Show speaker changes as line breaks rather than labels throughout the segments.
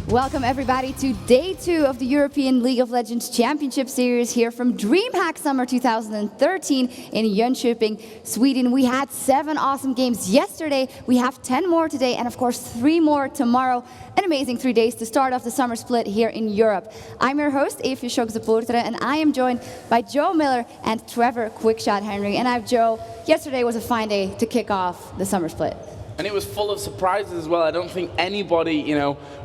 Welcome everybody to day 2 of the European League of Legends Championship Series here from DreamHack Summer 2013 in Jönköping, Sweden. We had 7 awesome games yesterday, we have 10 more today, and of course 3 more tomorrow. An amazing 3 days to start off the summer split here in Europe. I'm your host, Evie Schogze-Poortere, and I am joined by Joe Miller and Trevor Quickshot Henry. And Joe, yesterday was a fine day to kick off the summer split.
And it was full of surprises as well. I don't think anybody,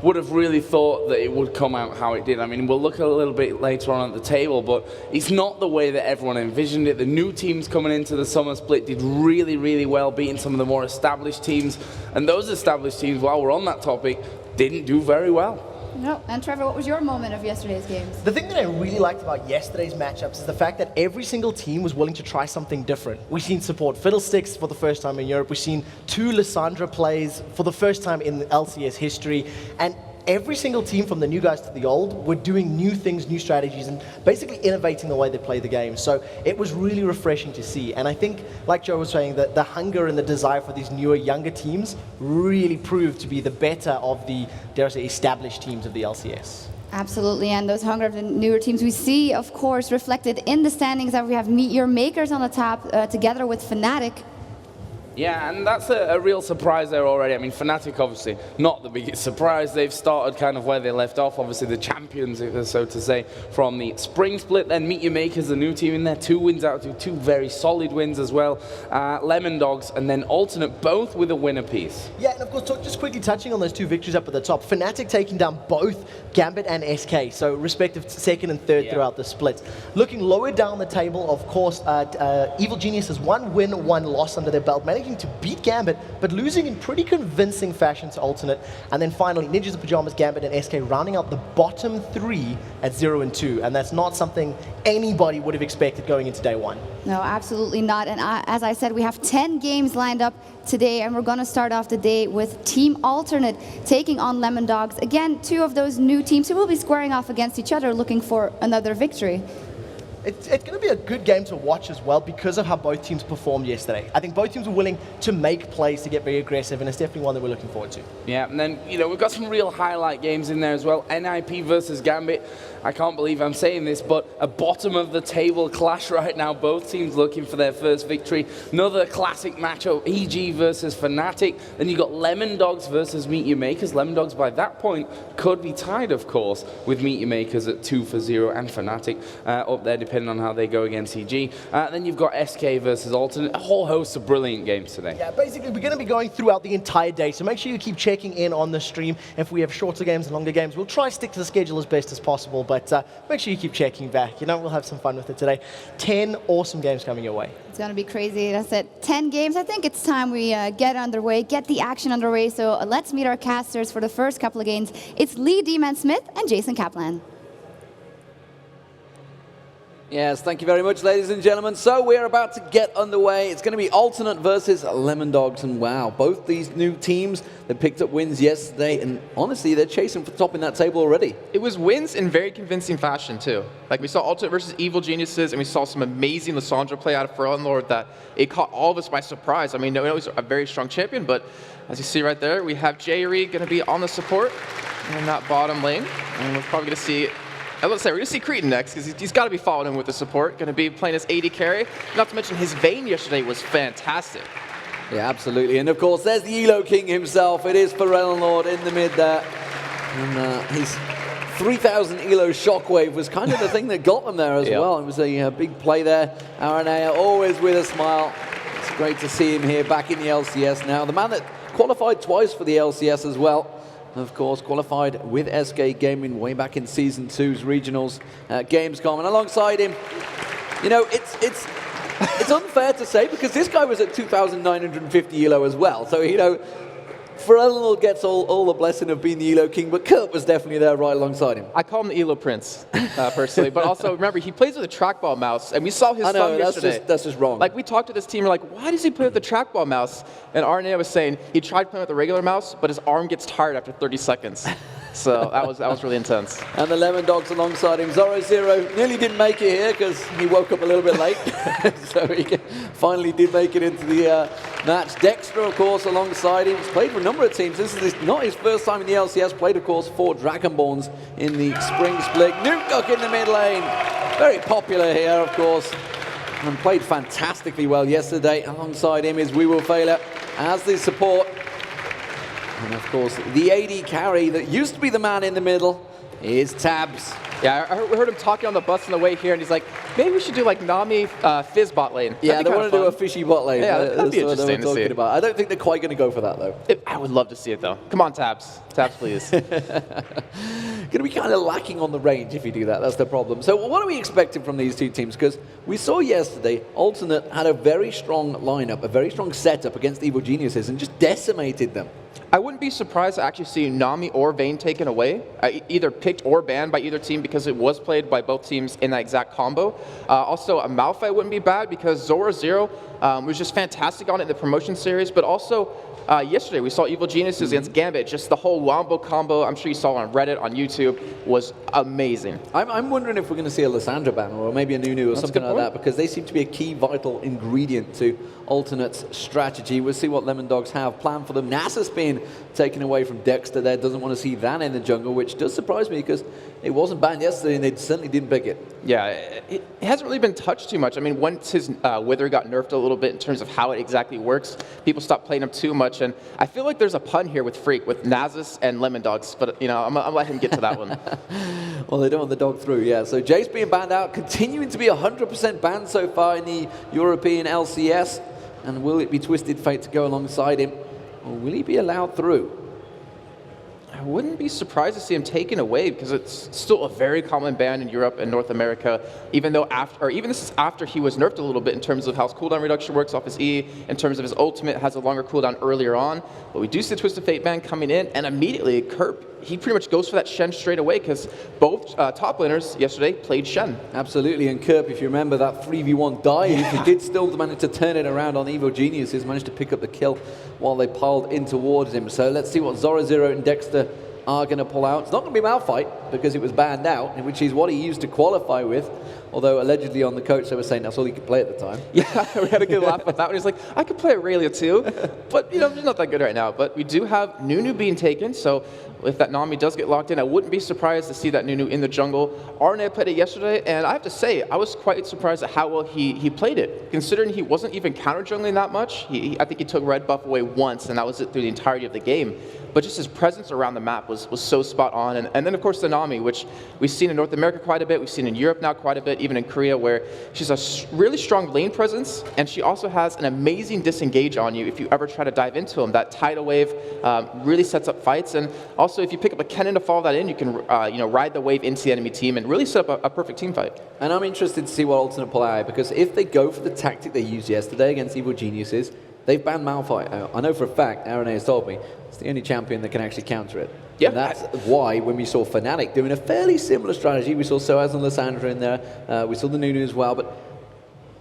would have really thought that it would come out how it did. I mean, we'll look a little bit later on at the table, but it's not the way that everyone envisioned it. The new teams coming into the summer split did really, really well, beating some of the more established teams. And those established teams, while we're on that topic, didn't do very well.
No, and Trevor, what was your moment of yesterday's games?
The thing that I really liked about yesterday's matchups is the fact that every single team was willing to try something different. We've seen support Fiddlesticks for the first time in Europe. We've seen 2 Lissandra plays for the first time in LCS history. And every single team, from the new guys to the old, were doing new things, new strategies, and basically innovating the way they play the game. So it was really refreshing to see. And I think, like Joe was saying, that the hunger and the desire for these newer, younger teams really proved to be the better of the, dare I say, established teams of the LCS.
Absolutely, and those hunger of the newer teams we see, of course, reflected in the standings that we have Meet Your Makers on the top, together with Fnatic.
Yeah, and that's a real surprise there already. I mean, Fnatic, obviously, not the biggest surprise. They've started kind of where they left off, obviously the champions, so to say, from the spring split. Then Meet Your Makers, the new team in there, 2 wins out of 2 very solid wins as well. Lemon Dogs, and then Alternate, both with a win apiece.
Yeah, and of course, just quickly touching on those 2 victories up at the top. Fnatic taking down both Gambit and SK, so respective 2nd and 3rd throughout the split. Looking lower down the table, of course, Evil Genius has 1 win, 1 loss under their belt, managing to beat Gambit, but losing in pretty convincing fashion to Alternate. And then finally, Ninjas of Pajamas, Gambit, and SK rounding out the bottom 3 at 0 and 2. And that's not something anybody would have expected going into day 1.
No, absolutely not. And as I said, we have 10 games lined up today, and we're going to start off the day with Team Alternate taking on Lemon Dogs. Again, 2 of those new teams who will be squaring off against each other, looking for another victory.
It's going to be a good game to watch as well because of how both teams performed yesterday. I think both teams were willing to make plays to get very aggressive, and it's definitely one that we're looking forward to.
Yeah, and then, we've got some real highlight games in there as well. NIP versus Gambit. I can't believe I'm saying this, but a bottom-of-the-table clash right now. Both teams looking for their first victory. Another classic matchup, EG versus Fnatic. Then you've got Lemon Dogs versus Meet Your Makers. Lemon Dogs, by that point, could be tied, of course, with Meet Your Makers at 2-0 and Fnatic up there, depending on how they go against EG. Then you've got SK versus Alternate. A whole host of brilliant games today.
Yeah, basically, we're going to be going throughout the entire day, so make sure you keep checking in on the stream. If we have shorter games and longer games, we'll try to stick to the schedule as best as possible, but make sure you keep checking back. We'll have some fun with it today. 10 awesome games coming your way.
It's going to be crazy. That's it. 10 games. I think it's time we get underway, get the action underway. So let's meet our casters for the first couple of games. It's Lee D-Man Smith and Jason Kaplan.
Yes, thank you very much, ladies and gentlemen. So we're about to get underway. It's going to be Alternate versus Lemon Dogs. And wow, both these new teams, they picked up wins yesterday. And honestly, they're chasing for top in that table already.
It was wins in very convincing fashion, too. Like, we saw Alternate versus Evil Geniuses, and we saw some amazing Lissandra play out of Ferelden Lord that it caught all of us by surprise. I mean, it was a very strong champion, but as you see right there, we have J-Ree going to be on the support in that bottom lane. And we're probably going to see... Let's say we're going to see Cretan next, because he's got to be following him with the support. Going to be playing his AD carry. Not to mention his Vayne yesterday was fantastic.
Yeah, absolutely. And of course, there's the Elo King himself. It is Ferelden Lord in the mid there. And his 3,000 Elo Shockwave was kind of the thing that got them there as well. It was a big play there. Aranea always with a smile. It's great to see him here back in the LCS now. The man that qualified twice for the LCS as well. Of course, qualified with SK Gaming way back in Season 2's Regionals Gamescom. And alongside him, it's unfair to say because this guy was at 2,950 Elo as well. So, Ferelden gets all the blessing of being the Elo King, but Kurt was definitely there right alongside him.
I call him the Elo Prince, personally. But also, remember, he plays with a trackball mouse, and we saw his thumb yesterday.
That's just wrong.
Like, we talked to this team, we're like, why does he play with the trackball mouse? And Arnea was saying he tried playing with the regular mouse, but his arm gets tired after 30 seconds. So that was really intense.
And the Lemon Dogs alongside him. Zoro nearly didn't make it here because he woke up a little bit late. So he finally did make it into the match. Dexter, of course, alongside him. He's played for a number of teams. This is not his first time in the LCS. Played, of course, for Dragonborns in the spring split. Nuke in the mid lane. Very popular here, of course. And played fantastically well yesterday. Alongside him is We Will Failure as the support. And, of course, the AD carry that used to be the man in the middle is Tabs.
Yeah, I heard him talking on the bus on the way here, and he's like, maybe we should do like Nami Fizz bot lane.
Yeah, they want to do a fishy bot lane.
Yeah, that'd be
That's what they
interesting
were
to see.
talking about. I don't think they're quite going to go for that, though.
I would love to see it, though. Come on, Tabs. Tabs, please.
Going to be kind of lacking on the range if you do that. That's the problem. So what are we expecting from these two teams? Because we saw yesterday, Alternate had a very strong lineup, a very strong setup against Evil Geniuses and just decimated them.
I wouldn't be surprised to actually see Nami or Vayne taken away, either picked or banned by either team because it was played by both teams in that exact combo. Also, a Malphite wouldn't be bad because Zora Zero was just fantastic on it in the promotion series, but also yesterday we saw Evil Geniuses against Gambit. Just the whole Wombo combo, I'm sure you saw on Reddit, on YouTube, was amazing.
I'm wondering if we're going to see a Lissandra banner or maybe a Nunu or something like that, because they seem to be a key vital ingredient to Alternate's strategy. We'll see what Lemon Dogs have planned for them. Nasus being taken away from Dexter there, doesn't want to see that in the jungle, which does surprise me because it wasn't banned yesterday and they certainly didn't pick it.
Yeah, it hasn't really been touched too much. I mean, once his Wither got nerfed a little bit in terms of how it exactly works, people stopped playing him too much, and I feel like there's a pun here with Freak, with Nasus and Lemon Dogs, but, you know, I'm gonna let him get to that one.
Well, they don't want the dog through, yeah. So Jace being banned out, continuing to be 100% banned so far in the European LCS. And will it be Twisted Fate to go alongside him, or will he be allowed through?
I wouldn't be surprised to see him taken away because it's still a very common ban in Europe and North America, even though this is after he was nerfed a little bit in terms of how his cooldown reduction works off his E, in terms of his ultimate has a longer cooldown earlier on. But we do see the Twisted Fate ban coming in, and immediately Kerp, he pretty much goes for that Shen straight away because both top laners yesterday played Shen.
Absolutely, and Kerp, if you remember that 3v1 dive, he did still manage to turn it around on Evil Geniuses, managed to pick up the kill while they piled in towards him. So let's see what Zora Zero and Dexter are going to pull out. It's not going to be Malphite because it was banned out, which is what he used to qualify with, although allegedly on the coach they were saying that's all he could play at the time.
Yeah, we had a good laugh at that one. He's like, I could play Aurelia too, but, you know, he's not that good right now. But we do have Nunu being taken, so if that Nami does get locked in, I wouldn't be surprised to see that Nunu in the jungle. RNA played it yesterday, and I have to say, I was quite surprised at how well he played it, considering he wasn't even counter-jungling that much. I think he took red buff away once, and that was it through the entirety of the game. But just his presence around the map was so spot on. And then, of course, the Nami, which we've seen in North America quite a bit, we've seen in Europe now quite a bit, even in Korea, where she's a really strong lane presence, and she also has an amazing disengage on you if you ever try to dive into him. That tidal wave really sets up fights, and also if you pick up a Kennen to follow that in, you can ride the wave into the enemy team and really set up a perfect team fight. And
I'm interested to see what Alternate pull out, because if they go for the tactic they used yesterday against Evil Geniuses, they've banned Malphite out. I know for a fact, Aaron has told me, it's the only champion that can actually counter it.
Yeah.
And that's why when we saw Fnatic doing a fairly similar strategy, we saw Soaz and Lissandra in there, we saw the Nunu as well, but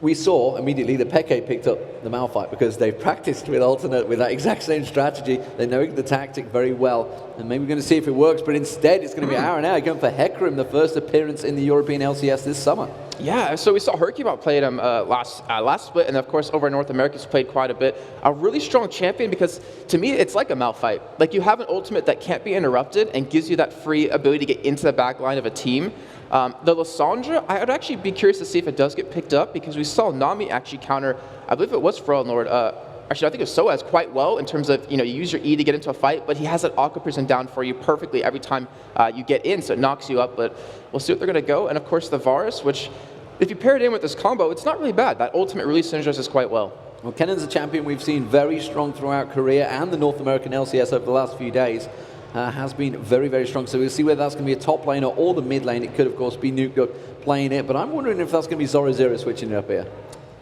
we saw immediately that Peke picked up the Malphite because they've practiced with Alternate with that exact same strategy. They know the tactic very well, and maybe we're going to see if it works, but instead it's going to be Aaron going for Hecarim, the first appearance in the European LCS this summer.
Yeah, so we saw Hercubot played him last split, and of course over in North America he's played quite a bit. A really strong champion because to me it's like a Malphite. Like you have an ultimate that can't be interrupted and gives you that free ability to get into the back line of a team. The Lissandra, I would actually be curious to see if it does get picked up because we saw Nami actually counter, I believe it was Frozen Lord, actually I think it was Soaz quite well in terms of, you use your E to get into a fight, but he has that Aqua Prison down for you perfectly every time you get in, so it knocks you up, but we'll see what they're going to go. And of course the Varus, which if you pair it in with this combo, it's not really bad. That ultimate really synergizes quite well.
Well, Kennen's a champion we've seen very strong throughout Korea and the North American LCS over the last few days. Has been very, very strong. So we'll see whether that's going to be a top laner or the mid lane. It could, of course, be Nuke playing it, but I'm wondering if that's going to be Zora Zero switching it up here.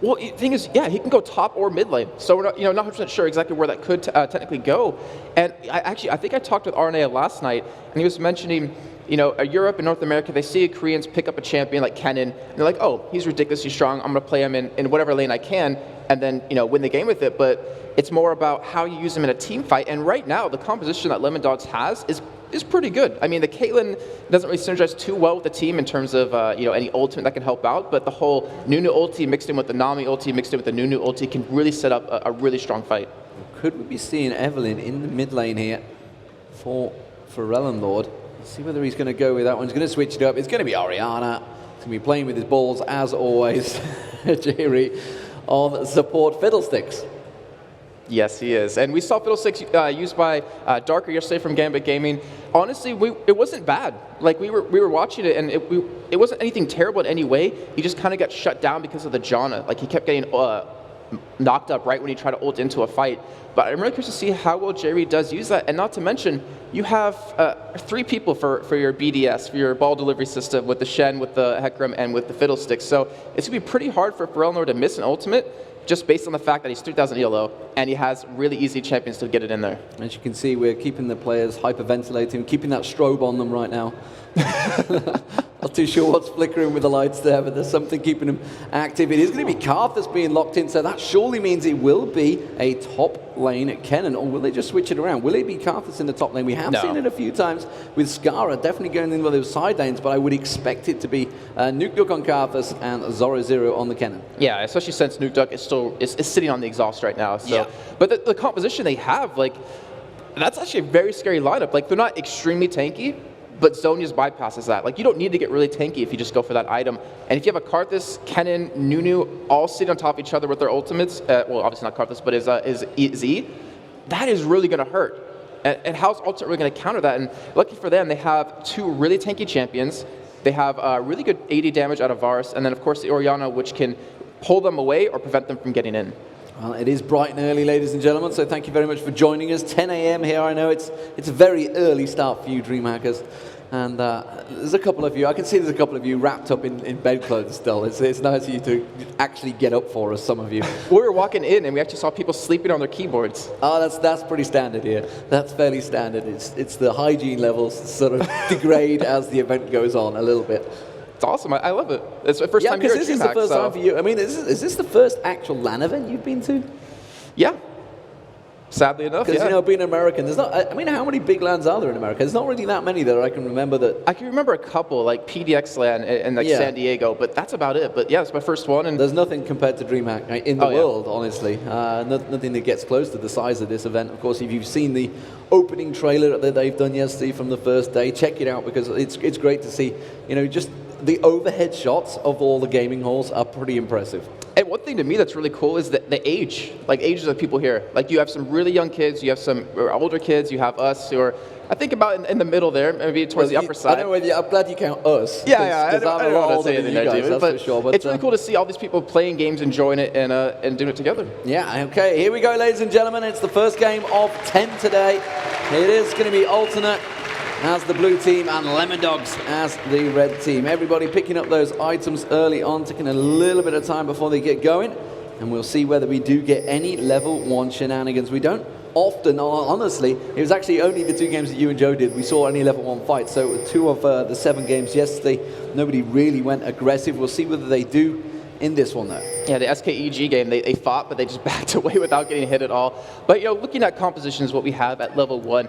Well, the thing is, yeah, he can go top or mid lane. So we're not, not 100% sure exactly where that could technically go. And I think I talked with RNA last night, and he was mentioning, Europe and North America, they see Koreans pick up a champion like Kennen, and they're like, oh, he's ridiculously strong. I'm going to play him in whatever lane I can, and then, win the game with it. But it's more about how you use him in a team fight. And right now, the composition that Lemon Dogs has is is pretty good. I mean, the Caitlyn doesn't really synergize too well with the team in terms of any ultimate that can help out, but the whole Nunu ulti mixed in with the Nami ulti mixed in with the Nunu ulti can really set up a really strong fight.
Could we be seeing Evelyn in the mid lane here for Rellenlord? Let's see whether he's going to go with that one. He's going to switch it up. It's going to be Orianna. He's going to be playing with his balls as always. Jerry on support Fiddlesticks.
Yes, he is. And we saw Fiddlesticks used by Darker yesterday from Gambit Gaming. Honestly, it wasn't bad. Like, we were watching it, and it wasn't anything terrible in any way. He just kind of got shut down because of the Janna. Like, he kept getting knocked up right when he tried to ult into a fight. But I'm really curious to see how well Jerry does use that. And not to mention, you have 3 people for your BDS, for your ball delivery system, with the Shen, with the Hecarim, and with the Fiddlesticks. So it's going to be pretty hard for Ferelnor to miss an ultimate, just based on the fact that he's 3,000 ELO, and he has really easy champions to get it in there.
As you can see, we're keeping the players hyperventilating, keeping that strobe on them right now. Not too sure what's flickering with the lights there, but there's something keeping them active. It is going to be Karth that's being locked in, so that surely means it will be a top lane at Kennen, or will they just switch it around? Will it be Karth that's in the top lane? We have seen it a few times with Skara definitely going in with those side lanes, but I would expect it to be Nukduk on Karthus and Zoro Zero on the Kennen.
Yeah, especially since Nukduk is sitting on the exhaust right now. So, yeah. But the composition they have, like, that's actually a very scary lineup. Like, they're not extremely tanky, but Zhonya's bypasses that. Like, you don't need to get really tanky if you just go for that item. And if you have a Karthus, Kennen, Nunu all sitting on top of each other with their ultimates, well, obviously not Karthus, but is Z, that is really going to hurt. And how's Ultimate really going to counter that? And lucky for them, they have 2 really tanky champions. They have really good 80 damage out of Varus, and then, of course, the Orianna, which can pull them away or prevent them from getting in.
Well, it is bright and early, ladies and gentlemen, so thank you very much for joining us. 10 a.m. here, I know it's a very early start for you DreamHackers. And there's a couple of you, I can see there's a couple of you wrapped up in bedclothes still. It's nice of you to actually get up for us, some of you.
We were walking in and we actually saw people sleeping on their keyboards.
Oh, that's pretty standard here. That's fairly standard. It's the hygiene levels sort of degrade as the event goes on a little bit.
It's awesome. I love it. It's the first time here at DreamHack.
This is the first time for you. I mean, is this the first actual LAN event you've been to?
Yeah. Sadly enough,
because
yeah.
Being American, there's not. I mean, how many big LANs are there in America? There's not really that many that I can remember. I
can remember a couple, like PDX LAN and like San Diego, but that's about it. But yeah, it's my first one, and
there's nothing compared to DreamHack in the world, honestly. Nothing that gets close to the size of this event. Of course, if you've seen the opening trailer that they've done yesterday from the first day, check it out because it's great to see. Just the overhead shots of all the gaming halls are pretty impressive.
And one thing to me that's really cool is the age, like ages of people here. Like you have some really young kids, you have some older kids, you have us who are, I think about in the middle there, maybe towards the upper side.
I know I'm glad you count us.
Yeah, I don't want to say anything there, David,
but for sure. But
it's really cool to see all these people playing games, enjoying it, and doing it together.
Yeah, okay, here we go, ladies and gentlemen. It's the first game of 10 today. It is going to be alternate as the blue team and Lemon Dogs as the red team. Everybody picking up those items early on, taking a little bit of time before they get going, and we'll see whether we do get any level 1 shenanigans. We don't often, honestly, it was actually only the 2 games that you and Joe did, we saw any level 1 fights. So 2 of the 7 games yesterday, nobody really went aggressive. We'll see whether they do in this one, though.
Yeah, the SKEG game, they fought, but they just backed away without getting hit at all. But, looking at compositions, what we have at level 1,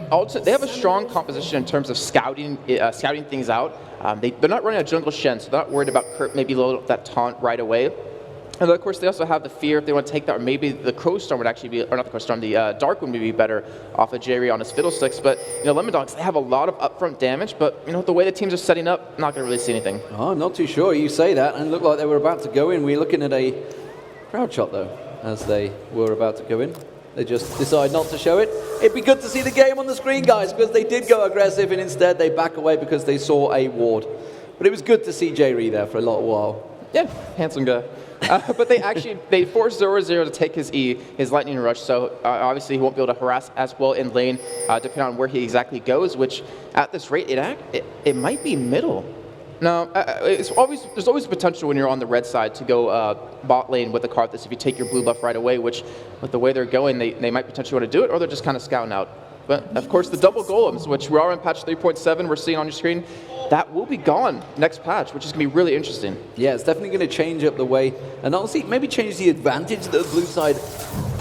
also, they have a strong composition in terms of scouting things out. They're not running a jungle Shen, so they're not worried about Kurt maybe load up that taunt right away. And of course, they also have the fear if they want to take that, or maybe the Crowstorm would actually be, or not the Crowstorm, the Dark would be better off of Jerry on his Fiddlesticks. But, Lemon Dogs, they have a lot of upfront damage, but, the way the teams are setting up, not going to really see anything.
Oh, not too sure. You say that, and it looked like they were about to go in. We're looking at a crowd shot, though, as they were about to go in. They just decide not to show it. It'd be good to see the game on the screen, guys, because they did go aggressive, and instead they back away because they saw a ward. But it was good to see Jerry there for a little while.
Yeah, handsome guy. But they forced Zoro to take his his Lightning Rush, so obviously he won't be able to harass as well in lane, depending on where he exactly goes, which at this rate, it might be middle. Now, there's always potential when you're on the red side to go bot lane with the Karthus if you take your blue buff right away, which with the way they're going, they might potentially want to do it, or they're just kind of scouting out. But of course, the double golems, which we are in patch 3.7, we're seeing on your screen, that will be gone next patch, which is going to be really interesting.
Yeah, it's definitely going to change up the way, and honestly, maybe change the advantage that the blue side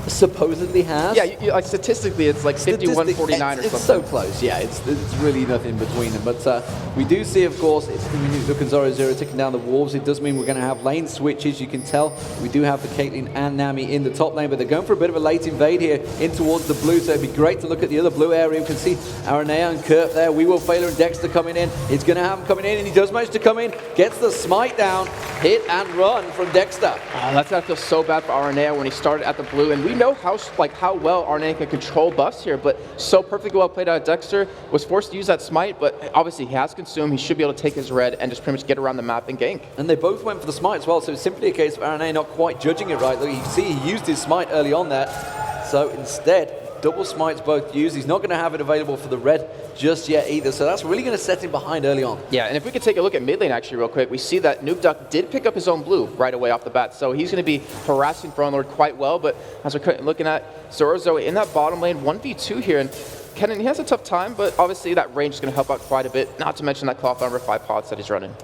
supposedly has.
Yeah, like statistically, it's like 51-49 or something.
It's so close, yeah. It's really nothing between them. But we do see, of course, when you look at Zoro taking down the Wolves, it does mean we're going to have lane switches. You can tell we do have the Caitlyn and Nami in the top lane, but they're going for a bit of a late invade here in towards the blue, so it'd be great to look at the other blue area. We can see Aranea and Kurt there. We will Failer and Dexter coming in. He's going to have him coming in, and he does manage to come in, gets the smite down, hit and run from Dexter.
That's going to feel so bad for Aranea when he started at the blue, and we know how well Aranea can control buffs here, but so perfectly well played out of Dexter. Was forced to use that smite, but obviously he has consumed. He should be able to take his red and just pretty much get around the map and gank.
And they both went for the smite as well, so it's simply a case of Aranea not quite judging it right. Look, you can see he used his smite early on there, so instead, double smites both used. He's not going to have it available for the red just yet either, so that's really going to set him behind early on.
Yeah, and if we could take a look at mid lane actually real quick, we see that Nukeduck did pick up his own blue right away off the bat, so he's going to be harassing Throne Lord quite well, but as we're looking at Zoro in that bottom lane, 1v2 here, and Kennen, he has a tough time, but obviously that range is going to help out quite a bit, not to mention that cloth armor 5 pots that he's running.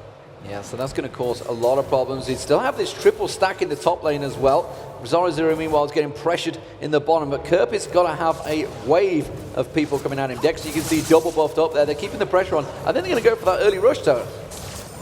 Yeah, so that's going to cause a lot of problems. He still have this triple stack in the top lane as well. Zoro meanwhile is getting pressured in the bottom, but Kerp has got to have a wave of people coming at him. Dexter, you can see double buffed up there. They're keeping the pressure on. I think they're going to go for that early rush turret.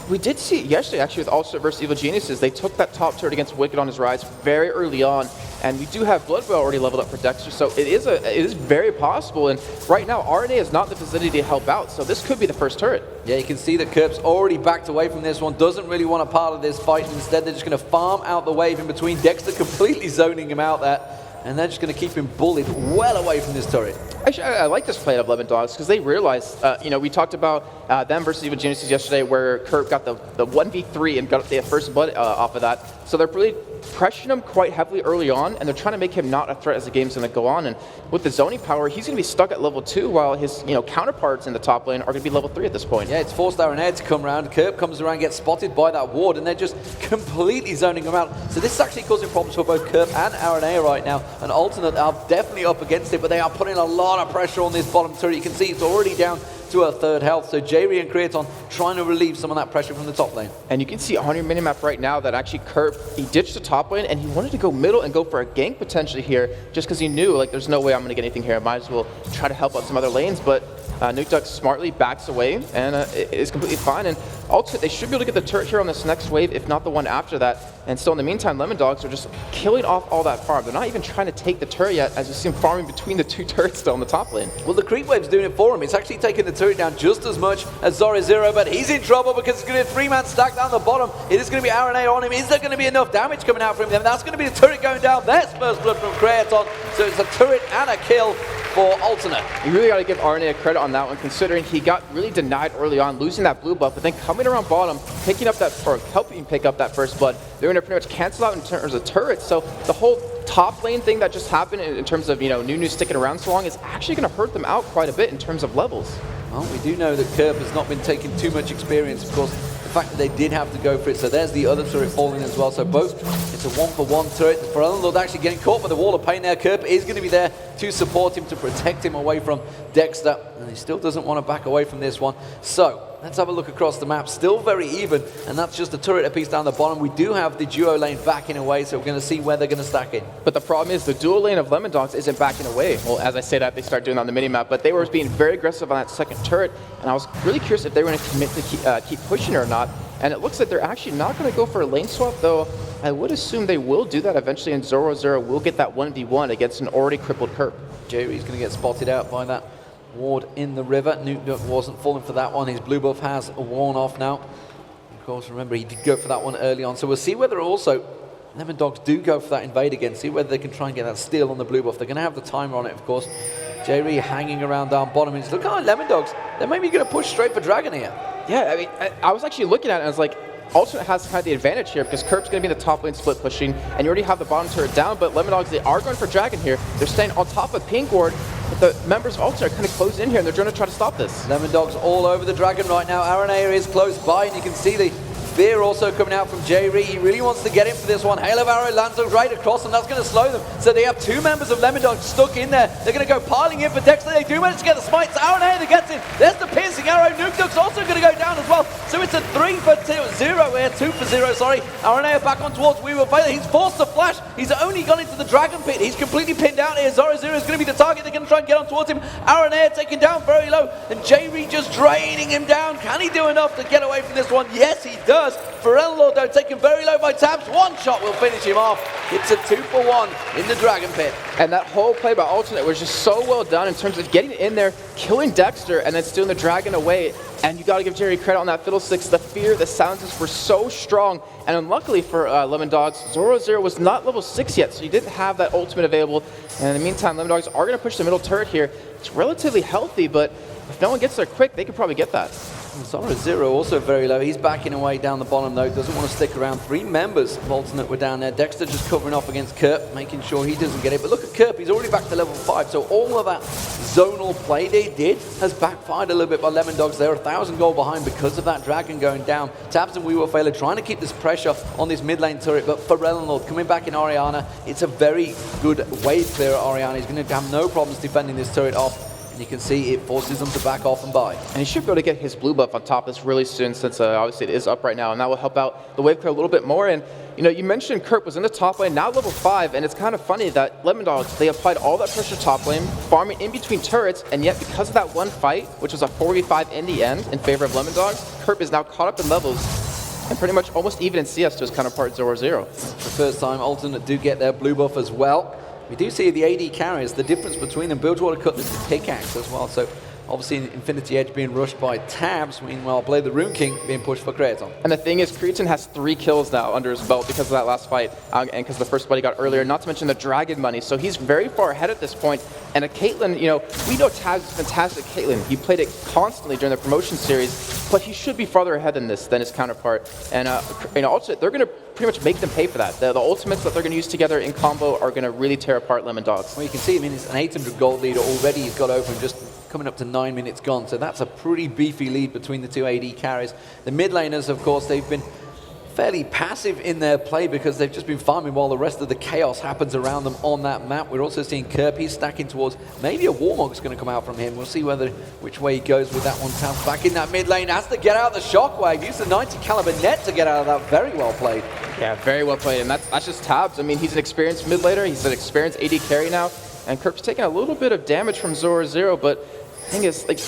We did see yesterday, actually, with Ultimate versus Evil Geniuses, they took that top turret against Wicked on his rise very early on, and we do have Bloodboil already leveled up for Dexter, so it is very possible, and right now, RNA is not in the vicinity to help out, so this could be the first turret. Yeah, you can see that Kerp's already backed away from this one, doesn't really want a part of this fight, instead they're just going to farm out the wave in between, Dexter completely zoning him out there, and they're just going to keep him bullied well away from this turret. Actually, I like this play of Lemondogs because they realized, we talked about them versus Evil Geniuses yesterday where Kurt got the 1v3 and got the first blood off of that. So they're really pressuring him quite heavily early on, and they're trying to make him not a threat as the game's going to go on. And with the zoning power, he's going to be stuck at level 2 while his counterparts in the top lane are going to be level 3 at this point. Yeah, it's forced Aranea to come around. Kurt comes around, gets spotted by that ward, and they're just completely zoning him out. So this is actually causing problems for both Kurt and Aranea right now. And Alternate are definitely up against it, but they are putting a lot of pressure on this bottom turret. You can see it's already down to a third health, so J-Re and Creaton trying to relieve some of that pressure from the top lane. And you can see on your minimap right now that actually Kurt, he ditched the top lane and he wanted to go middle and go for a gank potentially here, just because he knew, like, there's no way I'm going to get anything here. I might as well try to help out some other lanes, but Nukeduck smartly backs away and it is completely fine. And also, they should be able to get the turret here on this next wave, if not the one after that. And still, in the meantime, Lemondogs are just killing off all that farm. They're not even trying to take the turret yet, as you see him farming between the two turrets still on the top lane. Well, the creep wave's doing it for him. It's actually taking the turret down just as much as Zoro, but he's in trouble because it's going to be a 3-man stack down the bottom. It is going to be Aranea on him. Is there going to be enough damage coming out from him? That's going to be the turret going down. There's first blood from Creaton. So it's a turret and a kill for Alternate. You really got to give Aranea credit on that one, considering he got really denied early on, losing that blue buff, but then coming around bottom, picking up that, or helping pick up that first blood. They're going to pretty much cancel out in terms of turrets. So the whole top lane thing that just happened in terms of, Nunu sticking around so long is actually going to hurt them out quite a bit in terms of levels. Well, we do know that Kerp has not been taking too much experience, of course. The fact that they did have to go for it, so there's the other turret falling as well. So both, it's a 1-for-1 turret. For Lord actually getting caught by the wall of pain there. Kerp is going to be there to support him, to protect him away from Dexter. And he still doesn't want to back away from this one. So let's have a look across the map. Still very even, and that's just a turret apiece down the bottom. We do have the duo lane backing away, so we're going to see where they're going to stack in. But the problem is the dual lane of Lemondogs isn't backing away. Well, as I say that, they start doing it on the minimap, but they were being very aggressive on that second turret, and I was really curious if they were going to commit to keep pushing it or not. And it looks like they're actually not going to go for a lane swap, though I would assume they will do that eventually, and Zoro will get that 1v1 against an already crippled Kerp. Jerry's going to get spotted out by that ward in the river. Nukeduck wasn't falling for that one. His blue buff has worn off now. Of course, remember, he did go for that one early on. So we'll see whether also Lemondogs do go for that invade again. See whether they can try and get that steal on the blue buff. They're going to have the timer on it, of course. Jerry hanging around down bottom. And it's looking like Lemondogs, they're maybe going to push straight for Dragon here. Yeah, I mean, I was actually looking at it and I was like, Alternate has kind of the advantage here because Kerp's going to be in the top lane split pushing, and you already have the bottom turret down, but Lemondogs, they are going for Dragon here. They're staying on top of Pink Ward, but the members of Alternate are kind of closed in here, and they're going to try to stop this. Lemondogs all over the Dragon right now. Aranea is close by, and you can see the fear also coming out from J-Re. He really wants to get in for this one. Hail of Arrow lands right across, and that's going to slow them. So they have two members of Lemondogs stuck in there. They're going to go piling in for Dexter. They do manage to get the smite. So Aranea that gets in. There's the piercing
bouncing arrow. Nuke Duck's also going to go down as well. So it's a 3 for 0 here, 2 for 0, sorry. RNA back on towards We Will Fail. He's forced to flash. He's only gone into the Dragon Pit. He's completely pinned out here. Zoro Zero is going to be the target. They're going to try and get on towards him. RNA taken down very low. And J-Re just draining him down. Can he do enough to get away from this one? Yes, he does. Pharrell though taken very low by Tabs. One shot will finish him off. It's a 2 for 1 in the Dragon Pit.
And that whole play by Alternate was just so well done in terms of getting in there, killing Dexter, and then stealing the Dragon away. And you got to give Jerry credit on that Fiddlesticks. The fear, the silences were so strong. And unluckily for Lemon Dogs, Zoro Zero was not level 6 yet, so he didn't have that ultimate available. And in the meantime, Lemon Dogs are going to push the middle turret here. It's relatively healthy, but if no one gets there quick, they could probably get that.
Zoro Zero also very low. He's backing away down the bottom though. Doesn't want to stick around. 3 members of Alternate were down there. Dexter just covering off against Kerp, making sure he doesn't get it. But look at Kerp. He's already back to level 5. So all of that zonal play they did has backfired a little bit by Lemon Dogs. They're 1,000 gold behind because of that Dragon going down. Tabs and We Will Fail trying to keep this pressure on this mid lane turret. But Pharrell Lord coming back in Oriana. It's a very good wave clear at Oriana. He's going to have no problems defending this turret off. And you can see it forces them to back off and buy. And
he should be able to get his blue buff on top of this really soon, since obviously it is up right now, and that will help out the wave clear a little bit more. And you know, you mentioned Kurt was in the top lane, now level 5, and it's kind of funny that Lemon Dogs, they applied all that pressure top lane, farming in between turrets, and yet because of that one fight, which was a 4v5 in the end in favor of Lemon Dogs, Kurt is now caught up in levels and pretty much almost even in CS to his counterpart Zoro Zero.
For the first time, Alternate do get their blue buff as well. We do see the AD carriers, the difference between them. Bilgewater Cutlass and Pickaxe as well. So obviously Infinity Edge being rushed by Tabs, meanwhile Blade the Rune King being pushed for Creaton.
And the thing is, Creaton has 3 kills now under his belt because of that last fight, and because the first blood he got earlier, not to mention the Dragon money. So he's very far ahead at this point. And a Caitlyn, you know, we know Tabs is fantastic Caitlyn. He played it constantly during the promotion series, but he should be farther ahead than this, than his counterpart. And you know, also, they're going to pretty much make them pay for that. The ultimates that they're going to use together in combo are going to really tear apart Lemon Dogs.
Well, you can see, I mean, it's an 800 gold lead already. He's got open just coming up to 9 minutes gone. So that's a pretty beefy lead between the two AD carries. The mid laners, of course, they've been fairly passive in their play because they've just been farming while the rest of the chaos happens around them on that map. We're also seeing Kerp, he's stacking towards, maybe a Warmog's going to come out from him. We'll see which way he goes with that one. Tabs back in that mid lane, has to get out the shockwave, use the 90 caliber net to get out of that. Very well played.
Yeah, very well played, and that's just Tabs. I mean, he's an experienced mid laner, he's an experienced AD carry now, and Kerp's taking a little bit of damage from Zoro Zero, but the thing is, like,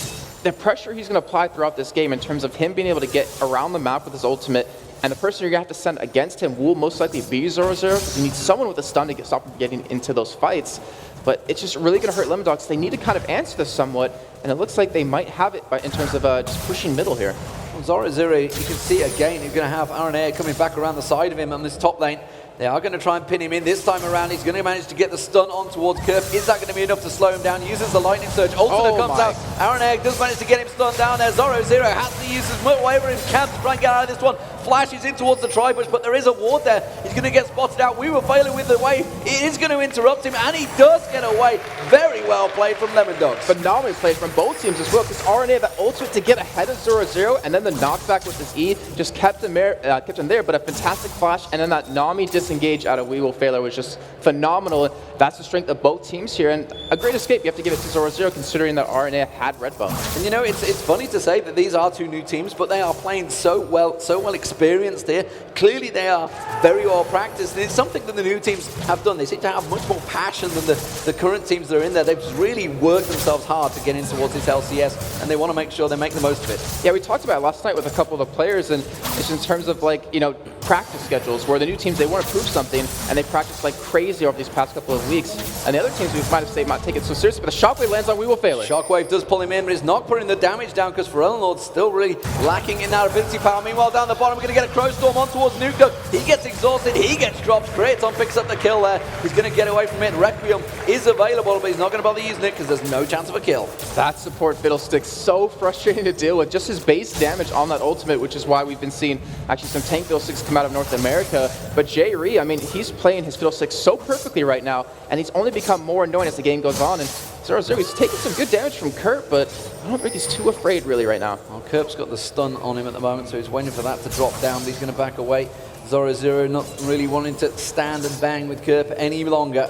the pressure he's going to apply throughout this game in terms of him being able to get around the map with his ultimate, and the person you're going to have to send against him will most likely be Zoro Zero, because you need someone with a stun to stop him getting into those fights. But it's just really going to hurt Lemon Dogs. They need to kind of answer this somewhat, and it looks like they might have it in terms of just pushing middle here.
Well, Zoro Zero, you can see again, he's going to have RNA coming back around the side of him on this top lane. They are going to try and pin him in. This time around, he's going to manage to get the stun on towards Kerp. Is that going to be enough to slow him down? Uses the lightning surge. Alternate comes out. Araneg does manage to get him stunned down there. Zoro Zero has to use as much whatever he can to try and get out of this one. Flashes in towards the tri-bush, but there is a ward there. He's going to get spotted out. We were failing with the wave. It is going to interrupt him, and he does get away. Very well played from Lemon Dogs.
Phenomenally played from both teams as well, because RNA, that ultimate to get ahead of Zoro Zero, and then the knockback with his E just kept him there, but a fantastic flash, and then that Nami disengage out of We Will Failure was just phenomenal. That's the strength of both teams here, and a great escape. You have to give it to Zoro Zero, considering that RNA had red buff.
And you know, it's funny to say that these are two new teams, but they are playing so well experienced here. Clearly they are very well practiced, and it's something that the new teams have done. They seem to have much more passion than the current teams that are in there. They've really worked themselves hard to get in towards this LCS, and they want to make sure they make the most of it.
Yeah, we talked about it last night with a couple of the players, and just in terms of, like, you know, practice schedules, where the new teams, they want to prove something, and they practice like crazy over these past couple of weeks. And the other teams, we might have said might take it so seriously, but the Shockwave lands on We Will Fail It.
Shockwave does pull him in, but he's not putting the damage down because Pharrell Lord's still really lacking in that ability power. Meanwhile, down the bottom, we're going to get a Crow Storm on towards Nuke Duck. He gets exhausted, he gets dropped. Kraton picks up the kill there. He's going to get away from it. Requiem is available, but he's not going to bother using it because there's no chance of a kill.
That support Fiddlesticks, so frustrating to deal with. Just his base damage on that ultimate, which is why we've been seeing actually some tank Fiddlesticks come out of North America. But J-Re, I mean, he's playing his Fiddlesticks so perfectly right now, and he's only become more annoying as the game goes on. And Zoro Zero, he's taking some good damage from Kurt, but I don't think he's too afraid really right now.
Well, Kurt's got the stun on him at the moment, so he's waiting for that to drop down, but he's going to back away. Zoro Zero not really wanting to stand and bang with Kurt any longer.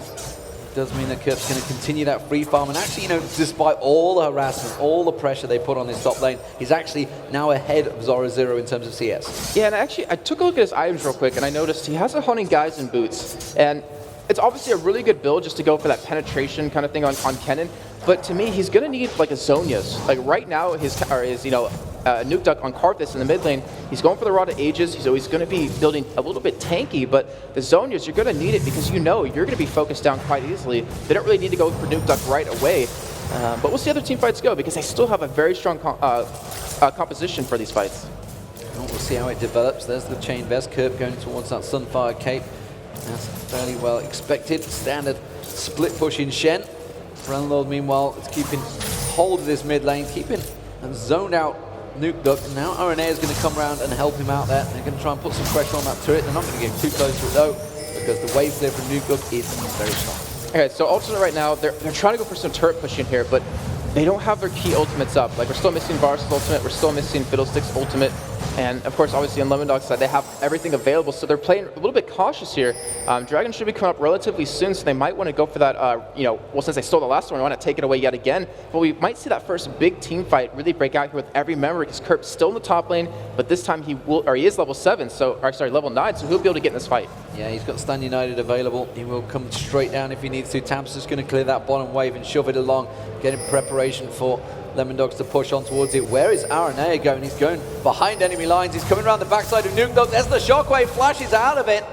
does mean that Kurp's going to continue that free farm. And actually, despite all the harassment, all the pressure they put on this top lane, he's actually now ahead of Zora Zero in terms of CS.
Yeah, and actually, I took a look at his items real quick, and I noticed he has a Hunting Guys and Boots. And it's obviously a really good build just to go for that penetration kind of thing on Kennen. But to me, he's going to need like a Zhonya's. Like right now, his Nuke Duck on Karthus in the mid lane, he's going for the Rod of Ages. He's always going to be building a little bit tanky, but the Zhonya's, you're going to need it because you're going to be focused down quite easily. They don't really need to go for Nuke Duck right away. But we'll see how the team fights go because they still have a very strong composition for these fights.
We'll see how it develops. There's the chain vest. Kurp going towards that Sunfire cape. That's fairly well expected. Standard split push in Shen. Lord, meanwhile, is keeping hold of this mid lane, keeping a zoned out Nuke Duck. Now RNA is going to come around and help him out there. They're going to try and put some pressure on that turret. They're not going to get too close to it though, because the wave clear from Nuke Duck is very strong.
Okay, so Ultimate right now, they're trying to go for some turret push in here, but they don't have their key ultimates up. Like, we're still missing Varus' ultimate, we're still missing Fiddlestick's ultimate, and of course, obviously on Lemon Dog's side, they have everything available, so they're playing a little bit cautious here. Dragon should be coming up relatively soon, so they might want to go for that, well, since they stole the last one, they want to take it away yet again. But we might see that first big team fight really break out here with every member, because Kurp's still in the top lane, but this time he is level 7, level 9, so he'll be able to get in this fight.
Yeah, he's got Stand United available. He will come straight down if he needs to. Tab's just going to clear that bottom wave and shove it along, getting preparation for Lemon Dogs to push on towards it. Where is RNA going? He's going behind enemy lines. He's coming around the backside of Nuke Dog. There's the shockwave, flashes out of it.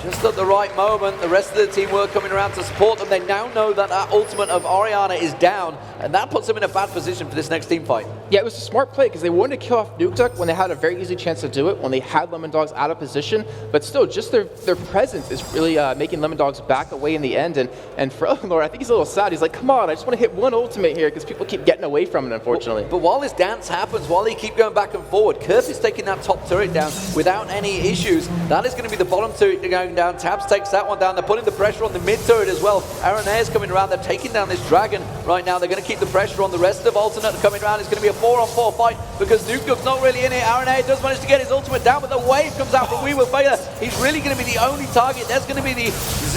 Just at the right moment, the rest of the team were coming around to support them. They now know that that ultimate of Orianna is down, and that puts them in a bad position for this next team fight.
Yeah, it was a smart play because they wanted to kill off Nuke Duck when they had a very easy chance to do it, when they had Lemon Dogs out of position. But still, just their presence is really making Lemon Dogs back away in the end. And for Lord, I think he's a little sad. He's like, come on, I just want to hit one ultimate here because people keep getting away from it, unfortunately.
But while this dance happens, while they keep going back and forward, Kurp is taking that top turret down without any issues. That is going to be the bottom turret going down. Tabs takes that one down. They're putting the pressure on the mid turret as well. Aranea is coming around. They're taking down this dragon right now. They're going to keep the pressure on the rest of Alternate coming around. It's going to be a 4-on-4 fight because Nuke Duck's not really in it. Aranea does manage to get his ultimate down, but the wave comes out from We Will Failure. He's really going to be the only target. There's going to be the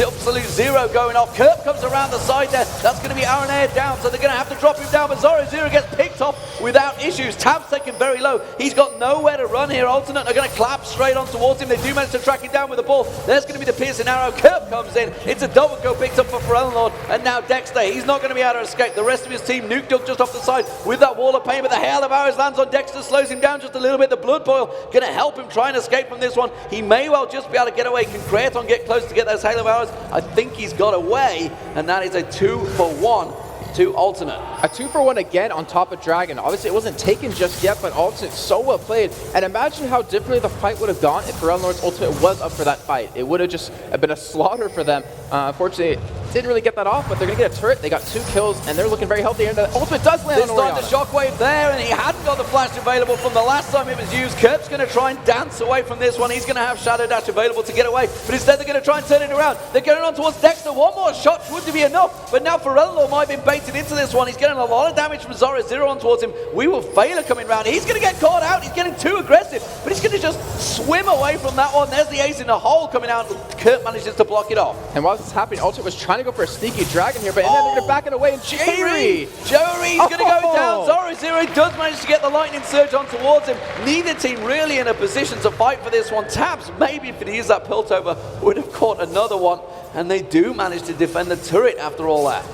absolute zero going off. Kurp comes around the side there. That's going to be Aranea down, so they're going to have to drop him down, but Zoro Zero gets picked off without issues. Tab's taken very low. He's got nowhere to run here. Alternate are going to clap straight on towards him. They do manage to track him down with the ball. There's going to be the piercing arrow. Kurp comes in. It's a double kill picked up for Lord, and now Dexter. He's not going to be able to escape. The rest of his team, Nuke Duck just off the side with that wall of pain, but the hail of arrows lands on Dexter, slows him down just a little bit. The blood boil going to help him try and escape from this one. He may well just be able to get away. Can Kraton get close to get those hail of arrows? I think he's got away, and that is a 2-for-1 to Alternate.
A 2-for-1 again on top of Dragon. Obviously, it wasn't taken just yet, but Alternate so well played. And imagine how differently the fight would have gone if Lord's ultimate was up for that fight. It would have just been a slaughter for them. Unfortunately, didn't really get that off, but they're going to get a turret. They got 2 kills, and they're looking very healthy. And the ultimate does land
This
on
time
Orianna.
the shockwave there, and he hadn't got the flash available from the last time it was used. Kurp's going to try and dance away from this one. He's going to have Shadow Dash available to get away, but instead they're going to try and turn it around. They're going on towards Dexter. One more shot would be enough, but now Lord might have been baited into this one. He's getting a lot of damage from Zora Zero on towards him. We Will Failure coming around. He's going to get caught out. He's getting too aggressive, but he's going to just swim away from that one. There's the ace in the hole coming out. Kurp manages to block it off.
And while this is happening, Ultimate was trying to go for a sneaky Dragon here, but then they're going to back it away, and Jerry!
Joey's going to go down. Zora Zero does manage to get the lightning surge on towards him. Neither team really in a position to fight for this one. Tabs, maybe if he used that Piltover, would have caught another one, and they do manage to defend the turret after all that.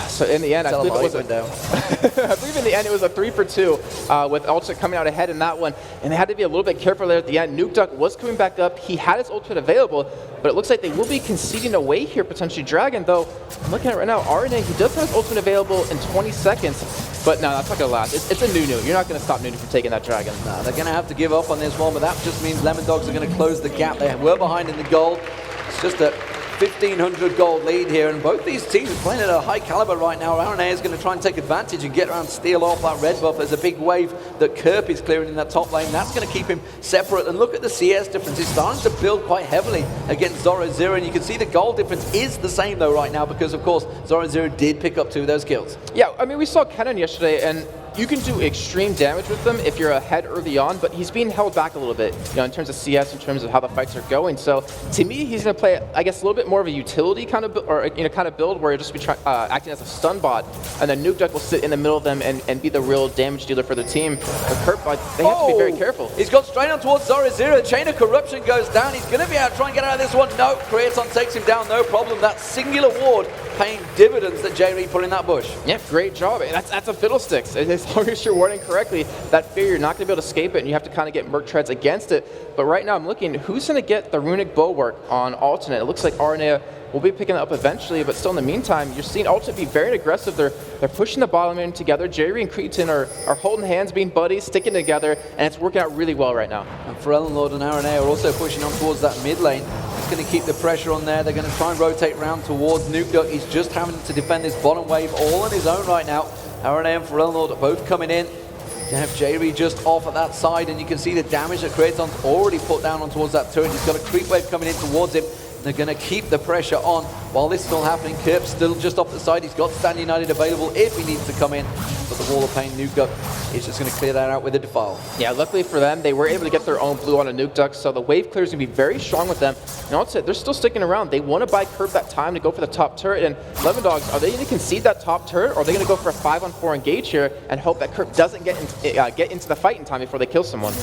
So in the end, I believe it was
down.
I believe in the end it was a 3-for-2 with Ultimate coming out ahead in that one, and they had to be a little bit careful there at the end. Nuke Duck was coming back up. He had his ultimate available, but it looks like they will be conceding away here, potentially Dragon, though I'm looking at it right now, RNA, he does have his ultimate available in 20 seconds, but no, that's not going to last. It's a Nunu. You're not going to stop Nunu from taking that Dragon.
No, they're going to have to give up on this one, but that just means Lemon Dogs are going to close the gap. They were behind in the gold. It's just a 1,500 gold lead here, and both these teams are playing at a high caliber right now. RNA is going to try and take advantage and get around, steal off that red buff. There's a big wave that Kurp is clearing in that top lane. That's going to keep him separate. And look at the CS difference. He's starting to build quite heavily against Zoro Zero, and you can see the gold difference is the same though right now because, of course, Zoro Zero did pick up 2 of those kills.
Yeah, I mean, we saw Kennen yesterday, and you can do extreme damage with them if you're ahead early on, but he's being held back a little bit, in terms of CS, in terms of how the fights are going. So to me, he's going to play, I guess, a little bit more of a utility kind of, kind of build where he'll just be acting as a stun bot, and then Nuke Duck will sit in the middle of them and be the real damage dealer for the team. But Kerp, they have to be very careful.
He's gone straight on towards Zoro. Chain of Corruption goes down. He's going to be able to try and get out of this one. No, Creaton takes him down, no problem. That singular ward paying dividends that J-Reed put in that bush.
Yeah, great job. That's a fiddlesticks. As long as you're warding correctly, that fear, you're not going to be able to escape it, and you have to kind of get Merc Treads against it. But right now, I'm looking, who's going to get the Runic Bulwark on Alternate? It looks like RNA will be picking it up eventually, but still in the meantime, you're seeing Alternate be very aggressive. They're pushing the bottom lane together. J-Reed and Cretan are holding hands, being buddies, sticking together, and it's working out really well right now.
And Lord and RNA are also pushing on towards that mid lane. It's going to keep the pressure on there. They're going to try and rotate around towards Nuke Duck. He's just having to defend this bottom wave all on his own right now. RNA and Lord are both coming in. You have J-Reed just off at that side, and you can see the damage that Creaton's already put down on towards that turret. He's got a creep wave coming in towards him. They're going to keep the pressure on while this is still happening. Kirp's still just off the side. He's got Stand United available if he needs to come in. But the Wall of Pain Nuke Duck is just going to clear that out with a Defile.
Yeah, luckily for them, they were able to get their own blue on a Nuke Duck, so the wave clear is going to be very strong with them. And also, they're still sticking around. They want to buy Kerp that time to go for the top turret. And Lemon Dogs, are they going to concede that top turret, or are they going to go for a 5-on-4 engage here and hope that Kerp doesn't get into the fight in time before they kill someone?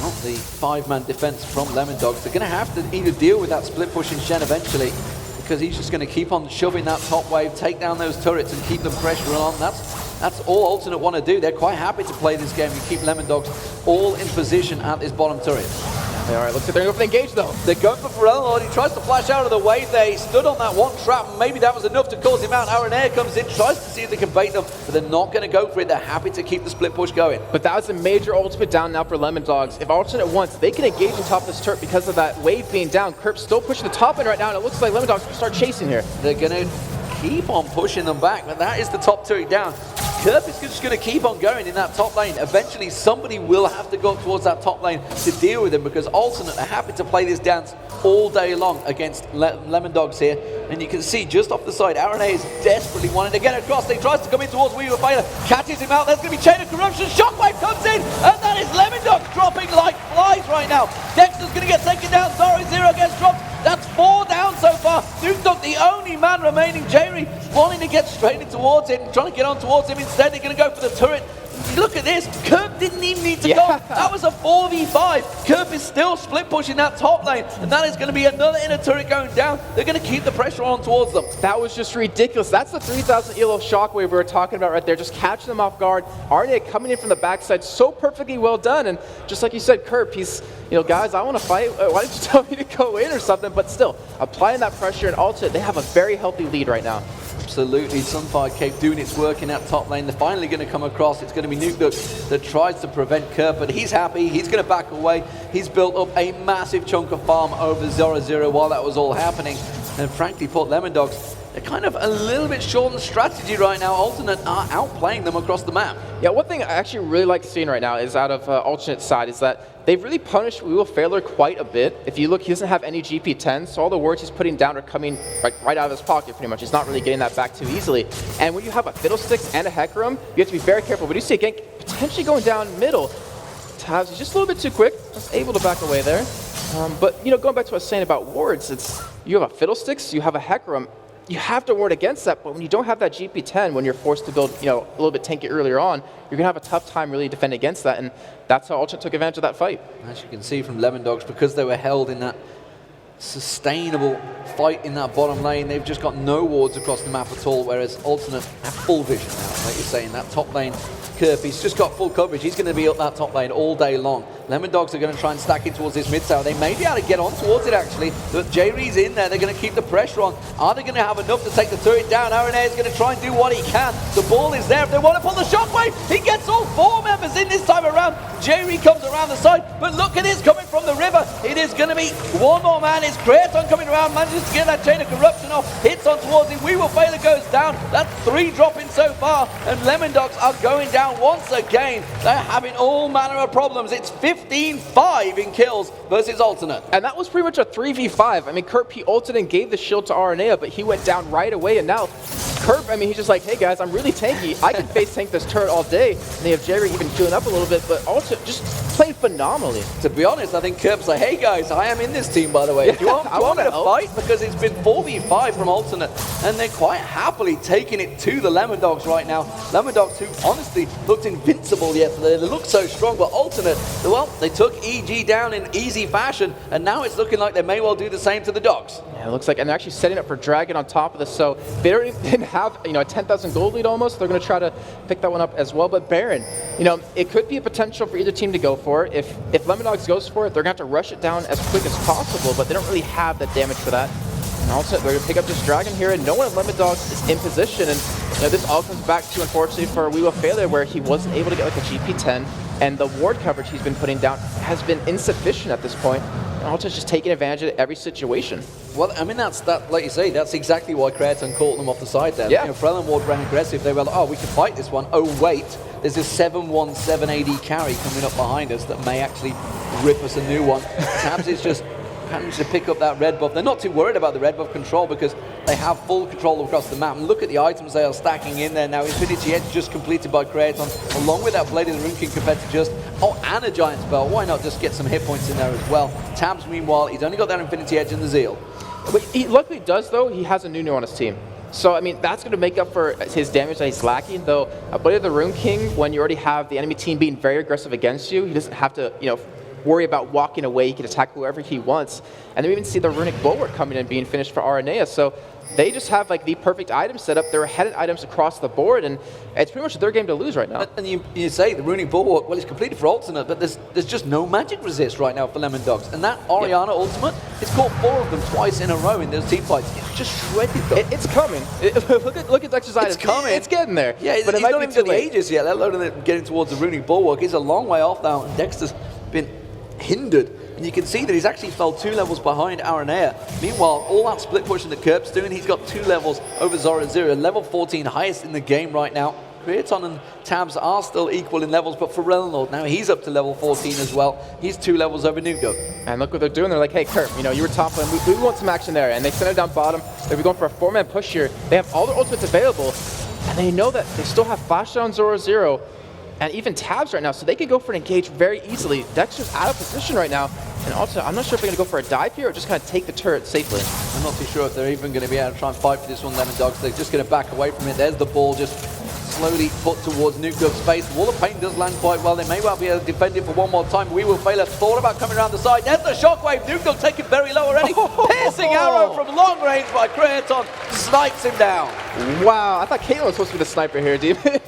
Well, the 5-man defense from Lemon Dogs. They're going to have to either deal with that split pushing Shen eventually, because he's just going to keep on shoving that top wave, take down those turrets and keep the pressure on. That's all Alternate want to do. They're quite happy to play this game and keep Lemon Dogs all in position at this bottom turret.
All right, looks like they're going to go for the engage, though.
They're going for Lord. He tries to flash out of the wave there. He stood on that one trap, and maybe that was enough to cause him out. Air comes in, tries to see if they can bait them, but they're not going to go for it. They're happy to keep the split push going.
But that was a major ultimate down now for Lemon Dogs. If Alternate wants, they can engage on top of this turret because of that wave being down. Kerp's still pushing the top end right now, and it looks like Lemon Dogs will start chasing here.
They're going to keep on pushing them back, but that is the top turret down. Kerp is just going to keep on going in that top lane. Eventually, somebody will have to go towards that top lane to deal with him, because Alternate are happy to play this dance all day long against Lemon Dogs here. And you can see just off the side, RNA is desperately wanting to get across. He tries to come in towards Weaver Fighter, catches him out. There's going to be Chain of Corruption. Shockwave comes in, and that is Lemon Dogs dropping like flies right now. Dexter's going to get taken down. Zoro gets dropped. That's 4 down so far. Nuke Duck, the only man remaining. J-Reed wanting to get straight in towards him, trying to get on towards him. Instead, they're going to go for the turret. Look at this. Kerp didn't even need to go. That was a 4v5. Kerp is still split pushing that top lane, and that is going to be another inner turret going down. They're going to keep the pressure on towards them.
That was just ridiculous. That's the 3,000 ELO shockwave we were talking about right there. Just catching them off guard. Arnia coming in from the backside, so perfectly well done. And just like you said, Kerp, he's, guys, I want to fight. Why didn't you tell me to go in or something? But still, applying that pressure and Alternate, they have a very healthy lead right now.
Absolutely, Sunfire Cape doing its work in that top lane. They're finally going to come across. It's going to be Nuke Duck that tries to prevent Kerp, but he's happy. He's going to back away. He's built up a massive chunk of farm over 0-0 while that was all happening. And frankly put, Lemon Dogs, they're kind of a little bit short on strategy right now. Alternate are outplaying them across the map.
Yeah, one thing I actually really like seeing right now is out of Alternate's side is that they've really punished We Will Failer quite a bit. If you look, he doesn't have any GP10, so all the wards he's putting down are coming right out of his pocket pretty much. He's not really getting that back too easily. And when you have a Fiddlesticks and a Hecarim, you have to be very careful. But you see a gank potentially going down middle. Tabs is just a little bit too quick, just able to back away there. But going back to what I was saying about wards, it's you have a Fiddlesticks, you have a Hecarim. You have to ward against that, but when you don't have that GP10, when you're forced to build, a little bit tanky earlier on, you're gonna have a tough time really defending against that, and that's how Alternate took advantage of that fight.
As you can see from Lemon Dogs, because they were held in that sustainable fight in that bottom lane, they've just got no wards across the map at all, whereas Alternate have full vision now, like you're saying. That top lane, Kerp, he's just got full coverage. He's going to be up that top lane all day long. Lemon Dogs are going to try and stack in towards this mid tower. They may be able to get on towards it, actually. But J-Reed's in there. They're going to keep the pressure on. Are they going to have enough to take the turret down? RNA is going to try and do what he can. The ball is there. If they want to pull the shockwave, he gets all 4 members in this time around. J-Reed comes around the side. But look at this coming from the river. It there's going to be one more man. It's Kraton coming around, manages to get that chain of corruption off, hits on towards him. We Will Failure goes down. That's 3 dropping so far, and Lemon Dogs are going down once again. They're having all manner of problems. It's 15-5 in kills versus Alternate.
And that was pretty much a 3v5. I mean, Kurt, he ulted and gave the shield to RNA, but he went down right away, and now Kurt, I mean, he's just like, hey guys, I'm really tanky. I can face tank this turret all day. And they have Jerry even healing up a little bit, but also just played phenomenally.
To be honest, I think Kurt's like, hey guys, I am in this team, by the way. Do you want me to fight? Because it's been 4v5 from Alternate, and they're quite happily taking it to the Lemon Dogs right now. Lemon Dogs, who honestly looked invincible yesterday, they looked so strong, but Alternate, well, they took EG down in easy fashion, and now it's looking like they may well do the same to the Dogs.
Yeah, it looks like, and they're actually setting up for Dragon on top of this, so they didn't have, you know, a 10,000 gold lead almost. They're going to try to pick that one up as well. But Baron, you know, it could be a potential for either team to go for it. If Lemon Dogs goes for it, they're going to have to rush it down as quick as possible, but they don't really have that damage for that. And also, they're going to pick up this Dragon here, and no one at Lemon Dogs is in position. And you know, this all comes back to, unfortunately, for We Will Failure, where he wasn't able to get like a GP10, and the ward coverage he's been putting down has been insufficient at this point. And also just taking advantage of every situation.
Well, I mean, that's like you say, that's exactly why Kraton caught them off the side there.
Yeah.
You know, Frelon Ward ran aggressive. They were like, oh, we can fight this one. Oh, wait, there's this 717 AD carry coming up behind us that may actually rip us a new one. Tabs is just managed to pick up that red buff. They're not too worried about the red buff control because they have full control across the map. And look at the items they are stacking in there now. Infinity Edge just completed by Kraton, along with that Blade of the Rune King compared to just, oh, and a Giant Spell. Why not just get some hit points in there as well? Tabs, meanwhile, he's only got that Infinity Edge and the Zeal.
What he luckily does, though, he has a Nunu on his team. So, I mean, that's going to make up for his damage that he's lacking, though. Blade of the Rune King, when you already have the enemy team being very aggressive against you, he doesn't have to, you know, worry about walking away. He can attack whoever he wants. And then we even see the Runic Bulwark coming in being finished for Aranea. So they just have like the perfect item set up. They're ahead items across the board, and it's pretty much their game to lose right now.
And you say the Runic Bulwark, well, it's completed for Alternate, but there's just no magic resist right now for Lemon Dogs. And that Orianna Ultimate, it's caught 4 of them twice in a row in those team fights. It's just shredded them.
It's coming. Look at Dexter's items.
It's coming.
It's getting there.
Yeah,
but
he's not even to the ages yet, let alone getting towards the Runic Bulwark. He's a long way off now, and Dexter's been hindered. And you can see that he's actually fell 2 levels behind Aranea. Meanwhile, all that split pushing that Kerp's doing, he's got 2 levels over Zora Zero, level 14, highest in the game right now. Kraton and Tabs are still equal in levels, but for Relnord now, he's up to level 14 as well. He's 2 levels over Nuke.
And look what they're doing. They're like, hey, Kerp, you know, you were top lane. We want some action there. And they send it down bottom. They'll be going for a 4-man push here. They have all their ultimates available, and they know that they still have Flash down Zora Zero and even Tabs right now, so they can go for an engage very easily. Dexter's out of position right now, and also, I'm not sure if they're going to go for a dive here or just kind of take the turret safely.
I'm not too sure if they're even going to be able to try and fight for this one, Lemon Dogs. They're just going to back away from it. There's the ball just slowly put towards Nuke Dog's face. Wall of Pain does land quite well. They may well be able to defend it for one more time. We Will Failure thought about coming around the side. There's the shockwave. Nuke Dog taken very low already. Piercing arrow from long range by Kraton. Snipes him down.
Wow, I thought Caitlyn was supposed to be the sniper here, Demon.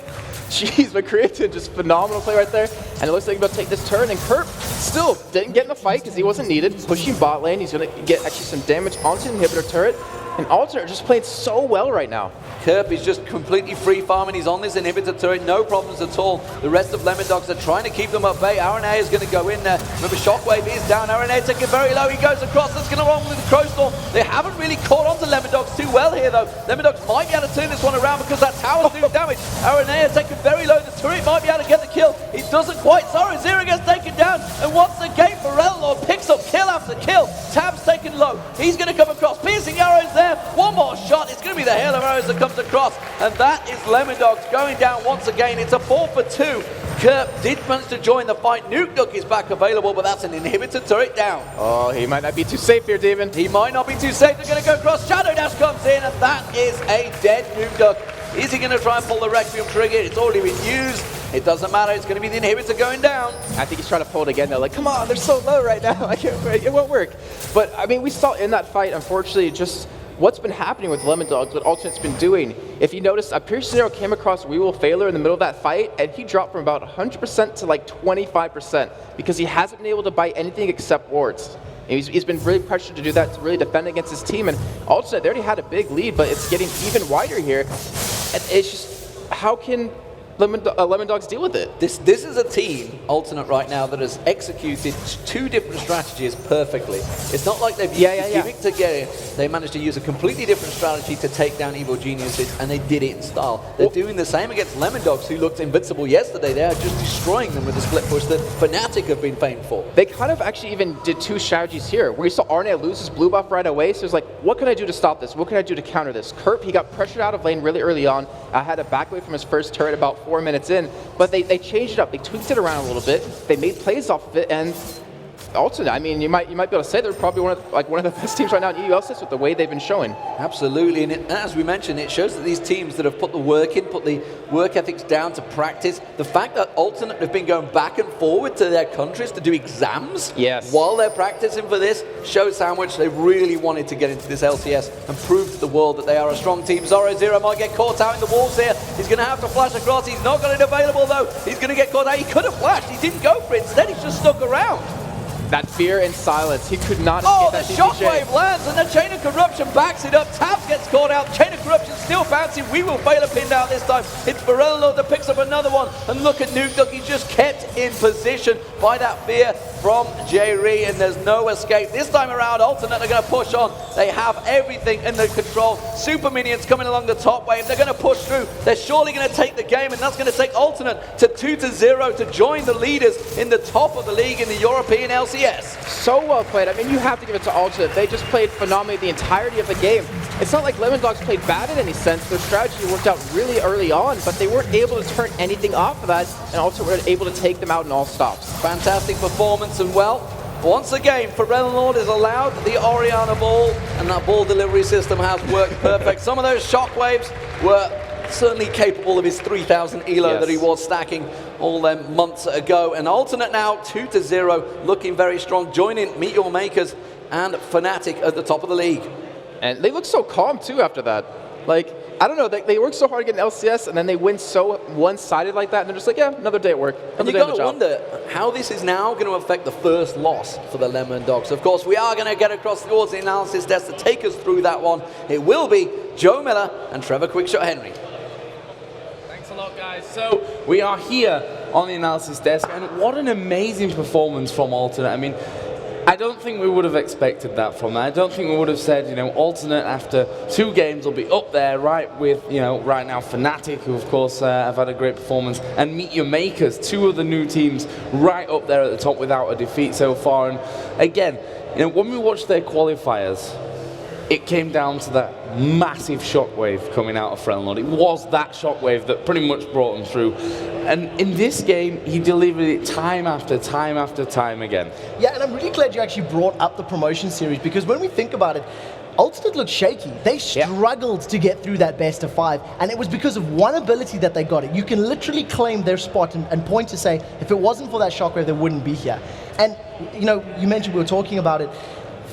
Jeez, but Kraton, just phenomenal play right there. And it looks like he's about to take this turn, and Kurt still didn't get in the fight because he wasn't needed. Pushing bot lane, he's going to get actually some damage onto the inhibitor turret. And Alternate just played so well right now.
Kerp is just completely free farming. He's on this inhibitor turret, no problems at all. The rest of Lemon Dogs are trying to keep them at bay. Aranea is going to go in there. Remember, Shockwave is down. Aranea taking very low. He goes across. That's going to run with the Crow Storm. They haven't really caught on to Lemon Dogs too well here, though. Lemon Dogs might be able to turn this one around because that tower's doing damage. Aranea taking very low. The turret might be able to get the kill. He doesn't quite. Zora Zero gets taken down. And once again, Relnord picks up kill after kill. Tab's taken low. He's going to come across. Piercing arrows there. One more shot. It's going to be the hail of arrows that comes across. And that is Lemon Dogs going down once again. It's a 4 for 2. Kerp did manage to join the fight. Nuke Duck is back available, but that's an inhibitor turret down.
Oh, he might not be too safe here, Demon.
He might not be too safe. They're going to go across. Shadow Dash comes in, and that is a dead Nuke Duck. Is he going to try and pull the Requiem trigger? It's already been used. It doesn't matter. It's going to be the inhibitor going down.
I think he's trying to pull it again, though. Like, come on, they're so low right now. It won't work. But, I mean, we saw in that fight, unfortunately, just what's been happening with Lemon Dogs, what Alternate's been doing. If you notice, Piercing Arrow came across We Will Failure in the middle of that fight, and he dropped from about 100% to like 25% because he hasn't been able to buy anything except wards. And he's been really pressured to do that, to really defend against his team. And Alternate, they already had a big lead, but it's getting even wider here. And it's just, how can Lemon Dogs deal with it.
This is a team, Alternate right now, that has executed 2 different strategies perfectly. It's not like they've used a gimmick to get it. They managed to use a completely different strategy to take down Evil Geniuses, and they did it in style. They're doing the same against Lemon Dogs, who looked invincible yesterday. They are just destroying them with the split push that Fnatic have been famed for.
They kind of actually even did 2 strategies here, where you saw Arne lose his blue buff right away, so it's like, what can I do to stop this? What can I do to counter this? Kerp, he got pressured out of lane really early on. I had a back away from his first turret about 4 minutes in, but they changed it up. They tweaked it around a little bit. They made plays off of it, and Alternate, I mean, you might be able to say they're probably one of the best teams right now in EU LCS with the way they've been showing.
Absolutely, and as we mentioned, it shows that these teams that have put the work in, put the work ethics down to practice, the fact that Alternate have been going back and forward to their countries to do exams while they're practicing for this shows how much they really wanted to get into this LCS and prove to the world that they are a strong team. Zoro might get caught out in the walls here. He's going to have to flash across. He's not got it available though. He's going to get caught out. He could have flashed. He didn't go for it. Instead, he's just stuck around.
That fear and silence, he could not
escape
that
the shockwave lands and the Chain of Corruption backs it up. Tabs gets caught out. Chain of Corruption still bouncing. We will fail a pin down this time. It's Varello that picks up another one. And look at Nuke Duck. He's just kept in position by that fear from J-Ree, and there's no escape. This time around, Alternate are going to push on. They have everything in their control. Super Minions coming along the top wave. They're going to push through. They're surely going to take the game, and that's going to take Alternate to 2-0 to join the leaders in the top of the league in the European LCS.
So well played. I mean, you have to give it to Alternate. They just played phenomenally the entirety of the game. It's not like Lemon Dogs played bad in any sense. Their strategy worked out really early on, but they weren't able to turn anything off of that, and Alternate were able to take them out in all stops.
Fantastic performance, and well, once again, Lord is allowed the Oriana ball, and that ball delivery system has worked perfect. Some of those shockwaves were certainly capable of his 3,000 elo that he was stacking all them months ago. And Alternate now 2-0, looking very strong, joining Meet Your Makers and Fnatic at the top of the league.
And they look so calm too after that. Like, I don't know, they work so hard to get an LCS, and then they win so one-sided like that, and they're just like, yeah, another day at work.
And you've got to wonder how this is now going to affect the first loss for the Lemon Dogs. Of course, we are going to get across towards the analysis desk to take us through that one. It will be Joe Miller and Trevor Quickshot Henry.
Thanks a lot, guys. So we are here on the analysis desk, and what an amazing performance from Alternate. I mean, I don't think we would have expected that from them. I don't think we would have said, you know, Alternate after 2 games will be up there right with, you know, right now Fnatic, who of course have had a great performance, and Meet Your Makers, 2 of the new teams right up there at the top without a defeat so far. And again, you know, when we watched their qualifiers, it came down to that massive shockwave coming out of Freljord. It was that shockwave that pretty much brought them through. And in this game, he delivered it time after time after time again.
Yeah, and I'm really glad you actually brought up the promotion series, because when we think about it, Alternate looked shaky. They struggled to get through that best of 5, and it was because of one ability that they got it. You can literally claim their spot and point to say, if it wasn't for that shockwave, they wouldn't be here. And, you know, you mentioned we were talking about it.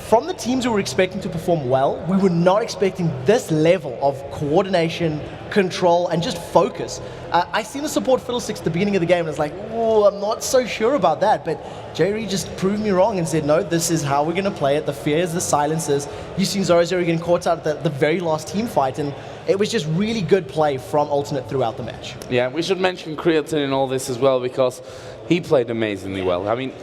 From the teams who were expecting to perform well, we were not expecting this level of coordination, control, and just focus. I seen the support Fiddlesticks at the beginning of the game, and I was like, oh, I'm not so sure about that. But J-Ree just proved me wrong and said, no, this is how we're going to play it. The fears, the silences. You've seen Zoro getting caught out at the very last team fight, and it was just really good play from Alternate throughout the match.
Yeah, we should mention Creatine in all this as well, because he played amazingly well. I mean,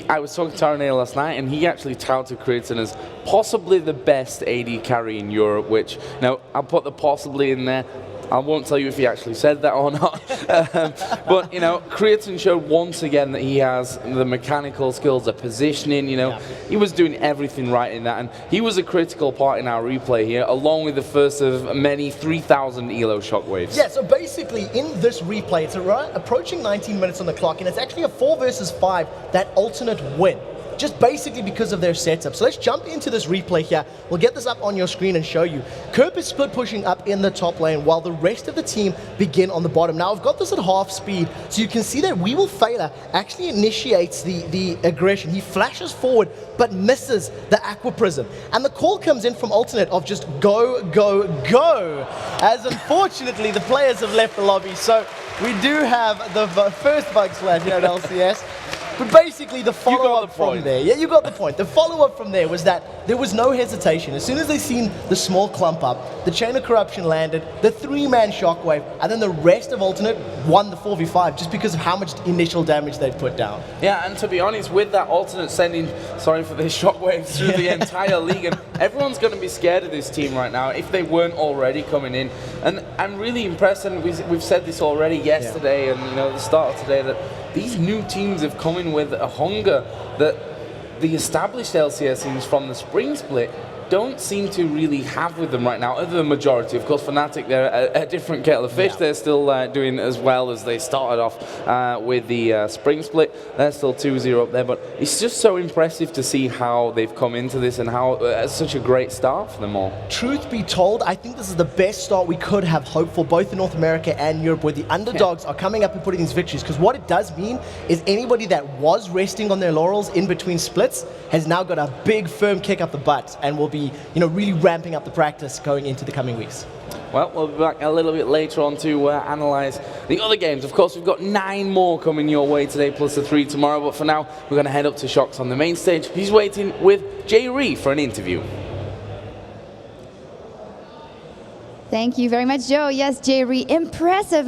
I was talking to Arne last night, and he actually touted Creatine as possibly the best AD carry in Europe, which, you know, I'll put the possibly in there. I won't tell you if he actually said that or not. But, you know, Creatine showed once again that he has the mechanical skills, the positioning, you know. He was doing everything right in that, and he was a critical part in our replay here, along with the first of many 3,000 elo shockwaves.
Yeah, so basically in this replay, it's approaching 19 minutes on the clock, and it's actually a 4 versus 5 that Alternate win. Just basically because of their setup. So let's jump into this replay here. We'll get this up on your screen and show you. Kerp is split pushing up in the top lane while the rest of the team begin on the bottom. Now I've got this at half speed, so you can see that We Will Failure actually initiates the aggression. He flashes forward but misses the Aqua Prism. And the call comes in from Alternate of just go, go, go, as unfortunately the players have left the lobby. So we do have the first bug splash here at LCS. But basically the follow-up from there, yeah, you got the point. The follow-up from there was that there was no hesitation. As soon as they seen the small clump up, the Chain of Corruption landed, the 3-man shockwave, and then the rest of Alternate won the 4v5 just because of how much initial damage they'd put down.
Yeah, and to be honest, with that alternate sending, sorry for this, shockwaves through the entire league, and everyone's going to be scared of this team right now if they weren't already coming in. And I'm really impressed, and we've said this already yesterday and the start of today, that these new teams have come in with a hunger that the established LCS teams from the spring split don't seem to really have with them right now, other than majority. Of course, Fnatic, they're a different kettle of fish. They're still doing as well as they started off with the spring split. They're still 2-0 up there, but it's just so impressive to see how they've come into this and how it's such a great start for them all.
Truth be told, I think this is the best start we could have hoped for, both in North America and Europe, where the underdogs are coming up and putting these victories. Because what it does mean is anybody that was resting on their laurels in between splits has now got a big, firm kick up the butt and will be really ramping up the practice going into the coming weeks.
Well, we'll be back a little bit later on to analyse the other games. Of course, we've got 9 more coming your way today, plus the 3 tomorrow. But for now, we're going to head up to Shox on the main stage. He's waiting with Jay Ree for an interview.
Thank you very much, Joe. Yes, Jay Ree, impressive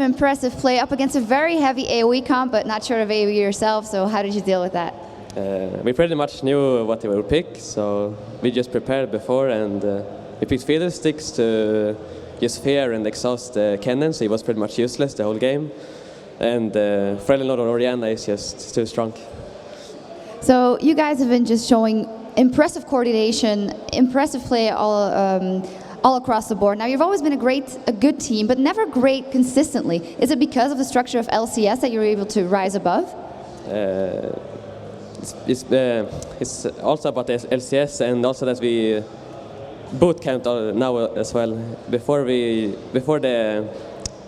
play up against a very heavy AoE comp, but not sure of AoE yourself, so how did you deal with that?
We pretty much knew what they would pick, so we just prepared before, and we picked Fiddlesticks to just fear and exhaust Kennen, so he was pretty much useless the whole game. And Freljord or Orianna is just too strong.
So you guys have been just showing impressive coordination, impressive play all across the board. Now, you've always been a good team, but never great consistently. Is it because of the structure of LCS that you're able to rise above?
It's also about the LCS, and also that we boot camp now as well. Before the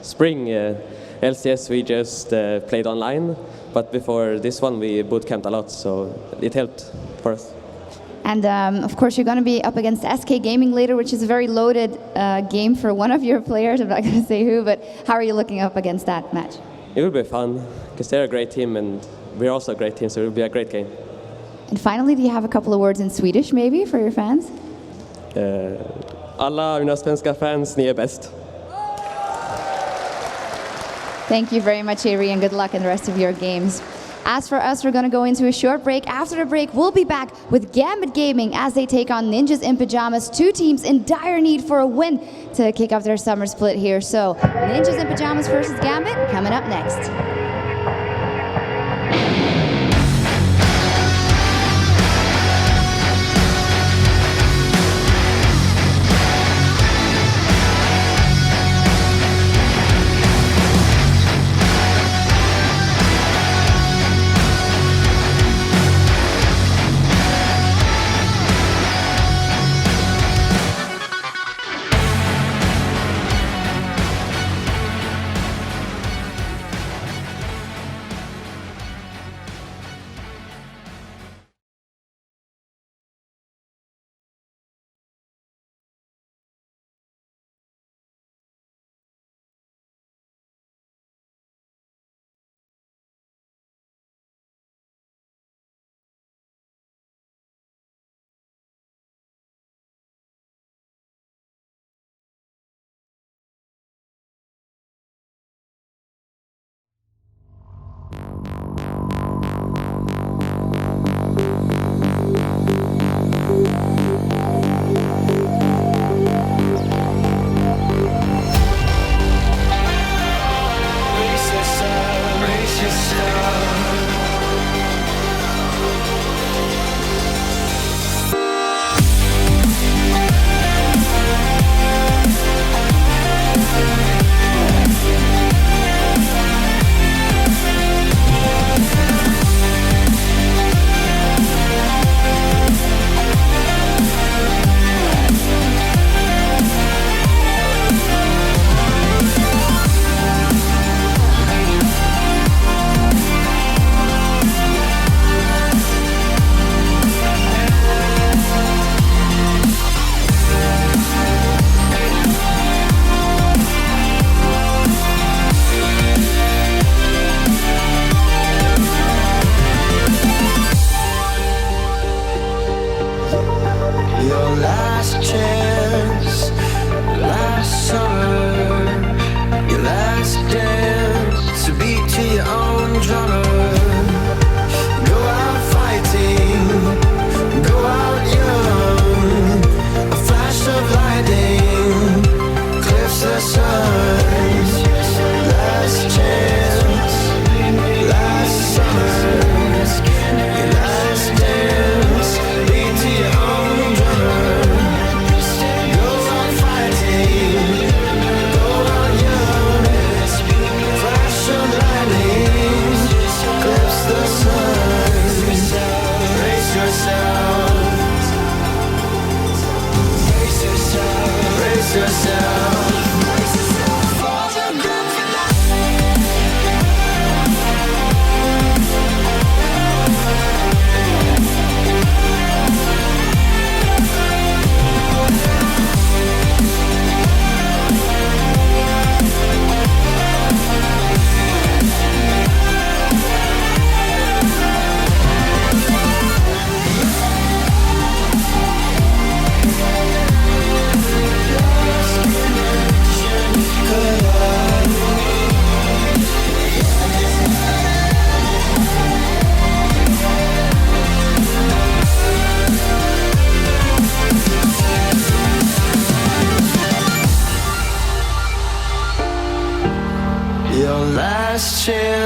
spring LCS, we just played online, but before this one, we boot camped a lot, so it helped for us.
And of course, you're going to be up against SK Gaming later, which is a very loaded game for one of your players. I'm not going to say who, but how are you looking up against that match?
It will be fun, because they're a great team, and we're also a great team, so it will be a great game.
And finally, do you have a couple of words in Swedish, maybe, for your fans?
Alla mina svenska fans, ni är bäst.
Thank you very much, Avery, and good luck in the rest of your games. As for us, we're going to go into a short break. After the break, we'll be back with Gambit Gaming as they take on Ninjas in Pajamas, 2 teams in dire need for a win to kick off their summer split here. So, Ninjas in Pajamas versus Gambit, coming up next.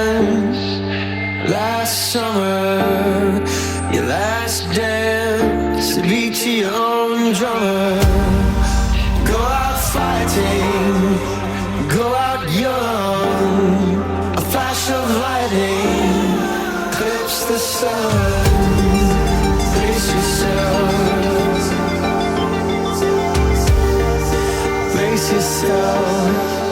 dance last summer, your last dance, the beat to your own drummer. Go out fighting, go out young, a flash of lightning clips the sun. Brace yourself, brace yourself.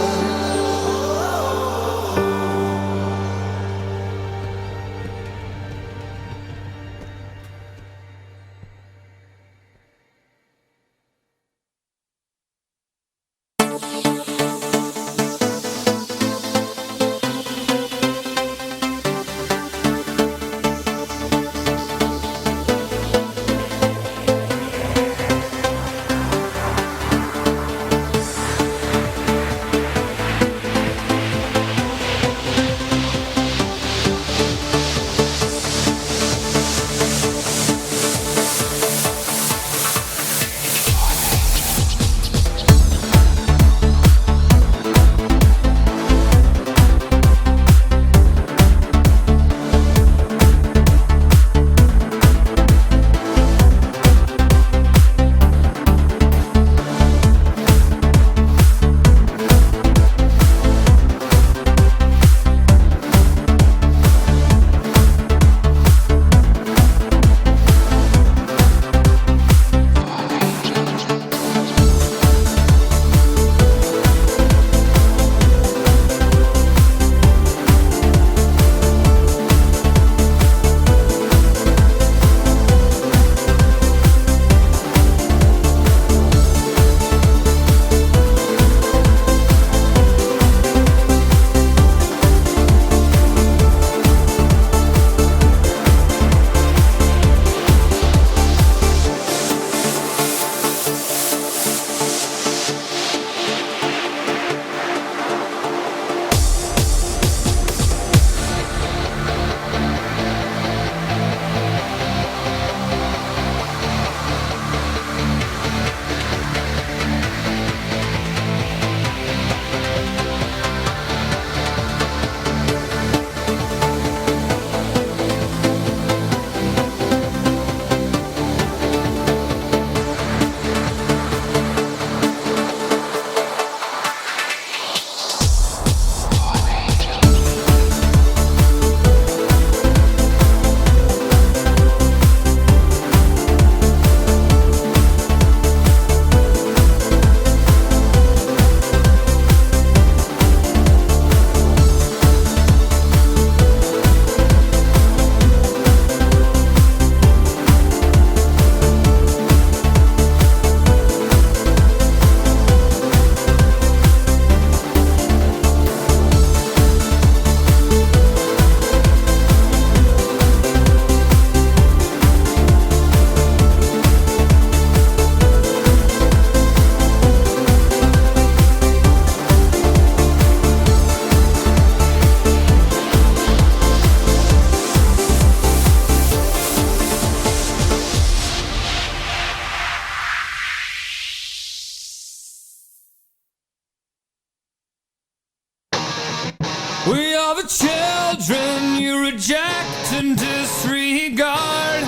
We are the children you reject and disregard.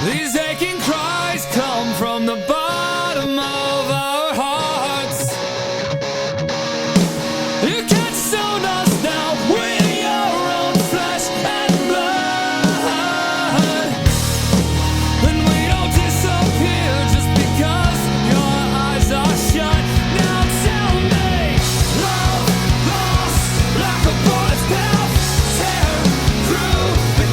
These aching cries come from the bottom of our hearts. You can't stone us now with your own flesh and blood. And we don't disappear just because your eyes are shut. Now tell me, love lost like a bullet's path, tear through the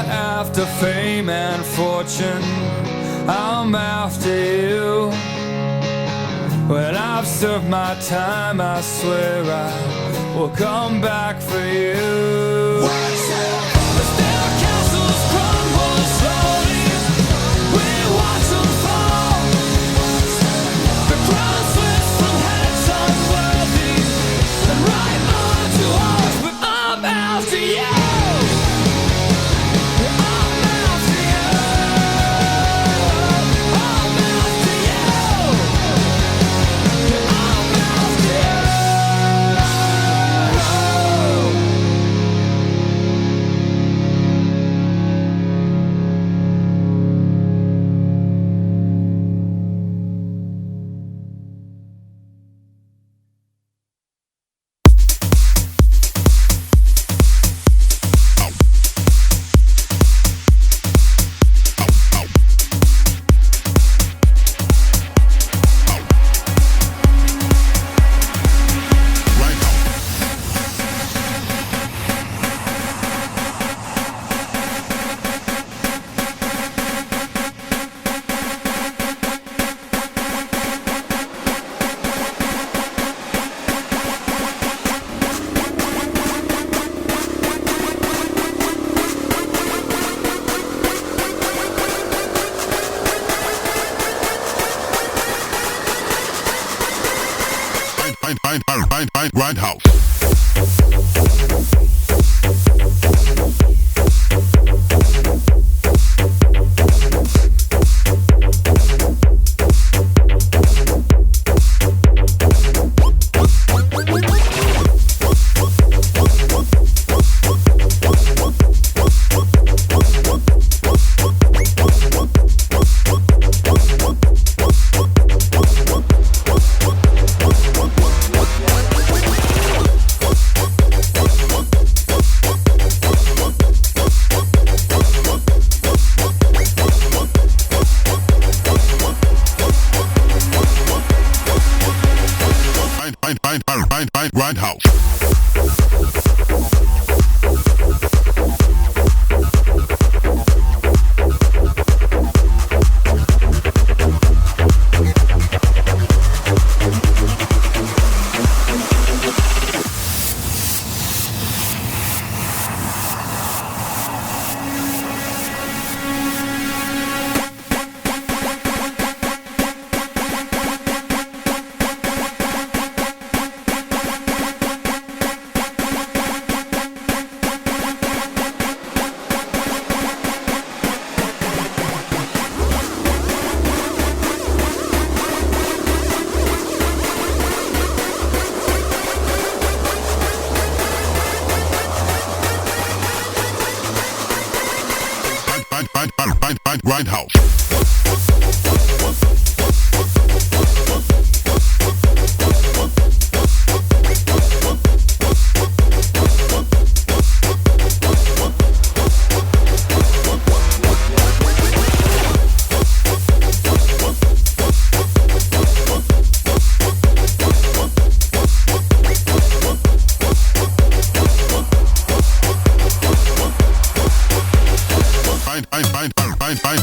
not after fame and fortune, I'm after you. When I've served my time, I swear I will come back for you. The stair castles crumble slowly, we watch them fall. The crown slips from heads unworthy and right on to ours, but I'm after you.
Grindhouse. Grindhouse. Grindhouse.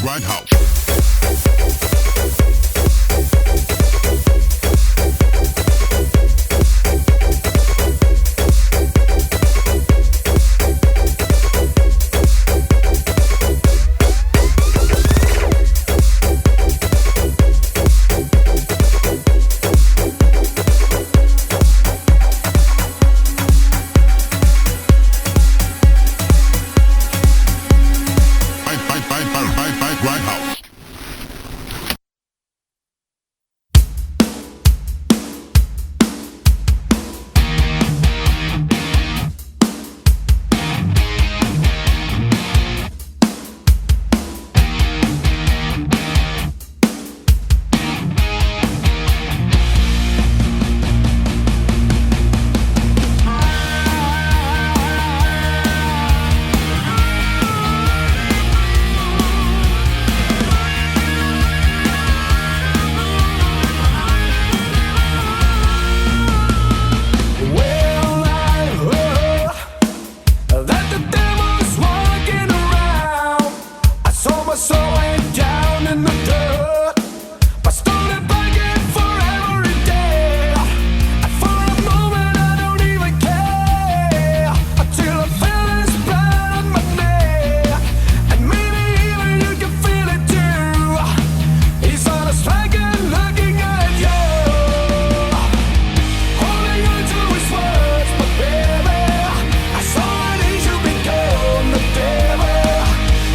Grindhouse.
my soul went down in the dirt. But started begging for every day. And for a moment I don't even care. Until I feel this blood on my neck. And maybe even you can feel it too. He's on a strike and looking at you. Holding on to his words, but baby, I saw an angel become the devil.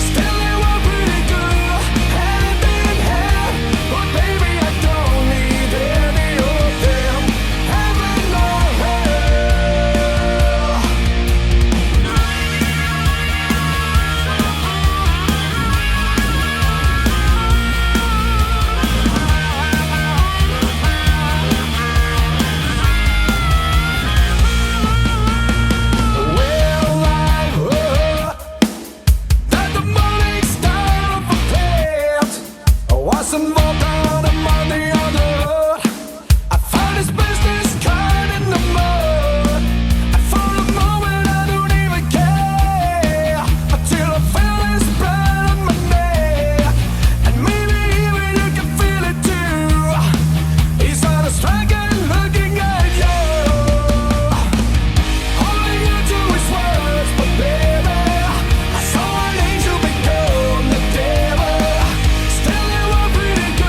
Still they were pretty good, hand in hand. But baby, I don't need any of them, heaven or hell. Well, I heard that the morning star of a plant was involved on among the other. I found his business card in the mud. And for a moment I don't even care. Until I feel his blood on my neck. And maybe even you can feel it too. He's on a strike and looking at you. Holding on to his words, but baby, I saw an angel become the devil. Still they were pretty good.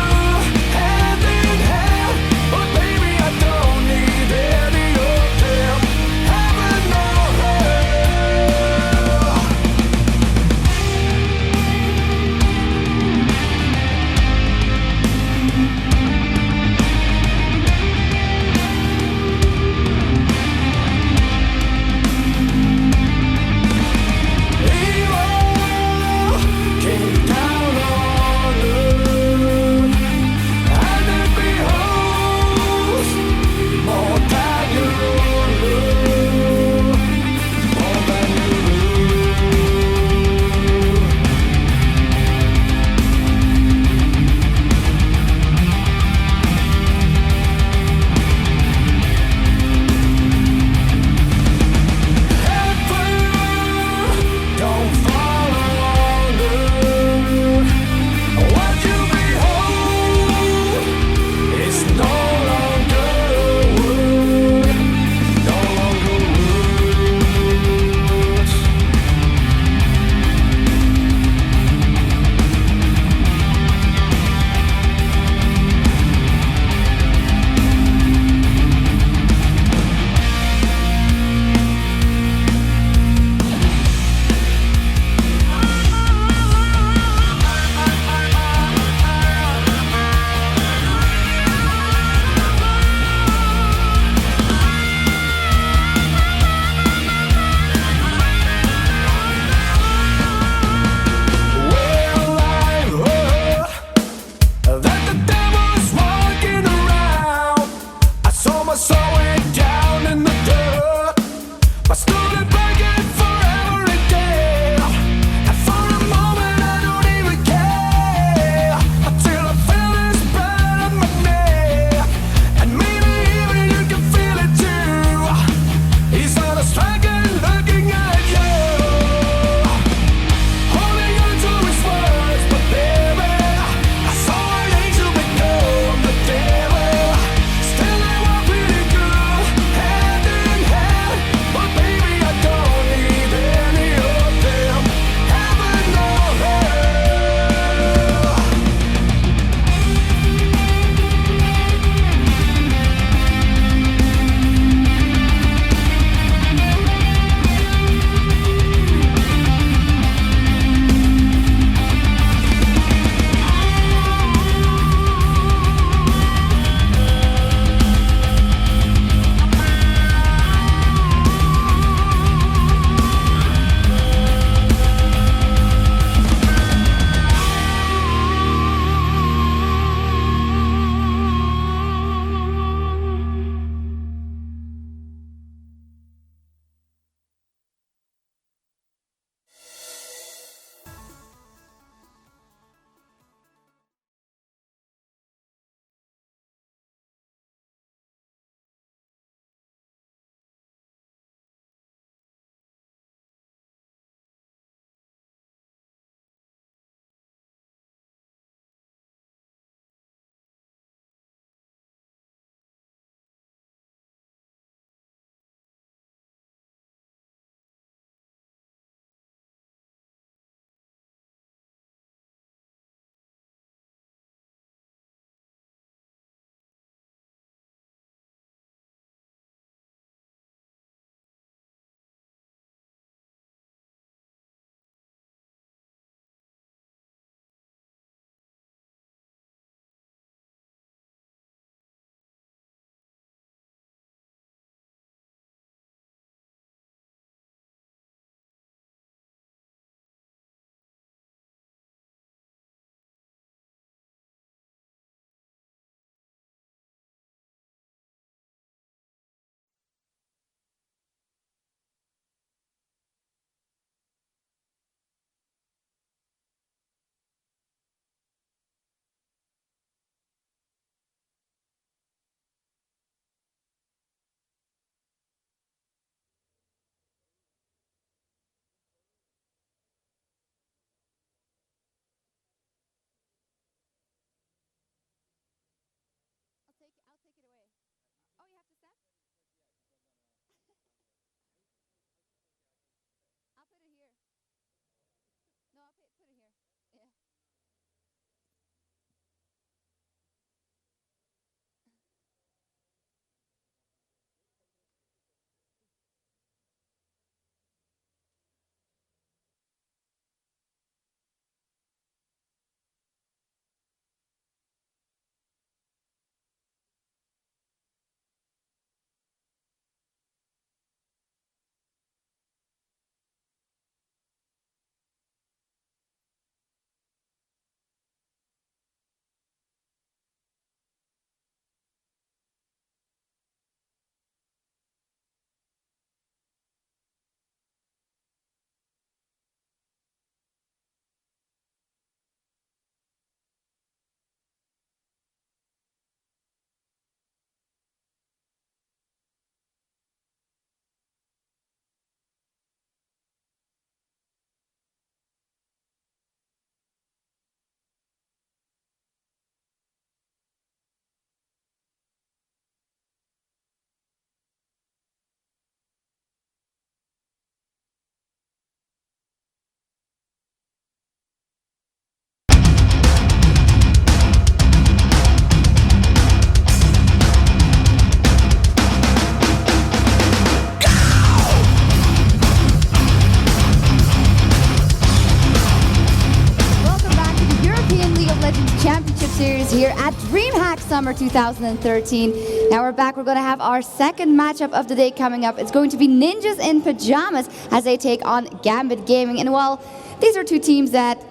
Legends here at DreamHack Summer 2013. Now we're back. We're going to have our second matchup of the day coming up. It's going to be Ninjas in Pajamas as they take on Gambit Gaming. And well, these are two teams that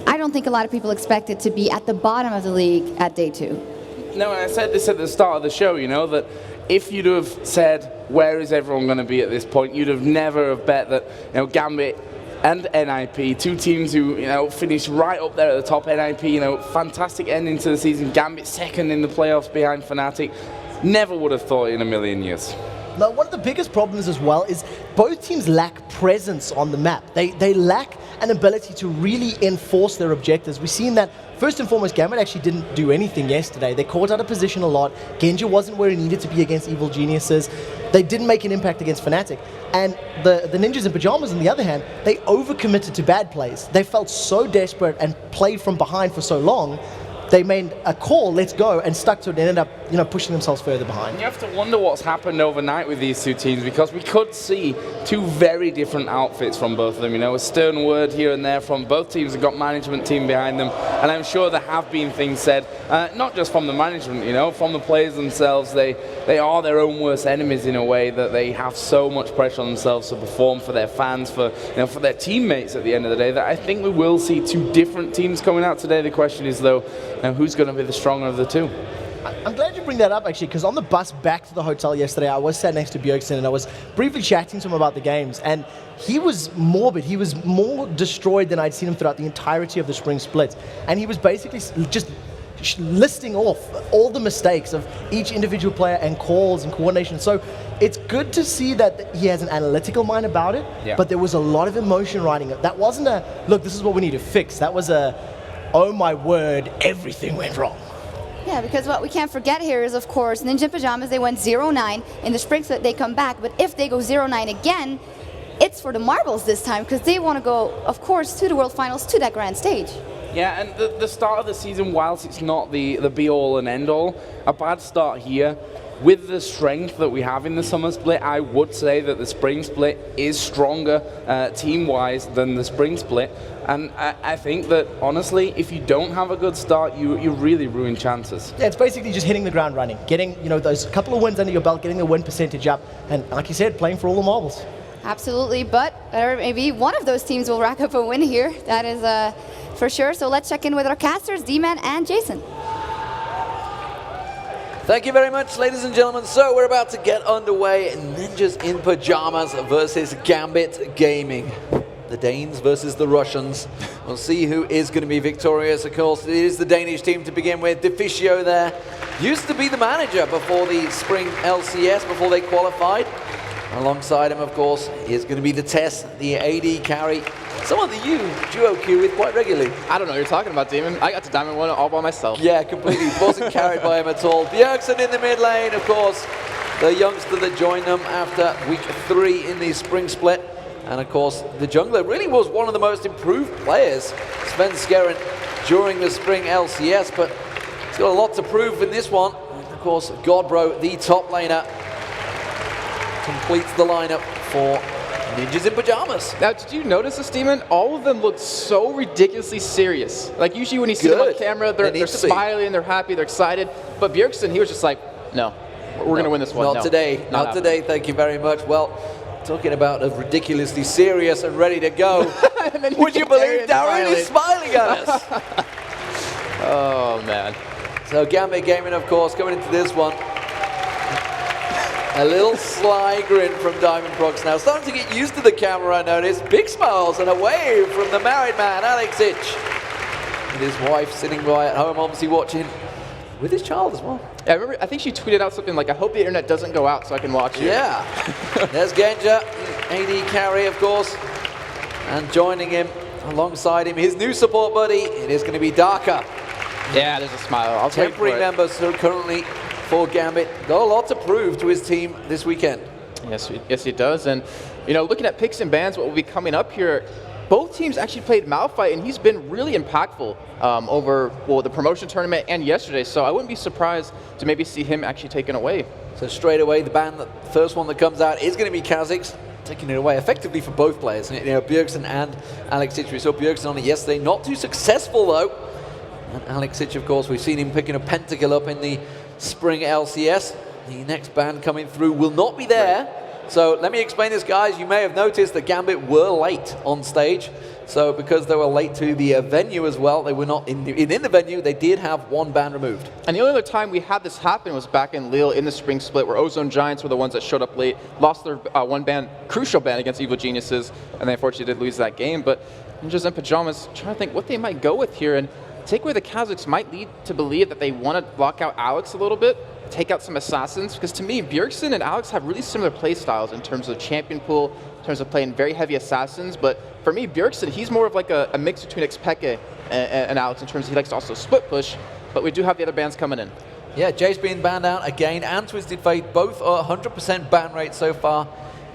I don't think a lot of people expected to be at the bottom of the league at day 2.
No, and I said this at the start of the show, you know, that if you'd have said, where is everyone going to be at this point, you'd have never have bet that, you know, Gambit and NIP, two teams who, you know, finished right up there at the top. NIP, you know, fantastic ending to the season. Gambit second in the playoffs behind Fnatic. Never would have thought in a million years.
Now, one of the biggest problems as well is both teams lack presence on the map. They lack an ability to really enforce their objectives. We've seen that, first and foremost, Gambit actually didn't do anything yesterday. They caught out of position a lot. Genji wasn't where he needed to be against Evil Geniuses. They didn't make an impact against Fnatic. And the Ninjas in Pajamas, on the other hand, they overcommitted to bad plays. They felt so desperate and played from behind for so long. They made a call, let's go, and stuck to it and ended up, you know, pushing themselves further behind.
You have to wonder what's happened overnight with these two teams, because we could see two very different outfits from both of them. You know, a stern word here and there from both teams have got management team behind them, and I'm sure there have been things said, not just from the management, you know, from the players themselves. They are their own worst enemies in a way, that they have so much pressure on themselves to perform for their fans, for, you know, for their teammates at the end of the day, that I think we will see two different teams coming out today. The question is, though, who's going to be the stronger of the two?
I'm glad you bring that up, actually, because on the bus back to the hotel yesterday, I was sat next to Bjergsen and I was briefly chatting to him about the games, and he was morbid. He was more destroyed than I'd seen him throughout the entirety of the spring split, and he was basically just listing off all the mistakes of each individual player and calls and coordination. So it's good to see that he has an analytical mind about it, but there was a lot of emotion riding it. That wasn't a, look, this is what we need to fix. That was a, oh my word, everything went wrong.
Yeah, because what we can't forget here is, of course, Ninja Pajamas, they went 0-9. In the spring split, they come back. But if they go 0-9 again, it's for the marbles this time, because they want to go, of course, to the World Finals, to that grand stage.
Yeah, and the start of the season, whilst it's not the be-all and end-all, a bad start here, with the strength that we have in the summer split, I would say that the spring split is stronger team-wise than the spring split. And I think that, honestly, if you don't have a good start, you really ruin chances.
Yeah, it's basically just hitting the ground running, getting, you know, those couple of wins under your belt, getting the win percentage up, and like you said, playing for all the marbles.
Absolutely, but maybe one of those teams will rack up a win here. That is for sure. So let's check in with our casters, D-Man and Jason.
Thank you very much, ladies and gentlemen. So we're about to get underway. Ninjas in Pajamas versus Gambit Gaming. The Danes versus the Russians. We'll see who is going to be victorious. Of course, it is the Danish team to begin with. Deficio there used to be the manager before the spring LCS, before they qualified. Alongside him, of course, is going to be the Tess, the AD carry. Someone that you duo queue with quite regularly.
I don't know what you're talking about, Demon. I got to Diamond 1 all by myself.
Yeah, completely. Wasn't carried by him at all. Bjergsen in the mid lane, of course, the youngster that joined them after week 3 in the spring split. And of course, the jungler really was one of the most improved players, Sven Skeren, during the spring LCS, but he's got a lot to prove in this one. And of course, Godbro, the top laner, completes the lineup for Ninjas in Pajamas.
Now, did you notice this, Demon? All of them look so ridiculously serious. Like, usually when you see them on camera, they're smiling, they're happy, they're excited. But Bjergsen, he was just like, no, we're going to win this one.
Not today. Not today, thank you very much. Well, talking about a ridiculously serious and ready to go. Would you believe Darren is smiling at us?
Oh, man.
So Gambit Gaming, of course, coming into this one. A little sly grin from Diamond Prox now. Starting to get used to the camera, I notice. Big smiles and a wave from the married man, Alex Itch. And his wife sitting by at home, obviously watching with his child as well.
Yeah, I remember, I think she tweeted out something like, I hope the internet doesn't go out so I can watch it.
Yeah. There's Genja, AD carry, of course. And joining him, alongside him, his new support buddy, it is going to be Darker.
Yeah, there's a smile. I'll
Temporary members who are currently for Gambit. Got a lot to prove to his team this weekend.
Yes, he does. And, you know, looking at picks and bans, what will be coming up here, both teams actually played Malphite, and he's been really impactful over the promotion tournament and yesterday. So I wouldn't be surprised to maybe see him actually taken away.
So straight away, the ban, the first one that comes out is going to be Kha'Zix, taking it away effectively for both players. You know, Bjergsen and Alex Itch. We saw Bjergsen on it yesterday. Not too successful, though. And Alexic, of course, we've seen him picking a pentakill up in the spring LCS. The next ban coming through will not be there. So let me explain this, guys. You may have noticed that Gambit were late on stage. So because they were late to the venue as well, they were not in the venue, they did have one ban removed.
And the only other time we had this happen was back in Lille in the spring split, where Ozone Giants were the ones that showed up late, lost their one ban, crucial ban against Evil Geniuses, and they unfortunately did lose that game. But Ninjas in Pajamas, trying to think what they might go with here, and take away the Kazakhs might lead to believe that they want to lock out Alex a little bit, take out some assassins, because to me, Bjergsen and Alex have really similar play styles in terms of champion pool, in terms of playing very heavy assassins. But for me, Bjergsen, he's more of like a mix between Xpeke and Alex in terms of he likes to also split push, but we do have the other bans coming in.
Yeah, Jay's being banned out again, and Twisted Fate, both are 100% ban rate so far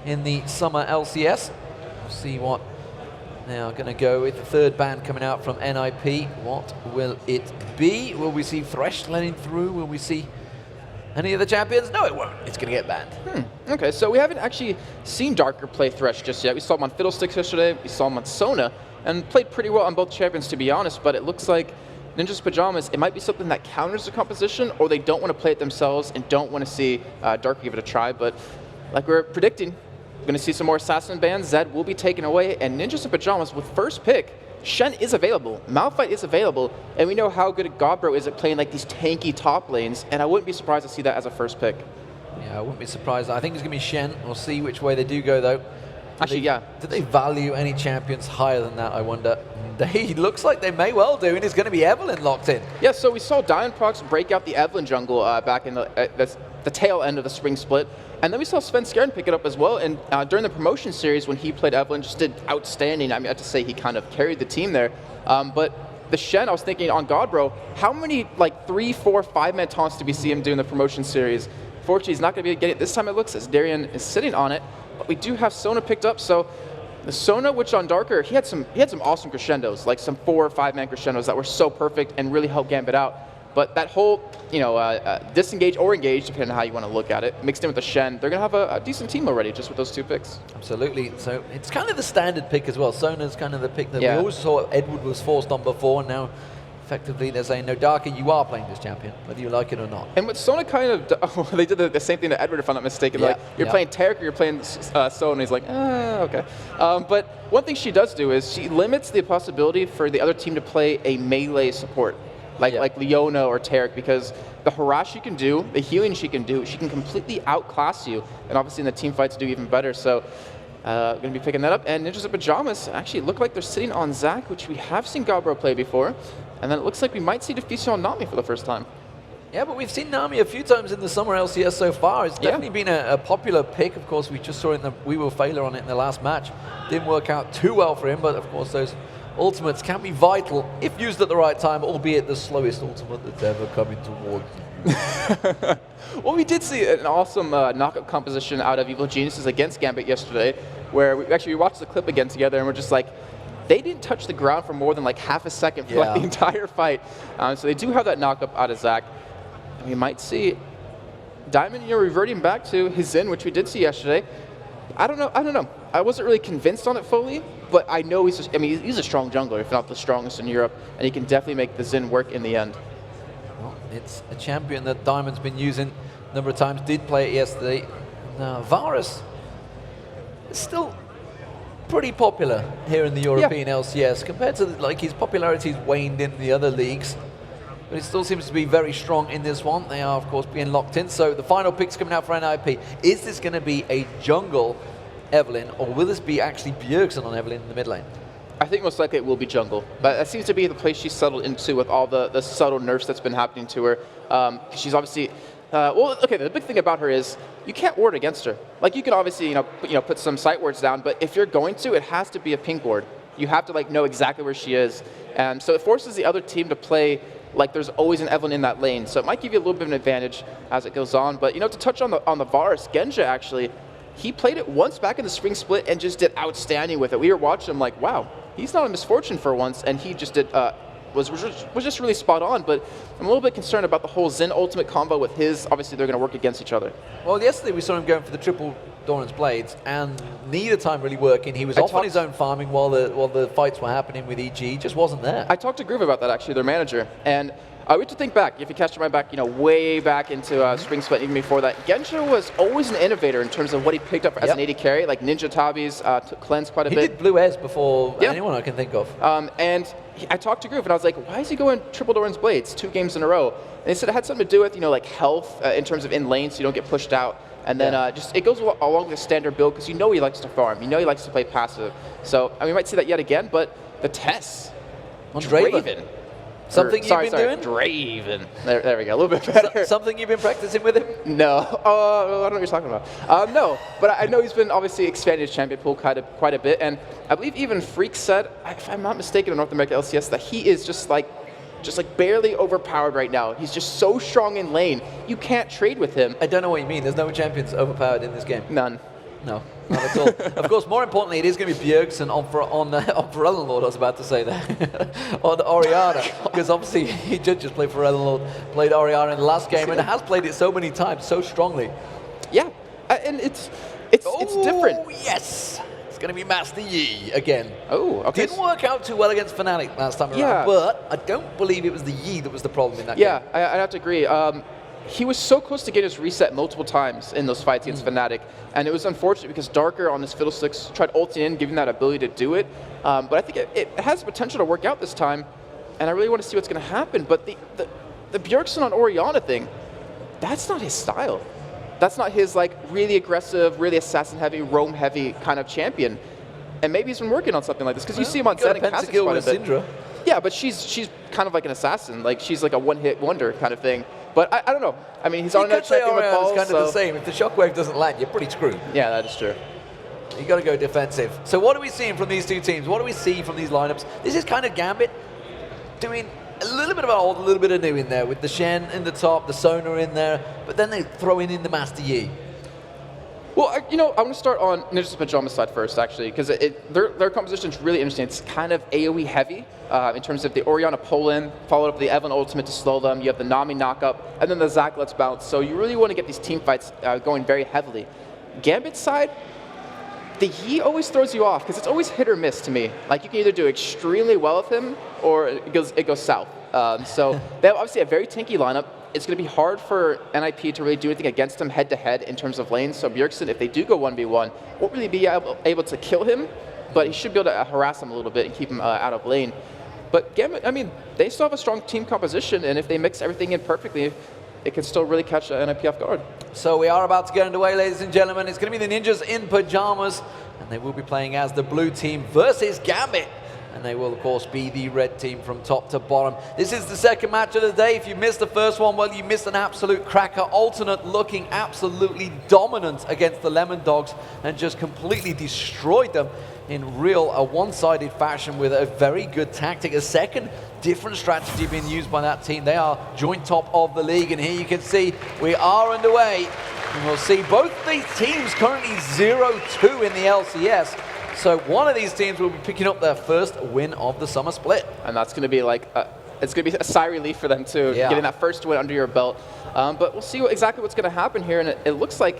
in the summer LCS. We'll see what now going to go with the third ban coming out from NIP. What will it be? Will we see Thresh letting through? Will we see any of the champions? No, it won't. It's going to get banned.
Okay, so we haven't actually seen Darker play Thresh just yet. We saw him on Fiddlesticks yesterday. We saw him on Sona, and played pretty well on both champions, to be honest. But it looks like Ninja's Pajamas, it might be something that counters the composition, or they don't want to play it themselves and don't want to see Darker give it a try. But like we're predicting, we're going to see some more assassin bans. Zed will be taken away, and Ninjas in Pajamas with first pick. Shen is available, Malphite is available, and we know how good Godbro is at playing like these tanky top lanes, and I wouldn't be surprised to see that as a first pick.
Yeah, I wouldn't be surprised. I think it's going to be Shen. We'll see which way they do go, though.
Did
they value any champions higher than that, I wonder? They looks like they may well do, and it's going to be Evelyn locked in.
Yeah, so we saw Diamondprox break out the Evelyn jungle back in the tail end of the spring split. And then we saw Sven Skjern pick it up as well, and during the promotion series when he played Evelyn, just did outstanding. I mean, I have to say he kind of carried the team there. But the Shen, I was thinking on Godbro, how many like 3, 4, 5-man taunts did we see him do in the promotion series? Fortunately, he's not going to be getting it this time, it looks, as Darien is sitting on it. But we do have Sona picked up, so the Sona, which on Darker, he had some awesome crescendos, like some 4 or 5-man crescendos that were so perfect and really helped Gambit out. But that whole, disengage or engage, depending on how you want to look at it, mixed in with the Shen, they're going to have a decent team already just with those 2 picks.
Absolutely. So it's kind of the standard pick as well. Sona's kind of the pick that we always saw Edward was forced on before, and now effectively they're saying, no, Darker, you are playing this champion, whether you like it or not.
And what Sona kind of, they did the same thing to Edward, if I'm not mistaken. Like, you're playing Tarek or you're playing Sona, and he's like, okay. But one thing she does do is she limits the possibility for the other team to play a melee support. Like Leona or Tarek, because the harass she can do, the healing she can do, she can completely outclass you, and obviously in the team fights do even better. So going to be picking that up. And Ninjas in Pajamas actually look like they're sitting on Zac, which we have seen Godbro play before, and then it looks like we might see Deficio on Nami for the first time.
Yeah, but we've seen Nami a few times in the summer LCS so far. It's definitely been a popular pick. Of course, we just saw We Will Failure on it in the last match. Didn't work out too well for him, but of course those ultimates can be vital if used at the right time, albeit the slowest ultimate that's ever coming towards you.
Well, we did see an awesome knockout composition out of Evil Geniuses against Gambit yesterday, where we watched the clip again together, and we're just like, they didn't touch the ground for more than like half a second for like the entire fight. So they do have that knockup out of Zac. And we might see Diamond reverting back to his Zen, which we did see yesterday. I don't know. I wasn't really convinced on it fully, but I know he's a strong jungler, if not the strongest in Europe, and he can definitely make the Zen work in the end.
Well, it's a champion that Diamond's been using a number of times, did play it yesterday. Now, Varus is still pretty popular here in the European LCS, compared to his popularity's waned in the other leagues. But it still seems to be very strong in this one. They are, of course, being locked in. So the final pick's coming out for NIP. Is this going to be a jungle Evelyn, or will this be actually Bjergsen on Evelyn in the mid lane?
I think most likely it will be jungle. But that seems to be the place she's settled into with all the subtle nerfs that's been happening to her. She's obviously... the big thing about her is you can't ward against her. Like, you can obviously, put some sight wards down, but if you're going to, it has to be a pink ward. You have to, know exactly where she is. And so it forces the other team to play like there's always an Evelyn in that lane. So it might give you a little bit of an advantage as it goes on. But, to touch on the Varus, Genja actually, he played it once back in the spring split and just did outstanding with it. We were watching him like, wow, he's not a misfortune for once, and he just did was just really spot on, but I'm a little bit concerned about the whole Xin ultimate combo with his. Obviously, they're going to work against each other.
Well, yesterday we saw him going for the triple Doran's Blades, and neither time really working. He was off on his own farming while the fights were happening with EG. He just wasn't there.
I talked to Groove about that, actually, their manager, and we have to think back. If you catch my back, way back into Spring Split, even before that, Gensho was always an innovator in terms of what he picked up as an AD carry, like Ninja Tabis, cleanse quite a bit.
He did Blue Ez before anyone I can think of.
And I talked to Groove, and I was like, why is he going triple Doran's Blades 2 games in a row? And he said it had something to do with, like health in terms of in lane, so you don't get pushed out. And then just it goes along with the standard build because he likes to farm. He likes to play passive. So we might see that yet again, but the tests
on Draven. Something you've been doing?
Draven. There we go. A little bit better.
Something you've been practicing with him?
No. I don't know what you're talking about. No, but I know he's been obviously expanding his champion pool quite a bit. And I believe even Freak said, if I'm not mistaken, in North America LCS, that he is just like barely overpowered right now. He's just so strong in lane. You can't trade with him.
I don't know what you mean. There's no champions overpowered in this game.
None.
No, not at all. Of course, more importantly, it is going to be Bjergsen on Forellenlord, I was about to say that, on Orianna, because obviously he did just play Forellenlord, played Orianna in the last game, and has played it so many times, so strongly.
Yeah, and it's different.
Yes! It's going to be Master Yi again.
Oh, okay.
Didn't work out too well against Fnatic last time around, but I don't believe it was the Yi that was the problem in that game.
Yeah, I'd have to agree. He was so close to getting his reset multiple times in those fights against Fnatic, and it was unfortunate because Darker on his Fiddlesticks tried ulting in, giving that ability to do it. But I think it has the potential to work out this time, and I really want to see what's going to happen. But the Bjergsen on Orianna thing, that's not his style. That's not his really aggressive, really assassin-heavy, roam-heavy kind of champion. And maybe he's been working on something like this because you see him on Zen and Kha'Zix quite a bit.
Syndra.
Yeah, but she's kind of like an assassin. She's like a one-hit wonder kind of thing. But I don't know. I mean, he's on another champion with balls.
It's kind of the same. If the shockwave doesn't land, you're pretty screwed.
Yeah, that is true.
You got to go defensive. So what are we seeing from these two teams? What do we see from these lineups? This is kind of Gambit doing a little bit of old, a little bit of new in there with the Shen in the top, the Sona in there, but then they throw in the Master Yi.
Well, I want to start on Ninja's Pajamas side first, actually, because their composition is really interesting. It's kind of AoE heavy in terms of the Orianna pull-in, followed up with the Evan ultimate to slow them. You have the Nami knock-up, and then the Zac Let's Bounce. So you really want to get these team fights going very heavily. Gambit's side, the Yi always throws you off, because it's always hit or miss to me. You can either do extremely well with him, or it goes south. So they have obviously a very tanky lineup. It's going to be hard for NIP to really do anything against him head-to-head in terms of lanes. So Bjergsen, if they do go 1v1, won't really be able to kill him, but he should be able to harass him a little bit and keep him out of lane. But Gambit, I mean, they still have a strong team composition, and if they mix everything in perfectly, it can still really catch NIP off guard.
So we are about to get underway, ladies and gentlemen. It's going to be the Ninjas in pajamas, and they will be playing as the blue team versus Gambit. And they will, of course, be the red team from top to bottom. This is the second match of the day. If you missed the first one, well, you missed an absolute cracker. Alternate looking absolutely dominant against the Lemon Dogs and just completely destroyed them in real one-sided fashion with a very good tactic. A second different strategy being used by that team. They are joint top of the league, and here you can see we are underway. And we'll see both these teams currently 0-2 in the LCS. So one of these teams will be picking up their first win of the summer split.
And that's going to be it's going to be a sigh of relief for them too, getting that first win under your belt. But we'll see exactly what's going to happen here. And it looks like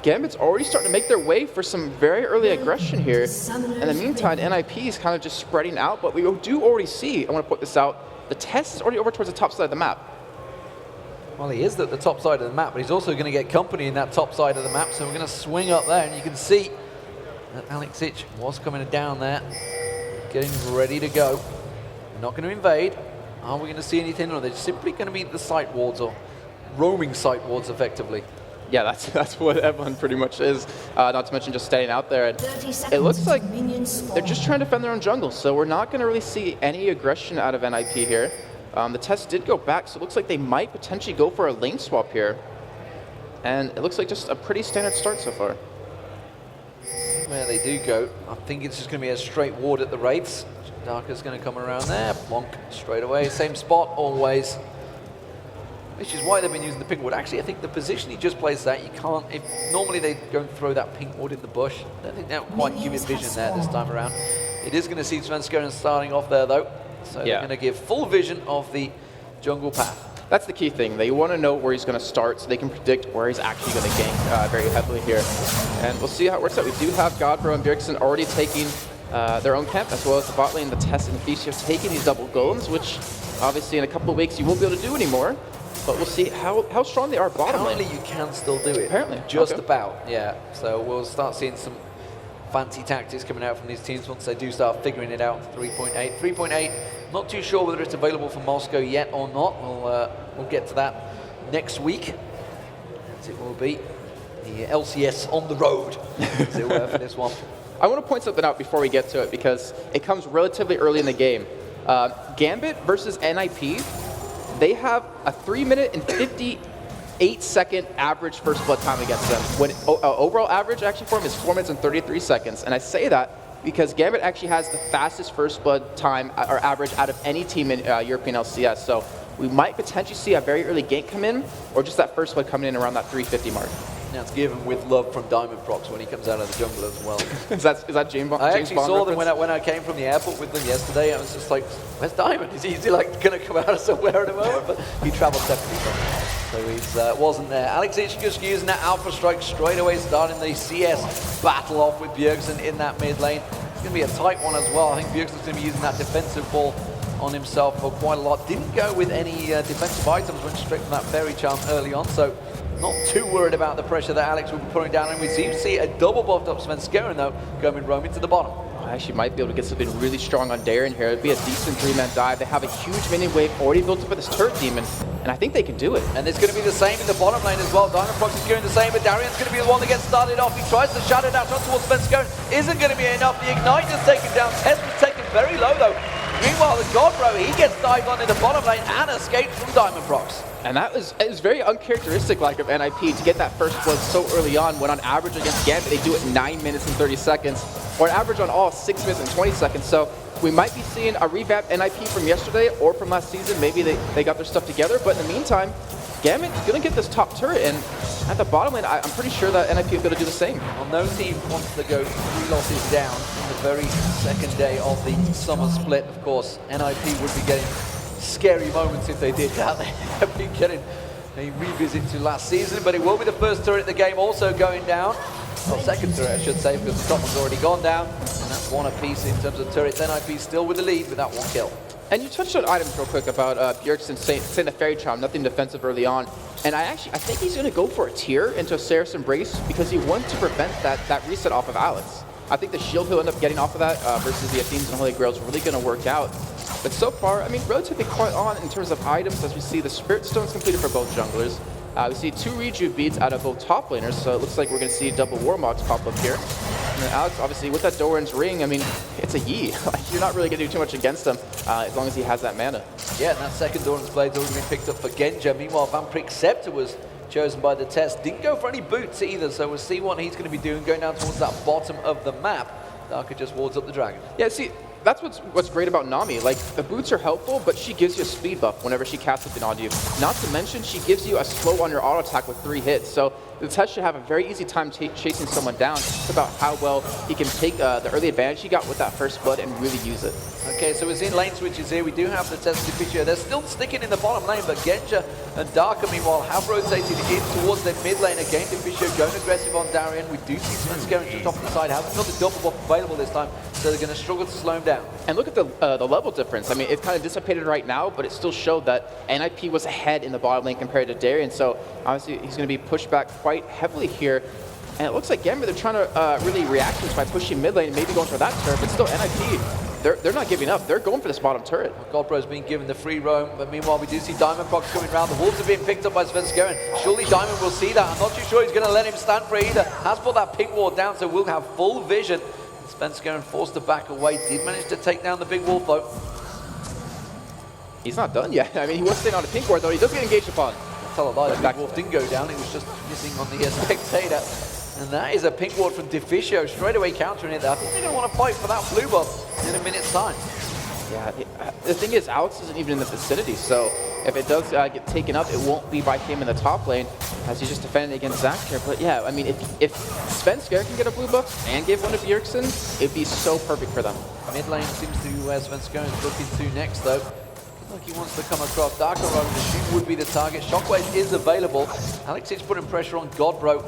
Gambit's already starting to make their way for some very early aggression here. In the meantime, NIP is kind of just spreading out. But we do already see, I want to put this out, the test is already over towards the top side of the map.
Well, he is at the top side of the map, but he's also going to get company in that top side of the map. So we're going to swing up there, and you can see that Alexic was coming down there, getting ready to go. They're not going to invade. Are we going to see anything? Or they're simply going to be the site wards or roaming site wards effectively.
Yeah, that's what everyone pretty much is. Not to mention just staying out there. And it looks like they're just trying to defend their own jungle. So we're not going to really see any aggression out of NIP here. The test did go back, so it looks like they might potentially go for a lane swap here. And it looks like just a pretty standard start so far.
Where they do go, I think it's just going to be a straight ward at the Wraiths. Darker's going to come around there, plonk straight away, same spot always. Which is why they've been using the pink ward. Actually, I think the position he just plays that, you can't, if normally they go and throw that pink ward in the bush. I don't think that would quite give it vision there this time around. It is going to see Svenskeren starting off there though. So they're going to give full vision of the jungle path.
That's the key thing. They want to know where he's going to start so they can predict where he's actually going to gank very heavily here. And we'll see how it works out. We do have Godbro and Bjergsen already taking their own camp, as well as the bot lane, the Test and the Fish have taken these double golems, which obviously in a couple of weeks you won't be able to do anymore. But we'll see how strong they are bottom lane.
Apparently you can still do it.
Apparently.
Just about, yeah. So we'll start seeing some fancy tactics coming out from these teams once they do start figuring it out. 3.8. 3.8, not too sure whether it's available for Moscow yet or not. We'll get to that next week, as it will be the LCS on the road, as it were, for this one.
I want to point something out before we get to it, because it comes relatively early in the game. Gambit versus NIP, they have a 3-minute and 58-second average first blood time against them. When overall average actually for them is 4 minutes and 33 seconds. And I say that because Gambit actually has the fastest first blood time or average out of any team in European LCS. So we might potentially see a very early gank come in, or just that first blood coming in around that 350 mark.
Now it's given with love from Diamond Prox when he comes out of the jungle as well.
is that James Bond?
I actually saw them when I came from the airport with them yesterday. I was just like, where's Diamond? Is he like going to come out of somewhere at the moment? But he travelled separately from me, so he wasn't there. Alex just using that Alpha Strike straight away, starting the CS battle off with Bjergsen in that mid lane. It's going to be a tight one as well. I think Bjergsen's going to be using that defensive ball on himself for quite a lot. Didn't go with any defensive items, went straight from that Fairy Charm early on, so not too worried about the pressure that Alex will be putting down. And we seem to see a double buffed up Svenskeren though, going roaming to the bottom.
I actually might be able to get something really strong on Darren here. It'd be a decent 3-man dive. They have a huge minion wave already built up for this turret demon, and I think they can do it.
And it's going to be the same in the bottom lane as well. Diamond Prox is doing the same, but Darian's going to be the one that gets started off. He tries to shadow dash on towards Svenskeren. Isn't going to be enough. The Ignite is taken down. Test was taken very low though. Meanwhile, the Godbro, he gets dived on in the bottom lane and escapes from Diamond Prox.
And it was very uncharacteristic like of NIP to get that first blood so early on, when on average against Gambit they do it 9 minutes and 30 seconds, or an average on all 6 minutes and 20 seconds. So we might be seeing a revamped NIP from yesterday or from last season. Maybe they got their stuff together, but in the meantime, Gambit's going to get this top turret, and at the bottom lane, I'm pretty sure that NIP is going to do the same.
Well, no team wants to go 3 losses down on the very second day of the summer split. Of course, NIP would be getting scary moments if they did that. They have been getting a revisit to last season, but it will be the first turret of the game also going down. Well, second turret, I should say, because the top one's already gone down, and that's one apiece in terms of turrets. NIP still with the lead with that 1 kill.
And you touched on items real quick about Bjergsen saying the Fairy Charm, nothing defensive early on. And I think he's going to go for a tier into a Saracen Brace because he wants to prevent that reset off of Alex. I think the shield he'll end up getting off of that versus the Athenes and Holy Grail is really going to work out. But so far, I mean, relatively quite on in terms of items, as we see the Spirit Stone's completed for both junglers. We see 2 Rejuve beads out of both top laners, so it looks like we're going to see double Warmogs pop up here. And then Alex, obviously, with that Doran's Ring, I mean, it's a Yi. You're not really going to do too much against him as long as he has that mana.
Yeah, and that second Doran's Blade's already been picked up for Genja. Meanwhile, Vampiric Scepter was chosen by the Test. Didn't go for any boots either, so we'll see what he's going to be doing, going down towards that bottom of the map. Darker just wards up the dragon.
Yeah, see, that's what's great about Nami. Like, the boots are helpful, but she gives you a speed buff whenever she casts something on you. Not to mention, she gives you a slow on your auto attack with 3 hits. So the Test should have a very easy time chasing someone down. It's about how well he can take the early advantage he got with that first blood and really use it.
Okay, so we're seeing lane switches here. We do have the Test Deficio. They're still sticking in the bottom lane, but Genja and Darker, meanwhile, have rotated in towards their mid lane again. Deficio going aggressive on Darien. We do see Svenskeren just off the side. Haven't got the double buff available this time, so they're going to struggle to slow him down.
And look at the level difference. I mean, it's kind of dissipated right now, but it still showed that NIP was ahead in the bottom lane compared to Darien. So obviously, he's going to be pushed back quite heavily here. And it looks like Gambit, they're trying to really react to this by pushing mid lane and maybe going for that turret, but still NIP, they're not giving up. They're going for this bottom turret.
Godbro's being given the free roam, but meanwhile we do see Diamond Prox coming around. The wolves are being picked up by Svenskeren. Surely Diamond will see that. I'm not too sure he's going to let him stand for it either. Has put that pink ward down, so we'll have full vision. Svenskeren forced to back away. Did manage to take down the big wolf though.
He's not done yet. I mean, he was staying on the pink ward though. He does get engaged upon.
Tell a lie, the big wolf didn't go down. It was just missing on the spectator. And that is a pink ward from Deficio, straight away countering it there. I think they're going to want to fight for that blue buff in a minute's time.
Yeah, the thing is, Alex isn't even in the vicinity, so if it does get taken up, it won't be by him in the top lane, as he's just defending against Zach here. But yeah, I mean, if Svenskar can get a blue buff and give one to Bjergsen, it'd be so perfect for them.
Mid lane seems to be where Svenskar is looking to next, though. Look, he wants to come across. Darker Road, she would be the target. Shockwave is available. Alex is putting pressure on Godbro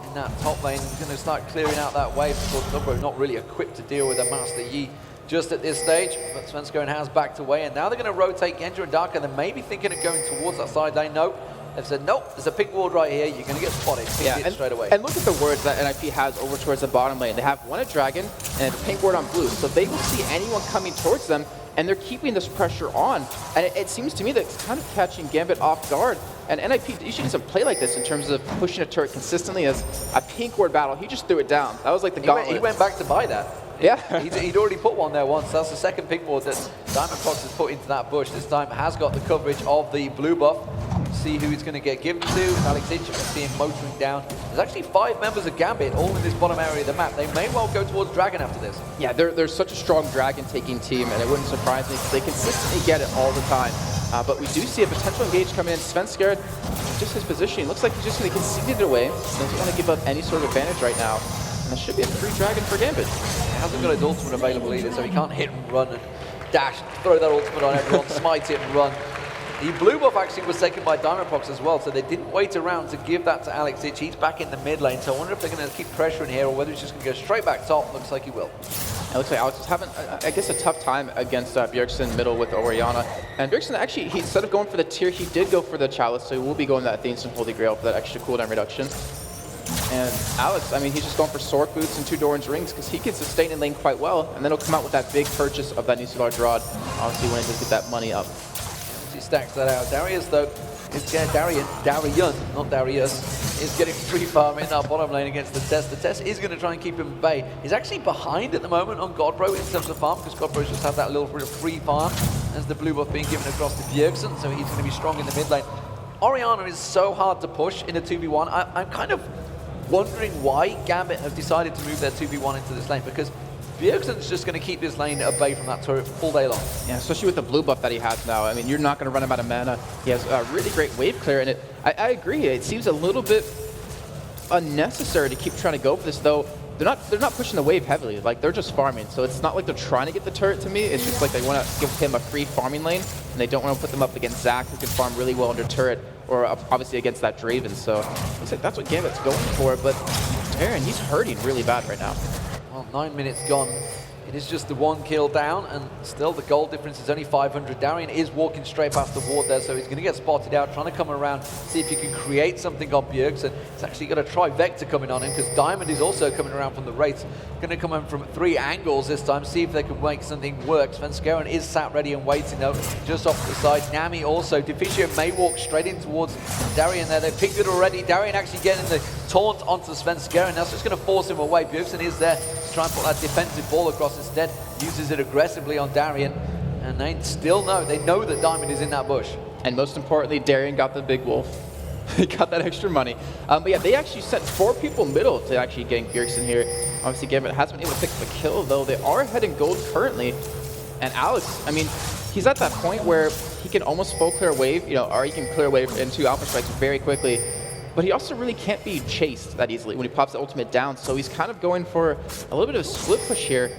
in that top lane. He's going to start clearing out that wave. Of course, Godbro not really equipped to deal with a Master Yi just at this stage, but Svenskar has backed away, and now they're going to rotate Genja and Darker. They're maybe thinking of going towards that side lane. No, they've said, nope, there's a pink ward right here. You're going to get spotted.
Yeah,
straight away.
And look at the wards that NIP has over towards the bottom lane. They have one at Dragon and a pink ward on blue, so they will see anyone coming towards them, and they're keeping this pressure on. And it seems to me that it's kind of catching Gambit off guard. And NIP usually doesn't play like this in terms of pushing a turret consistently. As a pink ward battle, he just threw it down. That was like the gauntlet.
He went back to buy that.
Yeah.
He'd already put one there once. That's the second pink ward that Diamond Fox has put into that bush. This time has got the coverage of the blue buff. See who he's going to get given to. Alex Ich, you can see him motoring down. There's actually 5 members of Gambit all in this bottom area of the map. They may well go towards Dragon after this.
Yeah, they're such a strong Dragon-taking team, and it wouldn't surprise me because they consistently get it all the time. But we do see a potential engage coming in. Svenskar, just his positioning, looks like he's just going to concede it away. Doesn't want to give up any sort of advantage right now. And that should be a free Dragon for Gambit.
He hasn't got his ultimate available either, so he can't hit and run and dash, throw that ultimate on everyone, smite it and run. The blue buff actually was taken by Diamond Fox as well, so they didn't wait around to give that to Alex Ich. He's back in the mid lane, so I wonder if they're going to keep pressuring here or whether he's just going to go straight back top. Looks like he will.
It looks like Alex is having, I guess, a tough time against Bjergsen middle with Orianna. And Bjergsen actually, instead of going for the tier, he did go for the Chalice, so he will be going that Athena's and Holy Grail for that extra cooldown reduction. And Alex, I mean, he's just going for Sword Boots and 2 Doran's Rings because he can sustain in lane quite well, and then he'll come out with that big purchase of that new large rod, obviously when he does get that money up.
He stacks that out. Darius, though, is getting Darius, is getting free farm in that bottom lane against the Test. The Test is going to try and keep him at bay. He's actually behind at the moment on Godbro in terms of farm, because Godbro's just had that little bit of free farm as the blue buff being given across to Bjergsen, so he's going to be strong in the mid lane. Orianna is so hard to push in a 2v1. I'm kind of wondering why Gambit have decided to move their 2v1 into this lane, because Bjergsen's just going to keep this lane at bay from that turret all day long.
Yeah, especially with the blue buff that he has now. I mean, you're not going to run him out of mana. He has a really great wave clear, and I agree. It seems a little bit unnecessary to keep trying to go for this, though. They're not pushing the wave heavily. Like, they're just farming. So it's not like they're trying to get the turret to me. It's just like they want to give him a free farming lane, and they don't want to put them up against Zach, who can farm really well under turret, or obviously against that Draven. So looks like that's what Gambit's going for. But Darren, he's hurting really bad right now.
Well, 9 minutes gone. It is just the 1 kill down, and still the goal difference is only 500. Darian is walking straight past the ward there, so he's going to get spotted out, trying to come around, see if he can create something on Bjergsen. He's actually got a trifecta coming on him, because Diamond is also coming around from the Wraiths. Going to come in from 3 angles this time, see if they can make something work. Svenskar is sat ready and waiting, though, just off to the side. Nami also. Deficio may walk straight in towards Darian there. They've picked it already. Darian actually getting the taunt onto Svenskar, and that's just going to force him away. Bjergsen is there to try and put that defensive ball across instead. Uses it aggressively on Darian, and they still know. They know that Diamond is in that bush.
And most importantly, Darian got the big wolf. He got that extra money. But yeah, they actually sent 4 people middle to actually getting Bjergsen here. Obviously, Gambit hasn't been able to pick up a kill, though. They are ahead in gold currently. And Alex, I mean, he's at that point where he can almost full clear wave, or he can clear wave into Alpha Strikes very quickly. But he also really can't be chased that easily when he pops the ultimate down. So he's kind of going for a little bit of a split push here.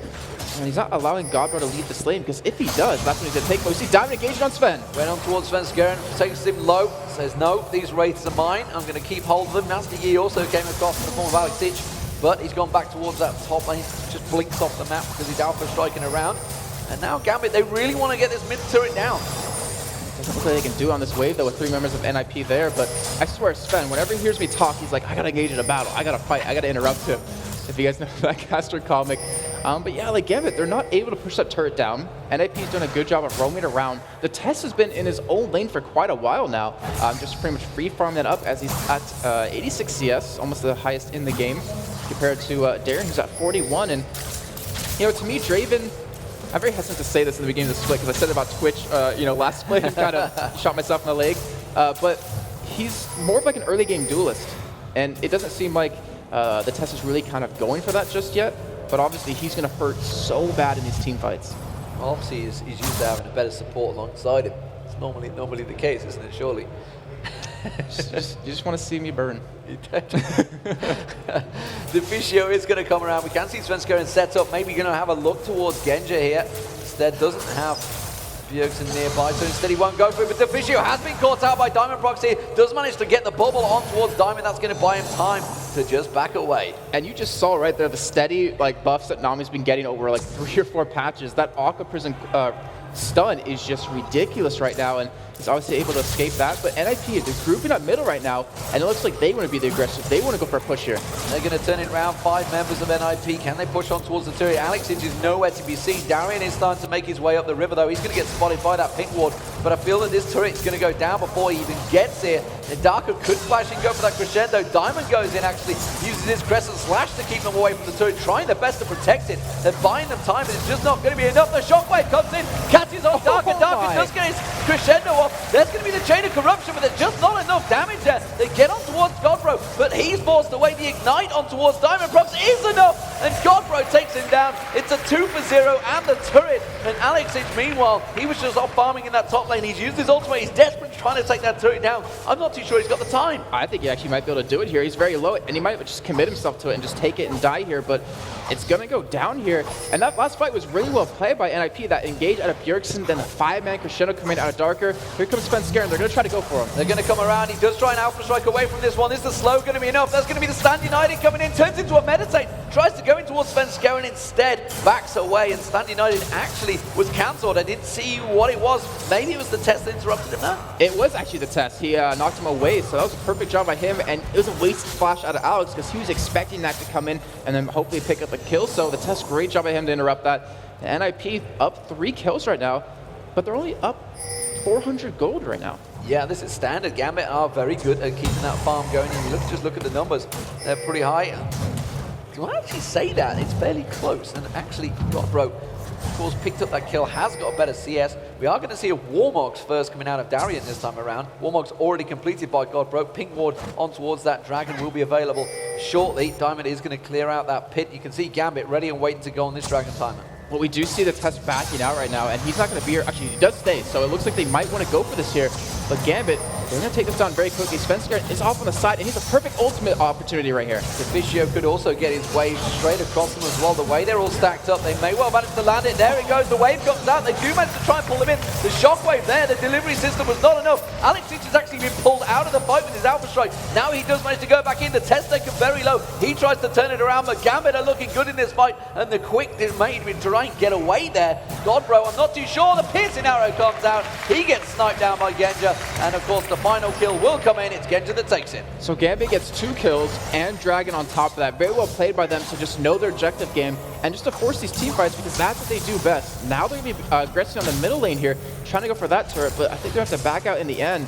And he's not allowing Godbro to lead this lane, because if he does, that's when he's going to take. We see Diamond engaging on Sven.
Went on towards Svenskar, takes him low, says, no, these Wraiths are mine. I'm going to keep hold of them. Master Yi also came across in the form of Alex Ich, but he's gone back towards that top lane. Just blinks off the map because he's alpha striking around. And now Gambit, they really want to get this mid turret down.
Doesn't look like they can do on this wave, though, with 3 members of NIP there. But I swear, Sven, whenever he hears me talk, he's like, I got to engage in a battle. I got to fight. I got to interrupt him. If you guys know that caster comic. But yeah, like Gambit, they're not able to push that turret down. NIP's done a good job of roaming around. The Test has been in his own lane for quite a while now. Just pretty much free farming that up as he's at 86 CS, almost the highest in the game, compared to Darren, who's at 41. And, to me, Draven, I'm very hesitant to say this in the beginning of the split, because I said it about Twitch, last split, I kind of shot myself in the leg. But he's more of like an early game duelist. And it doesn't seem like the Test is really kind of going for that just yet. But obviously, he's going to hurt so bad in these team fights.
Well, obviously, he's used to having a better support alongside him. It's normally the case, isn't it, surely?
You just want to see me burn.
Deficio is going to come around. We can see Svenskeren set up. Maybe going to have a look towards Genja here. Instead, doesn't have Bjergsen nearby, so instead he won't go for it. But Deficio has been caught out by Diamond Proxy. Does manage to get the bubble on towards Diamond. That's going to buy him time to just back away.
And you just saw right there the steady buffs that Nami's been getting over 3 or 4 patches. That Aqua Prison stun is just ridiculous right now, and he's obviously able to escape that. But NIP, they're grouping up middle right now, and it looks like they want to be the aggressive. They want to go for a push here.
They're going to turn it around. 5 members of NIP. Can they push on towards the turret? Alexich is nowhere to be seen. Darian is starting to make his way up the river, though. He's going to get spotted by that pink ward, but I feel that this turret is going to go down before he even gets here. And Darko could flash and go for that crescendo. Diamond goes in, actually uses his Crescent Slash to keep them away from the turret, trying their best to protect it. They're buying them time, but it's just not going to be enough. The Shockwave comes in, catches on Darko. Darko does get his crescendo off. There's going to be the Chain of Corruption, but there's just not enough damage there. They get on towards Godbro, but he's forced away. The Ignite on towards Diamond Prox is enough, and Godbro takes him down. It's a 2 for 0 and the turret. And Alexich, meanwhile, he was just off farming in that top lane. He's used his ultimate. He's desperate trying to take that turret down. I'm not too sure he's got the time.
I think he actually might be able to do it here. He's very low, and he might just commit himself to it and just take it and die here, but it's going to go down here. And that last fight was really well played by NIP. That engage out of Bjergsen, then the 5-man crescendo coming out of Darker. Here comes Svenskeren. They're going to try to go for him.
They're going to come around. He does try an Alpha Strike away from this one. Is the slow going to be enough? That's going to be the Stand United coming in. Turns into a Meditate. Tries to go in towards Svenskeren instead. Backs away, and Stand United actually was cancelled. I didn't see what it was. Maybe it was the test that interrupted him now.
It was actually the test. He knocked him away, so that was a perfect job by him, and it was a wasted flash out of Alex because he was expecting that to come in and then hopefully pick up a kill. So the test, great job by him to interrupt that. And NIP up 3 kills right now, but they're only up 400 gold right now.
Yeah, this is standard. Gambit are very good at keeping that farm going, and you just look at the numbers. They're pretty high. Do I actually say that? It's fairly close, and actually Godbro, of course, picked up that kill, has got a better CS. We are going to see a Warmogs first coming out of Darien this time around. Warmogs already completed by Godbro. Pink ward on towards that dragon will be available shortly. Diamond is going to clear out that pit. You can see Gambit ready and waiting to go on this dragon timer.
Well, we do see the test backing out right now, and he's not going to be here. Actually, he does stay, so it looks like they might want to go for this here. But Gambit, they're going to take this down very quickly. Svenskeren is off on the side, and he's a perfect ultimate opportunity right here.
Deficio could also get his wave straight across them as well. The way they're all stacked up, they may well manage to land it. There it goes. The wave comes out. They do manage to try and pull him in. The shockwave there, the delivery system was not enough. Alexich has actually been pulled out of the fight with his Alpha Strike. Now he does manage to go back in. The test taken very low. He tries to turn it around, but Gambit are looking good in this fight, and the quick is made to try and get away there. Godbro, I'm not too sure. The piercing arrow comes out. He gets sniped down by Genja, and of course the final kill will come in. It's Genja that takes it.
So Gambit gets 2 kills and Dragon on top of that. Very well played by them to just know their objective game and just to force these team fights because that's what they do best. Now they're going to be aggressive on the middle lane here, trying to go for that turret, but I think they have to back out in the end.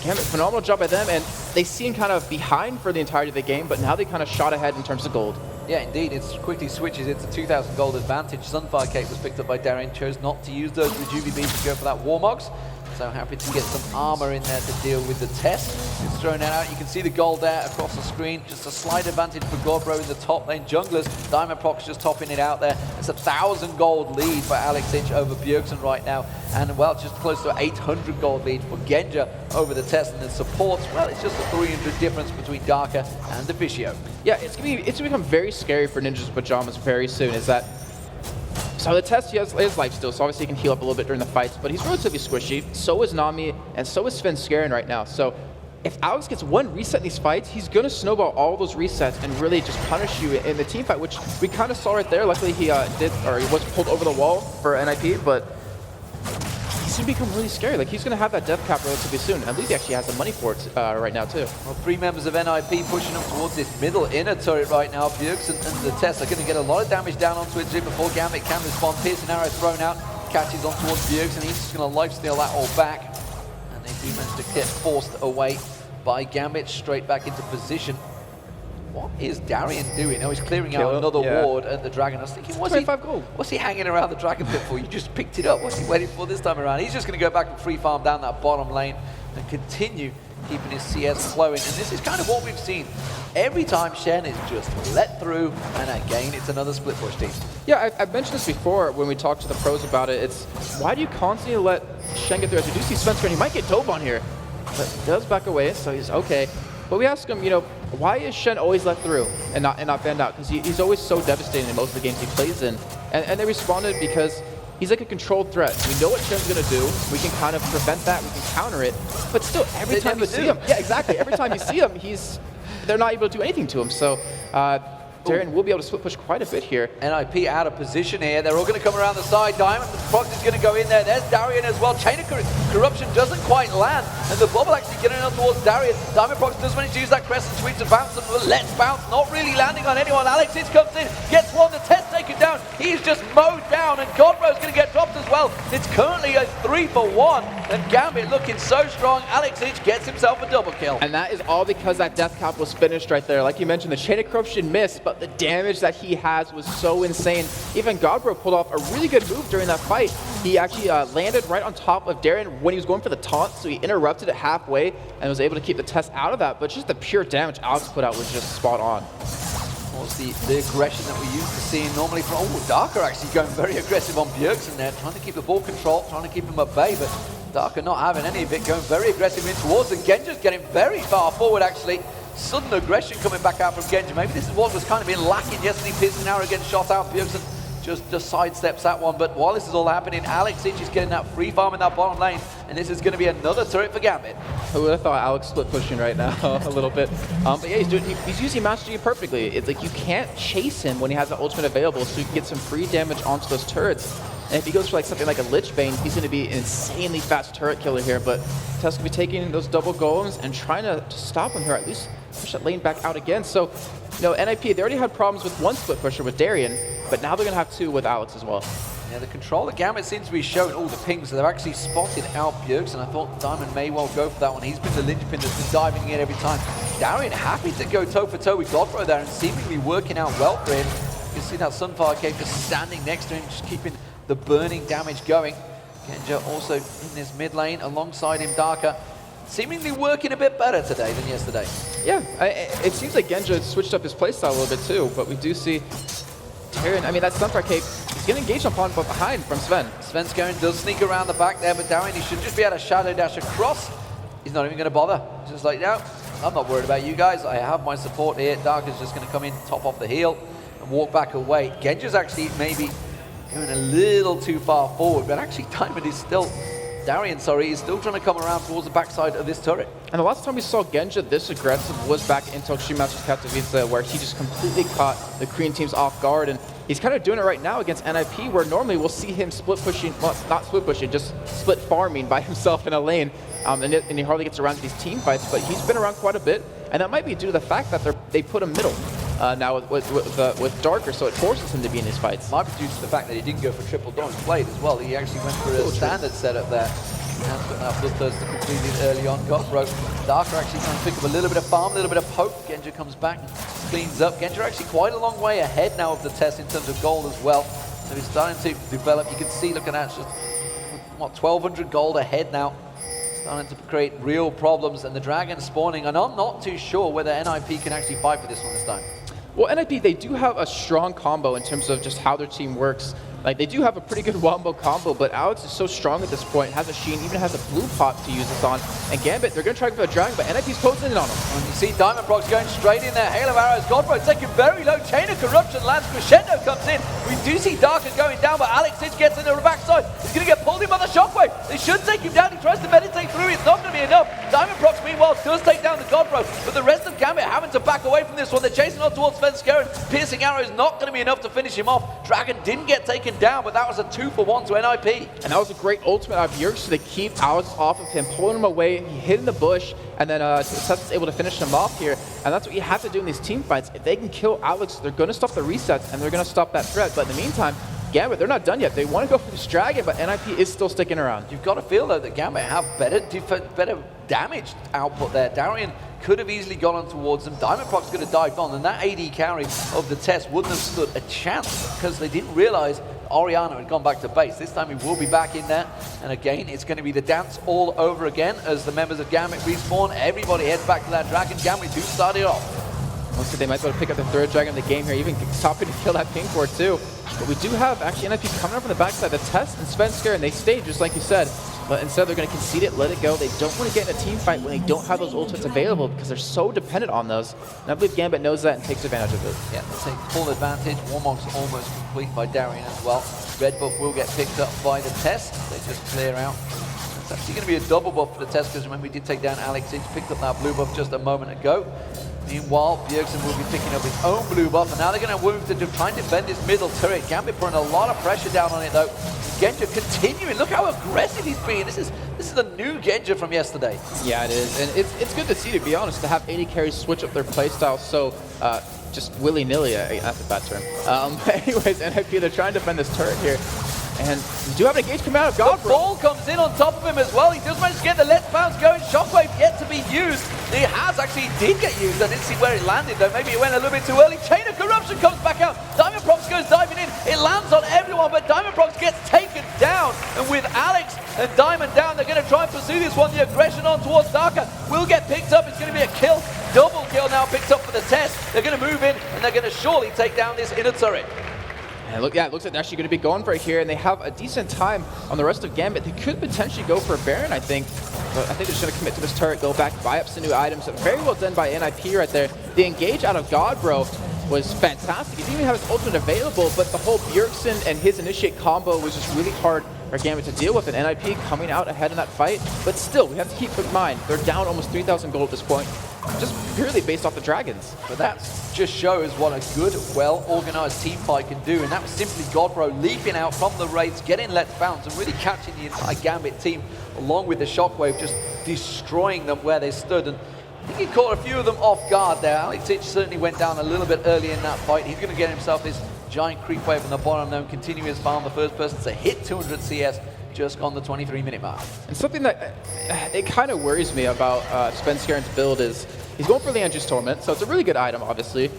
Gambit, phenomenal job by them, and they seem kind of behind for the entirety of the game, but now they kind of shot ahead in terms of gold.
Yeah, indeed. It quickly switches. It's a 2,000 gold advantage. Sunfire Cape was picked up by Darien. Chose not to use those Rejuvi beads to go for that Warmogs. So happy to get some armor in there to deal with the test. It's thrown that out. You can see the gold there across the screen. Just a slight advantage for Godbro in the top lane. Junglers, Diamond Prox just topping it out there. It's a 1,000 gold lead for Alexich over Bjergsen right now. And well, just close to 800 gold lead for Genja over the test. And the supports, well, it's just a 300 difference between Darker and Deficio.
Yeah, it's gonna become very scary for Ninjas Pajamas very soon. Is that so the test, he has life steal, so obviously he can heal up a little bit during the fights, but he's relatively squishy. So is Nami, and so is Svenskeren right now. So if Alex gets one reset in these fights, he's going to snowball all those resets and really just punish you in the team fight, which we kind of saw right there. Luckily he he was pulled over the wall for NIP, but he's going to become really scary. Like, he's going to have that death cap relatively soon. I believe he actually has the money for it right now, too.
Well, 3 members of NIP pushing up towards this middle inner turret right now. Bjergsen and the test are going to get a lot of damage down onto it before Gambit can respond. Piercing arrow thrown out, catches on towards Bjergsen. He's just going to lifesteal that all back. And they do manage to get forced away by Gambit straight back into position. What is Darien doing? Oh, he's clearing out another ward at the Dragon. I was thinking, what's he hanging around the Dragon pit for? You just picked it up. What's he waiting for this time around? He's just going to go back and free farm down that bottom lane and continue keeping his CS flowing. And this is kind of what we've seen. Every time Shen is just let through, and again, it's another split push team.
Yeah, I've mentioned this before when we talked to the pros about it. It's why do you constantly let Shen get through? As you do see Svensker, and he might get dove on here, but he does back away, so he's okay. But we ask him, you know, why is Shen always let through and not banned out? Because he's always so devastating in most of the games he plays in. And they responded because he's like a controlled threat. We know what Shen's going to do. We can kind of prevent that. We can counter it. But still, every time you see him, yeah, exactly. Every time you see him, they're not able to do anything to him. So Darien will be able to split push quite a bit here.
NIP out of position here. They're all going to come around the side. Diamond Prox is going to go in there. There's Darien as well. Chain of Corruption doesn't quite land. And the bubble actually getting up towards Darien. Diamond Prox does manage to use that Crescent Sweep to bounce them. Let's bounce. Not really landing on anyone. Alex Hitch comes in. Gets one. The test taken down. He's just mowed down. And Godbro's going to get dropped as well. It's currently a 3-for-1. And Gambit looking so strong. Alex Hitch gets himself a double kill.
And that is all because that death cap was finished right there. Like you mentioned, the Chain of Corruption missed, but the damage that he has was so insane. Even Godbro pulled off a really good move during that fight. He actually landed right on top of Darien when he was going for the taunt, so he interrupted it halfway and was able to keep the test out of that. But just the pure damage Alex put out was just spot on.
What's the aggression that we used to see normally from... Oh, Darker actually going very aggressive on Bjergsen there, trying to keep the ball controlled, trying to keep him at bay, but Darker not having any of it, going very aggressive in towards him. Genja's getting very far forward, actually. Sudden aggression coming back out from Genja. Maybe this is what was kind of been lacking yesterday. Piercing now again shot out. Bjergsen just sidesteps that one. But while this is all happening, Alex Hitch is getting that free farm in that bottom lane. And this is going to be another turret for Gambit.
Who would have thought Alex split pushing right now a little bit. But yeah, he's using Master Yi perfectly. It's like you can't chase him when he has the ultimate available, so you can get some free damage onto those turrets. And if he goes for like something like a Lich Bane, he's going to be an insanely fast turret killer here. But Tess going to be taking those double golems and trying to stop him here, at least push that lane back out again. So, you know, NIP, they already had problems with one split pusher with Darien, but now they're going to have two with Alex as well.
Yeah, the control that Gambit seems to be showing all the pings, so they've actually spotted out Bjergsen. I thought Diamond may well go for that one. He's been the linchpin that's been diving in every time. Darien happy to go toe-for-toe with Godbro there and seemingly working out well for him. You can see that Sunfire Cave just standing next to him, just keeping the burning damage going. Genja also in this mid lane alongside him, Darker. Seemingly working a bit better today than yesterday.
Yeah, it seems like Genja switched up his playstyle a little bit too, but we do see Darien, I mean, that Sunfire Cave is getting engaged upon but behind from Sven.
Svenskeren does sneak around the back there, but Darien, he should just be able to shadow dash across. He's not even going to bother. Just like, no, I'm not worried about you guys. I have my support here. Dark is just going to come in, top off the heel, and walk back away. Genja's actually maybe going a little too far forward, but actually Diamond is still... Darien, sorry, is still trying to come around towards the backside of this turret.
And the last time we saw Genja this aggressive was back in Tokushima Masters Katowice, where he just completely caught the Korean teams off guard. And he's kind of doing it right now against NIP, where normally we'll see him split pushing, well, not split pushing, just split farming by himself in a lane. And he hardly gets around to these team fights, but he's been around quite a bit. And that might be due to the fact that they put him middle now with Darker, so it forces him to be in these fights.
Might be due to the fact that he didn't go for triple Dawn's Blade as well. He actually went for a standard setup there. Has got that Bloodthirster completed early on. Godbro. Darker actually trying to pick up a little bit of farm, a little bit of poke. Genja comes back and cleans up. Genja actually quite a long way ahead now of the test in terms of gold as well. So he's starting to develop. You can see, looking at just, what, 1,200 gold ahead now. Starting to create real problems, and the Dragon spawning. And I'm not too sure whether NIP can actually fight for this one this time.
Well, NIP, they do have a strong combo in terms of just how their team works. Like, they do have a pretty good wombo combo, but Alex is so strong at this point, has a Sheen, even has a blue pot to use this on. And Gambit, they're going to try for a Dragon, but NIP's closing in on him.
And you see Diamond Prox going straight in there. Hail of Arrows, Godbro taking very low. Chain of Corruption lands. Crescendo comes in. We do see Darker going down, but Alex Hitch gets in the backside. He's going to get pulled in by the Shockwave. They should take him down. He tries to meditate through. It's not going to be enough. Diamond Prox, meanwhile, does take down the Godbro, but the rest of Gambit having to back away from this one. They're chasing on towards Svenskeren. Piercing Arrow is not going to be enough to finish him off. Dragon didn't get taken down, but that was a 2-for-1 to NIP.
And that was a great ultimate out of Bjergsen to keep Alex off of him, pulling him away. He hid in the bush, and then Tess was able to finish him off here. And that's what you have to do in these team fights. If they can kill Alex, they're going to stop the resets, and they're going to stop that threat. But in the meantime, Gambit, they're not done yet. They want to go for this Dragon, but NIP is still sticking around.
You've got to feel, though, that Gambit have better damage output there. Darien could have easily gone on towards them. Diamond Prox could have dived on, and that AD carry of the test wouldn't have stood a chance because they didn't realize Oriana had gone back to base. This time he will be back in there. And again, it's going to be the dance all over again as the members of Gambit respawn. Everybody heads back to that dragon. Gambit do start it off.
Mostly they might be able to pick up the third dragon of the game here, even stopping to kill that pink ward too. But we do have actually NIP coming up from the backside, the Test and Svenskar, and they stayed just like you said. But instead they're going to concede it, let it go. They don't want to get in a team fight when they don't have those ultimates available because they're so dependent on those. And I believe Gambit knows that and takes advantage of it.
Yeah, they take full advantage. Warmog's almost complete by Darien as well. Red buff will get picked up by the Test. They just clear out. It's actually going to be a double buff for the Test because remember we did take down Alex. He's picked up that blue buff just a moment ago. Meanwhile, Bjergsen will be picking up his own blue buff, and now they're going to move to try and defend this middle turret. Gambit putting a lot of pressure down on it though. Genja continuing. Look how aggressive he's being. This is the new Genja from yesterday.
Yeah, it is, and it's good to see, to be honest, to have 80 carries switch up their playstyle so just willy-nilly. That's a bad term. But anyways, NIP, they're trying to defend this turret here. And we do have an engage coming out of God.
The ball comes in on top of him as well. He does manage to get the Let's Bounce going. Shockwave yet to be used. It has actually did get used. I didn't see where it landed though. Maybe it went a little bit too early. Chain of Corruption comes back out. Diamond Prox goes diving in. It lands on everyone, but Diamond Prox gets taken down. And with Alex and Diamond down, they're going to try and pursue this one. The aggression on towards Darker will get picked up. It's going to be a kill. Double kill now picked up for the Test. They're going to move in and they're going to surely take down this inner turret.
And look, yeah, it looks like they're actually going to be going for it here, and they have a decent time on the rest of Gambit. They could potentially go for a Baron, I think. But I think they're just going to commit to this turret, go back, buy up some new items. Very well done by NIP right there. The engage out of God, bro, was fantastic. He didn't even have his ultimate available, but the whole Bjergsen and his initiate combo was just really hard for Gambit to deal with, and NIP coming out ahead in that fight. But still, we have to keep in mind, they're down almost 3,000 gold at this point, just purely based off the dragons.
But that just shows what a good, well-organized team fight can do, and that was simply Godbro leaping out from the Wraiths, getting Let's Bounce, and really catching the entire Gambit team, along with the Shockwave, just destroying them where they stood. And I think he caught a few of them off guard there. Alex Itch certainly went down a little bit early in that fight. He's going to get himself this giant creep wave on the bottom now and continue his farm. The first person to hit 200 CS just on the 23-minute mark.
And something that it kind of worries me about Svenskaren's build is he's going for the Andrew's Torment, so it's a really good item, obviously.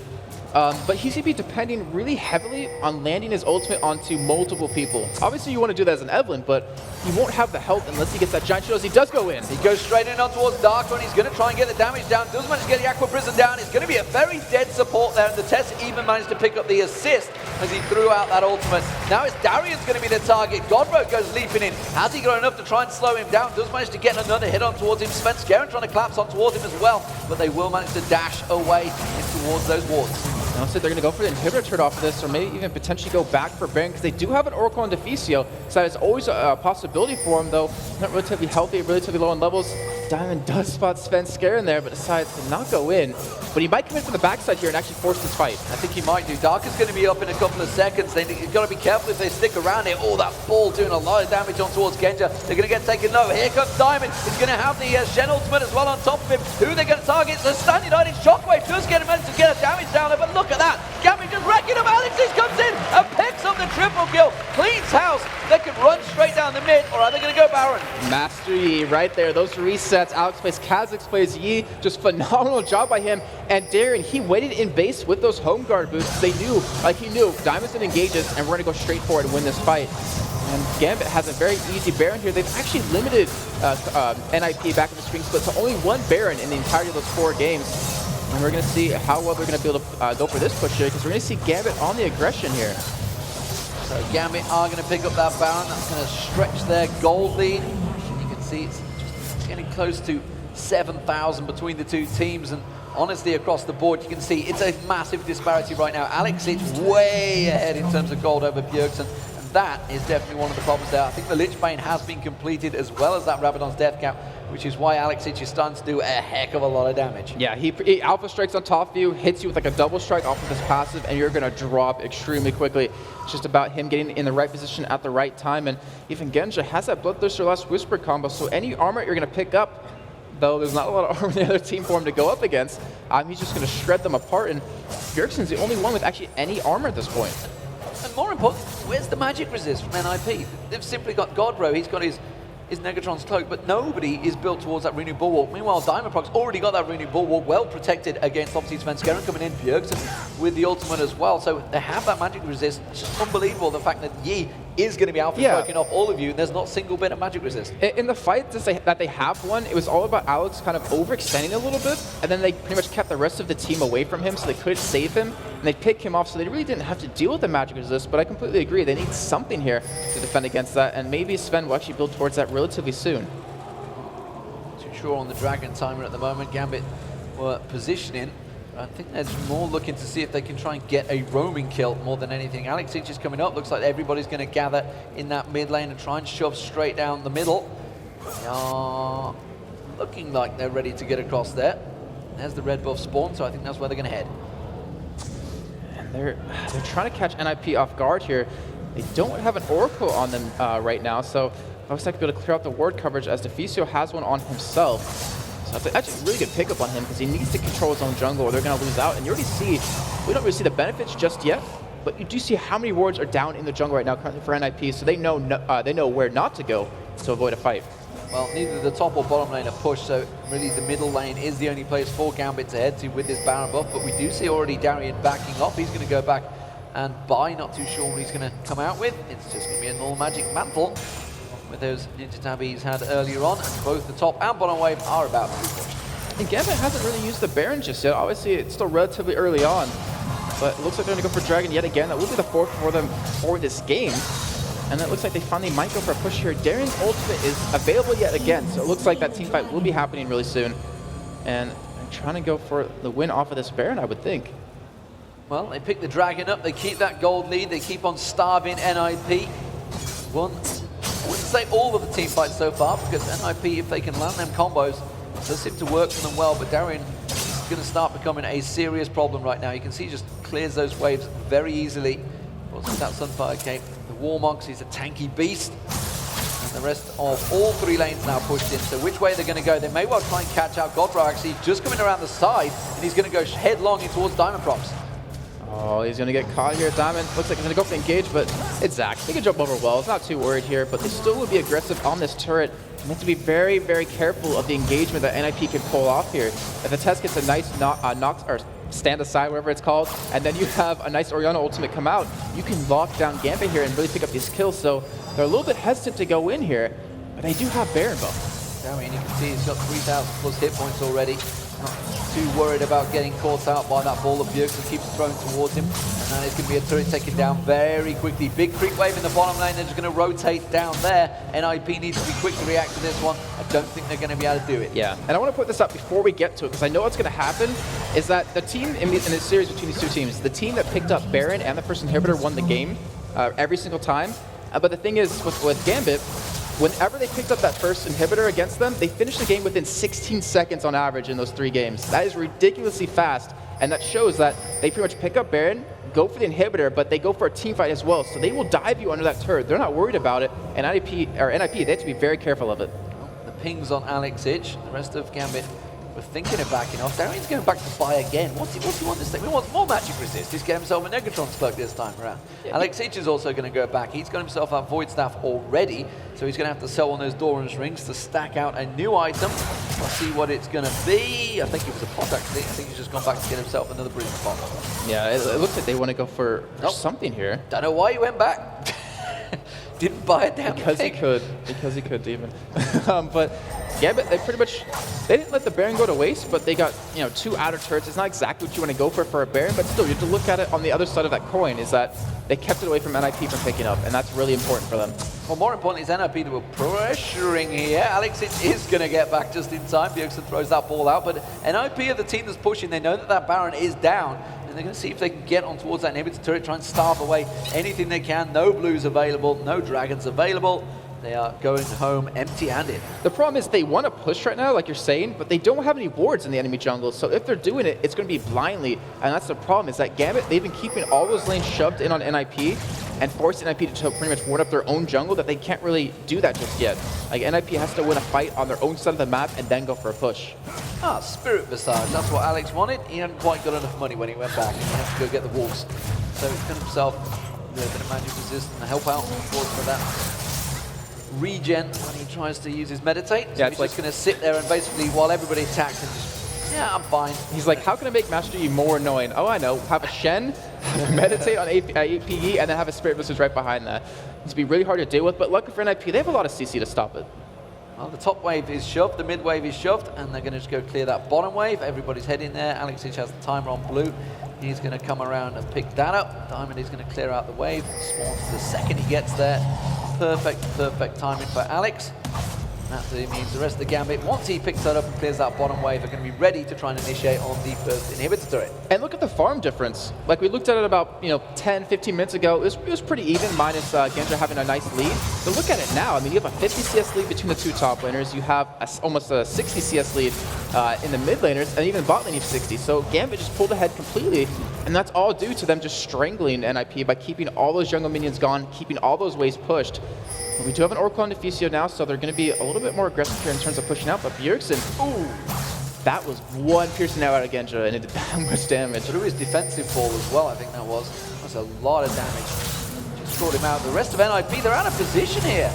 But he's going to be depending really heavily on landing his ultimate onto multiple people. Obviously, you want to do that as an Evelyn, but he won't have the health unless he gets that giant shield as he does go in.
He goes straight in on towards Dark One. He's going to try and get the damage down. Doesn't manage to get the Aqua Prison down. It's going to be a very dead support there, and the Test even managed to pick up the assist as he threw out that ultimate. Now it's Darian's going to be the target. Godbro goes leaping in. Has he got enough to try and slow him down? Does manage to get another hit on towards him. Svenskaren trying to collapse on towards him as well, but they will manage to dash away in towards those wards.
Honestly, they're going to go for the inhibitor turret off of this, or maybe even potentially go back for Baron, because they do have an Oracle on Deficio, so it's always a possibility for him, though. Not relatively healthy, relatively low on levels. Diamond does spot Svenskar in there, but decides to not go in. But he might come in from the backside here and actually force this fight.
I think he might do. Dark is going to be up in a couple of seconds. You've got to be careful if they stick around here. Oh, that ball doing a lot of damage on towards Genja. They're going to get taken low. Here comes Diamond. He's going to have the Shen ultimate as well on top of him. Who they're going to target? So standing on his Shockwave does get him to get a damage down there, but look at that. Gambit just wrecking him. Alexis comes in and picks up the triple kill. Cleans house. They can run straight down the mid, or are they going to go Baron?
Master Yi right there. Those resets. Alex plays Kha'Zix, plays Yi. Just phenomenal job by him. And Darren, he waited in base with those home guard boosts. They knew, like he knew, Diamonds and engages, and we're going to go straight forward and win this fight. And Gambit has a very easy Baron here. They've actually limited NIP back in the spring split to only one Baron in the entirety of those 4 games. And we're going to see how well they're going to be able to go for this push here, because we're going to see Gambit on the aggression here.
So Gambit are going to pick up that Baron. That's going to stretch their gold lead. You can see it's just getting close to 7,000 between the two teams. And honestly, across the board, you can see it's a massive disparity right now. Alex is way ahead in terms of gold over Bjergsen. That is definitely one of the problems there. I think the Lich Bane has been completed, as well as that Rabadon's Death Cap, which is why Alex Itch is starting to do a heck of a lot of damage.
Yeah, he alpha strikes on top of you, hits you with like a double strike off of this passive, and you're going to drop extremely quickly. It's just about him getting in the right position at the right time, and even Genja has that Bloodthirster Last Whisper combo, so any armor you're going to pick up, though there's not a lot of armor in the other team for him to go up against, he's just going to shred them apart, and Bjergsen's the only one with actually any armor at this point.
And more important, where's the magic resist from NIP? They've simply got Godbro. He's got his is Negatron's cloak, but nobody is built towards that Renu Bulwark. Meanwhile, Diamondprox already got that Renu Bulwark well protected against obviously Svenskeren coming in, Bjergsen with the ultimate as well. So they have that magic resist. It's just unbelievable the fact that Yi is going to be alpha striking off all of you, and there's not a single bit of magic resist.
In the fight that they have won, it was all about Alex kind of overextending a little bit, and then they pretty much kept the rest of the team away from him so they couldn't save him, and they picked him off so they really didn't have to deal with the magic resist, but I completely agree. They need something here to defend against that, and maybe Sven will actually build towards that relatively soon.
Too sure on the Dragon timer at the moment. Gambit were positioning. I think they're more looking to see if they can try and get a roaming kill more than anything. Alex H is coming up. Looks like everybody's going to gather in that mid lane and try and shove straight down the middle. They are looking like they're ready to get across there. There's the red buff spawn, so I think that's where they're going to head.
And they're trying to catch NIP off guard here. They don't have an Oracle on them right now, so looks like they're able to clear out the ward coverage as Deficio has one on himself. So that's actually a really good pickup on him because he needs to control his own jungle or they're going to lose out. And you already see, we don't really see the benefits just yet, but you do see how many wards are down in the jungle right now currently for NIP, so they know where not to go to avoid a fight.
Well, neither the top or bottom lane are pushed, so really the middle lane is the only place for Gambit to head to with this Baron buff, but we do see already Darian backing off. He's going to go back and buy, not too sure what he's going to come out with. It's just going to be a normal magic mantle with those ninja tab he's had earlier on, and both the top and bottom wave are about to be pushed.
And Gambit hasn't really used the Baron just yet. Obviously, it's still relatively early on, but it looks like they're going to go for Dragon yet again. That will be the fourth for them for this game. And it looks like they finally might go for a push here. Darian's ultimate is available yet again, so it looks like that team fight will be happening really soon. And they're trying to go for the win off of this Baron, I would think.
Well, they pick the Dragon up, they keep that gold lead, they keep on starving NIP. I wouldn't say all of the team fights so far, because NIP, if they can land them combos, it does seem to work for them well, but Darian is going to start becoming a serious problem right now. You can see he just clears those waves very easily. Also, that Sunfire Cape, the Warmogs, he's a tanky beast. And the rest of all three lanes now pushed in. So which way they're going to go? They may well try and catch out Godra, actually, just coming around the side, and he's going to go headlong in towards Diamondprox.
Oh, he's going to get caught here. Diamond looks like he's going to go for the engage, but it's Zac. They can jump over well. It's not too worried here, but they still will be aggressive on this turret. You have to be very, very careful of the engagement that NIP can pull off here. If the test gets a nice knock or stand aside, whatever it's called, and then you have a nice Orianna ultimate come out, you can lock down Gambit here and really pick up these kills. So they're a little bit hesitant to go in here, but they do have Baron buff.
I mean, you can see he's got 3,000 plus hit points already. Not too worried about getting caught out by that ball of Bjergsen keeps throwing towards him. And now it's going to be a turret taken down very quickly. Big creep wave in the bottom lane. They're just going to rotate down there. NIP needs to be quick to react to this one. I don't think they're going to be able to do it.
Yeah, and I want to put this up before we get to it, because I know what's going to happen is that the team in this series between these two teams, the team that picked up Baron and the first inhibitor won the game every single time. But the thing is, with Gambit, whenever they picked up that first inhibitor against them, they finished the game within 16 seconds on average in those 3 games. That is ridiculously fast, and that shows that they pretty much pick up Baron, go for the inhibitor, but they go for a team fight as well. So they will dive you under that turret. They're not worried about it, and NIP, they have to be very careful of it.
The pings on Alex Itch. The rest of Gambit were thinking of backing off. Darian's going back to buy again. What's he want this thing? He wants more magic resist. He's getting himself a Negatron's cloak this time around. Yeah. Alex Itch is also going to go back. He's got himself a Void Staff already, so he's going to have to sell on those Doran's rings to stack out a new item. Let's see what it's going to be. I think it was a pot, actually. I think he's just gone back to get himself another breathing pot.
Yeah, it looks like they want to go for something here.
Don't know why he went back. Didn't buy it down.
Because he could, even. But Gambit, they didn't let the Baron go to waste, but they got 2 outer turrets. It's not exactly what you want to go for a Baron, but still, you have to look at it on the other side of that coin, is that they kept it away from NIP from picking up, and that's really important for them.
Well, more importantly, is NIP that were pressuring here. Alex is going to get back just in time. Bjergsen throws that ball out, but NIP are the team that's pushing. They know that Baron is down, and they're going to see if they can get on towards that inhibitor turret, try and starve away anything they can. No blues available, no dragons available. They are going home empty-handed.
The problem is they want to push right now, like you're saying, but they don't have any wards in the enemy jungle. So if they're doing it, it's going to be blindly. And that's the problem, is that Gambit, they've been keeping all those lanes shoved in on NIP and forcing NIP to pretty much ward up their own jungle, that they can't really do that just yet. Like, NIP has to win a fight on their own side of the map and then go for a push.
Spirit Visage. That's what Alex wanted. He hadn't quite got enough money when he went back. He had to go get the wolves. So he's got himself a bit of magic resist and help out, of course, for that. regen when he tries to use his meditate. So
Yeah,
he's
it's like
just going to sit there and basically, while everybody attacks, and just, yeah, I'm fine.
he's like, how can I make Master Yi more annoying? Oh, I know. Have a Shen, meditate on APE, and then have a Spirit Blizzard right behind that. It's be really hard to deal with, but luckily for NIP, they have a lot of CC to stop it.
Well, the top wave is shoved, the mid wave is shoved, and they're going to just go clear that bottom wave. Everybody's heading there. Alexic has the timer on blue. He's going to come around and pick that up. Diamond is going to clear out the wave. Spawns the second he gets there. Perfect timing for Alex. That means the rest of the Gambit, once he picks that up and clears that bottom wave, are going to be ready to try and initiate on the first inhibitor turret.
And look at the farm difference. Like we looked at it about 10, 15 minutes ago. It was pretty even, minus Genja having a nice lead. But look at it now. I mean, you have a 50 CS lead between the two top laners. You have almost a 60 CS lead in the mid laners, and even bot lane you have 60. So Gambit just pulled ahead completely, and that's all due to them just strangling NIP by keeping all those jungle minions gone, keeping all those waves pushed. We do have an Oracle on Deficio now, so they're going to be a little bit more aggressive here in terms of pushing out, but Bjergsen, ooh, that was one piercing out of Genja, and it did that much damage.
Through his defensive ball as well, I think that was. That's a lot of damage. Just brought him out. The rest of NIP, they're out of position here.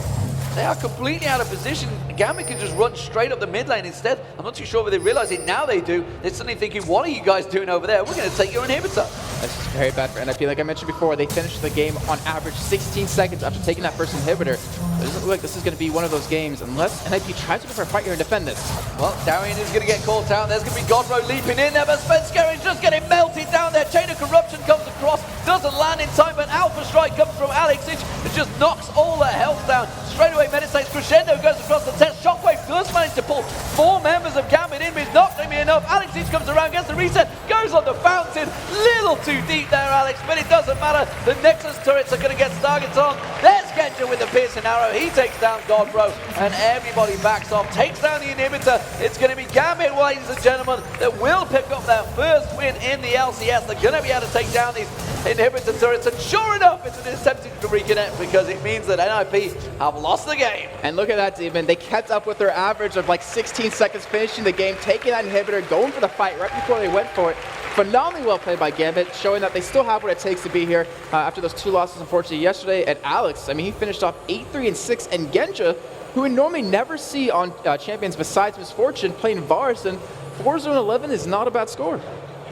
They are completely out of position. Gambit can just run straight up the mid lane instead. I'm not too sure whether they realize it. Now they do. They're suddenly thinking, what are you guys doing over there? We're going to take your inhibitor.
That's just very bad for NIP. Like I mentioned before, they finished the game on average 16 seconds after taking that first inhibitor. It doesn't look like this is going to be one of those games unless NIP tries to go for a fight here and defend this.
Well, Darian is going to get caught out. There's going to be Godro leaping in there, but Svenskar is just getting melted down there. Chain of Corruption comes across, doesn't land in time, but Alpha Strike comes from Alexic. It just knocks all their health down. Straight away meditates. Crescendo goes across the test. Shockwave does manage to pull 4 members of Gambit in, but it's not going to be enough. Alexic comes around, gets the reset, goes on the fountain. Little too deep there, Alex, but it doesn't matter. The Nexus turrets are going to get targets on. There's Genja with the piercing arrow. He takes down Godbro, and everybody backs off. Takes down the inhibitor. It's going to be Gambit, ladies and gentlemen, that will pick up their first win in the LCS. They're going to be able to take down these inhibitor turrets, and sure enough, it's an attempting to reconnect because it means that NIP have lost the game.
And look at that, Demon. They kept up with their average of like 16 seconds finishing the game, taking that inhibitor, going for the fight right before they went for it. Phenomenally well played by Gambit, showing that they still have what it takes to be here after those 2 losses, unfortunately, yesterday. And Alex, I mean, he finished off 8-3-6, and Genja, who we normally never see on champions besides Misfortune, playing Vars, and 4-0-11 is not a bad score.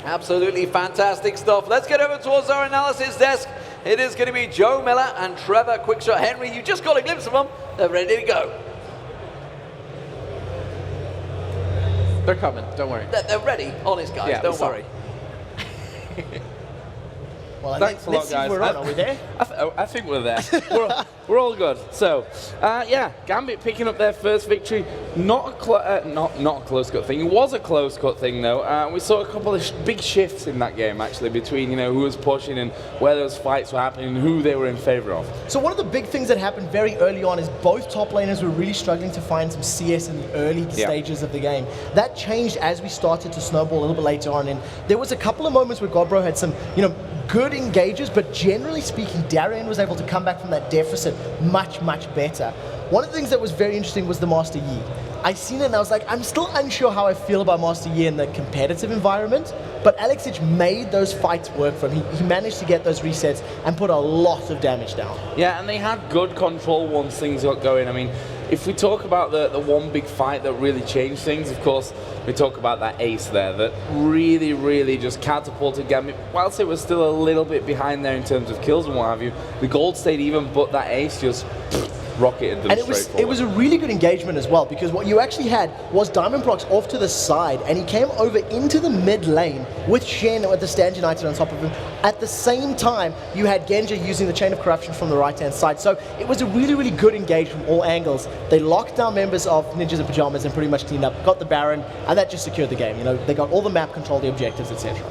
Absolutely fantastic stuff. Let's get over towards our analysis desk. It is going to be Joe Miller and Trevor Quickshot Henry. You just got a glimpse of them. They're ready to go.
They're coming, don't worry.
They're ready, honest guys,
Yeah,
don't worry.
Well,
Thanks a lot, guys.
We're on. Are we there?
I think we're there. we're all good. So, yeah, Gambit picking up their first victory. Not a close cut thing. It was a close cut thing, though. We saw a couple of big shifts in that game, actually, between who was pushing and where those fights were happening and who they were in favor of.
So one of the big things that happened very early on is both top laners were really struggling to find some CS in the early stages of the game. That changed as we started to snowball a little bit later on, and there was a couple of moments where Godbro had some, good engages, but generally speaking, Darian was able to come back from that deficit much better. One of the things that was very interesting was the Master Yi. I seen it and I was like, I'm still unsure how I feel about Master Yi in the competitive environment, but Alexic made those fights work for him. He managed to get those resets and put a lot of damage down.
Yeah, and they had good control once things got going. I mean, if we talk about the one big fight that really changed things, of course, we talk about that ace there that really just catapulted Gambit. Whilst it was still a little bit behind there in terms of kills and what have you, the gold stayed even, but that ace just rocketed them
and
straight forward.
It was a really good engagement as well, because what you actually had was Diamond Prox off to the side, and he came over into the mid lane with Shen with the Stand United on top of him. At the same time, you had Genja using the Chain of Corruption from the right-hand side. So it was a really good engage from all angles. They locked down members of Ninjas in Pajamas and pretty much cleaned up, got the Baron, and that just secured the game. They got all the map control, the objectives, etc.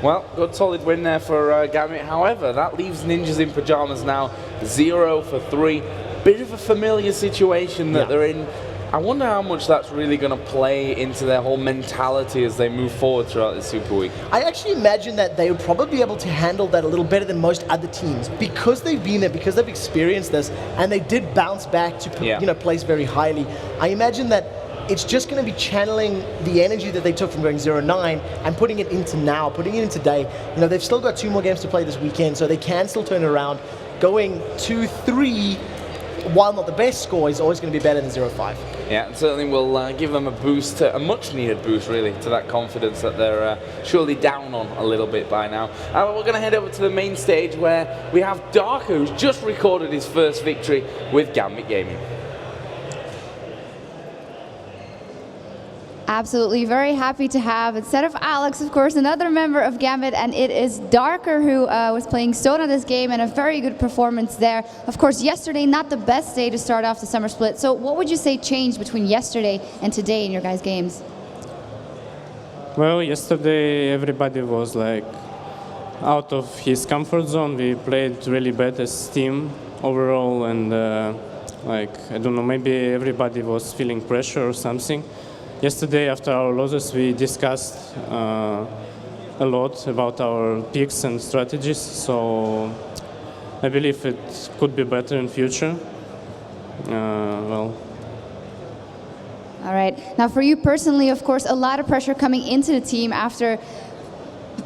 Well, good solid win there for Gambit. However, that leaves Ninjas in Pajamas now 0 for 3. Bit of a familiar situation that they're in. I wonder how much that's really going to play into their whole mentality as they move forward throughout the Super Week.
I actually imagine that they would probably be able to handle that a little better than most other teams because they've been there, because they've experienced this, and they did bounce back to place very highly. I imagine that it's just going to be channeling the energy that they took from going 0-9 and putting it into now, putting it into today. They've still got 2 more games to play this weekend, so they can still turn it around. Going 2-3 while not the best score, is always going to be better than 0-5.
Yeah, and certainly will give them a boost, a much-needed boost, really, to that confidence that they're surely down on a little bit by now. We're going to head over to the main stage where we have Darker, who's just recorded his first victory with Gambit Gaming.
Absolutely, very happy to have, instead of Alex, of course, another member of Gambit, and it is Darker, who was playing Sona this game, and a very good performance there. Of course, yesterday, not the best day to start off the summer split. So what would you say changed between yesterday and today in your guys' games?
Well, yesterday everybody was like out of his comfort zone. We played really bad as team overall, and like, I don't know, maybe everybody was feeling pressure or something. Yesterday, after our losses, we discussed a lot about our picks and strategies, so I believe it could be better in future. Well.
All right. Now, for you personally, of course, a lot of pressure coming into the team after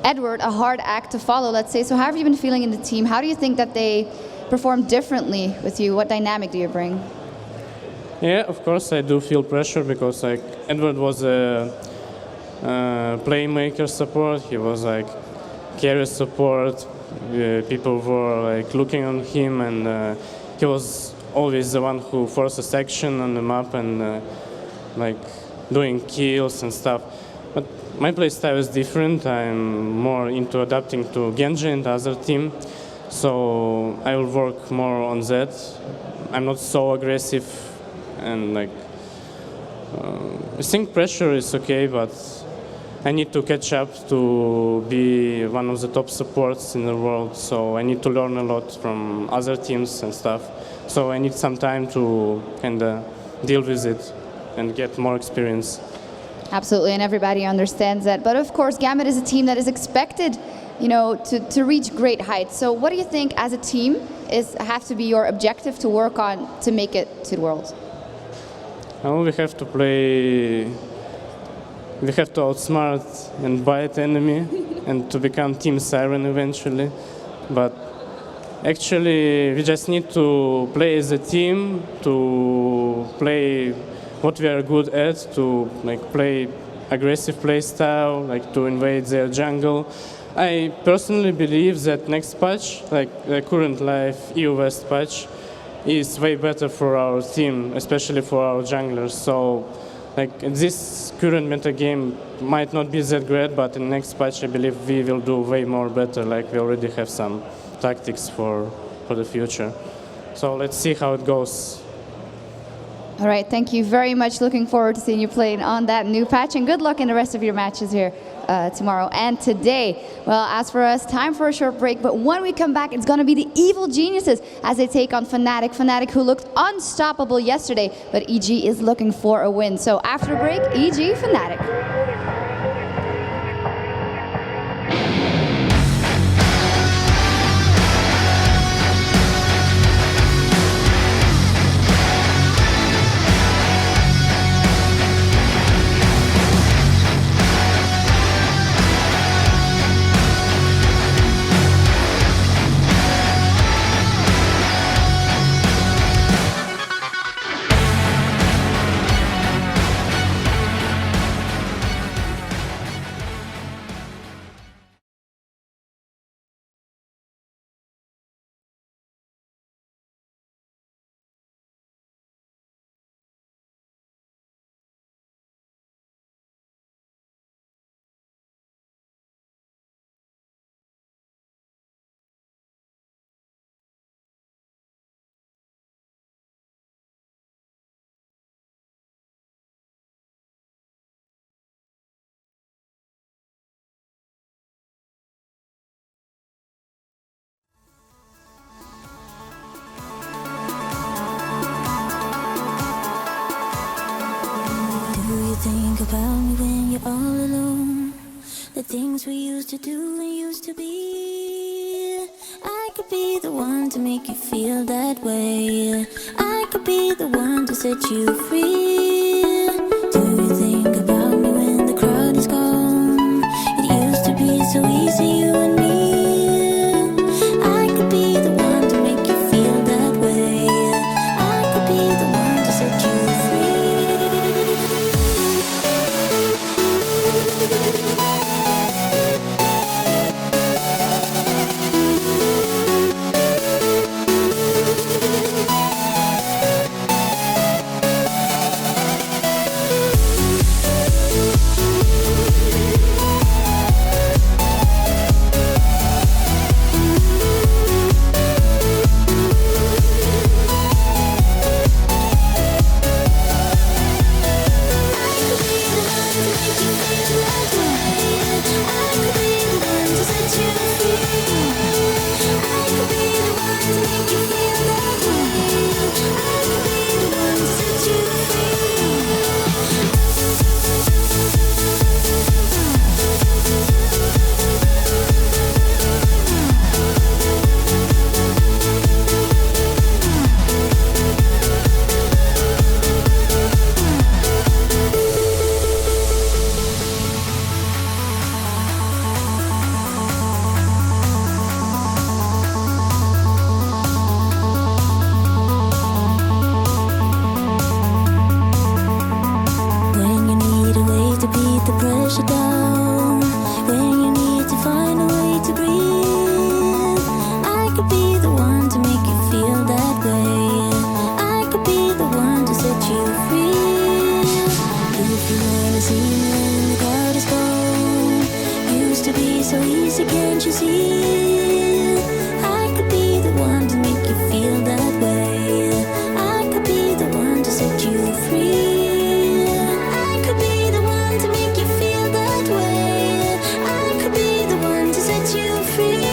Edward, a hard act to follow, let's say. So how have you been feeling in the team? How do you think that they perform differently with you? What dynamic do you bring?
Yeah, of course I do feel pressure because like Edward was a playmaker support. He was like carry support. People were like looking on him, and he was always the one who forces action on the map and like doing kills and stuff. But my playstyle is different. I'm more into adapting to Genji and the other team, so I will work more on that. I'm not so aggressive. And like, I think pressure is okay, but I need to catch up to be one of the top supports in the world. So I need to learn a lot from other teams and stuff. So I need some time to kind of deal with it and get more experience.
Absolutely, and everybody understands that. But of course, Gambit is a team that is expected, you know, to reach great heights. So what do you think as a team have to be your objective to work on to make it to the Worlds?
Well, we have to play, we have to outsmart and bite enemy and to become Team Siren eventually. But actually, we just need to play as a team, to play what we are good at, to like play aggressive play style, like to invade their jungle. I personally believe that next patch, like the current live EU West patch, is way better for our team, especially for our junglers. So, like this current meta game might not be that great, but in the next patch, I believe we will do way more better. Like we already have some tactics for the future. So let's see how it goes.
All right, thank you very much. Looking forward to seeing you playing on that new patch, and good luck in the rest of your matches here tomorrow and today. Well, as for us, time for a short break, but when we come back, it's going to be the Evil Geniuses as they take on Fnatic. Fnatic, who looked unstoppable yesterday, but EG is looking for a win. So after the break, EG, Fnatic.
Think about me when you're all alone. The things we used to do and used to be. I could be the one to make you feel that way. I could be the one to set you free. Do you think about me when the crowd is gone? It used to be so easy, you and me. I could be the one to make you feel that way. I to beat the pressure down, when you need to find a way to breathe. I could be the one to make you feel that way. I could be the one to set you free. If you wanna see me when the crowd is gone, used to be so easy, can't you see? I could be the one to make you feel that way. I could be the one to set you free. I could be the one to make you feel that way. I could be the one to set you free.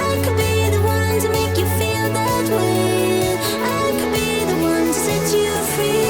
I could be the one to make you feel that way. I could be the one to set you free.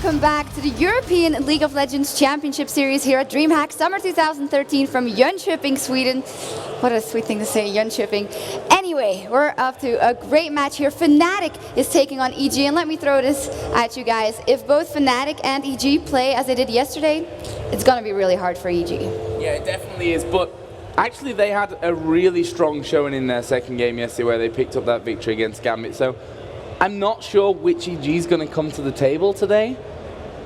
welcome back to the European League of Legends Championship Series here at DreamHack Summer 2013 from Jönköping, Sweden. What a sweet thing to say, Jönköping. Anyway, we're up to a great match here. Fnatic is taking on EG, and let me throw this at you guys. If both Fnatic and EG play as they did yesterday, it's going to be really hard for EG.
Yeah, it definitely is, but actually they had a really strong showing in their second game yesterday where they picked up that victory against Gambit. So I'm not sure which EG is going to come to the table today,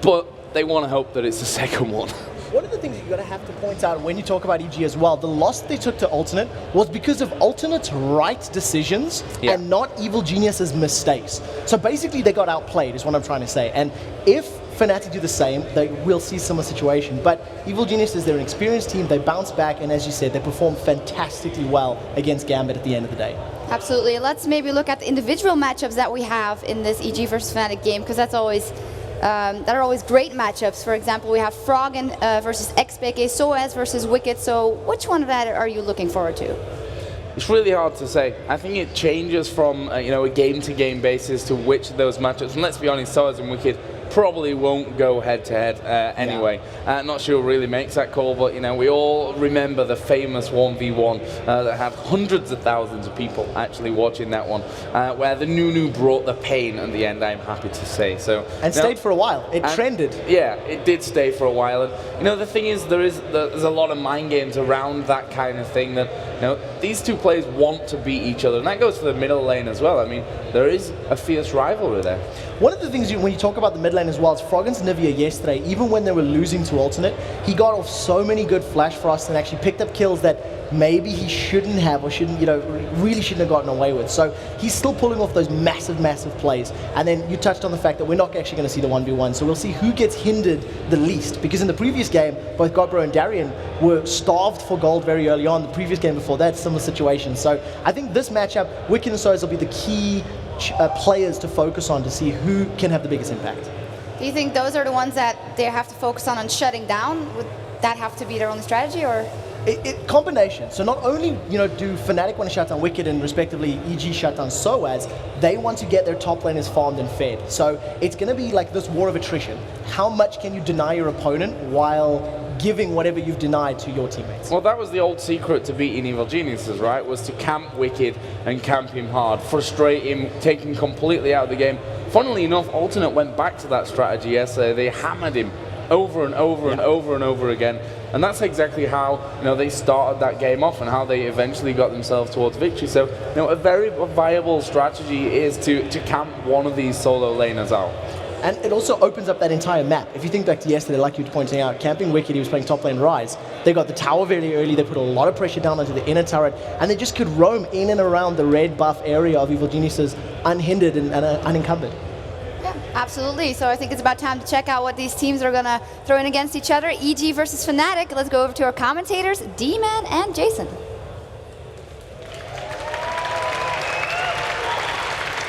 but they want to hope that it's the second one.
One of the things you're going to have to point out when you talk about EG as well, the loss they took to Alternate was because of Alternate's right decisions and not Evil Genius's mistakes. So basically they got outplayed is what I'm trying to say. And if Fnatic do the same, they will see similar situation. But Evil Geniuses, they're an experienced team, they bounce back, and as you said, they perform fantastically well against Gambit at the end of the day.
Absolutely. Let's maybe look at the individual matchups that we have in this EG versus Fnatic game, because that's always that are always great matchups. For example, we have Froggen versus XPK, Soaz versus Wicked. So which one of that are you looking forward to?
It's really hard to say. I think it changes from a game-to-game basis to which of those matchups. And let's be honest, Soaz and Wicked probably won't go head-to-head anyway. Not sure who really makes that call, but we all remember the famous 1v1 that had hundreds of thousands of people actually watching that one, where the Nunu brought the pain at the end, I'm happy to say. So
and stayed for a while. It trended.
Yeah, it did stay for a while. And the thing is, there's a lot of mind games around that kind of thing that these two players want to beat each other, and that goes for the middle lane as well. I mean, there is a fierce rivalry there.
One of the things when you talk about the mid lane as well is Froggen's Nivea yesterday, even when they were losing to Alternate, he got off so many good flash frosts and actually picked up kills that maybe he shouldn't have or really shouldn't have gotten away with. So he's still pulling off those massive, massive plays. And then you touched on the fact that we're not actually going to see the 1v1, so we'll see who gets hindered the least. Because in the previous game, both Godbro and Darien were starved for gold very early on. The previous game before that, similar situation. So I think this matchup, Wicked and Soaz will be the key players to focus on to see who can have the biggest impact.
Do you think those are the ones that they have to focus on shutting down? Would that have to be their only strategy, or?
Combination. So not only do Fnatic want to shut down Wicked and respectively EG shut down Soaz, they want to get their top laners farmed and fed. So it's going to be like this war of attrition. How much can you deny your opponent while giving whatever you've denied to your teammates?
Well, that was the old secret to beating Evil Geniuses, right? Was to camp Wicked and camp him hard, frustrate him, take him completely out of the game. Funnily enough, Alternate went back to that strategy yesterday. They hammered him over and over and over and over again. And that's exactly how they started that game off and how they eventually got themselves towards victory. So a very viable strategy is to camp one of these solo laners out.
And it also opens up that entire map. If you think back to yesterday, like you were pointing out, camping Wicked, he was playing top lane Ryze. They got the tower very early, they put a lot of pressure down onto the inner turret, and they just could roam in and around the red buff area of Evil Geniuses unhindered and unencumbered.
Yeah, absolutely. So I think it's about time to check out what these teams are going to throw in against each other. EG versus Fnatic. Let's go over to our commentators, D-Man and Jason.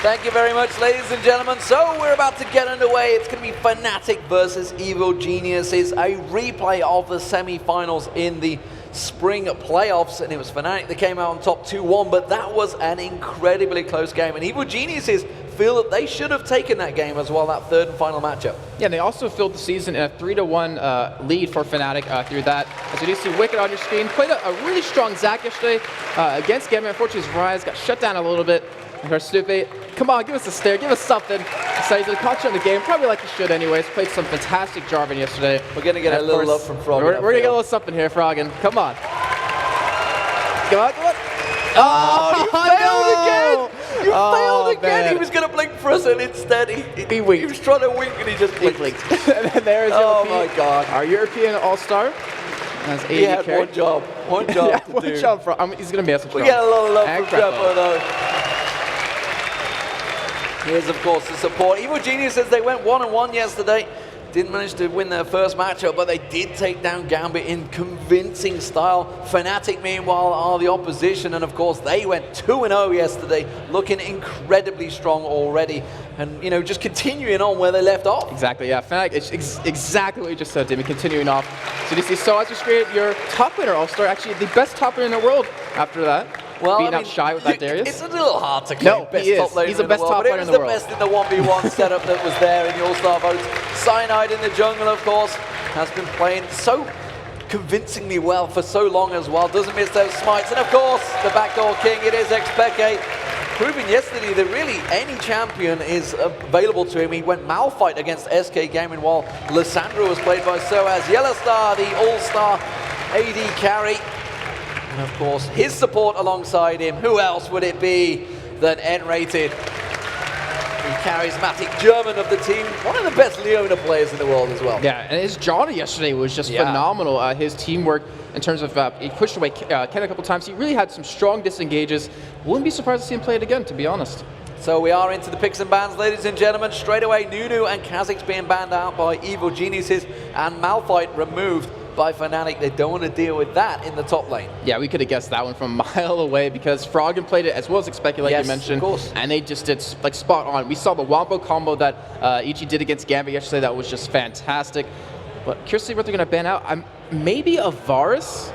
Thank you very much, ladies and gentlemen. So we're about to get underway. It's going to be Fnatic versus Evil Geniuses, a replay of the semi-finals in the spring playoffs, and it was Fnatic that came out on top 2-1, but that was an incredibly close game, and Evil Geniuses feel that they should have taken that game as well, that third and final matchup.
Yeah, and they also filled the season in a 3-1 lead for Fnatic through that. As you do see Wicked on your screen, played a really strong Zac yesterday against Gambit. Unfortunately, his Ryze got shut down a little bit. And our Stupe, come on, give us a stare, give us something. So he's caught you in the game, probably like he should anyways. Played some fantastic Jarvan yesterday.
We're going to get a little love from Froggen.
We're going to get a little something here, Froggen. Come on. Come on, come on.
Oh, you failed again! You failed again!
Man.
He was going to blink for us, and instead he winked. He was trying to wink, and he just blinked.
And then there's
my God.
Our European All-Star.
He had one job. One job
yeah,
to
one
do.
job. He's going to be us.
We get a lot of love from Jumbo, though. Here's, of course, the support. Evil Geniuses, they went 1-1 yesterday. Didn't manage to win their first matchup, but they did take down Gambit in convincing style. Fnatic, meanwhile, are the opposition, and of course, they went 2-0 yesterday, looking incredibly strong already, and just continuing on where they left off.
Exactly, yeah. Fnatic, it's exactly what you just said, Timmy. Continuing off. So you see, so as you screen your top laner All-Star, actually the best top laner in the world after that. beating out Shy with that Darius.
It's a little hard to claim best top laner
He's the
in
best
the world,
top
but
player
it
in
was
the
the
world.
best in the 1v1 setup that was there in the All-Star votes. Cyanide in the jungle, of course, has been playing so convincingly well for so long as well. Doesn't miss those smites. And of course, the backdoor king, it is Xpeke. Proving yesterday that really any champion is available to him. He went Malphite against SK Gaming while Lissandra was played by Soaz. Yellowstar, the all-star AD carry. And of course, his support alongside him. Who else would it be than N-rated? He charismatic German of the team. One of the best Leona players in the world as well.
Yeah, and his Johnny yesterday was just phenomenal. His teamwork in terms of, he pushed away Ken a couple times. He really had some strong disengages. Wouldn't be surprised to see him play it again, to be honest.
So we are into the picks and bans, ladies and gentlemen. Straight away, Nunu and Kha'Zix being banned out by Evil Geniuses and Malphite removed by Fnatic. They don't want to deal with that in the top lane.
Yeah, we could have guessed that one from a mile away because Froggen played it as well as Xpeke, like you mentioned.
Of course.
And they just did like spot on. We saw the Wombo combo that EG did against Gambit yesterday. That was just fantastic. But curious to see what they're going to ban out. Maybe a Varus,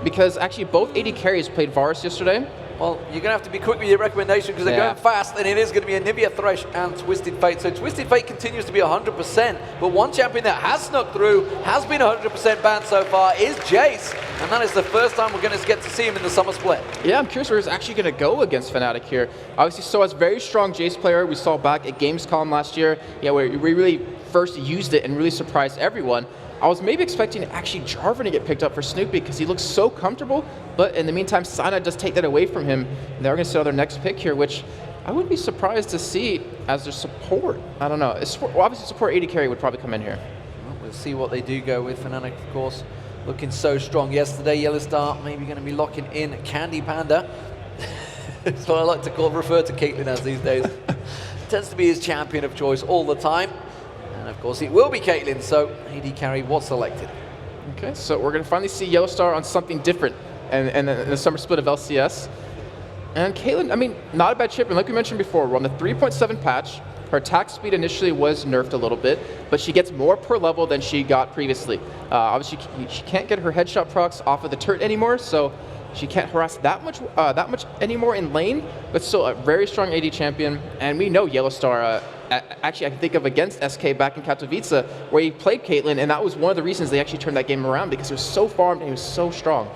because actually both AD carries played Varus yesterday.
Well, you're going to have to be quick with your recommendation because they're going fast, and it is going to be a Nivea Thresh and Twisted Fate. So Twisted Fate continues to be 100%, but one champion that has snuck through, has been 100% banned so far, is Jace, and that is the first time we're going to get to see him in the summer split.
Yeah, I'm curious where he's actually going to go against Fnatic here. Obviously, so as very strong Jace player, we saw back at Gamescom last year, where we really first used it and really surprised everyone. I was maybe expecting actually Jarvan to get picked up for Snoopy because he looks so comfortable, but in the meantime, Cyanide does take that away from him. And they're going to sell their next pick here, which I wouldn't be surprised to see as their support. I don't know. Well, obviously, support AD carry would probably come in here.
Well, we'll see what they do go with. Fnatic, of course, looking so strong yesterday. Yellowstar maybe going to be locking in Candy Panda. That's what I like to refer to Caitlyn as these days. Tends to be his champion of choice all the time. And of course, it will be Caitlyn, so AD carry was selected.
Okay, so we're going to finally see Yellowstar on something different and the summer split of LCS. And Caitlyn, I mean, not a bad chip. And like we mentioned before, we're on the 3.7 patch. Her attack speed initially was nerfed a little bit, but she gets more per level than she got previously. Obviously, she can't get her headshot procs off of the turret anymore, so she can't harass that much anymore in lane, but still a very strong AD champion. And we know Yellowstar, actually I can think of against SK back in Katowice, where he played Caitlyn, and that was one of the reasons they actually turned that game around, because he was so farmed and he was so strong.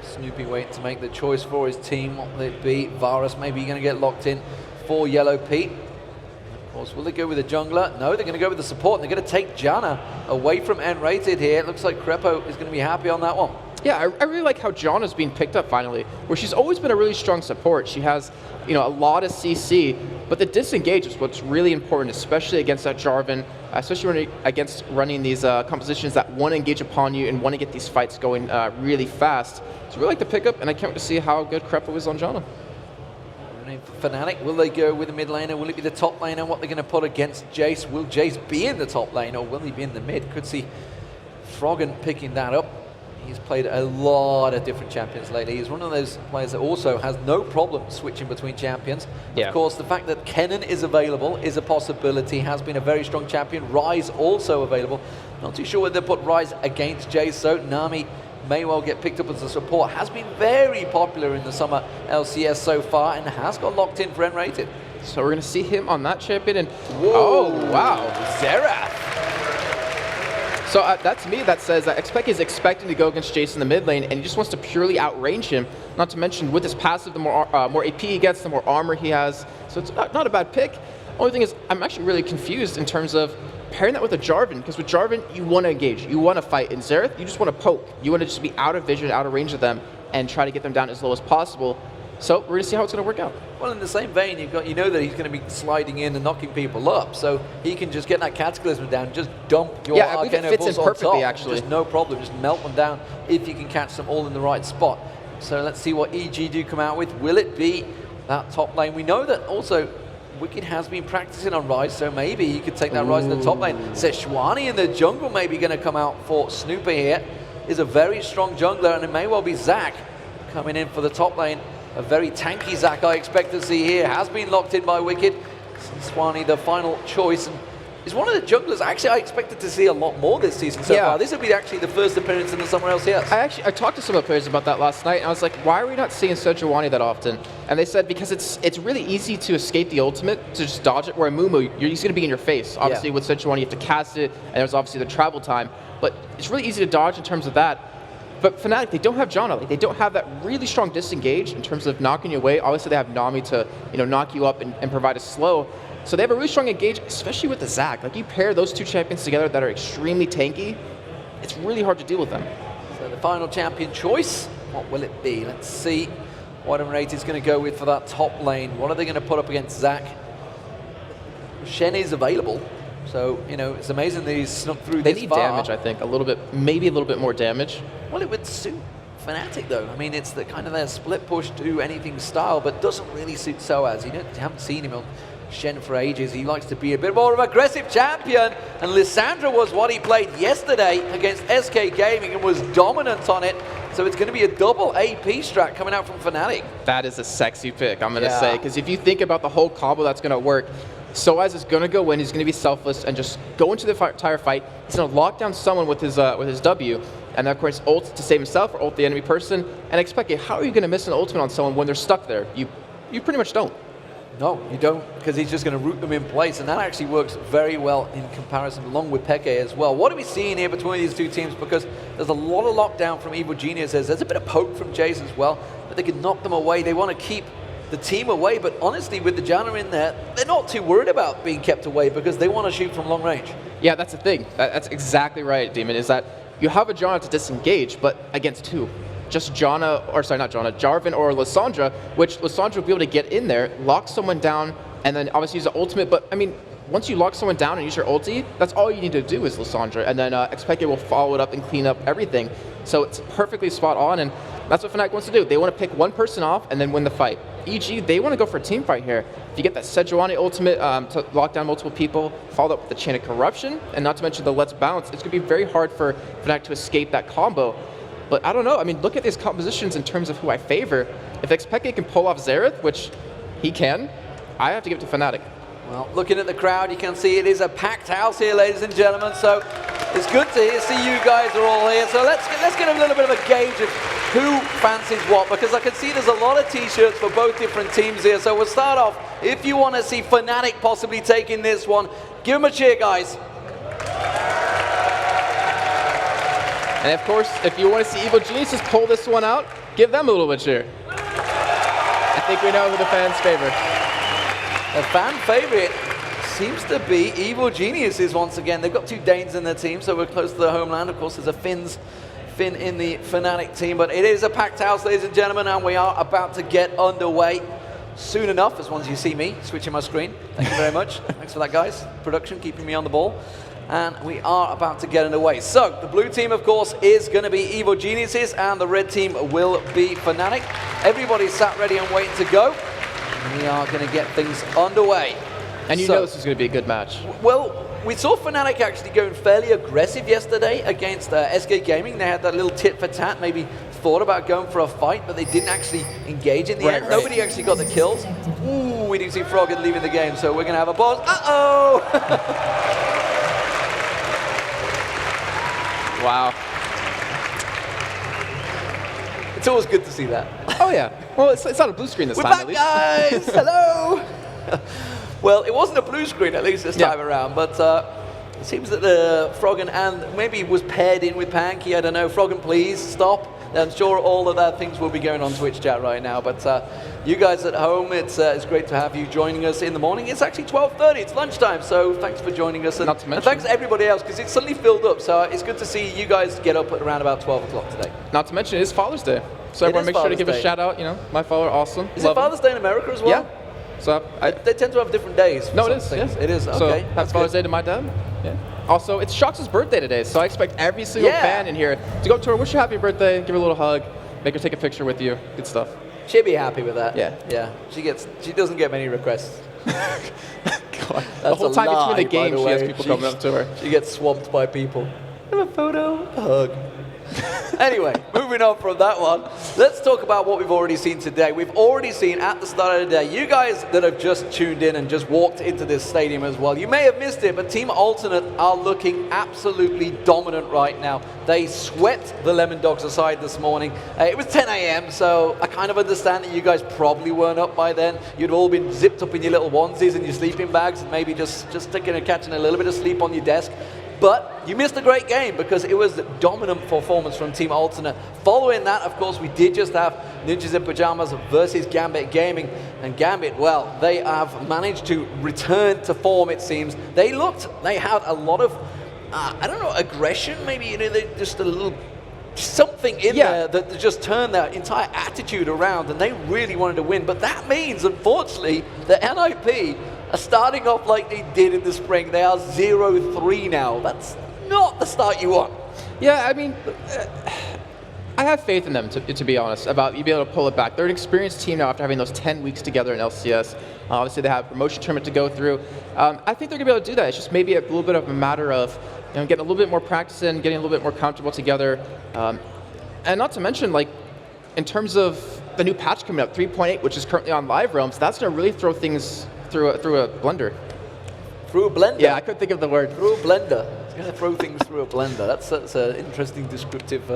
Snoopy waiting to make the choice for his team. What will it be? Varus maybe going to get locked in for Yellow Pete. Of course, will they go with the jungler? No, they're going to go with the support, and they're going to take Janna away from N-rated here. It looks like Crepo is going to be happy on that one.
Yeah, I really like how Janna's being picked up finally, where she's always been a really strong support. She has, a lot of CC, but the disengage is what's really important, especially against that Jarvan, especially against running these compositions that want to engage upon you and want to get these fights going really fast. So I really like the pickup, and I can't wait to see how good Crepo is on Janna.
Fnatic, will they go with the mid laner? Will it be the top laner? What they're going to put against Jace? Will Jace be in the top lane, or will he be in the mid? Could see Froggen picking that up. He's played a lot of different champions lately. He's one of those players that also has no problem switching between champions. Yeah. Of course, the fact that Kennen is available is a possibility. Has been a very strong champion. Ryze also available. Not too sure whether they put Ryze against Jace, so Nami may well get picked up as a support. Has been very popular in the summer LCS so far and has got locked in for N-rated.
So we're going to see him on that champion. And
whoa,
oh, wow.
Xerath.
So that's me that says that Xpeke is expecting to go against Jace in the mid lane, and he just wants to purely outrange him. Not to mention, with his passive, the more AP he gets, the more armor he has. So it's not a bad pick. Only thing is, I'm actually really confused in terms of pairing that with a Jarvan, because with Jarvan, you want to engage, you want to fight. In Xerath, you just want to poke. You want to just be out of vision, out of range of them, and try to get them down as low as possible. So we're going to see how it's going to work out.
Well, in the same vein, you know that he's going to be sliding in and knocking people up, so he can just get that Cataclysm down, just dump your Arcane Opals on top.
Actually.
Just no problem, just melt them down if you can catch them all in the right spot. So let's see what EG do come out with. Will it be that top lane? We know that also Wicked has been practicing on Ryze, so maybe he could take that Ryze in the top lane. Sejuani in the jungle maybe going to come out for Snooper here. Is a very strong jungler, and it may well be Zac coming in for the top lane. A very tanky Zac I expect to see here. Has been locked in by Wicked. Sejuani the final choice. And is one of the junglers. Actually, I expected to see a lot more this season so far. This would be actually the first appearance in the Summer LCS.
I talked to some of the players about that last night, and I was like, why are we not seeing Sejuani that often? And they said because it's really easy to escape the ultimate, to just dodge it, where Mumu, he's going to be in your face. Obviously, with Sejuani, you have to cast it, and there's obviously the travel time. But it's really easy to dodge in terms of that. But Fnatic, they don't have Janna. Like, they don't have that really strong disengage in terms of knocking you away. Obviously, they have Nami to knock you up and provide a slow. So they have a really strong engage, especially with the Zac. Like, you pair those two champions together that are extremely tanky, it's really hard to deal with them.
So the final champion choice, what will it be? Let's see what Emirates is going to go with for that top lane. What are they going to put up against Zac? Shen is available. So, it's amazing that he's snuck through this far.
They need damage, I think, a little bit, maybe a little bit more damage.
Well, it would suit Fnatic, though. I mean, it's the kind of their split push do anything style, but doesn't really suit Soaz. You haven't seen him on Shen for ages. He likes to be a bit more of an aggressive champion, and Lissandra was what he played yesterday against SK Gaming and was dominant on it. So it's going to be a double AP strat coming out from Fnatic.
That is a sexy pick, I'm going to say, because if you think about the whole combo that's going to work, Soaz is going to go in, he's going to be selfless and just go into the entire fight. He's going to lock down someone with his W, and then of course ult to save himself or ult the enemy person. And expect it, how are you going to miss an ultimate on someone when they're stuck there? You pretty much don't.
No, you don't, because he's just going to root them in place, and that actually works very well in comparison, along with Peke as well. What are we seeing here between these two teams? Because there's a lot of lockdown from Evil Geniuses. There's a bit of poke from Jace as well, but they can knock them away. They want to keep the team away, but honestly, with the Janna in there, they're not too worried about being kept away because they want to shoot from long range.
Yeah, that's the thing. That's exactly right, Demon, is that you have a Janna to disengage, but against who? Just Janna, or sorry, not Janna, Jarvan or Lissandra, which Lissandra will be able to get in there, lock someone down, and then obviously use the ultimate. But I mean, once you lock someone down and use your ulti, that's all you need to do is Lissandra, and then Expected will follow it up and clean up everything. So it's perfectly spot on, and that's what Fnatic wants to do. They want to pick one person off and then win the fight. E.g., they want to go for a team fight here. If you get that Sejuani ultimate to lock down multiple people, followed up with the Chain of Corruption, and not to mention the Let's Bounce, it's going to be very hard for Fnatic to escape that combo. But I don't know. I mean, look at these compositions in terms of who I favor. If Expected can pull off Xerath, which he can, I have to give it to Fnatic.
Well, looking at the crowd, you can see it is a packed house here, ladies and gentlemen. So it's good to see you guys are all here. So let's get a little bit of a gauge of who fancies what, because I can see there's a lot of t-shirts for both different teams here. So we'll start off. If you want to see Fnatic possibly taking this one, give them a cheer, guys.
And of course, if you want to see Evil Geniuses pull this one out, give them a little bit of cheer. I think we know who the fans favor.
The fan favorite seems to be Evil Geniuses once again. They've got two Danes in their team, so we're close to the homeland. Of course, there's a Finn in the Fnatic team, but it is a packed house, ladies and gentlemen, and we are about to get underway soon enough, as long as you see me switching my screen. Thank you very much. Thanks for that, guys. Production, keeping me on the ball. And we are about to get underway. So, the blue team, of course, is going to be Evil Geniuses, and the red team will be Fnatic. Everybody's sat ready and waiting to go. And we are going to get things underway.
And you know this is going to be a good match.
Well, we saw Fnatic actually going fairly aggressive yesterday against SK Gaming. They had that little tit for tat, maybe thought about going for a fight, but they didn't actually engage in the end. Nobody actually got the kills. Ooh, we do see Froggen leaving the game, so we're going to have a pause. Uh-oh!
Wow.
It's always good to see that.
Oh, yeah. Well, it's not a blue screen this time,
back,
at least.
guys! Hello! Well, it wasn't a blue screen, at least this time around, but it seems that Froggen and maybe it was paired in with Panky. I don't know. Froggen, please stop. I'm sure all of that things will be going on Twitch chat right now, but you guys at home, it's great to have you joining us in the morning. It's actually 12:30, it's lunchtime, so thanks for joining us. And thanks to everybody else, because it's suddenly filled up, so it's good to see you guys get up at around about 12 o'clock today.
Not to mention, it is Father's Day. So everyone make sure to give a shout out, my follower, awesome.
Is it Father's Day in America as well?
Yeah. So
they tend to have different days.
No, it is.
Yes. It is, okay.
So happy Father's Day to my dad. Yeah. Also, it's Shox' birthday today, so I expect every single fan in here to go to her, wish her happy birthday, give her a little hug, make her take a picture with you. Good stuff.
She'll be happy with that.
Yeah.
Yeah. She doesn't get many requests.
God. The whole time between the games, she has people coming up to her.
She gets swamped by people. Have a photo, a hug. Anyway, moving on from that one, let's talk about what we've already seen today. We've already seen at the start of the day, you guys that have just tuned in and just walked into this stadium as well, you may have missed it, but Team Alternate are looking absolutely dominant right now. They swept the Lemon Dogs aside this morning. It was 10 a.m., so I kind of understand that you guys probably weren't up by then. You'd all been zipped up in your little onesies and your sleeping bags and maybe just catching a little bit of sleep on your desk. But you missed a great game because it was a dominant performance from Team Alternate. Following that, of course, we did just have Ninjas in Pajamas versus Gambit Gaming. And Gambit, well, they have managed to return to form, it seems. They had a lot of, I don't know, aggression, maybe, they just a little something in there that just turned their entire attitude around, and they really wanted to win. But that means, unfortunately, the NIP are starting off like they did in the spring. They are 0-3 now. That's not the start you want.
Yeah, I mean, I have faith in them, to be honest, about you being able to pull it back. They're an experienced team now after having those 10 weeks together in LCS. Obviously, they have a promotion tournament to go through. I think they're going to be able to do that. It's just maybe a little bit of a matter of getting a little bit more practice in, getting a little bit more comfortable together. And not to mention, like, in terms of the new patch coming up, 3.8, which is currently on Live Realms, that's going to really throw things through a blender.
Through a blender?
Yeah, I couldn't think of the word.
Through a blender. It's going to throw things through a blender. That's an interesting descriptive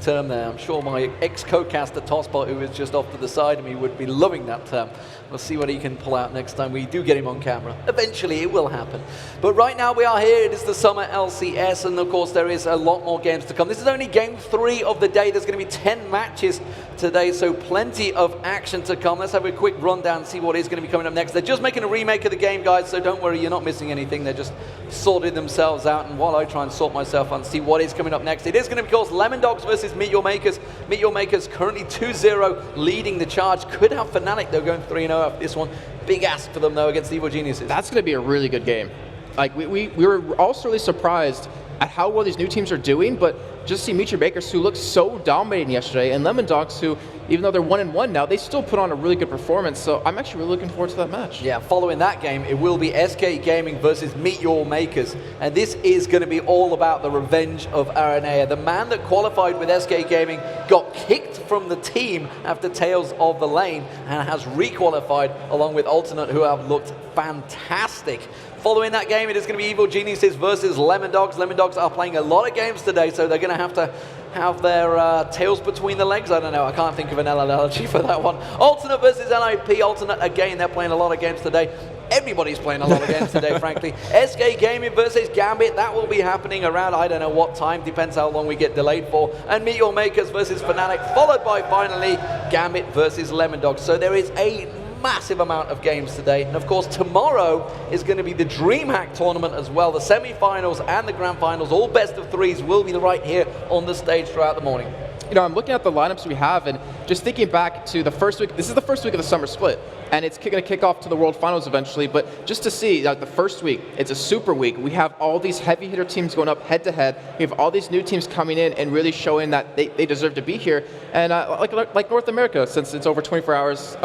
term there. I'm sure my ex-co-caster Tosspot, who is just off to the side of me, would be loving that term. We'll see what he can pull out next time we do get him on camera. Eventually, it will happen. But right now, we are here. It is the Summer LCS, and of course, there is a lot more games to come. This is only game 3 of the day. There's going to be 10 matches today, so plenty of action to come. Let's have a quick rundown and see what is going to be coming up next. They're just making a remake of the game, guys, so don't worry, you're not missing anything. They're just sorting themselves out, and while I try and sort myself out and see what is coming up next, it is going to be, of course, Lemon Dogs versus Meet Your Makers. Meet Your Makers currently 2-0 leading the charge. Could have Fnatic, though, going 3-0 after this one. Big ask for them, though, against Evil Geniuses.
That's going to be a really good game. Like, we were also really surprised at how well these new teams are doing, but just see Meet Your Makers, who looked so dominating yesterday, and Lemon Dogs, who, even though they're 1-1 now, they still put on a really good performance. So I'm actually really looking forward to that match.
Yeah, following that game, it will be SK Gaming versus Meet Your Makers, and this is going to be all about the revenge of Aranea. The man that qualified with SK Gaming got kicked from the team after Tales of the Lane and has re-qualified along with Alternate, who have looked fantastic. Following that game, it is going to be Evil Geniuses versus Lemon Dogs. Lemon Dogs are playing a lot of games today, so they're going to have their tails between the legs. I don't know. I can't think of an analogy for that one. Alternate versus NIP. Alternate, again, they're playing a lot of games today. Everybody's playing a lot of games today, frankly. SK Gaming versus Gambit. That will be happening around, I don't know what time. Depends how long we get delayed for. And Meet Your Makers versus Fnatic, followed by, finally, Gambit versus Lemon Dogs. So there is a massive amount of games today, and of course tomorrow is going to be the DreamHack tournament as well. The semi-finals and the grand finals, all best of 3s, will be right here on the stage throughout the morning.
You know, I'm looking at the lineups we have and just thinking back to the first week. This is the first week of the summer split, and it's going to kick off to the World Finals eventually. But just to see, like, the first week, it's a super week. We have all these heavy hitter teams going up head to head. We have all these new teams coming in and really showing that they deserve to be here. And like North America, since it's over 24 hours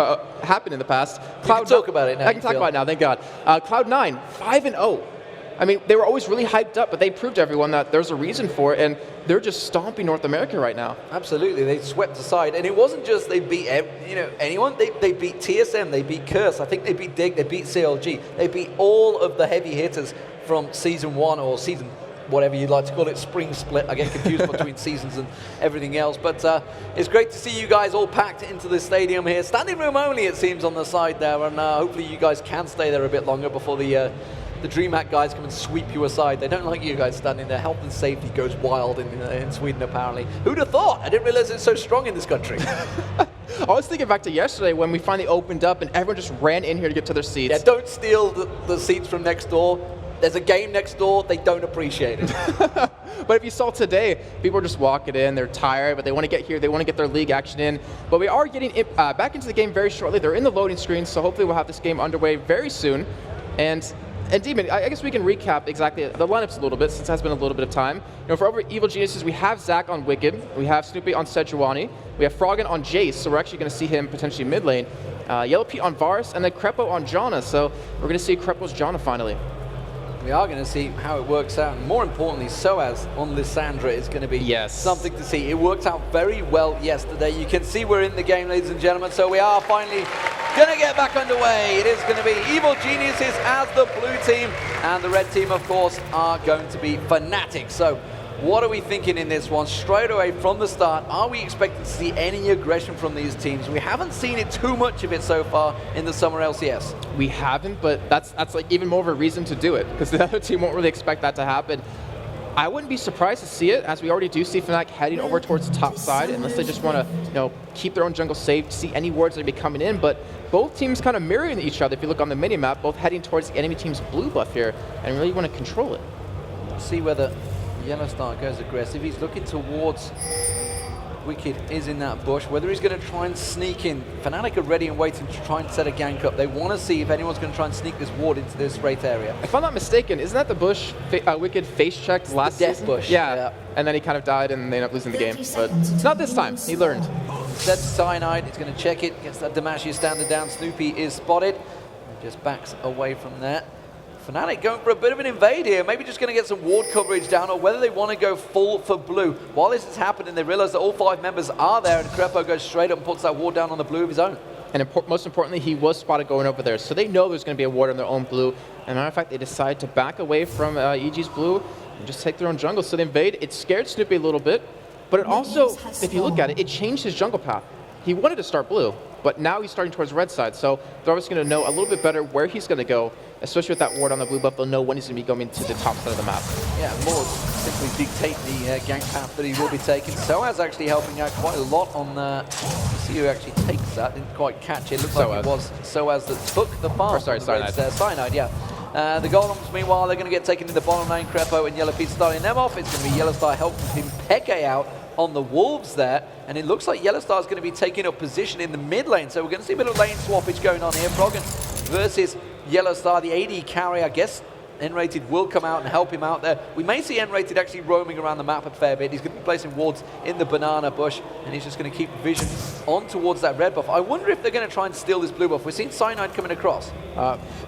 happened in the past.
You can talk about it now.
I can talk about it now, thank God. Cloud9, 5-0. I mean, they were always really hyped up, but they proved to everyone that there's a reason for it, and they're just stomping North America right now.
Absolutely, they swept aside, and it wasn't just they beat anyone. They beat TSM, they beat Curse, I think they beat Dig, they beat CLG, they beat all of the heavy hitters from season 1 or season whatever you'd like to call it, spring split. I get confused between seasons and everything else. But it's great to see you guys all packed into the stadium here. Standing room only, it seems, on the side there, and hopefully you guys can stay there a bit longer before the DreamHack guys come and sweep you aside. They don't like you guys standing there. Health and safety goes wild in Sweden, apparently. Who'd have thought? I didn't realize it's so strong in this country.
I was thinking back to yesterday when we finally opened up and everyone just ran in here to get to their seats.
Yeah, don't steal the seats from next door. There's a game next door. They don't appreciate it.
But if you saw today, people are just walking in. They're tired, but they want to get here. They want to get their league action in. But we are getting back into the game very shortly. They're in the loading screen, so hopefully we'll have this game underway very soon. And Demon, I guess we can recap exactly the lineups a little bit, since it has been a little bit of time. You know, for over Evil Geniuses, we have Zach on Wicked, we have Snoopy on Sejuani, we have Froggen on Jace, so we're actually going to see him potentially mid lane, Yellow Pete on Varus, and then Crepo on Janna, so we're going to see Crepo's Janna finally.
We are going to see how it works out. And more importantly, Soaz on Lissandra is going to be something to see. It worked out very well yesterday. You can see we're in the game, ladies and gentlemen. So we are finally going to get back underway. It is going to be Evil Geniuses as the blue team. And the red team, of course, are going to be Fnatic. So what are we thinking in this one? Straight away from the start, are we expecting to see any aggression from these teams? We haven't seen it too much of it so far in the Summer LCS.
We haven't, but that's like even more of a reason to do it, because the other team won't really expect that to happen. I wouldn't be surprised to see it, as we already do see Fnatic heading over towards the top side, unless they just want to, keep their own jungle safe, see any wards that are coming in. But both teams kind of mirroring each other. If you look on the mini-map, both heading towards the enemy team's blue buff here, and really want to control it.
See whether Yellowstar goes aggressive. He's looking towards Wicked is in that bush. Whether he's going to try and sneak in. Fnatic are ready and waiting to try and set a gank up. They want to see if anyone's going to try and sneak this ward into this Wraith area.
If I'm not mistaken, isn't that the bush Wicked face checked last
death
season?
bush.
Yeah, and then he kind of died and they ended up losing the game. But it's not this time. He learned.
Instead, Cyanide is going to check it. Gets that Demacia standard down. Snoopy is spotted. Just backs away from that. Fnatic going for a bit of an invade here, maybe just going to get some ward coverage down, or whether they want to go full for blue. While this is happening, they realize that all 5 members are there, and Crepo goes straight up and puts that ward down on the blue of his own.
And most importantly, he was spotted going over there, so they know there's going to be a ward on their own blue. And matter of fact, they decide to back away from EG's blue and just take their own jungle. So they invade. It scared Snoopy a little bit, but it also, if you look at it, it changed his jungle path. He wanted to start blue, but now he's starting towards red side, so they're obviously going to know a little bit better where he's going to go, especially with that ward on the blue buff. They'll know when he's going to be going to the top side of the map.
Yeah, more simply dictate the gank path that he will be taking. Soaz actually helping out quite a lot on see who actually takes that. Didn't quite catch it. Looked like it was Soaz that took the farm.
Sorry, Cyanide.
Cyanide, yeah. The Golems, meanwhile, they're going to get taken in the bottom lane. Crepo and Yellow Pete starting them off. It's going to be Yellowstar helping him Peke out on the Wolves there, and it looks like Yellowstar is going to be taking up position in the mid lane, so we're going to see a bit of lane swappage going on here. Froggen versus Yellowstar, the AD carry, I guess. N-Rated will come out and help him out there. We may see N-Rated actually roaming around the map a fair bit. He's going to be placing wards in the banana bush, and he's just going to keep vision on towards that red buff. I wonder if they're going to try and steal this blue buff. We're seeing Cyanide coming across.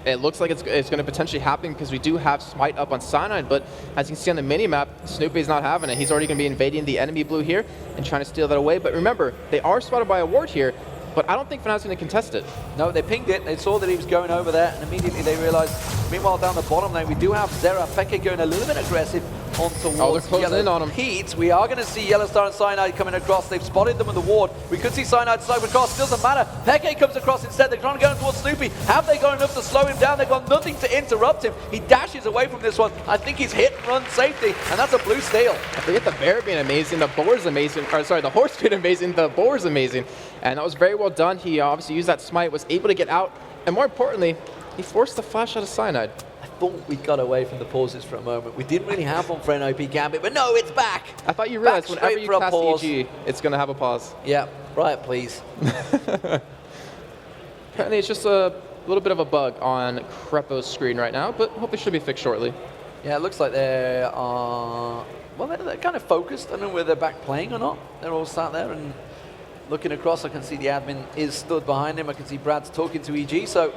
It looks like it's going to potentially happen because we do have Smite up on Cyanide, but as you can see on the mini-map, Snoopy's not having it. He's already going to be invading the enemy blue here and trying to steal that away. But remember, they are spotted by a ward here, but I don't think Fnatic's going to contest it.
No, they pinged it. They saw that he was going over there, and immediately they realized. Meanwhile, down the bottom lane, we do have Zera Peke going a little bit aggressive on towards Yellow Pete. We are going to see Yellowstar and Cyanide coming across. They've spotted them in the ward. We could see Cyanide snipe across. Doesn't matter. Peke comes across instead. They're trying to go towards Snoopy. Have they got enough to slow him down? They've got nothing to interrupt him. He dashes away from this one. I think he's hit and run safety, and that's a blue steal.
I forget the bear being amazing, the boar's amazing, or sorry, the horse being amazing, the boar's amazing. And that was very well done. He obviously used that smite, was able to get out, and more importantly, he forced the flash out of Cyanide.
I thought we got away from the pauses for a moment. We didn't really have one for NIP Gambit, but no, it's back.
I thought you realized whenever you cast EG, it's going to have a pause.
Yeah, right, please.
Apparently it's just a little bit of a bug on Crepo's screen right now, but hopefully it should be fixed shortly.
Yeah, it looks like they are, well, they're kind of focused. I don't know whether they're back playing or not. They're all sat there and looking across. I can see the admin is stood behind him. I can see Brad's talking to EG, so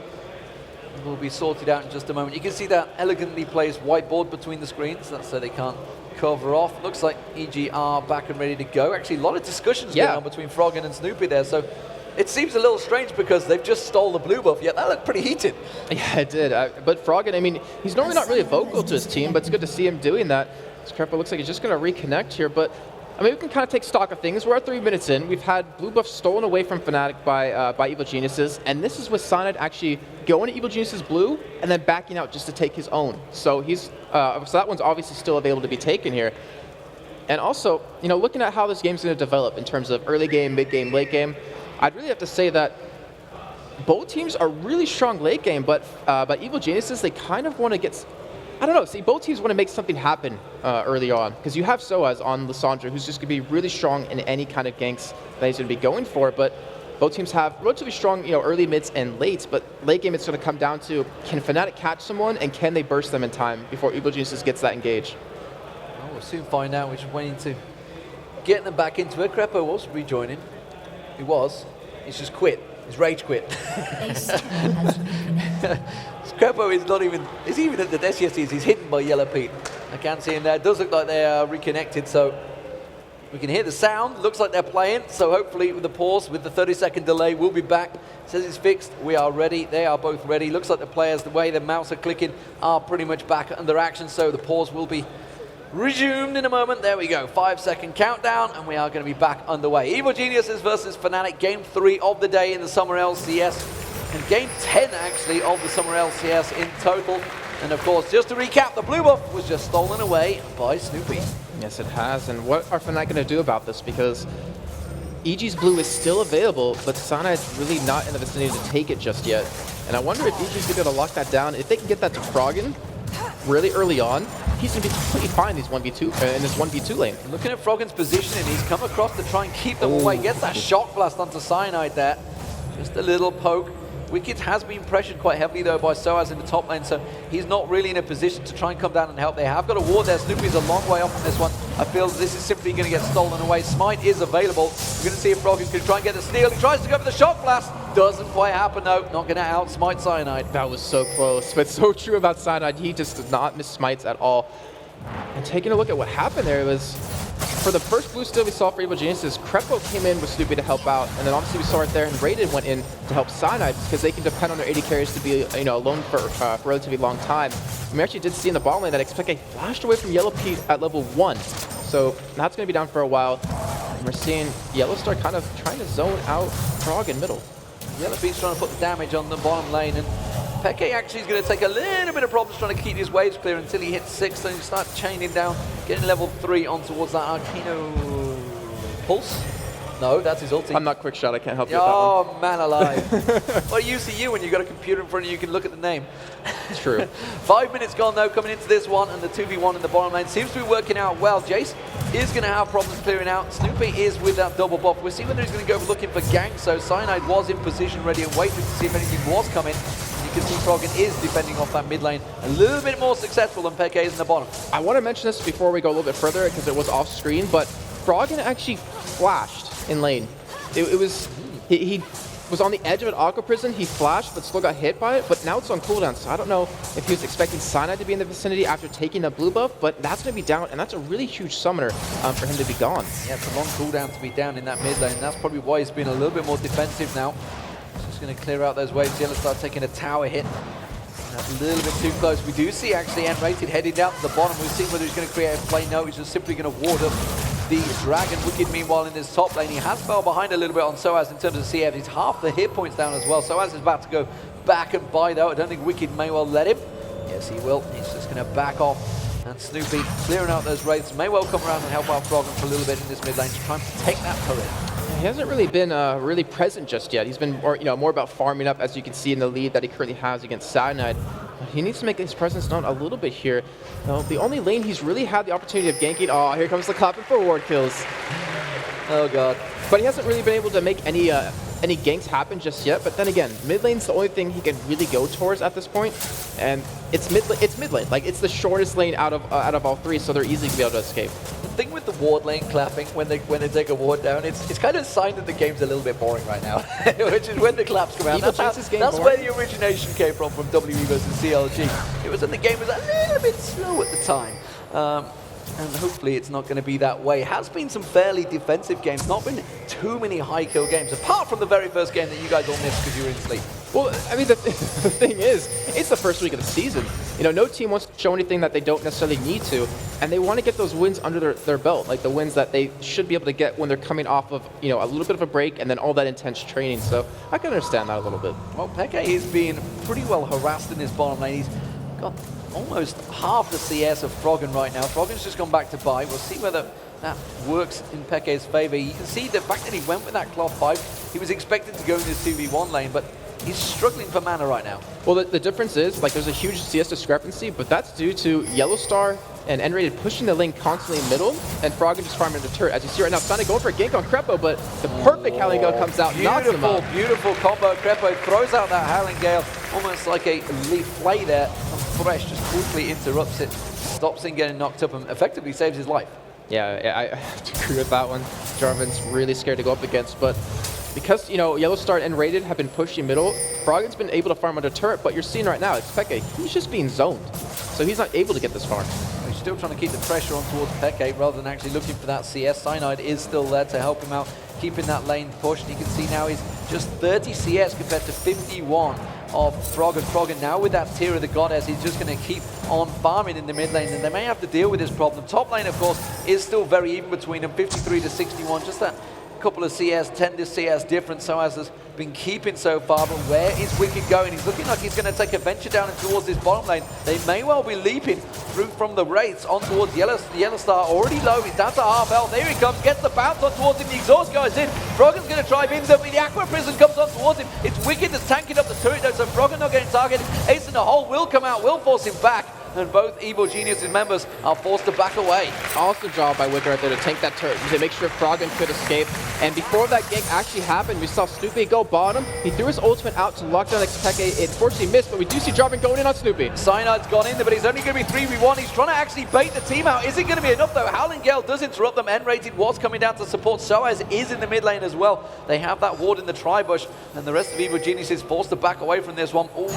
it will be sorted out in just a moment. You can see that elegantly placed whiteboard between the screens. That's so they can't cover off. Looks like EG are back and ready to go. Actually, a lot of discussions going on between Froggen and Snoopy there, so it seems a little strange because they've just stole the blue buff, yet that looked pretty heated.
Yeah, it did. But Froggen, I mean, he's normally not really vocal to his team, but it's good to see him doing that. Crepo looks like he's just going to reconnect here, but I mean, we can kind of take stock of things. We're at 3 minutes in. We've had blue buff stolen away from Fnatic by Evil Geniuses, and this is with Cyanide actually going to Evil Geniuses blue and then backing out just to take his own. So he's so that one's obviously still available to be taken here. And also, you know, looking at how this game's going to develop in terms of early game, mid game, late game, I'd really have to say that both teams are really strong late game, but Evil Geniuses, they kind of want to get, I don't know, see, both teams want to make something happen early on, because you have Soaz on Lissandra, who's just going to be really strong in any kind of ganks that he's going to be going for, but both teams have relatively strong, you know, early, mids, and lates, but late game it's going to come down to, can Fnatic catch someone, and can they burst them in time before Evil Geniuses gets that engage?
Well, we'll soon find out. We're just waiting to get them back into it. Crepo was rejoining. He was. He's just quit. He's rage quit. Crepo is not even, is even at the SCSs, he's hidden by Yellow Pete. I can't see him there. It does look like they are reconnected, so we can hear the sound. Looks like they're playing, so hopefully with the pause, with the 30-second delay, we'll be back. Says it's fixed. We are ready. They are both ready. Looks like the players, the way the mouse are clicking, are pretty much back under action, so the pause will be resumed in a moment. There we go. 5-second countdown, and we are going to be back underway. Evil Geniuses versus Fnatic, game 3 of the day in the Summer LCS. And game 10, actually, of the Summer LCS in total. And of course, just to recap, the blue buff was just stolen away by Snoopy.
Yes, it has. And what are Fnatic going to do about this? Because EG's blue is still available, but Cyanide really not in the vicinity to take it just yet. And I wonder if EG's going to be able to lock that down. If they can get that to Froggen really early on, he's going to be completely fine in this 1v2 lane.
Looking at Froggen's position, and he's come across to try and keep them away. Gets that shock blast onto Cyanide there. Just a little poke. Wicked has been pressured quite heavily though by Soaz in the top lane, so he's not really in a position to try and come down and help. They have got a ward there. Snoopy's a long way off on this one. I feel this is simply going to get stolen away. Smite is available. We're going to see if Froggen can try and get the steal. He tries to go for the shock blast. Doesn't quite happen though. Not going to outsmite Cyanide.
That was so close, but so true about Cyanide. He just did not miss smites at all. And taking a look at what happened there, it was for the first blue steal we saw for Evil Geniuses, Crepo came in with Snoopy to help out, and then obviously we saw it there, and Raiden went in to help Cyanide because they can depend on their AD carries to be alone for a relatively long time. And we actually did see in the bottom lane that Xpeke flashed away from Yellow Pete at level 1, so that's going to be down for a while. And we're seeing Yellowstar kind of trying to zone out Frog in middle.
Yellow Pete's trying to put the damage on the bottom lane, and Peke actually is going to take a little bit of problems trying to keep his waves clear until he hits 6, then he starts chaining down, getting level 3 on towards that Arcano Pulse. No, that's his ulti.
I'm not quick shot, I can't help you with that one.
Oh, man alive. What use are you when you've got a computer in front of you, you can look at the name?
True.
5 minutes gone though, coming into this one, and the 2v1 in the bottom lane seems to be working out well. Jace is going to have problems clearing out. Snoopy is with that double buff. We'll see whether he's going to go looking for gank, so Cyanide was in position ready and waiting to see if anything was coming. You can see Froggen is defending off that mid lane a little bit more successful than Peke is in the bottom.
I want to mention this before we go a little bit further because it was off screen, but Froggen actually flashed in lane. He was on the edge of an Aqua Prison, he flashed but still got hit by it, but now it's on cooldown, so I don't know if he was expecting Cyanide to be in the vicinity after taking a blue buff, but that's going to be down, and that's a really huge summoner for him to be gone.
Yeah, it's a long cooldown to be down in that mid lane. That's probably why he's been a little bit more defensive now. Just going to clear out those waves. Yellow start taking a tower hit. That's a little bit too close. We do see actually N-Rated heading down to the bottom. We'll see whether he's going to create a play. No, he's just simply going to ward up the Dragon. Wicked, meanwhile, in his top lane. He has fell behind a little bit on Soaz in terms of CF. He's half the hit points down as well. Soaz is about to go back and buy, though. I don't think Wicked may well let him. Yes, he will. He's just going to back off. And Snoopy clearing out those wraiths. May well come around and help out Froggen for a little bit in this mid lane to try and take that turret.
He hasn't really been really present just yet. He's been more about farming up, as you can see in the lead that he currently has against Cyanide. He needs to make his presence known a little bit here. The only lane he's really had the opportunity of ganking. Oh, here comes the clapping for ward kills.
Oh god.
But he hasn't really been able to make any ganks happen just yet. But then again, mid lane's the only thing he can really go towards at this point, and it's mid lane. Like it's the shortest lane out of all three, so they're easy to be able to escape.
The thing with the ward lane clapping when they take a ward down, it's kind of a sign that the game's a little bit boring right now, which is when the claps come out. That's where the origination came from WE versus CLG. It was when the game was a little bit slow at the time. And hopefully it's not going to be that way. It has been some fairly defensive games, not been too many high kill games, apart from the very first game that you guys all missed because you were in sleep.
Well, I mean, the thing is, it's the first week of the season. No team wants to show anything that they don't necessarily need to, and they want to get those wins under their belt, like the wins that they should be able to get when they're coming off of, a little bit of a break and then all that intense training. So I can understand that a little bit.
Well, Peke is being pretty well harassed in his bottom lane. He's got almost half the CS of Froggen right now. Froggen's just gone back to buy. We'll see whether that works in Peke's favor. You can see the fact that he went with that cloth 5. He was expected to go in this 2v1 lane, but he's struggling for mana right now.
Well, the difference is, there's a huge CS discrepancy, but that's due to Yellowstar and N-Rated pushing the lane constantly in middle, and Froggen just farming the turret. As you see right now, Sonic going for a gank on Crepo, but the perfect Howling Gale comes out, knocks him out.
Beautiful combo. Crepo throws out that Howling Gale, almost like a leaf play there. And Thresh just quickly interrupts it, stops him getting knocked up, and effectively saves his life.
Yeah, I have to agree with that one. Jarvan's really scared to go up against, but because, you know, Yellowstar and Rated have been pushing middle, Froggen's been able to farm under turret, but you're seeing right now, it's Peke, he's just being zoned. So he's not able to get this far.
He's still trying to keep the pressure on towards Peke rather than actually looking for that CS. Cyanide is still there to help him out, keeping that lane pushed. And you can see now he's just 30 CS compared to 51 of Froggen. Froggen now with that tier of the Goddess, he's just going to keep on farming in the mid lane, and they may have to deal with this problem. Top lane, of course, is still very even between them, 53 to 61, just that couple of CS, 10 to CS difference. Soaz has been keeping so far, but where is Wicked going? He's looking like he's going to take a venture down and towards this bottom lane. They may well be leaping through from the Wraiths on towards Yellowstar, already low. He's down to half health. There he comes, gets the bounce on towards him. The exhaust goes in. Froggen's going to drive in. The Aqua Prison comes on towards him. It's Wicked that's tanking up the turret though, so Froggen not getting targeted. Ace in the hole will come out, will force him back. And both Evil Geniuses members are forced to back away.
Awesome job by Wicked right there to tank that turret to make sure Froggen could escape. And before that gank actually happened, we saw Snoopy go bottom. He threw his ultimate out to lock down Xpeke. It fortunately missed, but we do see Jarvan going in on Snoopy.
Cyanide's gone in there, but he's only going to be 3v1. He's trying to actually bait the team out. Is it going to be enough though? Howling Gale does interrupt them. N-Rated was coming down to support. Soaz is in the mid lane as well. They have that ward in the tri-bush, and the rest of Evil Genius is forced to back away from this one. Ooh,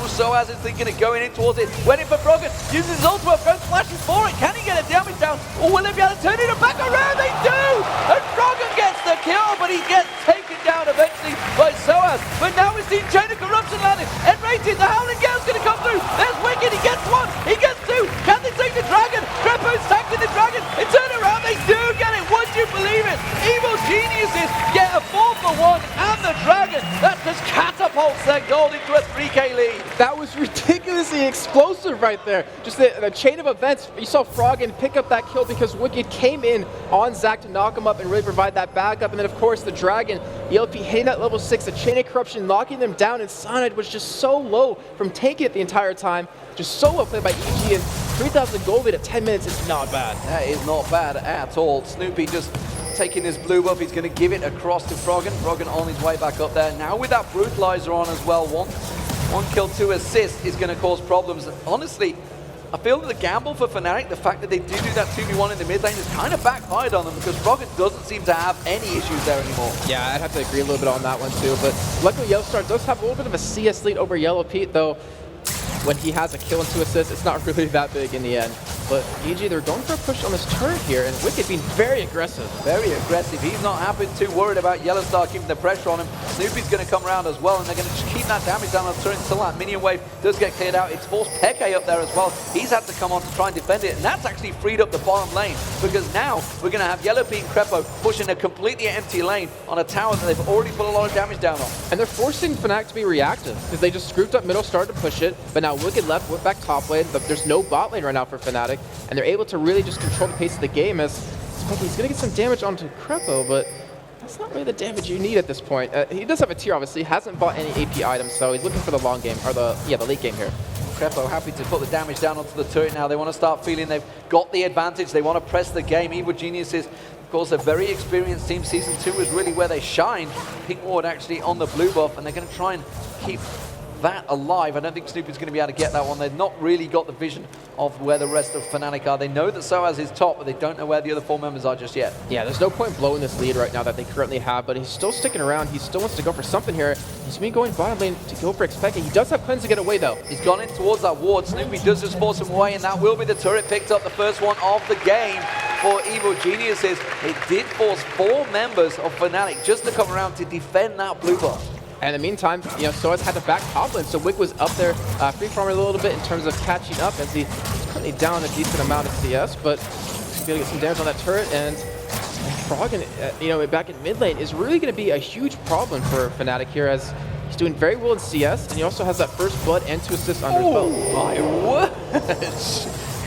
Soaz is thinking of going in towards it. Went in for Froggen, uses his ultimate, goes flashes for it. Can he get a damage down? Or will they be able to turn it back around? They do! And Froggen gets the kill, but he gets taken down eventually by Soaz. But now we've seen Chain of Corruption landed. N-Rated, the Howling Gale's going to come through. There's Wicked, he gets one, he gets two. Can they take the Dragon? Crepo's tanking the Dragon. It turned around, they do get it. Would you believe it? Evil Geniuses get a 4-for-1 and the Dragon. That just catapults their gold into a 3k lead.
That was ridiculously explosive right there. Just the chain of events. You saw Froggen pick up that kill because Wicked came in on Zac to knock him up and really provide that backup. And then, of course, the Dragon, ELP hitting at level 6, the Chain of Corruption knocking them down, and Cyanide was just so low from taking it the entire time. Just so well played by EG, and 3,000 gold lead at 10 minutes is not bad.
That is not bad at all. Snoopy just taking his blue buff. He's going to give it across to Froggen. Froggen on his way back up there. Now with that Brutalizer on as well, one kill, 2 assists is going to cause problems. Honestly, I feel that the gamble for Fnatic, the fact that they do that 2v1 in the mid lane, is kind of backfired on them because Froggen doesn't seem to have any issues there anymore.
Yeah, I'd have to agree a little bit on that one too, but luckily Yellowstar does have a little bit of a CS lead over Yellow Pete, though when he has a kill and 2 assists, it's not really that big in the end. But EG, they're going for a push on this turret here, and Wicked being very aggressive.
Very aggressive. He's not happy, too worried about Yellowstar keeping the pressure on him. Snoopy's going to come around as well, and they're going to just keep that damage down on the turret until that minion wave does get cleared out. It's forced Peke up there as well. He's had to come on to try and defend it, and that's actually freed up the bottom lane, because now we're going to have Yellow Pete and Crepo pushing a completely empty lane on a tower that they've already put a lot of damage down on.
And they're forcing Fnatic to be reactive, because they just scooped up middle, started to push it, but now Wicked left, went back top lane. There's no bot lane right now for Fnatic, and they're able to really just control the pace of the game as he's going to get some damage onto Crepo, but that's not really the damage you need at this point. He does have a tier, obviously, hasn't bought any AP items, so he's looking for the long game, or the late game here.
Crepo happy to put the damage down onto the turret now. They want to start feeling they've got the advantage. They want to press the game. Evil Geniuses, of course, a very experienced team. Season 2 is really where they shine. Pink Ward actually on the blue buff, and they're going to try and keep that alive. I don't think Snoopy's going to be able to get that one. They've not really got the vision of where the rest of Fnatic are. They know that Soaz is top, but they don't know where the other 4 members are just yet.
Yeah, there's no point blowing this lead right now that they currently have, but he's still sticking around. He still wants to go for something here. He's been going bottom lane to go for Xpeke. He does have cleanse to get away, though.
He's gone in towards that ward. Snoopy does just force him away, and that will be the turret picked up, the first one of the game for Evil Geniuses. It did force 4 members of Fnatic just to come around to defend that blue buff.
And in the meantime, Soaz had to back top lane, so Wick was up there free farming a little bit in terms of catching up as he's currently down a decent amount of CS, but he's going to get some damage on that turret, and Froggen, back in mid lane is really going to be a huge problem for Fnatic here as he's doing very well in CS, and he also has that first blood and 2 assists under his belt.
My word!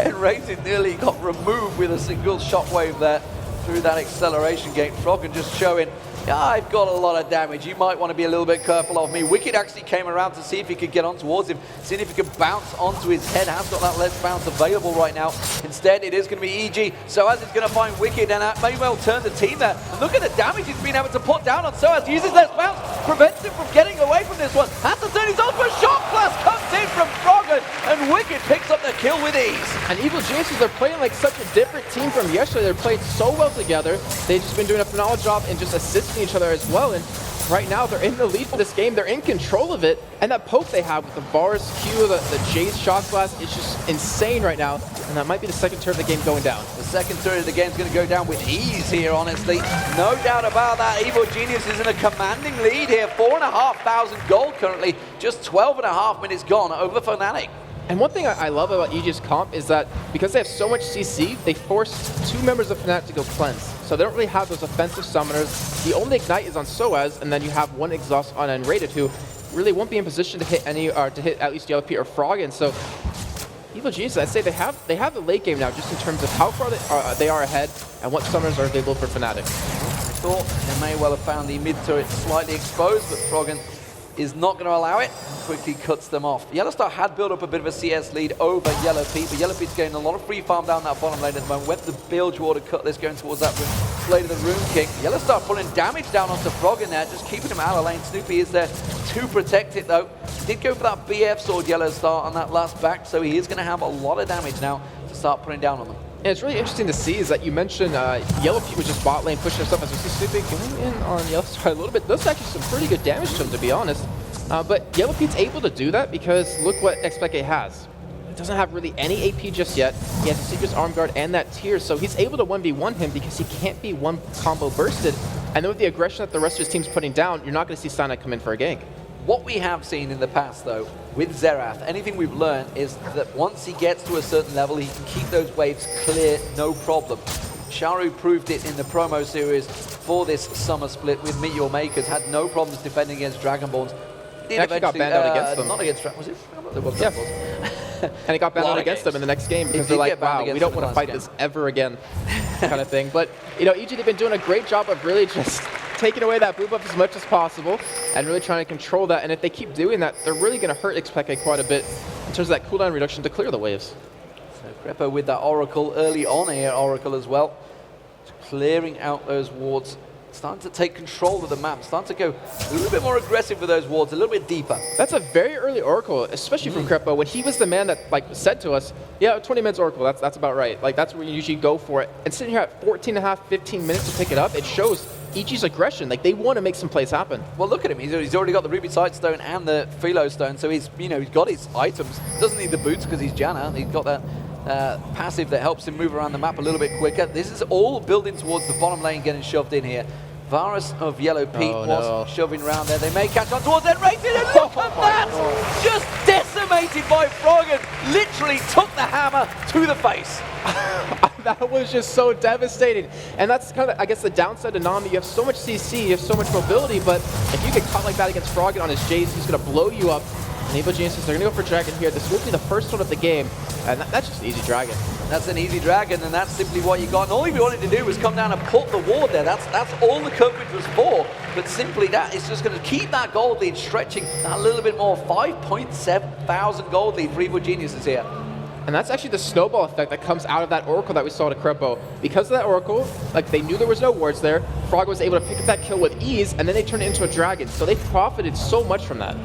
N-Rated nearly got removed with a single shockwave there through that acceleration gate. Froggen just showing, yeah, I've got a lot of damage. You might want to be a little bit careful of me. Wicked actually came around to see if he could get on towards him, seeing if he could bounce onto his head. Has got that let's bounce available right now. Instead, it is going to be EG. Soaz is going to find Wicked, and that may well turn the team there. And look at the damage he's been able to put down on Soaz. Uses let's bounce, prevents him from getting away from this one. Has to turn his ultimate. Shock blast comes in from Froggen, and Wicked picks up the kill with ease.
And Evil Geniuses, they're playing like such a different team from yesterday. They're playing so well together. They've just been doing a phenomenal job in just assisting each other as well. And right now they're in the lead for this game. They're in control of it. And that poke they have with the Varus Q, the Jace Shock Blast, is just insane right now. And that might be the second turn of the game going down.
The second turn of the game is going to go down with ease here, honestly. No doubt about that. Evil Genius is in a commanding lead here. 4,500 gold currently. Just 12.5 minutes gone over Fnatic.
And one thing I love about EG's comp is that because they have so much CC, they force 2 members of Fnatic to go cleanse. So they don't really have those offensive summoners. The only Ignite is on Soaz, and then you have one Exhaust on Unrated, who really won't be in position to hit any, or to hit at least YellowPete or Froggen. So Evil Genius, I'd say they have the late game now, just in terms of how far they are ahead and what summoners are available for Fnatic.
I thought they may well have found the mid turret slightly exposed, but Froggen is not going to allow it, quickly cuts them off. Yellowstar had built up a bit of a CS lead over YellowPete, but YellowPete's getting a lot of free farm down that bottom lane at the moment. Went the Bilge Water Cutlass going towards that Blade of the Rune King. Yellowstar putting damage down onto Froggen there, just keeping him out of lane. Snoopy is there to protect it though. Did go for that BF sword, Yellowstar, on that last back, so he is going to have a lot of damage now to start putting down on them.
And it's really interesting to see is that you mentioned YellowPete was just bot lane pushing himself as we see Snoopy going in on Yellowstar a little bit. Does actually some pretty good damage to him, to be honest. But YellowPete's able to do that because look what Xpeke has. He doesn't have really any AP just yet. He has a Secret's Arm Guard and that tier, so he's able to 1v1 him because he can't be one combo bursted. And then with the aggression that the rest of his team's putting down, you're not going to see Sana come in for a gank.
What we have seen in the past, though, with Xerath, anything we've learned is that once he gets to a certain level, he can keep those waves clear, no problem. Sharu proved it in the promo series for this summer split with Meteor Makers, had no problems defending against Dragonborns.
He actually got banned out against them.
Not against Dragonborns, was it?
Yeah. And he got banned out against them in the next game because they're like, wow, we don't want to fight this ever again, kind of thing. But, you know, EG, they've been doing a great job of really just taking away that blue buff as much as possible and really trying to control that. And if they keep doing that, they're really going to hurt Xpeke quite a bit in terms of that cooldown reduction to clear the waves.
So Greppo with that Oracle early on here, Oracle as well, clearing out those wards, starting to take control of the map, starting to go a little bit more aggressive with those wards, a little bit deeper.
That's a very early Oracle, especially from Greppo, when he was the man that like said to us, yeah, 20 minutes Oracle, that's about right. Like that's where you usually go for it. And sitting here at 14.5, 15 minutes to pick it up, it shows EG's aggression. Like they want to make some plays happen.
Well, look at him. He's already got the Ruby Sightstone and the Philo Stone, so he's got his items. Doesn't need the boots because he's Janna. He's got that passive that helps him move around the map a little bit quicker. This is all building towards the bottom lane, getting shoved in here. Varus of YellowPete was shoving around there. They may catch on towards that rated, and look at that! Just decimated by Froggen. Literally took the hammer to the face.
That was just so devastating. And that's kind of, I guess, the downside to Nami. You have so much CC, you have so much mobility, but if you get caught like that against Froggen on his Jace, he's going to blow you up. And Evil Geniuses, they're going to go for Dragon here. This will be the first one of the game, and that's just an easy Dragon.
That's an easy Dragon, and that's simply what you got. And all we wanted to do was come down and put the ward there. That's all the coverage was for. But simply that is just going to keep that gold lead stretching that little bit more. 5.7 thousand gold lead for Evil Geniuses here.
And that's actually the snowball effect that comes out of that Oracle that we saw to Greppo. Because of that Oracle, like they knew there was no wards there, Frog was able to pick up that kill with ease, and then they turned it into a Dragon. So they profited so much from that.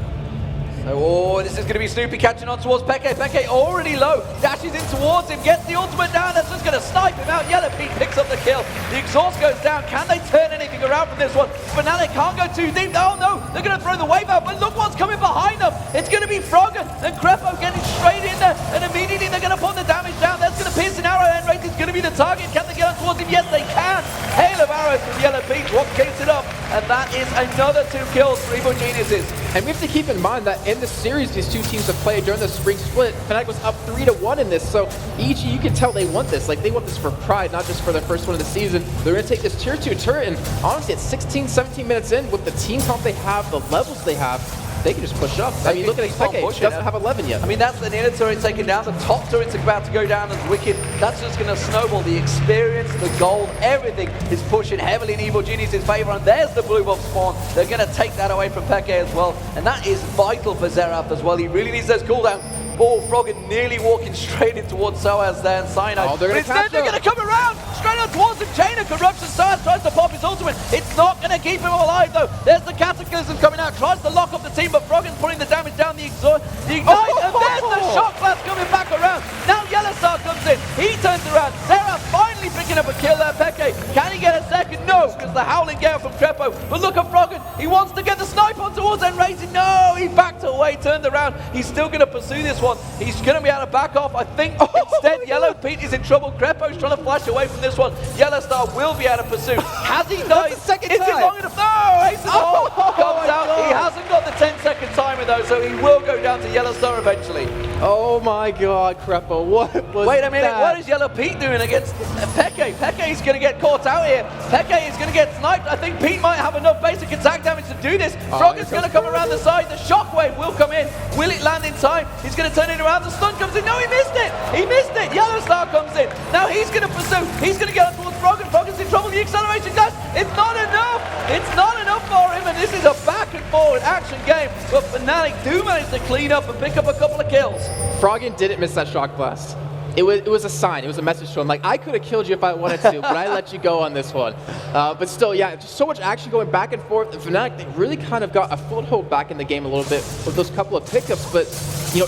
So, this is going to be Snoopy catching on towards Peke. Peke already low, dashes in towards him, gets the ultimate down, that's just going to snipe him out. YellowPete picks up the kill. The exhaust goes down. Can they turn anything around from this one? Fnatic can't go too deep. Oh no, they're going to throw the wave out, but look what's coming behind them. It's going to be Froggen and Greppo getting straight in there, and immediately they're going to put the damage down. That's going to pierce an arrow, and Rate is going to be the target. Can they get on towards him? Yes, they can. Hail of arrows from YellowPete, what kicks it up, and that is another 2 kills for Evil Geniuses.
And we have to keep in mind that in the series these two teams have played during the spring split, Fnatic was up 3-1 in this, so EG, you can tell they want this. Like, they want this for pride, not just for their first one of the season. They're going to take this tier 2 turret, and honestly, at 16, 17 minutes in, with the team comp they have, the levels they have, they can just push up. I mean, look at Xpeke, he doesn't have 11 yet.
I mean, that's an inner turret taken down. The top turret's about to go down as Wicked. That's just going to snowball. The experience, the gold, everything is pushing heavily in Evil Genius' favor. And there's the blue buff spawn. They're going to take that away from Peke as well. And that is vital for Xerath as well. He really needs those cooldowns. Oh, Froggen nearly walking straight in towards Soaz there and Cyanide.
Oh, but
instead they're going to come around straight on towards him. Chain of Corruption. Soaz tries to pop his ultimate. It's not going to keep him alive though. There's the Cataclysm coming out. Tries to lock up the team, but Froggen's putting the damage down the Ignite. And there's the Shock Blast coming back around. Now Yellowstar comes in. He turns around. Xerath finally picking up a kill there. Peke, can he get a second? No, because the Howling Gale from Greppo. But look at Froggen. He wants to get the snipe on towards Enrated. No, he backed away, turned around. He's still going to pursue this one. He's going to be able to back off. I think instead Yellow Pete is in trouble. Crepo's trying to flash away from this one. Yellow Star will be able to pursue. Has he died? Is it long enough? No! Ace of all comes out. He hasn't got the 10-second timer though, so he will go down to Yellow Star eventually.
Oh my God, Crepo, what was
Wait a minute,
that?
what is Yellow Pete doing against Peke? Peke is going to get caught out here. Peke is going to get sniped. I think Pete might have enough basic attack damage to do this. Frog is going to come around the side. The shockwave will come in. Will it land in time? He's going to turn it around. The stun comes in. No, he missed it. He missed it. Yellow Star comes in. Now he's going to pursue. He's going to get on towards Frog, and Frog is in trouble. The acceleration glass. It's not enough. It's not enough for him, and this is a back and forward action game. But Fnatic do manage to clean up and pick up a couple of kills.
Froggen didn't miss that shock blast. It was a sign. It was a message to him. Like, I could have killed you if I wanted to, but I let you go on this one. But still, yeah, just so much action going back and forth. And Fnatic, they really kind of got a foothold back in the game a little bit with those couple of pickups. But,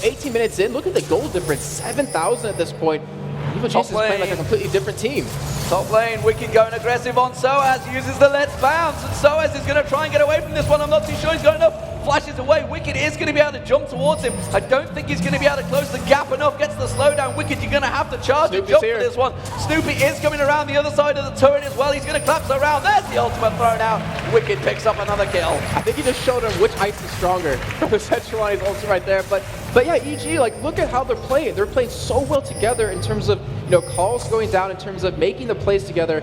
18 minutes in, look at the goal difference. 7,000 at this point. Evil Genius is playing like a completely different team.
Top lane, Wicked going aggressive on Soaz, uses the Let's Bounce, and Soaz is going to try and get away from this one. I'm not too sure he's got enough. Flashes away, Wicked is going to be able to jump towards him. I don't think he's going to be able to close the gap enough, gets the slowdown. Wicked, you're going to have to charge and jump for this one. Snoopy is coming around the other side of the turret as well. He's going to collapse around. There's the ultimate thrown out. Wicked picks up another kill.
I think he just showed him which ice is stronger. Centralized ultimate right there. But yeah, EG, like, look at how they're playing. They're playing so well together in terms of, calls going down, in terms of making the plays together.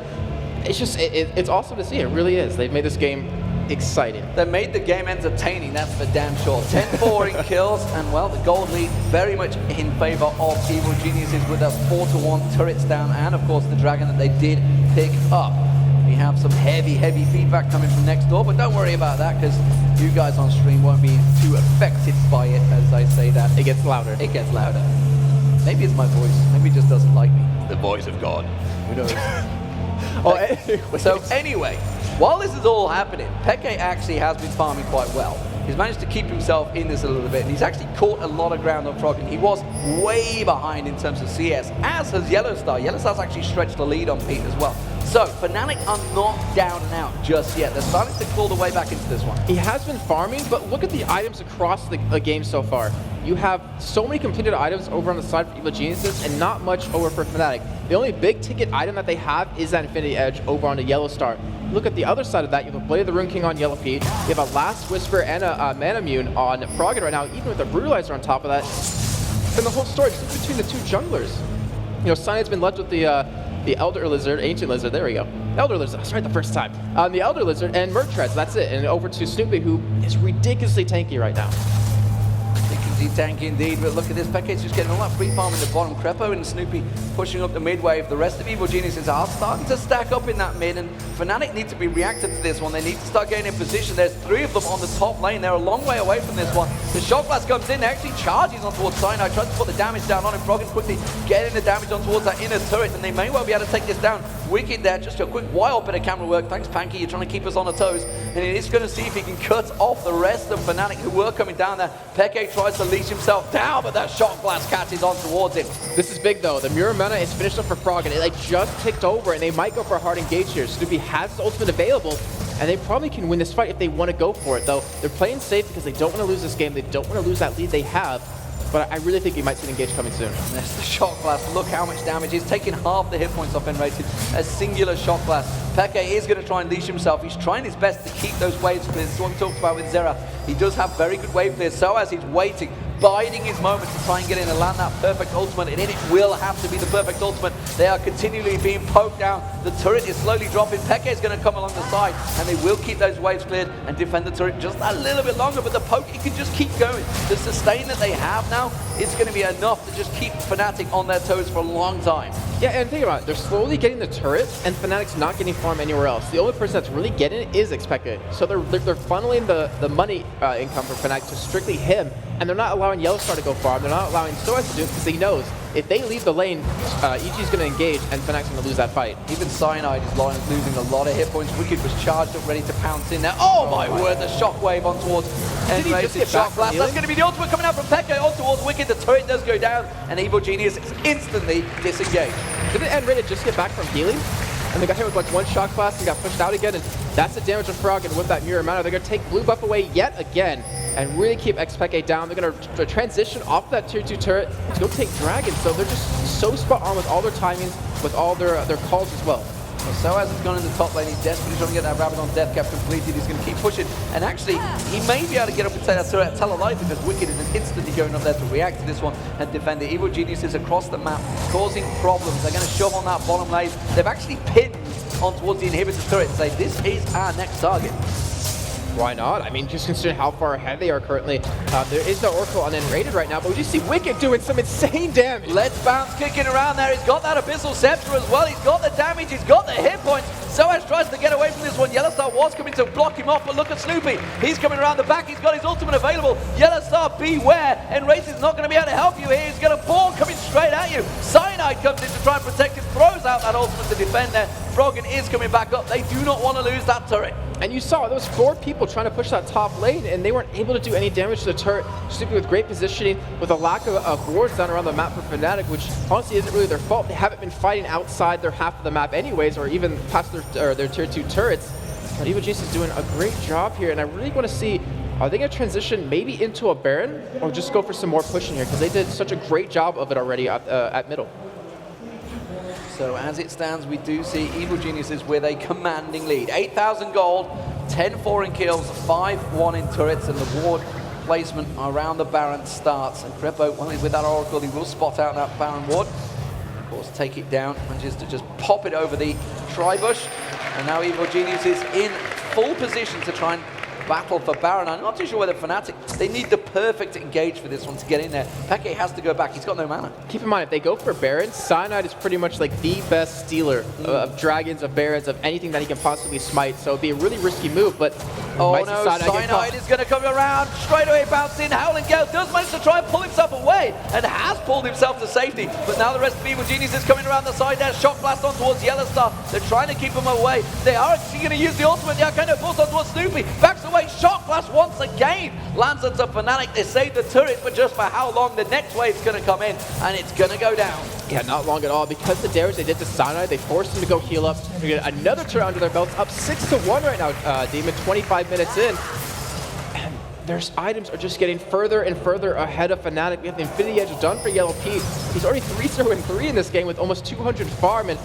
It's just, it's awesome to see. It really is. They've made this game exciting.
They made the game entertaining, that's for damn sure. 10-4 in kills, and well, the gold lead very much in favor of Evil Geniuses with a 4-1 turrets down, and of course the dragon that they did pick up. We have some heavy feedback coming from next door, but don't worry about that, because you guys on stream won't be too affected by it as I say that.
It gets louder.
It gets louder. Maybe it's my voice. Maybe he just doesn't like me. The voice of God. Who knows? So anyway, while this is all happening, Peke actually has been farming quite well. He's managed to keep himself in this a little bit, and he's actually caught a lot of ground on Froggen. He was way behind in terms of CS, as has Yellow Star. Yellow Star's actually stretched the lead on Pete as well. So, Fnatic are not down and out just yet. They're starting to claw the way back into this one.
He has been farming, but look at the items across the game so far. You have so many completed items over on the side for Evil Geniuses and not much over for Fnatic. The only big ticket item that they have is that Infinity Edge over on the Yellow Star. Look at the other side of that. You have a Blade of the Rune King on Yellow Pete. You have a Last Whisper and a Manamune on Froggen right now, even with a Brutalizer on top of that. And the whole story just between the two junglers. Cyanid's been left with the Elder Lizard, Ancient Lizard, there we go. Elder Lizard, that's right the first time. The Elder Lizard and Murktreads, that's it. And over to Snoopy, who is ridiculously tanky right now.
Tanky indeed, but look at this. Peke's just getting all that free farm in the bottom. Crepo and Snoopy pushing up the mid wave. The rest of Evil Geniuses are starting to stack up in that mid, and Fnatic need to be reactive to this one. They need to start getting in position. There's 3 of them on the top lane. They're a long way away from this one. The Shock Blast comes in, actually charges on towards Cyanide, tries to put the damage down on him. Froggen quickly getting the damage on towards that inner turret, and they may well be able to take this down. Wicked there, just a quick wild bit of camera work. Thanks, Panky, you're trying to keep us on our toes. And he is going to see if he can cut off the rest of Fnatic who were coming down there. Peke tries to leash himself down, but that Shock Blast catches on towards him.
This is big though. The Mirror Mana is finished up for Froggen. It just ticked over, and they might go for a hard engage here. Snoopy has his ultimate available, and they probably can win this fight if they want to go for it, though. They're playing safe because they don't want to lose this game. They don't want to lose that lead they have. But I really think you might see an engage coming soon.
There's the Shock Blast. Look how much damage. He's taking half the hit points off Enrated. A singular Shock Blast. Peke is going to try and leash himself. He's trying his best to keep those waves clear. This is what we talked about with Zera. He does have very good wave clear. So as he's waiting, biding his moment to try and get in and land that perfect ultimate, and it will have to be the perfect ultimate. They are continually being poked down. The turret is slowly dropping. Peke is going to come along the side, and they will keep those waves cleared and defend the turret just a little bit longer, but the poke, it can just keep going. The sustain that they have now is going to be enough to just keep Fnatic on their toes for a long time.
Yeah, and think about it. They're slowly getting the turret, and Fnatic's not getting farm anywhere else. The only person that's really getting it is Expected. So they're funneling the money income for Fnatic to strictly him, and they're not allowing Yellow Star to go farm. They're not allowing Soaz to do it because he knows if they leave the lane, EG's going to engage, and Fnac's going to lose that fight.
Even Cyanide is losing a lot of hit points. Wicked was charged up, ready to pounce in there. Oh my word, the shockwave on towards Enrated. Shock Blast. That's going to be the ultimate coming out from Peke on towards Wicked. The turret does go down, and Evil Genius is instantly disengaged.
Didn't Enrated just get back from healing? and they got hit with like one shock blast and got pushed out again, and that's the damage of Frog, and with that mirror mana, they're going to take blue buff away yet again and really keep Xpeke down. They're going to transition off that tier 2 turret to go take Dragon, so they're just so spot on with all their timings, with all their calls as well.
So as he's gone in the top lane, he's desperately trying to get that Rabadon Death Cap completed. He's going to keep pushing. And actually, he may be able to get up and take that turret at Alive because Wicked is instantly going up there to react to this one and defend it. Evil Geniuses across the map, causing problems. They're going to shove on that bottom lane. They've actually pinned on towards the inhibitor turret and say, this is our next target.
Why not? I mean, just considering how far ahead they are currently. There is no Oracle on Enrated right now, but we just see Wicked doing some insane damage.
Let's Bounce kicking around there. He's got that Abyssal Scepter as well. He's got the damage. He's got the hit points. Soaz tries to get away from this one. Yellowstar was coming to block him off, but look at Snoopy. He's coming around the back. He's got his ultimate available. Yellowstar, beware. Enraged is not going to be able to help you here. He's got a ball coming straight at you. Cyanide comes in to try and protect him, throws out that ultimate to defend there. Froggen is coming back up. They do not want to lose that turret.
And you saw, there was 4 people trying to push that top lane, and they weren't able to do any damage to the turret. Snoopy with great positioning, with a lack of wards down around the map for Fnatic, which honestly isn't really their fault. They haven't been fighting outside their half of the map anyways, or even past their tier 2 turrets. But Evil Genius is doing a great job here, and I really want to see, are they going to transition maybe into a Baron, or just go for some more pushing here? Because they did such a great job of it already at middle.
So as it stands, we do see Evil Geniuses with a commanding lead. 8,000 gold, 10-4 in kills, 5-1 in turrets, and the ward placement around the Baron starts. And Crepo, well, with that Oracle, he will spot out that Baron ward. Of course, take it down, manages to just pop it over the Tribush. And now Evil Genius is in full position to try and battle for Baron. I'm not too sure whether Fnatic, they need the perfect engage for this one to get in there. Peke has to go back, he's got no mana.
Keep in mind, if they go for Baron, Cyanide is pretty much like the best stealer of dragons, of Barons, of anything that he can possibly smite. So it'd be a really risky move, but
oh no, Cyanide is going to come around, straight away bounce in. Howling Gale does manage to try and pull himself away, and has pulled himself to safety. But now the rest of Evil Genius is coming around the side there. Shock Blast on towards Yellowstar. They're trying to keep him away. They are actually going to use the ultimate. Yeah, kind of pulls on towards Snoopy. Backs away. Shock Blast once again lands onto Fnatic. They save the turret, but just for how long? The next wave's going to come in, and it's going to go down.
Yeah, not long at all. Because the damage they did to Cyanide, they forced him to go heal up. They get another turret under their belts, up 6-1 right now, Demon, 25 minutes in. And their items are just getting further and further ahead of Fnatic. We have the Infinity Edge done for Yellow Pete. He's already 3-0-3 in this game with almost 200 farm, and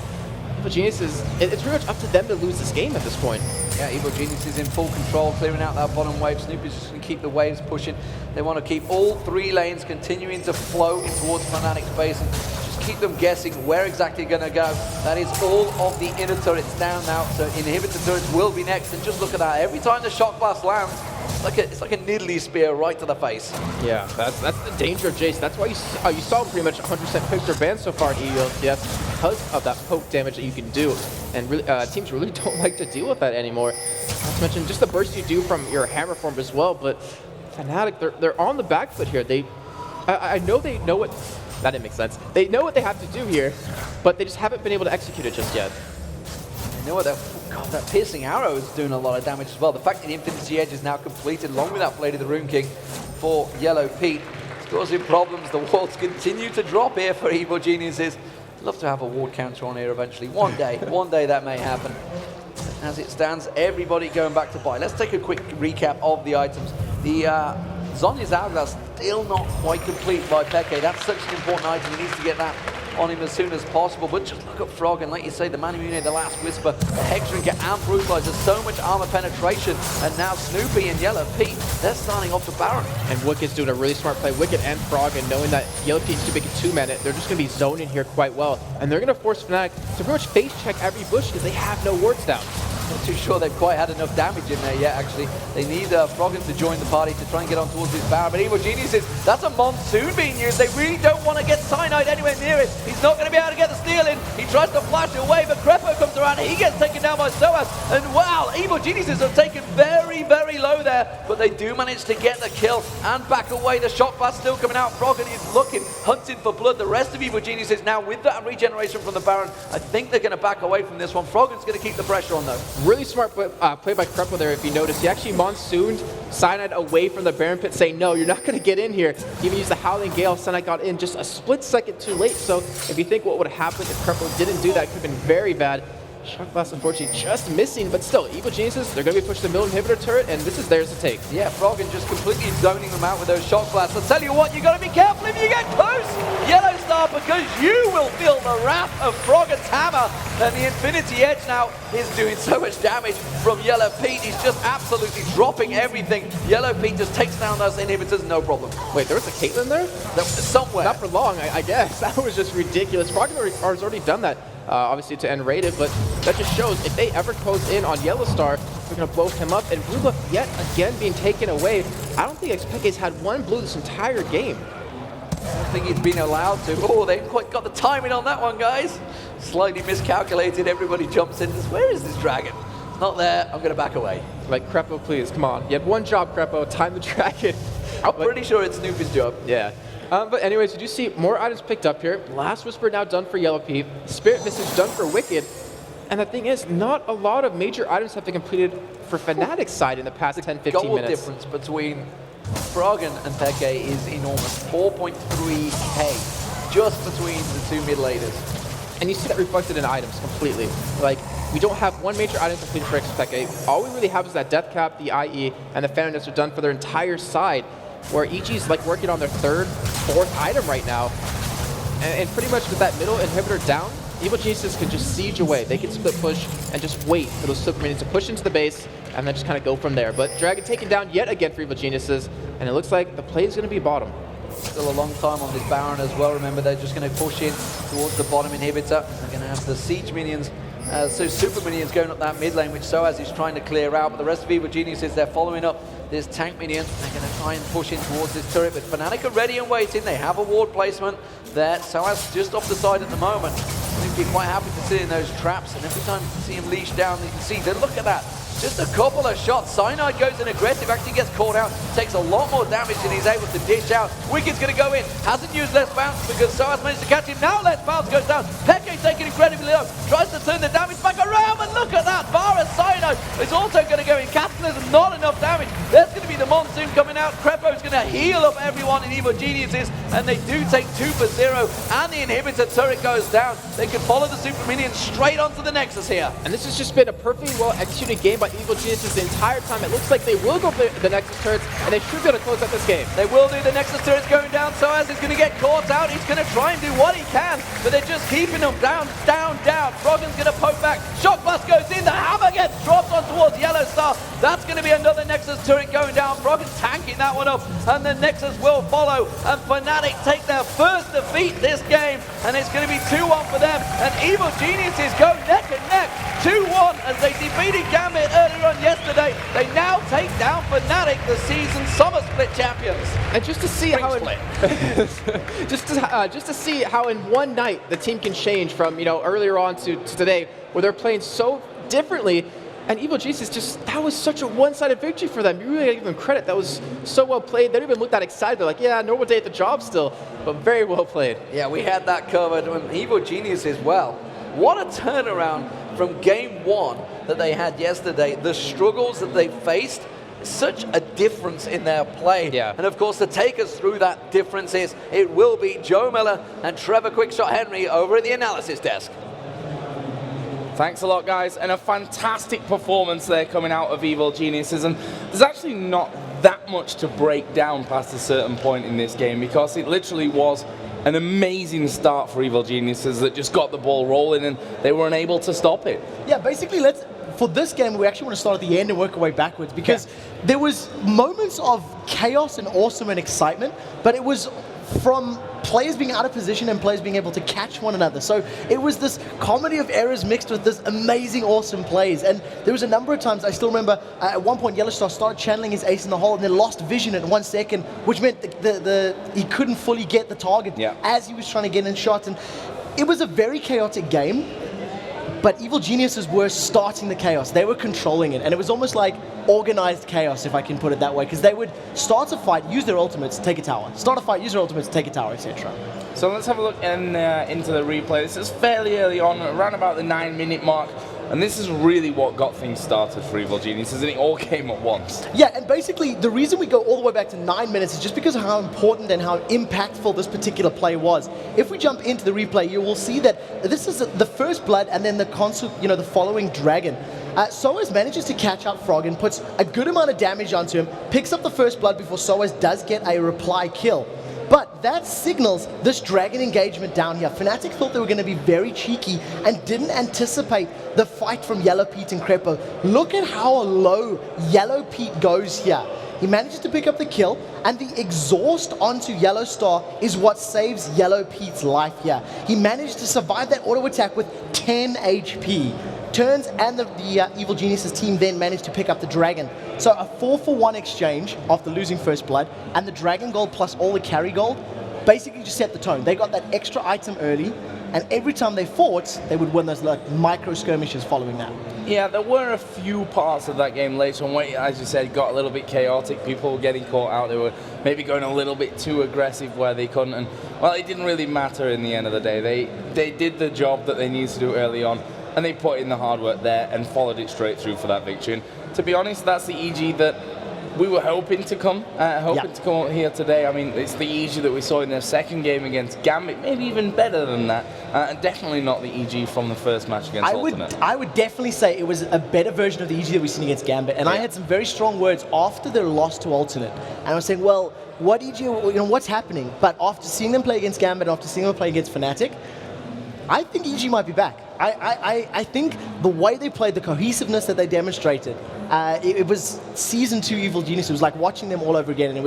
Evil Genius it's pretty much up to them to lose this game at this point.
Yeah, Evil Genius is in full control, clearing out that bottom wave. Snoopy's just going to keep the waves pushing. They want to keep all 3 lanes continuing to flow in towards Fnatic's base and just keep them guessing where exactly going to go. That is all of the inner turrets down now, so inhibitor turrets will be next. And just look at that, every time the Shock Blast lands, it's like a Nidalee spear right to the face.
Yeah, that's the danger of Jace. That's why you saw pretty much 100% picked or banned so far in EU LCS, because of that poke damage that you can do. And really, teams really don't like to deal with that anymore. Not to mention just the burst you do from your hammer form as well, but Fnatic, they're on the back foot here. I know they know what, that didn't make sense. They know what they have to do here, but they just haven't been able to execute it just yet.
You know what, God, that piercing arrow is doing a lot of damage as well. The fact that the Infinity Edge is now completed along with that Blade of the Rune King for Yellow Pete, it's causing problems. The wards continue to drop here for Evil Geniuses. I'd love to have a ward counter on here eventually. One day that may happen. As it stands, everybody going back to buy. Let's take a quick recap of the items. The Zhonya's Hourglass still not quite complete by Peke. That's such an important item. He needs to get that on him as soon as possible. But just look at Frog, and like you say, the Manamune, the Last Whisper, the Hexdrinker and Brutalizer, so much armor penetration. And now Snoopy and Yellow Pete, they're starting off the Baron.
And Wicked's doing a really smart play. Wicked and Frog, and knowing that Yellow Pete's too big a 2-man, they're just going to be zoning here quite well. And they're going to force Fnatic to pretty much face check every bush because they have no wards down.
Not too sure they've quite had enough damage in there yet, actually. They need Froggen to join the party to try and get on towards this Baron. But Evil Geniuses, that's a Monsoon being used. They really don't want to get Cyanide anywhere near it. He's not going to be able to get the steal in. He tries to flash away, but Crepo comes around. He gets taken down by Soaz. And wow, Evil Geniuses are taken very, very low there. But they do manage to get the kill and back away. The Shock Blast still coming out. Froggen is looking, hunting for blood. The rest of Evil Geniuses now with that regeneration from the Baron, I think they're going to back away from this one. Froggen's going to keep the pressure on though.
Really smart play by Crepo there, if you notice. He actually monsooned Cyanide away from the Baron pit, saying, no, you're not going to get in here. He even used the Howling Gale. Cyanide got in just a split second too late. So if you think what would have happened if Crepo didn't do that, it could have been very bad. Shock Blast, unfortunately, just missing, but still, Evil Geniuses, they're going to be pushed to the middle inhibitor turret, and this is theirs to take.
Yeah, Froggen just completely zoning them out with those Shock Blasts. I'll tell you what, you got to be careful if you get close, Yellow Star, because you will feel the wrath of Froggen's hammer, and the Infinity Edge now is doing so much damage from Yellow Pete. He's just absolutely dropping everything. Yellow Pete just takes down those inhibitors, no problem.
Wait, there was a Caitlyn there?
Somewhere.
Not for long, I guess. That was just ridiculous. Froggen has already done that. Obviously to end rated, but that just shows if they ever close in on Yellow Star, they're going to blow him up. And blue buff yet again being taken away. I don't think Xpeke's had one blue this entire game.
I don't think he's been allowed to. Oh, they haven't quite got the timing on that one, guys. Slightly miscalculated. Everybody jumps in. Where is this dragon? Not there. I'm going to back away.
Like, Crepo, please, come on. You had one job, Crepo. Time the dragon.
I'm pretty sure it's Snoopy's job.
Yeah. But anyways, you do see more items picked up here. Last Whisper now done for Yellow Pete. Spirit Message done for Wicked. And the thing is, not a lot of major items have been completed for Fnatic's side in the past 10-15 minutes.
The goal difference between Froggen and Peke is enormous. 4.3k just between the two mid laners.
And you see that reflected in items completely. Like, we don't have one major item completed for Xpeke. All we really have is that Death Cap, the IE, and the Phantom Nest are done for their entire side, where EG's like working on their third, fourth item right now. And pretty much with that middle inhibitor down, Evil Geniuses can just siege away. They can split push and just wait for those super minions to push into the base and then just kind of go from there. But Dragon taken down yet again for Evil Geniuses, and it looks like the play is going to be bottom.
Still a long time on this Baron as well. Remember, they're just going to push in towards the bottom inhibitor. They're going to have the siege minions, so super minions going up that mid lane, which Soaz is trying to clear out. But the rest of Evil Geniuses, they're following up this tank minion. They're going to try and push in towards this turret, but Fnatic are ready and waiting. They have a ward placement there. Soaz just off the side at the moment. I think he'd be quite happy to sit in those traps, and every time you see him leash down, you can see, look at that. Just a couple of shots. Cyanide goes in aggressive, actually gets caught out, takes a lot more damage than he's able to dish out. Wicked's going to go in, hasn't used Let's Bounce because Soaz managed to catch him. Now Let's Bounce goes down. Peke's taking incredibly low, tries to turn the damage back around, and look at that. Vara Cyanide is also going to go in. Cataclysm, not enough damage. There's going to be the Monsoon coming out. Crepo's going to heal up everyone in Evil Geniuses, and they do take 2 for 0, and the inhibitor turret goes down. They can follow the super minions straight onto the Nexus here.
And this has just been a perfectly well executed game by Evil Geniuses the entire time. It looks like they will go for the Nexus turrets, and they should be able to close out this game.
They will do. The Nexus turret's going down. Soaz is going to get caught out. He's going to try and do what he can, but they're just keeping him down, down, down. Froggen's going to poke back. Shock Blast goes in. The hammer gets dropped on towards Yellow Star. That's going to be another Nexus turret going down. Froggen's tanking that one up, and the Nexus will follow. And Fnatic take their first defeat this game, and it's going to be 2-1 for them. And Evil Geniuses go neck and neck, 2-1 as they defeated Gambit earlier on yesterday. They now take down Fnatic, the season summer split champions.
And just to see just to see how in one night the team can change from earlier on to today, where they're playing so differently. And Evil Jesus, that was such a one-sided victory for them. You really gotta give them credit. That was so well played. They don't even look that excited. They're like, yeah, normal day at the job still, but very well played.
Yeah, we had that covered. And Evil Genius as well. What a turnaround from game 1 that they had yesterday. The struggles that they faced, such a difference in their play.
Yeah.
And of course, to take us through that difference it will be Joe Miller and Trevor Quickshot Henry over at the analysis desk.
Thanks a lot, guys, and a fantastic performance there coming out of Evil Geniuses. And there's actually not that much to break down past a certain point in this game, because it literally was an amazing start for Evil Geniuses that just got the ball rolling, and they were unable to stop it.
Yeah, basically, for this game, we actually want to start at the end and work our way backwards, because there was moments of chaos and awesome and excitement, but it was from players being out of position and players being able to catch one another. So it was this comedy of errors mixed with this amazing, awesome plays. And there was a number of times, I still remember, at one point Yellow Star started channeling his ace in the hole and then lost vision at 1 second, which meant he couldn't fully get the target as he was trying to get in shots. And it was a very chaotic game, but Evil Geniuses were starting the chaos. They were controlling it, and it was almost like organized chaos, if I can put it that way, because they would start a fight, use their ultimates, take a tower. Start a fight, use their ultimates, take a tower, etc.
So let's have a look into the replay. This is fairly early on, around about the 9-minute mark And this is really what got things started for Evil Geniuses, and it all came at once.
Yeah, and basically the reason we go all the way back to 9 minutes is just because of how important and how impactful this particular play was. If we jump into the replay, you will see that this is the first blood and then the the following dragon. Soaz manages to catch up Frog and puts a good amount of damage onto him, picks up the first blood before Soaz does get a reply kill. But that signals this dragon engagement down here. Fnatic thought they were going to be very cheeky and didn't anticipate the fight from Yellow Pete and Crepo. Look at how low Yellow Pete goes here. He manages to pick up the kill, and the exhaust onto Yellow Star is what saves Yellow Pete's life here. He managed to survive that auto attack with 10 HP. Turns and the Evil Geniuses team then managed to pick up the dragon. So a 4-for-1 exchange after losing first blood, and the dragon gold plus all the carry gold basically just set the tone. They got that extra item early, and every time they fought, they would win those micro skirmishes following that.
Yeah, there were a few parts of that game later on where, as you said, got a little bit chaotic. People were getting caught out. They were maybe going a little bit too aggressive where they couldn't. And, well, it didn't really matter in the end of the day. They did the job that they needed to do early on, and they put in the hard work there and followed it straight through for that victory. And to be honest, that's the EG that we were hoping to come out here today. I mean, it's the EG that we saw in their second game against Gambit, maybe even better than that, and definitely not the EG from the first match against Alternate.
I would definitely say it was a better version of the EG that we've seen against Gambit, and I had some very strong words after their loss to Alternate, and I was saying, well, what EG, what's happening? But after seeing them play against Gambit, after seeing them play against Fnatic, I think EG might be back. I think the way they played, the cohesiveness that they demonstrated, it was Season 2 Evil Genius. It was like watching them all over again, and it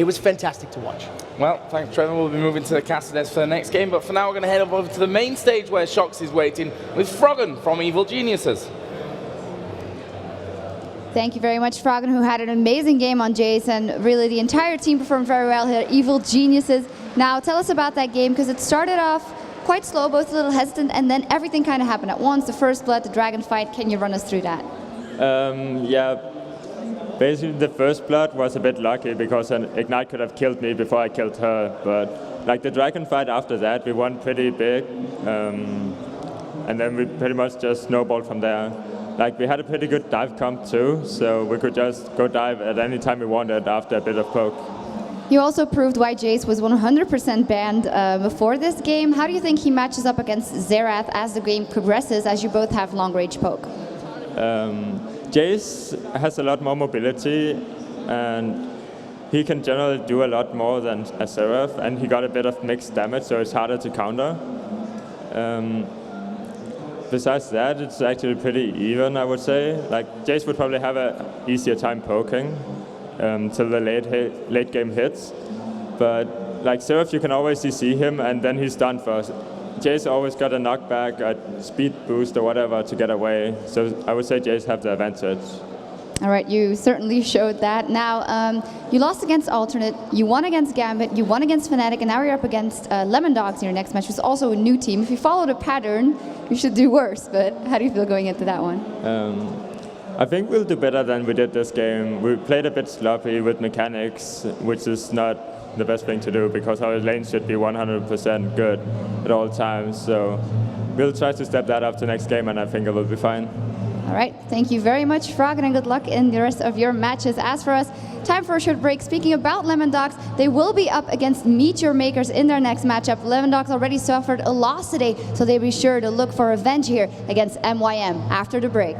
was fantastic to watch.
Well, thanks, Trevor. We'll be moving to the Castades for the next game, but for now we're going to head over to the main stage where Shox is waiting with Froggen from Evil Geniuses.
Thank you very much, Froggen, who had an amazing game on Jason. Really, the entire team performed very well here at Evil Geniuses. Now, tell us about that game, because it started off quite slow, both a little hesitant, and then everything kind of happened at once. The first blood, the dragon fight. Can you run us through that?
Yeah, basically the first blood was a bit lucky because an Ignite could have killed me before I killed her. But like the dragon fight after that, we won pretty big, and then we pretty much just snowballed from there. Like we had a pretty good dive comp too, so we could just go dive at any time we wanted after a bit of poke.
You also proved why Jace was 100% banned before this game. How do you think he matches up against Xerath as the game progresses, as you both have long-range poke?
Jace has a lot more mobility, and he can generally do a lot more than a Xerath, and he got a bit of mixed damage, so it's harder to counter. Besides that, it's actually pretty even, I would say. Like Jace would probably have an easier time poking till the late game hits, but like Xerath, you can always see him, and then he's done first. Jace always got a knockback, a speed boost or whatever to get away, so I would say Jace have the advantage.
All right, you certainly showed that. Now, you lost against Alternate, you won against Gambit, you won against Fnatic, and now you're up against Lemon Dogs in your next match, which is also a new team. If you follow the pattern, you should do worse, but how do you feel going into that one?
I think we'll do better than we did this game. We played a bit sloppy with mechanics, which is not the best thing to do because our lane should be 100% good at all times. So we'll try to step that up to next game, and I think it will be fine.
All right, thank you very much, Froggen, and good luck in the rest of your matches. As for us, time for a short break. Speaking about Lemon Dogs, they will be up against Meteor Makers in their next matchup. Lemon Dogs already suffered a loss today, so they'll be sure to look for revenge here against MYM after the break.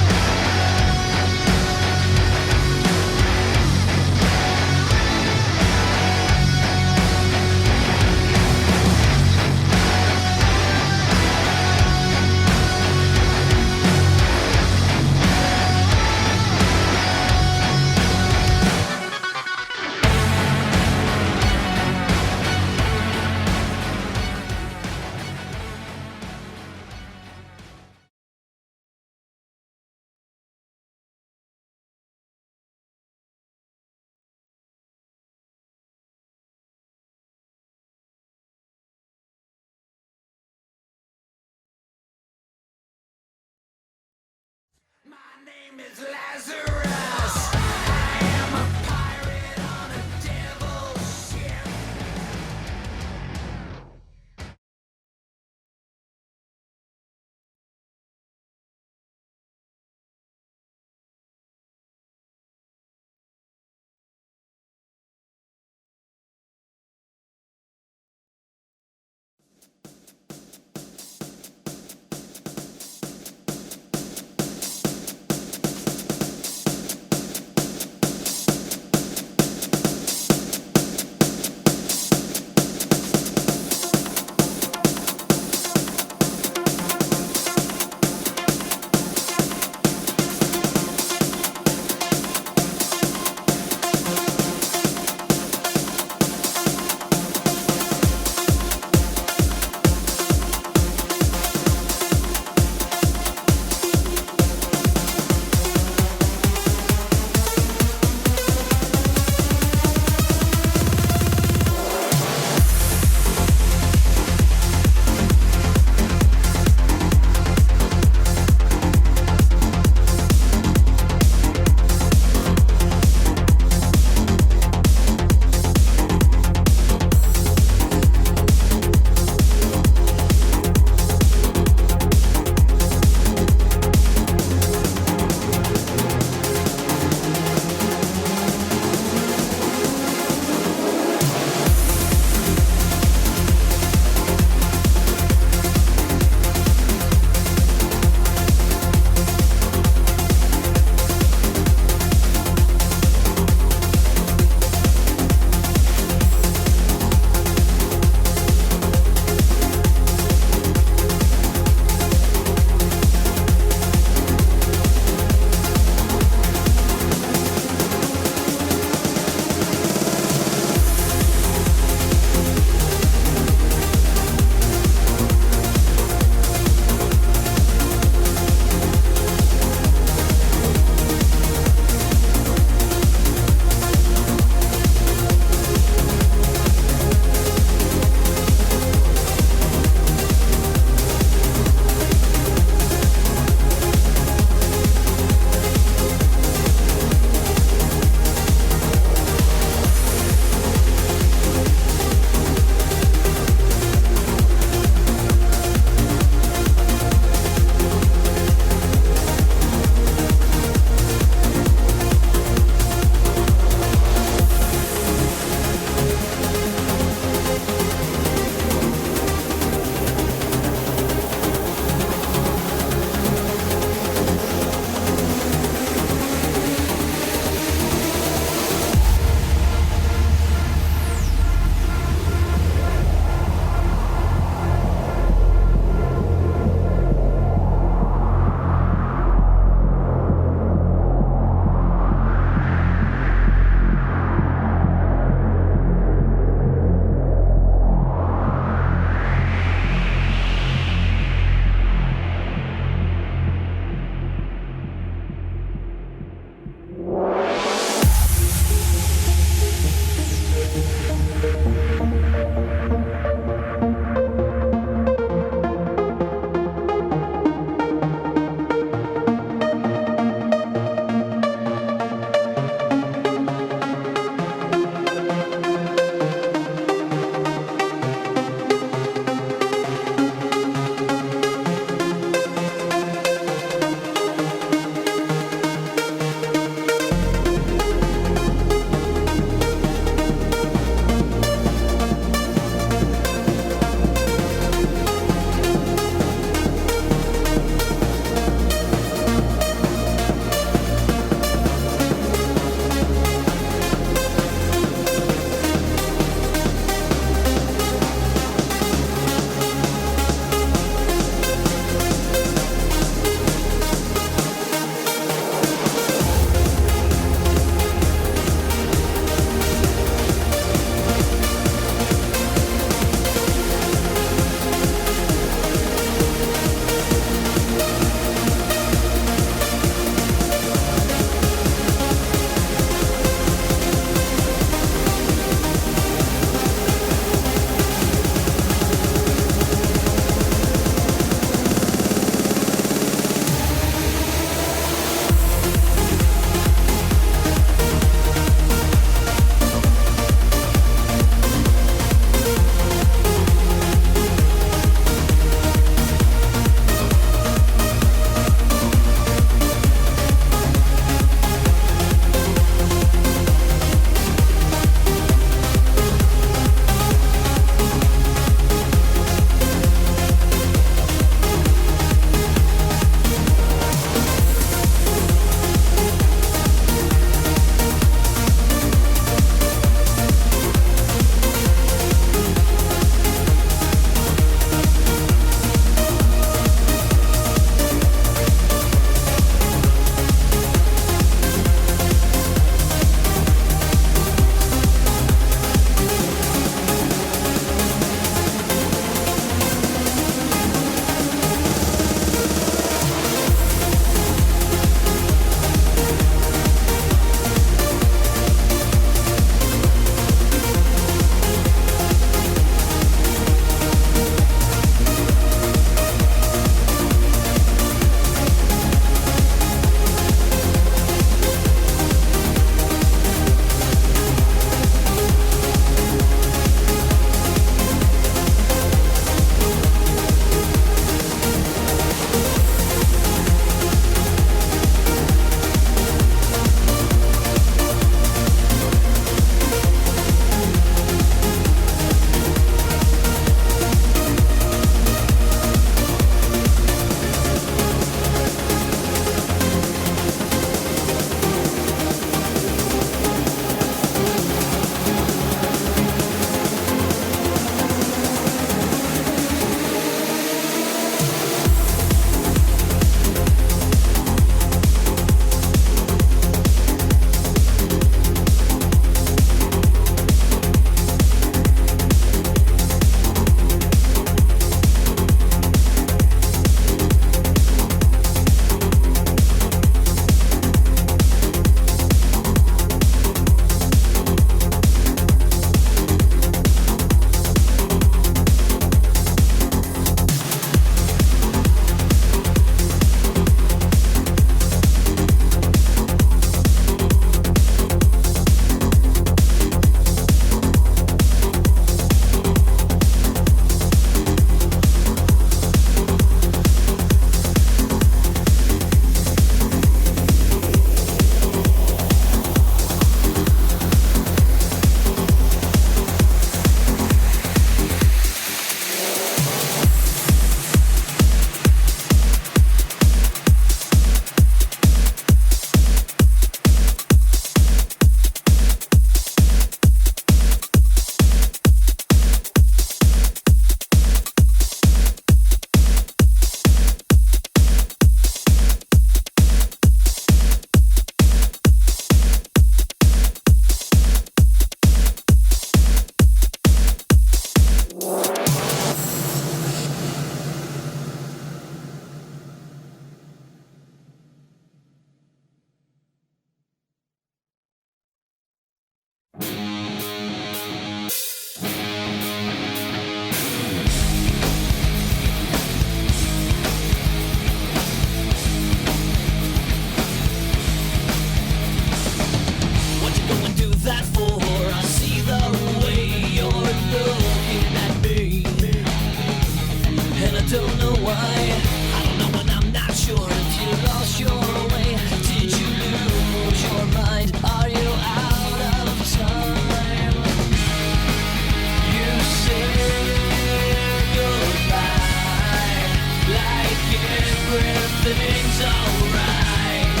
everything's alright.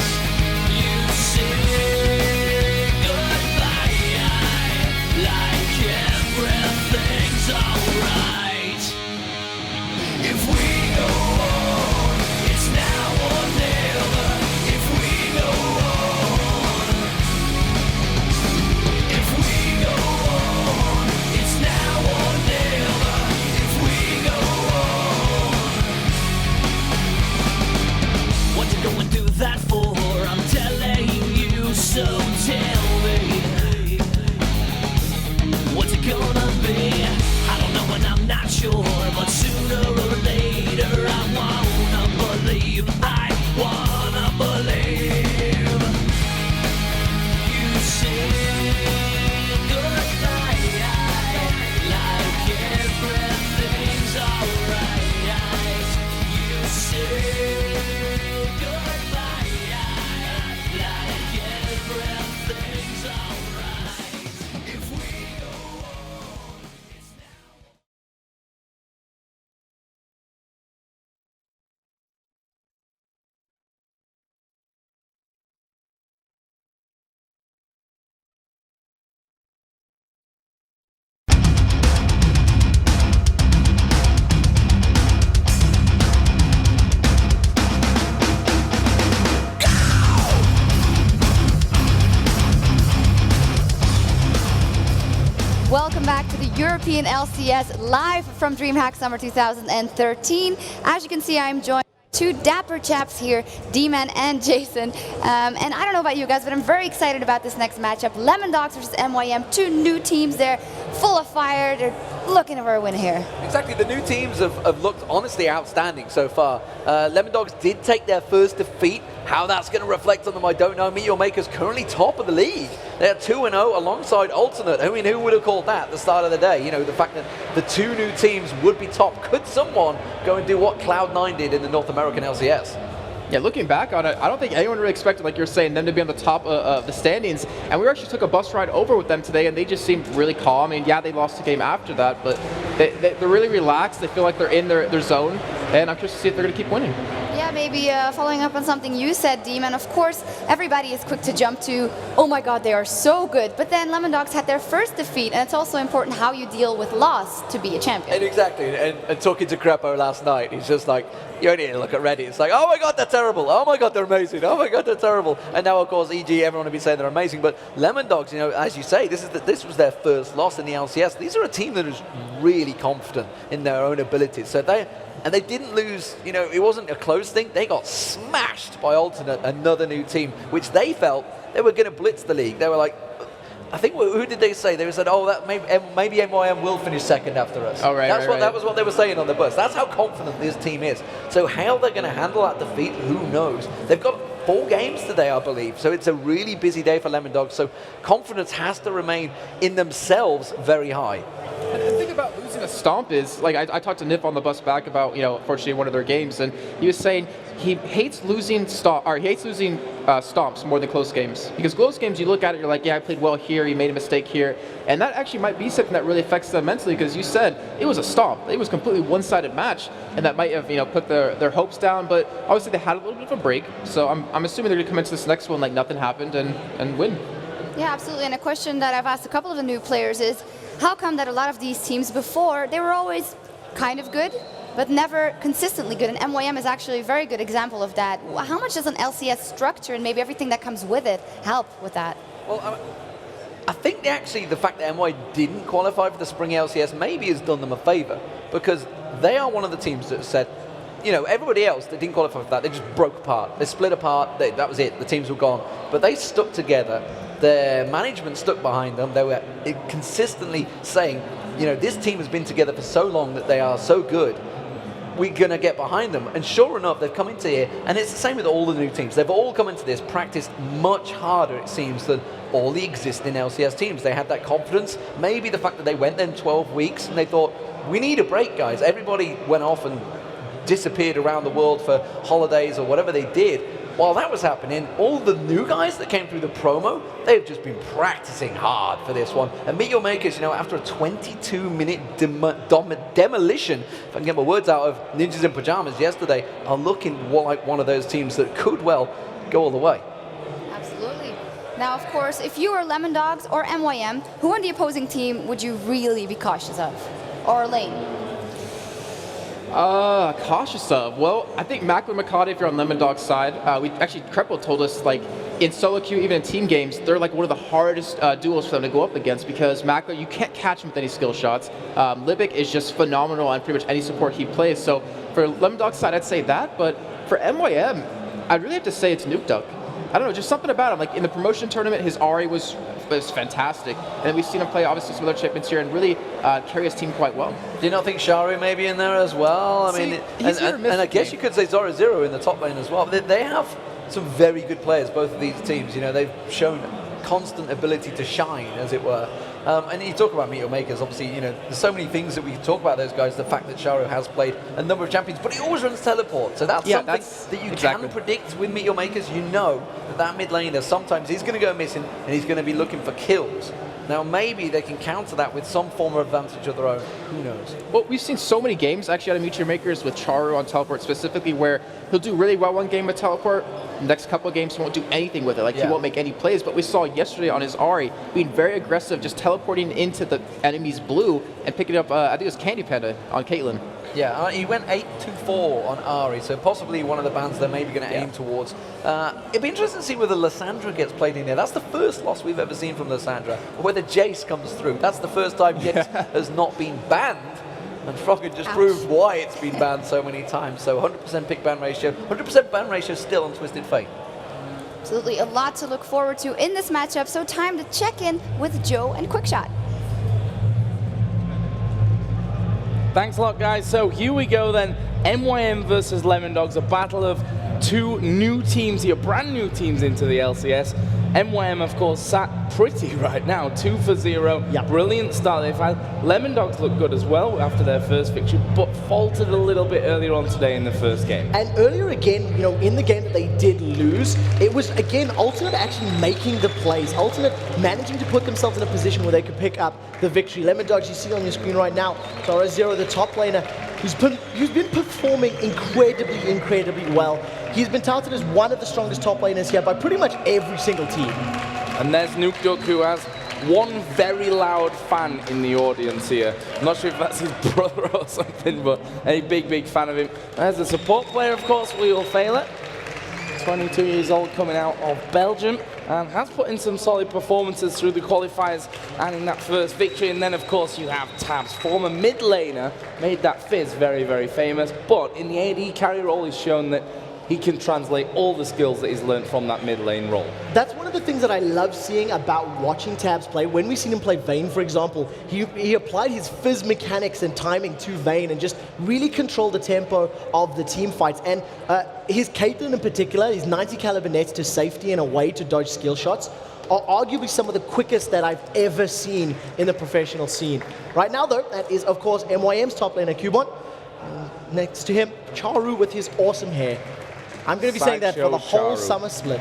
You say goodbye, like everything's alright. If we go on, it's now or never. If we go on, if we go on, it's now or never. If we go on, what you gonna do that for? I'm telling you, so tell me, what's it gonna be? I don't know and I'm not sure, but sooner or later I wanna believe. I wanna believe. You say goodbye, like everything's alright. You say goodbye, like everything's alright. If we go on, it's now.
Welcome back to the European LCS live from DreamHack Summer 2013. As you can see, I'm joined by two dapper chaps here, D-Man and Jason. And I don't know about you guys, but I'm very excited about this next matchup. Lemon Dogs versus MYM, two new teams there, full of fire. They're looking for a win here.
Exactly, the new teams have looked honestly outstanding so far. Lemon Dogs did take their first defeat. How that's going to reflect on them, I don't know. Meteor Maker's currently top of the league. They're 2-0 alongside Alternate. I mean, who would have called that at the start of the day? You know, the fact that the two new teams would be top. Could someone go and do what Cloud9 did in the North American LCS?
Yeah, looking back on it, I don't think anyone really expected, like you're saying, them to be on the top of the standings. And we actually took a bus ride over with them today, and they just seemed really calm. I mean, yeah, they lost the game after that, but they're really relaxed. They feel like they're in their zone, and I'm curious to see if they're going to keep winning.
Yeah, maybe following up on something you said, Demon, of course, everybody is quick to jump to, oh my god, they are so good. But then Lemon Dogs had their first defeat, and it's also important how you deal with loss to be a champion.
And exactly, and talking to Crepo last night, he's just like, you only need to look at Reddit. It's like, oh my god, they're terrible. Oh my god, they're amazing. Oh my god, they're terrible. And now, of course, EG, everyone will be saying they're amazing. But Lemon Dogs, you know, as you say, this was their first loss in the LCS. These are a team that is really confident in their own abilities. So they didn't lose, you know, it wasn't a close thing. They got smashed by Alternate, another new team, which they felt they were going to blitz the league. They were like, I think, who did they say? They said, oh, that maybe MYM will finish second after us.
Oh, right,
That was what they were saying on the bus. That's how confident this team is. So how they're going to handle that defeat, who knows? They've got 4 games today, I believe. So it's a really busy day for Lemon Dogs. So confidence has to remain in themselves very high.
And the thing about losing a stomp is, like, I talked to Nip on the bus back about, you know, unfortunately one of their games, and he was saying he hates losing stomps more than close games. Because close games, you look at it, you're like, yeah, I played well here, you made a mistake here, and that actually might be something that really affects them mentally. Because you said it was a stomp, it was a completely one-sided match, and that might have, you know, put their hopes down. But obviously they had a little bit of a break, so I'm assuming they're going to come into this next one like nothing happened and win.
Yeah, absolutely. And a question that I've asked a couple of the new players is, how come that a lot of these teams before, they were always kind of good, but never consistently good? And MYM is actually a very good example of that. How much does an LCS structure and maybe everything that comes with it help with that?
Well, I think actually the fact that MY didn't qualify for the Spring LCS maybe has done them a favor, because they are one of the teams that said, you know, everybody else that didn't qualify for that, they just broke apart. They split apart, that was it, the teams were gone. But they stuck together, their management stuck behind them, they were consistently saying, you know, this team has been together for so long that they are so good, we're going to get behind them. And sure enough, they've come into here, and it's the same with all the new teams. They've all come into this, practiced much harder, it seems, than all the existing LCS teams. They had that confidence. Maybe the fact that they went then 12 weeks, and they thought, we need a break, guys. Everybody went off and disappeared around the world for holidays or whatever they did. while that was happening, all the new guys that came through the promo, they've just been practicing hard for this one. And Meet Your Makers, you know, after a 22-minute demolition, if I can get my words out, of Ninjas in Pajamas yesterday, are looking like one of those teams that could well go all the way.
Absolutely. Now, of course, if you were Lemon Dogs or MYM, who on the opposing team would you really be cautious of? Or Lane?
Cautious of. Well, I think Mackler Makati, if you're on Lemon Dog's side, Krepo told us, like, in solo queue, even in team games, they're like one of the hardest duels for them to go up against, because Mackler, you can't catch him with any skill shots. Libic is just phenomenal on pretty much any support he plays. So for Lemon Dog's side, I'd say that. But for MYM, I'd really have to say it's Nuke Duck. I don't know, just something about him. Like in the promotion tournament, his Ari was fantastic. And we've seen him play, obviously, some other champions here and really carry his team quite well.
Do you not think Sharu may be in there as well? I mean, and I guess you could say Zora Zero in the top lane as well. They have some very good players, both of these teams. You know, they've shown constant ability to shine, as it were. And you talk about Meet Your Makers, obviously, you know, there's so many things that we can talk about those guys. The fact that Sharu has played a number of champions, but he always runs teleport. So that's something that you can predict with Meet Your Makers. You know that mid laner, sometimes he's going to go missing and he's going to be looking for kills. Now, maybe they can counter that with some form of advantage of their own. Who knows?
Well, we've seen so many games, actually, out of Meet Your Makers with Charu on teleport specifically, where he'll do really well one game with teleport. The next couple of games, he won't do anything with it. Like, he won't make any plays. But we saw yesterday on his Ari being very aggressive, just teleporting into the enemy's blue and picking up, I think it was Candy Panda on Caitlyn.
Yeah, he went 8-4 on Ari, so possibly one of the bans they're maybe going to aim towards. It'd be interesting to see whether Lissandra gets played in here. That's the first loss we've ever seen from Lissandra. Or whether Jace comes through. That's the first time Jace has not been banned. And Froggen just proved why it's been banned so many times. So 100% pick ban ratio, 100% ban ratio still on Twisted Fate.
Absolutely, a lot to look forward to in this matchup, so time to check in with Joe and Quickshot.
Thanks a lot, guys. So here we go then. MYM versus Lemon Dogs, a battle of two new teams here, brand new teams into the LCS. MYM, of course, sat pretty right now, 2-0.
Yeah.
Brilliant start they've had. Lemon Dogs look good as well after their first victory, but faltered a little bit earlier on today in the first game.
And earlier again, you know, in the game that they did lose, it was again Ultimate actually making the plays. Ultimate managing to put themselves in a position where they could pick up the victory. Lemon Dogs, you see on your screen right now, Zora Zero, the top laner, who's been performing incredibly well. He's been touted as one of the strongest top laners here by pretty much every single team.
And there's Nuke Duck, who has one very loud fan in the audience here. I'm not sure if that's his brother or something, but a big fan of him. As a support player, of course, we will fail it. 22 years old, coming out of Belgium, and has put in some solid performances through the qualifiers and in that first victory. And then, of course, you have Tabs, former mid laner, made that Fizz very famous, but in the AD carry role, he's shown that he can translate all the skills that he's learned from that mid lane role.
That's one of the things that I love seeing about watching Tabs play. When we've seen him play Vayne, for example, he applied his Fizz mechanics and timing to Vayne and just really controlled the tempo of the team fights. And his Caitlyn in particular, his 90 caliber nets to safety and a way to dodge skill shots, are arguably some of the quickest that I've ever seen in the professional scene. Right now, though, that is, of course, MYM's top laner, Cubon. Next to him, Charu with his awesome hair. I'm going to be saying that for the whole summer split.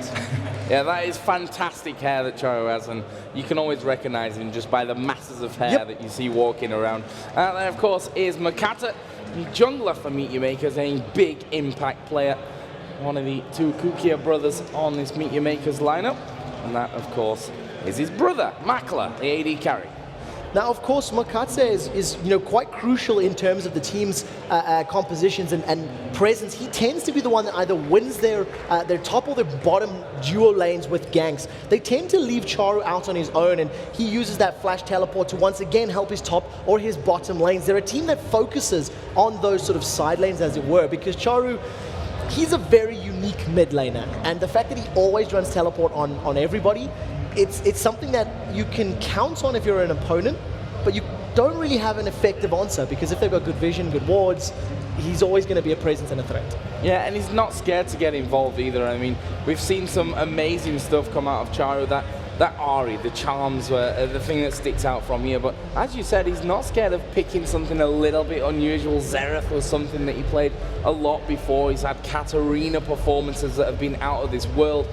Yeah, that is fantastic hair that Charu has, and you can always recognize him just by the masses of hair that you see walking around. And then, of course, is Makata, the jungler for Meet Your Makers, a big impact player. One of the two Kukia brothers on this Meet Your Makers lineup. And that, of course, is his brother, Makla, the AD carry.
Now, of course, Makatse is quite crucial in terms of the team's compositions and presence. He tends to be the one that either wins their top or their bottom duo lanes with ganks. They tend to leave Charu out on his own, and he uses that flash teleport to once again help his top or his bottom lanes. They're a team that focuses on those sort of side lanes, as it were, because Charu, he's a very unique mid laner, and the fact that he always runs teleport on everybody, it's something that you can count on if you're an opponent, but you don't really have an effective answer, because if they've got good vision, good wards, he's always going to be a presence and a threat.
Yeah, and he's not scared to get involved either. I mean, we've seen some amazing stuff come out of Charu that that Ari, the charms were the thing that sticks out from here. But as you said, he's not scared of picking something a little bit unusual. Xerath was something that he played a lot before. He's had Katarina performances that have been out of this world.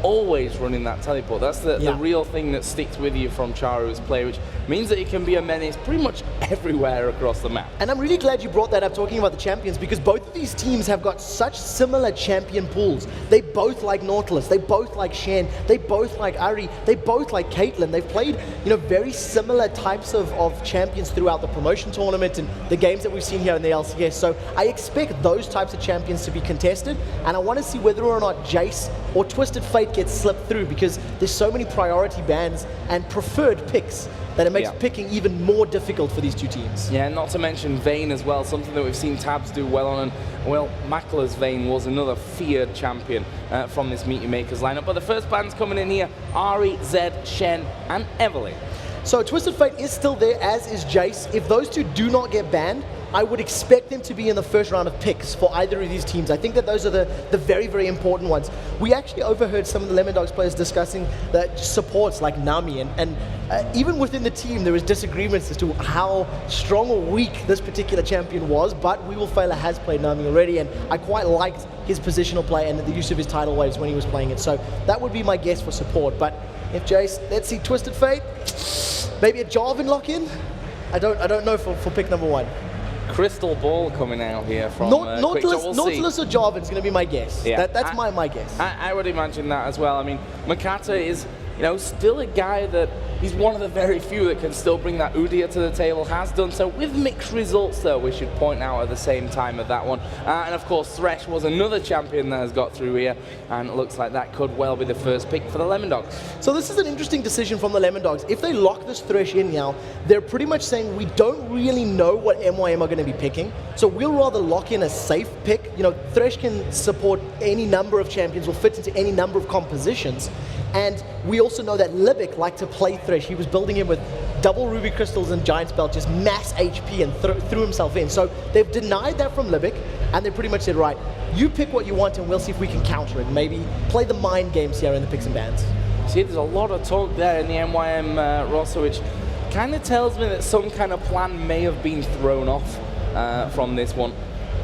Always running that teleport. That's the real thing that sticks with you from Charu's play, which means that he can be a menace pretty much everywhere across the map.
And I'm really glad you brought that up, talking about the champions, because both of these teams have got such similar champion pools. They both like Nautilus, they both like Shen, they both like Ari, they both like Caitlyn. They've played, very similar types of champions throughout the promotion tournament and the games that we've seen here in the LCS. So I expect those types of champions to be contested, and I want to see whether or not Jace or Twisted Fate gets slipped through, because there's so many priority bans and preferred picks that it makes picking even more difficult for these two teams.
Yeah, not to mention Vayne as well, something that we've seen Tabs do well on. And, well, Makler's Vayne was another feared champion from this Meet Your Makers lineup. But the first bands coming in here, Ari, Zed, Shen, and Evelyn.
So Twisted Fate is still there, as is Jace. If those two do not get banned, I would expect them to be in the first round of picks for either of these teams. I think that those are the very, very important ones. We actually overheard some of the Lemondogs players discussing the supports like Nami, and even within the team there was disagreements as to how strong or weak this particular champion was, but We Will Failure has played Nami already, and I quite liked his positional play and the use of his tidal waves when he was playing it. So that would be my guess for support. But if Jace, let's see Twisted Fate, maybe a Jarvan lock-in? I don't know for pick number one.
Crystal Ball coming out here from
Nautilus or Jarvan is going to be my guess.
Yeah.
That's my guess.
I would imagine that as well. I mean, Makata is, still a guy that he's one of the very few that can still bring that Udyr to the table, has done so with mixed results, though, we should point out at the same time of that one. And of course, Thresh was another champion that has got through here, and it looks like that could well be the first pick for the Lemondogs.
So this is an interesting decision from the Lemondogs. If they lock this Thresh in now, they're pretty much saying we don't really know what MYM are going to be picking, so we'll rather lock in a safe pick. Thresh can support any number of champions, will fit into any number of compositions. And we also know that Libic liked to play Thresh. He was building him with double Ruby Crystals and Giant Spell, just mass HP, and threw himself in. So they've denied that from Libic, and they pretty much said, right, you pick what you want and we'll see if we can counter it, and maybe play the mind games here in the picks and bans.
See, there's a lot of talk there in the MYM roster, which kind of tells me that some kind of plan may have been thrown off from this one.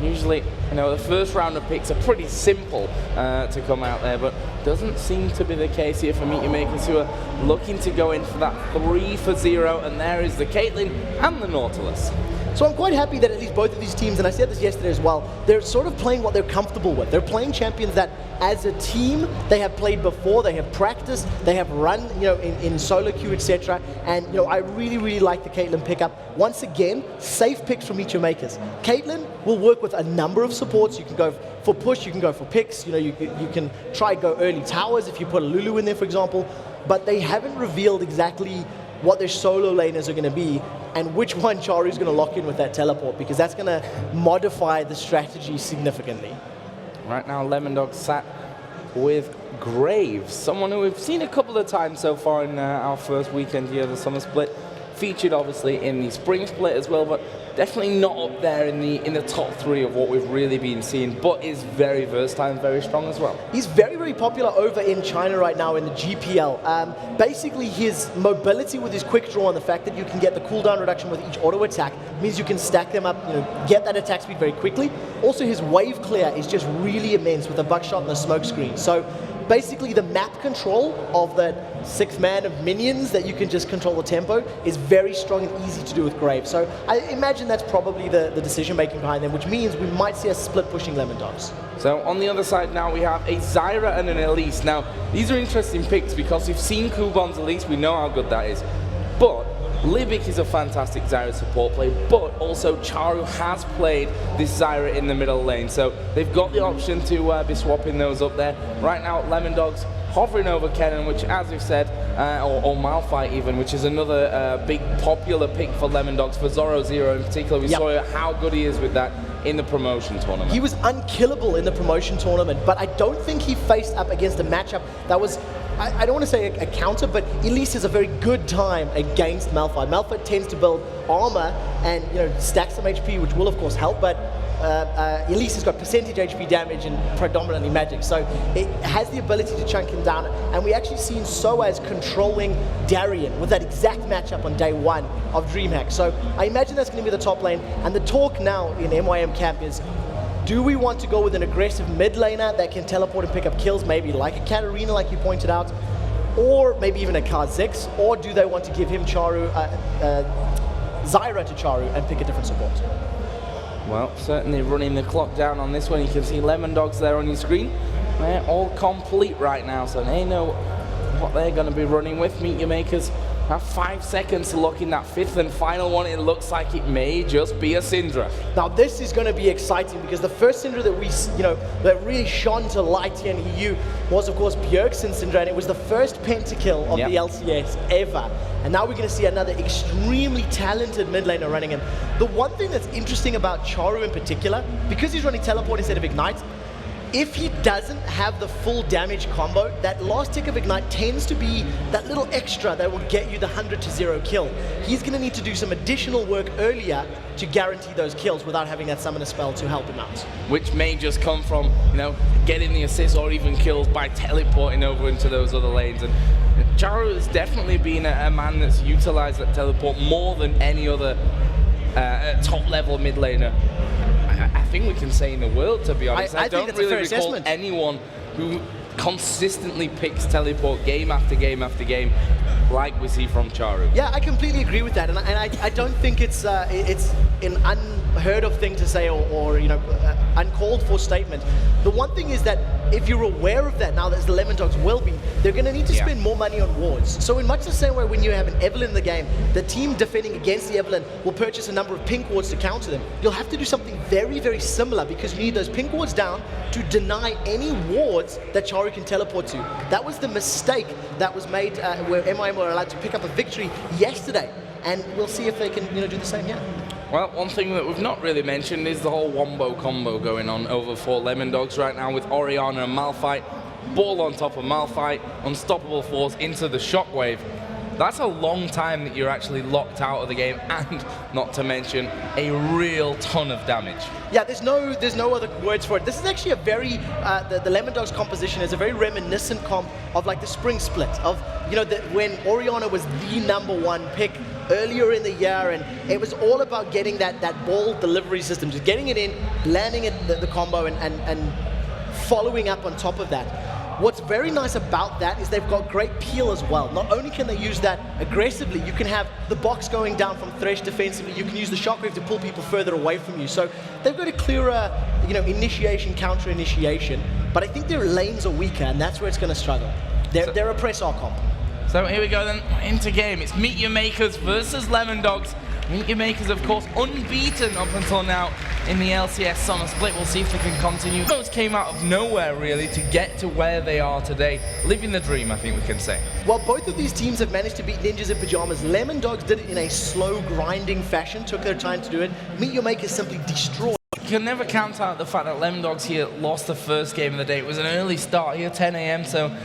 Usually, the first round of picks are pretty simple to come out there, but doesn't seem to be the case here for Meet Your Makers, who are looking to go in for that 3-for-0, and there is the Caitlyn and the Nautilus.
So I'm quite happy that at least both of these teams, and I said this yesterday as well, they're sort of playing what they're comfortable with. They're playing champions that, as a team, they have played before, they have practiced, they have run, in solo queue, etc. And I really, really like the Caitlyn pickup. Once again, safe picks from Meet Your Makers. Caitlyn will work with a number of supports. You can go for push, you can go for picks. You can try go early towers if you put a Lulu in there, for example. But they haven't revealed exactly what their solo laners are going to be, and which one Charu's going to lock in with that teleport, because that's going to modify the strategy significantly.
Right now, Lemondog sat with Graves, someone who we've seen a couple of times so far in our first weekend here of the summer split. Featured obviously in the spring split as well, but definitely not up there in the top 3 of what we've really been seeing, but is very versatile and very strong as well.
He's very, very popular over in China right now in the GPL. Basically, his mobility with his quick draw and the fact that you can get the cooldown reduction with each auto attack means you can stack them up, get that attack speed very quickly. Also, his wave clear is just really immense with the buckshot and the smoke screen. So basically, the map control of that 6th man of minions that you can just control the tempo is very strong and easy to do with Graves. So I imagine that's probably the decision making behind them, which means we might see a split pushing Lemondogs.
So on the other side now we have a Zyra and an Elise. Now these are interesting picks because we've seen Kuban's Elise, we know how good that is. But Libic is a fantastic Zyra support play, but also Charu has played this Zyra in the middle lane, so they've got the option to be swapping those up there. Right now, Lemondogs hovering over Kennen, which, as we've said, or Malphite even, which is another big popular pick for Lemondogs, for Zoro Zero in particular. We saw how good he is with that in the promotion tournament.
He was unkillable in the promotion tournament, but I don't think he faced up against a matchup that was, I don't want to say a counter, but Elise has a very good time against Malphite. Malphite tends to build armor and stack some HP, which will of course help, but Elise has got percentage HP damage and predominantly magic, so it has the ability to chunk him down, and we actually seen Soaz controlling Darien with that exact matchup on day one of DreamHack. So I imagine that's going to be the top lane, and the talk now in MYM camp is, do we want to go with an aggressive mid laner that can teleport and pick up kills, maybe like a Katarina like you pointed out, or maybe even a Kha'Zix, or do they want to give him Charu, Zyra to Charu and pick a different support?
Well, certainly running the clock down on this one. You can see Lemon Dogs there on your screen. They're all complete right now, so they know what they're going to be running with. Meet Your Makers have 5 seconds to lock in that fifth and final one. It looks like it may just be a Syndra.
Now this is going to be exciting because the first Syndra that we, that really shone to light here in EU was of course Bjergsen's Syndra, and it was the first pentakill of the LCS ever. And now we're going to see another extremely talented mid laner running in. The one thing that's interesting about Charu in particular, because he's running teleport instead of ignite, if he doesn't have the full damage combo, that last tick of ignite tends to be that little extra that will get you the 100 to 0 kill. He's going to need to do some additional work earlier to guarantee those kills without having that summoner spell to help him out.
Which may just come from, getting the assist or even kills by teleporting over into those other lanes. And Charu has definitely been a man that's utilized that teleport more than any other top level mid laner I think we can say in the world, to be honest. I don't really recall anyone who consistently picks teleport game after game after game like we see from Charu.
Yeah, I completely agree with that, and I don't think it's an unheard of thing to say or uncalled for statement. The one thing is that if you're aware of that now, as the Lemon Dogs will be, they're going to need to spend more money on wards. So in much the same way when you have an Evelynn in the game, the team defending against the Evelynn will purchase a number of pink wards to counter them. You'll have to do something very, very similar because you need those pink wards down to deny any wards that Charu can teleport to. That was the mistake that was made where MIM were allowed to pick up a victory yesterday, and we'll see if they can do the same here.
Well, one thing that we've not really mentioned is the whole wombo combo going on over for Lemon Dogs right now with Orianna and Malphite. Ball on top of Malphite, unstoppable force into the shockwave. That's a long time that you're actually locked out of the game, and not to mention a real ton of damage.
Yeah, there's no other words for it. This is actually a very the Lemon Dogs composition is a very reminiscent comp of like the spring split of when Orianna was the #1 pick earlier in the year, and it was all about getting that ball delivery system, just getting it in, landing it the combo, and following up on top of that. What's very nice about that is they've got great peel as well. Not only can they use that aggressively, you can have the box going down from Thresh defensively, you can use the shockwave to pull people further away from you. So they've got a clearer, initiation, counter initiation, but I think their lanes are weaker, and that's where it's going to struggle. They're a press R comp.
So here we go then, into game. It's Meet Your Makers versus Lemon Dogs. Meet Your Makers, of course, unbeaten up until now in the LCS Summer Split. We'll see if they can continue. Those came out of nowhere, really, to get to where they are today. Living the dream, I think we can say.
Well, both of these teams have managed to beat Ninjas in Pajamas. Lemon Dogs did it in a slow, grinding fashion, took their time to do it. Meet Your Makers simply destroyed.
You can never count out the fact that Lemon Dogs here lost the first game of the day. It was an early start here, 10 AM, so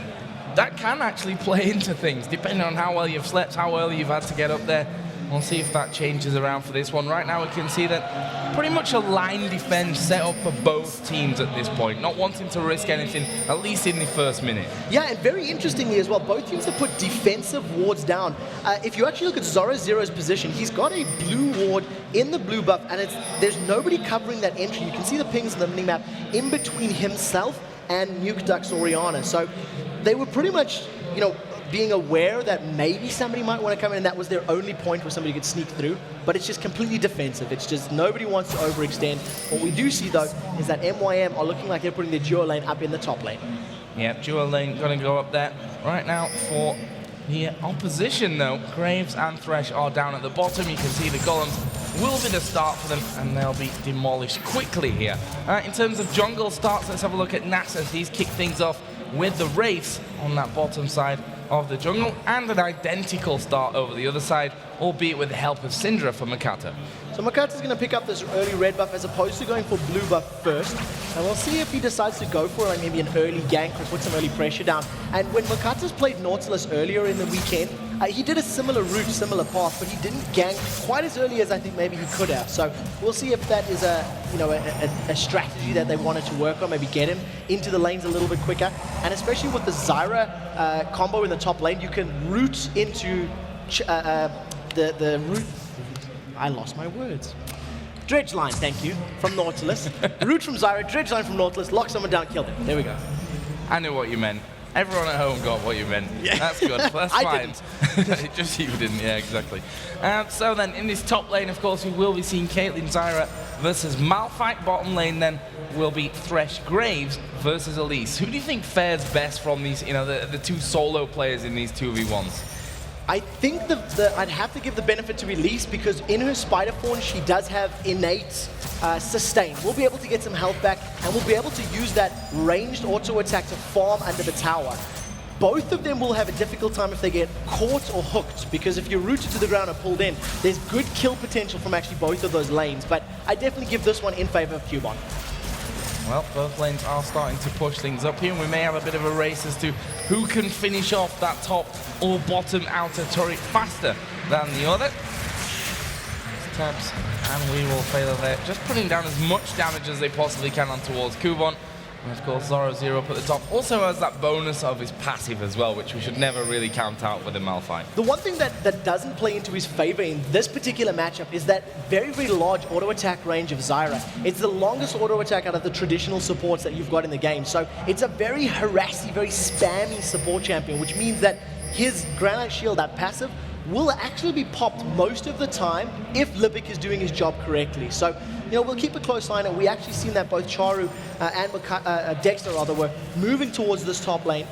that can actually play into things, depending on how well you've slept, how early you've had to get up there. We'll see if that changes around for this one. Right now we can see that pretty much a line defense set up for both teams at this point, not wanting to risk anything, at least in the first minute.
Yeah, and very interestingly as well, both teams have put defensive wards down. If you actually look at Zoro Zero's position, he's got a blue ward in the blue buff, and there's nobody covering that entry. You can see the pings on the minimap in between himself and Nuke Duck's Orianna. So they were pretty much, being aware that maybe somebody might want to come in, and that was their only point where somebody could sneak through, but it's just completely defensive. It's just nobody wants to overextend. What we do see, though, is that MYM are looking like they're putting their duo lane up in the top lane.
Yeah, duo lane going to go up there right now for the opposition, though. Graves and Thresh are down at the bottom. You can see the golems will be the start for them, and they'll be demolished quickly here. In terms of jungle starts, let's have a look at Nax as he's kicked things off with the Wraiths on that bottom side of the jungle, and an identical start over the other side, albeit with the help of Syndra for Makata.
So Makata's going to pick up this early red buff as opposed to going for blue buff first, and we'll see if he decides to go for like maybe an early gank or put some early pressure down. And when Makata's played Nautilus earlier in the weekend, He did a similar route, similar path, but he didn't gank quite as early as I think maybe he could have. So we'll see if that is a strategy that they wanted to work on, maybe get him into the lanes a little bit quicker. And especially with the Zyra combo in the top lane, you can route into the route. I lost my words. Dredge line, thank you, from Nautilus. Route from Zyra, dredge line from Nautilus, lock someone down, kill them. There we go.
I knew what you meant. Everyone at home got what you meant. Yeah. That's good. That's fine. Just you didn't. Yeah, exactly. So then, in this top lane, of course, we will be seeing Caitlyn Zyra versus Malphite. Bottom lane then will be Thresh Graves versus Elise. Who do you think fares best from these? The two solo players in these 2v1s.
I think I'd have to give the benefit to Elise because in her Spider form, she does have innate sustain. We'll be able to get some health back, and we'll be able to use that ranged auto attack to farm under the tower. Both of them will have a difficult time if they get caught or hooked, because if you're rooted to the ground or pulled in, there's good kill potential from actually both of those lanes. But I definitely give this one in favor of Cubon.
Well, both lanes are starting to push things up here, and we may have a bit of a race as to who can finish off that top or bottom outer turret faster than the other. Tabs and we will fail there, just putting down as much damage as they possibly can on towards Cubon. And of course, Zoro up at the top also has that bonus of his passive as well, which we should never really count out with the Malphite.
The one thing that doesn't play into his favor in this particular matchup is that very, very large auto attack range of Zyra. It's the longest auto attack out of the traditional supports that you've got in the game. So it's a very harassy, very spammy support champion, which means that his Granite Shield, that passive, will actually be popped most of the time if Libic is doing his job correctly. So, we'll keep a close eye on it. We actually seen that both Charu and Dexter were moving towards this top lane,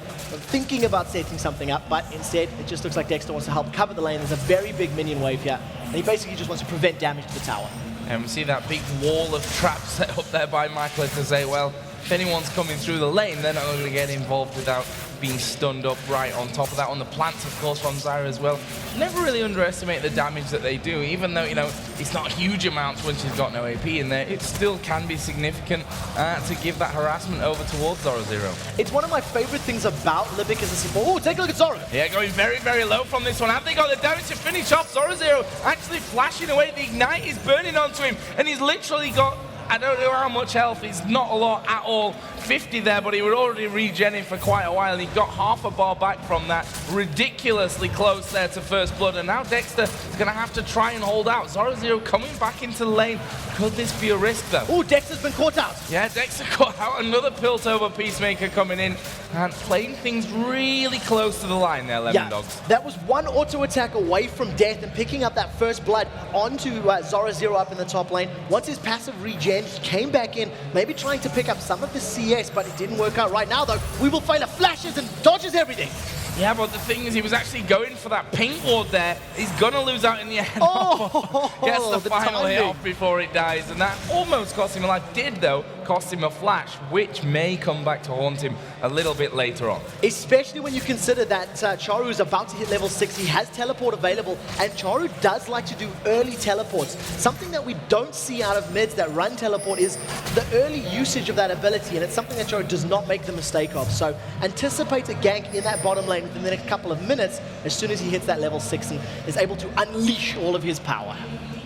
thinking about setting something up, but instead it just looks like Dexter wants to help cover the lane. There's a very big minion wave here, and he basically just wants to prevent damage to the tower.
And we see that big wall of traps set up there by Michael to say, well, if anyone's coming through the lane, they're not going to get involved without being stunned up right on top of that. On the plants, of course, from Zyra as well. Never really underestimate the damage that they do, even though, it's not huge amounts when she's got no AP in there. It still can be significant to give that harassment over towards Zoro Zero.
It's one of my favorite things about Libic as a support. Oh, take a look at Zoro.
Yeah, going very, very low from this one. Have they got the damage to finish off? Zoro Zero actually flashing away. The Ignite is burning onto him, and he's literally got, I don't know how much health, it's not a lot at all. 50 there, but he was already regenning for quite a while, and he got half a bar back from that. Ridiculously close there to first blood, and now Dexter is going to have to try and hold out. Zoro Zero coming back into the lane. Could this be a risk, though?
Oh, Dexter's been caught out.
Yeah, Dexter caught out. Another Piltover Peacemaker coming in and playing things really close to the line there, Lemon Dogs.
That was one auto attack away from death and picking up that first blood onto Zoro Zero up in the top lane. Once his passive regen, he came back in, maybe trying to pick up some of the CS, but it didn't work out. Right now, though, we will fail flashes and dodges everything.
Yeah, but the thing is, he was actually going for that pink ward there. He's going to lose out in the end. Gets the final hit off before it dies, and that almost cost him a life. Did, though, cost him a flash, which may come back to haunt him a little bit later on.
Especially when you consider that Charu is about to hit level 6. He has teleport available, and Charu does like to do early teleports. Something that we don't see out of mids that run teleport is the early usage of that ability, and it's something that Charu does not make the mistake of. So anticipate a gank in that bottom lane within the next couple of minutes as soon as he hits that level 6 and is able to unleash all of his power.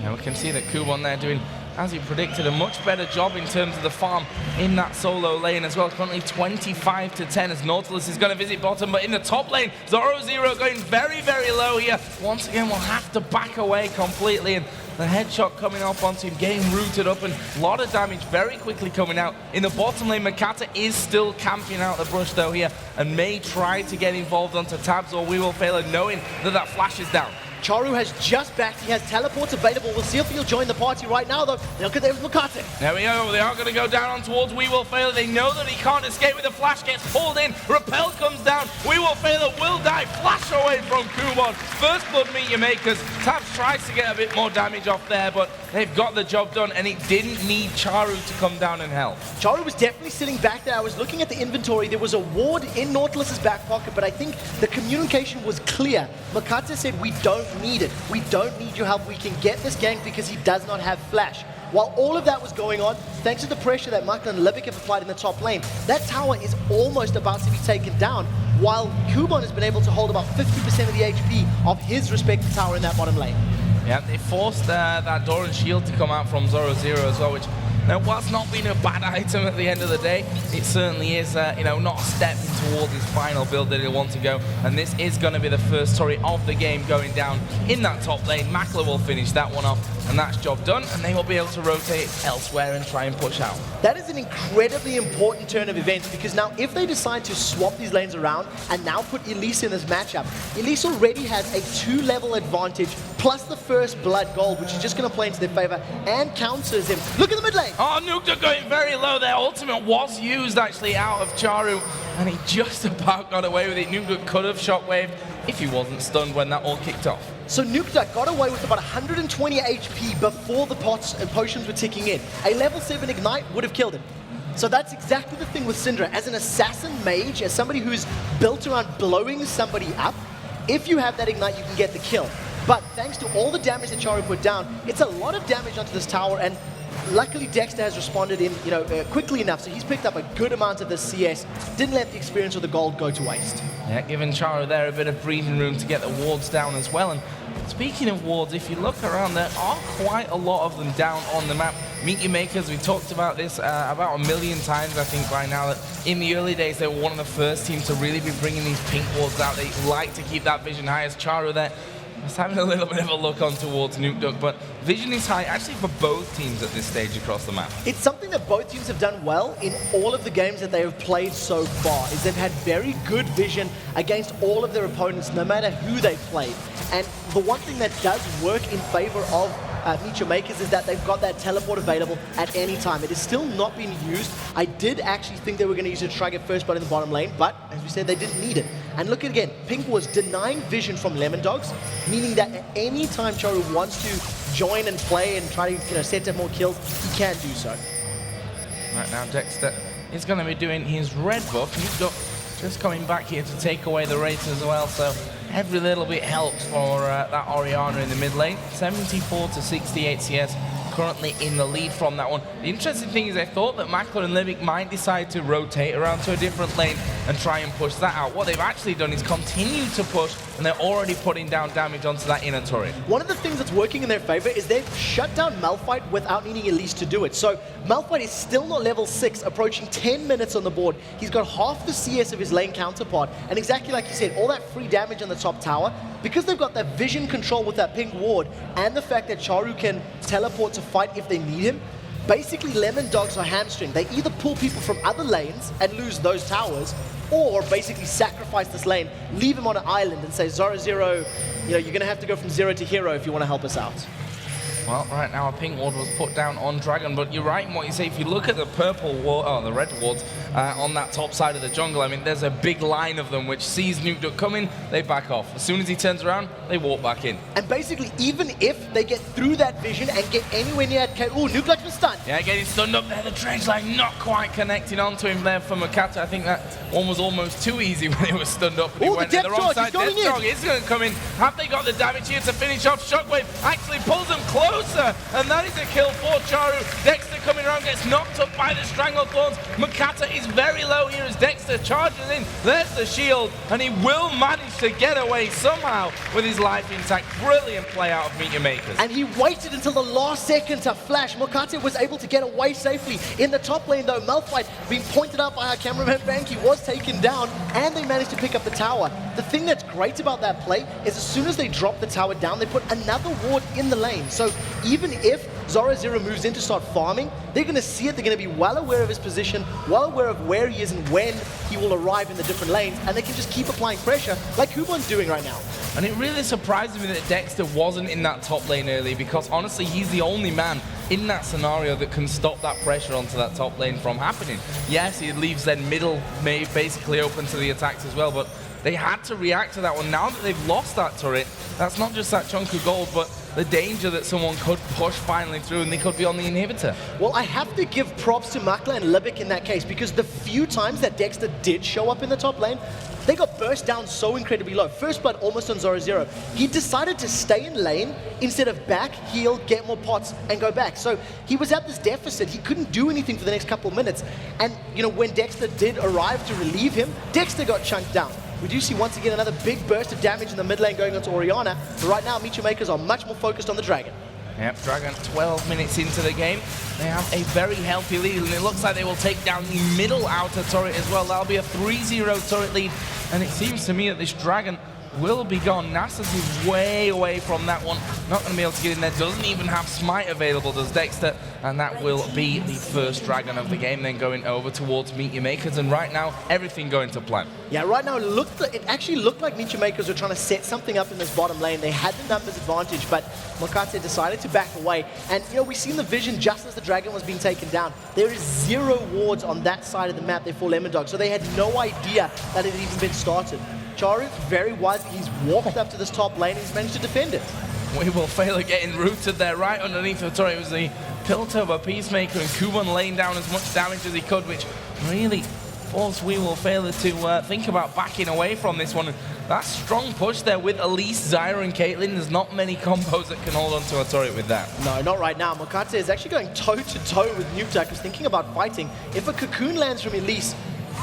Now we can see that Kubon there doing, as he predicted, a much better job in terms of the farm in that solo lane as well. Currently 25-10 as Nautilus is going to visit bottom, but in the top lane, Zoro Zero going very, very low here. Once again, we'll have to back away completely, and the headshot coming off onto him, getting rooted up, and a lot of damage very quickly coming out. In the bottom lane, Makata is still camping out the brush though here, and may try to get involved onto Tabs, or we will fail at knowing that that flash is down.
Charu has just backed. He has teleports available. We'll see if he'll join the party right now, though. Look at there with Makata.
There we go. They are going to go down on towards We Will Fail. They know that he can't escape with the flash. Gets pulled in. Repel comes down. We Will Fail. Will die. Flash away from Kumon. First blood meteor makers. Tabs tries to get a bit more damage off there, but they've got the job done, and it didn't need Charu to come down and help.
Charu was definitely sitting back there. I was looking at the inventory. There was a ward in Nautilus's back pocket, but I think the communication was clear. Makata said, we don't need it. We don't need your help. We can get this gank because he does not have flash. While all of that was going on, thanks to the pressure that Makler and Livic have applied in the top lane, that tower is almost about to be taken down, while Kuban has been able to hold about 50% of the HP of his respective tower in that bottom lane.
Yeah, they forced that Doran shield to come out from Zoro Zero as well, which, whilst not being a bad item at the end of the day, it certainly is, not stepping towards his final build that he'll want to go. And this is going to be the first turret of the game going down in that top lane. Makler will finish that one off, and that's job done, and they will be able to rotate elsewhere and try and push out.
That is an incredibly important turn of events, because now if they decide to swap these lanes around and now put Elise in this matchup, Elise already has a 2-level advantage, plus the first blood gold, which is just going to play into their favor and counters him. Look at the mid lane!
Oh, Nukta going very low. Their ultimate was used actually out of Charu, and he just about got away with it. Nukta could have shockwaved if he wasn't stunned when that all kicked off.
So Nukta got away with about 120 HP before the pots and potions were ticking in. A level 7 Ignite would have killed him. So that's exactly the thing with Syndra. As an assassin mage, as somebody who's built around blowing somebody up, if you have that Ignite, you can get the kill. But thanks to all the damage that Charu put down, it's a lot of damage onto this tower, and luckily Dexter has responded in quickly enough, so he's picked up a good amount of the CS, didn't let the experience or the gold go to waste.
Yeah, giving Charu there a bit of breathing room to get the wards down as well. And speaking of wards, if you look around, there are quite a lot of them down on the map. Meet Your Makers, we talked about this about 1 million times, I think, by now, that in the early days they were one of the first teams to really be bringing these pink wards out. They like to keep that vision high. As Charu there, just having a little bit of a look on towards Nuke, but vision is high actually for both teams at this stage across the map.
It's something that both teams have done well in all of the games that they have played so far, is they've had very good vision against all of their opponents, no matter who they played. And the one thing that does work in favor of Meet Your Makers is that they've got that teleport available at any time. It is still not being used. I did actually think they were going to use it to try to get first blood in the bottom lane, but as we said, they didn't need it. And look again, Pink was denying vision from Lemon Dogs, meaning that at any time Charu wants to join and play and try to set up more kills, he can do so.
Right now, Dexter is going to be doing his red buff. He's got just coming back here to take away the race as well, so every little bit helps for that Orianna in the mid lane. 74 to 68 CS, currently in the lead from that one. The interesting thing is I thought that Makler and Livic might decide to rotate around to a different lane and try and push that out. What they've actually done is continue to push, and they're already putting down damage onto that inner turret.
One of the things that's working in their favor is they've shut down Malphite without needing Elise to do it. So Malphite is still not level 6, approaching 10 minutes on the board. He's got half the CS of his lane counterpart, and exactly like you said, all that free damage on the top tower, because they've got that vision control with that pink ward, and the fact that Charu can teleport to fight if they need him, basically Lemon Dogs are hamstringed. They either pull people from other lanes and lose those towers, or basically sacrifice this lane, leave him on an island and say, Zoro Zero, you're going to have to go from 0 to hero if you want to help us out.
Well, right now a pink ward was put down on Dragon, but you're right in what you say. If you look at the purple ward, the red wards on that top side of the jungle, I mean, there's a big line of them which sees Nuke coming, they back off. As soon as he turns around, they walk back in.
And basically, even if they get through that vision and get anywhere near that, ooh, Nuke was stunned.
Yeah, getting stunned up there. The dredge line not quite connecting onto him there for Makata. I think that one was almost too easy when he was stunned up.
Oh, the depth charge is going in.
Depth is going to come in. Have they got the damage here to finish off? Shockwave actually pulls them closer, and that is a kill for Charu. Dexter coming around, gets knocked up by the Stranglethorns. Makata is very low here as Dexter charges in. There's the shield, and he will manage to get away somehow with his life intact. Brilliant play out of Meet Your Makers.
And he waited until the last second to flash. Makata was able to get away safely. In the top lane, though, Malphite, being pointed out by our cameraman Banky, was taken down, and they managed to pick up the tower. The thing that's great about that play is as soon as they drop the tower down, they put another ward in the lane. So even if Zoro Zero moves in to start farming, they're going to see it, they're going to be well aware of his position, well aware of where he is and when he will arrive in the different lanes, and they can just keep applying pressure like Kuban's doing right now.
And it really surprised me that Dexter wasn't in that top lane early, because honestly, he's the only man in that scenario that can stop that pressure onto that top lane from happening. Yes, he leaves then middle basically open to the attacks as well, but They had to react to that one. Now that they've lost that turret, that's not just that chunk of gold, but the danger that someone could push finally through and they could be on the inhibitor.
Well, I have to give props to Makla and Libic in that case, because the few times that Dexter did show up in the top lane, they got burst down so incredibly low. First blood almost on Zoro. He decided to stay in lane instead of back, heal, get more pots, and go back. So he was at this deficit. He couldn't do anything for the next couple of minutes. And, you know, when Dexter did arrive to relieve him, Dexter got chunked down. We do see once again another big burst of damage in the mid lane going onto Orianna. But right now, Meteor Makers are much more focused on the Dragon.
Yep, Dragon 12 minutes into the game. They have a very healthy lead, and it looks like they will take down the middle outer turret as well. That'll be a 3-0 turret lead, and it seems to me that this Dragon will be gone. Nasus is way away from that one. Not going to be able to get in there. Doesn't even have Smite available, does Dexter. And that will be the first Dragon of the game, then going over towards Meteor Makers. And right now, everything going to plan.
Yeah, right now it actually looked like Meteor Makers were trying to set something up in this bottom lane. They had the numbers advantage, but Mokate decided to back away. And, you know, we seen the vision just as the Dragon was being taken down. There is 0 wards on that side of the map there for Lemon-Dog, so they had no idea that it had even been started. Charu, very wisely, he's walked up to this top lane and he's managed to defend it.
We will fail at getting rooted there right underneath the turret. It was the Piltover by Peacemaker, and Kuban laying down as much damage as he could, which really forced We Will Fail to think about backing away from this one. That strong push there with Elise, Zyra, and Caitlyn. There's not many combos that can hold onto a turret with that.
No, not right now. Mokate is actually going toe-to-toe with Nukeduck. He's thinking about fighting. If a cocoon lands from Elise,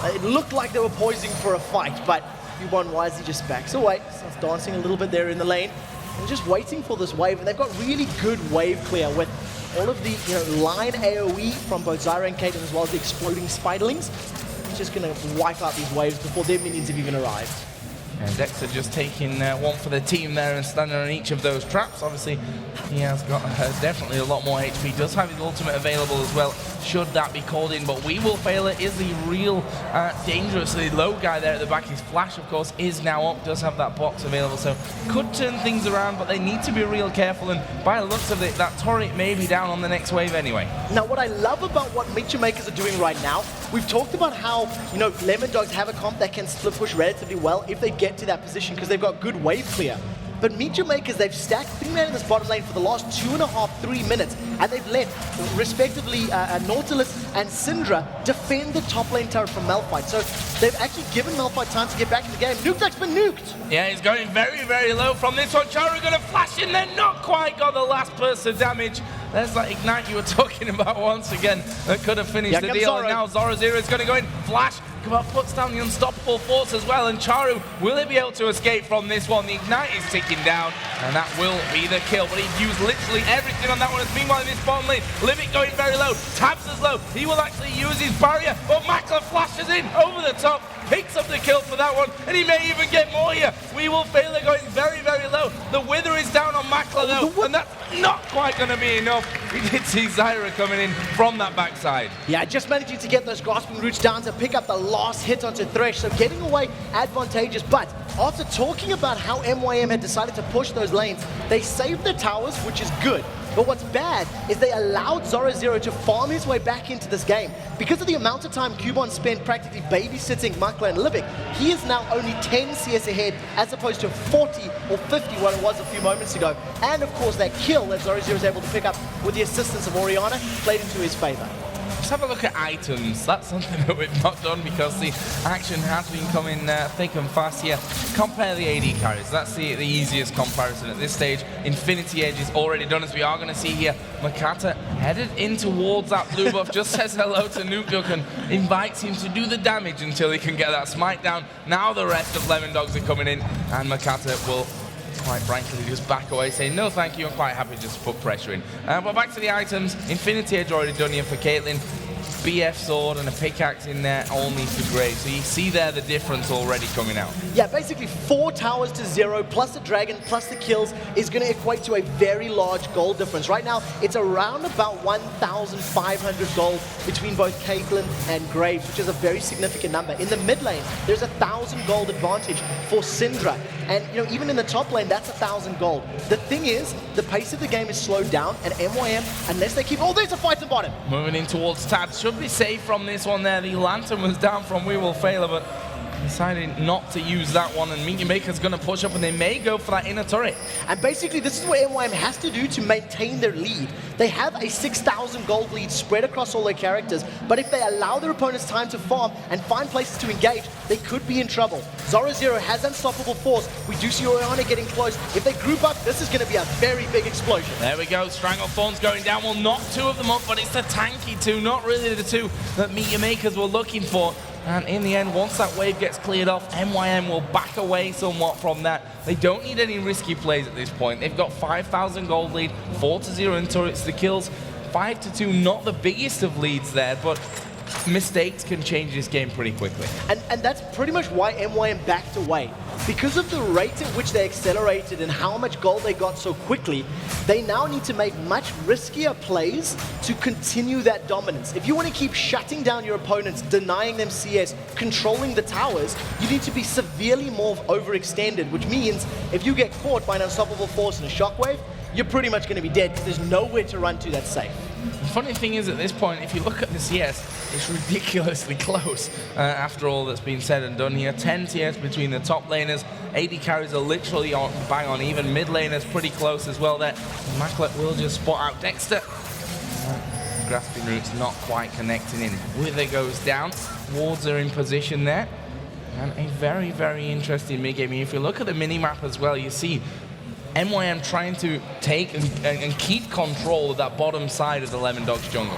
it looked like they were poising for a fight, but Kuban wisely just backs away, starts dancing a little bit there in the lane, and just waiting for this wave. And they've got really good wave clear with all of the, you know, line AoE from both Zyra and Caitlyn, as well as the exploding Spiderlings. He's just going to wipe out these waves before their minions have even arrived.
And Dexter just taking one for the team there and standing on each of those traps. Obviously, he has got definitely a lot more HP. Does have his ultimate available as well, should that be called in. But We Will Fail It is the real dangerously low guy there at the back. His flash, of course, is now up. Does have that box available, so could turn things around, but they need to be real careful. And by the looks of it, that turret may be down on the next wave anyway.
Now, what I love about what Meteor Makers are doing right now, we've talked about how, you know, Lemon-Dogs have a comp that can split push relatively well if they get to that position because they've got good wave clear. But Meteor Makers, they've stacked 3-man in this bottom lane for the last 2.5-3 minutes, and they've let, respectively, Nautilus and Syndra defend the top lane turret from Malphite. So they've actually given Malphite time to get back in the game. Nukeduck's been nuked.
Yeah, he's going very, very low from this one. Charu going to flash in there, not quite got the last burst of damage. There's that ignite you were talking about once again that could have finished the deal.
Zoro.
And now Zoro Zero is going to go in, flash, Kabal puts down the unstoppable force as well, and Charu, will he be able to escape from this one? The ignite is ticking down, and that will be the kill, but he's used literally everything on that one. Meanwhile, in this bottom lane, Libic going very low, Tabs is low, he will actually use his barrier, but Makla flashes in over the top, picks up the kill for that one, and he may even get more here. We Will Fail It going very, very low. The Wither is down on Makla though, and that's not quite going to be enough. We did see Zyra coming in from that backside.
Yeah, just managing to get those grasping roots down to pick up the last hit onto Thresh, so getting away advantageous. But after talking about how MYM had decided to push those lanes, they saved the towers, which is good. But what's bad is they allowed Zoro Zero to farm his way back into this game. Because of the amount of time Kuban spent practically babysitting Makla and Libic, he is now only 10 CS ahead as opposed to 40 or 50 what it was a few moments ago. And of course that kill that Zoro Zero is able to pick up with the assistance of Orianna played into his favor.
Let's have a look at items. That's something that we've not done because the action has been coming thick and fast here. Compare the AD carries. That's the easiest comparison at this stage. Infinity Edge is already done, as we are going to see here. Makata headed in towards that blue buff, just says hello to Nukeduck and invites him to do the damage until he can get that smite down. Now the rest of Lemon-Dogs are coming in, and Makata will quite frankly just back away, saying no thank you, I'm quite happy just to put pressure in. But back to the items. Infinity Edge already done here for Caitlyn. BF sword and a pickaxe in there only for Grave. So you see there the difference already coming out.
Yeah, basically 4 towers to 0 plus the dragon plus the kills is going to equate to a very large gold difference. Right now, it's around about 1,500 gold between both Caitlyn and Graves, which is a very significant number. In the mid lane, there's 1,000 gold advantage for Syndra. And you know, even in the top lane, that's 1,000 gold. The thing is, the pace of the game is slowed down, and MYM, unless they keep... Oh, there's a fight at the bottom!
Moving in towards Tabs. Should be safe from this one there. The lantern was down from We Will Fail It, but deciding not to use that one, and Meteor Maker's going to push up, and they may go for that inner turret.
And basically, this is what NYM has to do to maintain their lead. They have a 6,000 gold lead spread across all their characters, but if they allow their opponents time to farm and find places to engage, they could be in trouble. Zoro Zero has unstoppable force. We do see Oriana getting close. If they group up, this is going to be a very big explosion.
There we go. Stranglethorn's going down. Will knock two of them up, but it's the tanky two, not really the two that Meteor Makers were looking for. And in the end, once that wave gets cleared off, NYM will back away somewhat from that. They don't need any risky plays at this point. They've got 5,000 gold lead, 4-0 in turrets to kills, 5-2, not the biggest of leads there, but mistakes can change this game pretty quickly.
And that's pretty much why NYM backed away. Because of the rate at which they accelerated and how much gold they got so quickly, they now need to make much riskier plays to continue that dominance. If you want to keep shutting down your opponents, denying them CS, controlling the towers, you need to be severely more overextended, which means if you get caught by an unstoppable force and a shockwave, you're pretty much going to be dead because there's nowhere to run to that's safe.
The funny thing is, at this point, if you look at the CS, it's ridiculously close after all that's been said and done here. 10 CS between the top laners. AD carries are literally on, bang on even. Mid laners pretty close as well there. Maclet will just spot out Dexter. Grasping Roots not quite connecting in. Wither goes down. Wards are in position there. And a very, very interesting mid-game. If you look at the mini-map as well, you see NYM trying to take and keep control of that bottom side of the Lemon Dogs jungle.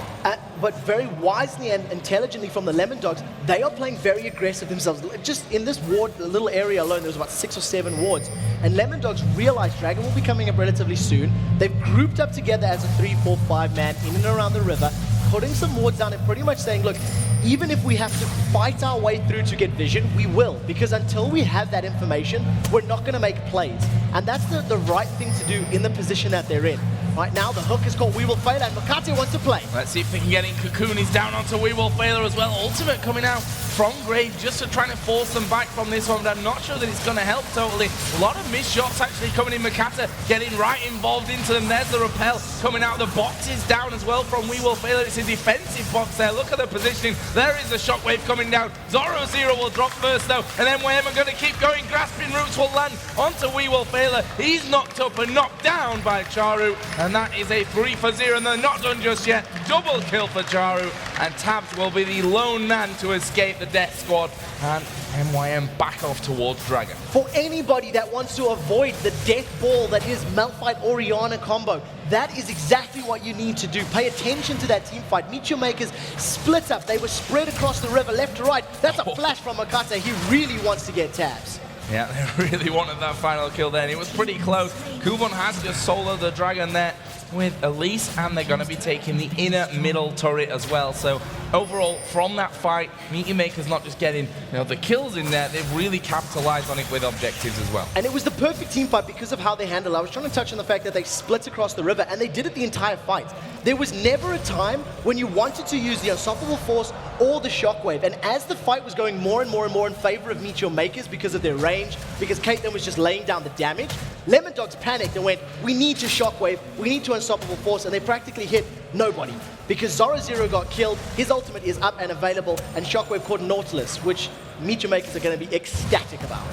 But very wisely and intelligently from the Lemon Dogs, they are playing very aggressive themselves. Just in this ward, little area alone, there was about 6 or 7 wards. And Lemon Dogs realized Dragon will be coming up relatively soon. They've grouped up together as a 3, 4, 5 man in and around the river, putting some wards down and pretty much saying, look, even if we have to fight our way through to get vision, we will. Because until we have that information, we're not going to make plays. And that's the right thing to do in the position that they're in. Right now, the hook is called We Will Fail, and Makate wants to play.
Let's see if they can get in. Cocoon is down onto We Will Failure as well. Ultimate coming out from Grave just to try to force them back from this one, but I'm not sure that it's going to help totally. A lot of missed shots actually coming in. Makata getting right involved into them. There's the repel coming out. The box is down as well from We Will Failure. It's a defensive box there. Look at the positioning. There is a shockwave coming down. Zoro Zero will drop first though, and then NYM are going to keep going. Grasping Roots will land onto We Will Failure. He's knocked up and knocked down by Charu, and that is a 3-0, and they're not done just yet. Double kill for Charu, and Tabs will be the lone man to escape the death squad, and NYM back off towards Dragon.
For anybody that wants to avoid the death ball that is Malphite Oriana combo, that is exactly what you need to do. Pay attention to that team fight. Meteor Makers split up. They were spread across the river, left to right. That's a flash from Makata. He really wants to get Tabs.
Yeah, they really wanted that final kill there, and it was pretty close. Kubon has just soloed the Dragon there with Elise, and they're going to be taking the inner middle turret as well. So overall, from that fight, Meteor Maker's not just getting the kills in there, they've really capitalized on it with objectives as well.
And it was the perfect team fight because of how they handled it. I was trying to touch on the fact that they split across the river, and they did it the entire fight. There was never a time when you wanted to use the Unstoppable Force or the Shockwave. And as the fight was going more and more and more in favor of Meteor Makers because of their range, because Caitlyn was just laying down the damage, Lemon Dogs panicked and went, we need to Shockwave, we need to Unstoppable Force, and they practically hit nobody. Because Zoro Zero got killed, his ultimate is up and available, and Shockwave caught Nautilus, which Meteor Makers are going to be ecstatic about.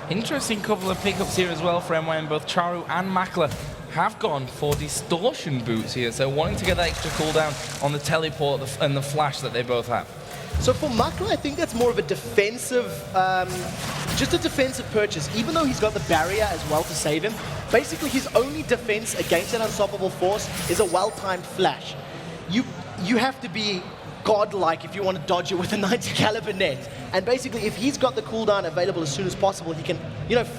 Interesting couple of pickups here as well for NYM. Both Charu and Makler have gone for distortion boots here, so wanting to get that extra cooldown on the teleport and the flash that they both have.
So for Makler, I think that's more of a defensive, just a defensive purchase. Even though he's got the barrier as well to save him, basically his only defense against an Unstoppable Force is a well-timed flash. You have to be godlike if you want to dodge it with a 90 caliber net. And basically, if he's got the cooldown available as soon as possible, he can,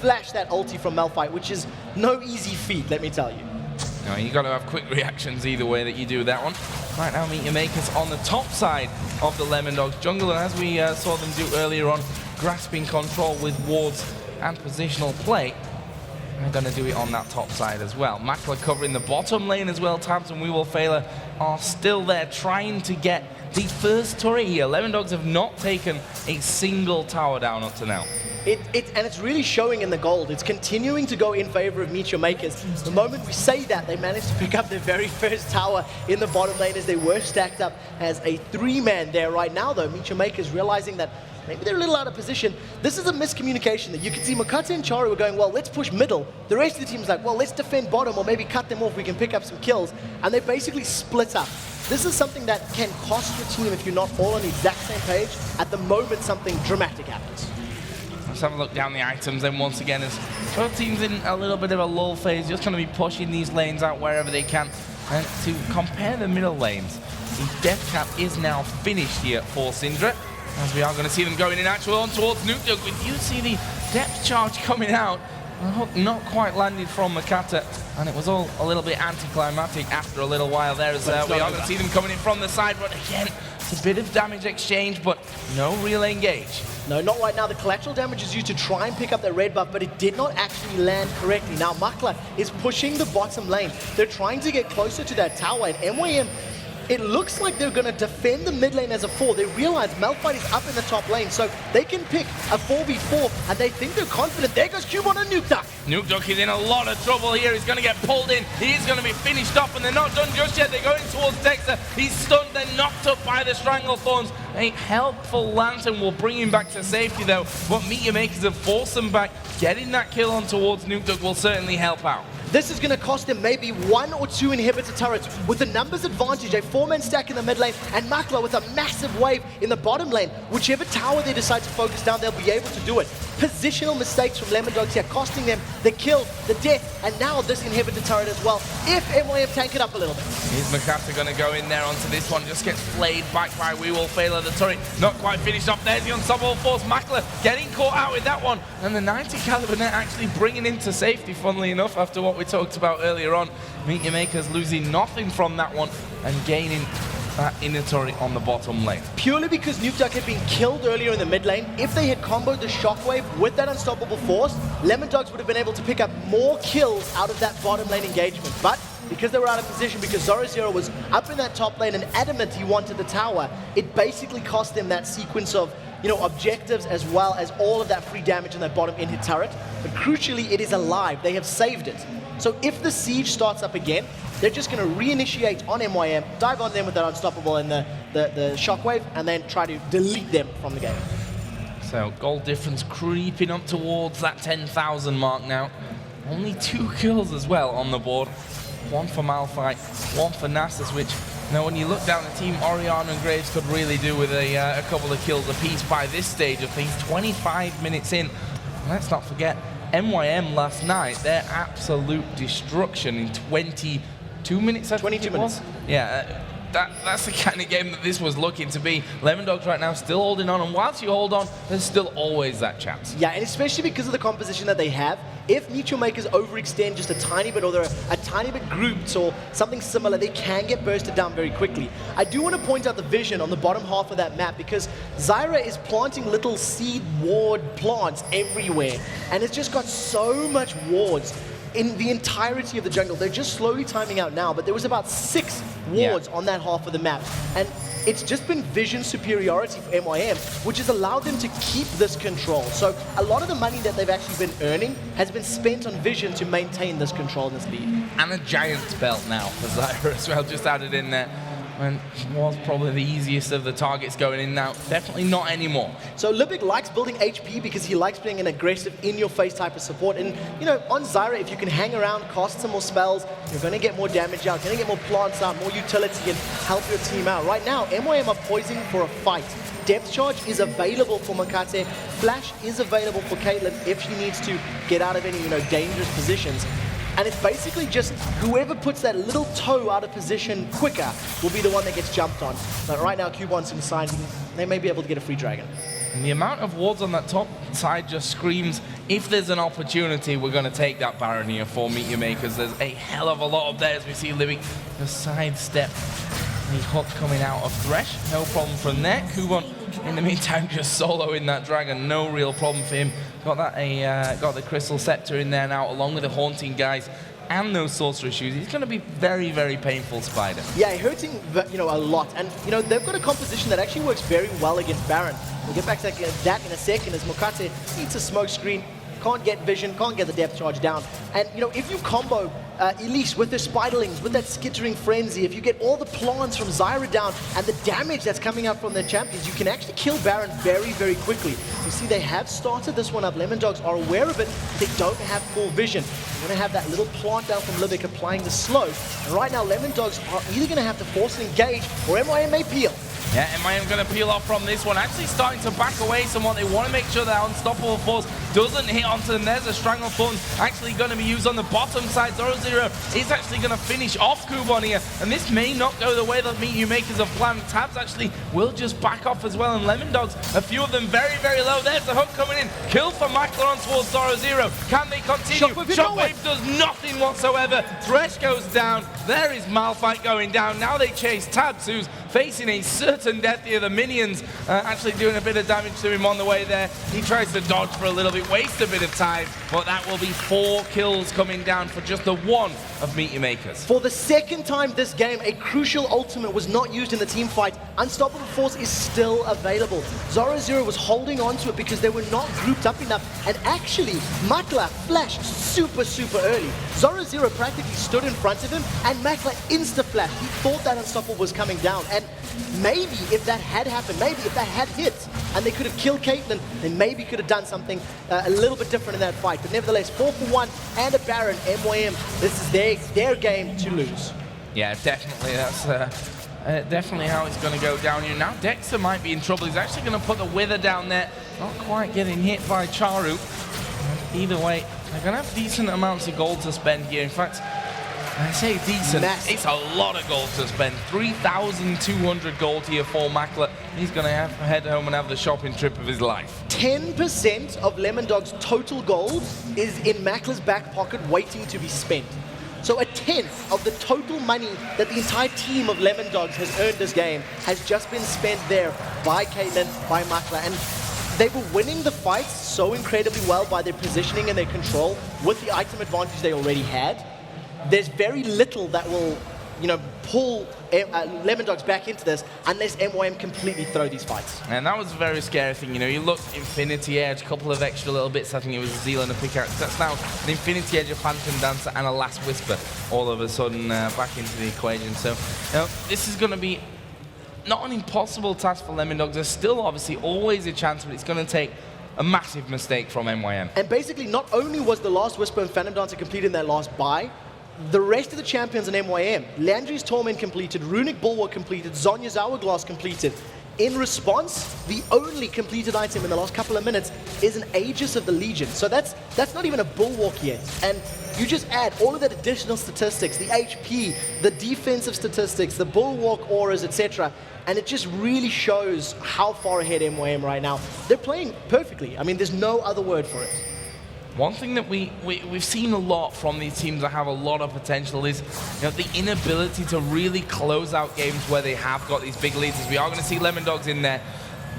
flash that ulti from Malphite, which is no easy feat, let me tell you.
No, you got to have quick reactions either way that you do that one. Right now, Meteor Makers on the top side of the Lemon Dogs jungle, and as we saw them do earlier on, grasping control with wards and positional play. They're going to do it on that top side as well. Makler covering the bottom lane as well. Tabs and We Will Failure are still there trying to get the first turret here. Lemon Dogs have not taken a single tower down up to now.
And it's really showing in the gold. It's continuing to go in favor of Meteor Makers. The moment we say that, they managed to pick up their very first tower in the bottom lane as they were stacked up as a 3-man there right now, though. Meteor Makers realizing that maybe they're a little out of position. This is a miscommunication that you can see Mokate and Chari were going, well, let's push middle. The rest of the team's like, well, let's defend bottom or maybe cut them off. We can pick up some kills. And they basically split up. This is something that can cost your team if you're not all on the exact same page. At the moment, something dramatic happens.
Let's have a look down the items then once again as both teams in a little bit of a lull phase, just going to be pushing these lanes out wherever they can. And to compare the middle lanes, the death cap is now finished here for Syndra, as we are going to see them going in actual on towards Nukdog. We do see the depth charge coming out. The hook not quite landed from Mokate, and it was all a little bit anticlimactic after a little while there as we are going to see them coming in from the side, but again, it's a bit of damage exchange, but no real engage.
No, not right now. The collateral damage is used to try and pick up that red buff, but it did not actually land correctly. Now, Makla is pushing the bottom lane. They're trying to get closer to that tower, and MYM, it looks like they're going to defend the mid lane as a 4. They realize Malphite is up in the top lane, so they can pick a 4v4, and they think they're confident. There goes Cubon and Nukdog.
Nukdog is in a lot of trouble here. He's going to get pulled in. He is going to be finished off, and they're not done just yet. They're going towards Dexter. He's stunned, then knocked up by the Stranglethorns. A helpful Lantern will bring him back to safety, though. But Meteor Makers have forced him back. Getting that kill on towards Nukdog will certainly help out.
This is going to cost them maybe 1 or 2 inhibitor turrets. With the numbers advantage, a 4-man stack in the mid lane, and Makla with a massive wave in the bottom lane. Whichever tower they decide to focus down, they'll be able to do it. Positional mistakes from Lemon Dogs here, costing them the kill, the death, and now this inhibitor turret as well, if MYM tank it up a little bit.
Is Mokate going to go in there onto this one? Just gets flayed back by We Will Fail the turret. Not quite finished off. There's the unstoppable force. Makla getting caught out with that one. And the 90 caliber net actually bringing him to safety, funnily enough, after what we talked about earlier on. Meteor Makers losing nothing from that one and gaining that inner turret on the bottom lane.
Purely because Nukdog had been killed earlier in the mid lane. If they had comboed the Shockwave with that unstoppable force, Lemon Dogs would have been able to pick up more kills out of that bottom lane engagement. But because they were out of position, because Zoro was up in that top lane and adamant he wanted the tower, it basically cost them that sequence of objectives as well as all of that free damage in that bottom in-hit turret. But crucially, it is alive. They have saved it. So if the siege starts up again, they're just going to reinitiate on MYM, dive on them with that unstoppable and the Shockwave, and then try to delete them from the game.
So gold difference creeping up towards that 10,000 mark now. Only 2 kills as well on the board. 1 for Malphite, 1 for Nasus, which, when you look down the team, Oriana and Graves could really do with a couple of kills apiece by this stage of things. 25 minutes in. And let's not forget, MYM last night, their absolute destruction in 22 minutes, I think
22 minutes.
Yeah, that's the kind of game that this was looking to be. Lemon Dogs right now still holding on, and whilst you hold on, there's still always that chance.
Yeah, and especially because of the composition that they have, if Meteor Makers overextend just a tiny bit, or they're a tiny bit grouped or something similar, they can get bursted down very quickly. I do want to point out the vision on the bottom half of that map, because Zyra is planting little seed ward plants everywhere, and it's just got so much wards in the entirety of the jungle. They're just slowly timing out now, but there was about 6 wards on that half of the map. And it's just been vision superiority for MYM, which has allowed them to keep this control. So a lot of the money that they've actually been earning has been spent on vision to maintain this control and this lead.
And a giant belt now for Zyra as well, just added in there. And was probably the easiest of the targets going in now. Definitely not anymore.
So Libic likes building HP because he likes being an aggressive, in-your-face type of support. And, on Zyra, if you can hang around, cast some more spells, you're going to get more damage out, going to get more plants out, more utility, and help your team out. Right now, MYM are poising for a fight. Depth charge is available for Mokate. Flash is available for Caitlyn if she needs to get out of any, dangerous positions. And it's basically just whoever puts that little toe out of position quicker will be the one that gets jumped on. But right now, Cubon's inside. They may be able to get a free dragon.
And the amount of wards on that top side just screams, if there's an opportunity, we're going to take that Baron here for Meteor Makers. There's a hell of a lot of there as we see Libic just sidestep the hook coming out of Thresh. No problem from there. Cubon, in the meantime, just soloing that dragon. No real problem for him. Got the Crystal Scepter in there now, along with the Haunting guys and those Sorcerer Shoes. He's going to be very, very painful Spider.
Yeah, hurting, a lot. And, they've got a composition that actually works very well against Baron. We'll get back to that in a second as Mokate eats a smoke screen. can't get vision, can't get the depth charge down. And, you know, if you combo Elise with their Spiderlings, with that Skittering Frenzy, if you get all the plants from Zyra down and the damage that's coming up from their champions, you can actually kill Baron very, very quickly. You see, they have started this one up. Lemon Dogs are aware of it. They don't have full vision. They're going to have that little plant down from Livic applying the slow. And right now, Lemon Dogs are either going to have to force an engage or MYM may peel.
Yeah, MIM going to peel off from this one. Actually starting to back away somewhat. They want to make sure that Unstoppable Force doesn't hit onto them. There's a Stranglethorn actually going to be used on the bottom side. Zoro is actually going to finish off Kubon here. And this may not go the way that Meet You Makers have planned. Tabs actually will just back off as well. And Lemon Dogs, a few of them very, very low. There's the hook coming in. Kill for Macklon towards Zoro. Can they continue? Shockwave does nothing whatsoever. Thresh goes down. There is Malphite going down. Now they chase Tabs, who's facing a certain death here. The minions actually doing a bit of damage to him on the way there. He tries to dodge for a little bit, waste a bit of time, but that will be 4 kills coming down for just the one of Meet Your Makers.
For the second time this game, a crucial ultimate was not used in the team fight. Unstoppable Force is still available. Zoro was holding on to it because they were not grouped up enough, and actually, Makla flashed super, super early. Zoro practically stood in front of him, and Makla insta-flashed. He thought that Unstoppable was coming down, and maybe if that had happened, maybe if that had hit, and they could have killed Caitlyn, they maybe could have done something a little bit different in that fight. But nevertheless, 4 for 1 and a Baron, MYM, this is their game to lose.
Yeah, definitely. That's definitely how it's going to go down here. Now Dexter might be in trouble. He's actually going to put the Wither down there. Not quite getting hit by Charu. Either way, they're going to have decent amounts of gold to spend here. In fact, I say decent, it's a lot of gold to spend. 3,200 gold here for Makla. He's going to have to head home and have the shopping trip of his life.
10% of Lemon Dog's total gold is in Makla's back pocket waiting to be spent. So a 10th of the total money that the entire team of Lemon Dogs has earned this game has just been spent there by Caitlyn, by Makla. And they were winning the fights so incredibly well by their positioning and their control with the item advantage they already had. There's very little that will, you know, pull Lemon Dogs back into this unless MYM completely throw these fights.
And that was a very scary thing. You know, you looked Infinity Edge, a couple of extra little bits. I think it was Zeal and a pickaxe. That's now an Infinity Edge, a Phantom Dancer, and a Last Whisper all of a sudden back into the equation. So, you know, this is going to be not an impossible task for Lemon Dogs. There's still obviously always a chance, but it's going to take a massive mistake from MYM.
And basically, not only was the Last Whisper and Phantom Dancer completed in their last buy, the rest of the champions in MYM, Landry's Torment completed, Runic Bulwark completed, Zonya's Hourglass completed. In response, the only completed item in the last couple of minutes is an Aegis of the Legion. So that's not even a Bulwark yet. And you just add all of that additional statistics, the HP, the defensive statistics, the Bulwark auras, etc. And it just really shows how far ahead MYM right now. They're playing perfectly. I mean, there's no other word for it.
One thing that we've seen a lot from these teams that have a lot of potential is, you know, the inability to really close out games where they have got these big leads. We are going to see Lemon Dogs in there,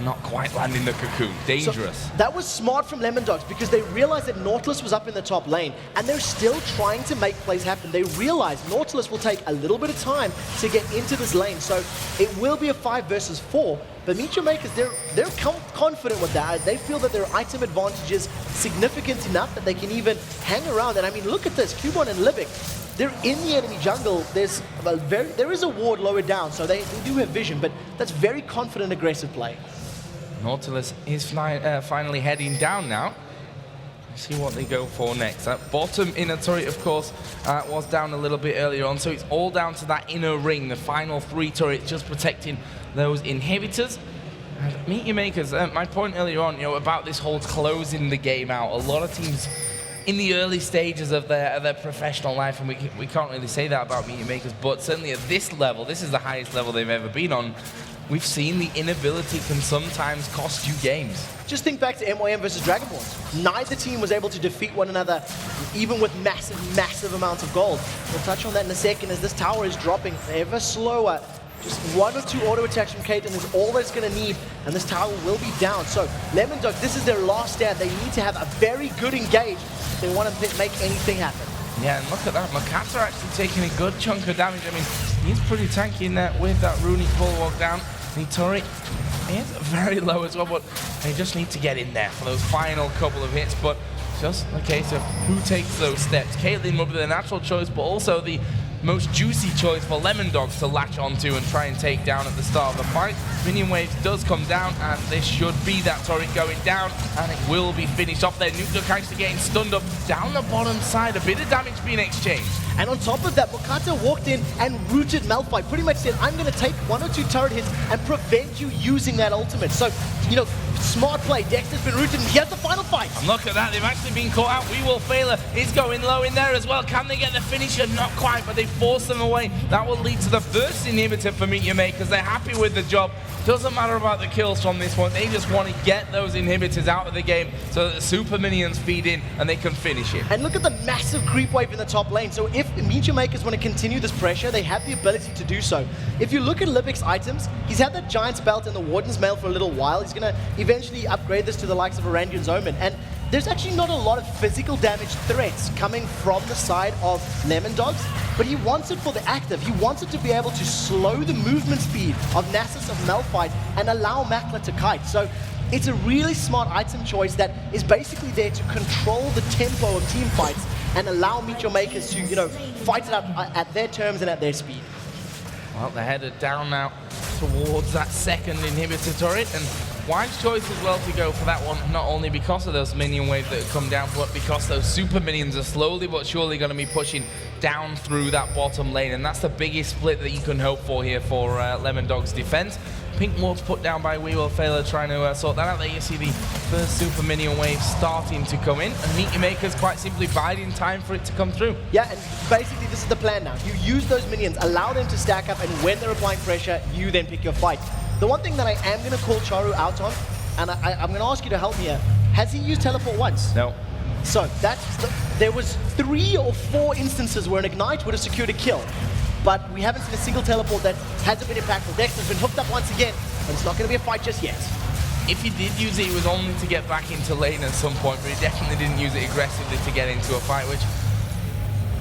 not quite landing the cocoon. Dangerous.
So that was smart from Lemon Dogs because they realized that Nautilus was up in the top lane and they're still trying to make plays happen. They realize Nautilus will take a little bit of time to get into this lane. So it will be a 5 versus 4. But Meet Your Makers, they're confident with that. They feel that their item advantage is significant enough that they can even hang around. And I mean, look at this, Cubon and Livic. They're in the enemy jungle. There is a ward lower down, so they do have vision, but that's very confident, aggressive play.
Nautilus is finally heading down now. Let's see what they go for next. That bottom inner turret, of course, was down a little bit earlier on, so it's all down to that inner ring, the final 3 turrets just protecting those inhibitors. And Meet Your Makers, my point earlier on, you know, about this whole closing the game out. A lot of teams in the early stages of their professional life, and we can't really say that about Meet Your Makers, but certainly at this level, this is the highest level they've ever been on, we've seen the inability can sometimes cost you games.
Just think back to MYM versus Dragonborns. Neither team was able to defeat one another, even with massive, massive amounts of gold. We'll touch on that in a second as this tower is dropping ever slower. Just 1 or 2 auto attacks from Caitlyn is all that's going to need, and this tower will be down. So Lemon Dog, this is their last stand. They need to have a very good engage if they want to make anything happen.
Yeah, and look at that. Makata actually taking a good chunk of damage. I mean, he's pretty tanky in there with that Runic Bulwark down. The turret is very low as well, but they just need to get in there for those final couple of hits. But just a case of who takes those steps. Caitlyn will be the natural choice, but also the most juicy choice for Lemon Dogs to latch onto and try and take down at the start of the fight. Minion Waves does come down, and this should be that turret going down, and it will be finished off there. Nuke actually getting stunned up down the bottom side, a bit of damage being exchanged.
And on top of that, Mokata walked in and rooted Malphite. Pretty much said, I'm going to take 1 or 2 turret hits and prevent you using that ultimate. So, you know, smart play. Dexter's been rooted, and he has the final fight.
And look at that, they've actually been caught out. We Will Failure is going low in there as well. Can they get the finisher? Not quite, but they force them away. That will lead to the first inhibitor for Meet Your Makers. They're happy with the job. Doesn't matter about the kills from this one. They just want to get those inhibitors out of the game so that the super minions feed in and they can finish it.
And look at the massive creep wave in the top lane. So if Meet Your Makers want to continue this pressure, they have the ability to do so. If you look at Libic's items, he's had that Giant's Belt and the Warden's Mail for a little while. He's going to eventually upgrade this to the likes of Arandian's Omen. And there's actually not a lot of physical damage threats coming from the side of Lemon Dogs, but he wants it for the active. He wants it to be able to slow the movement speed of Nasus, of Malphite, and allow Makla to kite. So it's a really smart item choice that is basically there to control the tempo of team fights and allow Meet Your Makers to, you know, fight it out at their terms and at their speed.
Well, they're headed down now towards that second inhibitor turret, and wise choice as well to go for that one, not only because of those minion waves that have come down, but because those super minions are slowly but surely going to be pushing down through that bottom lane, and that's the biggest split that you can hope for here for Lemon Dog's defense. Pink Ward's put down by We Will Failure, trying to sort that out. There you see the first super minion wave starting to come in, and Meet Your Makers quite simply biding time for it to come through.
Yeah, and basically this is the plan now. You use those minions, allow them to stack up, and when they're applying pressure, you then pick your fight. The one thing that I am going to call Charu out on, and I'm going to ask you to help me here, has he used teleport once?
No.
So there was 3 or 4 instances where an Ignite would have secured a kill, but we haven't seen a single teleport that hasn't been impactful. Dexter's been hooked up once again, and it's not going to be a fight just yet.
If he did use it, it was only to get back into lane at some point, but he definitely didn't use it aggressively to get into a fight, which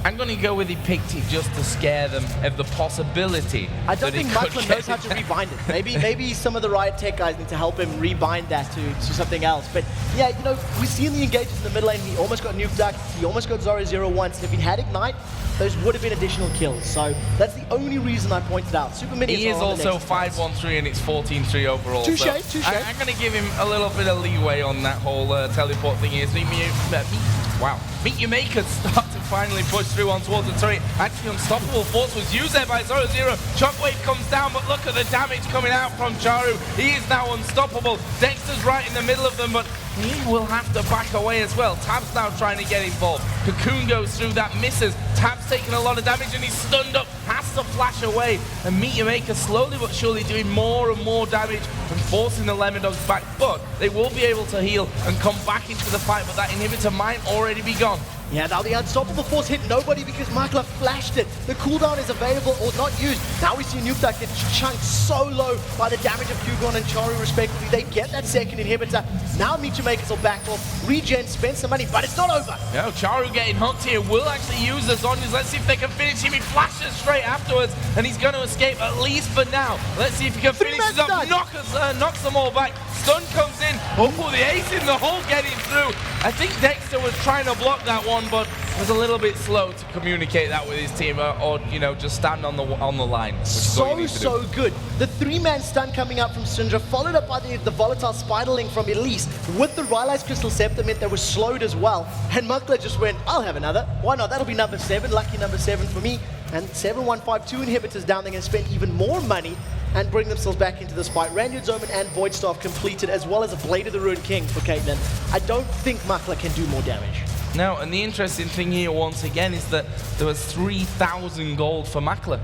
I'm going to go with he picked it just to scare them of the possibility.
I don't think Makla knows how to rebind it. Maybe some of the Riot Tech guys need to help him rebind that to something else. But yeah, you know, we see in the engages in the mid lane, he almost got Nuke Duck, he almost got Zoro once, and if he had Ignite, those would have been additional kills. So that's the only reason I pointed out. Super minions
he is also 5-1-3 and it's 14-3 overall.
Touche,
so
touche.
I'm going to give him a little bit of leeway on that whole teleport thing. Meet Your Makers start to finally push through on towards the turret. Actually, Unstoppable Force was used there by Zoro. Shockwave comes down, but look at the damage coming out from Charu. He is now unstoppable. Dexter's right in the middle of them, but he will have to back away as well. Tab's now trying to get involved. Cocoon goes through that, misses. Tab's taking a lot of damage and he's stunned up, has to flash away. And Meet Your Maker slowly but surely doing more and more damage and forcing the Lemon Dogs back. But they will be able to heal and come back into the fight, but that inhibitor might already be gone.
Yeah, now the Unstoppable Force hit nobody because Makla flashed it. The cooldown is available or not used. Now we see Nuke Duck get chunked so low by the damage of Hugon and Charu respectively. They get that second inhibitor. Now Meet Your Makers will back off, regen, spend some money, but it's not over.
No, Charu getting hooked here will actually use the Zonyas. Let's see if they can finish him. He flashes straight afterwards and he's going to escape at least for now. Let's see if he can finish this up. Knocks them all back. Stun comes in. Oh, the ace in the hole getting through. I think Dexter was trying to block that one, but was a little bit slow to communicate that with his team, or you know, just stand on the line. Which is what you need to do.
So good. The 3-man stun coming up from Syndra, followed up by the volatile Spiderling from Elise, with the Rylai's Crystal Scepter meant they were slowed as well. And Makla just went, I'll have another. Why not? That'll be number 7. Lucky number 7 for me. And 7-1-5-2 inhibitors down. They're going to spend even more money and bring themselves back into this fight. Randuin's Omen and Void Staff completed, as well as a Blade of the Ruined King for Caitlyn. I don't think Makla can do more damage.
No, and the interesting thing here once again is that there was 3,000 gold for Makla.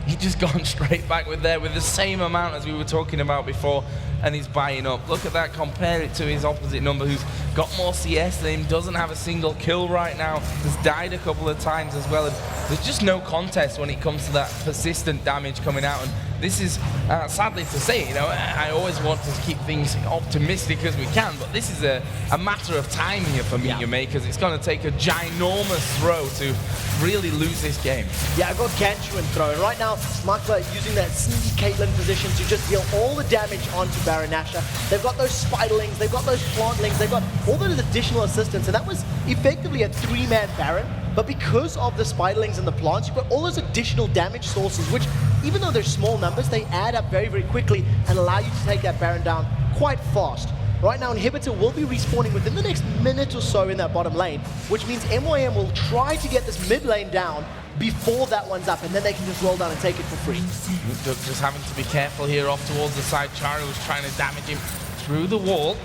He just gone straight back with the same amount as we were talking about before, and he's buying up. Look at that, compare it to his opposite number who's got more CS than him, doesn't have a single kill right now, has died a couple of times as well, and there's just no contest when it comes to that persistent damage coming out, and this is, sadly to say, you know, I always want to keep things optimistic as we can, but this is a matter of time here for Meteor Makers. It's going to take a ginormous throw to really lose this game.
Yeah, I've got Ganchuan throw, and right now, Smuggler using that sneaky Caitlyn position to just deal all the damage onto Baron Nashor. They've got those Spiderlings, they've got those Plantlings, they've got all those additional assistants, and that was effectively a 3-man Baron. But because of the Spiderlings and the plants, you've got all those additional damage sources, which, even though they're small numbers, they add up very, very quickly and allow you to take that Baron down quite fast. Right now, Inhibitor will be respawning within the next minute or so in that bottom lane, which means MYM will try to get this mid lane down before that one's up, and then they can just roll down and take it for free.
Just having to be careful here off towards the side. Charu was trying to damage him through the wall,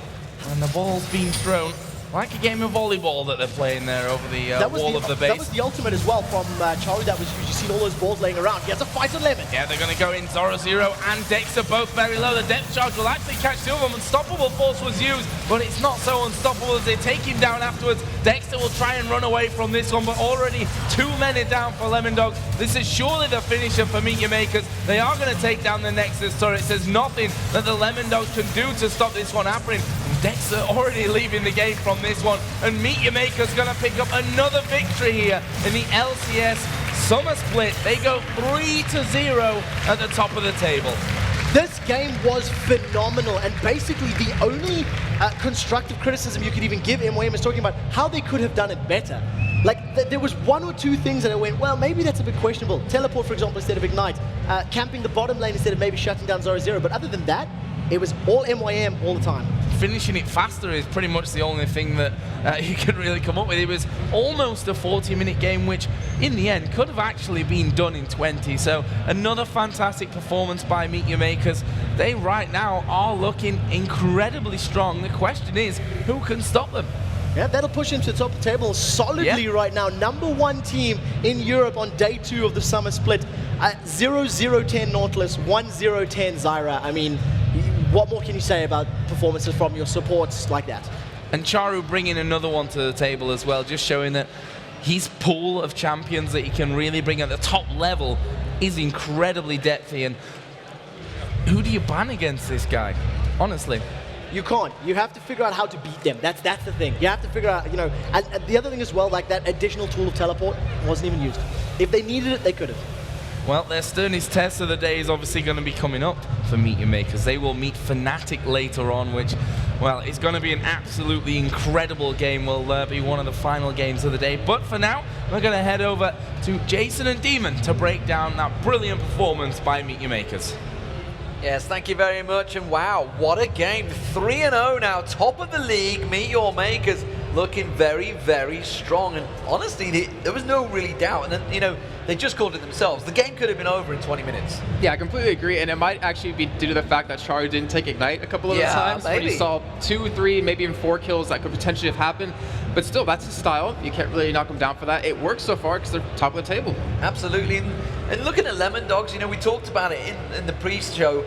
and the ball's being thrown. Like a game of volleyball that they're playing there over the wall of the base.
That was the ultimate as well from Charu. That was, you've seen all those balls laying around. He has to fight on Lemon.
Yeah, they're going to go in. Zoro and Dexter both very low. The depth charge will actually catch two of them. Unstoppable force was used, but it's not so unstoppable as they take him down afterwards. Dexter will try and run away from this one, but already 2 men are down for Lemon Dogs. This is surely the finisher for Meteor Makers. They are going to take down the Nexus turret. There's nothing that the Lemon Dogs can do to stop this one happening. Dexter already leaving the game from this one, and Meteor Makers going to pick up another victory here in the LCS Summer Split. They go 3-0 at the top of the table.
This game was phenomenal, and basically the only constructive criticism you could even give MYM is talking about how they could have done it better. Like, there was 1 or 2 things that I went, well, maybe that's a bit questionable. Teleport, for example, instead of Ignite. Camping the bottom lane instead of maybe shutting down 0-0. But other than that, it was all MYM all the time.
Finishing it faster is pretty much the only thing that you could really come up with. It was almost a 40-minute game, which in the end could have actually been done in 20. So another fantastic performance by Meteor Makers. They right now are looking incredibly strong. The question is, who can stop them?
Yeah, that'll push him to the top of the table solidly right now. #1 team in Europe on day 2 of the Summer Split. 0-0-10 Nautilus, 1-0-10 Zyra. I mean, what more can you say about performances from your supports like that?
And Charu bringing another one to the table as well, just showing that his pool of champions that he can really bring at the top level is incredibly depthy. And who do you ban against this guy? Honestly.
You can't. You have to figure out how to beat them. That's the thing. You have to figure out, you know, and the other thing as well, like that additional tool of teleport wasn't even used. If they needed it, they could have.
Well, their sternest test of the day is obviously going to be coming up for Meteor Makers. They will meet Fnatic later on, which, well, it's going to be an absolutely incredible game. Will be one of the final games of the day. But for now, we're going to head over to Jason and Demon to break down that brilliant performance by Meteor Makers.
Yes, thank you very much, and wow, what a game. 3-0 now, top of the league. Meteor Makers looking very, very strong, and honestly, there was no really doubt, and then, you know, they just called it themselves. The game could have been over in 20 minutes.
Yeah, I completely agree, and it might actually be due to the fact that Charu didn't take Ignite a couple of times,
maybe.
where you saw 2, 3, maybe even 4 kills that could potentially have happened, but still, that's his style. You can't really knock him down for that. It works so far because they're top of the table.
Absolutely, and looking at Lemon Dogs, you know, we talked about it in the pre-show,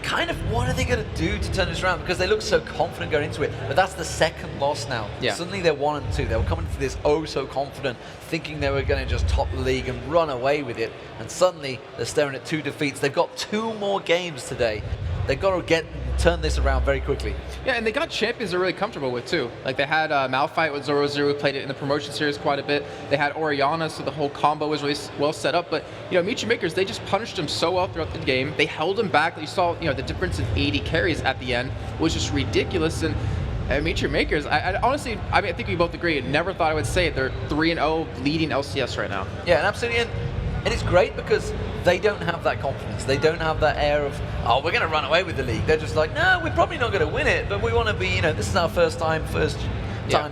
kind of what are they going to do to turn this around, because they look so confident going into it, but that's the second loss now.
Yeah.
Suddenly they're 1-2. They were coming into this so confident, thinking they were going to just top the league and run away with it, and suddenly they're staring at 2 defeats. They've got 2 more games today. They've got to turn this around very quickly.
Yeah, and they got champions they're really comfortable with too. Like they had Malphite with 0-0, who played it in the promotion series quite a bit. They had Orianna, so the whole combo was really well set up. But you know, Meteor Makers, they just punished him so well throughout the game. They held him back. You saw, you know, the difference in 80 carries at the end was just ridiculous. And Meteor Makers, I honestly, I mean, I think we both agree. Never thought I would say it. They're 3-0, leading LCS right now.
Yeah, and absolutely. And it's great because they don't have that confidence. They don't have that air of, oh, we're going to run away with the league. They're just like, no, we're probably not going to win it, but we want to be, you know, this is our first time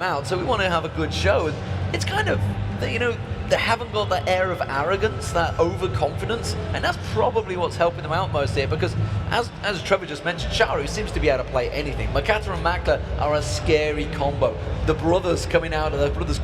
out, so we want to have a good show. And it's kind of, you know, they haven't got that air of arrogance, that overconfidence, and that's probably what's helping them out most here, because as Trevor just mentioned, Charu seems to be able to play anything. Makata and Makla are a scary combo. The brothers coming out of the brothers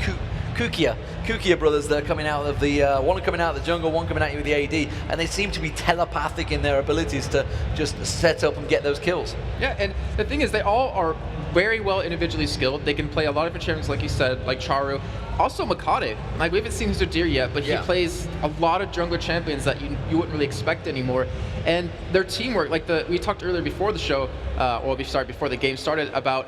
Kukia brothers that are coming out of the one coming out of the jungle, one coming at you with the AD, and they seem to be telepathic in their abilities to just set up and get those kills.
Yeah, and the thing is, they all are very well individually skilled. They can play a lot of different champions, like you said, like Charu. Also Makade. Like, we haven't seen Zadir yet, but he plays a lot of jungler champions that you wouldn't really expect anymore. And their teamwork, like we talked earlier before the show, before the game started, about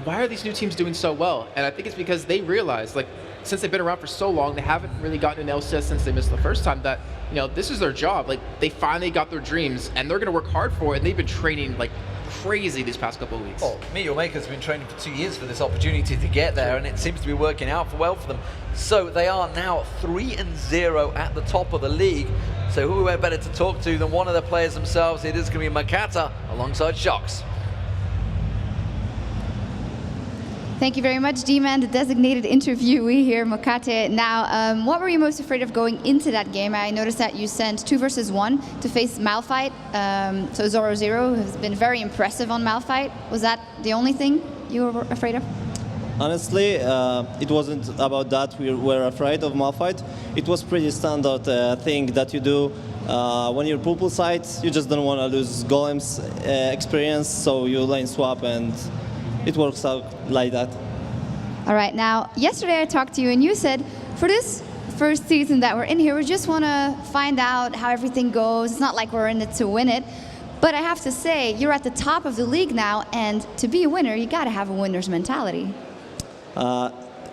why are these new teams doing so well? And I think it's because they realize, like, since they've been around for so long, they haven't really gotten an LCS since they missed the first time, that, you know, this is their job. Like, they finally got their dreams, and they're going to work hard for it, and they've been training, like, crazy these past couple of weeks.
Well, Meteor Maker's been training for 2 years for this opportunity to get there, and it seems to be working out well for them. So they are now 3-0 at the top of the league. So who are better to talk to than one of the players themselves? It is going to be Makata alongside Shox.
Thank you very much, D-Man, the designated interviewee here, Makate. Now, what were you most afraid of going into that game? I noticed that you sent 2 versus 1 to face Malphite. So Zoro Zero has been very impressive on Malphite. Was that the only thing you were afraid of?
Honestly, it wasn't about that we were afraid of Malphite. It was pretty standard thing that you do when you're purple side. You just don't want to lose Golem's experience, so you lane swap, and it works out like that.
All right, now, yesterday I talked to you and you said, for this first season that we're in here, we just want to find out how everything goes. It's not like we're in it to win it. But I have to say, you're at the top of the league now, and to be a winner, you got to have a winner's mentality.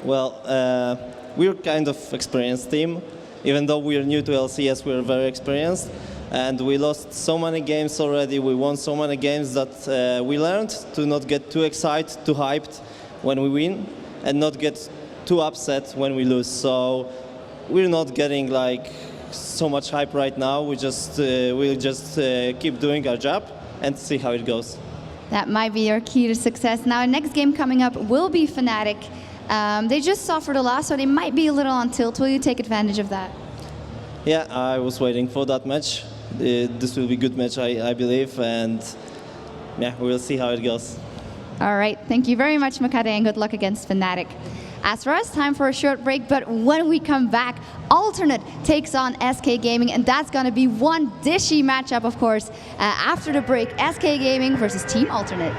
We're kind of experienced team. Even though we're new to LCS, we're very experienced. And we lost so many games already. We won so many games that we learned to not get too excited, too hyped when we win, and not get too upset when we lose. So we're not getting like so much hype right now. We'll just keep doing our job and see how it goes.
That might be our key to success. Now, our next game coming up will be Fnatic. They just suffered a loss, so they might be a little on tilt. Will you take advantage of that?
Yeah, I was waiting for that match. This will be a good match, I believe, and yeah, we'll see how it goes.
All right, thank you very much, Makade, and good luck against Fnatic. As for us, time for a short break, but when we come back, Alternate takes on SK Gaming, and that's going to be one dishy matchup, of course. After the break, SK Gaming versus Team Alternate.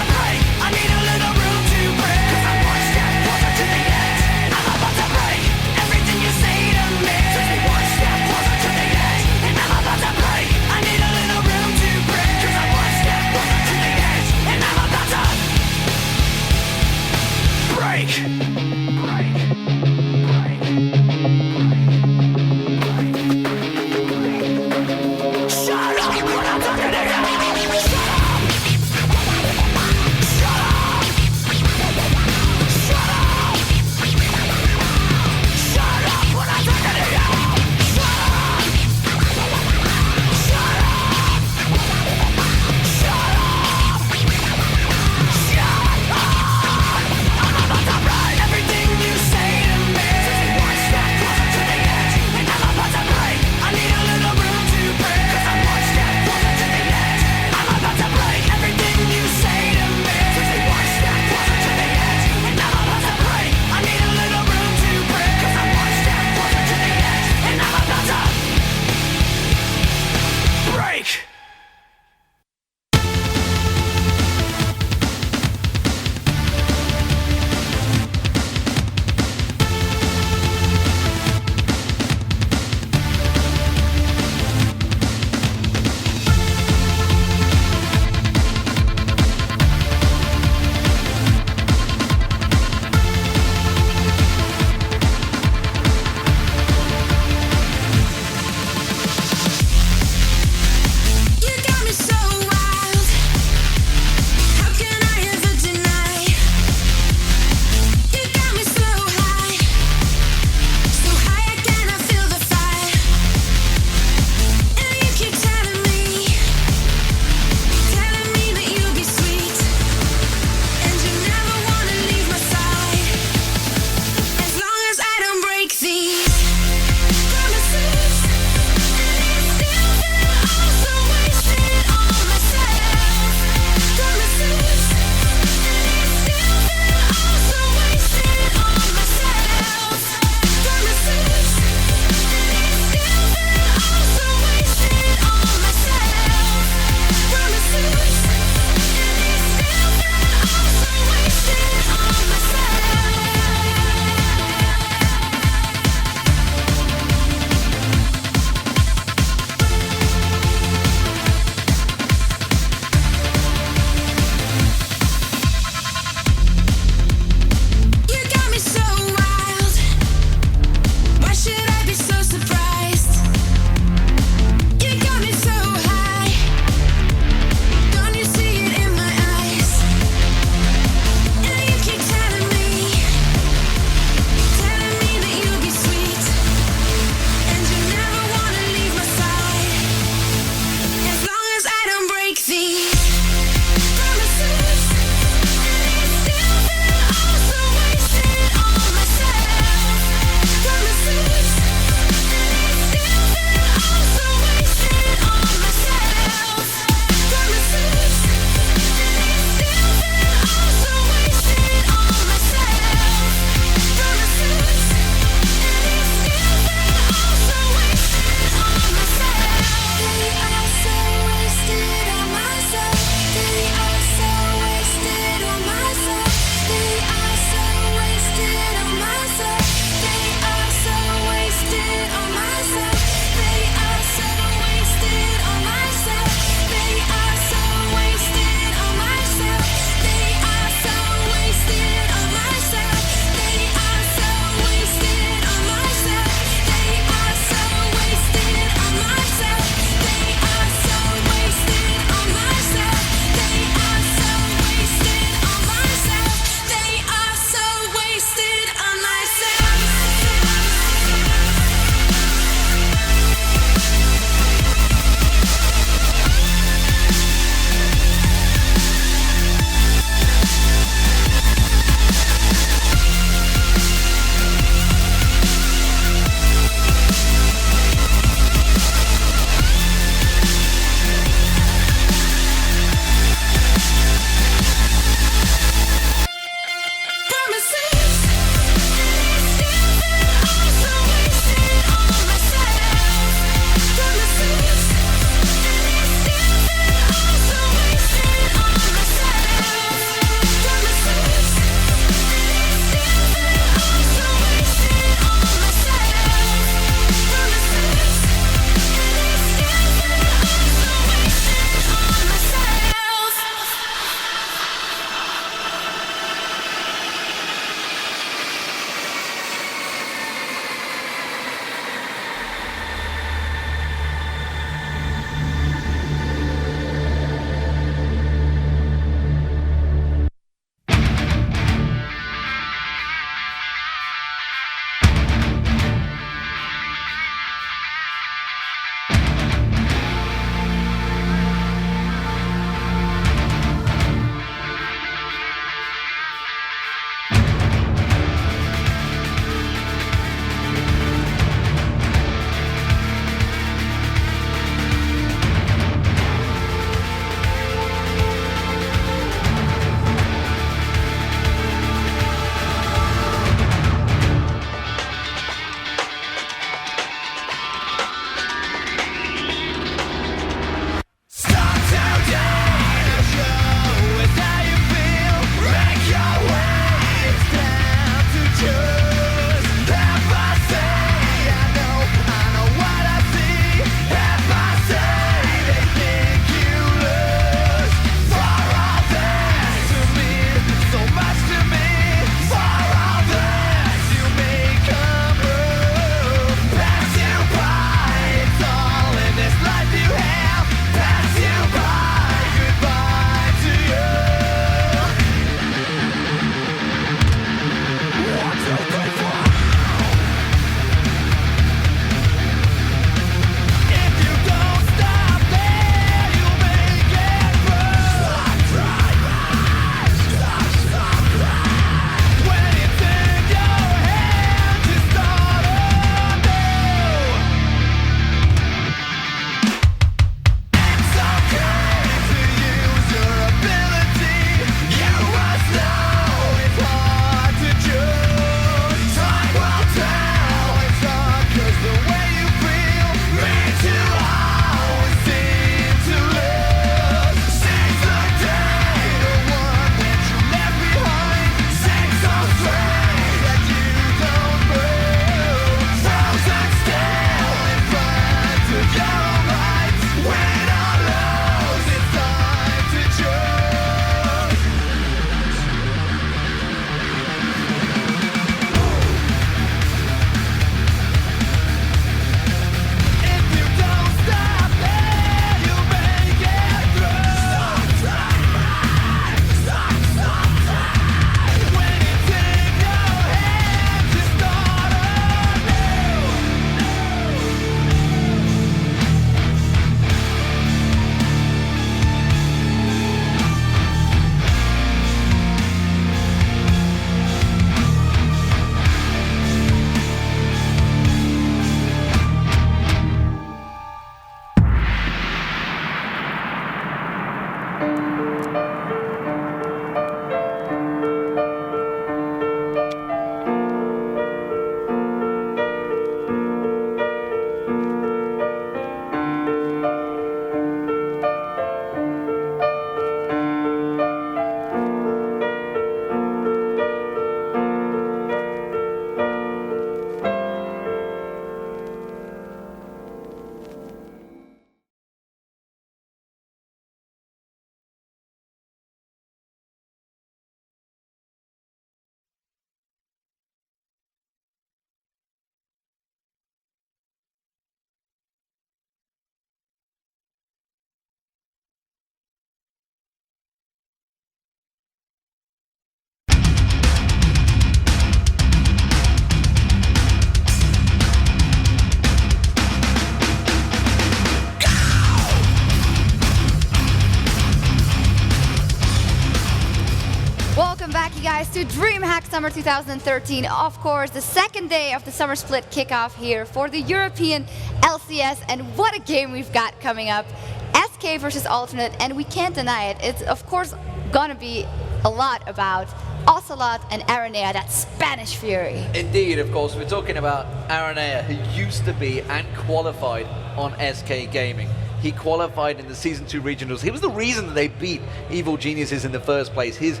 guys, to DreamHack Summer 2013. Of course, the second day of the Summer Split kickoff here for the European LCS. And what a game we've got coming up. SK versus Alternate, and we can't deny it. It's, of course, gonna be a lot about Ocelot and Aranea, that Spanish fury.
Indeed, of course. We're talking about Aranea, who used to be and qualified on SK Gaming. He qualified in the Season 2 regionals. He was the reason that they beat Evil Geniuses in the first place. His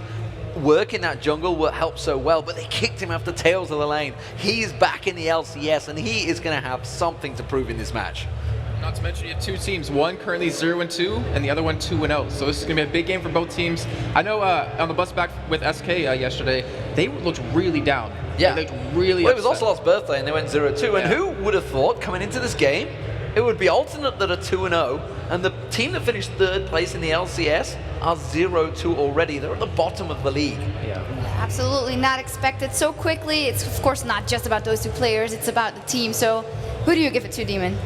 work in that jungle helped so well, but they kicked him off the tails of the lane. He's back in the LCS, and he is going to have something to prove in this match.
Not to mention you have two teams, one currently 0-2 and the other one 2-0. So this is going to be a big game for both teams. I know on the bus back with SK yesterday, they looked really down.
Yeah.
They looked really
Well, it was
upset.
Ocelot's birthday and they went 0-2. And
Yeah.
who would have thought coming into this game, it would be Alternate that are 2-0, and the team that finished third place in the LCS are 0-2 already. They're at the bottom of the league.
Yeah.
Absolutely not expected so quickly. It's, of course, not just about those two players. It's about the team. So who do you give it to, Demon?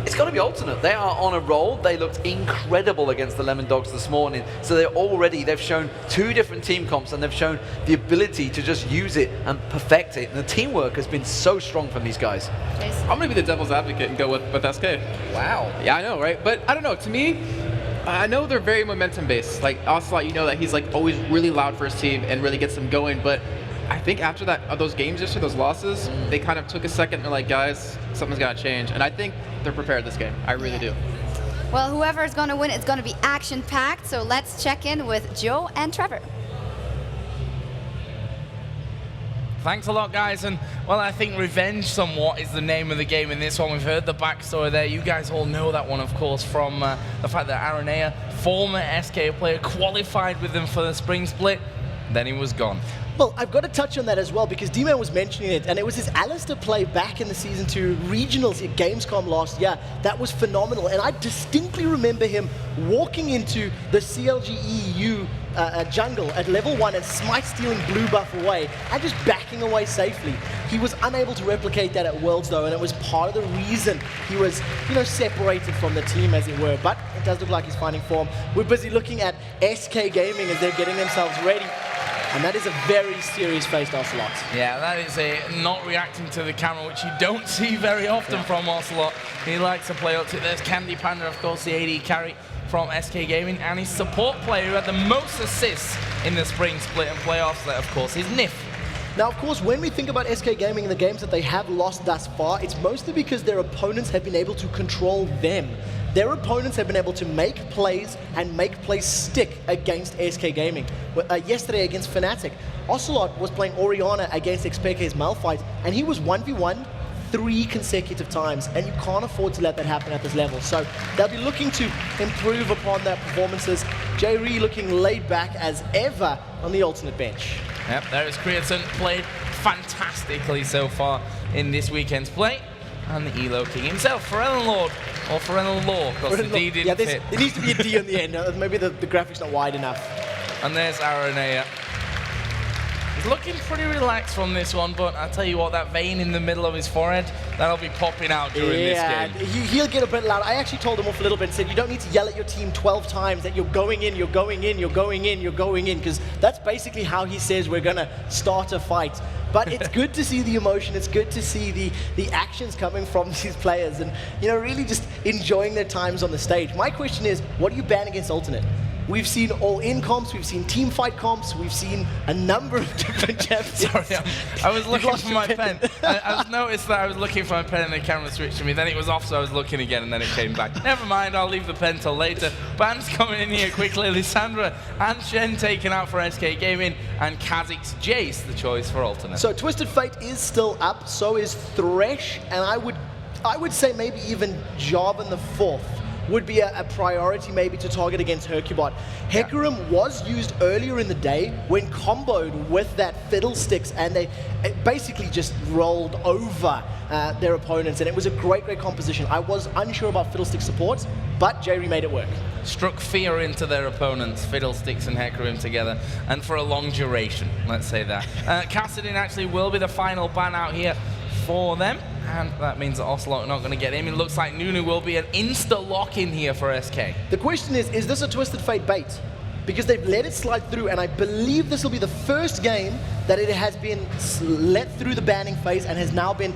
It's got to be Alternate. They are on a roll. They looked incredible against the Lemon Dogs this morning. So they've shown two different team comps, and they've shown the ability to just use it and perfect it. And the teamwork has been so strong from these guys.
I'm going to be the devil's advocate and go with SK.
Wow.
Yeah, I know, right? But I don't know. To me, I know they're very momentum-based. Like Ocelot, you know that he's like always really loud for his team and really gets them going. But I think after that, those games yesterday, those losses, they kind of took a second and they're like, guys, something's got to change. And I think they're prepared this game. I really do.
Well, whoever is going to win, it's going to be action-packed. So let's check in with Joe and Trevor.
Thanks a lot, guys. And, well, I think revenge somewhat is the name of the game in this one. We've heard the backstory there. You guys all know that one, of course, from the fact that Aranea, former SK player, qualified with them for the spring split. Then he was gone.
Well, I've got to touch on that as well, because D-Man was mentioning it, and it was his Alistair play back in the Season 2 regionals at Gamescom last year. That was phenomenal, and I distinctly remember him walking into the CLG EU jungle at level 1 and smite stealing blue buff away and just backing away safely. He was unable to replicate that at Worlds though, and it was part of the reason he was, separated from the team, as it were. But it does look like he's finding form. We're busy looking at SK Gaming as they're getting themselves ready. And that is a very serious-faced Ocelot.
Yeah, that is a not reacting to the camera, which you don't see very often from Ocelot. He likes to play up to it. There's Candy Panda, of course, the AD carry from SK Gaming, and his support player who had the most assists in the spring split and playoffs there, of course, is Nif.
Now, of course, when we think about SK Gaming and the games that they have lost thus far, it's mostly because their opponents have been able to control them. Their opponents have been able to make plays and make plays stick against SK Gaming. Yesterday against Fnatic, Ocelot was playing Orianna against XPK's Malphite, and he was 1v1 3 consecutive times, and you can't afford to let that happen at this level. So they'll be looking to improve upon their performances. J-Ree looking laid back as ever on the alternate bench.
Yep, there is Creaton, played fantastically so far in this weekend's play. And the ELO King himself, Pharrell Lord, or Pharrell Law, because the D didn't fit.
There needs to be a D on the end. Maybe the graphic's not wide enough.
And there's Aranea. He's looking pretty relaxed from this one, but I tell you what, that vein in the middle of his forehead, that'll be popping out during this game.
He'll get a bit loud. I actually told him off a little bit and said, you don't need to yell at your team 12 times that you're going in, you're going in, you're going in, you're going in, because that's basically how he says we're going to start a fight. But it's good to see the emotion, it's good to see the actions coming from these players and, really just enjoying their times on the stage. My question is, what do you ban against Alternate? We've seen all-in comps, we've seen team fight comps, we've seen a number of different champions.
Sorry, I was looking for my pen. I noticed that I was looking for my pen and the camera switched to me. Then it was off, so I was looking again, and then it came back. Never mind, I'll leave the pen till later. Ban's coming in here quickly. Lissandra and Shen taken out for SK Gaming, and Kha'Zix's Jace the choice for Alternate.
So Twisted Fate is still up, so is Thresh, and I would say maybe even Jarvan the 4th would be a priority maybe to target against Hercubot. Hecarim was used earlier in the day when comboed with that Fiddlesticks, and they basically just rolled over their opponents, and it was a great composition. I was unsure about Fiddlestick supports, but J-Ree made it work.
Struck fear into their opponents, Fiddlesticks and Hecarim together, and for a long duration, let's say that. Kassadin actually will be the final ban out here for them, and that means that Ocelot are not going to get him. It looks like Nunu will be an insta-lock in here for SK.
The question is this a Twisted Fate bait? because they've let it slide through, and I believe this will be the first game that it has been let through the banning phase and has now been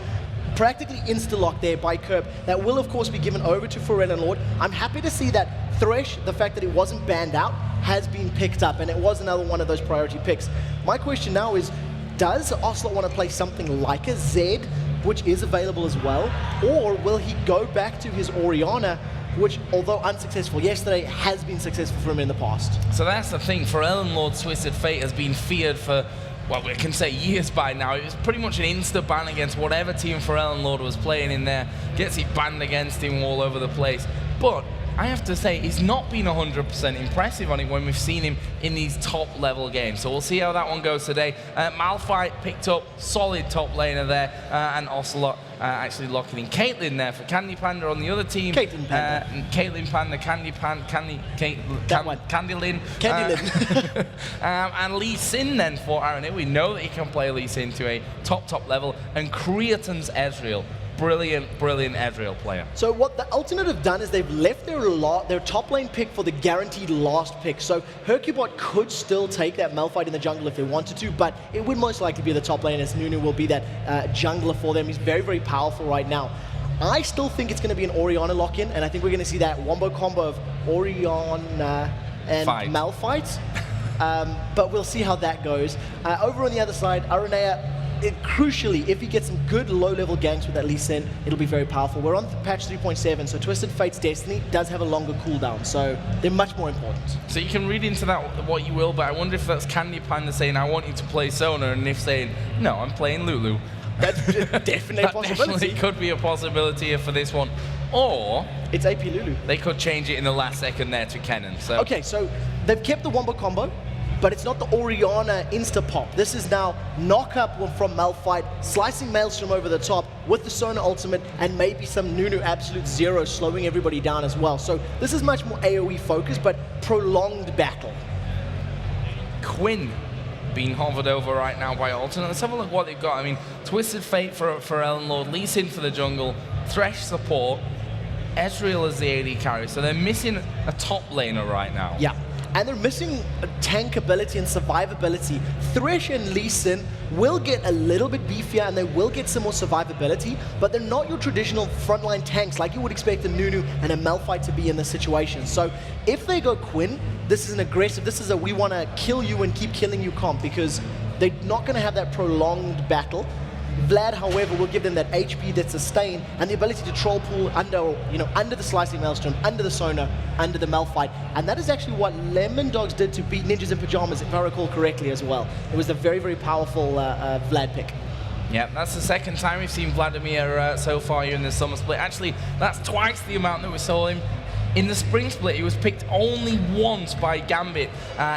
practically insta-locked there by Curb. That will, of course, be given over to Pharrell and Lord. I'm happy to see that Thresh, the fact that it wasn't banned out, has been picked up, and it was another one of those priority picks. My question now is, does Ocelot want to play something like a Zed, which is available as well, or will he go back to his Orianna, which, although unsuccessful yesterday, has been successful for him in the past?
So that's the thing. Pharrell and Lord's Twisted Fate has been feared for, well, we can say years by now. It was pretty much an insta ban against whatever team Pharrell and Lord was playing in there. Gets it banned against him all over the place. But I have to say, he's not been 100% impressive on it when we've seen him in these top-level games. So we'll see how that one goes today. Malphite picked up, solid top laner there, and Ocelot actually locking in Caitlyn there for Candy Panda on the other team.
Caitlyn Panda.
Caitlyn Panda, Candy Panda, Candylin.
Candylin.
And Lee Sin then for Aaron. We know that he can play Lee Sin to a top level. And Creaton's Ezreal. Brilliant Ezreal player.
So what the Ultimate have done is they've left their top lane pick for the guaranteed last pick. So Hercubot could still take that Malphite in the jungle if they wanted to, but it would most likely be the top lane, as Nunu will be that jungler for them. He's very powerful right now. I still think it's going to be an Orianna lock-in, and I think we're going to see that wombo combo of Orianna and Malphite. But we'll see how that goes. Over on the other side, Aranea, crucially, if he gets some good low-level ganks with that Lee Sin, it'll be very powerful. We're on patch 3.7, so Twisted Fate's Destiny does have a longer cooldown, so they're much more important.
So you can read into that what you will, but I wonder if that's Candy Panda saying, I want you to play Sona, and if saying, no, I'm playing Lulu.
That's definitely a possibility.
Definitely could be a possibility here for this one. Or
it's AP Lulu.
They could change it in the last second there to Kennen. So
okay, so they've kept the wombo combo, but it's not the Orianna insta-pop. This is now knock-up from Malphite, slicing Maelstrom over the top with the Sona ultimate, and maybe some Nunu Absolute Zero slowing everybody down as well. So this is much more AoE focused, but prolonged battle.
Quinn being hovered over right now by Alternate. Let's have a look what they've got. I mean, Twisted Fate for Ellen Lord, Lee Sin for the jungle, Thresh support, Ezreal as the AD carry. So they're missing a top laner right now.
Yeah. And they're missing tank ability and survivability. Thresh and Lee Sin will get a little bit beefier and they will get some more survivability, but they're not your traditional frontline tanks like you would expect a Nunu and a Malphite to be in this situation. So if they go Quinn, this is an aggressive, this is a we want to kill you and keep killing you comp, because they're not going to have that prolonged battle. Vlad, however, will give them that HP, that sustain, and the ability to troll pool under the Slicing Maelstrom, under the Sona, under the Malphite. And that is actually what Lemon Dogs did to beat Ninjas in Pajamas, if I recall correctly as well. It was a very powerful Vlad pick.
Yeah, that's the second time we've seen Vladimir so far here in the summer split. Actually, that's twice the amount that we saw him in the spring split. He was picked only once by Gambit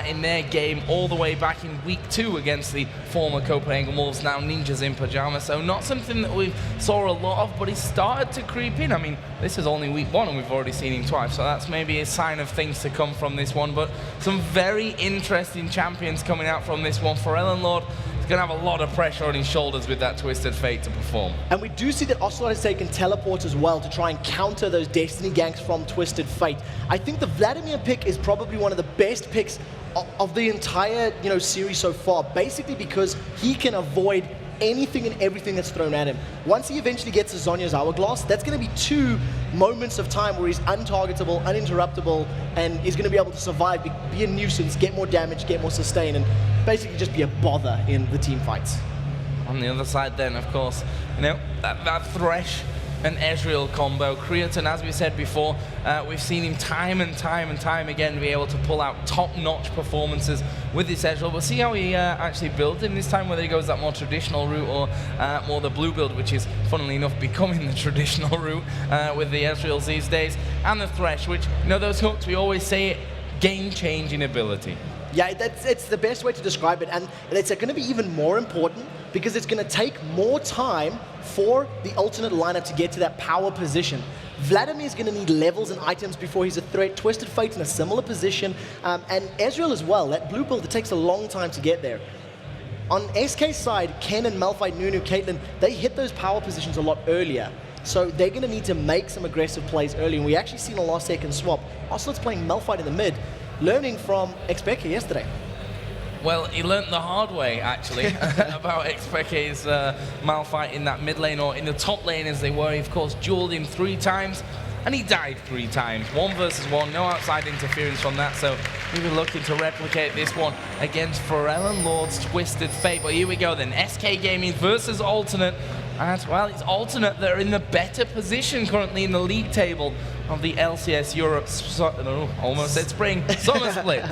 in their game all the way back in week 2 against the former Copenhagen Wolves, now Ninjas in Pajamas. So not something that we saw a lot of, but he started to creep in. I mean, this is only week 1 and we've already seen him twice, so that's maybe a sign of things to come from this one. But some very interesting champions coming out from this one. For Ellen Lord, he's going to have a lot of pressure on his shoulders with that Twisted Fate to perform.
And we do see that Ocelot has taken teleport as well to try and counter those Destiny ganks from Twisted Fate. I think the Vladimir pick is probably one of the best picks of the entire series so far, basically because he can avoid anything and everything that's thrown at him. Once he eventually gets to Zhonya's Hourglass, that's going to be 2 moments of time where he's untargetable, uninterruptible, and is going to be able to survive, be a nuisance, get more damage, get more sustain, and basically just be a bother in the team fights.
On the other side then, of course, that Thresh and Ezreal combo. Creaton, as we said before, we've seen him time and time again be able to pull out top-notch performances with this Ezreal. We'll see how he actually builds him this time, whether he goes that more traditional route or more the blue build, which is, funnily enough, becoming the traditional route with the Ezreals these days. And the Thresh, which, those hooks, we always say it, game-changing ability.
Yeah, it's the best way to describe it, and it's going to be even more important because it's going to take more time for the alternate lineup to get to that power position. Vladimir is going to need levels and items before he's a threat. Twisted Fate's in a similar position, and Ezreal as well. That blue build, it takes a long time to get there. On SK's side, Ken and Malphite, Nunu, Caitlyn, they hit those power positions a lot earlier. So they're going to need to make some aggressive plays early, and we actually seen a last second swap. Ocelot's playing Malphite in the mid. learning from Xpeke yesterday.
Well, he learnt the hard way, actually, about Xpeke's malfight in that mid lane, or in the top lane as they were. He, of course, dueled him 3 times, and he died 3 times. 1 versus 1, no outside interference from that, so we were looking to replicate this one against Pharrell Lord's Twisted Fate. But here we go then, SK Gaming versus Alternate. And, well, it's Alternate that are in the better position currently in the league table of the LCS Europe, almost said spring, summer split.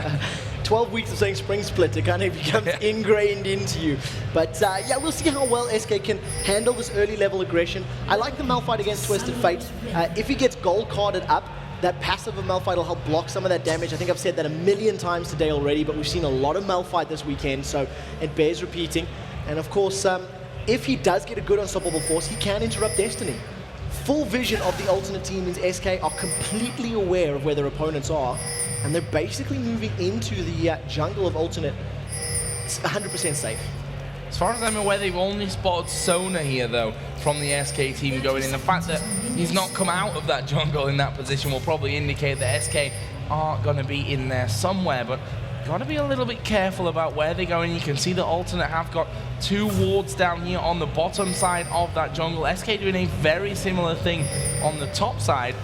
12 weeks of saying spring split, it kind of becomes ingrained into you. But yeah, we'll see how well SK can handle this early level aggression. I like the Malphite against Twisted Fate. If he gets gold carded up, that passive of Malphite will help block some of that damage. I think I've said that a million times today already, but we've seen a lot of Malphite this weekend, so it bears repeating. And of course, if he does get a good unstoppable force, he can interrupt Destiny. Full vision of the Alternate team means SK are completely aware of where their opponents are, and they're basically moving into the jungle of Alternate 100% safe.
As far as I'm aware, they've only spotted Sona here, though, from the SK team going in. The fact that he's not come out of that jungle in that position will probably indicate that SK are going to be in there somewhere, but got to be a little bit careful about where they're going. You can see the Alternate have got 2 wards down here on the bottom side of that jungle. SK doing a very similar thing on the top side.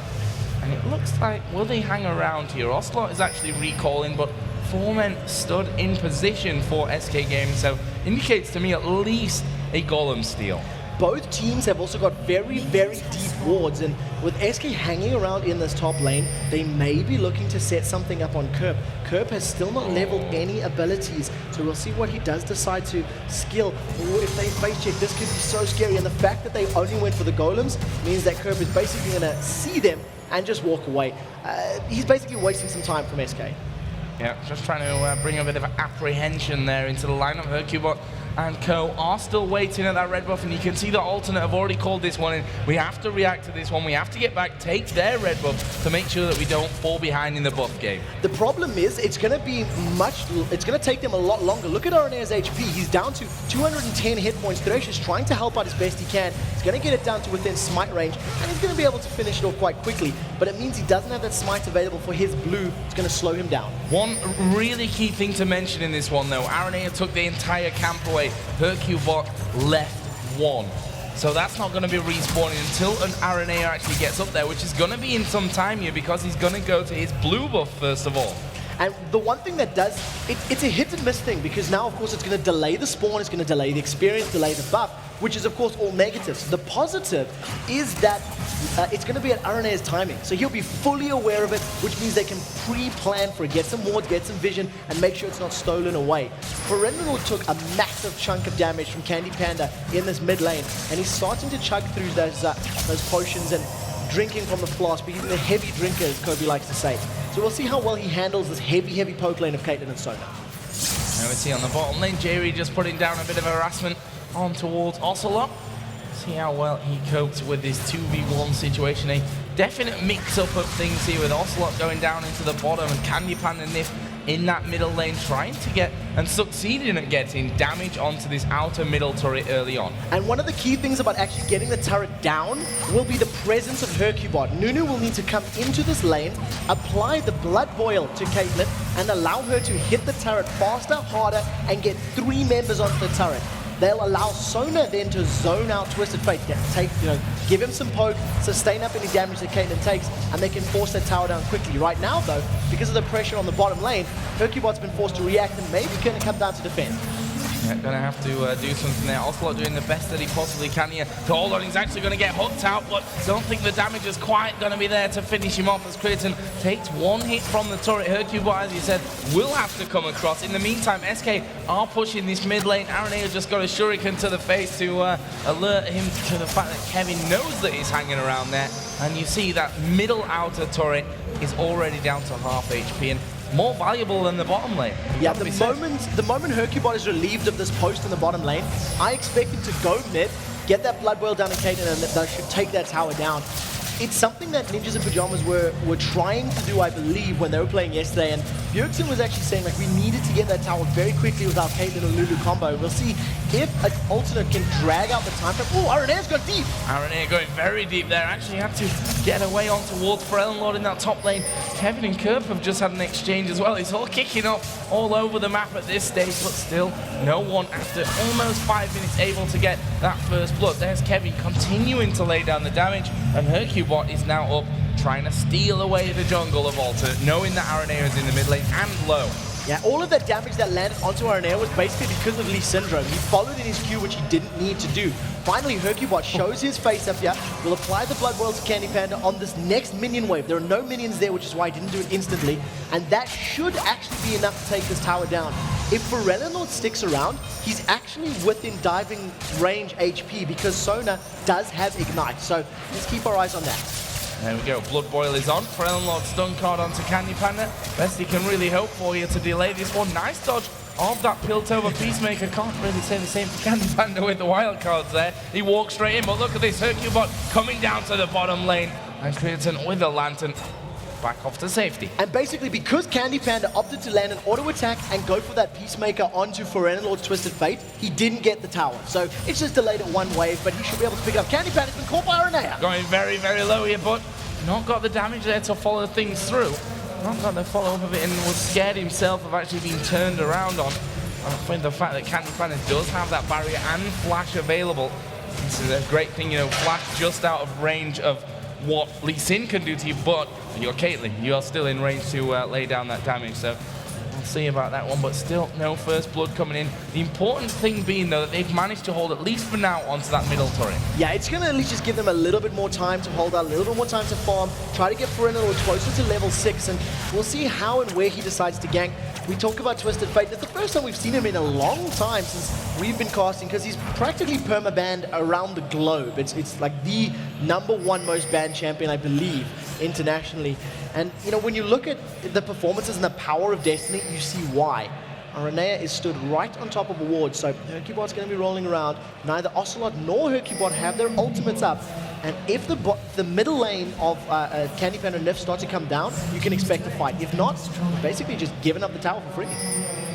And it looks like, will they hang around here? Ocelot is actually recalling, but 4 men stood in position for SK Gaming, so indicates to me at least a Golem steal.
Both teams have also got very, very deep wards, and with SK hanging around in this top lane, they may be looking to set something up on Kerp. Kerp has still not leveled any abilities, so we'll see what he does decide to skill. Ooh, if they face check, this could be so scary, and the fact that they only went for the golems means that Kerp is basically going to see them and just walk away. He's basically wasting some time from SK.
Yeah, just trying to bring a bit of apprehension there into the lineup. Hercubot and co are still waiting at that red buff, and you can see the Alternate have already called this one in. We have to react to this one. We have to get back, take their red buff to make sure that we don't fall behind in the buff game.
The problem is it's going to take them a lot longer. Look at RNA's HP. He's down to 210 hit points. Thresh is trying to help out as best he can. He's going to get it down to within smite range, and he's going to be able to finish it off quite quickly. But it means he doesn't have that smite available for his blue. It's going to slow him down.
One really key thing to mention in this one, though, RNA took the entire camp away. Hercubot left 1. So that's not going to be respawning until an RNA actually gets up there, which is going to be in some time here because he's going to go to his blue buff first of all.
And the one thing that does, it's a hit and miss thing, because now, of course, it's going to delay the spawn, it's going to delay the experience, delay the buff, which is, of course, all negatives. The positive is that it's going to be at RNA's timing. So he'll be fully aware of it, which means they can pre-plan for it, get some wards, get some vision, and make sure it's not stolen away. Perennial took a massive chunk of damage from Candy Panda in this mid lane, and he's starting to chug through those potions and drinking from the flask, but he's a heavy drinker, as Kobe likes to say. So we'll see how well he handles this heavy poke lane of Caitlyn and Sona.
Now we see on the bottom lane, Jerry just putting down a bit of harassment on towards Ocelot. See how well he copes with this 2v1 situation. A definite mix-up of things here with Ocelot going down into the bottom and Candy Panda Nif in that middle lane trying to get and succeeding at getting damage onto this outer middle turret early on.
And one of the key things about actually getting the turret down will be the presence of Hercubot. Nunu will need to come into this lane, apply the Blood Boil to Caitlyn, and allow her to hit the turret faster, harder, and get 3 members onto the turret. They'll allow Sona then to zone out Twisted Fate, give him some poke, sustain up any damage that Caitlyn takes, and they can force that tower down quickly. Right now, though, because of the pressure on the bottom lane, Hercubot's been forced to react and maybe going to come down to defend.
Yeah, going to have to do something there. Ocelot doing the best that he possibly can here to hold on. He's actually going to get hooked out, but don't think the damage is quite going to be there to finish him off as Creighton takes 1 hit from the turret. Hercubot, as you said, will have to come across. In the meantime, SK are pushing this mid lane. RNA has just got a shuriken to the face to alert him to the fact that Kevin knows that he's hanging around there. And you see that middle outer turret is already down to half HP. And more valuable than the bottom lane.
Yeah, the moment Hercubot is relieved of this post in the bottom lane, I expect him to go mid, get that Blood Boil down to Caitlyn, and they should take that tower down. It's something that Ninjas in Pajamas were trying to do, I believe, when they were playing yesterday, and Bjergsen was actually saying, like, we needed to get that tower very quickly with our Caitlyn and Lulu combo. We'll see if an alternate can drag out the time frame. Oh, Arena's gone deep.
Aranea going very deep there. Actually had to get away on towards Forellenlord in that top lane. Kevin and Kerp have just had an exchange as well. It's all kicking off all over the map at this stage, but still no one after almost 5 minutes able to get that first blood. There's Kevin continuing to lay down the damage, and Hercubot is now up trying to steal away the jungle of Alternate, knowing that Aranea is in the mid lane and low.
Yeah, all of that damage that landed onto Aranea was basically because of Lee Syndrome. He followed in his Q, which he didn't need to do. Finally, Hercubot shows his face up here. Will apply the Blood Boil to Candy Panda on this next minion wave. There are no minions there, which is why he didn't do it instantly. And that should actually be enough to take this tower down. If Forellenlord sticks around, he's actually within diving range HP because Sona does have Ignite. So let's keep our eyes on that.
There we go, Blood Boil is on. Forellenlord stun card onto Candy Panda. Best he can really hope for you to delay this one. Nice dodge of that Piltover Peacemaker. Can't really say the same for Candy Panda with the wild cards there. He walks straight in, but look at this, Hercubot coming down to the bottom lane. And Creaton with the Lantern back off to safety.
And basically, because Candy Panda opted to land an auto attack and go for that Peacemaker onto Forellenlord's Twisted Fate, he didn't get the tower. So it's just delayed at one wave, but he should be able to pick it up. Candy Panda's been caught by Aranea.
Going very, very low here, but not got the damage there to follow things through. Not got the follow-up of it and was scared himself of actually being turned around on. I think the fact that Candy Panda does have that barrier and Flash available. This is a great thing, you know, Flash just out of range of what Lee Sin can do to you, but you're Caitlyn. You are still in range to lay down that damage, so we'll see about that one, but still no first blood coming in. The important thing being, though, that they've managed to hold, at least for now, onto that middle turret.
Yeah, it's going to at least just give them a little bit more time to hold out, a little bit more time to farm, try to get Forellenlord closer to level 6, and we'll see how and where he decides to gank. We talk about Twisted Fate. It's the first time we've seen him in a long time since we've been casting, because he's practically perma-banned around the globe. It's like the #1 most banned champion, I believe, internationally. And, you know, when you look at the performances and the power of Destiny, you see why. Aranea is stood right on top of a ward, so Hercubot's going to be rolling around. Neither Ocelot nor Hercubot have their ultimates up. And if the middle lane of Candy Panda and Nif start to come down, you can expect a fight. If not, basically just giving up the tower for free.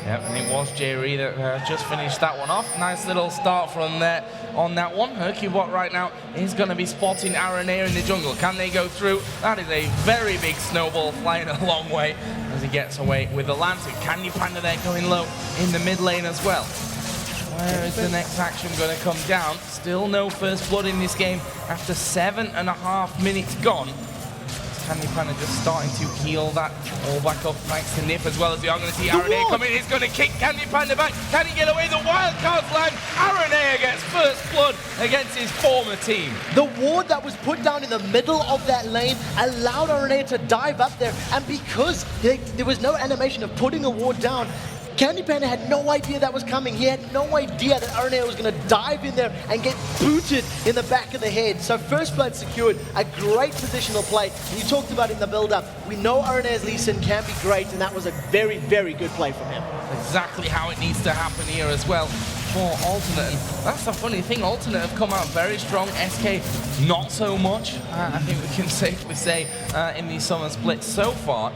Yep, and it was Jerry that just finished that one off. Nice little start from there on that one. Hercubot right now is going to be spotting Aranea in the jungle. Can they go through? That is a very big snowball flying a long way as he gets away with the Lantern. Candy Panda there going low in the mid lane as well. Where is the next action going to come down? Still no first blood in this game after 7.5 minutes gone. Candy Panda just starting to heal that all back up thanks to Nif as well as we are going to see Aranea come in. He's going to kick Candy Panda back. Can he get away? The wild cards land. Aranea gets first blood against his former team.
The ward that was put down in the middle of that lane allowed Aranea to dive up there, and because there was no animation of putting a ward down, Candy Panda had no idea that was coming. He had no idea that Aranea was going to dive in there and get booted in the back of the head. So first blood secured, a great positional play. And you talked about in the build-up. We know Arenea's Lee Sin can be great, and that was a very, very good play from him.
Exactly how it needs to happen here as well for Alternate. And that's the funny thing, Alternate have come out very strong. SK not so much, I think we can safely say, in the summer split so far.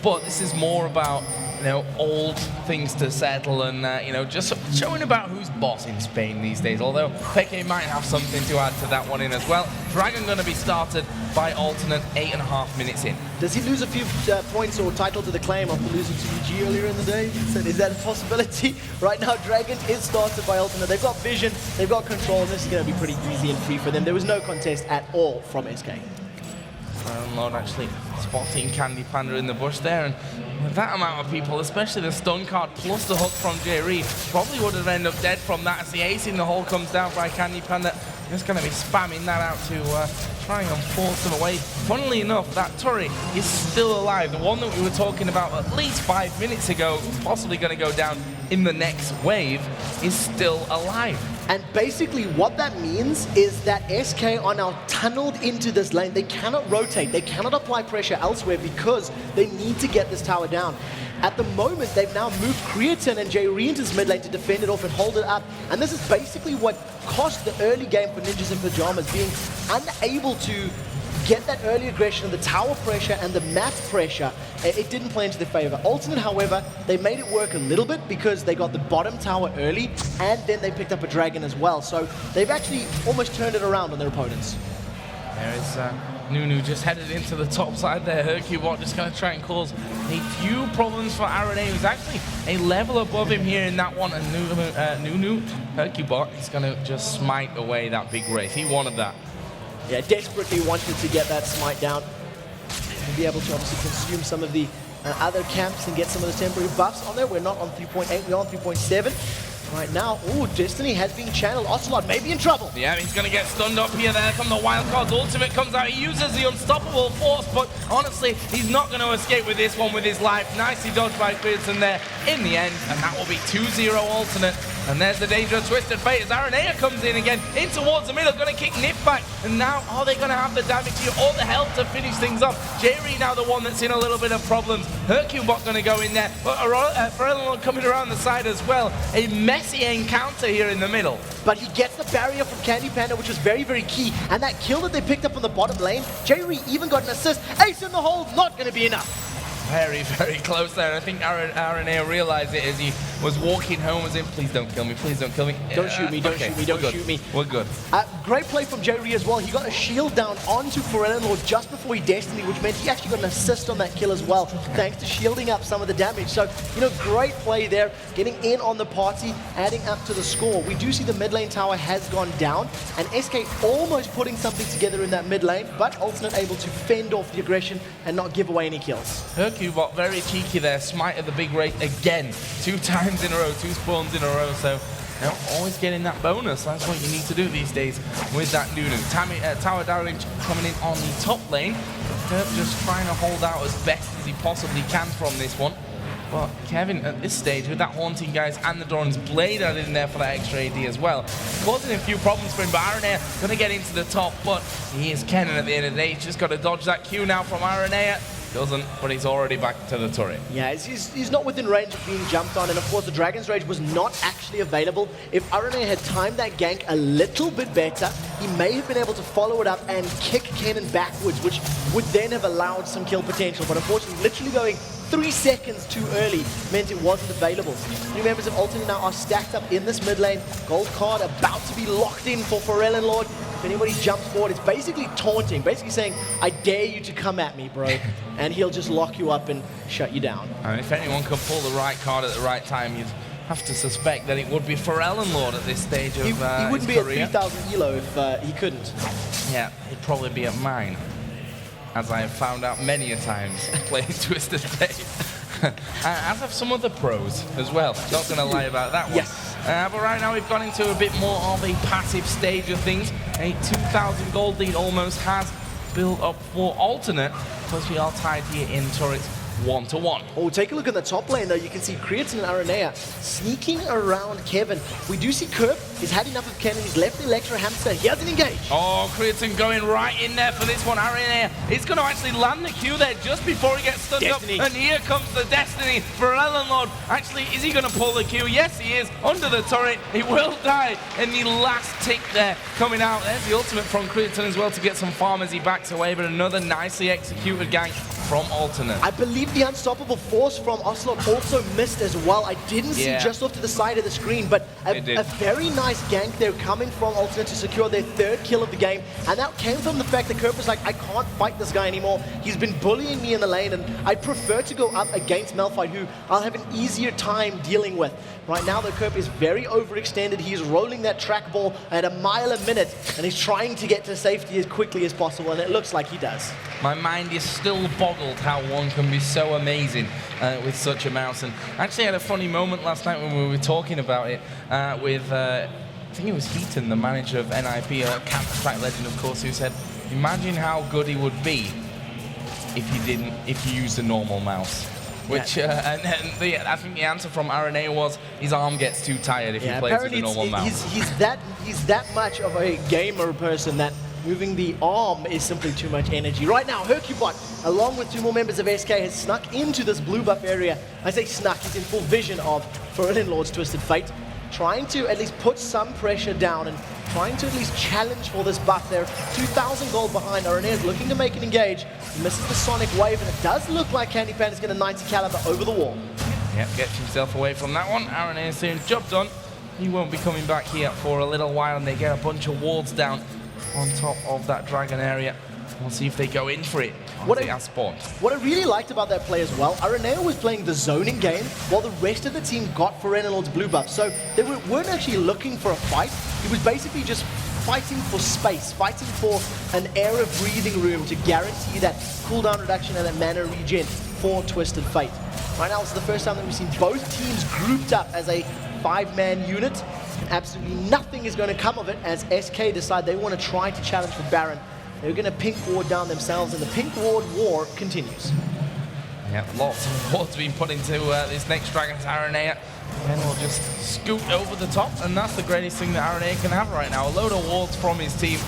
But this is more about, you know, old things to settle and, you know, just showing about who's boss in Spain these days. Although Peke might have something to add to that one in as well. Dragon going to be started by Alternate 8.5 minutes in.
Does he lose a few points or title to the claim after losing to EG earlier in the day? So is that a possibility? Right now, Dragon is started by Alternate. They've got vision, they've got control, and this is going to be pretty easy and free for them. There was no contest at all from SK.
Lord actually spotting Candy Panda in the bush there, and with that amount of people, especially the stun card plus the hook from Jerry, probably would have ended up dead from that as the ace in the hole comes down by Candy Panda. Just going to be spamming that out to try and force them away. Funnily enough, that turret is still alive. The one that we were talking about at least 5 minutes ago, possibly going to go down in the next wave, is still alive.
And basically what that means is that SK are now tunneled into this lane. They cannot rotate, they cannot apply pressure elsewhere because they need to get this tower down. At the moment, they've now moved Creaton and Jerry into this mid lane to defend it off and hold it up. And this is basically what cost the early game for Ninjas in Pajamas, being unable to get that early aggression and the tower pressure and the map pressure, it didn't play into their favor. Alternate, however, they made it work a little bit because they got the bottom tower early and then they picked up a dragon as well. So they've actually almost turned it around on their opponents.
There is Nunu just headed into the top side there. Hercubot just going to try and cause a few problems for Arane, who's actually a level above him here in that one. And Nunu, Hercubot, is going to just smite away that big wraith. He wanted that.
Yeah, desperately wanted to get that smite down and be able to obviously consume some of the other camps and get some of the temporary buffs on there. We're not on 3.8, we're on 3.7. Right now, ooh, Destiny has been channeled. Ocelot may be in trouble.
Yeah, he's going to get stunned up here. There come the Wildcard's ultimate comes out. He uses the unstoppable force, but honestly, he's not going to escape with this one with his life. Nicely dodged by Pearson there in the end, and that will be 2-0 alternate. And there's the danger of Twisted Fate as Aranea comes in again, in towards the middle, going to kick Nip back. And now, are they going to have the damage here or the health to finish things up? Jerry now the one that's in a little bit of problems. Hercubot going to go in there, but Ferelon coming around the side as well. A messy encounter here in the middle.
But he gets the barrier from Candy Panda, which was very, very key. And that kill that they picked up on the bottom lane, Jerry even got an assist. Ace in the hole, not going to be enough.
Very, very close there. I think Aranea realized it as he was walking home, was in, please don't kill me, please don't kill me.
Don't shoot me, don't shoot me, don't shoot me.
We're good.
Great play from Jerry as well. He got a shield down onto Forellan Lord just before he Destiny, which meant he actually got an assist on that kill as well, thanks to shielding up some of the damage. So, you know, great play there, getting in on the party, adding up to the score. We do see the mid lane tower has gone down, and SK almost putting something together in that mid lane, but Alternate able to fend off the aggression and not give away any kills.
Hercubot very cheeky there, smite of the big wraith again, 2 times in a row, 2 spawns in a row, so you know, always getting that bonus. That's what you need to do these days with that Nunu. Tower damage coming in on the top lane. Herb just trying to hold out as best as he possibly can from this one. But Kevin, at this stage, with that Haunting Guys and the Doran's Blade added in there for that extra AD as well, causing a few problems for him. But Aranea going to get into the top, but he is Kennen at the end of the day. He's just got to dodge that Q now from Aranea. Doesn't, but he's already back to the turret.
Yeah, he's not within range of being jumped on, and of course the Dragon's Rage was not actually available. If Aranea had timed that gank a little bit better, he may have been able to follow it up and kick Kennen backwards, which would then have allowed some kill potential. But unfortunately, literally going 3 seconds too early meant it wasn't available. New members of Alternate now are stacked up in this mid lane. Gold card about to be locked in for Forellan Lord. If anybody jumps forward, it's basically taunting, basically saying, I dare you to come at me, bro. And he'll just lock you up and shut you down.
And if anyone could pull the right card at the right time, you'd have to suspect that it would be Forellan Lord at this stage of his career.
He wouldn't be at 3,000 elo if he couldn't.
Yeah, he'd probably be at mine, as I have found out many a times playing Twisted Fate. As have some other pros as well. Not going to lie about that one.
Yes.
But right now we've gone into a bit more of a passive stage of things. A 2,000 gold lead almost has built up for Alternate, because we are tied here in turrets 1-1.
Oh, take a look at the top lane though. You can see Creatine and Aranea sneaking around Kevin. We do see Kerp. He's had enough of Kennen. He's left the Electro Hamster. He hasn't engaged.
Oh, Creatine going right in there for this one. Aranea is going to actually land the Q there just before he gets stunned up. And here comes the Destiny for Ellen Lord. Actually, is he going to pull the Q? Yes, he is. Under the turret. He will die. And the last tick there coming out. There's the ultimate from Creatine as well to get some farm as he backs away. But another nicely executed gank from Alternate.
I believe the unstoppable force from Ocelot also missed as well. I didn't see just off to the side of the screen, but a very nice gank there coming from Alternate to secure their 3rd kill of the game. And that came from the fact that Kerp was like, I can't fight this guy anymore. He's been bullying me in the lane, and I prefer to go up against Malphite, who I'll have an easier time dealing with. Right now, the Kerp is very overextended. He's rolling that trackball at a mile a minute, and he's trying to get to safety as quickly as possible, and it looks like he does.
My mind is still boggled how one can be so amazing with such amounts. And I actually had a funny moment last night when we were talking about it with, I think it was Heaton, the manager of NIP, Counter-Strike legend, of course, who said, imagine how good he would be if he used a normal mouse. Which, I think the answer from Aranea was his arm gets too tired if he plays with a normal mouse.
He's that much of a gamer person that moving the arm is simply too much energy. Right now, Hercubot, along with 2 more members of SK, has snuck into this blue buff area. I say snuck, he's in full vision of Forellan Lord's Twisted Fate, trying to at least put some pressure down and trying to at least challenge for this buff. They're 2,000 gold behind. Aranea is looking to make an engage. He misses the Sonic Wave, and it does look like Candy Pan is going to 90 caliber over the wall.
Yep, gets himself away from that one. Aranea soon job done. He won't be coming back here for a little while, and they get a bunch of wards down on top of that dragon area. We'll see if they go in for it. What I
really liked about that play as well, Aranea was playing the zoning game while the rest of the team got Ferenelord's blue buff. So they weren't actually looking for a fight. He was basically just fighting for space, fighting for an air of breathing room to guarantee that cooldown reduction and that mana regen for Twisted Fate. Right now, it's the first time that we've seen both teams grouped up as a 5-man unit. Absolutely nothing is going to come of it as SK decide they want to try to challenge for Baron. They're going to pink ward down themselves, and the pink ward war continues.
Yeah, lots of wards being put into this next Dragon's Aranea. Then we'll just scoot over the top, and that's the greatest thing that Aranea can have right now. A load of wards from his team,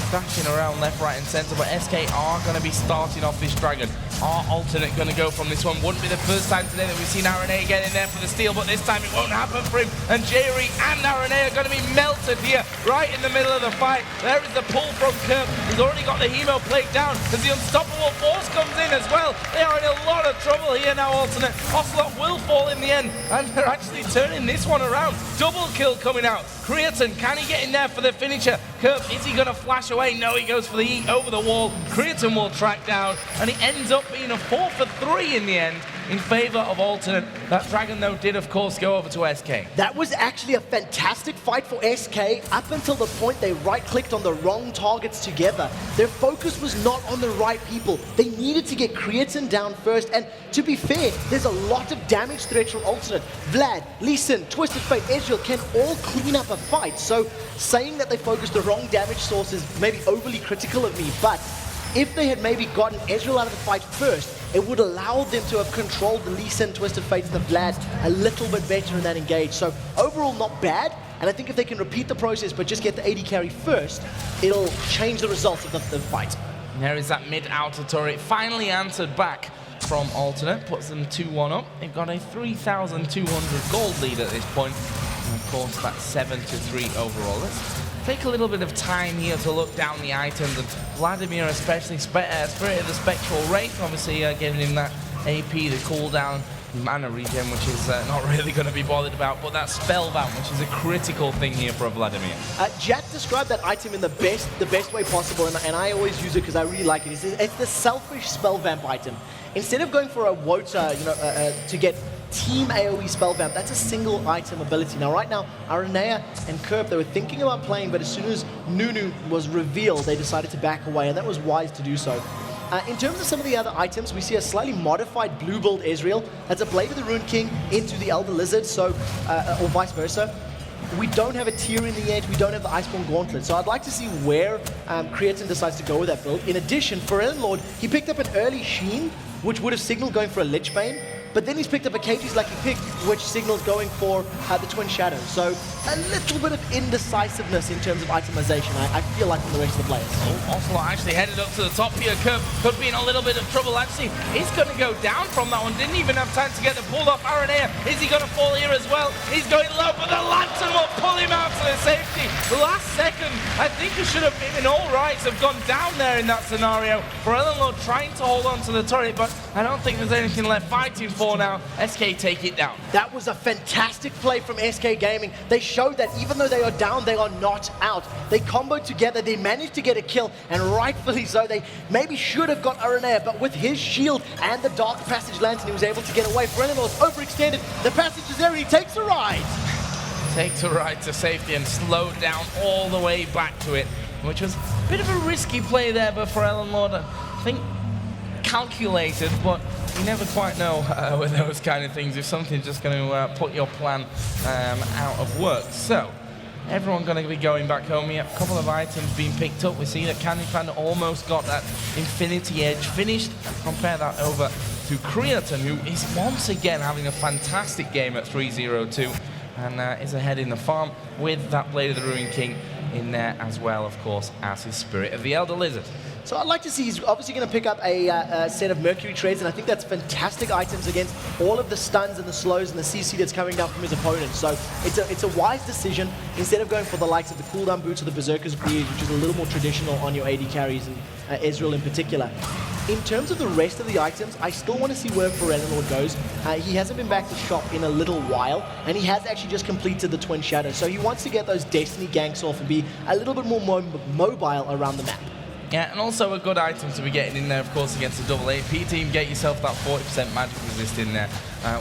dashing around left, right, and center, but SK are going to be starting off this Dragon. Are alternate going to go from this one? Wouldn't be the first time today that we've seen Aranea get in there for the steal, but this time it won't happen for him. And Jerry and Aranea are going to be melted here, right in the middle of the fight. There is the pull from Kirk. He's already got the Hemo Plague down as the Unstoppable Force comes in as well. They are in a lot of trouble here now, alternate. Ocelot will fall in the end, and they're actually turning this one around. Double kill coming out. Creatine, can he get in there for the finisher? Kirk, is he going to flash away? No, he goes for the eat over the wall. Creatine will track down, and he ends up being a 4 for 3 in the end in favor of alternate. That Dragon, though, did, of course, go over to SK.
That was actually a fantastic fight for SK up until the point they right-clicked on the wrong targets together. Their focus was not on the right people. They needed to get Creatine down first, and to be fair, there's a lot of damage threats from alternate. Vlad, Lee Sin, Twisted Fate, Ezreal can all clean up a fight, so saying that they focused the wrong damage source is maybe overly critical of me, but if they had maybe gotten Ezreal out of the fight first, it would allow them to have controlled the Lee Sin, Twisted Fates, and the Vlad a little bit better in that engage. So overall, not bad. And I think if they can repeat the process but just get the AD carry first, it'll change the results of the fight.
There is that mid-outer turret finally answered back from alternate, puts them 2-1 up. They've got a 3,200 gold lead at this point. And of course, that's 7 to 3 overall. Let's take a little bit of time here to look down the items, and Vladimir especially, Spirit of the Spectral Wraith, obviously giving him that AP, the cooldown, mana regen, which is not really going to be bothered about, but that Spellbound, which is a critical thing here for Vladimir.
Jack described that item in the best way possible, and I always use it because I really like it. He says it's the selfish spell vamp item. Instead of going for a Wota, to get team AoE spell vamp, that's a single item ability. Now right now, Aranea and Kerp, they were thinking about playing, but as soon as Nunu was revealed, they decided to back away, and that was wise to do so. In terms of some of the other items, we see a slightly modified blue build Ezreal. That's a Blade of the Rune King into the Elder Lizard, so or vice versa. We don't have a tier in the edge, we don't have the Iceborne Gauntlet, so I'd like to see where Creatine decides to go with that build. In addition, for Ferenlord, he picked up an early Sheen, which would have signaled going for a Lich Bane, but then he's picked up a KG's Lucky Pick, which signals going for the Twin Shadows. So a little bit of indecisiveness in terms of itemization, I feel like, from the rest of the players.
Oh, Ocelot actually headed up to the top here. Could be in a little bit of trouble, actually. He's going to go down from that one. Didn't even have time to get the pulled off Aranea. Is he going to fall here as well? He's going low, but the Lantern will pull him out to the safety. The last second, I think he should have been in all right to have gone down there in that scenario. For Eleanor trying to hold on to the turret, but I don't think there's anything left fighting for now. SK take it down.
That was a fantastic play from SK Gaming. They showed that even though they are down, they are not out. They comboed together, they managed to get a kill, and rightfully so. They maybe should have got Aranea, but with his shield and the Dark Passage Lantern, he was able to get away. Ferenlord was overextended. The passage is there, and he takes a ride.
Takes a ride to safety and slowed down all the way back to it, which was a bit of a risky play there, but for Ellenlord, I think calculated, but you never quite know with those kind of things if something's just going to put your plan out of work. So, everyone going to be going back home here. A couple of items being picked up. We see that Candy Fan almost got that Infinity Edge finished. Compare that over to Creatine, who is once again having a fantastic game at 3-0-2 and is ahead in the farm with that Blade of the Ruin King in there as well, of course, as his Spirit of the Elder Lizard.
So I'd like to see, he's obviously going to pick up a set of Mercury Treads, and I think that's fantastic items against all of the stuns and the slows and the CC that's coming down from his opponent. So it's a wise decision. Instead of going for the likes of the cooldown boots or the Berserker's Greaves, which is a little more traditional on your AD carries, and Ezreal in particular. In terms of the rest of the items, I still want to see where Lord goes. He hasn't been back to shop in a little while, and he has actually just completed the Twin Shadows. So he wants to get those Destiny ganks off and be a little bit more mobile around the map.
Yeah, and also a good item to be getting in there, of course, against a double AP team. Get yourself that 40% magic resist in there,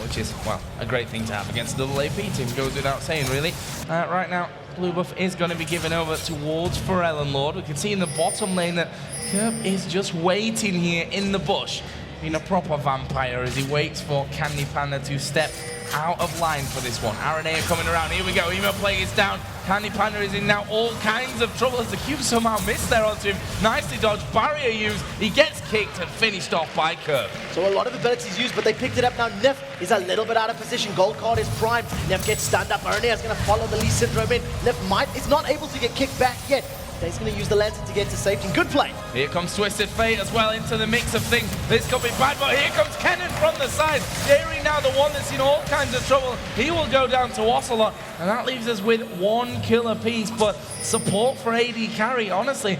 which is, well, a great thing to have against a double AP team. Goes without saying, really. Right now, blue buff is going to be given over towards Lord. We can see in the bottom lane that Kerb is just waiting here in the bush, being a proper vampire as he waits for Candy Panda to step out of line for this one. Aranea coming around. Here we go. Emo Plague is down. Candy Panda is in now all kinds of trouble as the cube somehow missed there onto him. Nicely dodged. Barrier used. He gets kicked and finished off by Kerb.
So a lot of abilities used, but they picked it up now. Nif is a little bit out of position. Gold card is primed. Nif gets stunned up. Aranea is going to follow the Lee Syndrome in. Nif is not able to get kicked back yet. He's going to use the lantern to get to safety. Good play.
Here comes Twisted Fate as well into the mix of things. This could be bad, but here comes Kennen from the side. Jerry now the one that's in all kinds of trouble. He will go down to Ocelot, and that leaves us with 1 kill apiece. But support for AD carry, honestly,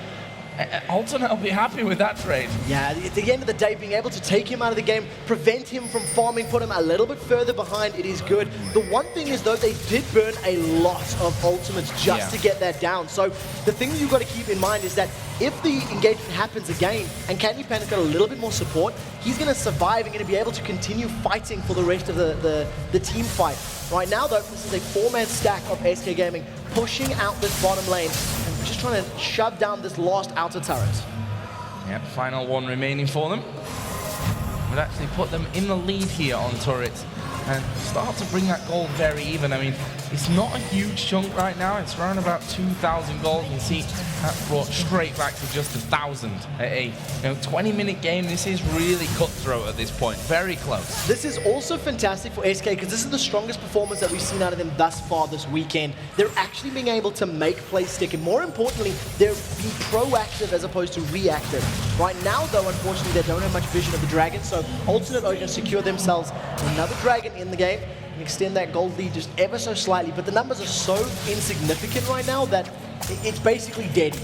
Alternate will be happy with that trade.
Yeah, at the end of the day, being able to take him out of the game, prevent him from farming, put him a little bit further behind, it is good. The one thing is, though, they did burn a lot of ultimates just to get that down. So the thing that you've got to keep in mind is that if the engagement happens again and Candy Panda's got a little bit more support, he's going to survive and going to be able to continue fighting for the rest of the team fight. Right now, though, this is a 4-man stack of SK Gaming pushing out this bottom lane and just trying to shove down this last outer turret.
Yep, final one remaining for them. Would actually put them in the lead here on turrets and start to bring that gold very even. I mean, it's not a huge chunk right now. It's around about 2,000 gold. You see that's brought straight back to just 1,000 at a 20-minute game. This is really cutthroat at this point. Very close.
This is also fantastic for SK because this is the strongest performance that we've seen out of them thus far this weekend. They're actually being able to make plays stick, and more importantly, they're being proactive as opposed to reactive. Right now, though, unfortunately, they don't have much vision of the dragon, so Alternate are going to secure themselves another dragon in the game and extend that gold lead just ever so slightly. But the numbers are so insignificant right now that it's basically dead.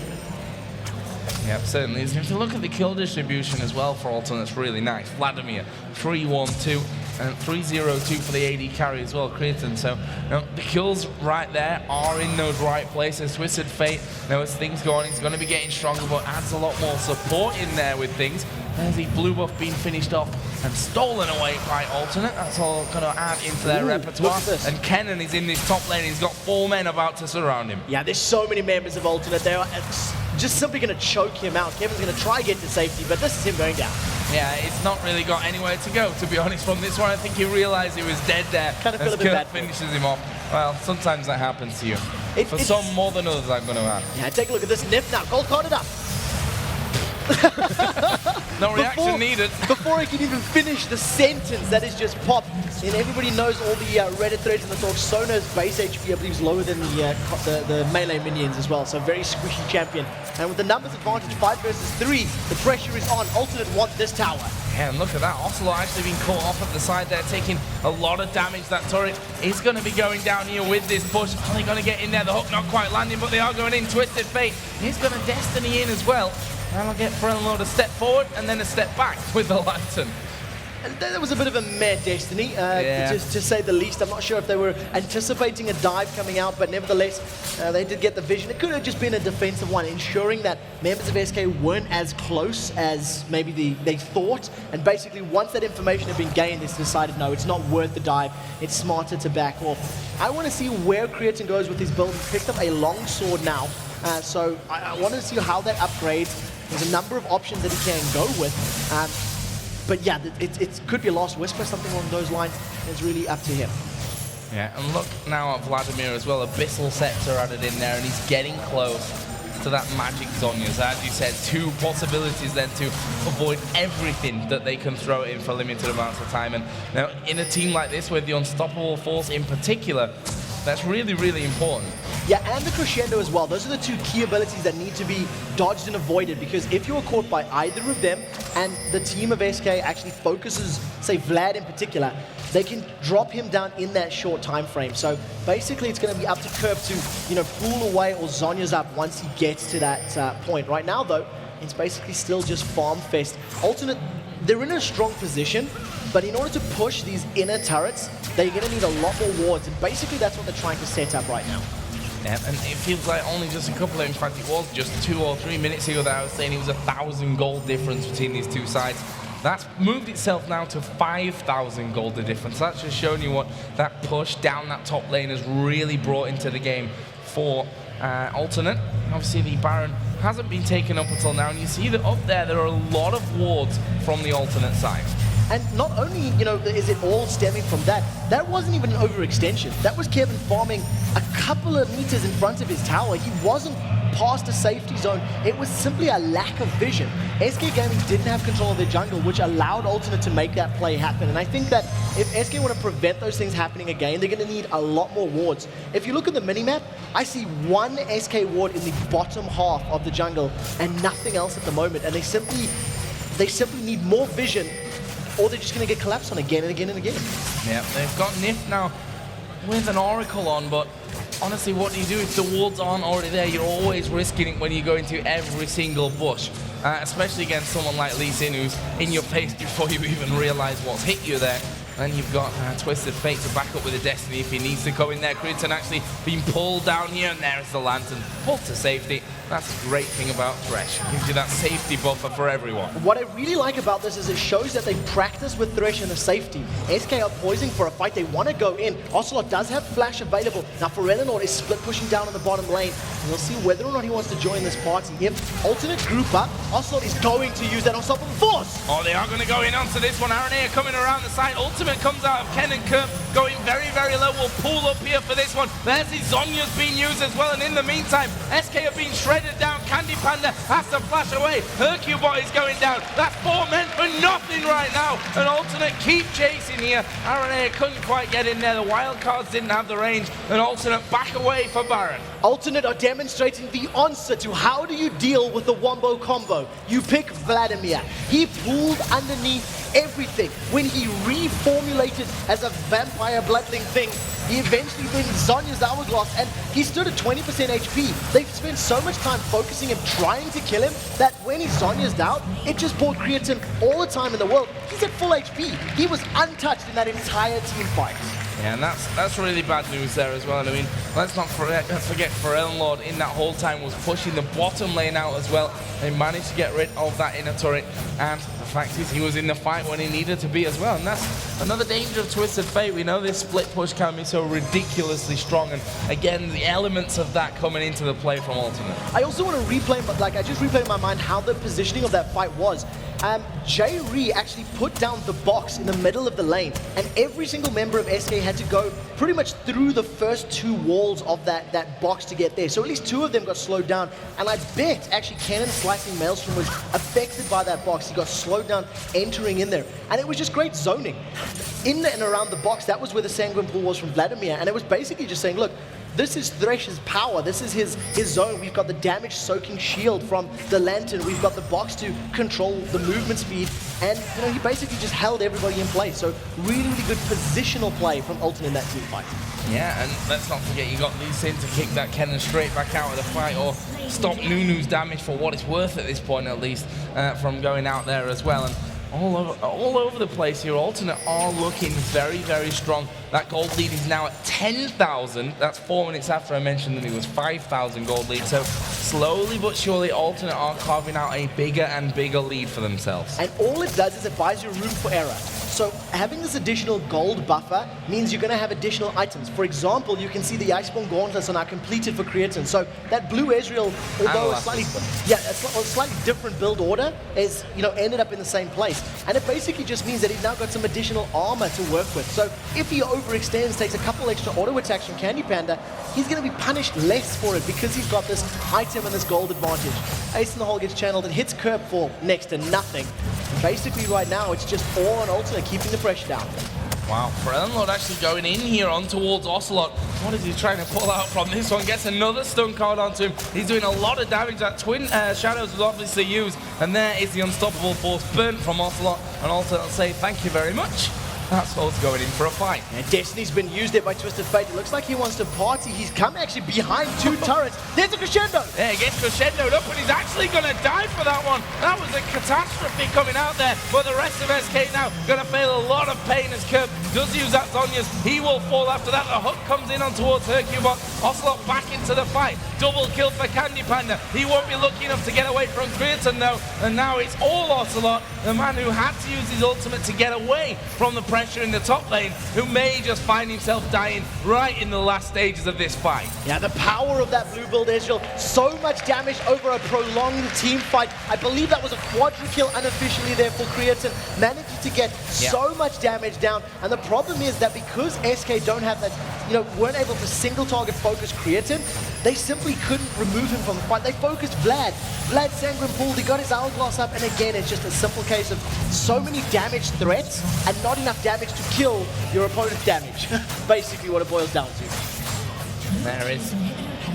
Yep, certainly. If you look at the kill distribution as well for Alternate, it's really nice. Vladimir, 3-1-2, and 3-0-2 for the AD carry as well, Cretan. So the kills right there are in those right places. Twisted Fate, as things go on, he's going to be getting stronger, but adds a lot more support in there with things. There's the blue buff being finished off and stolen away by Alternate. That's all going to add into their repertoire. And Kennen is in this top lane. He's got 4 men about to surround him.
Yeah, there's so many members of Alternate. They are just simply going to choke him out. Kevin's going to try to get to safety, but this is him going down.
Yeah, it's not really got anywhere to go, to be honest, from this one. I think he realized he was dead there.
Kind of feel a bit bad.
Finishes him off. Well, sometimes that happens to you. For some more than others, I'm going to add.
Yeah, take a look at this Nif now. Gold carded up.
No reaction needed.
Before he can even finish the sentence, that is just popped. And everybody knows all the Reddit threads and the talk. Sona's base HP, I believe, is lower than the melee minions as well. So very squishy champion. And with the numbers advantage, 5 versus 3, the pressure is on. Alternate wants this tower.
Yeah, and look at that. Ocelot actually being caught off at the side there, taking a lot of damage. That turret is going to be going down here with this push. Are they going to get in there? The hook not quite landing, but they are going in. Twisted Fate is going to Destiny in as well. And I'll get Lord a step forward and then a step back with the lantern.
And that was a bit of a meh Destiny, to say the least. I'm not sure if they were anticipating a dive coming out, but nevertheless, they did get the vision. It could have just been a defensive one, ensuring that members of SK weren't as close as maybe they thought. And basically, once that information had been gained, they decided, no, it's not worth the dive. It's smarter to back off. I want to see where Creatine goes with his build. He's picked up a long sword now, so I want to see how that upgrades. There's a number of options that he can go with. But yeah, it could be a Last Whisper, something along those lines. It's really up to him.
Yeah, and look now at Vladimir as well. Abyssal Scepter added in there, and he's getting close to that magic Zonya. So as you said, 2 possibilities then to avoid everything that they can throw in for limited amounts of time. And now in a team like this, with the Unstoppable Force in particular, that's really, really important.
Yeah, and the crescendo as well. Those are the two key abilities that need to be dodged and avoided, because if you are caught by either of them and the team of SK actually focuses, say Vlad in particular, they can drop him down in that short time frame. So basically it's going to be up to Kerp to, pull away or Zonya's up once he gets to that point. Right now though, it's basically still just farm fest. Alternate, they're in a strong position, but in order to push these inner turrets, they're going to need a lot more wards, and basically that's what they're trying to set up right now.
Yeah, and it feels like only just a couple of, in fact it was just 2 or 3 minutes ago that I was saying it was 1,000 gold difference between these two sides. That's moved itself now to 5,000 gold difference. That's just showing you what that push down that top lane has really brought into the game for Alternate. Obviously the Baron hasn't been taken up until now, and you see that up there are a lot of wards from the Alternate side.
And not only, is it all stemming from that, that wasn't even an overextension. That was Kevin farming a couple of meters in front of his tower. He wasn't past a safety zone. It was simply a lack of vision. SK Gaming didn't have control of their jungle, which allowed Alternate to make that play happen. And I think that if SK want to prevent those things happening again, they're going to need a lot more wards. If you look at the minimap, I see one SK ward in the bottom half of the jungle and nothing else at the moment. And they simply need more vision, or they're just going to get collapsed on again and again and again.
Yeah, they've got Nif now with an Oracle on, but honestly, what do you do if the wards aren't already there? You're always risking it when you go into every single bush, especially against someone like Lee Sin, who's in your face before you even realize what's hit you there. And you've got Twisted Fate to back up with a Destiny if he needs to go in there. Crinton actually being pulled down here, and there's the Lantern. Pulled to safety. That's the great thing about Thresh. Gives you that safety buffer for everyone.
What I really like about this is it shows that they practice with Thresh and the safety. SK are poising for a fight. They want to go in. Ocelot does have Flash available. Now Forellenor is split pushing down on the bottom lane. And we'll see whether or not he wants to join this party. If Alternate group up, Ocelot is going to use that unstoppable force.
Oh, they are going to go in onto this one. Aranea coming around the side. Ultimate comes out of Ken and Kerp, going very, very low. We'll pull up here for this one. There's his Zonya's being used as well. And in the meantime, SK are being shredded down. Candy Panda has to flash away. Hercubot is going down. That's 4 men for nothing right now. And Alternate keep chasing here. Aranea couldn't quite get in there. The wild cards didn't have the range. And Alternate back away for Baron.
Alternate are demonstrating the answer to how do you deal with the Wombo combo. You pick Vladimir. He pulled underneath everything. When he reformulated as a vampire bloodling thing, he eventually wins Zonya's Hourglass, and he stood at 20% HP. They've spent so much time focusing him, trying to kill him, that when his Zonya's down, it just bought Creatine all the time in the world. He's at full HP. He was untouched in that entire team fight.
Yeah, and that's really bad news there as well. And I mean, let's not forget Forellenlord in that whole time was pushing the bottom lane out as well. They managed to get rid of that inner turret, and the fact is he was in the fight when he needed to be as well. And that's another danger of Twisted Fate. We know this split push can be so ridiculously strong, and again, the elements of that coming into the play from Alternate.
I also want to replay, I just replayed in my mind how the positioning of that fight was. Jay Ree actually put down the box in the middle of the lane, and every single member of SK had to go pretty much through the first 2 walls of that box to get there. So at least 2 of them got slowed down, and I bet actually Cannon Slicing Maelstrom was affected by that box. He got slowed down entering in there, and it was just great zoning. In and around the box, that was where the Sanguine Pool was from Vladimir, and it was basically just saying, look, this is Thresh's power. This is his zone. We've got the damage soaking shield from the Lantern. We've got the box to control the movement speed. And he basically just held everybody in place. So really, really good positional play from Alternate in that team fight.
Yeah, and let's not forget you got Lee Sin to kick that Kennen straight back out of the fight, or stop Nunu's damage for what it's worth at this point at least, from going out there as well. And all over the place here, Alternate are looking very, very strong. That gold lead is now at 10,000. That's 4 minutes after I mentioned that it was 5,000 gold lead. So slowly but surely, Alternate are carving out a bigger and bigger lead for themselves.
And all it does is it buys you room for error. So having this additional gold buffer means you're going to have additional items. For example, you can see the Iceborne Gauntlets are now completed for Creatine. So that blue Ezreal, although a slightly different build order, is ended up in the same place. And it basically just means that he's now got some additional armor to work with. So if he overextends, takes a couple extra auto attacks from Candy Panda, he's going to be punished less for it because he's got this item and this gold advantage. Ace in the Hole gets channeled and hits Kerp for next to nothing. And basically right now, it's just all on Alternate keeping the pressure down.
Wow, Lord actually going in here on towards Ocelot. What is he trying to pull out from this one? Gets another stun card onto him. He's doing a lot of damage. That Twin Shadows was obviously used. And there is the Unstoppable Force burnt from Ocelot. And also I'll say thank you very much. That's what's going in for a fight.
And Destiny's been used there by Twisted Fate. It looks like he wants to party. He's come actually behind two turrets. There's a crescendo.
Yeah, he gets crescendoed up, and he's actually going to die for that one. That was a catastrophe coming out there. But the rest of SK now going to feel a lot of pain as Kerb does use that Zhonya's. He will fall after that. The hook comes in on towards Hercubot. Ocelot back into the fight. Double kill for Candy Panda. He won't be lucky enough to get away from Creatine though. And now it's all Ocelot, the man who had to use his ultimate to get away from the pressure in the top lane, who may just find himself dying right in the last stages of this fight.
Yeah, the power of that blue build, Ezreal. So much damage over a prolonged team fight. I believe that was a quadra kill unofficially there for Creatine. Managed to get so much damage down. And the problem is that because SK don't have that, weren't able to single target focus Creatine, they simply couldn't remove him from the fight. They focused Vlad. Vlad Sangren pulled, he got his hourglass up, and again, it's just a simple case of so many damage threats and not enough damage to kill your opponent's damage. Basically what it boils down to.
There is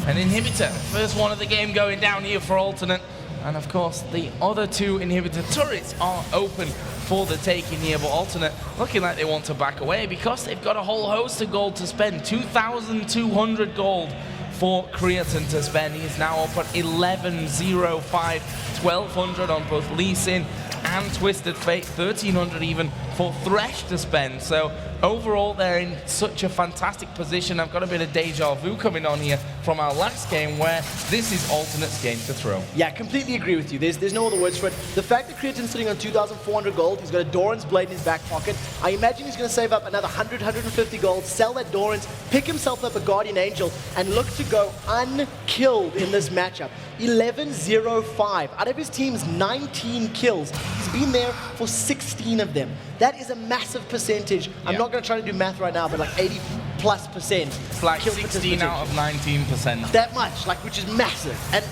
an inhibitor. First one of the game going down here for Alternate. And of course, the other two inhibitor turrets are open for the taking here, but Alternate looking like they want to back away because they've got a whole host of gold to spend. 2,200 gold for Creatine to spend. He is now up at 1105, 1,200 on both Lee Sin and Twisted Fate, 1,300 even for Thresh to spend. So overall, they're in such a fantastic position. I've got a bit of deja vu coming on here from our last game where this is Alternate's game to throw.
Yeah, completely agree with you. There's no other words for it. The fact that Creatine's sitting on 2,400 gold, he's got a Doran's Blade in his back pocket. I imagine he's going to save up another 100, 150 gold, sell that Doran's, pick himself up a Guardian Angel, and look to go unkilled in this matchup. 11-0-5. Out of his team's 19 kills, he's been there for 16 of them. That is a massive percentage. I'm not going to try to do math right now, but like 80+%.
It's like 16 out of 19%.
That much, which is massive. And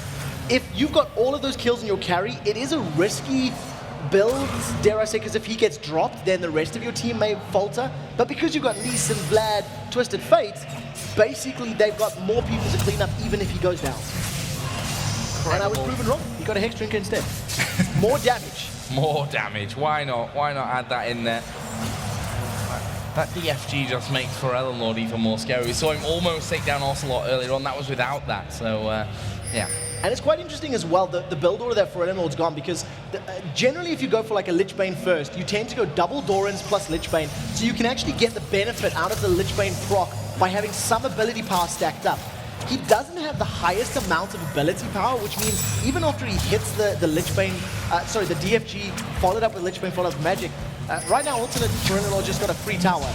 if you've got all of those kills in your carry, it is a risky build, dare I say, because if he gets dropped, then the rest of your team may falter. But because you've got Lee Sin, Vlad, Twisted Fate, basically they've got more people to clean up even if he goes down. And I was proven wrong. He got a Hex Drinker instead. More damage.
More damage. Why not? Why not add that in there? That DFG just makes Lord even more scary. We saw him almost take down Ocelot earlier on. That was without that. So, yeah.
And it's quite interesting as well, the build order that Lord's gone, because generally if you go for like a Lich Bane first, you tend to go double Dorans plus Lich Bane, so you can actually get the benefit out of the Lich Bane proc by having some ability power stacked up. He doesn't have the highest amount of ability power, which means even after he hits the Lich Bane, the DFG followed up with Lich Bane followed up with Magic, right now Alternate Lord just got a free tower.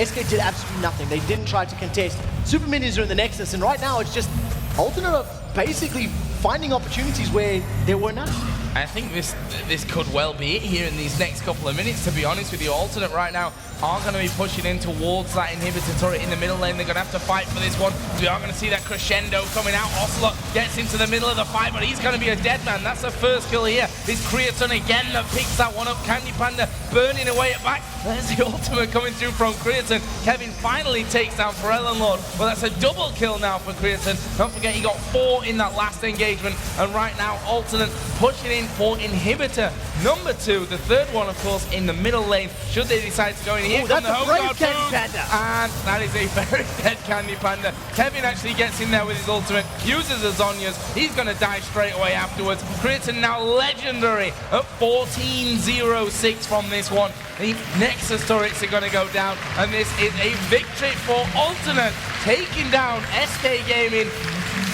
SK did absolutely nothing. They didn't try to contest. Super Minions are in the Nexus, and right now it's just Alternate are basically finding opportunities where there were none.
I think this could well be it here in these next couple of minutes, to be honest with you. Alternate right now are going to be pushing in towards that inhibitor turret in the middle lane. They're going to have to fight for this one. We are going to see that crescendo coming out. Ocelot gets into the middle of the fight, but he's going to be a dead man. That's the first kill here. It's Creatine again that picks that one up. Candy Panda burning away at back. There's the ultimate coming through from Creatine. Kevin finally takes down Lord. Well, that's a double kill now for Creatine. Don't forget he got 4 in that last engagement. And right now, Alternate pushing in for inhibitor number 2. The third one, of course, in the middle lane, should they decide to go in. Here
that's
the
a brave Candy Panda.
And that is a very dead Candy Panda. Kevin actually gets in there with his ultimate, uses his Zhonya's. He's going to die straight away afterwards. Creatine now legendary at 14-0-6 from this one. The Nexus turrets are going to go down, and this is a victory for Alternate, taking down SK Gaming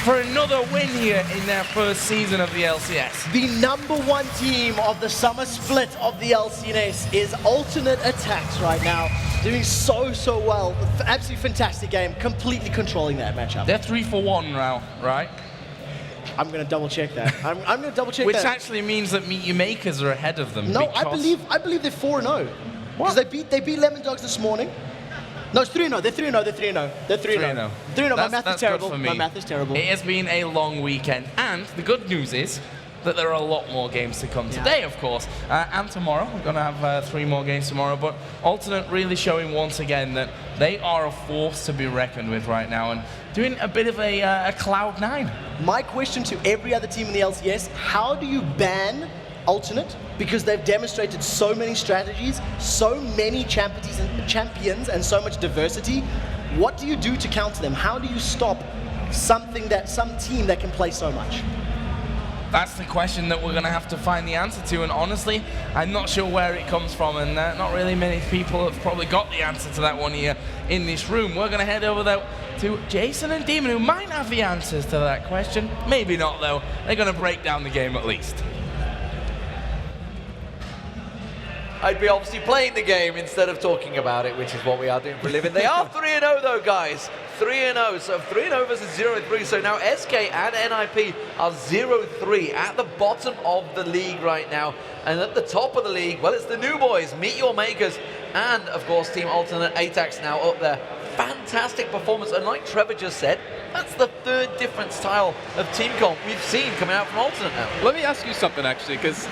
for another win here in their first season of the LCS.
The #1 team of the summer split of the LCS is Alternate Attacks right now. Doing so well. Absolutely fantastic game. Completely controlling that matchup.
They're 3-for-1 now, right?
I'm going to double check that. I'm going to double check
Which
that.
Which actually means that Meet Your Makers are ahead of them.
No, I believe they're 4-0. Because they beat Lemon Dogs this morning. No, it's 3-0. They're 3-0. They're 3-0. They're 3-0. 3-0. My math is terrible. My math is terrible.
It has been a long weekend. And the good news is that there are a lot more games to come today, of course, and tomorrow. We're going to have 3 more games tomorrow, but Alternate really showing once again that they are a force to be reckoned with right now and doing a bit of a Cloud9.
My question to every other team in the LCS, how do you ban Alternate? Because they've demonstrated so many strategies, so many champions, and so much diversity. What do you do to counter them? How do you stop some team that can play so much?
That's the question that we're going to have to find the answer to, and honestly, I'm not sure where it comes from, and not really many people have probably got the answer to that one here in this room. We're going to head over, though, to Jason and Demon, who might have the answers to that question. Maybe not, though. They're going to break down the game at least.
I'd be obviously playing the game instead of talking about it, which is what we are doing for a living. They are 3-0 though, guys. 3-0, so 3-0 versus 0-3. So now SK and NIP are 0-3 at the bottom of the league right now. And at the top of the league, well, it's the new boys, Meet Your Makers, and of course Team Alternate ATAX now up there. Fantastic performance, and like Trevor just said, that's the 3rd different style of team comp we've seen coming out from Alternate now.
Let me ask you something, actually, because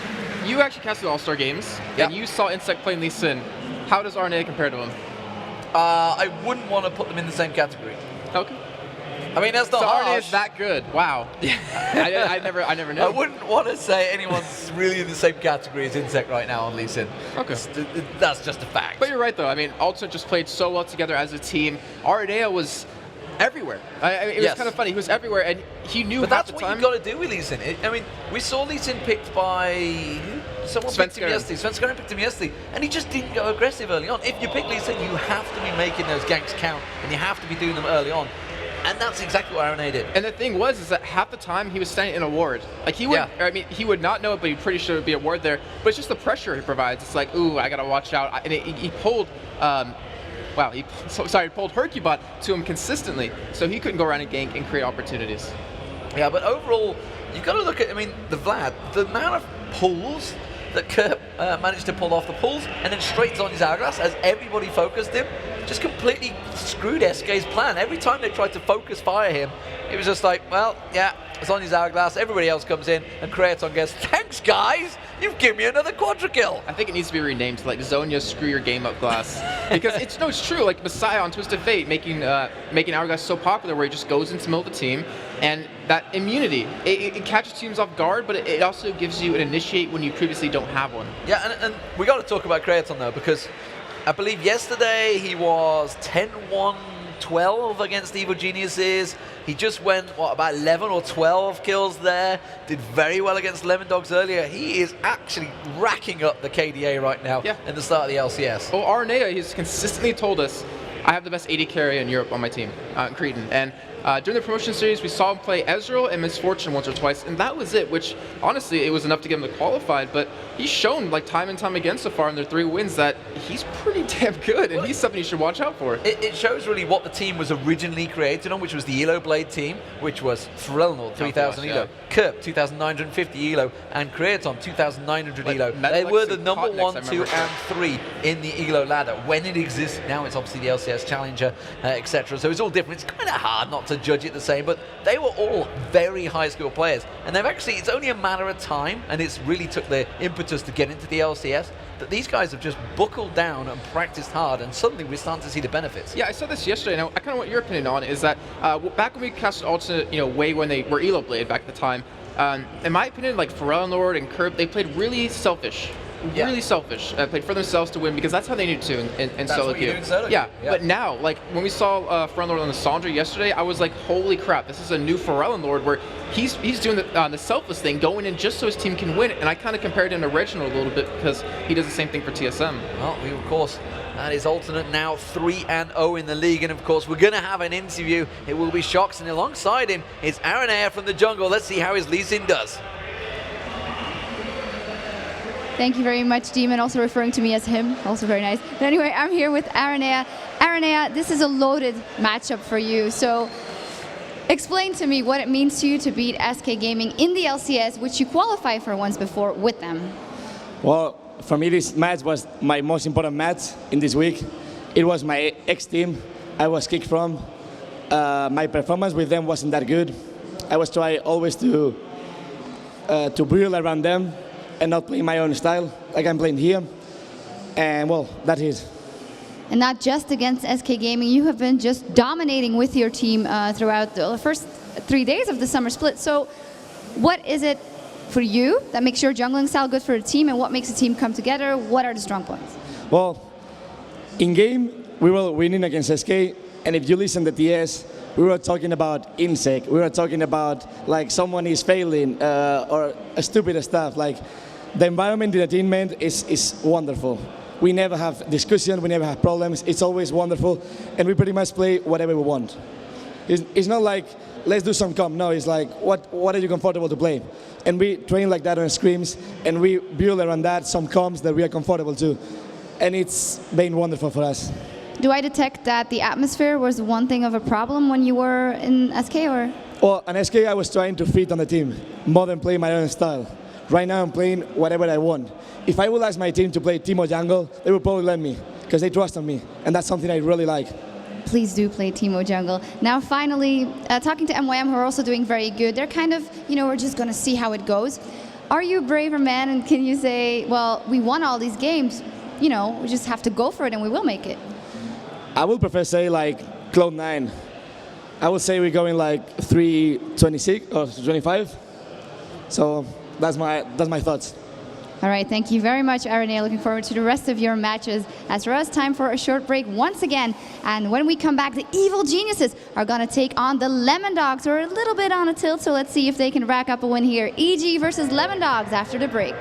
you actually casted All-Star games, and you saw Insect playing Lee Sin. How does RNA compare to him?
I wouldn't want to put them in the same category.
Okay.
I mean, that's not
so
harsh.
RNA is that good. Wow. I never knew.
I wouldn't want to say anyone's really in the same category as Insect right now on Lee Sin.
Okay.
That's just a fact.
But you're right, though. I mean, Alternate just played so well together as a team. RNA was everywhere. It was kind of funny. He was everywhere, and he knew.
But that's what you've got to do with Lee Sin. I mean, we saw Lee Sin picked by someone picked him yesterday. Svenska picked him yesterday, and he just didn't go aggressive early on. If you pick Lee Sin, you have to be making those ganks count, and you have to be doing them early on. And that's exactly what RNA did.
And the thing is that half the time he was standing in a ward. Like he would, I mean, he would not know it, but he's pretty sure it would be a ward there. But it's just the pressure he provides. It's like, ooh, I gotta watch out. And he pulled. He pulled Hercubot to him consistently, so he couldn't go around and gank and create opportunities.
Yeah, but overall, you've got to look at, I mean, the amount of pulls that Kurt managed to pull off the pulls, and then straight Zhonya's Hourglass as everybody focused him, just completely screwed SK's plan. Every time they tried to focus fire him, it was just like, well, yeah, Zhonya's Hourglass, everybody else comes in, and Creaton goes, thanks guys, you've given me another quadra kill.
I think it needs to be renamed to like Zonya Screw Your Game Up Glass. Because it's true, like Messiah on Twisted Fate making Hourglass so popular where he just goes into the middle of the team, and that immunity, it catches teams off guard, but it also gives you an initiate when you previously don't have one.
Yeah, and we got to talk about Creaton though, because I believe yesterday he was 10-1-12 against Evil Geniuses. He just went, about 11 or 12 kills there. Did very well against Lemon Dogs earlier. He is actually racking up the KDA right now in the start of the LCS.
Well, Arnea, he's consistently told us, I have the best AD carry in Europe on my team, Cretan. And during the promotion series, we saw him play Ezreal and Misfortune once or twice, and that was it, which honestly, it was enough to get him to qualified, but he's shown like time and time again so far in their 3 wins that he's pretty damn good, and he's something you should watch out for.
It shows really what the team was originally created on, which was the Elo Blade team, which was Threlnord, 3,000 Elo, Kerp, 2,950 Elo, and Creaton, 2,900 Elo. They were the number 1, 2, and 3 in the Elo ladder when it exists. Now it's obviously the LCS Challenger, etc. So it's all different. It's kind of hard not to judge it the same, but they were all very high skill players, and they've actually, it's only a matter of time, and it's really took the impetus to get into the LCS, that these guys have just buckled down and practiced hard, and suddenly we're starting to see the benefits.
Yeah, I saw this yesterday, and I kind of want your opinion on it, is that back when we casted alternate, way when they were Elo Blade back at the time, in my opinion, like Pharrell Lord and Kerp, they played really selfish. Really selfish. Played for themselves to win because that's how they need to in solo queue. Yeah, but now, like when we saw Pharrell Lord on the Sandra yesterday, I was like, holy crap, this is a new Pharrell Lord where he's doing the selfless thing, going in just so his team can win. And I kind of compared him to Reginald a little bit because he does the same thing for TSM.
Well, we of course. That is alternate now 3-0 in the league, and of course we're going to have an interview. It will be Shox, and alongside him is Aaron Ayer from the jungle. Let's see how his Lee Sin does.
Thank you very much, Demon, also referring to me as him. Also very nice. But anyway, I'm here with Aranea. Aranea, this is a loaded matchup for you. So explain to me what it means to you to beat SK Gaming in the LCS, which you qualified for once before with them.
Well, for me, this match was my most important match in this week. It was my ex-team I was kicked from. My performance with them wasn't that good. I was trying always to to build around them and not play my own style like I'm playing here. And well, that's it.
And not just against SK Gaming, you have been just dominating with your team throughout the first 3 days of the summer split. So what is it for you that makes your jungling style good for the team, and what makes the team come together? What are the strong points?
Well, in game, we were winning against SK, and if you listen to TS, we were talking about insect. We were talking about like someone is failing or stupid stuff. Like the environment in the teammate is wonderful. We never have discussion, we never have problems. It's always wonderful, and we pretty much play whatever we want. It's not like, let's do some comp. No, it's like, what are you comfortable to play? And we train like that on scrims, and we build around that some comps that we are comfortable to. And it's been wonderful for us.
Do I detect that the atmosphere was one thing of a problem when you were in SK, or?
Well, in SK I was trying to fit on the team, more than play my own style. Right now I'm playing whatever I want. If I would ask my team to play Teemo Jungle, they would probably let me, because they trust on me, and that's something I really like.
Please do play Teemo Jungle. Now finally, talking to MYM, who are also doing very good, they're kind of, we're just going to see how it goes. Are you a braver man, and can you say, well, we won all these games, we just have to go for it and we will make it?
I would prefer say like Cloud9. I would say we're going like 326 or 25. So that's my thoughts.
All right, thank you very much, Aranea. Looking forward to the rest of your matches. As for us, time for a short break once again. And when we come back, the Evil Geniuses are going to take on the Lemon Dogs, who are a little bit on a tilt, so let's see if they can rack up a win here. EG versus Lemon Dogs after the break.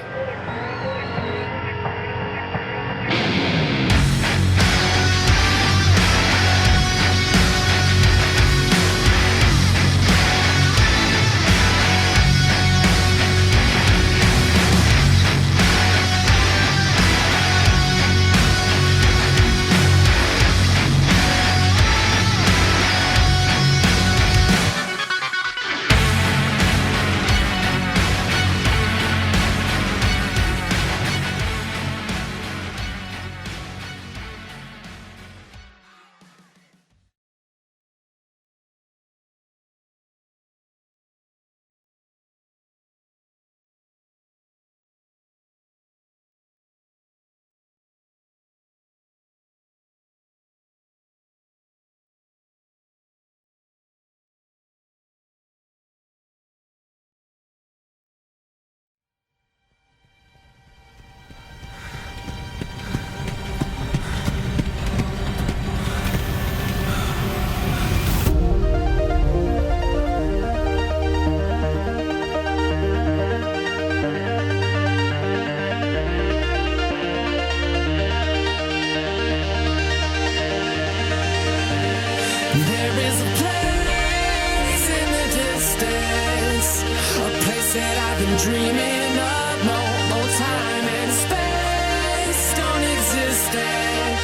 Dreaming of no time and space don't exist there.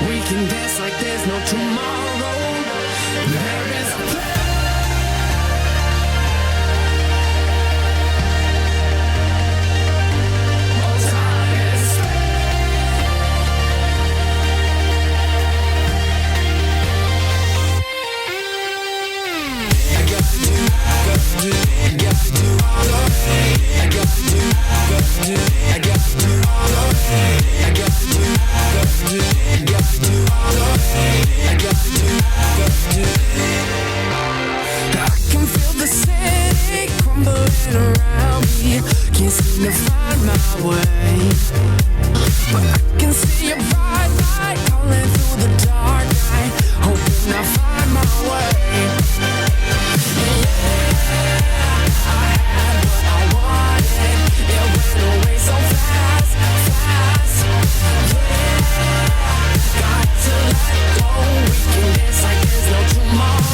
We can dance like there's no tomorrow. There is a place. Can't seem to find my way, but I can see your bright light calling through the dark night, hoping I find my way. Yeah, I had what I wanted, it went away so fast, fast. Yeah, got to let go, we can dance like there's no tomorrow.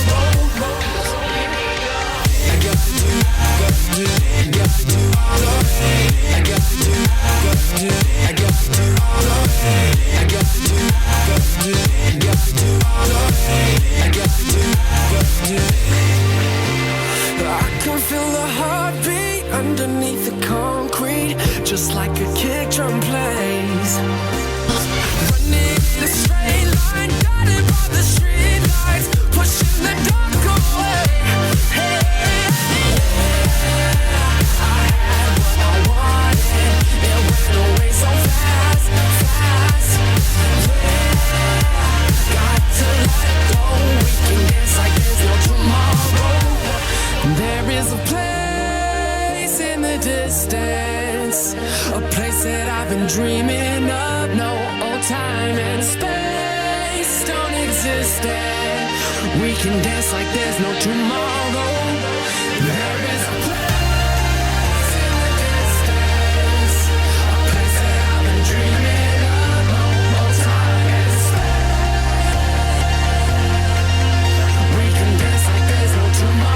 I got to time and space don't exist, and we can dance like there's no tomorrow. There is a place in the distance, a place that I've been dreaming of. No more time and space. We can dance like there's no tomorrow.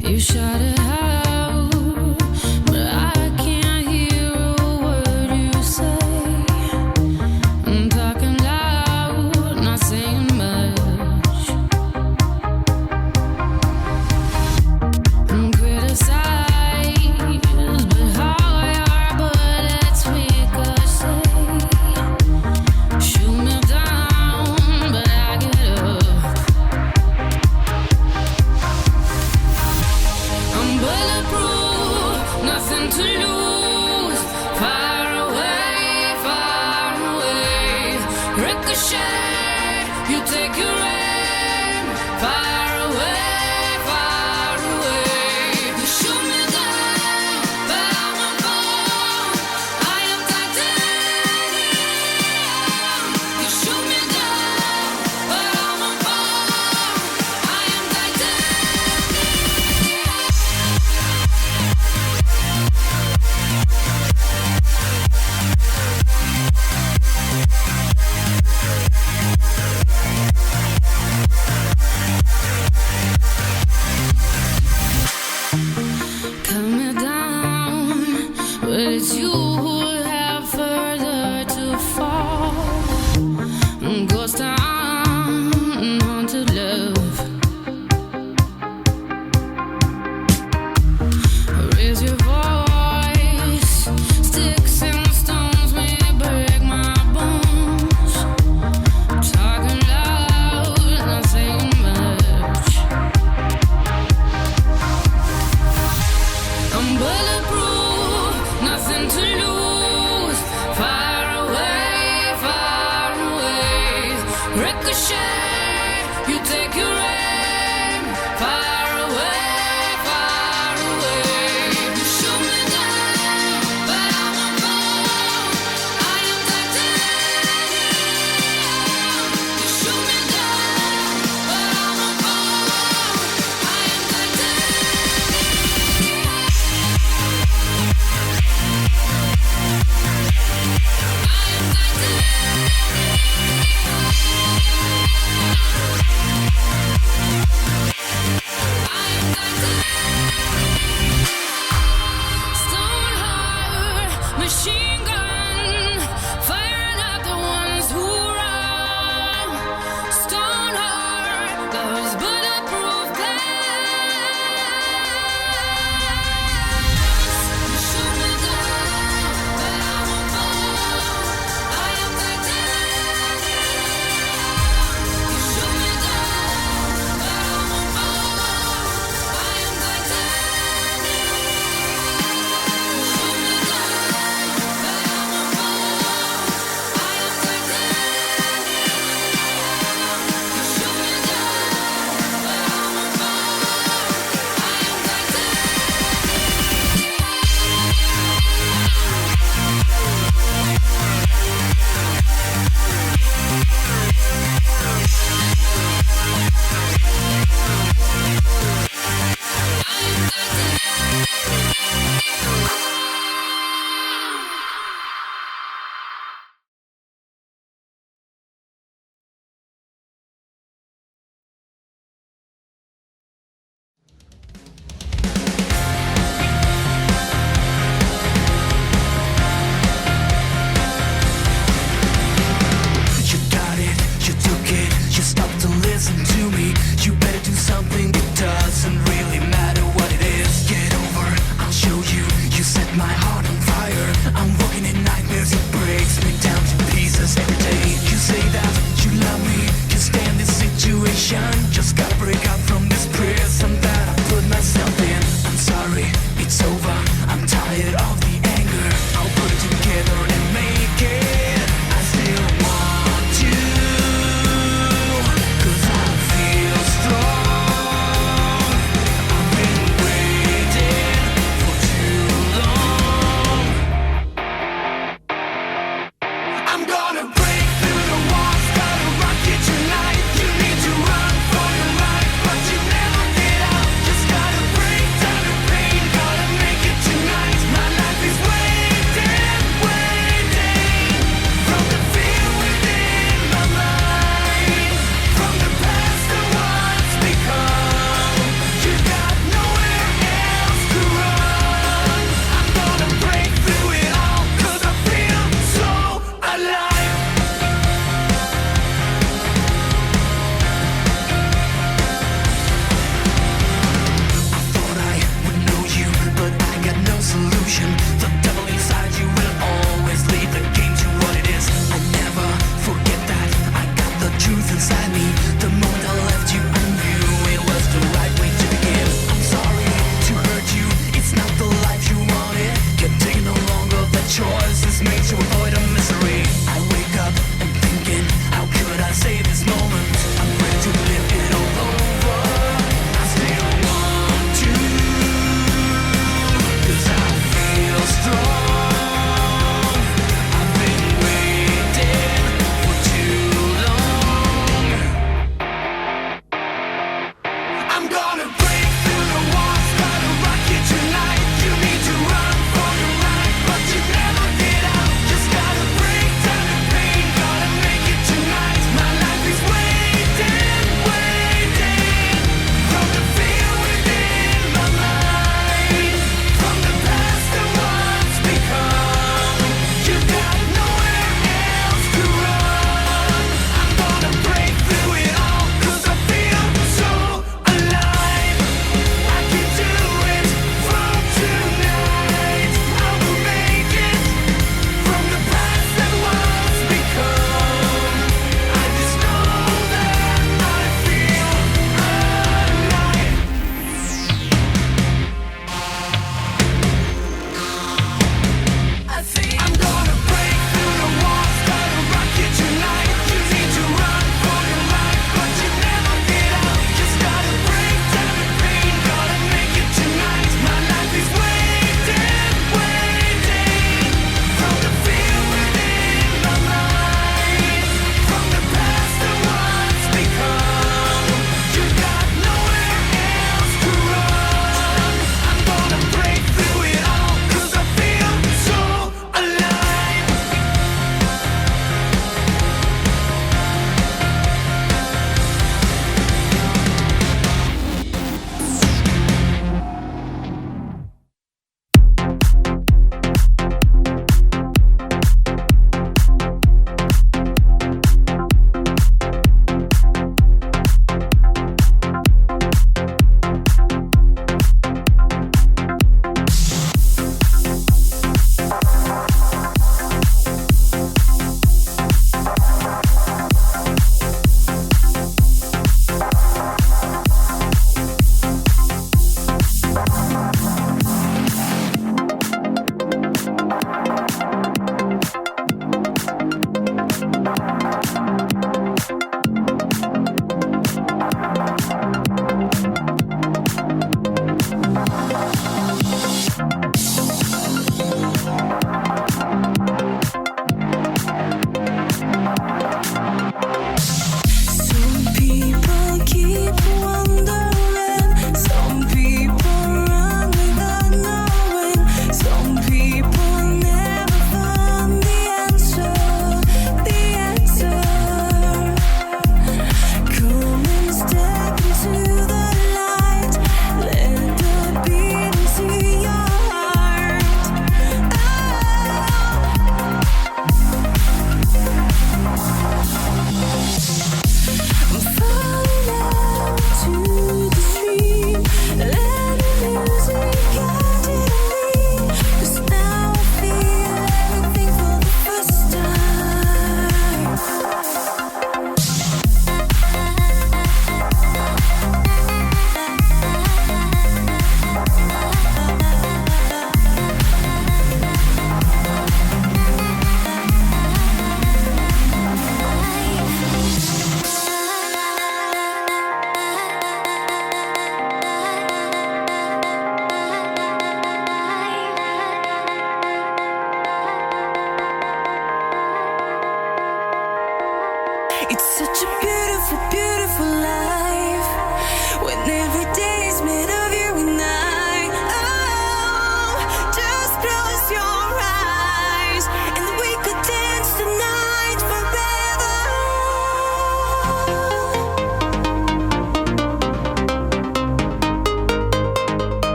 You shut it out, but I can't hear a word you say. I'm talking loud, not saying much. I'm criticized, but how your bullets ricochet. Shoot me down, but I get up. I'm bulletproof, nothing to lose. Far away, ricochet. You take your aim. Far away. You shoot me down, but I won't fall. I am titanium. You shoot me down, but I won't fall. I am Cut me down, but it's you who have further to fall. Ghost town, haunted love. Raise your voice, sticks and stones may break my bones. Talking loud, not saying much. I'm bulletproof, nothing to lose. Far away, ricochet. You take your aim. Far away. You shoot me down, but I won't fall. I am titanium. You shoot me down, but I won't fall. I am titanium.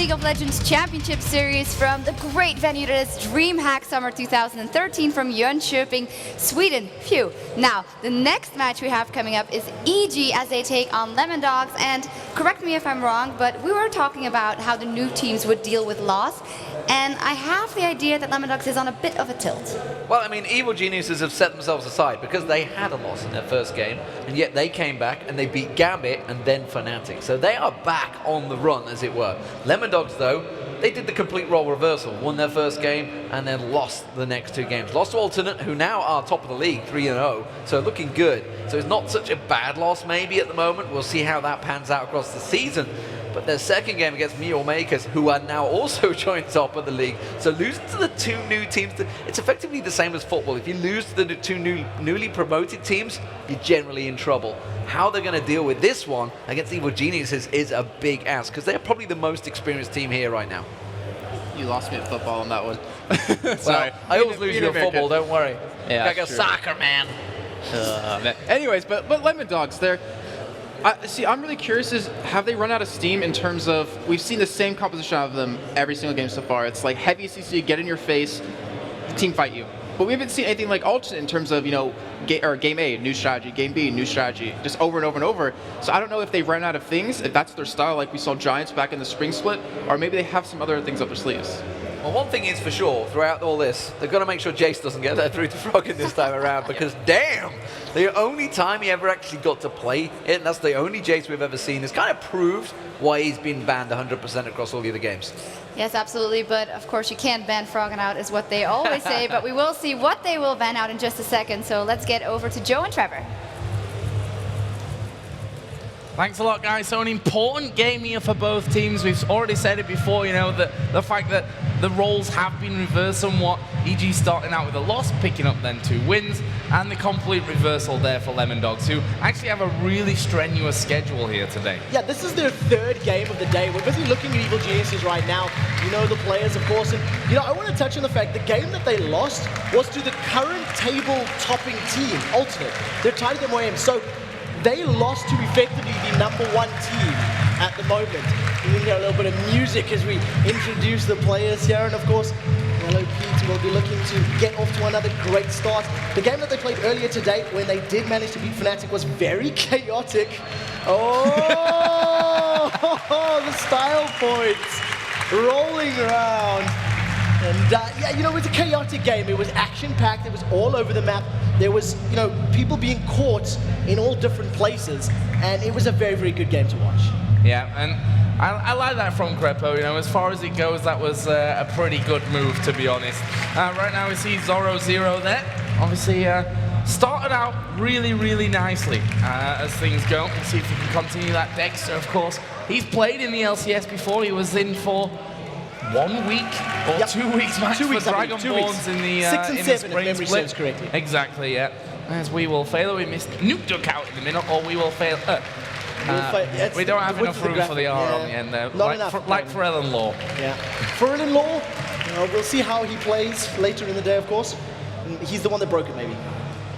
League of Legends Championship Series from the great venue that is DreamHack Summer 2013 from Jönköping, Sweden. Phew. Now, the next match we have coming up is EG as they take on Lemon Dogs. And correct me if I'm wrong, but we were talking about how the new teams would deal with loss. And I have the idea that Lemon Dogs is on a bit of a tilt.
Well, I mean, Evil Geniuses have set themselves aside because they had a loss in their first game, and yet they came back and they beat Gambit and then Fnatic. So they are back on the run, as it were. Lemon Dogs, though, they did the complete role reversal. Won their first game and then lost the next two games. Lost to Alternate, who now are top of the league, 3-0, so looking good. So it's not such a bad loss maybe at the moment. We'll see how that pans out across the season. But their second game against Meteor Makers, who are now also joined top of the league. So losing to the two new teams, it's effectively the same as football. If you lose to the two newly promoted teams, you're generally in trouble. How they're going to deal with this one against Evil Geniuses is a big ask, because they're probably the most experienced team here right now.
You lost me at football on that one.
Sorry. Well, I always lose you at football, don't worry.
Yeah,
like a soccer man.
Anyways, but Lemon Dogs, I'm really curious have they run out of steam in terms of, we've seen the same composition of them every single game so far. It's like heavy CC, get in your face, team fight you. But we haven't seen anything like Alternate in terms of, you know, game A, new strategy, game B, new strategy, just over and over and over. So I don't know if they've run out of things, if that's their style, like we saw Giants back in the spring split, or maybe they have some other things up their sleeves.
Well, one thing is for sure, throughout all this, they've got to make sure Jace doesn't get there through to Froggen this time around, because damn, the only time he ever actually got to play it, and that's the only Jace we've ever seen, has kind of proved why he's been banned 100% across all the other games.
Yes, absolutely, but of course you can't ban Froggen out is what they always say, but we will see what they will ban out in just a second, so let's get over to Joe and Trevor.
Thanks a lot, guys. So an important game here for both teams. We've already said it before, you know, the fact that the roles have been reversed somewhat. EG starting out with a loss, picking up then 2 wins, and the complete reversal there for Lemon Dogs, who actually have a really strenuous schedule here today.
Yeah, this is their third game of the day. We're busy looking at Evil Geniuses right now. You know the players, of course, and you know, I want to touch on the fact the game that they lost was to the current table-topping team, Alternate. They're tied at the so they lost to effectively the #1 team at the moment. We hear a little bit of music as we introduce the players here, and of course, Yellow Pete will be looking to get off to another great start. The game that they played earlier today, when they did manage to beat Fnatic, was very chaotic. Oh, the style points rolling around. And yeah, you know, it was a chaotic game. It was action-packed. It was all over the map. There was, you know, people being caught in all different places, and it was a very, very good game to watch.
Yeah, and I like that from Crepo. You know, as far as it goes, that was a pretty good move, to be honest. Right now we see Zoro Zero there. Obviously, started out really, really nicely as things go. Let's see if we can continue that. Dexter, of course, he's played in the LCS before. He was in for 1 week or 2 weeks match for Dragonborns in the
6 and 7
the spring
if memory
split.
serves correctly.
Exactly, yeah. As we will fail, we missed Nuke Duck out in the middle, or we will fail. We don't have enough room for the R on the end there. Like for Ellen Law.
Yeah. For Ellen Law, we'll see how he plays later in the day, of course. He's the one that broke it, maybe.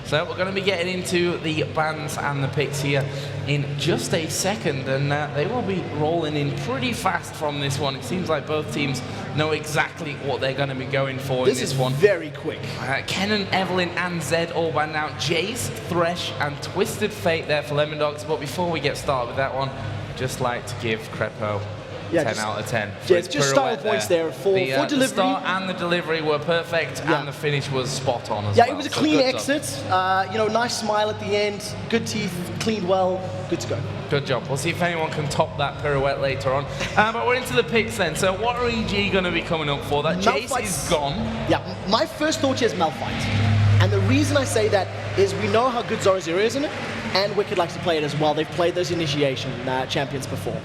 So we're going to be getting into the bans and the picks here in just a second, and they will be rolling in pretty fast from this one. It seems like both teams know exactly what they're going to be going for in this one.
This is very quick.
Kennen, Evelyn, and Zed all banned out. Jace, Thresh, and Twisted Fate there for Lemon Dogs. But before we get started with that one, just like to give Crepo 10 out of 10.
Yeah, it's just style points there for delivery.
The start and the delivery were perfect, and the finish was spot on as well.
Yeah, it was a clean exit. You know, nice smile at the end, good teeth, cleaned well, good to go.
Good job. We'll see if anyone can top that pirouette later on. But we're into the picks then. So what are EG going to be coming up for? That Jace is gone.
Yeah, my first thought here is Malphite. And the reason I say that is we know how good Zoro Zero is in it, and Wicked likes to play it as well. They've played those initiation champions before.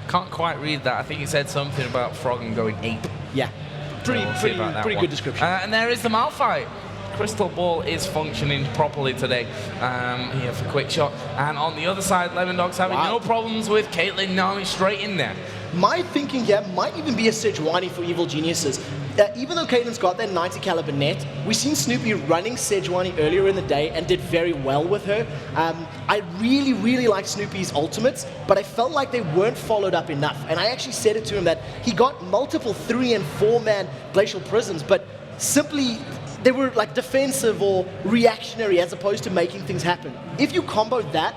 Can't quite read that. I think it said something about Froggen going ape.
Yeah, pretty good description.
And there is the Malphite. Crystal Ball is functioning properly today here for Quick Shot. And on the other side, Lemon Dogs having no problems with Caitlyn Nami straight in there.
My thinking here might even be a Sejuani for Evil Geniuses. Even though Caitlin's got that 90 caliber net, we've seen Snoopy running Sejuani earlier in the day and did very well with her. I really, really like Snoopy's ultimates, but I felt like they weren't followed up enough. And I actually said it to him that he got multiple 3- and 4-man Glacial Prisons, but simply they were like defensive or reactionary as opposed to making things happen. If you combo that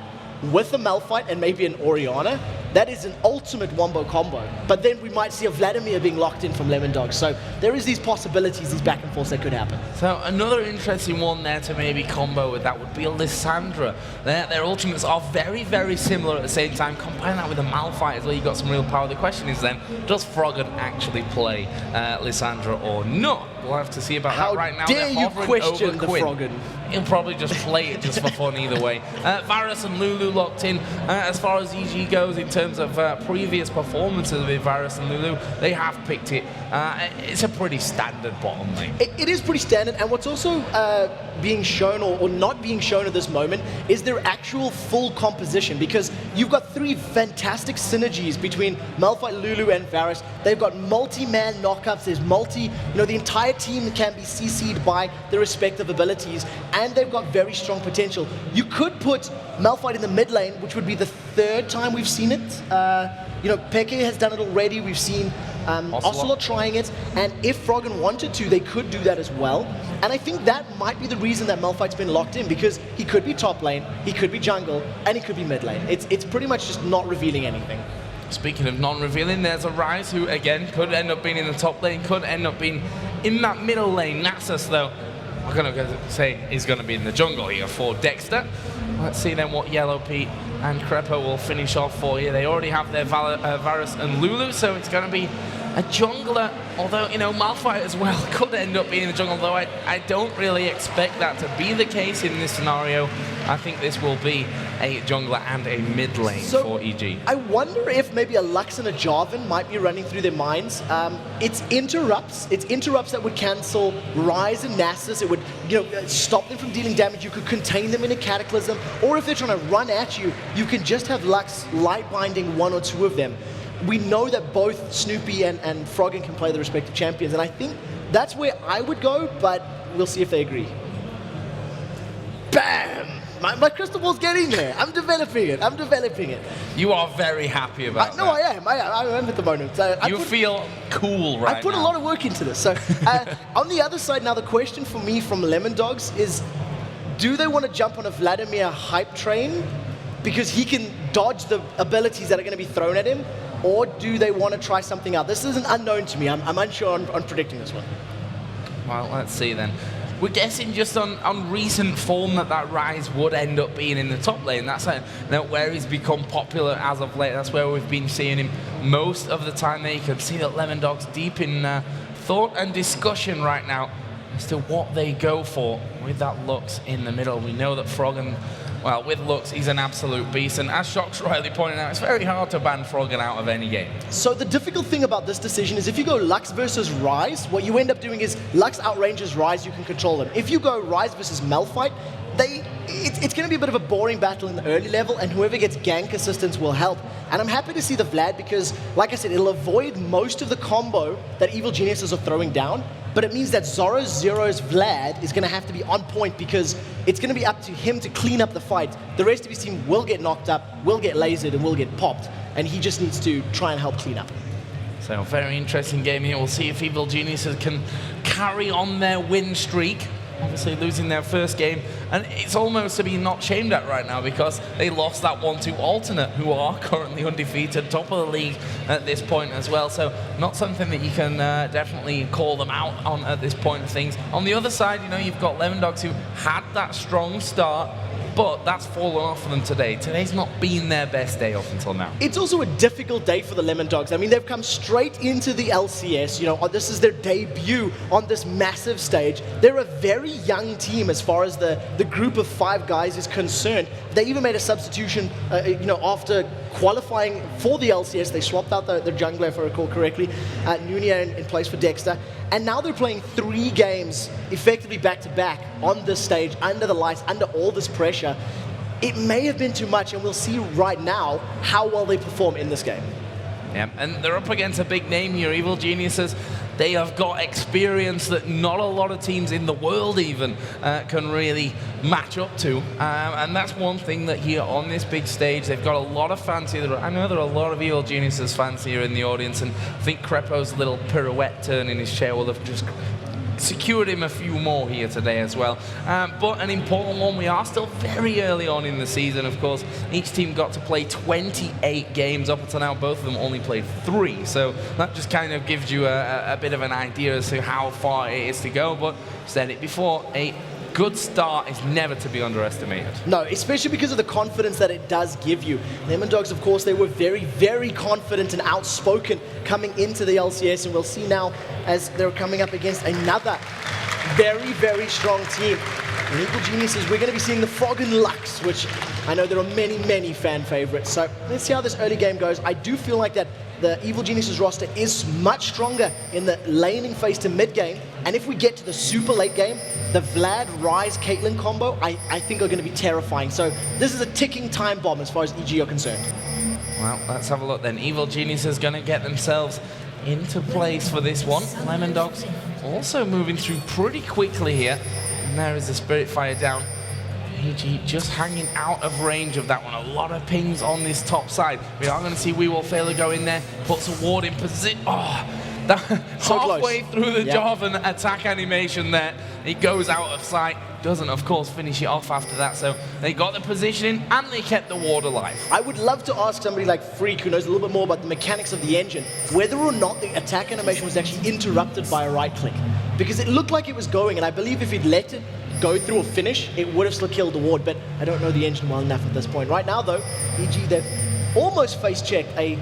with a Malphite and maybe an Orianna, that is an ultimate wombo combo. But then we might see a Vladimir being locked in from Lemon Dog. So there is these possibilities, these back and forths that could happen.
So another interesting one there to maybe combo with that would be a Lissandra. Their ultimates are very, very similar at the same time. Combine that with a Malphite as well, you've got some real power. The question is then, does Froggen actually play Lissandra or not? We'll have to see about that right now.
How dare you question the Froggen?
He'll probably just play it just for fun either way. Varus and Lulu locked in. As far as EG goes, in terms of previous performances with Varus and Lulu, they have picked it. It's a pretty standard bottom lane.
It is pretty standard, and what's also being shown or not being shown at this moment is their actual full composition, because you've got 3 fantastic synergies between Malphite, Lulu, and Varus. They've got multi-man knockups, there's the entire team can be CC'd by their respective abilities, and they've got very strong potential. You could put Malphite in the mid lane, which would be the 3rd time we've seen it. Peke has done it already. We've seen Ocelot trying it, and if Froggen wanted to, they could do that as well. And I think that might be the reason that Malphite's been locked in, because he could be top lane, he could be jungle, and he could be mid lane. It's pretty much just not revealing anything.
Speaking of non-revealing, there's a Ryze who, again, could end up being in the top lane, could end up being in that middle lane. Nasus, though, I'm going to say is going to be in the jungle here for Dexter. Let's see then what Yellow Pete and Crepo will finish off for you. They already have their Varus and Lulu, so it's going to be a jungler, although, Malphite as well could end up being in the jungle, though I don't really expect that to be the case in this scenario. I think this will be a jungler and a mid lane for EG.
I wonder if maybe a Lux and a Jarvan might be running through their minds. It's interrupts that would cancel Ryze and Nasus. It would stop them from dealing damage. You could contain them in a Cataclysm, or if they're trying to run at you, you can just have Lux light binding 1 or 2 of them. We know that both Snoopy and Froggen can play the respective champions, and I think that's where I would go, but we'll see if they agree. Bam! My crystal ball's getting there. I'm developing it.
You are very happy about that.
No, I am. I am at the moment.
You feel cool right now.
I put a lot of work into this. So on the other side now, the question for me from Lemon Dogs is, do they want to jump on a Vladimir hype train because he can dodge the abilities that are going to be thrown at him? Or do they want to try something out? This is an unknown to me. I'm unsure on predicting this one.
Well, let's see then. We're guessing just on recent form that Ryze would end up being in the top lane. That's where he's become popular as of late. That's where we've been seeing him most of the time. There you can see that Lemon Dog's deep in thought and discussion right now as to what they go for with that Lux in the middle. We know that Froggen, well, with Lux, he's an absolute beast, and as Shock's rightly pointed out, it's very hard to ban Froggen out of any game.
So the difficult thing about this decision is if you go Lux versus Ryze, what you end up doing is Lux outranges Ryze, you can control them. If you go Ryze versus Malphite, it's going to be a bit of a boring battle in the early level, and whoever gets gank assistance will help. And I'm happy to see the Vlad because, like I said, it'll avoid most of the combo that Evil Geniuses are throwing down, but it means that Zoro's Zero's Vlad is going to have to be on point because it's going to be up to him to clean up the fight. The rest of his team will get knocked up, will get lasered, and will get popped, and he just needs to try and help clean up.
So, very interesting game here. We'll see if Evil Geniuses can carry on their win streak. Obviously losing their first game, and it's almost to be not shamed at right now because they lost that one to Alternate, who are currently undefeated, top of the league at this point as well. So not something that you can definitely call them out on at this point of things. On the other side, you've got Lemon Dogs who had that strong start, but that's fallen off for them today. Today's not been their best day up until now.
It's also a difficult day for the Lemon Dogs. I mean, they've come straight into the LCS. This is their debut on this massive stage. They're a very young team as far as the group of 5 guys is concerned. They even made a substitution, after qualifying for the LCS. They swapped out the jungler, if I recall correctly, Nunia in place for Dexter. And now they're playing 3 games effectively back-to-back on this stage, under the lights, under all this pressure. It may have been too much, and we'll see right now how well they perform in this game.
Yeah, and they're up against a big name here, Evil Geniuses. They have got experience that not a lot of teams in the world even can really match up to. And that's one thing that here on this big stage, they've got a lot of fans here. I know there are a lot of Evil Geniuses fans here in the audience, and I think Crepo's little pirouette turn in his chair will have just secured him a few more here today as well. But an important one, we are still very early on in the season, of course. Each team got to play 28 games. Up until now, both of them only played 3. So that just kind of gives you a bit of an idea as to how far it is to go. But I've said it before, a good start is never to be underestimated.
No, especially because of the confidence that it does give you. Lemon Dogs, of course, they were very, very confident and outspoken coming into the LCS, and we'll see now as they're coming up against another very, very strong team. And Evil Geniuses, we're going to be seeing the Fog and Lux, which I know there are many, many fan favorites. So let's see how this early game goes. I do feel like that the Evil Geniuses roster is much stronger in the laning phase to mid game. And if we get to the super late game, the Vlad, Ryze, Caitlyn combo, I think are going to be terrifying. So this is a ticking time bomb as far as EG are concerned.
Well, let's have a look then. Evil Geniuses going to get themselves into place for this one. Lemon Dogs also moving through pretty quickly here. And there is the Spirit Fire down. EG just hanging out of range of that one. A lot of pings on this top side. We are going to see We Will Fail to go in there, puts a ward in position. Oh, that
so
halfway
close.
through the
Yep.
Jarvan attack animation there. It goes out of sight. Doesn't, of course, finish it off after that. So they got the positioning and they kept the ward alive.
I would love to ask somebody like Freak, who knows a little bit more about the mechanics of the engine, whether or not the attack animation was actually interrupted by a right click. Because it looked like it was going, and I believe if he'd let it go through a finish, it would have still killed the ward, but I don't know the engine well enough at this point. Right now, though, EG, they've almost face-checked a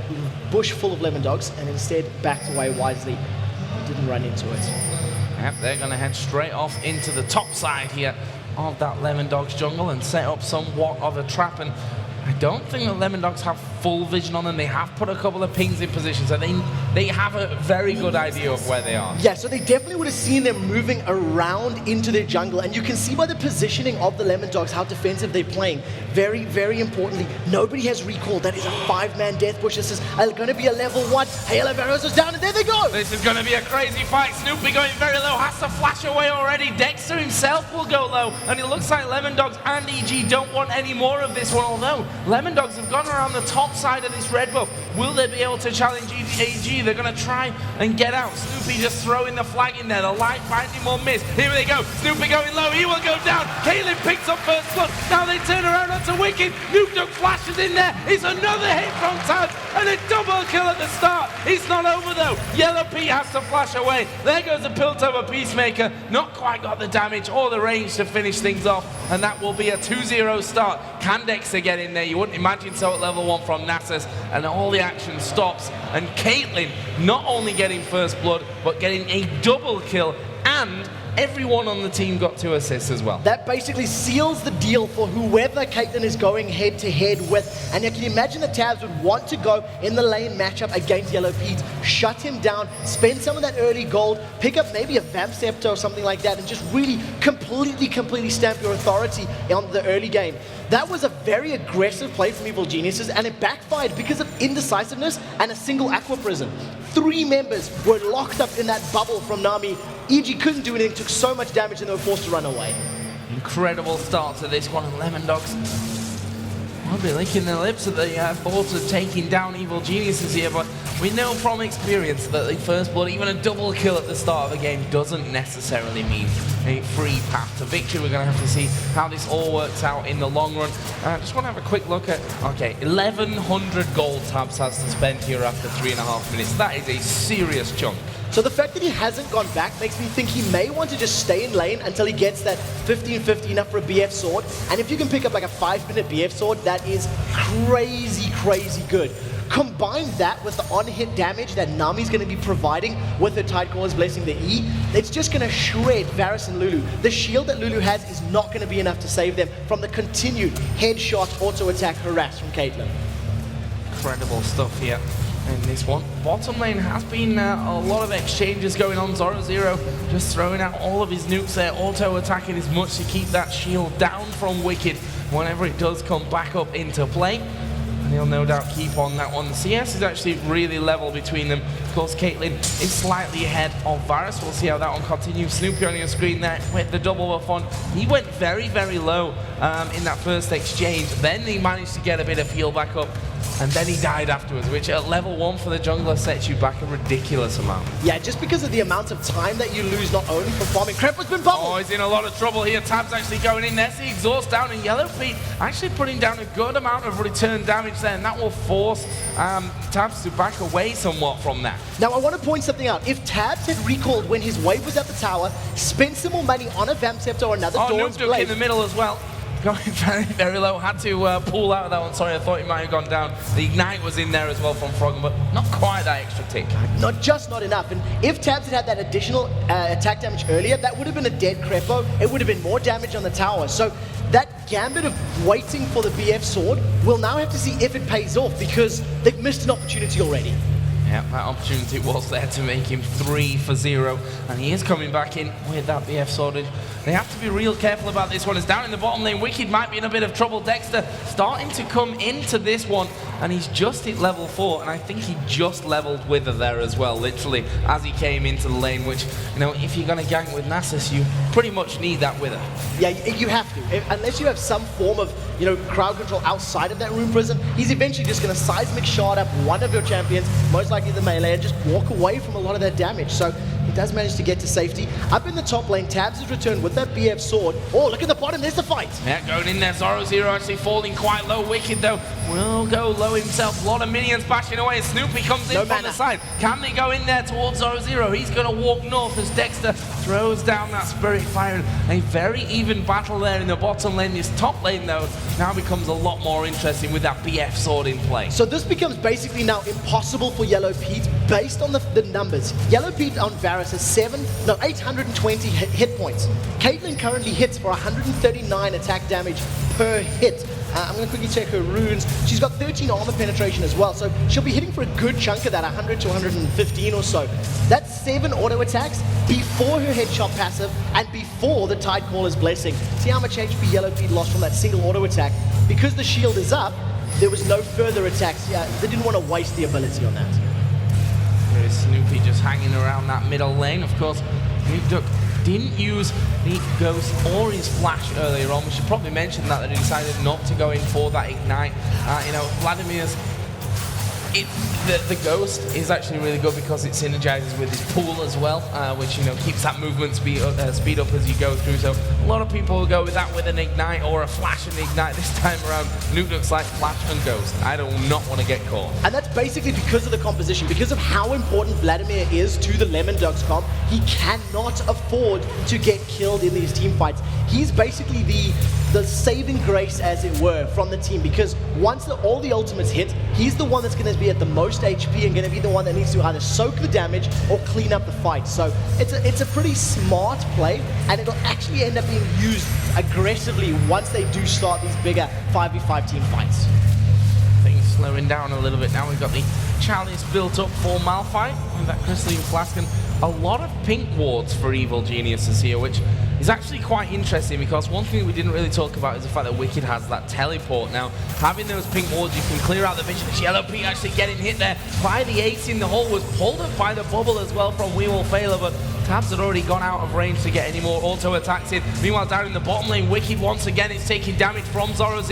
bush full of Lemon Dogs, and instead backed away wisely. Didn't run into it.
Yep, they're going to head straight off into the top side here of that Lemon Dogs jungle and set up somewhat of a trap. And I don't think the Lemon Dogs have full vision on them. They have put a couple of pings in position, so they have a very good idea of where they are.
Yeah, so they definitely would have seen them moving around into their jungle, and you can see by the positioning of the Lemon Dogs how defensive they're playing. Very, very importantly, nobody has recall. That is a 5-man death push. This is going to be a level 1. Halo Barrows is down, and there they go!
This is going to be a crazy fight. Snoopy going very low, has to flash away already. Dexter himself will go low, and it looks like Lemon Dogs and EG don't want any more of this one, although Lemon Dogs have gone around the top side of this red buff. Will they be able to challenge EG? They're going to try and get out. Snoopy just throwing the flag in there. The light binding will miss. Here they go. Snoopy going low. He will go down. Kaelin picks up first blood. Now they turn around onto Wicked. Nuke flashes in there. It's another hit from Taz and a double kill at the start. It's not over though. Yellow Pete has to flash away. There goes the Piltover Peacemaker. Not quite got the damage or the range to finish things off. And that will be a 2-0 start. Can Dexter get in there? You wouldn't imagine so at level 1 from Nasus. And all the action stops. And Caitlyn not only getting first blood, but getting a double kill, and everyone on the team got 2 assists as well.
That basically seals the deal for whoever Caitlyn is going head-to-head with. And you can imagine the Tabs would want to go in the lane matchup against Yellow Pete, shut him down, spend some of that early gold, pick up maybe a Vamp Scepter or something like that, and just really completely stamp your authority on the early game. That was a very aggressive play from Evil Geniuses, and it backfired because of indecisiveness and a single Aqua Prison. 3 members were locked up in that bubble from Nami. EG couldn't do anything, took so much damage, and they were forced to run away.
Incredible start to this one, and Lemon Dogs will be licking their lips at the thought of taking down Evil Geniuses here, but we know from experience that the first blood, even a double kill at the start of a game, doesn't necessarily mean a free path to victory. We're going to have to see how this all works out in the long run. I just want to have a quick look at, okay, 1,100 gold Tabs has to spend here after 3.5 minutes. That is a serious chunk.
So the fact that he hasn't gone back makes me think he may want to just stay in lane until he gets that 15-50 enough for a BF sword. And if you can pick up like a 5-minute BF sword, that is crazy good. Combine that with the on-hit damage that Nami's going to be providing with her Tidecaller's Blessing, the E, it's just going to shred Varus and Lulu. The shield that Lulu has is not going to be enough to save them from the continued headshot auto-attack harass from Caitlyn.
Incredible stuff here in this one. Bottom lane has been a lot of exchanges going on. Zoro just throwing out all of his nukes there, auto-attacking as much to keep that shield down from Wicked whenever it does come back up into play. And he'll no doubt keep on that one. The CS is actually really level between them. Of course, Caitlyn is slightly ahead of Varus. We'll see how that one continues. Snoopy on your screen there with the double buff on. He went very, very low in that first exchange. Then he managed to get a bit of heal back up. And then he died afterwards, which at level 1 for the jungler sets you back a ridiculous amount.
Yeah, just because of the amount of time that you lose not only from farming. Krepo's been bubbled!
Oh, he's in a lot of trouble here. Tab's actually going in. There's the exhaust down, and Yellow Pete actually putting down a good amount of return damage there, and that will force Tabs to back away somewhat from that.
Now, I want to point something out. If Tabs had recalled when his wave was at the tower, spent some more money on a Vamp Scepter or another Dawn's
Nuke
Blade.
in the middle as well. Going very, very low. Had to pull out of that one. Sorry, I thought he might have gone down. The Ignite was in there as well from Froggen, but not quite that extra tick.
Not enough. And if Tabs had that additional attack damage earlier, that would have been a dead Krepo. It would have been more damage on the tower. So that gambit of waiting for the BF sword, we'll now have to see if it pays off, because they've missed an opportunity already.
Yeah, that opportunity was there to make him 3 for 0, and he is coming back in with that BF swordage. They have to be real careful about this one. It's down in the bottom lane. Wicked might be in a bit of trouble. Dexter starting to come into this one, and he's just hit level 4, and I think he just leveled Wither there as well, literally, as he came into the lane, which, you know, if you're going to gank with Nasus, you pretty much need that Wither.
Yeah, you have to. Unless you have some form of, you know, crowd control outside of that rune prison, he's eventually just going to seismic shard up one of your champions, most likely the melee, and just walk away from a lot of that damage. So he does manage to get to safety. Up in the top lane, Tabs has returned with that BF sword. Oh, look at the bottom, there's the fight.
Yeah, going in there. Zoro actually falling quite low. Wicked, though, will go low himself. A lot of minions bashing away as Snoopy comes in from the side. Can they go in there towards Zoro? He's going to walk north as Dexter throws down that Spirit Fire. A very even battle there in the bottom lane. This top lane, though, now becomes a lot more interesting with that BF sword in play.
So this becomes basically now impossible for Yellow Pete based on the numbers. Yellow Pete on Varus has 820 hit points. Caitlyn currently hits for 139 attack damage per hit. I'm going to quickly check her runes. She's got 13 armor penetration as well, so she'll be hitting for a good chunk of that, 100 to 115 or so. That's 7 auto attacks before her headshot passive and before the Tidecaller's Blessing. See how much HP Yellow Pete lost from that single auto attack? Because the shield is up, there was no further attacks. Yeah, they didn't want to waste the ability on that.
There is Snoopy just hanging around that middle lane. Of course, Nuke didn't use the Ghost or his Flash earlier on. We should probably mention that he decided not to go in for that Ignite. You know, Vladimir's... The Ghost is actually really good because it synergizes with his pool as well, which, you know, keeps that movement speed up as you go through. So a lot of people will go with that with an Ignite or a Flash and Ignite. This time around, Nuke looks like Flash and Ghost. I do not want to get caught.
And that's basically because of the composition, because of how important Vladimir is to the Lemon Dogs comp. He cannot afford to get killed in these team fights. He's basically the saving grace, as it were, from the team, because once all the ultimates hit, he's the one that's going to be at the most HP and going to be the one that needs to either soak the damage or clean up the fight. So it's a pretty smart play, and it'll actually end up being used aggressively once they do start these bigger 5v5 team fights.
Things slowing down a little bit now. We've got the Chalice built up for Malphite with that Crystalline Flask, and a lot of pink wards for Evil Geniuses here, which is actually quite interesting, because one thing we didn't really talk about is the fact that Wicked has that teleport. Now, having those pink wards, you can clear out the vision. Yellow Pete actually getting hit there by the ace in the hole, was pulled up by the bubble as well from We Will Failure, but Tabs had already gone out of range to get any more auto attacks in. Meanwhile, down in the bottom lane, Wicked once again is taking damage from Zoro.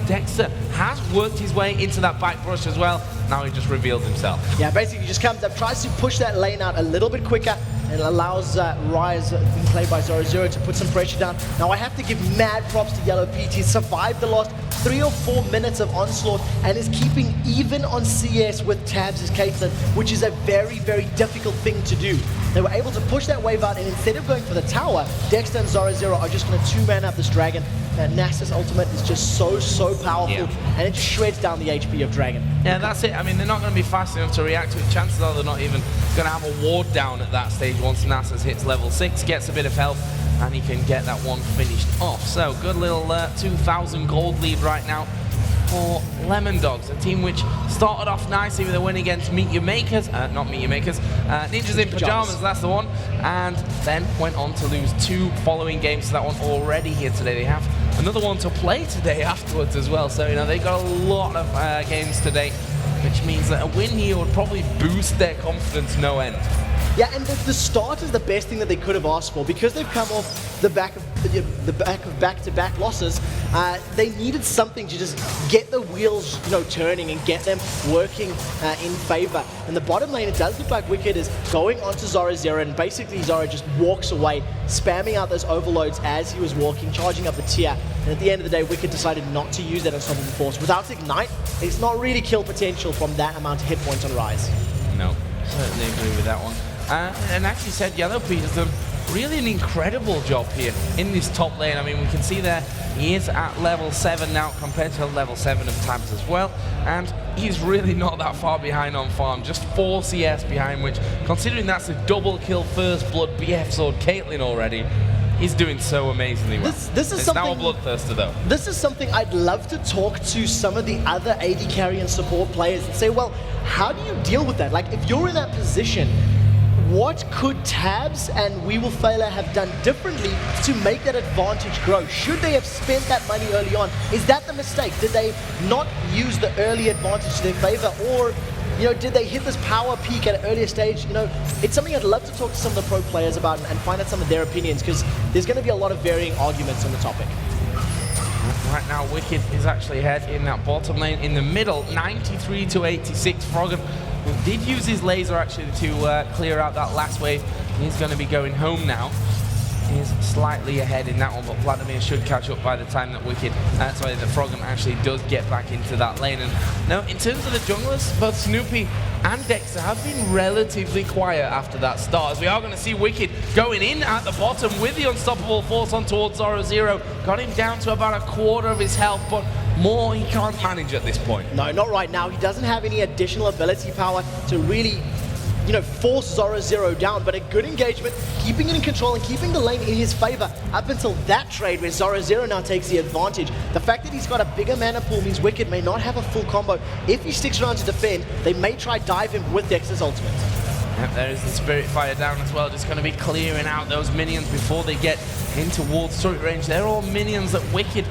Dexter has worked his way into that back brush as well. Now he just reveals himself.
Yeah, basically just comes up, tries to push that lane out a little bit quicker, and allows Rise, being played by Zoro, to put some pressure down. Now I have to give mad props to Yellow Pete. He's survived the last 3 or 4 minutes of onslaught and is keeping even on CS with Tabs' Caitlyn, which is a very, very difficult thing to do. They were able to push that wave out, and instead of going for the tower, Dexter and Zoro are just going to 2-man up this dragon. Nasus ultimate is just so powerful, and it just shreds down the HP of Dragon.
Yeah, that's it. I mean, they're not going to be fast enough to react to it. Chances are they're not even going to have a ward down at that stage once Nasus hits level 6, gets a bit of health, and he can get that one finished off. So, good little 2,000 gold lead right now for Lemon Dogs, a team which started off nicely with a win against Meet Your Makers, not Meet Your Makers, Ninjas in Pajamas, that's the one, and then went on to lose 2 following games to that one already here today. They have another one to play today afterwards as well. So, they got a lot of games today, which means that a win here would probably boost their confidence no end.
Yeah, and the start is the best thing that they could have asked for because they've come off the back of back-to-back losses. They needed something to just get the wheels, turning and get them working in favor. In the bottom lane, it does look like Wicked is going onto Zora Zero, and basically Zora just walks away, spamming out those overloads as he was walking, charging up the tier. And at the end of the day, Wicked decided not to use that Unstoppable Force. Without Ignite, it's not really kill potential from that amount of hit points on Rise.
No, certainly agree with that one. And actually said YellowP has done really an incredible job here in this top lane. I mean, we can see there he is at level 7 now compared to level 7 of Tabs as well. And he's really not that far behind on farm, just 4 CS behind, which, considering that's a double kill first blood BF sword Caitlyn already, he's doing so amazingly well.
This is
it's
something,
now a bloodthirster though.
This is something I'd love to talk to some of the other AD carry and support players and say, well, how do you deal with that? Like, if you're in that position, what could Tabs and WeWillFailure have done differently to make that advantage grow? Should they have spent that money early on? Is that the mistake? Did they not use the early advantage to their favor? Or, did they hit this power peak at an earlier stage? It's something I'd love to talk to some of the pro players about and find out some of their opinions, because there's going to be a lot of varying arguments on the topic.
Right now, Wicked is actually ahead in that bottom lane. In the middle, 93 to 86. Froggen did use his laser actually to clear out that last wave. He's going to be going home now. He's slightly ahead in that one, but Vladimir should catch up by the time that the Froggen actually does get back into that lane. And now, in terms of the junglers, both Snoopy and Dexter have been relatively quiet after that start, as we are going to see Wicked going in at the bottom with the Unstoppable Force on towards Zora Zero. Got him down to about a quarter of his health, but more he can't manage at this point.
No, not right now. He doesn't have any additional ability power to really force Zora Zero down, but a good engagement, keeping it in control and keeping the lane in his favor up until that trade where Zora Zero now takes the advantage. The fact that he's got a bigger mana pool means Wicked may not have a full combo. If he sticks around to defend, they may try dive him with Dexter's ultimate.
Yep, there is the Spirit Fire down as well, just going to be clearing out those minions before they get in towards turret range. They're all minions that Wicked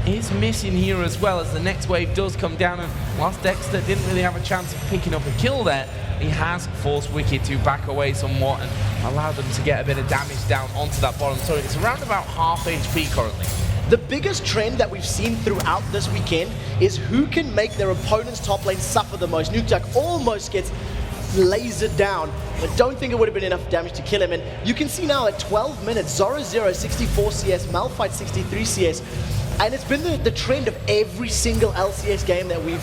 is missing here as well, as the next wave does come down, and whilst Dexter didn't really have a chance of picking up a kill there, he has forced Wicked to back away somewhat and allowed them to get a bit of damage down onto that bottom turret. It's around about half HP currently.
The biggest trend that we've seen throughout this weekend is who can make their opponent's top lane suffer the most. Nukeduck almost gets lasered down, but don't think it would have been enough damage to kill him. And you can see now at 12 minutes, Zora Zero 64 CS, Malphite 63 CS, and it's been the trend of every single LCS game that we've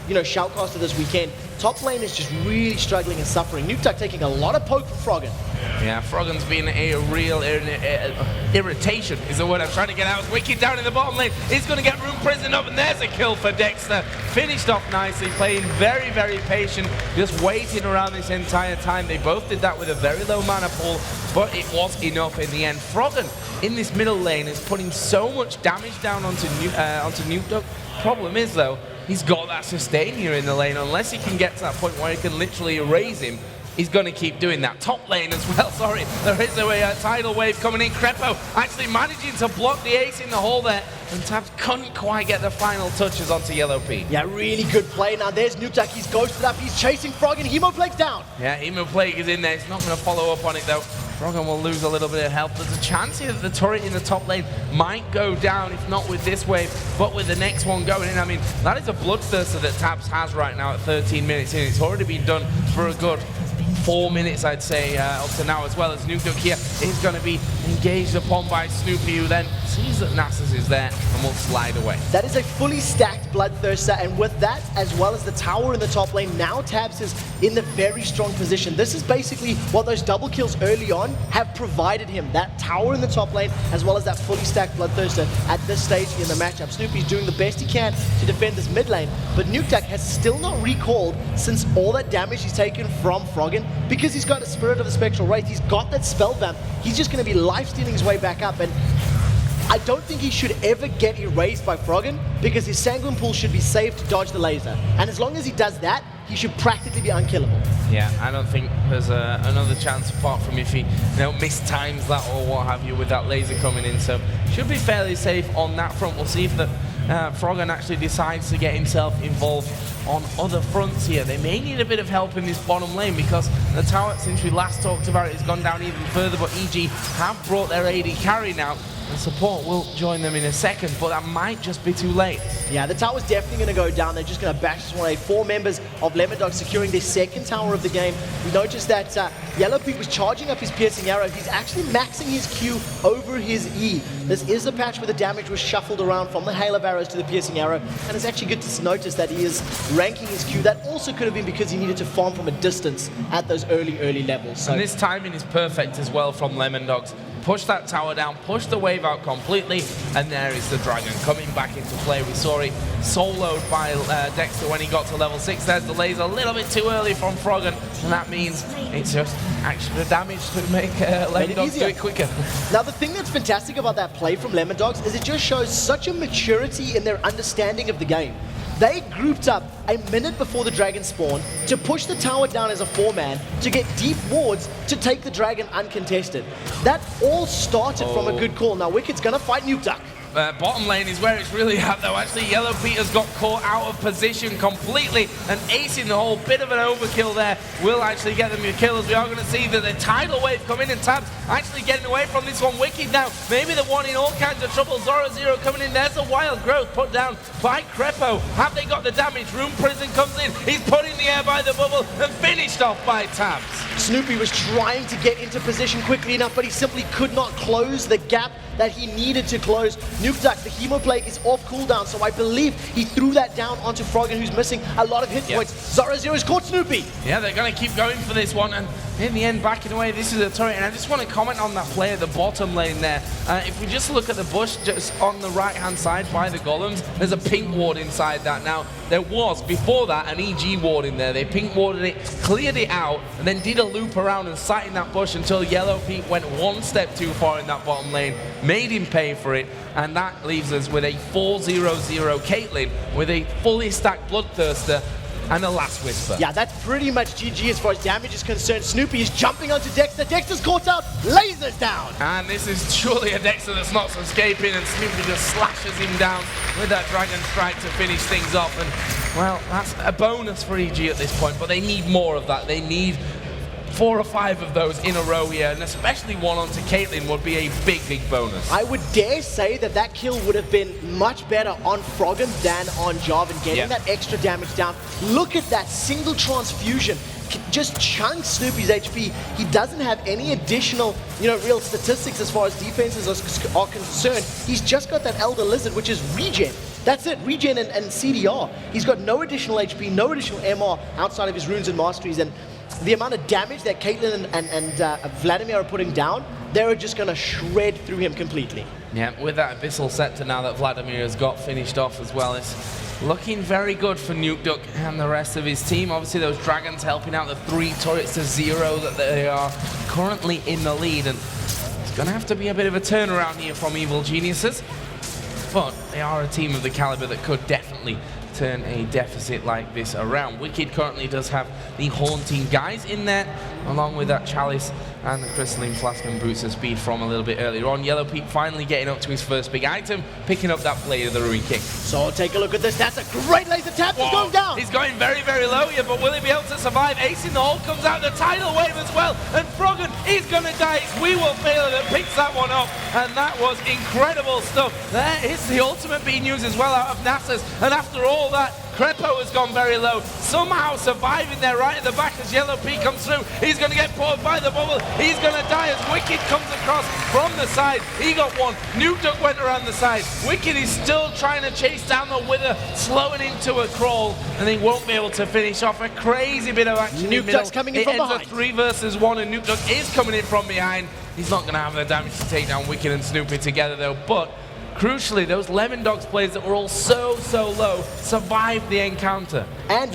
shoutcasted this weekend. Top lane is just really struggling and suffering. Nukeduck taking a lot of poke from Froggen.
Yeah, Froggen's been a real irritation, is the word I'm trying to get out. Wicked down in the bottom lane. He's going to get room prison up, and there's a kill for Dexter. Finished off nicely, playing very, very patient, just waiting around this entire time. They both did that with a very low mana pool, but it was enough in the end. Froggen in this middle lane is putting so much damage down onto Nukeduck. Problem is, though, he's got that sustain here in the lane. Unless he can get to that point where he can literally erase him, he's going to keep doing that. Top lane as well, sorry. There is a tidal wave coming in. Crepo actually managing to block the ace in the hole there, and Tabs couldn't quite get the final touches onto YellowP.
Yeah, really good play. Now there's Nukeduck. He's ghosted up. He's chasing Froggen. Hemoplague's down.
Yeah, Hemoplague is in there. He's not going to follow up on it, though. Froggen will lose a little bit of health. There's a chance here that the turret in the top lane might go down, if not with this wave, but with the next one going in. I mean, that is a bloodthirster that Tabs has right now at 13 minutes in. It's already been done for a good 4 minutes, I'd say, up to now, as well as Nukeduck here is going to be engaged upon by Snoopy, who then sees that Nasus is there and will slide away.
That is a fully stacked Bloodthirster, and with that, as well as the tower in the top lane, now Tabs is in the very strong position. This is basically what those double kills early on have provided him. That tower in the top lane, as well as that fully stacked Bloodthirster at this stage in the matchup. Snoopy's doing the best he can to defend this mid lane, but Nukeduck has still not recalled since all that damage he's taken from Froggen, because he's got a Spirit of the Spectral Wraith, he's got that spell vamp, he's just going to be life-stealing his way back up, and I don't think he should ever get erased by Froggen, because his Sanguine Pool should be saved to dodge the laser, and as long as he does that, he should practically be unkillable.
Yeah, I don't think there's another chance apart from if he mistimes that or what have you with that laser coming in. So should be fairly safe on that front. We'll see if the Froggen actually decides to get himself involved on other fronts here. They may need a bit of help in this bottom lane because the tower, since we last talked about it, has gone down even further, but EG have brought their AD carry now. And support will join them in a second, but that might just be too late.
Yeah, the tower's definitely going to go down. They're just going to bash this one away. 4 members of Lemon securing their second tower of the game. We noticed that Yellow Pete was charging up his piercing arrow. He's actually maxing his Q over his E. This is a patch where the damage was shuffled around from the hail of arrows to the piercing arrow, and it's actually good to notice that he is ranking his Q. That also could have been because he needed to farm from a distance at those early levels. So.
And this timing is perfect as well from Lemon Dogs. Push that tower down, push the wave out completely, and there is the dragon coming back into play. We saw it soloed by Dexter when he got to level 6. There's the laser a little bit too early from Froggen, and that means it's just extra damage to make Lemon Dogs do it quicker.
Now, the thing that's fantastic about that play from Lemon Dogs is it just shows such a maturity in their understanding of the game. They grouped up a minute before the dragon spawned to push the tower down as a 4-man to get deep wards to take the dragon uncontested. That all started from a good call. Now Wicked's gonna fight Nuke Duck.
Bottom lane is where it's really at though. Actually, Yellow Pete has got caught out of position completely and acing the hole. Bit of an overkill there. Will actually get them your kills. We are going to see that the tidal wave come in and Tabs actually getting away from this one. Wicked now. Maybe the one in all kinds of trouble. Zoro coming in. There's a wild growth put down by Crepo. Have they got the damage? Room Prison comes in. He's put in the air by the bubble and finished off by Tabs.
Snoopy was trying to get into position quickly enough, but he simply could not close the gap that he needed to close. Nuke Duck, the Hemoplague is off cooldown, so I believe he threw that down onto Froggen, who's missing a lot of hit points. Zoro's caught Snoopy.
Yeah, they're going to keep going for this one, and in the end, backing away, this is a turret. And I just want to comment on that play at the bottom lane there. If we just look at the bush just on the right-hand side by the golems, there's a pink ward inside that. Now, there was, before that, an EG ward in there. They pink warded it, cleared it out, and then did a loop around and sat in that bush until Yellow Pete went one step too far in that bottom lane, made him pay for it, and that leaves us with a 4-0-0 Caitlyn with a fully stacked Bloodthirster and a Last Whisper.
Yeah, that's pretty much GG as far as damage is concerned. Snoopy is jumping onto Dexter. Dexter's caught out. Lasers down.
And this is surely a Dexter that's not escaping, and Snoopy just slashes him down with that Dragon Strike to finish things off. And, well, that's a bonus for EG at this point, but they need more of that. They need 4 or 5 of those in a row here, and especially one onto Caitlyn would be a big bonus.
I would dare say that that kill would have been much better on Froggen than on Jarvan, getting that extra damage down. Look at that single transfusion. Just chunks Snoopy's HP. He doesn't have any additional, real statistics as far as defenses are concerned. He's just got that Elder Lizard, which is regen. That's it, regen and CDR. He's got no additional HP, no additional MR outside of his runes and masteries, and the amount of damage that Caitlyn and Vladimir are putting down, they're just going to shred through him completely.
Yeah, with that Abyssal Scepter now that Vladimir has got finished off as well, it's looking very good for Nuke Duck and the rest of his team. Obviously, those Dragons helping out the 3 turrets to 0 that they are currently in the lead, and it's going to have to be a bit of a turnaround here from Evil Geniuses, but they are a team of the caliber that could definitely turn a deficit like this around. Wicked currently does have the Haunting Guys in there, along with that Chalice and the Crystalline Flask and Boots of Speed from a little bit earlier on. Yellow Pete finally getting up to his first big item, picking up that Blade of the Ruin King.
So take a look at this. That's a great laser tap. He's going down.
He's going very, very low here, but will he be able to survive? Ace in the hole comes out, the tidal wave as well, and Froggen is going to die. We will fail it and picks that one up, and that was incredible stuff. There is the ultimate being used as well out of Nasus, and after all that, Crepo has gone very low, somehow surviving there right at the back as Yellow Pete comes through. He's going to get pulled by the bubble. He's going to die as Wicked comes across from the side. He got one. Nuke Duck went around the side. Wicked is still trying to chase down the Wither, slowing into a crawl, and they won't be able to finish off. A crazy bit of action.
Nuke Duck's coming in from behind.
It ends a 3 versus 1, and Nuke Duck is coming in from behind. He's not going to have the damage to take down Wicked and Snoopy together though, but crucially, those Lemon Dogs players that were all so low survived the encounter.
And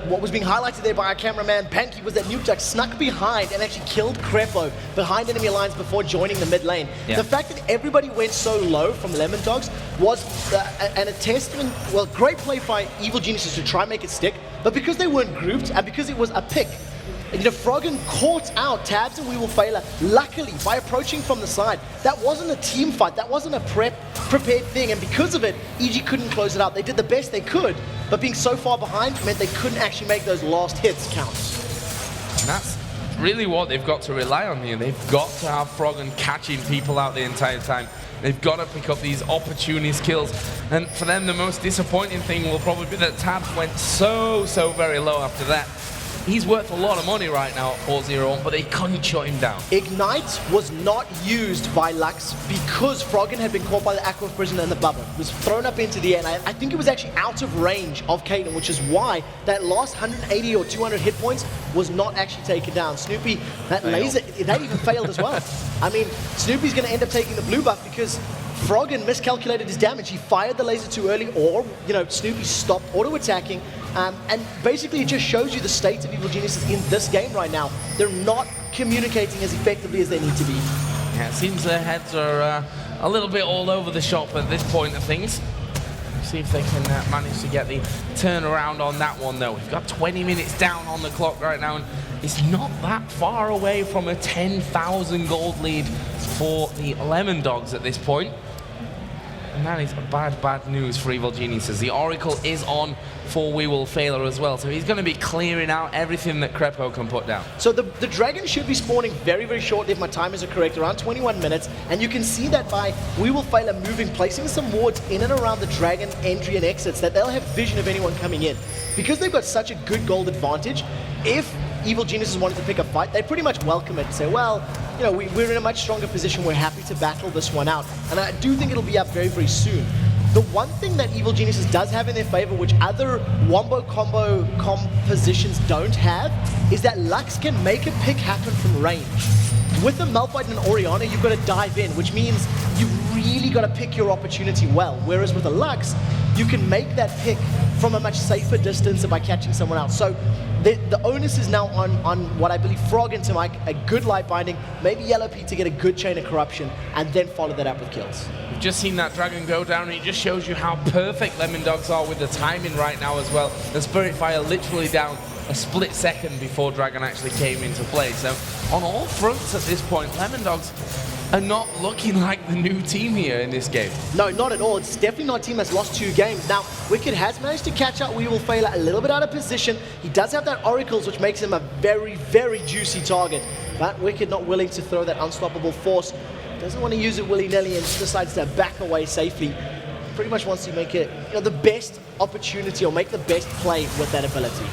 what was being highlighted there by our cameraman Panky was that Nukeduck snuck behind and actually killed Crepo behind enemy lines before joining the mid lane.
Yeah.
The fact that everybody went so low from Lemon Dogs was a testament, well, great play by Evil Geniuses to try and make it stick, but because they weren't grouped and because it was a pick, Froggen caught out Tabs and We Will Failure, luckily, by approaching from the side. That wasn't a team fight, that wasn't a prepared thing, and because of it, EG couldn't close it out. They did the best they could, but being so far behind meant they couldn't actually make those last hits count.
And that's really what they've got to rely on here. They've got to have Froggen catching people out the entire time. They've got to pick up these opportunist kills. And for them, the most disappointing thing will probably be that Tabs went so very low after that. He's worth a lot of money right now at 4-0, but they couldn't shut him down.
Ignite was not used by Lux because Froggen had been caught by the Aqua Prison and the bubble. It was thrown up into the air, and I think it was actually out of range of Kaden, which is why that last 180 or 200 hit points was not actually taken down. Snoopy, that laser, that even failed as well. I mean, Snoopy's going to end up taking the blue buff because Froggen miscalculated his damage. He fired the laser too early, or, Snoopy stopped auto-attacking. And basically it just shows you the state of Evil Geniuses in this game right now. They're not communicating as effectively as they need to be.
Yeah, it seems their heads are a little bit all over the shop at this point of things. See if they can manage to get the turnaround on that one, though. We've got 20 minutes down on the clock right now, and it's not that far away from a 10,000 gold lead for the Lemon Dogs at this point. And that is bad news for Evil Geniuses. The Oracle is on for We Will Failure as well, so he's going to be clearing out everything that Crepo can put down.
So the Dragon should be spawning very shortly, if my timers are correct, around 21 minutes, and you can see that by We Will Failure moving, placing some wards in and around the Dragon entry and exits, that they'll have vision of anyone coming in. Because they've got such a good gold advantage, if Evil Geniuses wanted to pick a fight, they pretty much welcome it and say, well, we're in a much stronger position, we're happy to battle this one out. And I do think it'll be up very soon. The one thing that Evil Geniuses does have in their favor, which other Wombo combo compositions don't have, is that Lux can make a pick happen from range. With a Malphite and an Orianna, you've got to dive in, which means you've really got to pick your opportunity well. Whereas with a Lux, you can make that pick from a much safer distance by catching someone else. So the onus is now on what I believe Froggen to make a good light binding, maybe Yellow Pete to get a good chain of corruption, and then follow that up with kills.
We've just seen that Dragon go down, and it just shows you how perfect Lemon Dogs are with the timing right now as well. The Spirit Fire literally down a split second before Dragon actually came into play. So on all fronts at this point, Lemon Dogs are not looking like the new team here in this game.
No, not at all. It's definitely not a team that's lost 2 games. Now, Wicked has managed to catch up We Will Failure a little bit out of position. He does have that Oracles, which makes him a very juicy target. But Wicked not willing to throw that unstoppable force. Doesn't want to use it willy-nilly and decides to back away safely. Pretty much wants to make it the best opportunity or make the best play with that ability.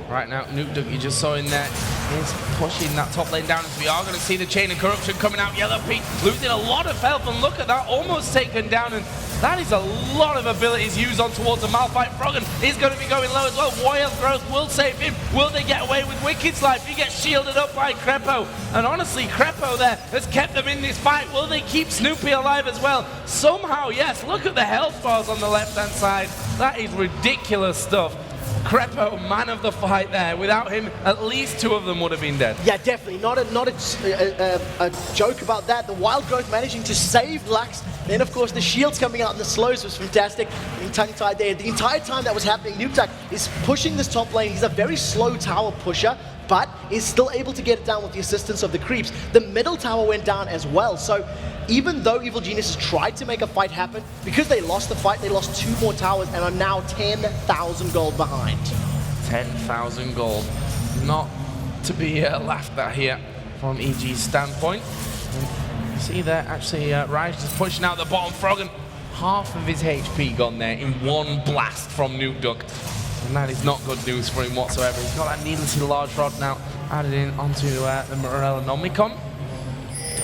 Right now, Nukeduck, you just saw in there, is pushing that top lane down. So we are going to see the chain of corruption coming out. Yellow Pete losing a lot of health, and look at that, almost taken down. And that is a lot of abilities used on towards the Malphite. Froggen is going to be going low as well. Wild Growth will save him. Will they get away with Wicked's life? He gets shielded up by Crepo. And honestly, Crepo there has kept them in this fight. Will they keep Snoopy alive as well? Somehow, yes. Look at the health bars on the left-hand side. That is ridiculous stuff. Crepo, man of the fight there. Without him, at least 2 of them would have been dead.
Yeah, definitely. Not a joke about that. The Wild Growth managing to save Lux. Then, of course, the shields coming out and the slows was fantastic. Being tongue-tied there. The entire time that was happening, Nukeduck is pushing this top lane. He's a very slow tower pusher, but is still able to get it down with the assistance of the creeps. The middle tower went down as well. So even though Evil Geniuses tried to make a fight happen, because they lost the fight, they lost 2 more towers and are now 10,000 gold behind.
10,000 gold. Not to be laughed at here from EG's standpoint. And you see there, actually, Raj just pushing out the bottom. Froggen, half of his HP gone there in one blast from Nukeduck. And that is not good news for him whatsoever. He's got that needlessly large rod now added in onto the Morella Nomicon.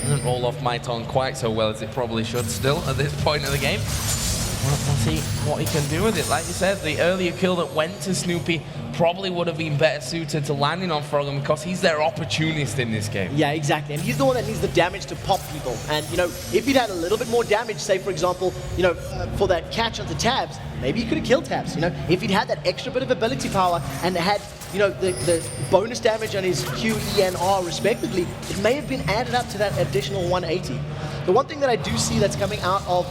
Doesn't roll off my tongue quite so well as it probably should still at this point of the game. Well, let's see what he can do with it. Like you said, the earlier kill that went to Snoopy probably would have been better suited to landing on Froggen because he's their opportunist in this game.
Yeah, exactly. And he's the one that needs the damage to pop people. And, you know, if he'd had a little bit more damage, say, for example, you know, for that catch onto Tabs, maybe he could have killed Tabs. You know, if he'd had that extra bit of ability power and had, you know, the bonus damage on his Q, E, and R respectively, it may have been added up to that additional 180. The one thing that I do see that's coming out of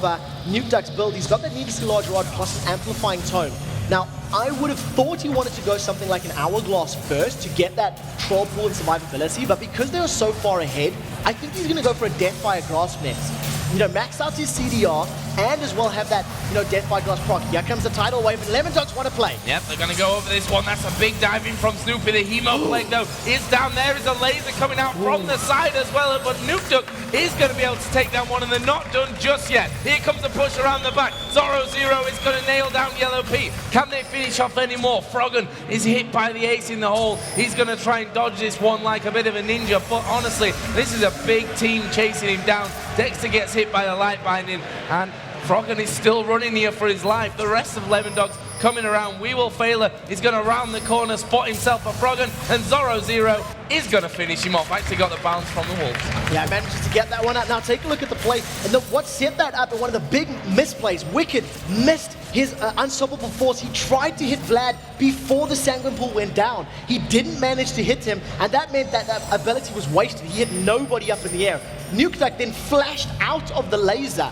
Nukeduck's build, he's got that needlessly large rod plus an amplifying tone. Now, I would have thought he wanted to go something like an Hourglass first to get that troll pool and survivability, but because they are so far ahead, I think he's going to go for a Deathfire Grasp next. You know, max out his CDR and as well have that, you know, Deathfire Grasp proc. Here comes the tidal wave and Lemondogs want to play.
Yep, they're going to go over this one. That's a big dive in from Snoopy. The Hemo Plague, though, is down there. Is a laser coming out from the side as well, but Nukeduck is going to be able to take down one, and they're not done just yet. Here comes the push around the back. Zoro Zero is going to nail down Yellow P. Can they finish off any more? Froggen is hit by the ace in the hole. He's going to try and dodge this one like a bit of a ninja, but honestly, this is a big team chasing him down. Dexter gets hit by the light binding, and Froggen is still running here for his life. The rest of Lemondogs coming around. We Will Failure is going to round the corner, spot himself a Froggen, and Zoro Zero is going to finish him off. Actually got the bounce from the Wolves.
Yeah, manages to get that one out. Now take a look at the play. And what set that up, and one of the big misplays, Wicked missed his unstoppable force. He tried to hit Vlad before the Sanguine Pool went down. He didn't manage to hit him, and that meant that that ability was wasted. He hit nobody up in the air. Nukeduck then flashed out of the laser.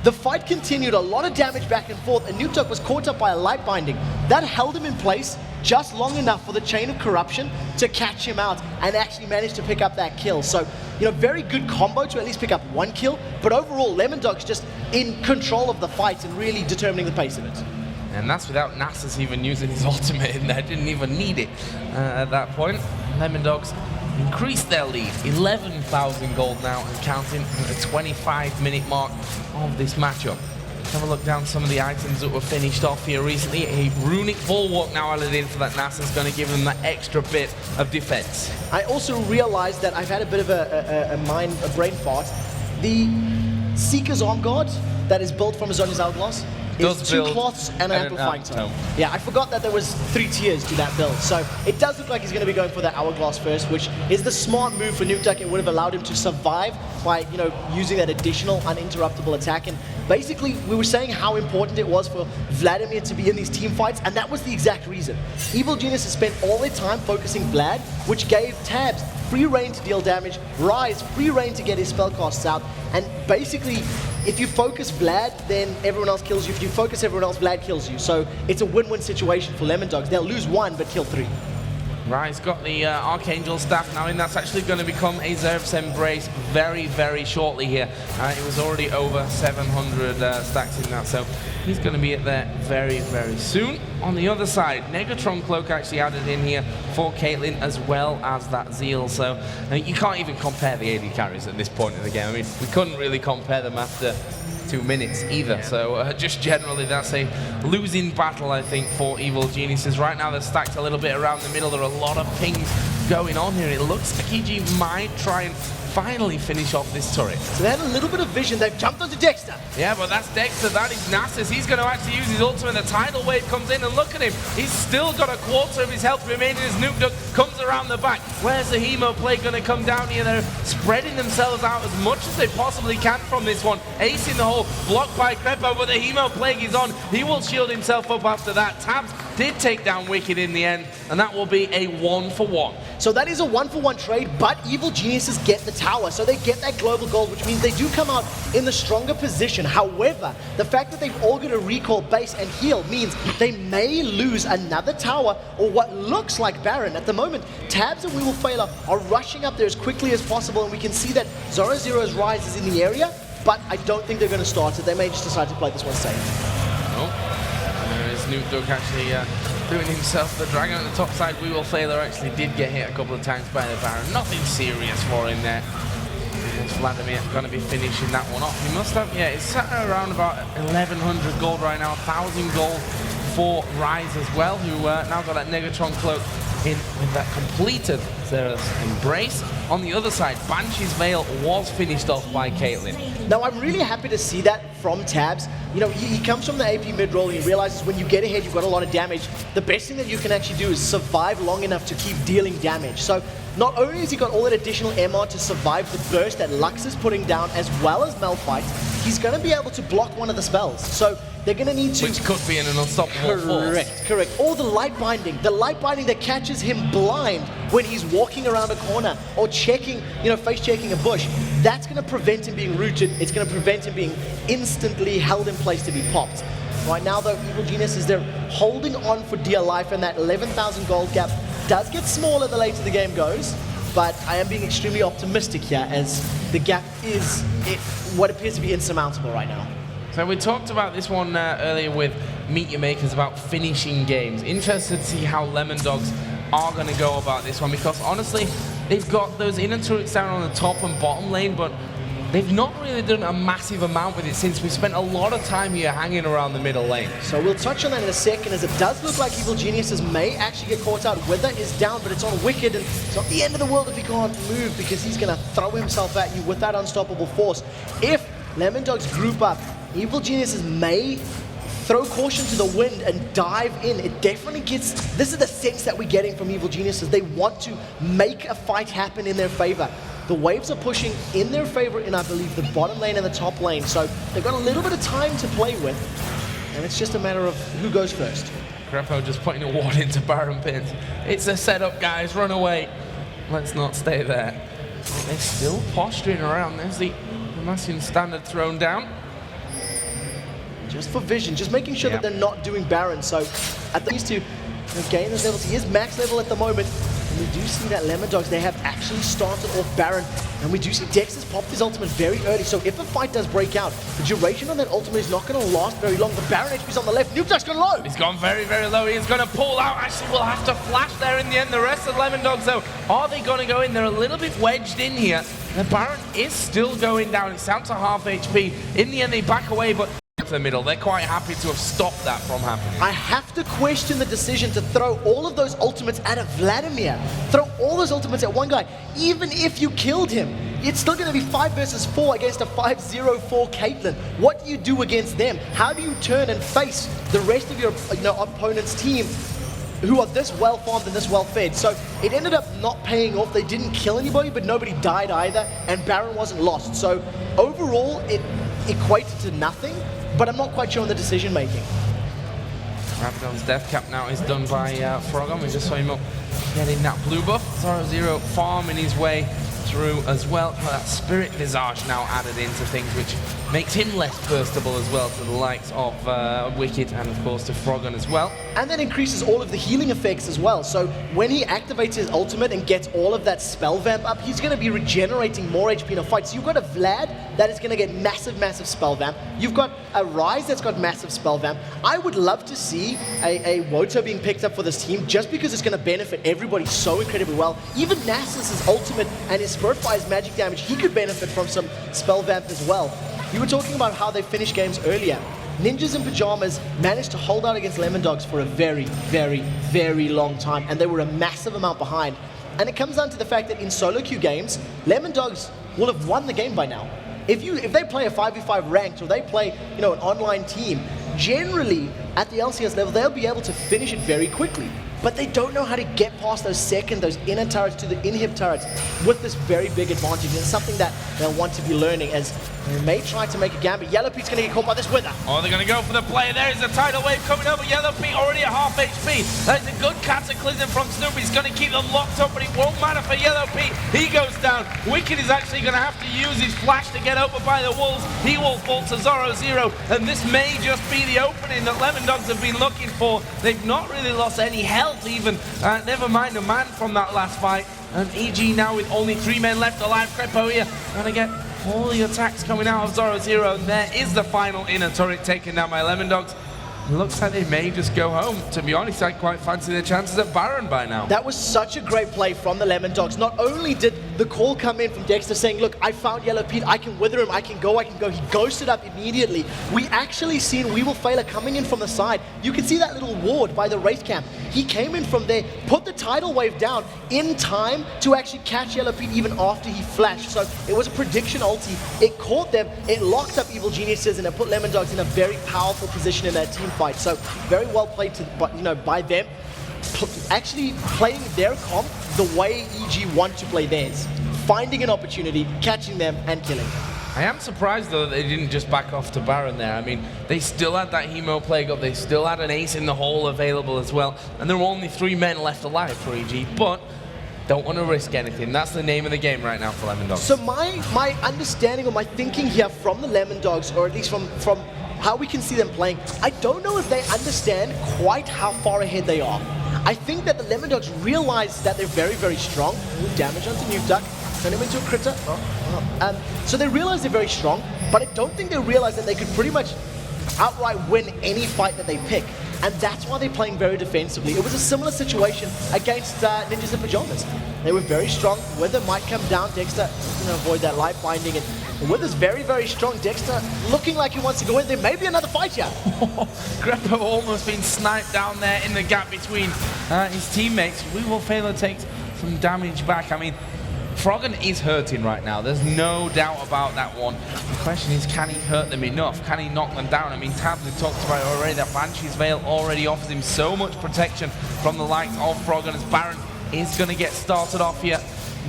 The fight continued, a lot of damage back and forth, and Nukeduck was caught up by a light binding. That held him in place just long enough for the Chain of Corruption to catch him out and actually manage to pick up that kill. So, you know, very good combo to at least pick up one kill, but overall, Lemondog's just in control of the fight and really determining the pace of it.
And that's without Nasus even using his ultimate in there. Didn't even need it at that point. Lemondogs increased their lead. 11,000 gold now and counting at the 25-minute mark of this matchup. Let's have a look down some of the items that were finished off here recently. A Runic Bulwark now added in for that Nasus, going to give them that extra bit of defense.
I also realized that I've had a bit of a brain fart. The Seeker's Arm Guard that is built from Azonia's Hourglass is 2 cloths and an amplifying tome. Yeah, I forgot that there was 3 tiers to that build. So it does look like he's going to be going for that Hourglass first, which is the smart move for Nukeduck. It would have allowed him to survive by, you know, using that additional uninterruptible attack. And basically, we were saying how important it was for Vladimir to be in these team fights, and that was the exact reason. Evil Genius has spent all their time focusing Vlad, which gave Tabs free reign to deal damage, Rise free reign to get his spellcasts out, and basically, if you focus Vlad, then everyone else kills you. If you focus everyone else, Vlad kills you. So it's a win-win situation for Lemondogs. They'll lose 1, but kill 3.
Rise got the Archangel staff now, and that's actually going to become a Zerf's Embrace very, very shortly here. It was already over 700 stacks in that, so he's going to be at there very, very soon. On the other side, Negatron Cloak actually added in here for Caitlyn as well as that Zeal, so you can't even compare the AD carries at this point in the game. I mean, we couldn't really compare them after 2 minutes either, so just generally that's a losing battle, I think, for Evil Geniuses. Right now they're stacked a little bit around the middle. There are a lot of pings going on here. It looks like EG might try and finally finish off this turret.
So they had a little bit of vision. They've jumped onto Dexter.
Yeah, but that's Dexter. That is Nasus. He's going to actually use his ultimate. The tidal wave comes in, and look at him. He's still got a quarter of his health remaining as Nukeduck comes around the back. Where's the Hemo Plague going to come down here? They're spreading themselves out as much as they possibly can from this one. Ace in the hole, blocked by Crepo, but the Hemo Plague is on. He will shield himself up after that. Tabs did take down Wicked in the end, and that will be a 1-for-1.
So that is a 1-for-1 trade, but Evil Geniuses get the tower, so they get that global gold, which means they do come out in the stronger position. However, the fact that they've all got a recall base and heal means they may lose another tower or what looks like Baron. At the moment, Tabs and We Will Fail are rushing up there as quickly as possible, and we can see that Zoro Zero's Rise is in the area, but I don't think they're going to start it. They may just decide to play this one safe.
There is Nukeduck actually doing himself the dragon on the top side. We Will Fail actually did get hit a couple of times by the Baron. Nothing serious for him there. Vladimir going to be finishing that one off. He must have, yeah, it's sat around about 1,100 gold right now, 1,000 gold for Rise as well, who now got that Negatron Cloak in with that completed Zera's Embrace. On the other side, Banshee's Veil was finished off by Caitlyn.
Now, I'm really happy to see that from Tabs. You know, he comes from the AP mid-roll and he realizes when you get ahead, you've got a lot of damage. The best thing that you can actually do is survive long enough to keep dealing damage. So not only has he got all that additional MR to survive the burst that Lux is putting down, as well as Malphite, he's going to be able to block one of the spells. So they're going to need to...
Which could be an unstoppable force.
Correct. Or the light binding that catches him blind when he's walking around a corner or checking, face checking a bush. That's going to prevent him being rooted. It's going to prevent him being instantly held in place to be popped. Right now, though, Evil Genius is there holding on for dear life, and that 11,000 gold gap does get smaller the later the game goes, but I am being extremely optimistic here as the gap is what appears to be insurmountable right now.
So we talked about this one earlier with Meet Your Makers about finishing games. Interested to see how Lemon Dogs are going to go about this one, because honestly, they've got those inner turrets down on the top and bottom lane, but they've not really done a massive amount with it since we spent a lot of time here hanging around the middle lane.
So we'll touch on that in a second, as it does look like Evil Geniuses may actually get caught out. Wither is down, but it's on Wicked, and it's not the end of the world if he can't move, because he's going to throw himself at you with that unstoppable force. If Lemon Dogs group up, Evil Geniuses may throw caution to the wind and dive in. It definitely gets... This is the sense that we're getting from Evil Geniuses. They want to make a fight happen in their favor. The waves are pushing in their favor in, I believe, the bottom lane and the top lane. So they've got a little bit of time to play with. And it's just a matter of who goes first.
Grepo just putting a ward into Baron Pins. It's a setup, guys. Run away. Let's not stay there. They're still posturing around. There's the Massian standard thrown down.
Just for vision, just making sure that they're not doing Baron. So at least to gain those levels, he is max level at the moment. And we do see that Lemon Dogs, they have actually started off Baron. And we do see Dex has popped his ultimate very early. So if a fight does break out, the duration on that ultimate is not going to last very long. The Baron HP's on the left. Nukeduck's gone low.
He's gone very, very low. He's going to pull out. Actually, we'll have to flash there in the end. The rest of Lemon Dogs, though, are they going to go in? They're a little bit wedged in here. The Baron is still going down. It's down to half HP. In the end, they back away, but to the middle. They're quite happy to have stopped that from happening.
I have to question the decision to throw all of those ultimates at a Vladimir. Throw all those ultimates at one guy. Even if you killed him, it's still going to be 5 versus 4 against a 5-0-4 Caitlyn. What do you do against them? How do you turn and face the rest of your opponent's team who are this well farmed and this well fed? So it ended up not paying off. They didn't kill anybody, but nobody died either, and Baron wasn't lost. So overall, it equated to nothing, but I'm not quite sure on the decision making.
Rabadon's death cap now is done by Frogon. We just saw him up getting that blue buff. 0-0 farming his way through as well. That Spirit Visage now added into things, which makes him less burstable as well to the likes of Wicked and of course to Frogon as well.
And that increases all of the healing effects as well. So when he activates his ultimate and gets all of that spell vamp up, he's going to be regenerating more HP in a fight. So you've got a Vlad that is going to get massive spell vamp. You've got a Ryze that's got massive spell vamp. I would love to see a Woto being picked up for this team, just because it's going to benefit everybody so incredibly well. Even Nasus's ultimate and his Spirit Fire's magic damage, he could benefit from some spell vamp as well. You were talking about how they finished games earlier. Ninjas in Pajamas managed to hold out against Lemon Dogs for a very, very, very long time, and they were a massive amount behind. And it comes down to the fact that in solo queue games, Lemon Dogs will have won the game by now. If they play a 5v5 ranked, or they play an online team, generally at the LCS level, they'll be able to finish it very quickly. But they don't know how to get past those inner turrets to the inhib turrets with this very big advantage. And it's something that they'll want to be learning, as they may try to make a gambit. Yellow Pete's going to get caught by this Wither.
Oh, they're going to go for the play. There's a tidal wave coming over. Yellow Pete already at half HP. That's a good cataclysm from Snoopy. He's going to keep them locked up, but it won't matter for Yellow Pete. He goes down. Wicked is actually going to have to use his flash to get over by the wolves. He will fall to 0-0, and this may just be the opening that Lemon Dogs have been looking for. They've not really lost any health even. Never mind a man from that last fight. And EG now with only 3 men left alive. Crepo here going to get all the attacks coming out of 0-0. And there is the final inner turret taken down by Lemon Dogs. looks like they may just go home. To be honest, I quite fancy their chances at Baron by now.
That was such a great play from the Lemon Dogs. Not only did the call come in from Dexter saying, look, I found Yellow Pete, I can wither him, I can go. He ghosted up immediately. We actually seen We Will Failure coming in from the side. You can see that little ward by the race camp. He came in from there, put the tidal wave down in time to actually catch Yellow Pete even after he flashed. So it was a prediction ulti. It caught them, it locked up Evil Geniuses, and it put Lemon Dogs in a very powerful position in that team fight. So very well played by them, actually playing their comp the way EG want to play theirs. Finding an opportunity, catching them, and killing them.
I am surprised, though, that they didn't just back off to Baron there. I mean, they still had that Hemo Plague up, they still had an ace in the hole available as well, and there were only 3 men left alive for EG, but don't want to risk anything. That's the name of the game right now for Lemon Dogs.
So my understanding or my thinking here from the Lemon Dogs, or at least from how we can see them playing, I don't know if they understand quite how far ahead they are. I think that the Lemon Dogs realize that they're very, very strong. Ooh, damage onto Nuke Duck. Turn him into a critter. So they realize they're very strong, but I don't think they realize that they could pretty much outright win any fight that they pick. And that's why they're playing very defensively. It was a similar situation against Ninjas in Pajamas. They were very strong. Wither might come down. Dexter is going to avoid that life binding. And Wither's very, very strong. Dexter looking like he wants to go in. There may be another fight here.
Greppo almost been sniped down there in the gap between his teammates. We Will Failure takes some damage back. I mean, Froggen is hurting right now. There's no doubt about that one. The question is, can he hurt them enough? Can he knock them down? I mean, Tabs, we talked about it already. That Banshee's Veil already offers him so much protection from the likes of Froggen, as Baron is going to get started off here.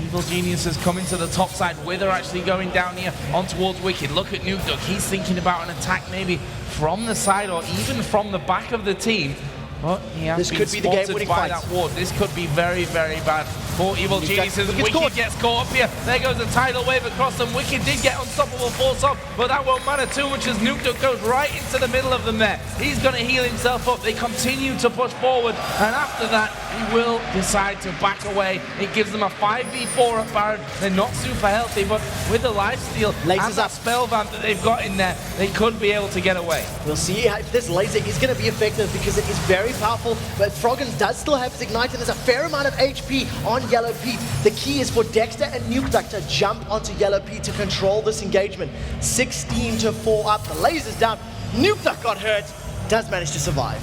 Evil Geniuses coming to the top side. Wither actually going down here on towards Wicked. Look at Nuke Duck. He's thinking about an attack maybe from the side or even from the back of the team. But he has been spotted by that ward. This could be very, very bad for Evil Geniuses. Wicked gets caught up here. There goes the tidal wave across them. Wicked did get unstoppable force off, but that won't matter too much as Nuke Duck goes right into the middle of them there. He's going to heal himself up. They continue to push forward, and after that, he will decide to back away. It gives them a 5v4 at Baron. They're not super healthy, but with the lifesteal and that spell vamp that they've got in there, they could be able to get away.
We'll see if this laser is going to be effective because it is very powerful, but Froggen does still have his Ignite, and there's a fair amount of HP on Yellow Pete. The key is for Dexter and Nuke Duck to jump onto Yellow Pete to control this engagement. 16-4 up, the laser's down. Nuke Duck got hurt, does manage to survive.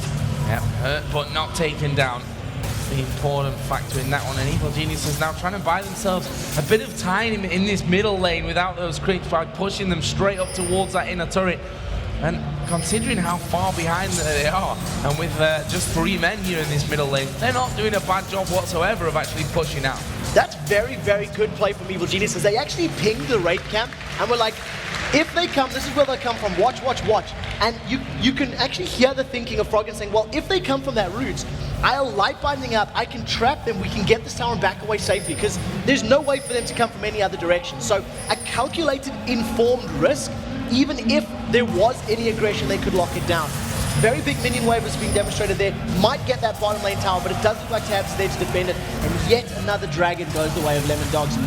Yep, hurt but not taken down. The important factor in that one, and Evil Geniuses now trying to buy themselves a bit of time in this middle lane without those crits by pushing them straight up towards that inner turret. And considering how far behind they are, and with just 3 men here in this middle lane, they're not doing a bad job whatsoever of actually pushing out.
That's very, very good play from Evil Geniuses. They actually pinged the raid camp and were like, if they come, this is where they come from, watch, watch, watch. And you can actually hear the thinking of Froggen saying, well, if they come from that route, I'll light binding up, I can trap them, we can get this tower and back away safely, because there's no way for them to come from any other direction. So a calculated, informed risk, even if there was any aggression, they could lock it down. Very big minion wave is being demonstrated there. Might get that bottom lane tower, but it does look like Tabs is there to defend it. And yet another dragon goes the way of Lemon Dogs.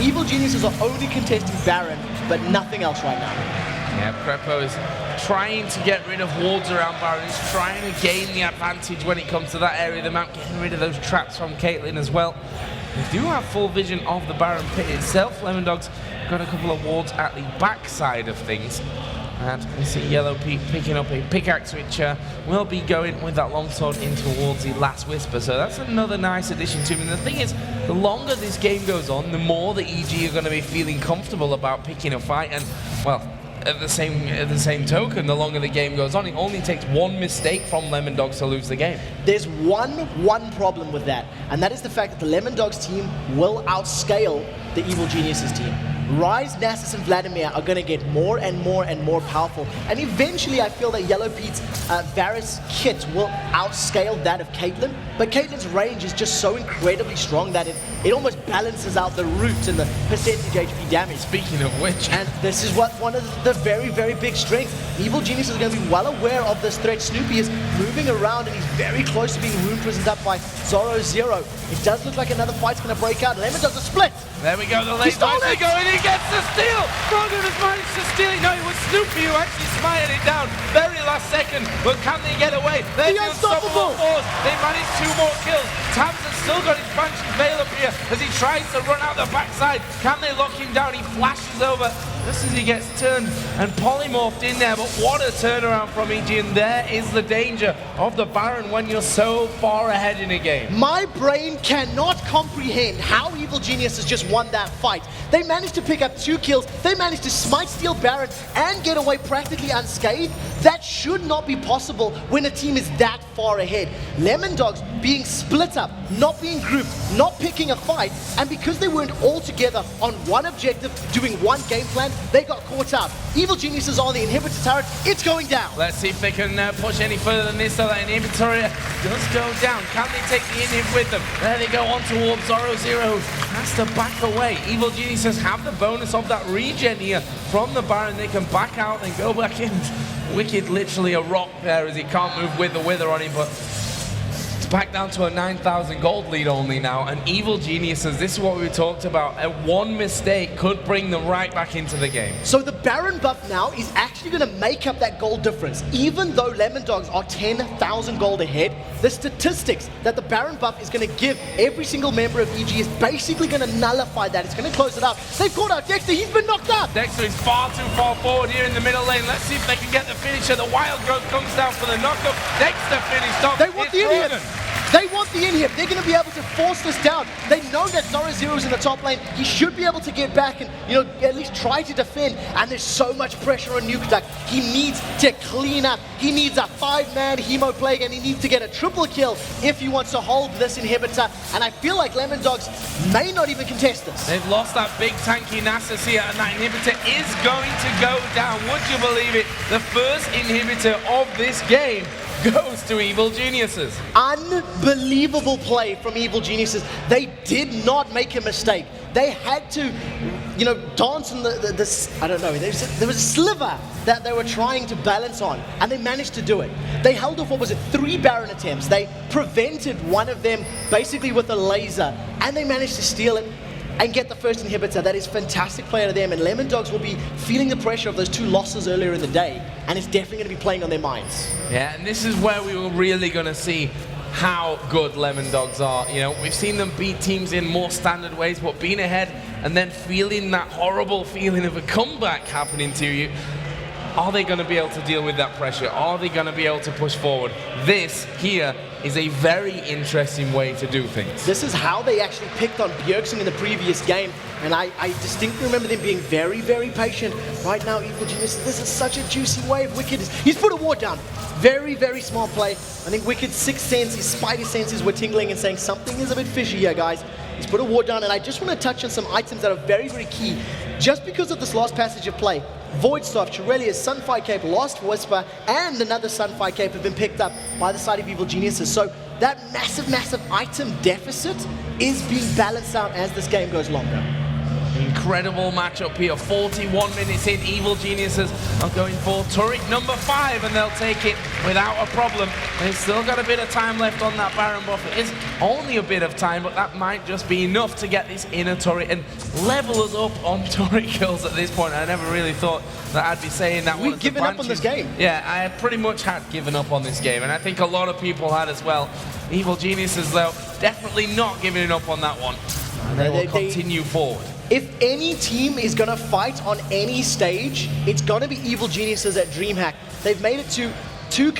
Evil Geniuses are only contesting Baron, but nothing else right now.
Yeah, Preppo is trying to get rid of wards around Baron. He's trying to gain the advantage when it comes to that area of the map, getting rid of those traps from Caitlyn as well. They do have full vision of the Baron pit itself. Lemon Dogs got a couple of wards at the back side of things. And we see Yellow Pete picking up a pickaxe, which will be going with that longsword in towards the Last Whisper. So that's another nice addition to him. And the thing is, the longer this game goes on, the more the EG are going to be feeling comfortable about picking a fight. And, well, at the same token, the longer the game goes on, it only takes one mistake from Lemon Dogs to lose the game.
There's one problem with that, and that is the fact that the Lemon Dogs team will outscale the Evil Geniuses team. Rise, Nasus, and Vladimir are going to get more and more and more powerful. And eventually, I feel that Yellow Pete's Varus kit will outscale that of Caitlyn. But Caitlyn's range is just so incredibly strong that it almost balances out the root and the percentage HP damage.
Speaking of which.
And this is what one of the very, very big strengths. Evil Genius is going to be well aware of this threat. Snoopy is moving around and he's very close to being rune prisoned up by Zoro Zero. It does look like another fight's going to break out. Lemon does a split.
There we go, the late dice they go, and he gets the steal! Froggen has managed to steal it. No, it was Snoopy who actually smiting it down. Very last second, but can they get away? They're the unstoppable force. They managed 2 more kills. Tamsin's still got his Banshee's Veil up here as he tries to run out the backside. Can they lock him down? He flashes over just as he gets turned and polymorphed in there. But what a turnaround from EG, and there is the danger of the Baron when you're so far ahead in a game.
My brain cannot comprehend how Evil Geniuses just won that fight. They managed to pick up 2 kills. They managed to smite steal Baron and get away practically unscathed. That should not be possible when a team is that far ahead. Lemon Dogs being split up, not being grouped, not picking a fight, and because they weren't all together on one objective, doing one game plan, they got caught up. Evil Geniuses on the inhibitor turret, it's going down.
Let's see if they can push any further than this, so that inhibitor does go down. Can they take the inhib with them? There they go on towards Zoro Zero. Has to back away. Evil Geniuses have the bonus of that regen here from the Baron. They can back out and go back in. Wicked literally a rock there as he can't move with the Wither on him, but it's back down to a 9,000 gold lead only now. And Evil Geniuses, this is what we talked about. One mistake could bring them right back into the game.
So the Baron buff now is actually going to make up that gold difference. Even though Lemon Dogs are 10,000 gold ahead, the statistics that the Baron buff is going to give every single member of EG is basically going to nullify that. It's going to close it up. They've caught out Dexter. He's been knocked out.
Dexter is far too far forward here in the middle lane. Let's see if they can get the finisher. The Wild Growth comes down for the knockup. Dexter finished off.
They want the inhib. They want the inhib. They're going to be able to force this down. They know that Zoro Zero's in the top lane. He should be able to get back and, at least try to defend. And there's so much pressure on Nukeduck. He needs to clean up. He needs a 5-man Hemo Plague, and he needs to get a triple kill if he wants to hold this inhibitor. And I feel like Lemon Dogs may not even contest this.
They've lost that big tanky Nasus here, and that inhibitor is going to go down. Would you believe it? The first inhibitor of this game goes to Evil Geniuses.
Unbelievable play from Evil Geniuses. They did not make a mistake. They had to, dance on this, I don't know, there was a sliver that they were trying to balance on, and they managed to do it. They held off, 3 Baron attempts. They prevented one of them basically with a laser, and they managed to steal it and get the first inhibitor. That is fantastic play out of them, and Lemon Dogs will be feeling the pressure of those 2 losses earlier in the day, and it's definitely going to be playing on their minds.
Yeah, and this is where we were really going to see how good Lemon Dogs are. We've seen them beat teams in more standard ways, but being ahead and then feeling that horrible feeling of a comeback happening to you, are they going to be able to deal with that pressure? Are they going to be able to push forward? This here is a very interesting way to do things.
This is how they actually picked on Bjergsen in the previous game, and I distinctly remember them being very, very patient. Right now, Evil Genius, this is such a juicy wave. Wicked, he's put a ward down. Very, very smart play. I think Wicked's sixth sense, his spider senses were tingling and saying something is a bit fishy here, guys. He's put a ward down, and I just want to touch on some items that are very, very key. Just because of this last passage of play, Void Staff, Chirelia's Sunfire Cape, Lost Whisper, and another Sunfire Cape have been picked up by the side of Evil Geniuses. So that massive, massive item deficit is being balanced out as this game goes longer.
Incredible matchup here. 41 minutes in. Evil Geniuses are going for turret number 5, and they'll take it without a problem. They've still got a bit of time left on that Baron buff. It is only a bit of time, but that might just be enough to get this inner turret and level us up on turret kills at this point. I never really thought that I'd be saying that.
We've given up on this game.
Yeah, I pretty much had given up on this game, and I think a lot of people had as well. Evil Geniuses, though, definitely not giving up on that one. And they will continue forward.
If any team is going to fight on any stage, it's going to be Evil Geniuses at DreamHack. They've made it to 2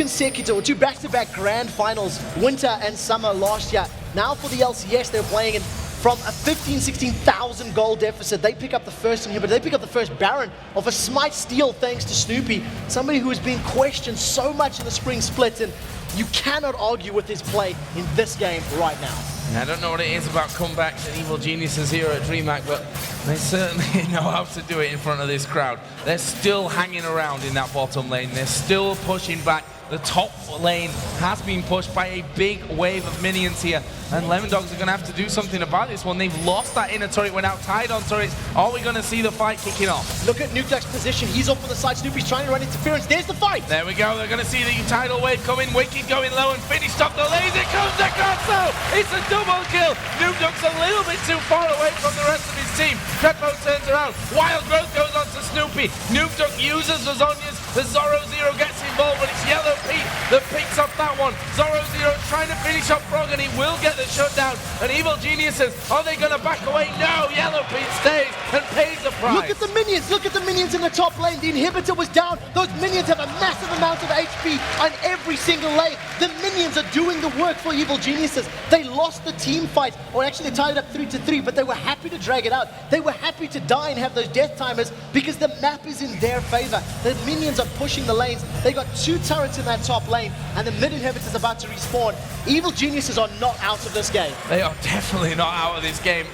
back-to-back grand finals, winter and summer last year. Now for the LCS, they're playing in from a 16,000 gold deficit. They pick up the first inhibitor. They pick up the first Baron of a Smite Steal thanks to Snoopy, somebody who has been questioned so much in the spring split, and you cannot argue with his play in this game right now.
I don't know what it is about comebacks and Evil Geniuses here at DreamHack, but they certainly know how to do it in front of this crowd. They're still hanging around in that bottom lane. They're still pushing back. The top lane has been pushed by a big wave of minions here, and Lemon Dogs are going to have to do something about this one. They've lost that inner turret, went out tied on turrets. Are we going to see the fight kicking off?
Look at Nukeduck's position. He's off on the side. Snoopy's trying to run interference. There's the fight.
There we go. They're going to see the tidal wave coming. Wicked going low and finished off the laser. It comes to Gonzo. It's a double kill. Nukeduck's a little bit too far away from the rest of his team. Crepo turns around. Wild Growth goes on to Snoopy. Nukeduck uses Lasagna's The Zoro0 gets involved, but it's Yellow Pete that picks up that one. Zoro0 trying to finish off Frog, and he will get the shutdown. And Evil Geniuses, are they going to back away? No, Yellow Pete stays and pays the price.
Look at the minions, look at the minions in the top lane. The inhibitor was down. Those minions have a massive amount of HP on every single lane. The minions are doing the work for Evil Geniuses. They lost the team fight, or actually they tied it up 3-3, but they were happy to drag it out. They were happy to die and have those death timers because the map is in their favor. The minions are pushing the lanes. They got 2 turrets in that top lane, and the mid inhibitor is about to respawn. Evil Geniuses are not out of this game.
They are definitely not out of this game.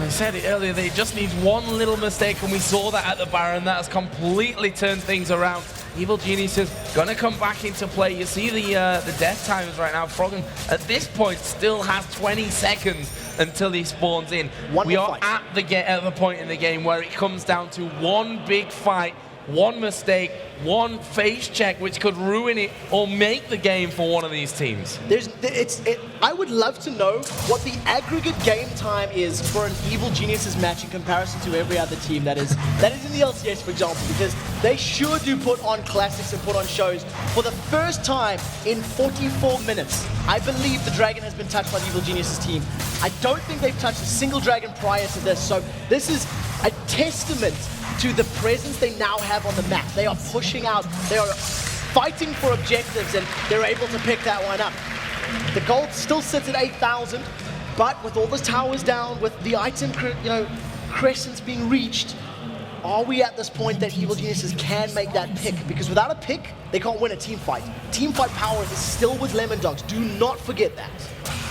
I said it earlier, they just need one little mistake, and we saw that at the Baron. That has completely turned things around. Evil Geniuses gonna come back into play. You see the death timers right now. Froggen at this point still has 20 seconds until he spawns in. We are at the point in the game where it comes down to one big fight, one mistake, one face check, which could ruin it or make the game for one of these teams.
I would love to know what the aggregate game time is for an Evil Geniuses match in comparison to every other team that is in the LCS, for example, because they sure do put on classics and put on shows. For the first time in 44 minutes, I believe the Dragon has been touched by the Evil Geniuses team. I don't think they've touched a single Dragon prior to this, so this is a testament to the presence they now have on the map. They are pushing out, they are fighting for objectives, and they're able to pick that one up. The gold still sits at 8,000, but with all the towers down, with the item crescents being reached, are we at this point that Evil Geniuses can make that pick? Because without a pick, they can't win a team fight. Team fight power is still with Lemon Dogs. Do not forget that.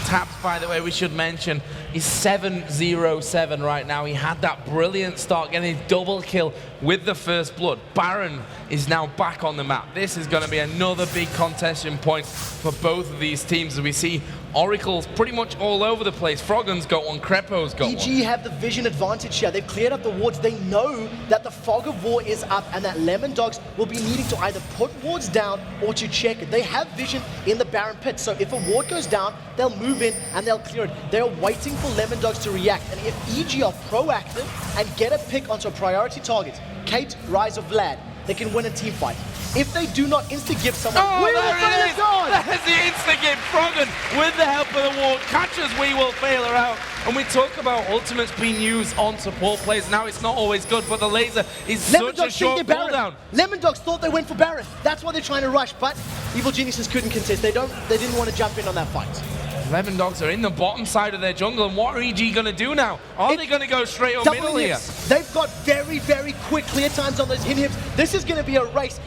Taps, by the way, we should mention, is 7-0-7 right now. He had that brilliant start, getting a double kill with the first blood. Baron is now back on the map. This is going to be another big contention point for both of these teams, as we see Oracle's pretty much all over the place. Froggen's got one, Crepo's got one.
EG have the vision advantage here. They've cleared up the wards. They know that the fog of war is up and that Lemon Dogs will be needing to either put wards down or to check it. They have vision in the Baron pit, so if a ward goes down, they'll move in and they'll clear it. They're waiting for Lemon Dogs to react, and if EG are proactive and get a pick onto a priority target, Kate, Rise, or Vlad, they can win a team fight. If they do not insta-give someone,
there it is! There's the insta-give. Froggen, with the help of the ward, catches We Will Fail her out. And we talk about ultimates being used on support players. Now it's not always good, but the laser is such a short cooldown.
Lemon Dogs thought they went for Baron. That's why they're trying to rush, but Evil Geniuses couldn't contest. They didn't want to jump in on that fight.
Lemon Dogs are in the bottom side of their jungle, and what are EG going to do now? Are they going to go straight up middle here?
They've got very, very quick clear times on those inhibs. This is going to be a race.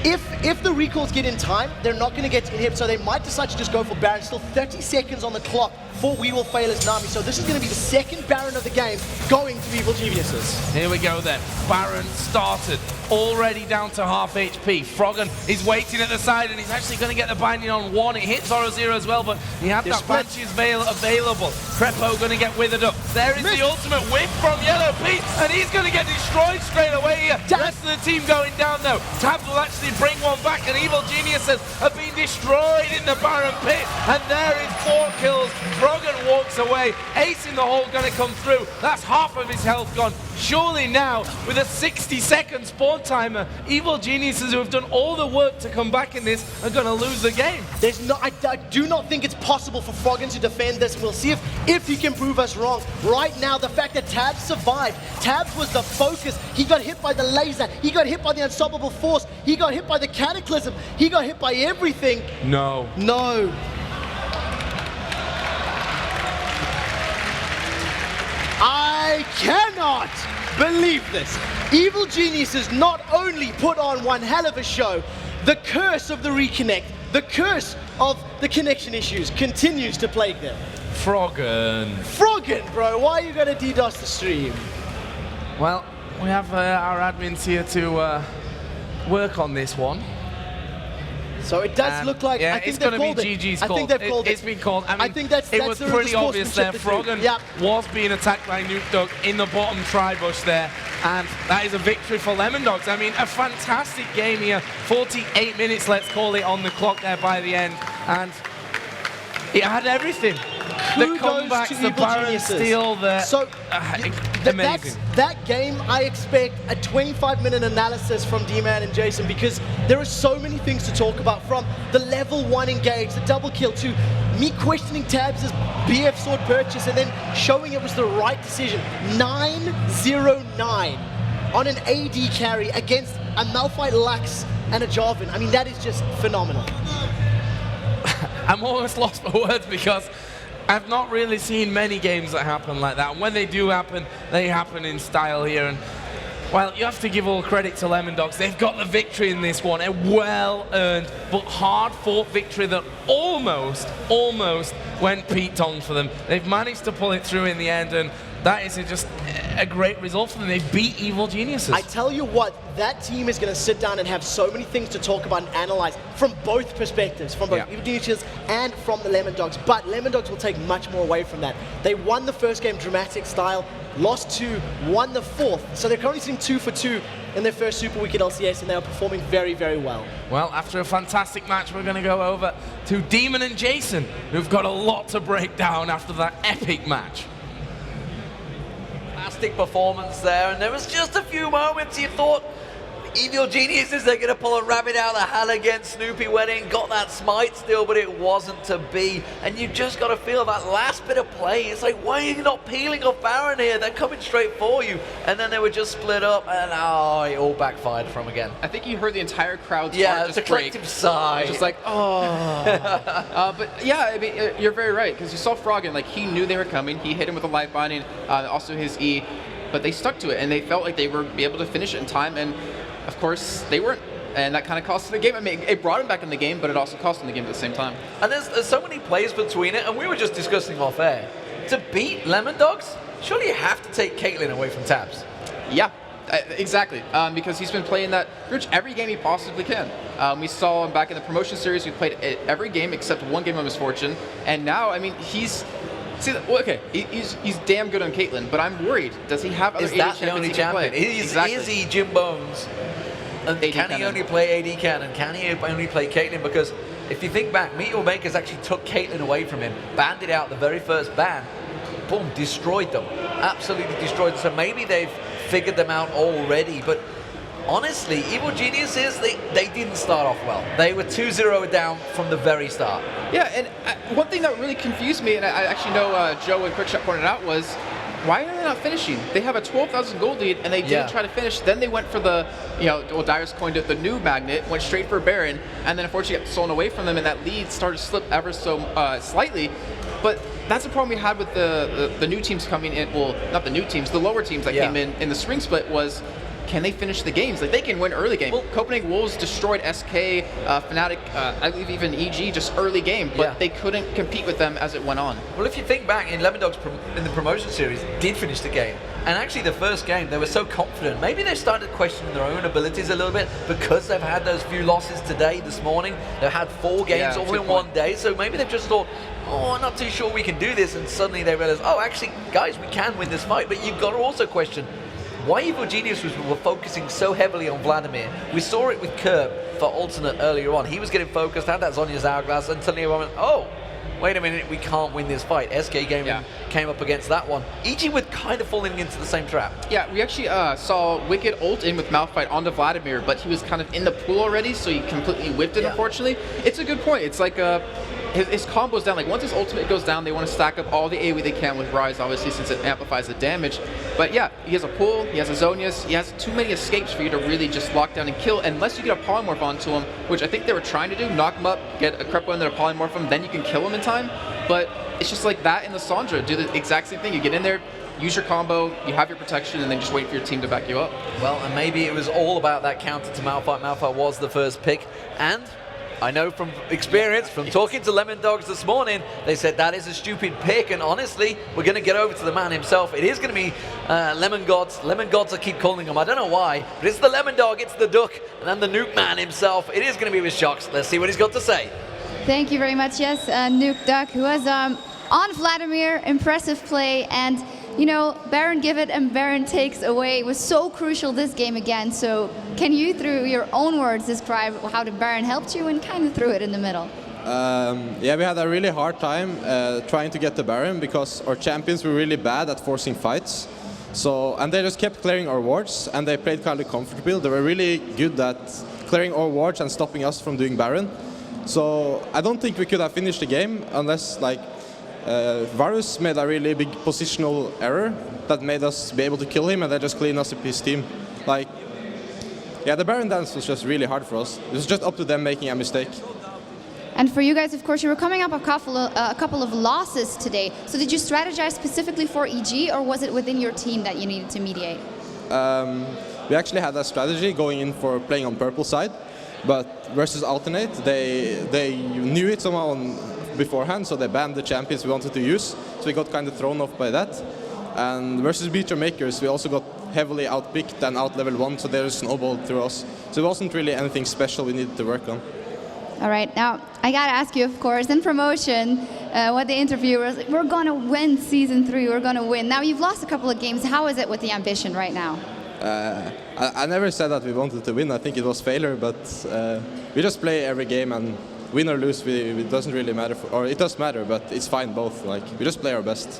If the recalls get in time, they're not going to get inhib, so they might decide to just go for Baron. Still 30 seconds on the clock for We Will Fail as Nami. So this is going to be the second Baron of the game going to Evil Geniuses.
Here we go then. Baron started, already down to half HP. Froggen is waiting at the side, and he's actually going to get the binding on one. It hits Zoro0 as well, but he had that Banshee's Veil available. Crepo going to get withered up. There is the ultimate whip from Yellow Pete, and he's going to get destroyed straight away here. The rest of the team going down though. Tabs will actually bring one back, and Evil Geniuses have been destroyed in the Baron pit, and there is 4 kills. Froggen walks away. Ace in the hole going to come through. That's half of his health gone. Surely now, with a 60-second spawn timer, Evil Geniuses, who have done all the work to come back in this, are going to lose the game.
I do not think it's possible for Froggen to defend this. We'll see if he can prove us wrong. Right now, the fact that Tabs survived. Tabs was the focus. He got hit by the laser. He got hit by the unstoppable force. He got hit by the cataclysm. He got hit by everything.
No.
I cannot believe this. Evil Geniuses not only put on one hell of a show, the curse of the reconnect, the curse of the connection issues continues to plague them. Froggen, bro, why are you going to DDoS the stream?
Well, we have our admins here to work on this one.
So it does look like,
yeah,
I think
it's going to
they've
be
called
GG's
it.
call.
I think they've called it.
It's been called. I mean,
I think that's
it was
the
pretty obvious there.
sportsmanship
Froggen was being attacked by Nuke Dog in the bottom tri-bush there, and that is a victory for Lemon Dogs. I mean, a fantastic game here. 48 minutes, let's call it, on the clock there by the end, and it had everything. The comebacks,
to
the
Evil
Baron
Geniuses.
steal,
So
amazing.
that game, I expect a 25-minute analysis from D-Man and Jason, because there are so many things to talk about, from the level 1 engage, the double kill, to me questioning Tabs' BF sword purchase and then showing it was the right decision. 9-0-9 on an AD carry against a Malphite Lux and a Jarvan. I mean, that is just phenomenal.
I'm almost lost for words because I've not really seen many games that happen like that. And when they do happen, they happen in style here. And well, you have to give all credit to Lemon Dogs. They've got the victory in this one, a well-earned but hard-fought victory that almost went Pete Tong for them. They've managed to pull it through in the end, and that is just a great result for them. They beat Evil Geniuses.
I tell you what, that team is going to sit down and have so many things to talk about and analyze from both perspectives, from both Evil Geniuses and from the Lemon Dogs. But Lemon Dogs will take much more away from that. They won the first game dramatic style, lost 2, won the 4th. So they're currently sitting 2 for 2 in their first Super Week at LCS, and they are performing very, very well.
Well, after a fantastic match, we're going to go over to Demon and Jason, who've got a lot to break down after that epic match.
Fantastic performance there, and there was just a few moments you thought Evil Geniuses, they're going to pull a rabbit out of the hat against Snoopy Wedding, got that smite still, but it wasn't to be. And you just got to feel that last bit of play. It's like, why are you not peeling off Baron here? They're coming straight for you. And then they were just split up, and oh, it all backfired from again.
I think you heard the entire crowd's
yeah,
heart
it's a
just break.
collective sigh.
Just like, oh. But yeah, I mean, you're very right, because you saw Froggen, like, he knew they were coming. He hit him with a life binding, also his E, but they stuck to it, and they felt like they were be able to finish it in time, and of course, they weren't, and that kind of cost them the game. I mean, it brought them back in the game, but it also cost them the game at the same time.
And there's so many plays between it, and we were just discussing off air. To beat Lemon Dogs, surely you have to take Caitlyn away from Tabs.
Yeah, exactly, because he's been playing that pretty much every game he possibly can. We saw him back in the promotion series. We played every game except one game of Misfortune, and now, I mean, he's... See, okay, he's damn good on Caitlyn, but I'm worried. Does he have other AD champions he can play? Is that the only champion?
Is he Jim Bones? And can he only play AD Cannon? Can he only play Caitlyn? Because if you think back, Meteor Makers actually took Caitlyn away from him, banned it out the very first ban, boom, destroyed them. Absolutely destroyed them. So maybe they've figured them out already, but honestly, Evil Geniuses, they didn't start off well. They were 2-0 down from the very start.
Yeah, and one thing that really confused me, and I actually know Joe and Quickshot pointed out, was why are they not finishing? They have a 12,000 gold lead, and they didn't try to finish. Then they went for the, well, Dyrus coined it the new magnet, went straight for Baron, and then unfortunately got stolen away from them, and that lead started to slip ever so slightly. But that's the problem we had with the new teams coming in. Well, not the new teams, the lower teams that came in the spring split was, can they finish the games? Like, they can win early game. Well, Copenhagen Wolves destroyed SK, Fnatic, I believe even EG, just early game, but they couldn't compete with them as it went on.
Well, if you think back, in Lemon Dogs in the promotion series, did finish the game. And actually the first game, they were so confident. Maybe they started questioning their own abilities a little bit because they've had those few losses today, this morning. They've had 4 games all in one day, so maybe they've just thought, oh, I'm not too sure we can do this, and suddenly they realize, oh, actually, guys, we can win this fight. But you've got to also question why Evil Geniuses were focusing so heavily on Vladimir. We saw it with Kerb for Alternate earlier on. He was getting focused, had that Zhonya's Hourglass, and suddenly everyone went, oh, wait a minute, we can't win this fight. SK Gaming came up against that one. EG were kind of falling into the same trap.
Yeah, we actually saw Wicked ult in with Malphite onto Vladimir, but he was kind of in the pool already, so he completely whipped it, unfortunately. It's a good point. It's like his combo's down. Like, once his ultimate goes down, they want to stack up all the AoE they can with Rise, obviously, since it amplifies the damage. But yeah, he has a pull, he has a Zhonya's, he has too many escapes for you to really just lock down and kill, unless you get a polymorph onto him, which I think they were trying to do, knock him up, get a Crepo in there to polymorph him, then you can kill him in time. But it's just like that in the Sandra, do the exact same thing. You get in there, use your combo, you have your protection, and then just wait for your team to back you up.
Well, and maybe it was all about that counter to Malphite. Malphite was the first pick, and I know from experience, from talking to Lemon Dogs this morning, they said that is a stupid pick, and honestly, we're going to get over to the man himself. It is going to be Lemon Gods. Lemon Gods, I keep calling him. I don't know why, but it's the Lemon Dog, it's the Duck, and then the Nuke Man himself. It is going to be with Shocks. Let's see what he's got to say.
Thank you very much, yes, Nuke Duck, who was on Vladimir, impressive play, and you know, Baron give it and Baron takes away was so crucial this game again. So can you, through your own words, describe how the Baron helped you and kind of threw it in the middle?
Yeah, we had a really hard time trying to get the Baron because our champions were really bad at forcing fights. So, and they just kept clearing our wards, and they played kind of comfortable. They were really good at clearing our wards and stopping us from doing Baron. So I don't think we could have finished the game unless Varus made a really big positional error that made us be able to kill him, and they just cleaned us up his team. Yeah, the Baron dance was just really hard for us. It was just up to them making a mistake.
And for you guys, of course, you were coming up a couple of losses today. So did you strategize specifically for EG, or was it within your team that you needed to mediate?
We actually had a strategy going in for playing on purple side, but versus alternate, they knew it somehow beforehand, so they banned the champions we wanted to use. So we got kind of thrown off by that. And versus Beacher Makers, we also got heavily outpicked and out level 1, so they snowballed through us. So it wasn't really anything special we needed to work on.
All right, now I gotta ask you, of course, in promotion, what the interviewers, we're gonna win season 3, we're gonna win. Now you've lost a couple of games. How is it with the ambition right now?
I never said that we wanted to win. I think it was failure, but we just play every game, and win or lose, it doesn't really matter. Or it does matter, but it's fine both. We just play our best.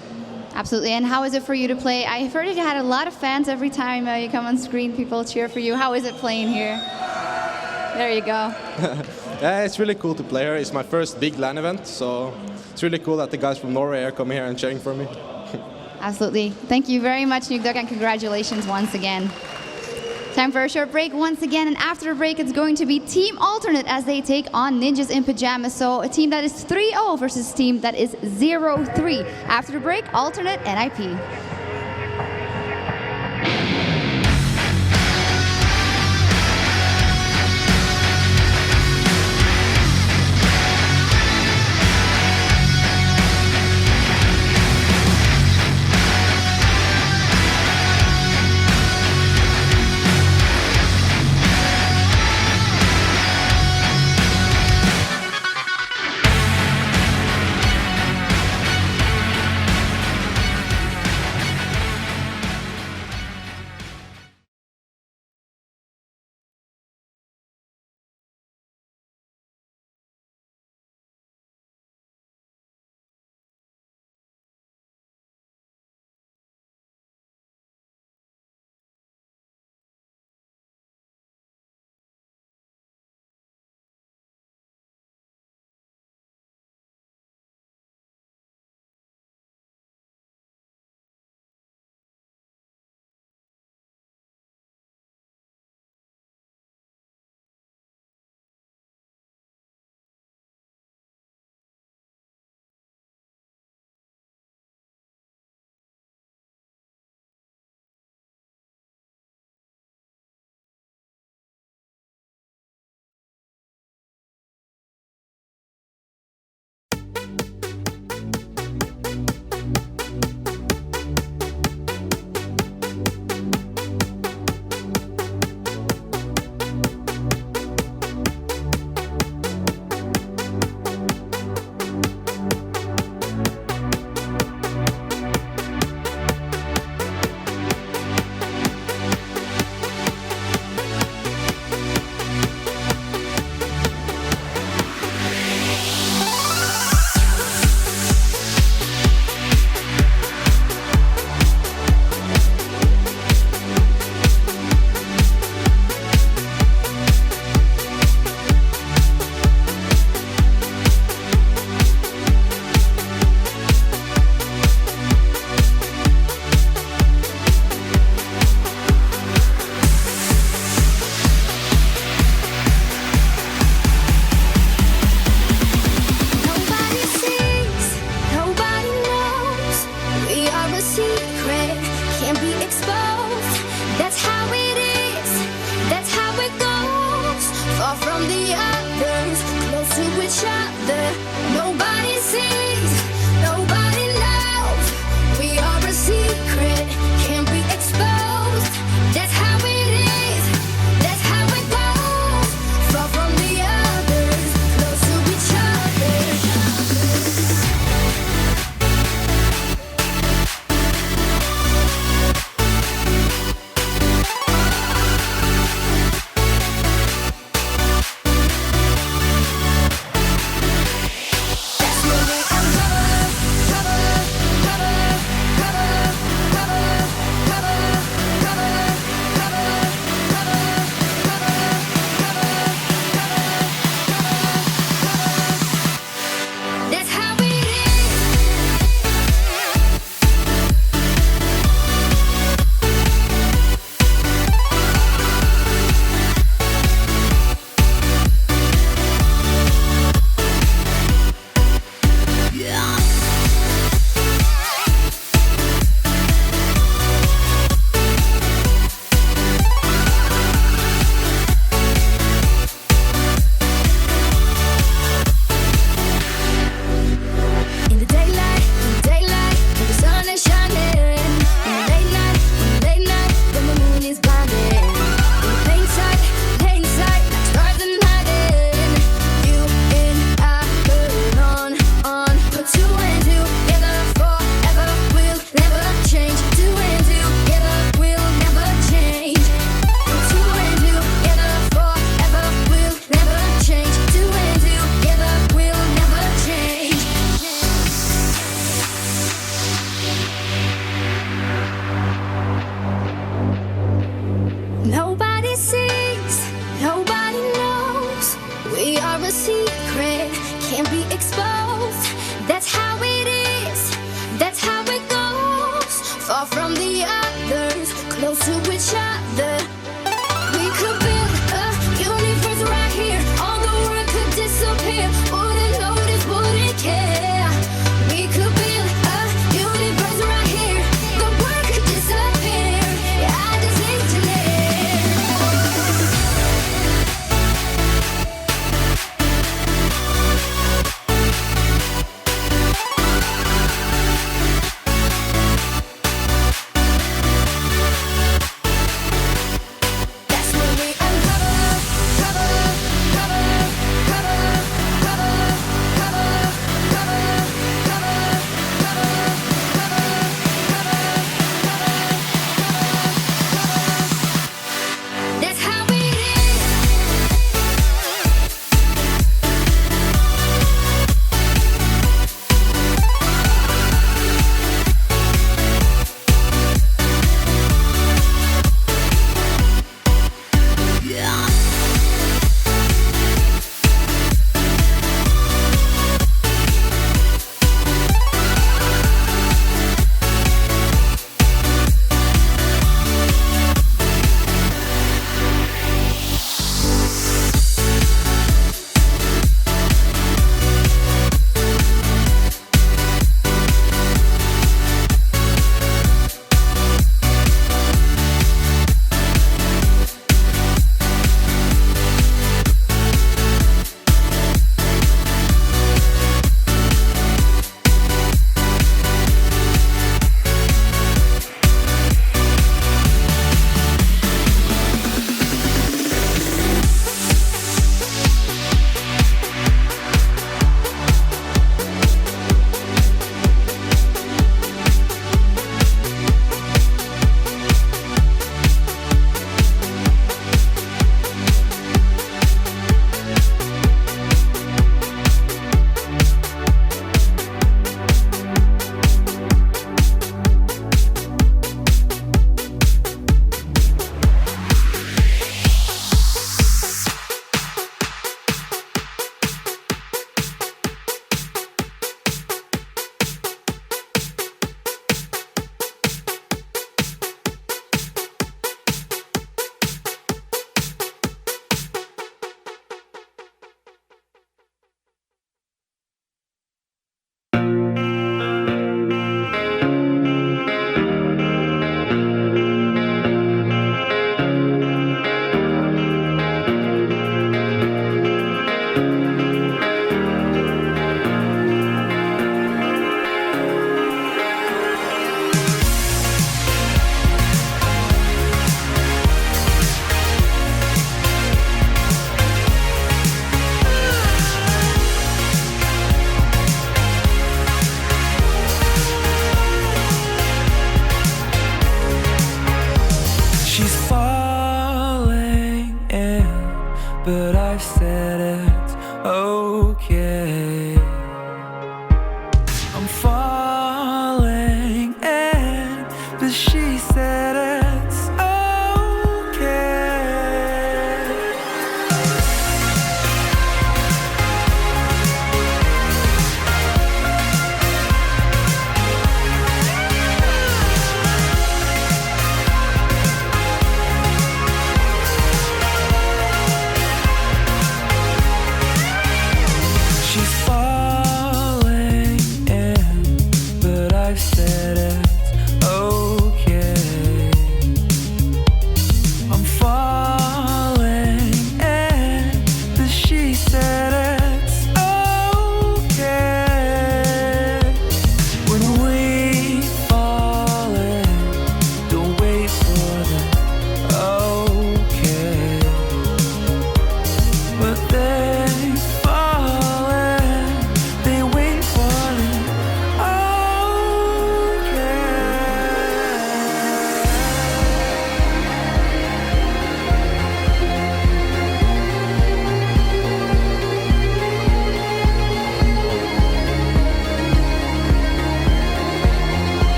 Absolutely. And how is it for you to play? I've heard that you had a lot of fans every time you come on screen. People cheer for you. How is it playing here? There you go.
Yeah, it's really cool to play here. It's my first big LAN event, so it's really cool that the guys from Norway are coming here and cheering for me.
Absolutely. Thank you very much, Nugduk, and congratulations once again. Time for a short break once again, and after the break it's going to be Team Alternate as they take on Ninjas in Pajamas. So a team that is 3-0 versus a team that is 0-3. After the break, Alternate NIP.
In the daylight, when the sun is shining. In the late night, when the moon is blinding. In the plain sight, like stars and hiding. You and I burn on, put two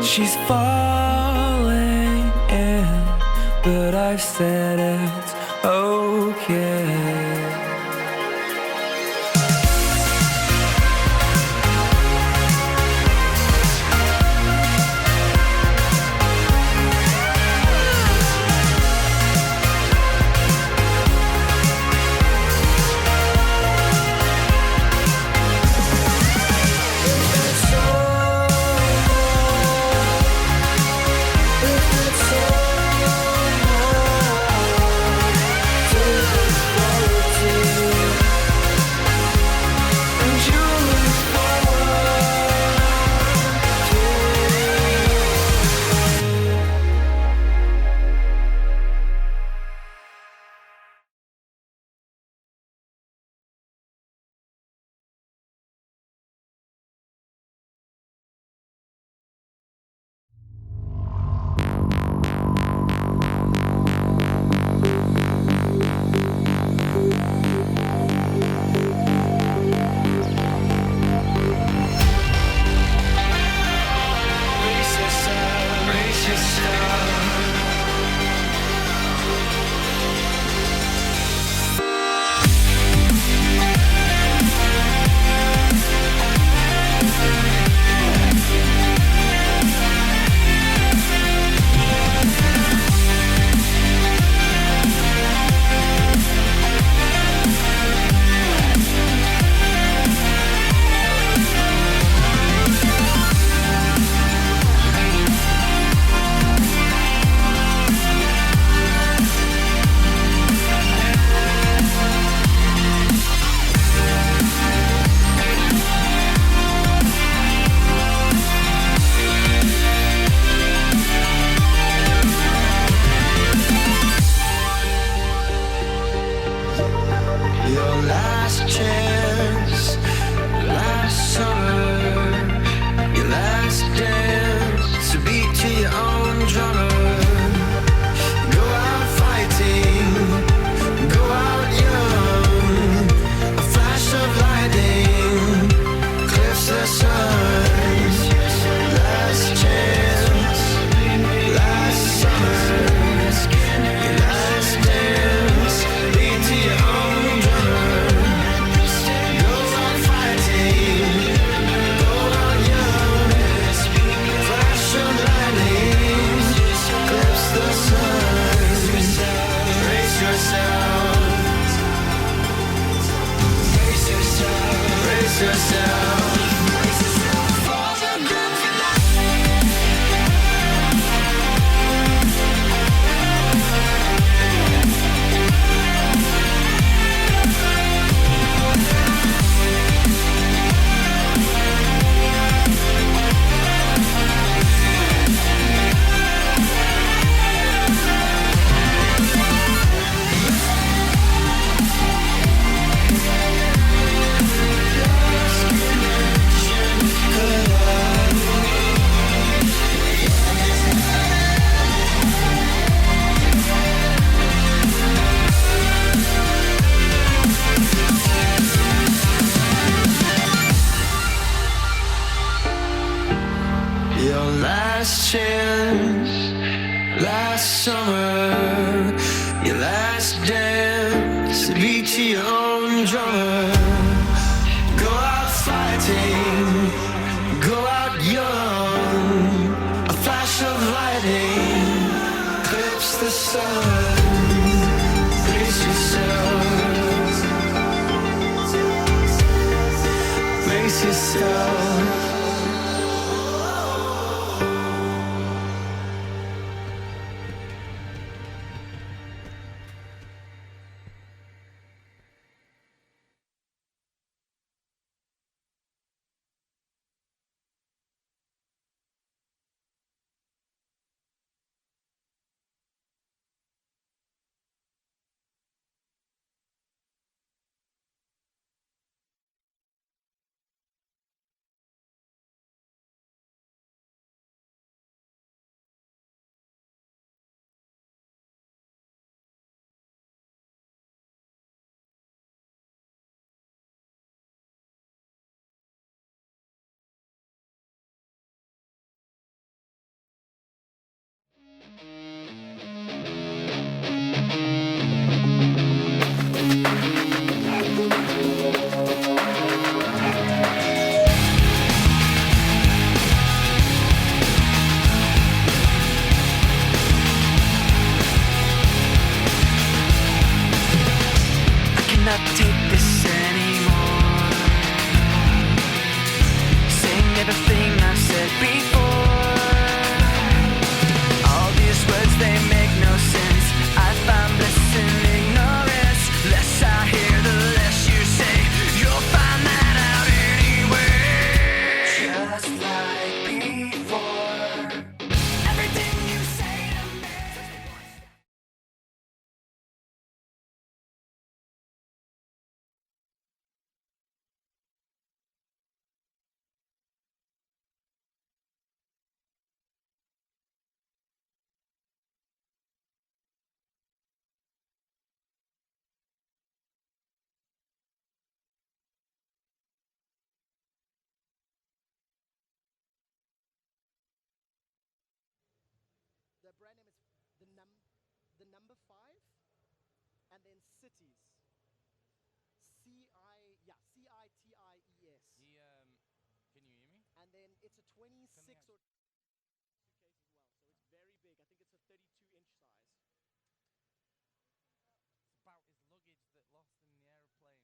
she's falling in, but I've said it's okay.
last chance, last summer, your last dance, beat to your own drummer. Go out fighting, go out young, a flash of lightning clips the sun. Brace yourself, brace yourself. I cannot take this anymore. Saying everything I said before. All these words, they make no sense. I find bliss in ignorance. Less I hear, the less you say. You'll find that out anyway. Just like before. Everything you say to me.
The brand name is the number 5, and then cities. C-I-T-I-E-S.
Can you hear me?
And then it's a 26 or suitcase as well, so it's very big. I think it's a 32-inch size.
It's about his luggage that lost in the aeroplane.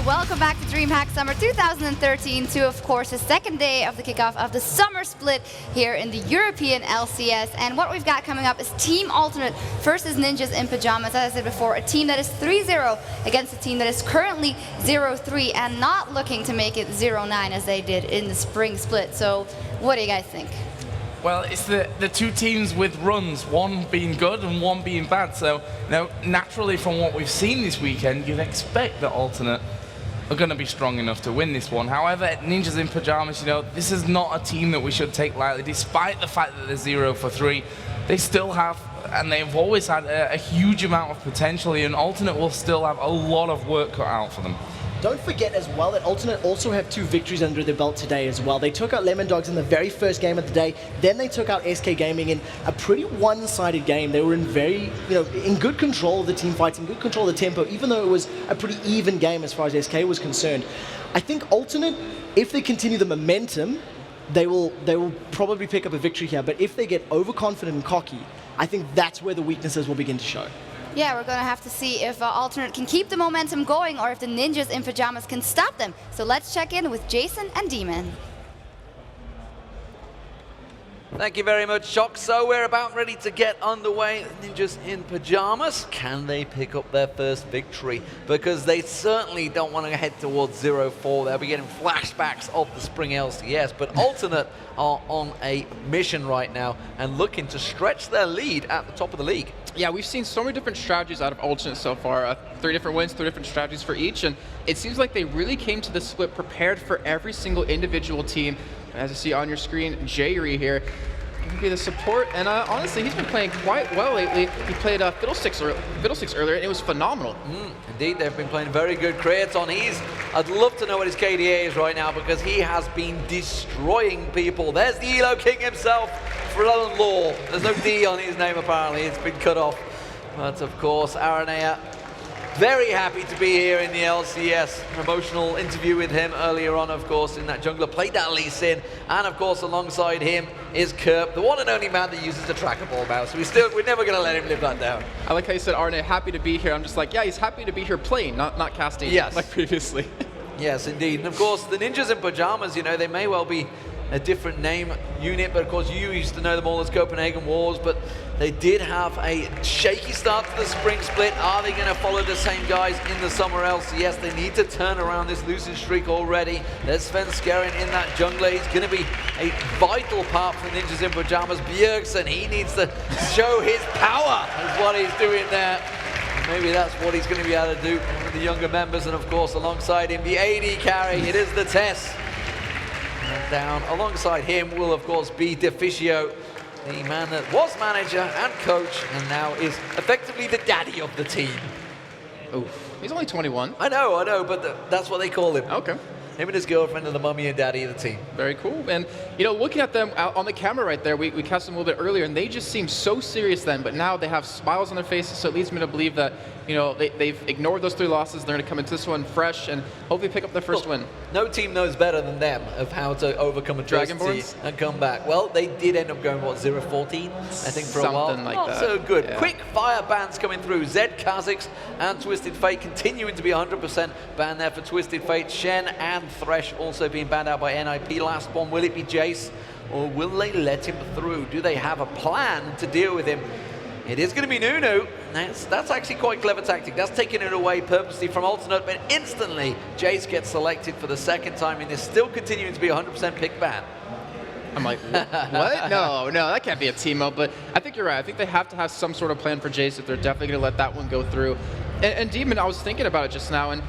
Welcome back to DreamHack Summer 2013 to, of course, the second day of the kickoff of the summer split here in the European LCS. And what we've got coming up is Team Alternate versus Ninjas in Pajamas. As I said before, a team that is 3-0 against a team that is currently 0-3 and not looking to make it 0-9 as they did in the spring split. So what do you guys think?
Well, it's the two teams with runs, one being good and one being bad. So, naturally, from what we've seen this weekend, you'd expect that Alternate are going to be strong enough to win this one. However, Ninjas in Pajamas, this is not a team that we should take lightly. Despite the fact that they're 0-3, they still have, and they've always had, a huge amount of potential, and Alternate will still have a lot of work cut out for them.
Don't forget as well that Alternate also have 2 victories under their belt today as well. They took out Lemon Dogs in the very first game of the day. Then they took out SK Gaming in a pretty one-sided game. They were in in good control of the team fights, in good control of the tempo, even though it was a pretty even game as far as SK was concerned. I think Alternate, if they continue the momentum, they will probably pick up a victory here. But if they get overconfident and cocky, I think that's where the weaknesses will begin to show.
Yeah, we're going to have to see if Alternate can keep the momentum going or if the Ninjas in Pajamas can stop them. So let's check in with Jason and Demon.
Thank you very much, Shock. So we're about ready to get underway. Ninjas in pajamas. Can they pick up their first victory? Because they certainly don't want to head towards 0-4. They'll be getting flashbacks of the spring LCS. But Alternate are on a mission right now and looking to stretch their lead at the top of the league.
Yeah, we've seen so many different strategies out of Alternate so far. 3 different wins, 3 different strategies for each. And it seems like they really came to the split prepared for every single individual team. As you see on your screen, Jayri here can be the support, and honestly, he's been playing quite well lately. He played Fiddlesticks earlier, and it was phenomenal.
Indeed, they've been playing very good. Kraton, I'd love to know what his KDA is right now because he has been destroying people. There's the Elo King himself, Frelon Law. There's no D on his name apparently, it's been cut off. But of course, Aranea, very happy to be here in the LCS. Promotional interview with him earlier on, of course, in that jungler. Played that Lee Sin. And, of course, alongside him is Kerp, the one and only man that uses the trackable mouse. We're never going to let him live that down.
I like how you said, Arne, happy to be here. I'm just like, yeah, he's happy to be here playing, not casting like previously.
Yes, indeed. And, of course, the Ninjas in Pajamas, you know, they may well be a different name unit, but of course you used to know them all as Copenhagen Wars, but they did have a shaky start to the spring split. Are they going to follow the same guys in the summer LCS? They need to turn around this losing streak already. There's Sven Skeren in that jungler. He's going to be a vital part for the Ninjas in Pajamas. Bjergsen, he needs to show his power is what he's doing there. Maybe that's what he's going to be able to do, one of the younger members, and of course alongside him, the AD carry, it is the Tess. And down alongside him will of course be Deficio, the man that was manager and coach and now is effectively the daddy of the team.
Oof. He's only 21.
I know, but that's what they call him.
Okay.
Him and his girlfriend are the mummy and daddy of the team.
Very cool. And, you know, looking at them out on the camera right there, we cast them a little bit earlier, and they just seem so serious then, but now they have smiles on their faces, so it leads me to believe that, you know, they've ignored those 3 losses. They're going to come into this one fresh and hopefully pick up their first win.
No team knows better than them of how to overcome adversity and come back. Well, they did end up going, what, 0-14? I think for a while.
Something like
Not
that.
so good.
Yeah.
Quick fire bans coming through. Zed, Kha'Zix, and Twisted Fate continuing to be 100% banned there for Twisted Fate. Shen and Thresh also being banned out by NIP. Last one, will it be Jace? Or will they let him through? Do they have a plan to deal with him? It is going to be Nunu. That's actually quite clever tactic. That's taking it away purposely from Alternate, but instantly Jace gets selected for the 2nd time, and they're still continuing to be 100% pick ban.
I'm like, what? No, that can't be a team up. But I think you're right. I think they have to have some sort of plan for Jace if they're definitely going to let that one go through. And Demon, I was thinking about it just now, and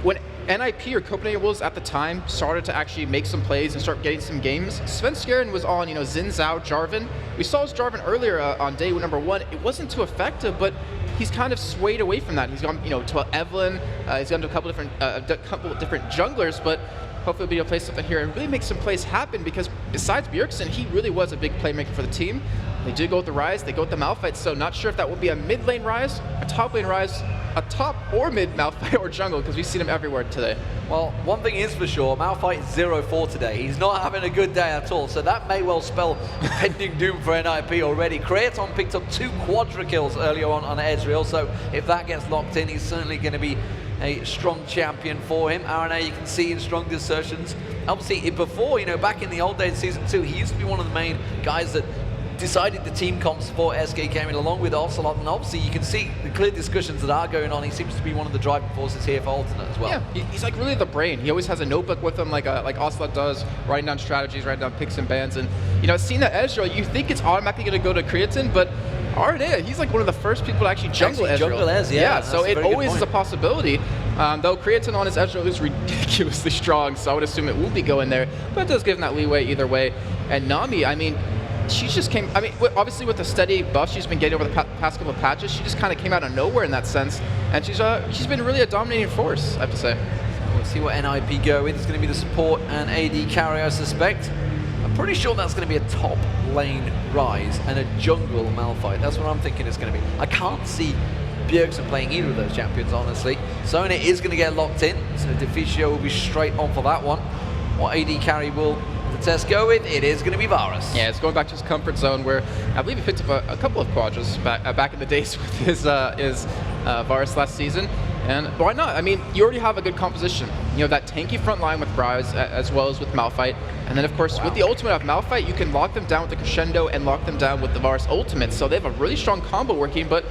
when NIP or Copenhagen Wolves at the time started to actually make some plays and start getting some games, Sven Skeren was on, you know, Xin Zhao, Jarvan. We saw his Jarvan earlier on day number 1. It wasn't too effective, but he's kind of swayed away from that. He's gone, you know, to Evelyn. He's gone to a couple of different junglers, but hopefully we'll be able to play something here and really make some plays happen, because besides Bjergsen, he really was a big playmaker for the team. They did go with the Ryze, they go with the Malphite, so not sure if that will be a mid lane Ryze, a top lane Ryze, a top or mid Malphite or jungle, because we've seen him everywhere today.
Well, one thing is for sure, Malphite is 0-4 today. He's not having a good day at all, so that may well spell impending doom for NIP already. Kraton picked up 2 quadra kills earlier on Ezreal, so if that gets locked in, he's certainly going to be a strong champion for him. RNA, you can see in strong assertions. Obviously, before, you know, back in the old days, Season 2, he used to be one of the main guys that decided the team comps before SK came in, along with Ocelot, and obviously you can see the clear discussions that are going on. He seems to be one of the driving forces here for Alternate as well.
Yeah, he's like really the brain. He always has a notebook with him, like Ocelot does, writing down strategies, writing down picks and bans. And, you know, seeing that Ezreal, you think it's automatically going to go to Creatine, but Arne, he's like one of the first people to actually jungle Ezreal.
Yeah,
so it always is a possibility. Though Creatine on his Ezreal is ridiculously strong, so I would assume it will be going there. But it does give him that leeway either way. And Nami, I mean, she just came, I mean, obviously with the steady buff she's been getting over the past couple of patches, she just kind of came out of nowhere in that sense. And she's been really a dominating force, I have to say.
We'll see what NIP go with. It's going to be the support and AD carry, I suspect. I'm pretty sure that's going to be a top lane Ryze and a jungle Malphite. That's what I'm thinking it's going to be. I can't see Bjergsen playing either of those champions, honestly. Sona is going to get locked in, so Deficio will be straight on for that one. What AD carry will the test go with? It is going to be Varus.
Yeah, it's going back to his comfort zone, where I believe he picked up a couple of quadras back in the days with his Varus last season. And why not? I mean, you already have a good composition. You know, that tanky front line with Rise as well as with Malphite. And then, of course, with the ultimate of Malphite, you can lock them down with the Crescendo and lock them down with the Varus ultimate. So they have a really strong combo working, but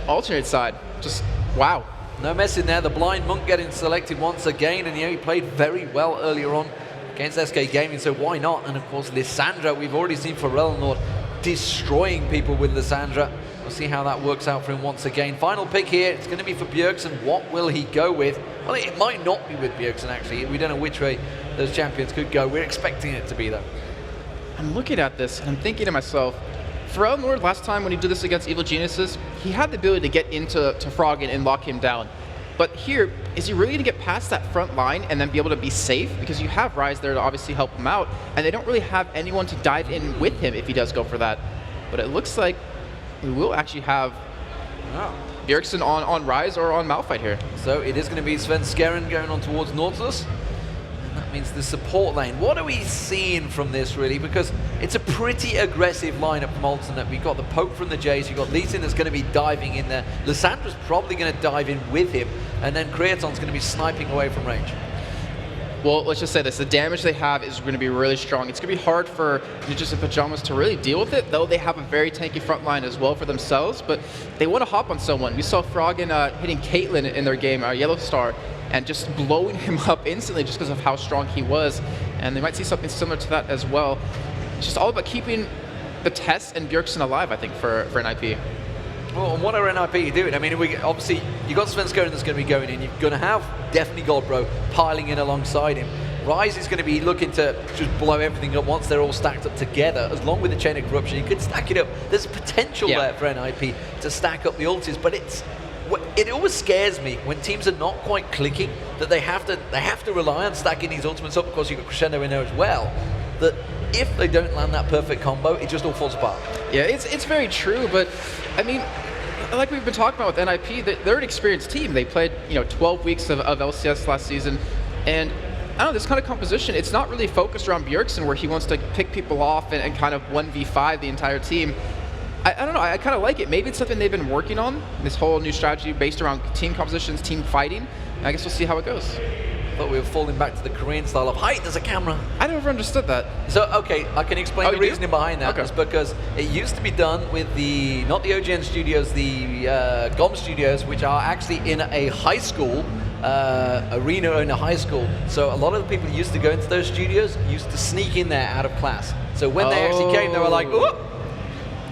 alternate side, just wow.
No messing there. The Blind Monk getting selected once again, and he played very well earlier on against SK Gaming, so why not? And of course, Lissandra, we've already seen Forellenlord destroying people with Lissandra. We'll see how that works out for him once again. Final pick here, it's going to be for Bjergsen. What will he go with? Well, it might not be with Bjergsen, actually. We don't know which way those champions could go. We're expecting it to be, though.
I'm looking at this, and I'm thinking to myself, Forellenlord, last time when he did this against Evil Geniuses, he had the ability to get into Froggen and lock him down. But here, is he really going to get past that front line and then be able to be safe? Because you have Rise there to obviously help him out, and they don't really have anyone to dive in with him if he does go for that. But it looks like we will actually have Bjergsen on Rise or on Malphite here.
So it is going to be Sven Skeren going on towards Nautilus. And that means the support lane. What are we seeing from this, really? Because it's a pretty aggressive lineup from Alternate. We've got the poke from the Jays. You've got Lee Sin that's going to be diving in there. Lissandra's probably going to dive in with him. And then Creaton's going to be sniping away from range.
Well, let's just say this. The damage they have is going to be really strong. It's going to be hard for Ninjas in Pajamas to really deal with it, though they have a very tanky front line as well for themselves, but they want to hop on someone. We saw Froggen hitting Caitlyn in their game, Yellow Star, and just blowing him up instantly just because of how strong he was. And they might see something similar to that as well. It's just all about keeping the Tess and Bjergsen alive, I think, for NIP.
Well, and what are NIP doing? I mean, obviously, you've got Sven Skeren that's going to be going in. You're going to have definitely Godbro piling in alongside him. Rise is going to be looking to just blow everything up once they're all stacked up together. As long with the Chain of Corruption, you could stack it up. There's potential there for NIP to stack up the ultis, but it always scares me when teams are not quite clicking, that they have to rely on stacking these ultimates up. Of course, you've got Crescendo in there as well. That if they don't land that perfect combo, it just all falls apart.
Yeah, it's very true, but I mean, like we've been talking about with NIP, they're an experienced team. They played 12 weeks of LCS last season, and I don't know, this kind of composition, it's not really focused around Bjergsen where he wants to pick people off and kind of 1v5 the entire team. I don't know, I kind of like it. Maybe it's something they've been working on, this whole new strategy based around team compositions, team fighting. I guess we'll see how it goes.
But we were falling back to the Korean style of, hi, there's a camera.
I never understood that.
So, okay, I can explain the reasoning behind that.
Okay.
It's because it used to be done with not the OGN studios, the GOM studios, which are actually in a high school, arena in a high school. So a lot of the people who used to go into those studios used to sneak in there out of class. So when they actually came, they were like, oh,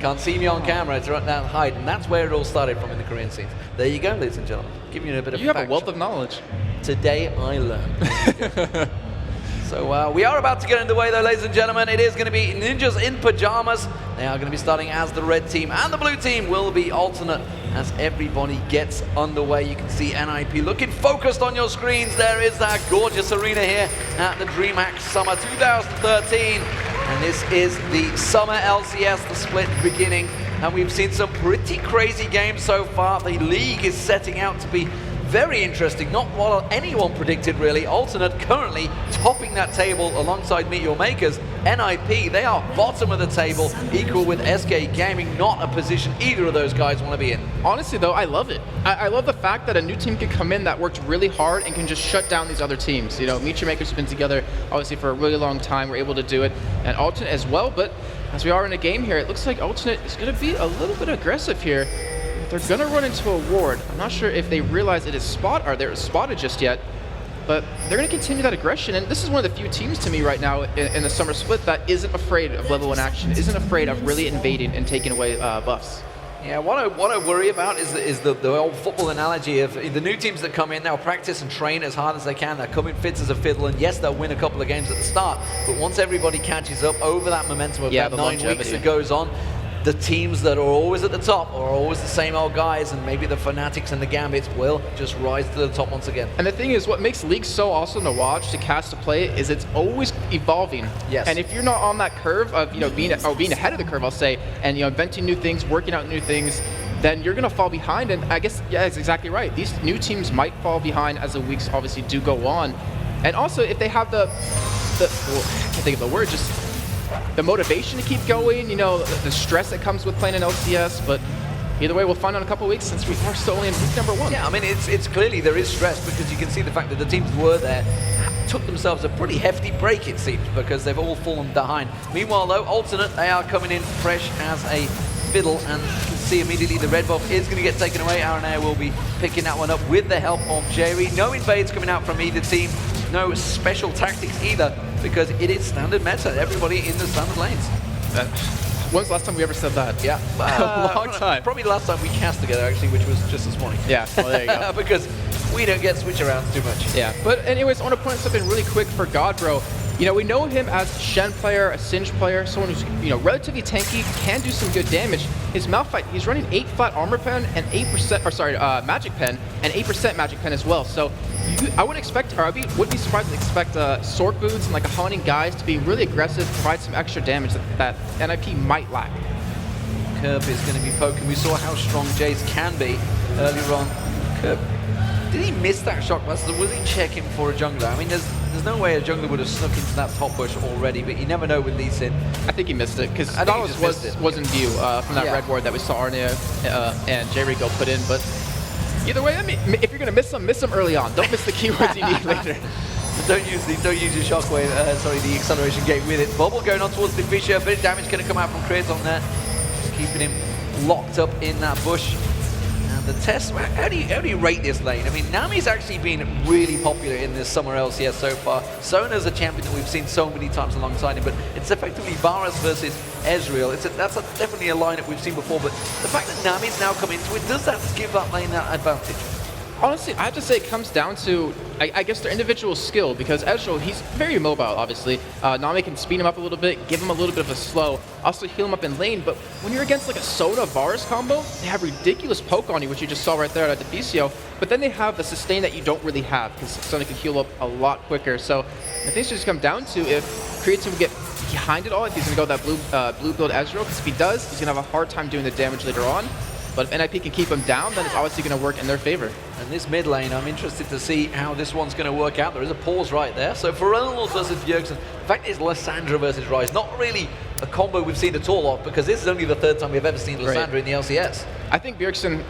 can't see me on camera, it's right now, hide. And that's where it all started from in the Korean scenes. There you go, ladies and gentlemen. Give you a bit of
You have a wealth of knowledge.
Today I learned. So we are about to get underway though, ladies and gentlemen. It is going to be Ninjas in Pajamas. They are going to be starting as the red team, and the blue team will be alternate as everybody gets underway. You can see NIP looking focused on your screens. There is that gorgeous arena here at the DreamHack Summer 2013. And this is the Summer LCS, the split beginning. And we've seen some pretty crazy games so far. The league is setting out to be very interesting, not what anyone predicted really. Alternate currently topping that table alongside Meet Your Makers. NIP, they are bottom of the table, equal with SK Gaming, not a position either of those guys want to be in.
Honestly though, I love it. I love the fact that a new team can come in that worked really hard and can just shut down these other teams. You know, Meet Your Makers have been together obviously for a really long time, we're able to do it, and Alternate as well, but as we are in a game here, it looks like Alternate is going to be a little bit aggressive here. They're gonna run into a ward. I'm not sure if they realize it is they're spotted just yet, but they're gonna continue that aggression. And this is one of the few teams to me right now in the summer split that isn't afraid of level 1 action, isn't afraid of really invading and taking away buffs.
Yeah, what I worry about is the old football analogy of the new teams that come in, they'll practice and train as hard as they can. They'll come in fit as a fiddle, and yes, they'll win a couple of games at the start, but once everybody catches up over that momentum of that 9 weeks that goes on, the teams that are always at the top are always the same old guys, and maybe the Fanatics and the Gambits will just rise to the top once again.
And the thing is, what makes League so awesome to watch, to cast, to play, is it's always evolving.
Yes.
And if you're not on that curve of being ahead of the curve, I'll say, and inventing new things, working out new things, then you're gonna fall behind. And I guess it's exactly right. These new teams might fall behind as the weeks obviously do go on. And also, if they have I can't think of the word, just the motivation to keep going, the stress that comes with playing an LCS, but either way, we'll find out in a couple of weeks since we are still only in week number 1.
Yeah, I mean, it's clearly there is stress because you can see the fact that the teams who were there took themselves a pretty hefty break, it seems, because they've all fallen behind. Meanwhile, though, Alternate, they are coming in fresh as a fiddle, and you can see immediately the red buff is going to get taken away. Aranea will be picking that one up with the help of Jerry. No invades coming out from either team. No special tactics either, because it is standard meta. Everybody in the standard lanes.
When's the last time we ever said that?
Yeah.
A long time.
Probably the last time we cast together, actually, which was just this morning.
Yeah, well, there you go.
Because we don't get switch arounds too much.
Yeah, but anyways, I want to point out something really quick for Godbro. You know, we know him as a Shen player, a Singe player, someone who's, you know, relatively tanky, can do some good damage. His Malphite, he's running 8 flat armor pen and 8%, or sorry, magic pen, and 8% magic pen as well. So I would expect, or I would be surprised to expect Sword Boots and like a Hunting guys to be really aggressive, provide some extra damage that NIP might lack.
Curb is going to be poking. We saw how strong Jace can be earlier on. Curb, did he miss that shockbuster? Was he checking for a jungler? I mean, there's no way a jungler would have snuck into that top bush already, but you never know with these in.
I think he missed it, because Nautilus was in view from that red ward that we saw Arnea and Jericho put in, but either way, I mean, if you're going to miss them early on. Don't miss the keywords you need later.
Don't use your shockwave, the acceleration gate with it. Bubble going on towards the Fisher, a bit of damage going to come out from Kratos on there. Just keeping him locked up in that bush. The test, how do you rate this lane? I mean, Nami's actually been really popular in this summer LCS so far. Sona's a champion that we've seen so many times alongside him, but it's effectively Varus versus Ezreal. That's definitely a line that we've seen before, but the fact that Nami's now come into it, does that give that lane that advantage?
Honestly, I have to say it comes down to, I guess, their individual skill, because Ezreal, he's very mobile, obviously. Nami can speed him up a little bit, give him a little bit of a slow, also heal him up in lane, but when you're against like a Soda Varus combo, they have ridiculous poke on you, which you just saw right there at Deficio, but then they have the sustain that you don't really have, because Soda can heal up a lot quicker. So I think it's just come down to if Creative will get behind it all, if he's going to go with that blue build Ezreal, because if he does, he's going to have a hard time doing the damage later on. But if NIP can keep him down, then it's obviously going to work in their favor.
And this mid lane, I'm interested to see how this one's going to work out. There is a pause right there. So for Eleanor versus Bjergsen, the fact is Lissandra versus Ryze, not really a combo we've seen at all of, because this is only the third time we've ever seen Lissandra in the LCS.
I think Bjergsen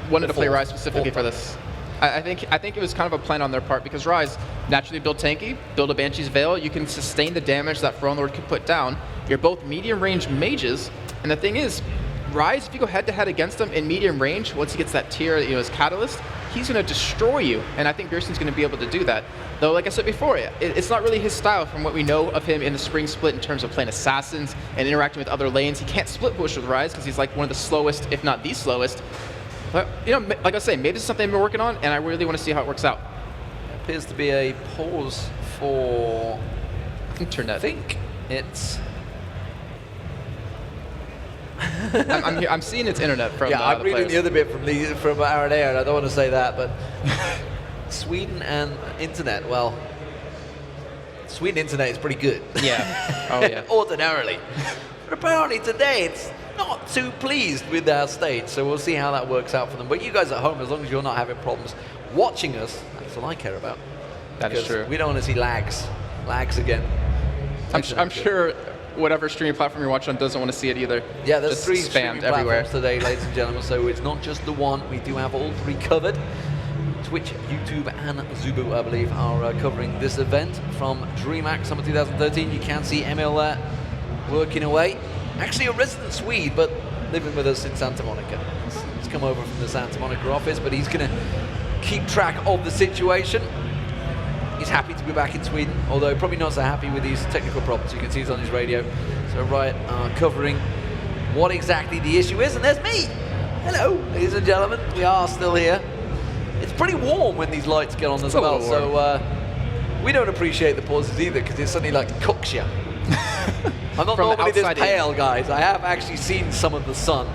wanted to play Ryze specifically for this. I think it was kind of a plan on their part, because Ryze naturally build tanky, build a Banshee's Veil, you can sustain the damage that Throne Lord can put down. You're both medium range mages, and the thing is, Ryze, if you go head-to-head against him in medium range, once he gets that tier, you know, his Catalyst, he's going to destroy you, and I think Bjergsen's going to be able to do that. Though, like I said before, it's not really his style from what we know of him in the Spring Split in terms of playing Assassins and interacting with other lanes. He can't split push with Ryze because he's like one of the slowest, if not the slowest. But, you know, like I say, maybe it's something I've been working on, and I really want to see how it works out.
It appears to be a pause for
internet.
I think it's...
I'm seeing it's internet from
I'm
the
reading
players.
the other bit from Aranea, and I don't want to say that, but Sweden and internet, well, Sweden internet is pretty good.
Yeah. Oh yeah.
Ordinarily. But apparently today it's not too pleased with our state, so we'll see how that works out for them. But you guys at home, as long as you're not having problems watching us, that's all I care about.
That is true.
We don't want to see lags again.
I'm sure whatever streaming platform you're watching on doesn't want to see it either.
Yeah, there's
just
3
spammed
streaming
everywhere
platforms today, ladies and gentlemen, so it's not just the one. We do have all 3 covered. Twitch, YouTube, and Zubu, I believe, are covering this event from DreamHack Summer 2013. You can see Emil there working away. Actually a resident Swede, but living with us in Santa Monica. He's come over from the Santa Monica office, but he's going to keep track of the situation. He's happy to be back in Sweden, although probably not so happy with these technical problems. You can see he's on his radio. So Riot are covering what exactly the issue is, and there's me. Hello, ladies and gentlemen. We are still here. It's pretty warm when these lights get on as well, so we don't appreciate the pauses either, because it suddenly like cooks you. I'm not normally this pale, guys. I have actually seen some of the sun,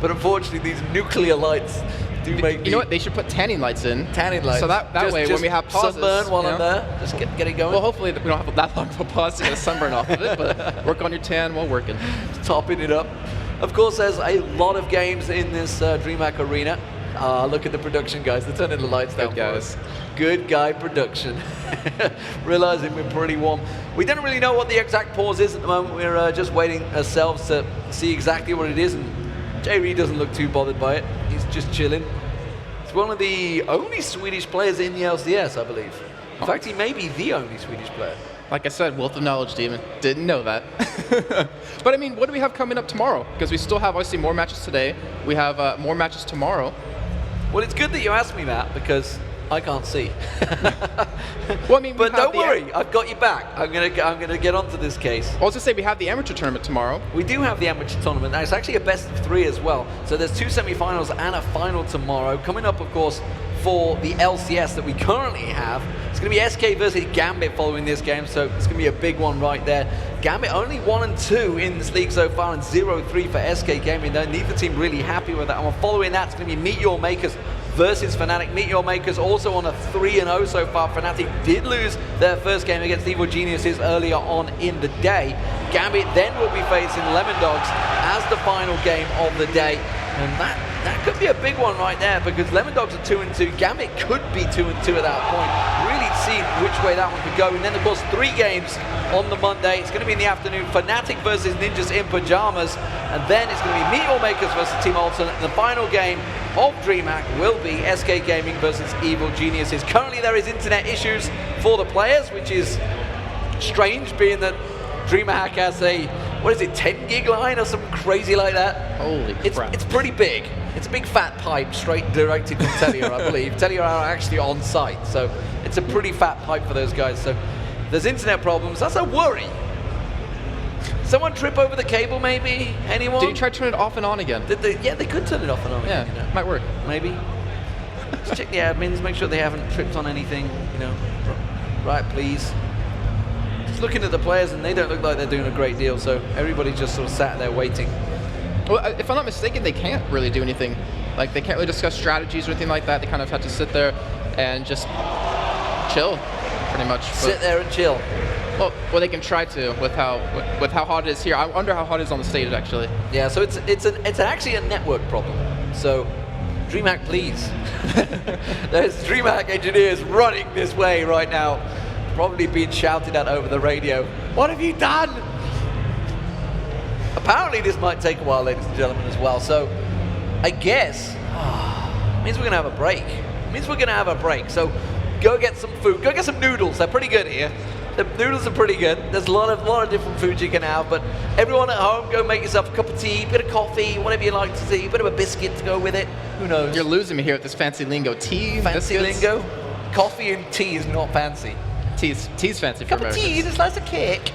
but unfortunately these nuclear lights do make me...
You know what? They should put tanning lights in.
Tanning lights.
So that way, when we have pauses...
Sunburn while I'm there. Just get it going.
Well, hopefully we don't have that long of a pause to get a sunburn off of it, but work on your tan while working.
Topping it up. Of course, there's a lot of games in this DreamHack arena. Look at the production, guys. They're turning the lights down for us. Good guy production. Realizing we're pretty warm. We don't really know what the exact pause is at the moment. We're just waiting ourselves to see exactly what it is. And JRE doesn't look too bothered by it. He's just chilling. He's one of the only Swedish players in the LCS, I believe. In fact, he may be the only Swedish player.
Like I said, wealth of knowledge, Demon. Didn't know that. But I mean, what do we have coming up tomorrow? Because we still have obviously more matches today. We have more matches tomorrow.
Well, it's good that you asked me that because I can't see.
Well, I mean,
but don't worry, I've got you back. I'm gonna get onto this case.
I was gonna say we have the amateur tournament tomorrow.
We do have the amateur tournament. Now it's actually a best of 3 as well. So there's 2 semi-finals and a final tomorrow. Coming up, of course, for the LCS that we currently have. It's going to be SK versus Gambit following this game, so it's going to be a big one right there. Gambit only 1-2 in this league so far, and 0-3 for SK Gaming. Neither team really happy with that. And following that, it's going to be Meteor Makers versus Fnatic. Meteor Makers also on a 3-0 so far. Fnatic did lose their first game against Evil Geniuses earlier on in the day. Gambit then will be facing Lemon Dogs as the final game of the day. And that could be a big one right there because Lemon Dogs are 2-2. Gambit could be 2-2 at that point. Really see which way that one could go. And then, of course, 3 games on the Monday. It's going to be in the afternoon. Fnatic versus Ninjas in Pajamas. And then it's going to be Meteor Makers versus Team Alternate. And the final game of DreamHack will be SK Gaming versus Evil Geniuses. Currently, there is internet issues for the players, which is strange, being that DreamHack has a, 10 gig line or something crazy like that?
Holy crap.
It's pretty big. It's a big fat pipe straight directed from Telia, I believe. Telia are actually on site, so it's a pretty fat pipe for those guys. So there's internet problems. That's a worry. Someone trip over the cable, maybe? Anyone?
Did you try to turn it off and on again?
Yeah, they could turn it off and on again.
Yeah, might work.
Maybe. Just check the admins, make sure they haven't tripped on anything, Right, please. Just looking at the players, and they don't look like they're doing a great deal, so everybody's just sort of sat there waiting.
Well, if I'm not mistaken, they can't really do anything. Like, they can't really discuss strategies or anything like that. They kind of have to sit there and just chill, pretty much.
Sit there and chill.
Well, they can try to with how hot it is here. I wonder how hot it is on the stage, actually.
Yeah, so it's actually a network problem. So, DreamHack, please. There's DreamHack engineers running this way right now, probably being shouted at over the radio. What have you done? Apparently, this might take a while, ladies and gentlemen, as well. So, I guess it means we're gonna have a break. It means we're gonna have a break. So, go get some food. Go get some noodles. They're pretty good here. The noodles are pretty good. There's a lot of different foods you can have, but everyone at home, go make yourself a cup of tea, bit of coffee, whatever you like to see, a bit of a biscuit to go with it. Who knows?
You're losing me here with this fancy lingo. Tea,
fancy
biscuits.
lingo. Coffee and tea is not fancy.
Tea's fancy for
Cup of
Americans.
tea, there's lots of cake.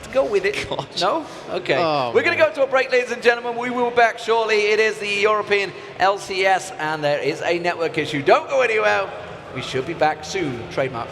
To go with it.
Gosh.
No? Okay.
Oh,
we're going to go to a break, ladies and gentlemen. We will be back shortly. It is the European LCS, and there is a network issue. Don't go anywhere. We should be back soon. Trademark.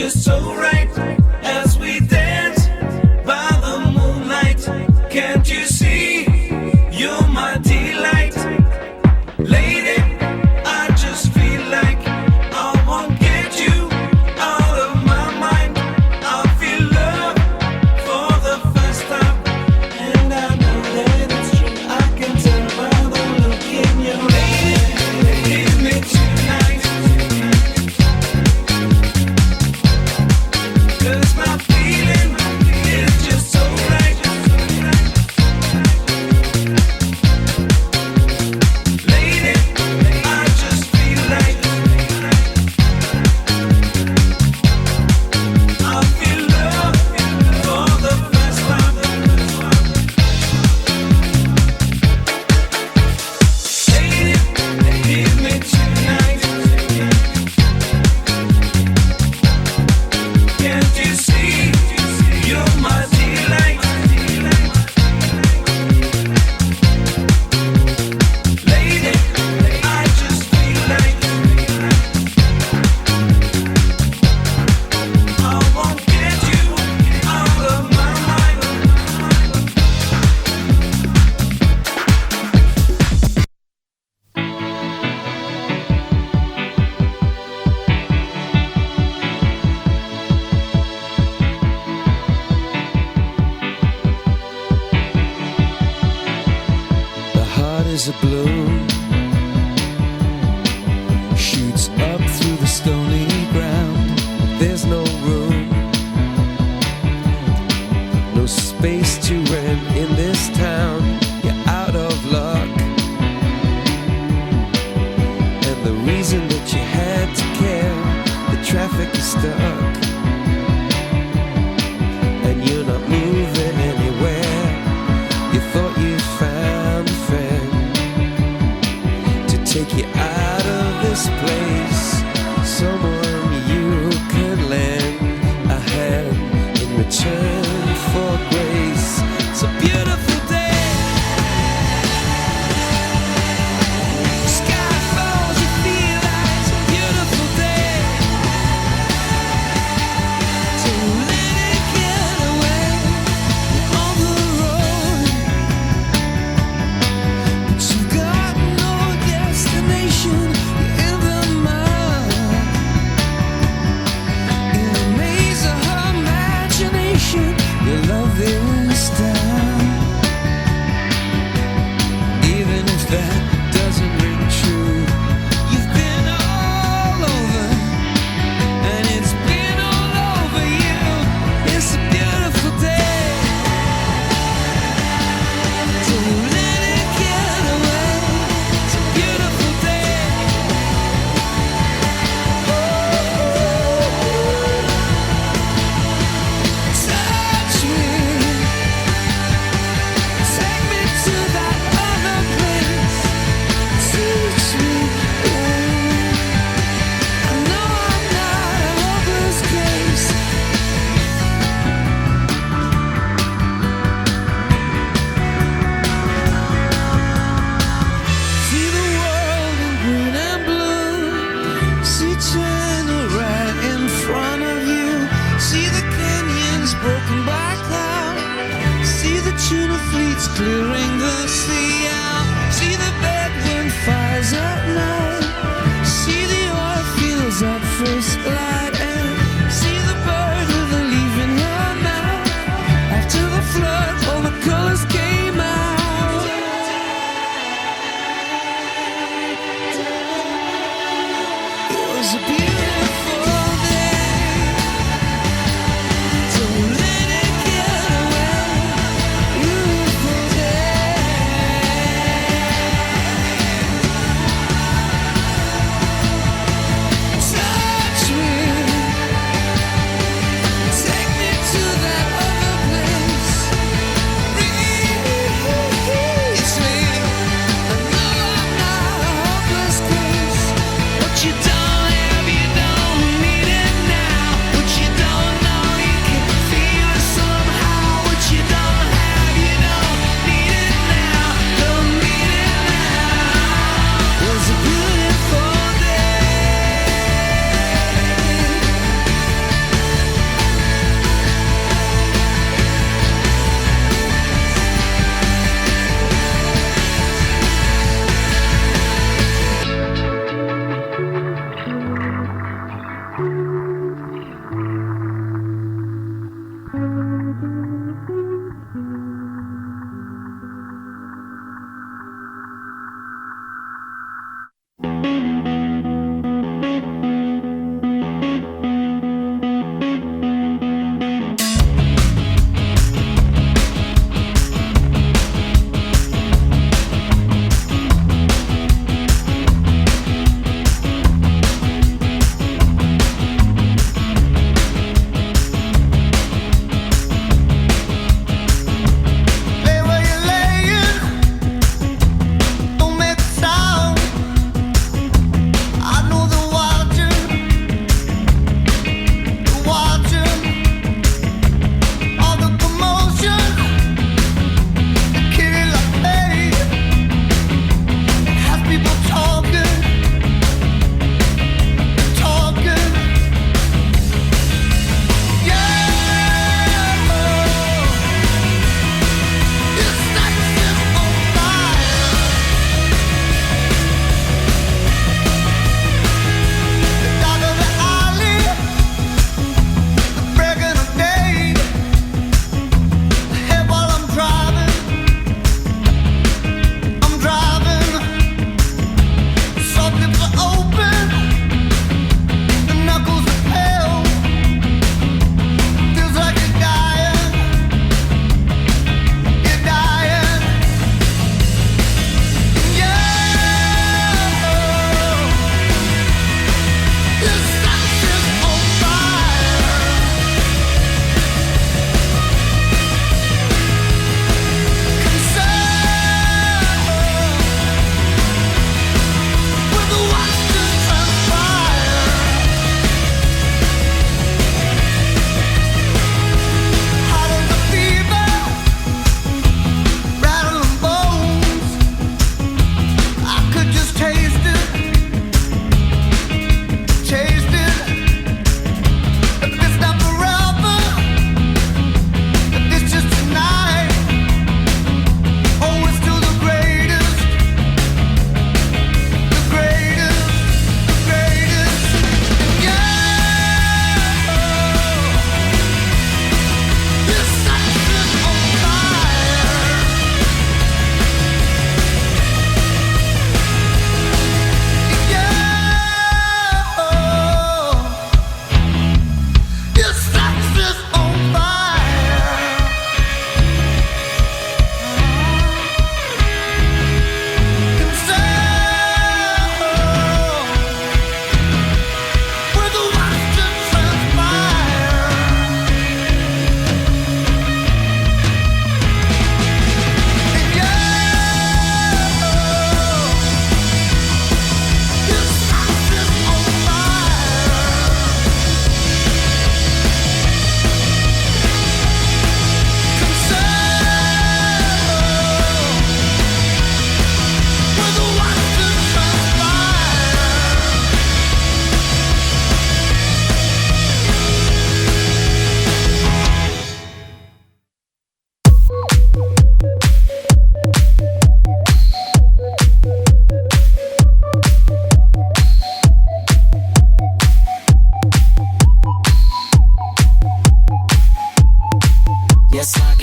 just so right as we dance by the moonlight. Can't you see you're my delight? Lady, I just feel like I won't get you out of my mind. I feel love for the first time, and I know that it's true. I can tell by the look in your eyes. Give me tonight, 'cause my feeling is just so right. Lady, I just feel like I feel love for the first time. Lady, give me tonight. Can't you see you're my delight? Lady, I just feel like I won't get you out of my mind.
The heart is a balloon, shoots up through the stony ground. There's no room, no space to rent in this town. You're out of luck, and the reason that you had to care, the traffic is stuck, and you're not moving anywhere. You thought you found a friend to take you out of this place, someone you could lend a hand in return for grace. It's a beautiful day. Sky falls, you feel like it's a beautiful day. So let it get away on the road. But you've got no destination. You're in the mud, in a maze of her imagination. Your love is down, even if that doesn't ring true. You've been all over, and it's been all over you. It's a beautiful day. So let it get away. It's a beautiful day. Touch me, take me to that other place. Teach me, I know I'm not a hopeless case. See the world in green and blue. See China right in front of you. See the canyons broken by cloud. See the tuna fleets clearing the sea out. See the bedroom fires at night. See the oil fields at first light. And see the bird with a leaf in her mouth. After the flood, all the colors came out. It was a beautiful day. So let it get away. Beautiful day.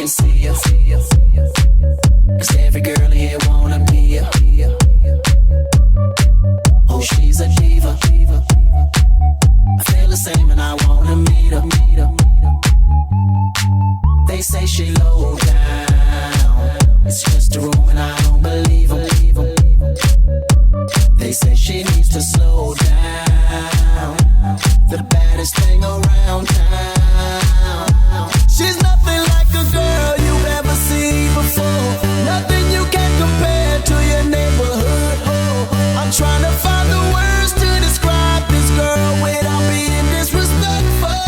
can see you. 'Cause every girl here wanna be you. Oh, she's a diva. I feel the same and I wanna meet her. They say she low down. It's just a room and I don't believe them. They say she needs to slow down. The baddest thing around town. She's nothing like a girl you've ever seen before. Nothing you can compare to your neighborhood. I'm trying to find the words to describe this girl without being disrespectful.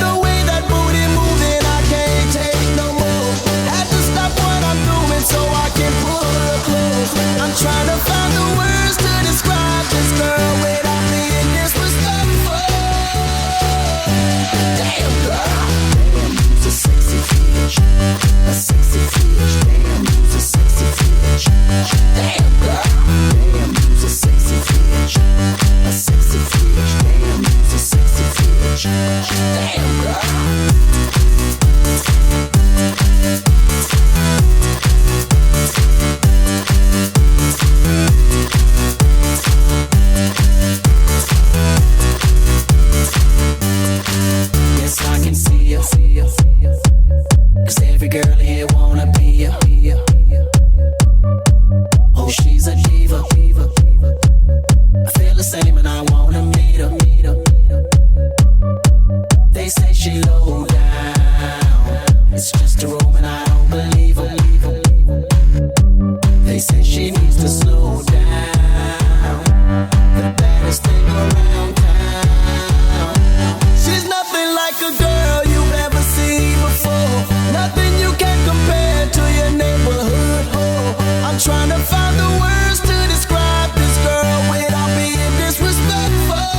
The way that booty moving, I can't take no more. Had to stop what I'm doing so I can pull her close. I'm trying to find the words to describe this girl without being disrespectful. Damn girl, damn, you's a sexy bitch, a sexy bitch. Damn, you's a sexy bitch. Damn girl, damn, you's a sexy bitch, a sexy bitch. Damn, you's a sexy bitch. Damn girl. Yes, I can see you. 'Cause every girl here wanna be you. Oh, she's a diva. I feel the same and I wanna meet her. They say she low down. It's just a room and I don't believe her. They say she needs to slow down. The baddest thing around town. She's nothing like a girl you've ever seen before. Nothing you can compare to your neighborhood. I'm trying to find the words to describe this girl without being disrespectful.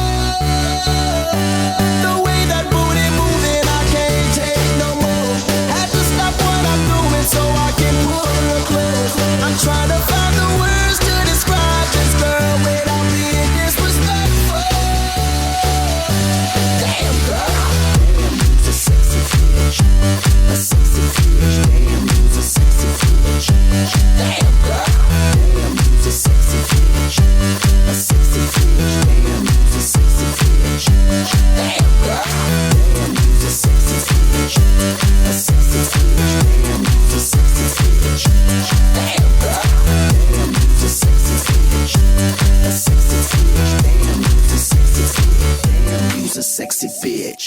The way that booty moving, I can't take no more. Had to stop what I'm doing so I can pull her close. I'm trying to find the words to describe this girl without being disrespectful. Damn girl, damn, you's a sexy bitch, a sexy bitch. Damn, you's a sexy bitch. Damn girl, damn, you's a sexy bitch, a sexy bitch. Damn, you's a sexy bitch. Damn girl, damn, you's a sexy bitch, a sexy bitch. Damn, you's a sexy bitch. Damn girl, damn, you's a sexy bitch, a sexy bitch. Damn, you's a sexy bitch. Damn, you's a sexy bitch.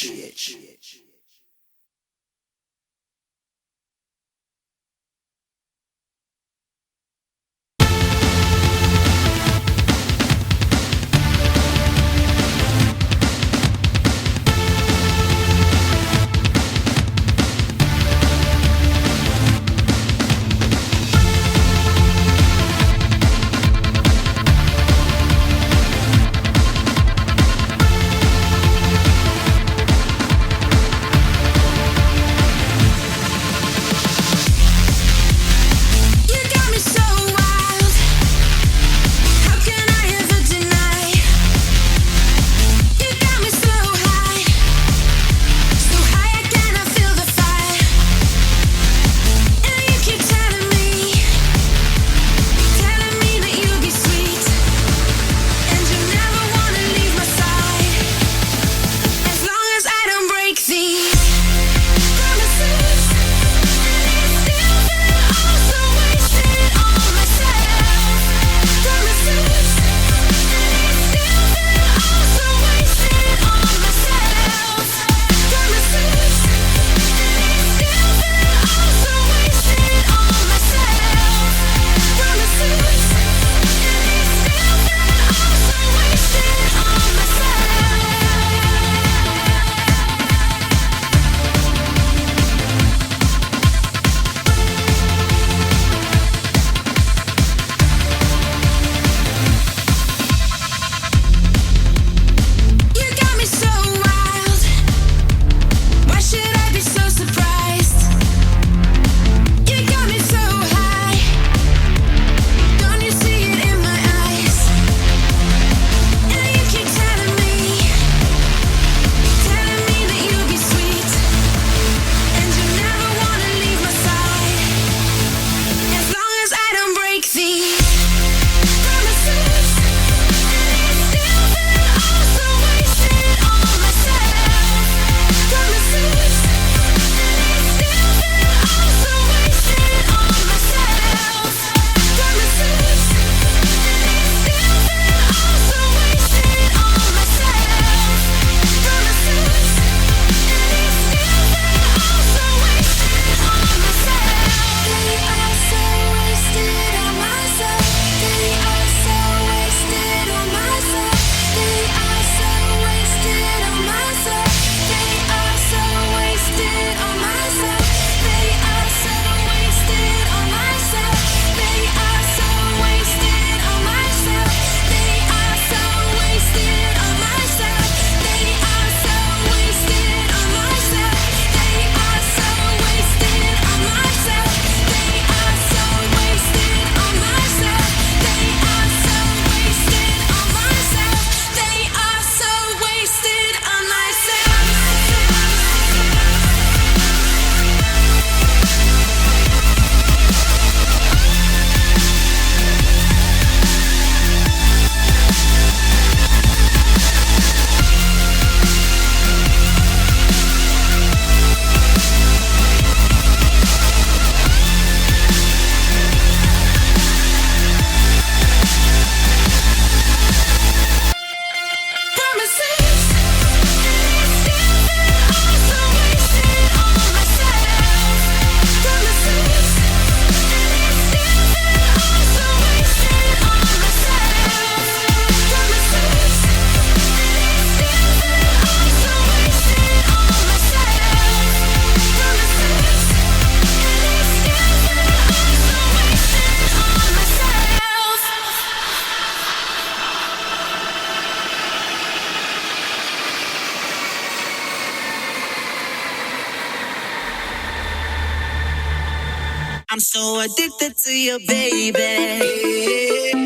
I'm so addicted to you, baby.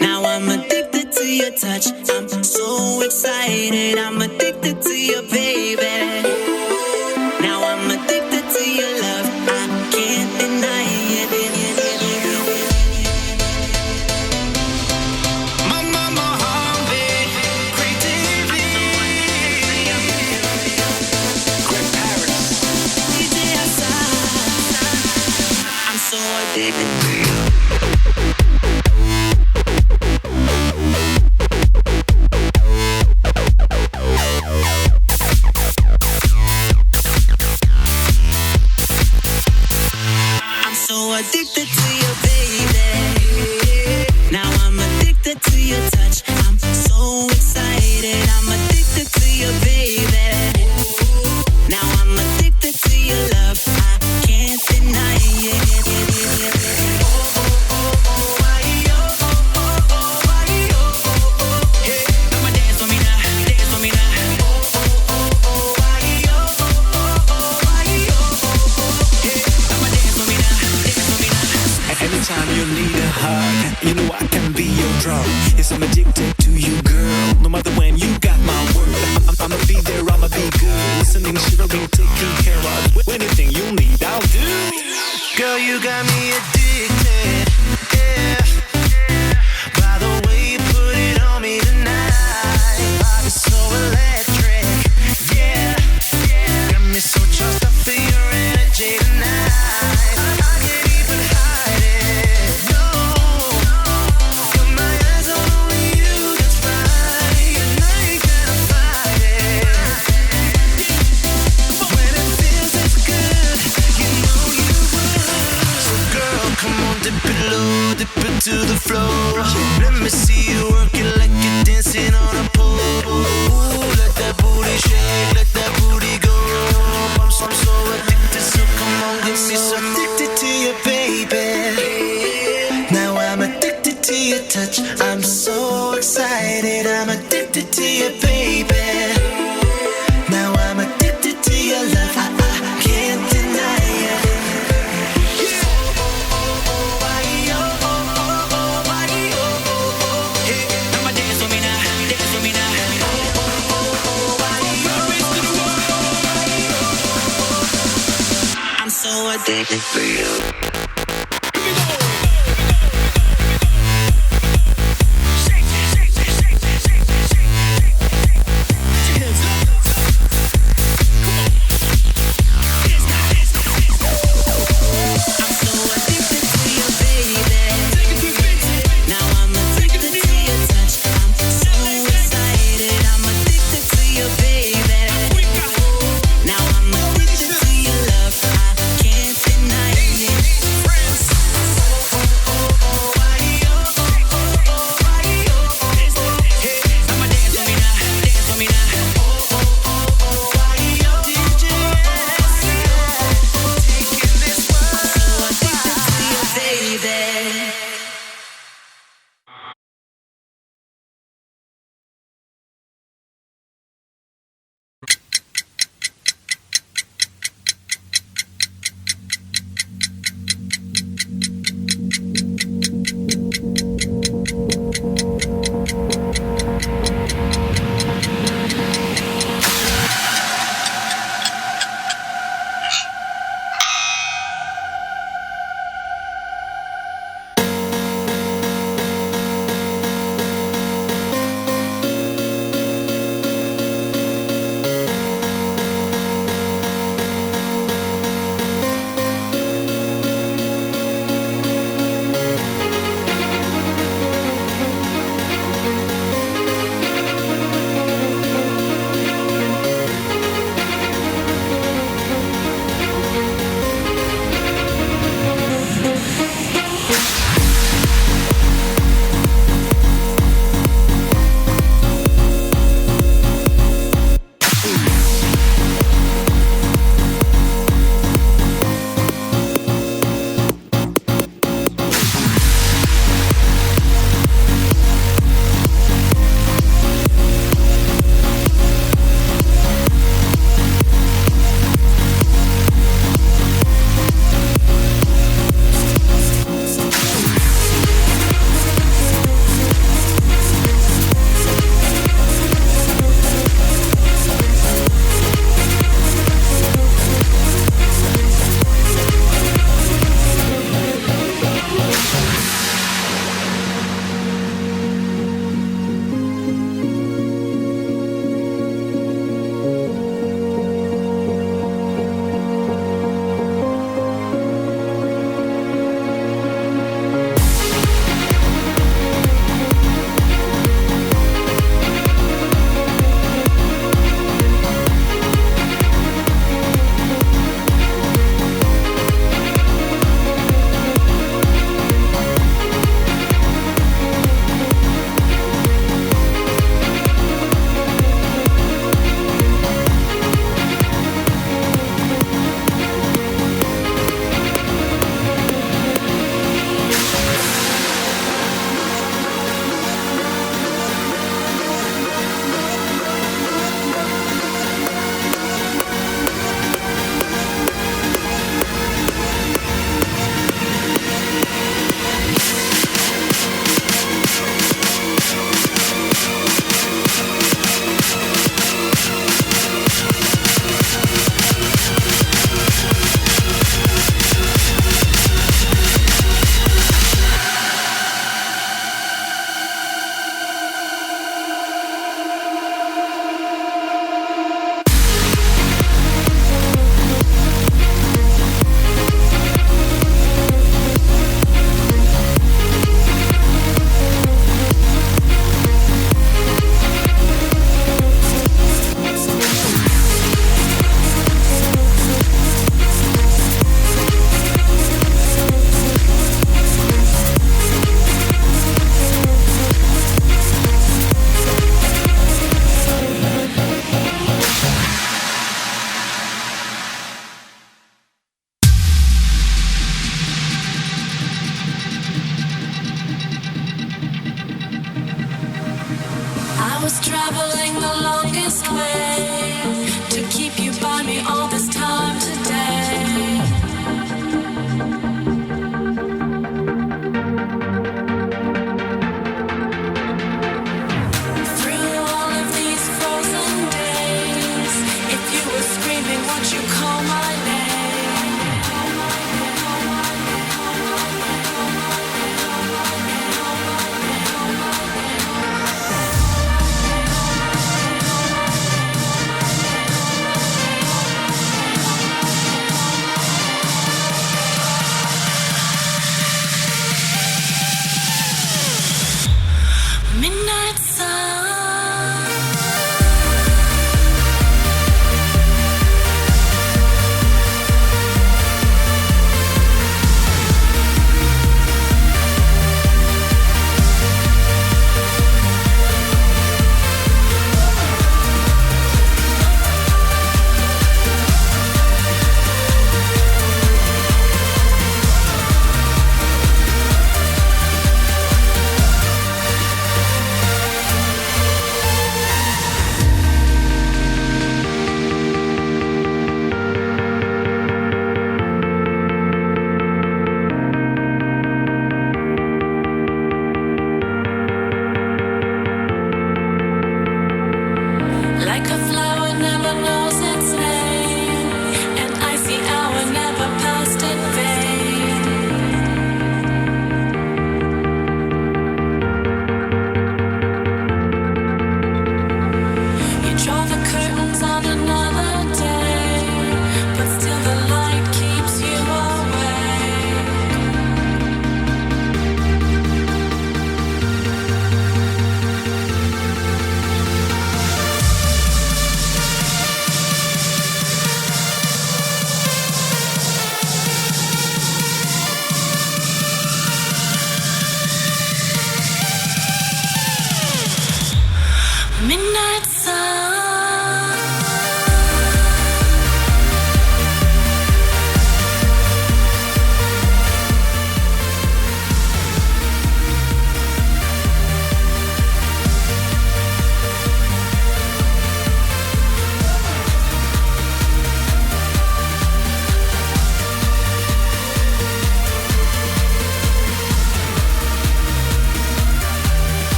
Now I'm addicted to your touch. I'm so excited. I'm addicted to you, baby. Now I'm addicted to your love. I can't deny it. Mama, heartbeat, great TV. Great Paris. I'm so addicted to you. I'm so addicted to you, baby. Now I'm addicted to your touch. I'm so excited. I'm addicted to you, baby. Now I'm addicted to your love. I can't deny it.
Anytime you need a hug, you know I can be your drug. Yes, I'm addicted to you, girl. No matter when, you got my word. I'ma be there, I'ma be good. Listening, shivering, taking care of anything you need, I'll do. Girl, you got me addicted, yeah. By the way you put it on me tonight, body's so electric, yeah. Got me so charged up for your energy tonight. I can't even hide it, no. Got my eyes on only you, that's right. And I ain't gonna fight it. When it feels this good, you know you would. So girl, come on, dip it low, dip it to the floor. Let me see you work it like you're dancing on a pole. Ooh, let that booty shake, let that booty go. I'm so addicted, so come on, get me so addicted to you, baby. Now I'm addicted to your touch. I'm so excited. I'm addicted to you, baby. Now I'm addicted to your love. I can't deny it.
I'm so addicted to you.
Now I'm addicted to your love. I can't deny it.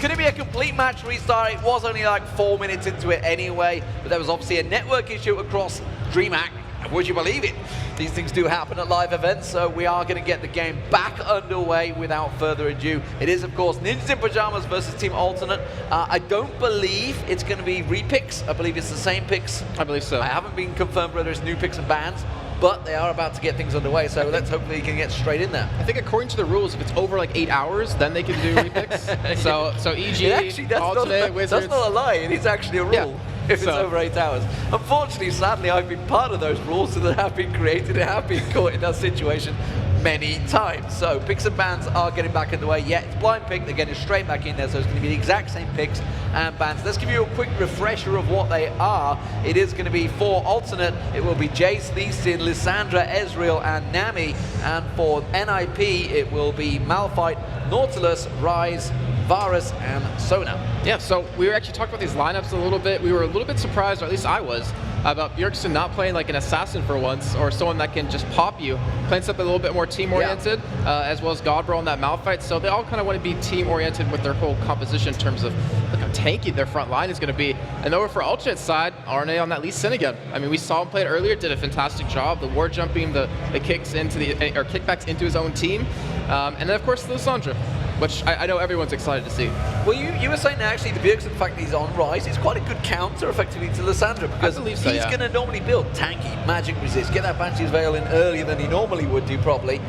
going to be a complete match restart. It was only like 4 minutes into it anyway, but there was obviously a network issue across DreamHack. Would you believe it? These things do happen at live events, so we are going to get the game back underway without further ado. It is, of course, Ninjas in Pajamas versus Team Alternate. I don't believe it's going to be repicks. I believe it's the same picks.
I believe so.
I haven't been confirmed whether it's new picks and bans, but they are about to get things underway, so let's hopefully you can get straight in there.
I think according to the rules, if it's over like 8 hours, then they can do repicks. so EG,
actually,
Alternate, Wizards.
That's not a lie. It is actually a rule.
Yeah.
If it's over 8 hours. Unfortunately, sadly, I've been part of those rules that have been created and have been caught in that situation many times. So picks and bans are getting back underway. Yeah, it's blind pick. They're getting straight back in there, so it's going to be the exact same picks and bans. Let's give you a quick refresher of what they are. It is going to be for Alternate. It will be Jace, Lee Sin, Lissandra, Ezreal, and Nami. And for NIP, it will be Malphite, Nautilus, Ryze, Varus, and Sona.
Yeah, so we were actually talking about these lineups a little bit. We were a little bit surprised, or at least I was, about Bjergsen not playing like an assassin for once, or someone that can just pop you, playing something a little bit more team-oriented, as well as Godbro on that Malphite. So they all kind of want to be team-oriented with their whole composition in terms of look how tanky their front line is going to be. And over for Alternate side, RNA on that Lee Sin again. I mean, we saw him play it earlier, did a fantastic job. The ward jumping, the kicks into or kickbacks into his own team, and then of course Lissandra, which I know everyone's excited to see.
Well, you were saying that actually the Bjergsen, the fact that he's on Ryze, is quite a good counter effectively to Lissandra, because he's going to normally build tanky, magic resist, get that Banshee's Veil in earlier than he normally would do probably,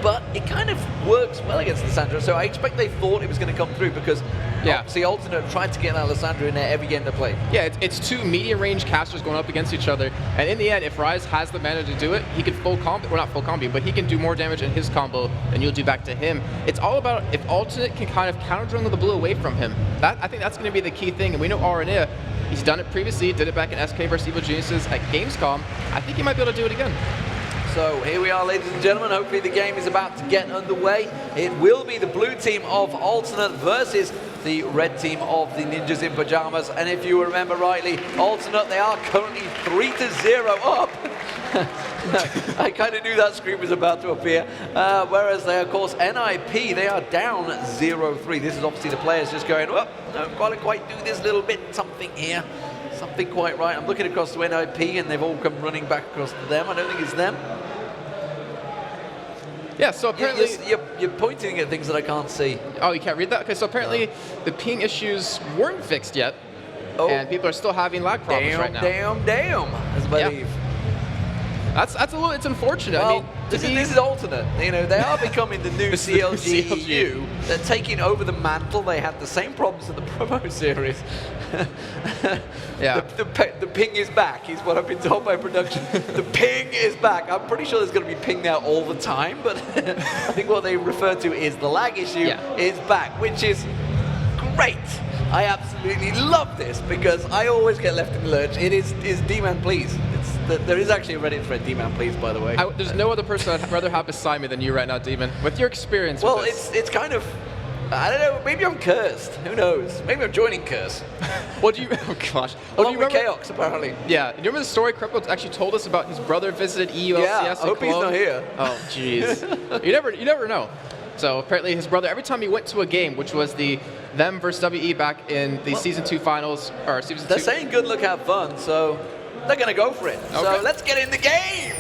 but it kind of works well against Lissandra, so I expect they thought it was going to come through, because obviously Alternate tried to get that Lissandra in there every game they played.
Yeah, it's two medium-range casters going up against each other, and in the end, if Ryze has the mana to do it, he can full combo, well not full combo, but he can do more damage in his combo than you'll do back to him. It's all about if Alternate can kind of counter-jungle the blue away from him. I think that's going to be the key thing, and we know RNA, he's done it previously, did it back in SK versus Evil Geniuses at Gamescom. I think he might be able to do it again.
So here we are, ladies and gentlemen. Hopefully the game is about to get underway. It will be the blue team of Alternate versus the red team of the Ninjas in Pajamas. And if you remember rightly, Alternate, they are currently 3-0 up. I kind of knew that screen was about to appear. Whereas they, of course, NIP, they are down 0-3. This is obviously the players just going, well, no, got to quite do this little bit, something here. Something quite right. I'm looking across to NIP and they've all come running back across to them. I don't think it's them.
Yeah, so apparently...
You're pointing at things that I can't see.
Oh, you can't read that? Okay, so apparently the ping issues weren't fixed yet. Oh. And people are still having lag problems right now.
Damn, as I believe.
That's a little, it's unfortunate.
Well,
I mean,
this is Alternate. You know, they are becoming the new CLG EU. They're taking over the mantle. They had the same problems in the promo series.
Yeah.
The ping is back, is what I've been told by production. The ping is back. I'm pretty sure there's going to be ping now all the time, but I think what they refer to is the lag issue is back, which is great. I absolutely love this because I always get left in the lurch. It is D-Man Please. There is actually a Reddit thread, D-Man Please, by the way.
There's no other person I'd rather have beside me than you right now, Demon. With your experience
with
this.
It's kind of, I don't know, maybe I'm cursed. Who knows? Maybe I'm joining Curse.
What do you, oh gosh.
Along with Chaos, apparently.
Yeah, you remember the story Creppo actually told us about his brother visited EU LCS
I hope he's not here.
Oh, jeez. you never know. So apparently his brother, every time he went to a game, which was them versus WE back in the Season 2 finals, or Season 2.
They're saying good luck, have fun, so they're going to go for it. Okay. So let's get in the game.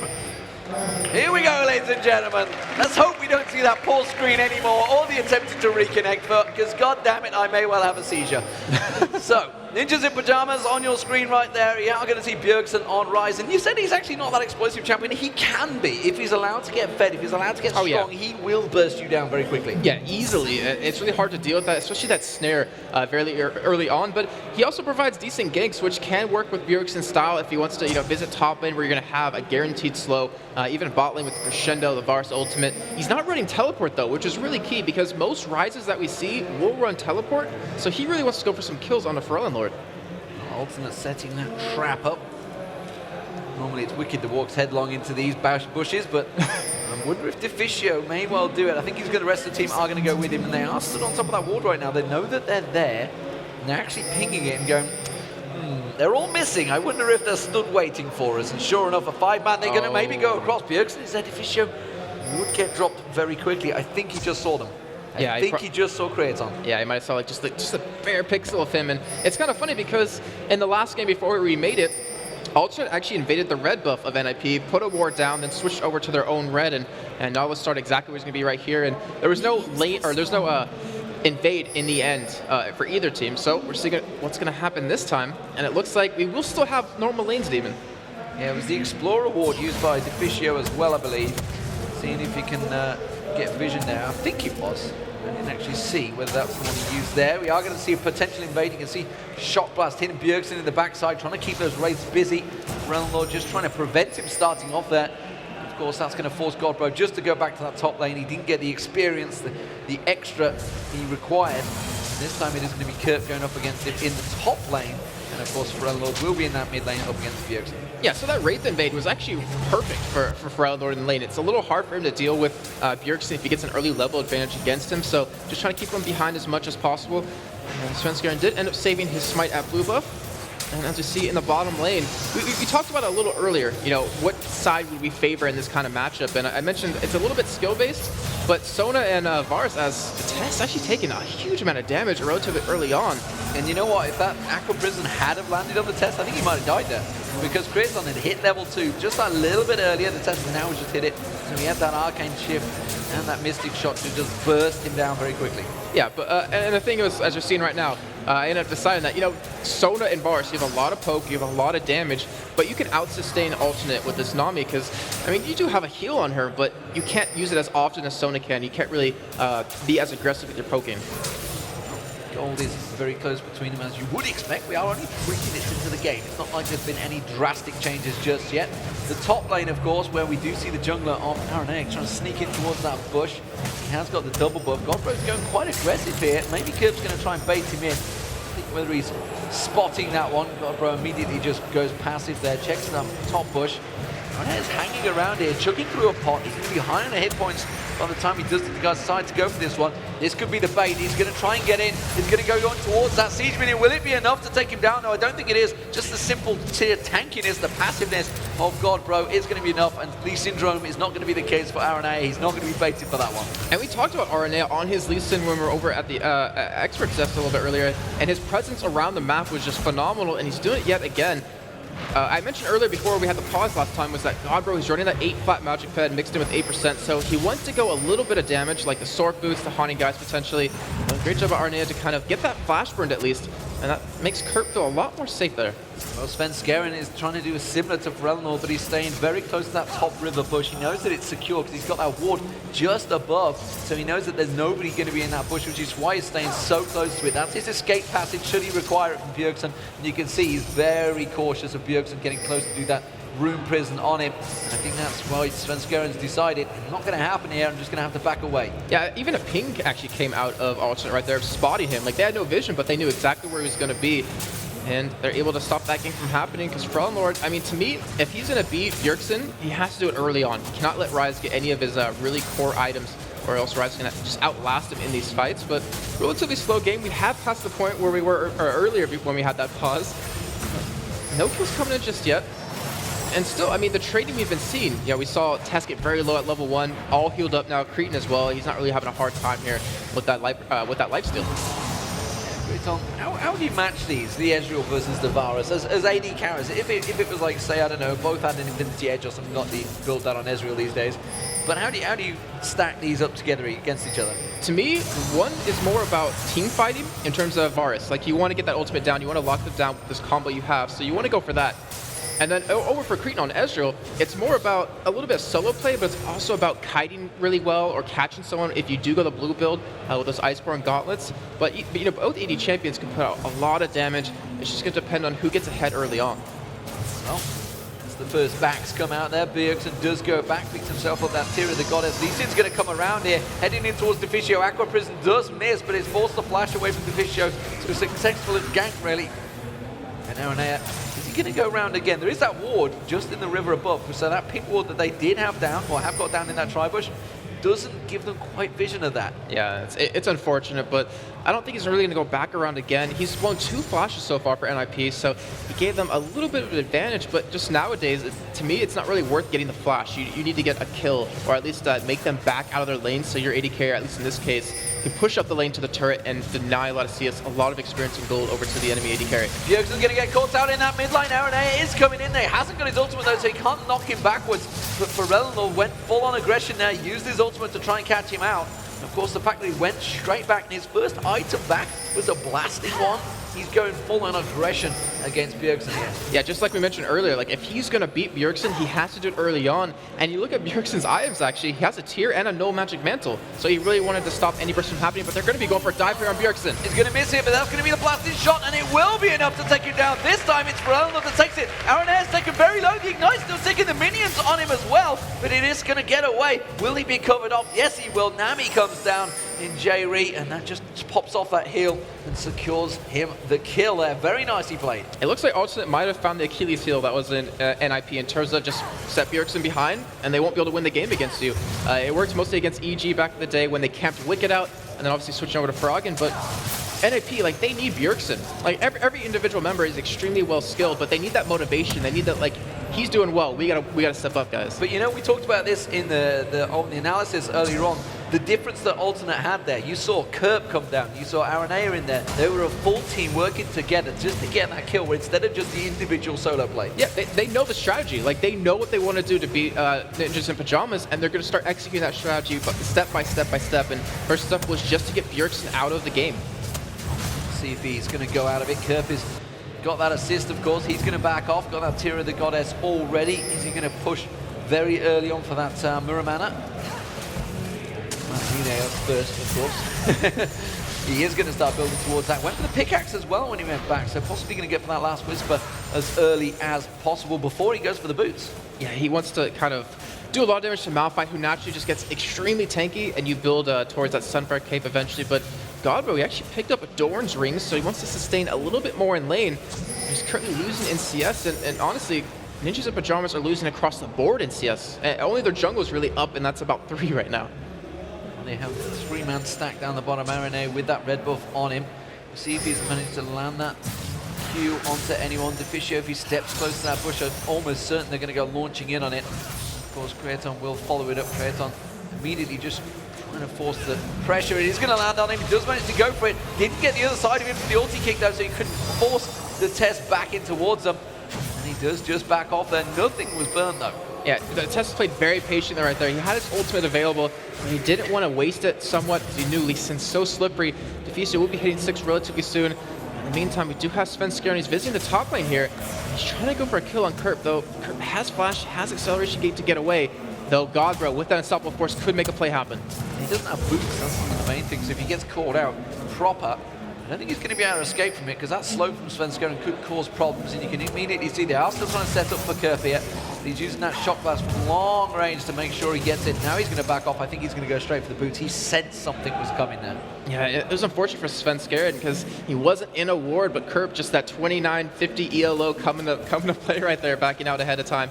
Here we go, ladies and gentlemen. Let's hope we don't see that poor screen anymore, or the attempting to reconnect, because god damn it, I may well have a seizure. So, Ninjas in Pajamas on your screen right there. You are going to see Bjergsen on Ryze. And you said he's actually not that explosive champion. He can be. If he's allowed to get fed, if he's allowed to get strong, he will burst you down very quickly.
Yeah, easily. It's really hard to deal with that, especially that snare very early on. But he also provides decent ganks, which can work with Bjergsen's style if he wants to visit top lane where you're going to have a guaranteed slow. Even bot lane with Crescendo, the Varus ultimate. He's not running teleport though, which is really key because most Ryzes that we see will run teleport. So he really wants to go for some kills on the Ferelden Lord.
Alternate setting that trap up. Normally it's Wicked that walks headlong into these bushes, but I wonder if Deficio may well do it. I think the rest of the team are going to go with him, and they are stood on top of that ward right now. They know that they're there, and they're actually pinging it and going, they're all missing. I wonder if they're stood waiting for us. And sure enough, a 5-man, they're going to maybe go across. Bjergsen is there. Deficio would get dropped very quickly. I think he just saw them.
Yeah,
I think he just saw Kraton.
Yeah, he might have saw like just a bare pixel of him, and it's kind of funny because in the last game before we made it, Ultimate actually invaded the red buff of NIP, put a ward down, then switched over to their own red, and Nautilus started exactly where he's going to be right here, and there was no lane, or there's no invade in the end for either team, so we're seeing what's going to happen this time, and it looks like we will still have normal lanes, Demon.
Yeah, it was the Explorer ward used by Deficio as well, I believe. Seeing if he can get vision there. I think it was. I didn't actually see whether that was the one he used there. We are going to see a potential invade. You can see Shock Blast hitting Bjergsen in the backside, trying to keep those Wraiths busy. Realm Lord just trying to prevent him starting off there. Of course, that's going to force Godbro just to go back to that top lane. He didn't get the experience, the extra he required. And this time it is going to be Kurt going up against him in the top lane. And of course, Realm Lord will be in that mid lane up against Bjergsen.
Yeah, so that Wraith invade was actually perfect for Realm Lord in the lane. It's a little hard for him to deal with Bjergsen if he gets an early level advantage against him, so just trying to keep him behind as much as possible. And Svenskeren did end up saving his smite at blue buff. And as you see in the bottom lane, we talked about it a little earlier, you know, what side would we favor in this kind of matchup? And I mentioned it's a little bit skill-based, but Sona and Varus as the test actually taking a huge amount of damage relatively early on.
And you know what, if that Aqua Prison had have landed on the test, I think he might have died there. Because Kraton had hit level 2 just a little bit earlier, the test now just hit it. So he had that Arcane Shift and that Mystic Shot to just burst him down very quickly.
Yeah, but and the thing is, as you're seeing right now, I ended up deciding that, you know, Sona and Varus, you have a lot of poke, you have a lot of damage, but you can out-sustain alternate with this Nami, because, I mean, you do have a heal on her, but you can't use it as often as Sona can. You can't really be as aggressive with your poking.
Gold is very close between them, as you would expect. We are only 3 minutes into the game. It's not like there's been any drastic changes just yet. The top lane, of course, where we do see the jungler of RNA trying to sneak in towards that bush. He has got the double buff. Godbro's going quite aggressive here. Maybe Kirp's going to try and bait him in. I think whether he's spotting that one. Godbro immediately just goes passive there, checks that top bush. RNA is hanging around here, chugging through a pot. He's going to be high on the hit points by the time he does decide to go for this one. This could be the bait. He's going to try and get in. He's going to go on towards that siege minion. Will it be enough to take him down? No, I don't think it is. Just the simple tier tankiness, the passiveness of Godbro is going to be enough. And Lee Syndrome is not going to be the case for RNA. He's not going to be baited for that one.
And we talked about RNA on his Lee Sin when we were over at the Experts Desk a little bit earlier. And his presence around the map was just phenomenal. And he's doing it yet again. I mentioned earlier before we had the pause last time was that Godbro, he's running that 8 flat magic fed mixed in with 8%, so he wants to go a little bit of damage, like the sword boost, the haunting guys potentially. Great job by Arnea to kind of get that flash burned at least, and that makes Kurt feel a lot more safe there.
Well, Svenskeren is trying to do a similar to Freljord, but he's staying very close to that top river bush. He knows that it's secure because he's got that ward just above, so he knows that there's nobody going to be in that bush, which is why he's staying so close to it. That's his escape passage, should he require it from Bjergsen. And you can see he's very cautious of Bjergsen getting close to do that room prison on him. And I think that's why Svenskeren's decided, not going to happen here, I'm just going to have to back away.
Yeah, even a ping actually came out of Alternate right there, spotting him. Like, they had no vision, but they knew exactly where he was going to be. And they're able to stop that game from happening because Freljord, I mean, to me, if he's going to beat Bjergsen, he has to do it early on. He cannot let Rise get any of his really core items, or else Rise is going to just outlast him in these fights. But relatively slow game. We have passed the point where we were earlier when we had that pause. No kills coming in just yet. And still, I mean, the trading we've been seeing, you know, we saw Tess get very low at level 1, all healed up now, Cretan as well. He's not really having a hard time here with that lifesteal.
How do you match these, the Ezreal versus the Varus, as AD carries? If it was like, say, I don't know, both had an Infinity Edge or something, not the build that on Ezreal these days, but how do you stack these up together against each other?
To me, one is more about team fighting in terms of Varus. Like, you want to get that ultimate down, you want to lock them down with this combo you have, so you want to go for that. And then over for Cretan on Ezreal, it's more about a little bit of solo play, but it's also about kiting really well or catching someone if you do go the blue build with those Iceborne gauntlets. But you know, both AD champions can put out a lot of damage. It's just going to depend on who gets ahead early on.
Well, as the first backs come out there, Bjergsen does go back, picks himself up that tier of the goddess. Lee Sin's going to come around here, heading in towards Deficio. Aqua Prison does miss, but it's forced the flash away from Deficio. So a successful gank, really. And Aranea, is he going to go around again? There is that ward just in the river above, so that pink ward that they did have down, or have got down in that tri-bush, doesn't give them quite vision of that.
Yeah, it's unfortunate, but I don't think he's really going to go back around again. He's blown 2 flashes so far for NIP, so he gave them a little bit of an advantage, but just nowadays, to me, it's not really worth getting the flash. You need to get a kill, or at least make them back out of their lanes, so your AD carry, at least in this case, can push up the lane to the turret and deny a lot of CS, a lot of experience and gold over to the enemy AD carry.
Bjergsen's going to get caught out in that mid lane. Aranea is coming in there. He hasn't got his ultimate though, so he can't knock him backwards. But Ferelnor went full on aggression there, used his ultimate to try and catch him out. And of course, the fact that he went straight back and his first item back was a blasting one. He's going full on aggression against Bjergsen here.
Yeah, just like we mentioned earlier, like if he's going to beat Bjergsen, he has to do it early on. And you look at Bjergsen's items, actually, he has a tier and a no magic mantle. So he really wanted to stop any burst from happening, but they're going to be going for a dive here on Bjergsen.
He's going to miss it, but that's going to be the blasting shot, and it will be enough to take him down. This time it's Ferelnor that takes it. Arenea's taken very low. The Ignite's still taking the minions on him as well, but it is going to get away. Will he be covered off? Yes, he will. Nami comes down in J-Re, and that just pops off that heel and secures him the kill there. Very nicely played.
It looks like Ultimate might have found the Achilles heel that was in NIP in terms of just set Bjergsen behind, and they won't be able to win the game against you. It worked mostly against EG back in the day when they camped Wicked out, and then obviously switching over to Froggen, but NIP, like, they need Bjergsen. Like, every individual member is extremely well skilled, but they need that motivation. They need that, like, he's doing well. We gotta step up, guys.
But you know, we talked about this in the analysis earlier on. The difference that Alternate had there. You saw Kerp come down. You saw Aranea in there. They were a full team working together just to get that kill, instead of just the individual solo play.
Yeah, they know the strategy. Like, they know what they want to do to beat Ninjas in Pajamas, and they're going to start executing that strategy, but step by step by step. And first step was just to get Bjergsen out of the game.
See if he's going to go out of it. Kerp has got that assist, of course. He's going to back off. Got that Tear of the Goddess already. Is he going to push very early on for that Muramana? Up first, of course. He is going to start building towards that. Went for the pickaxe as well when he went back, so possibly going to get for that last whisper as early as possible before he goes for the boots.
Yeah, he wants to kind of do a lot of damage to Malphite, who naturally just gets extremely tanky, and you build towards that Sunfire Cape eventually. But Godbro, he actually picked up a Dorn's Ring, so he wants to sustain a little bit more in lane. He's currently losing in CS, and honestly, Ninjas in Pajamas are losing across the board in CS. And only their jungle is really up, and that's about 3 right now.
They have a 3-man stack down the bottom. Aranea with that red buff on him. We'll see if he's managed to land that Q onto anyone. Deficio, if he steps close to that bush, I'm almost certain they're going to go launching in on it. Of course, Kraton will follow it up. Kraton immediately just trying to force the pressure. It is going to land on him. He does manage to go for it. Didn't get the other side of him for the ulti kick though, so he couldn't force the test back in towards them. And he does just back off there. Nothing was burned though.
Yeah, the Test played very patiently right there. He had his ultimate available, and he didn't want to waste it somewhat because he knew Lee Sin's so slippery. Deficio will be hitting 6 relatively soon. In the meantime, we do have Svenskeren, and he's visiting the top lane here. He's trying to go for a kill on Kerp, though. Kerp has Flash, has Acceleration Gate to get away, though Godbro, with that Unstoppable Force, could make a play happen.
He doesn't have boots, that's one of the main things. If he gets caught out proper, I don't think he's going to be able to escape from it, because that slope from Svenskeren could cause problems, and you can immediately see they are still trying to set up for Kerp here. He's using that Shock Blast from long range to make sure he gets it. Now he's going to back off. I think he's going to go straight for the boots. He sensed something was coming there.
Yeah, it was unfortunate for Svenskeren because he wasn't in a ward, but Kerp just that 2950 ELO coming to play right there, backing out ahead of time.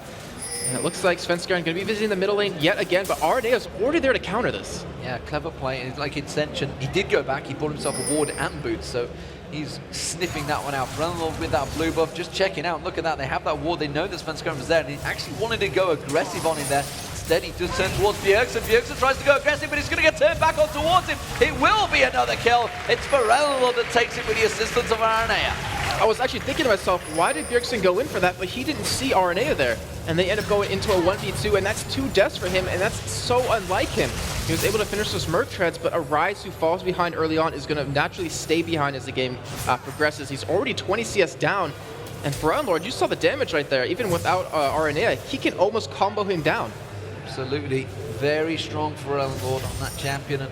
And it looks like Svenskeren going to be visiting the middle lane yet again, but Aranea is already there to counter this.
Yeah, clever play. Like Intention, he did go back. He bought himself a ward and boots, so he's sniffing that one out. Ferelnor with that blue buff, just checking out. Look at that. They have that ward. They know that Svenskeren was there, and he actually wanted to go aggressive on him there. Instead, he just turns towards Bjergsen. Bjergsen tries to go aggressive, but he's going to get turned back on towards him. It will be another kill. It's Ferelnor that takes it with the assistance of Aranea.
I was actually thinking to myself, why did Bjergsen go in for that? But he didn't see Aranea there. And they end up going into a 1v2, and that's 2 deaths for him, and that's so unlike him. He was able to finish those Merc Treads, but Arise, who falls behind early on, is going to naturally stay behind as the game progresses. He's already 20 CS down, and Ferelnor, you saw the damage right there. Even without Aranea, he can almost combo him down.
Absolutely. Very strong Ferelnor on that champion. And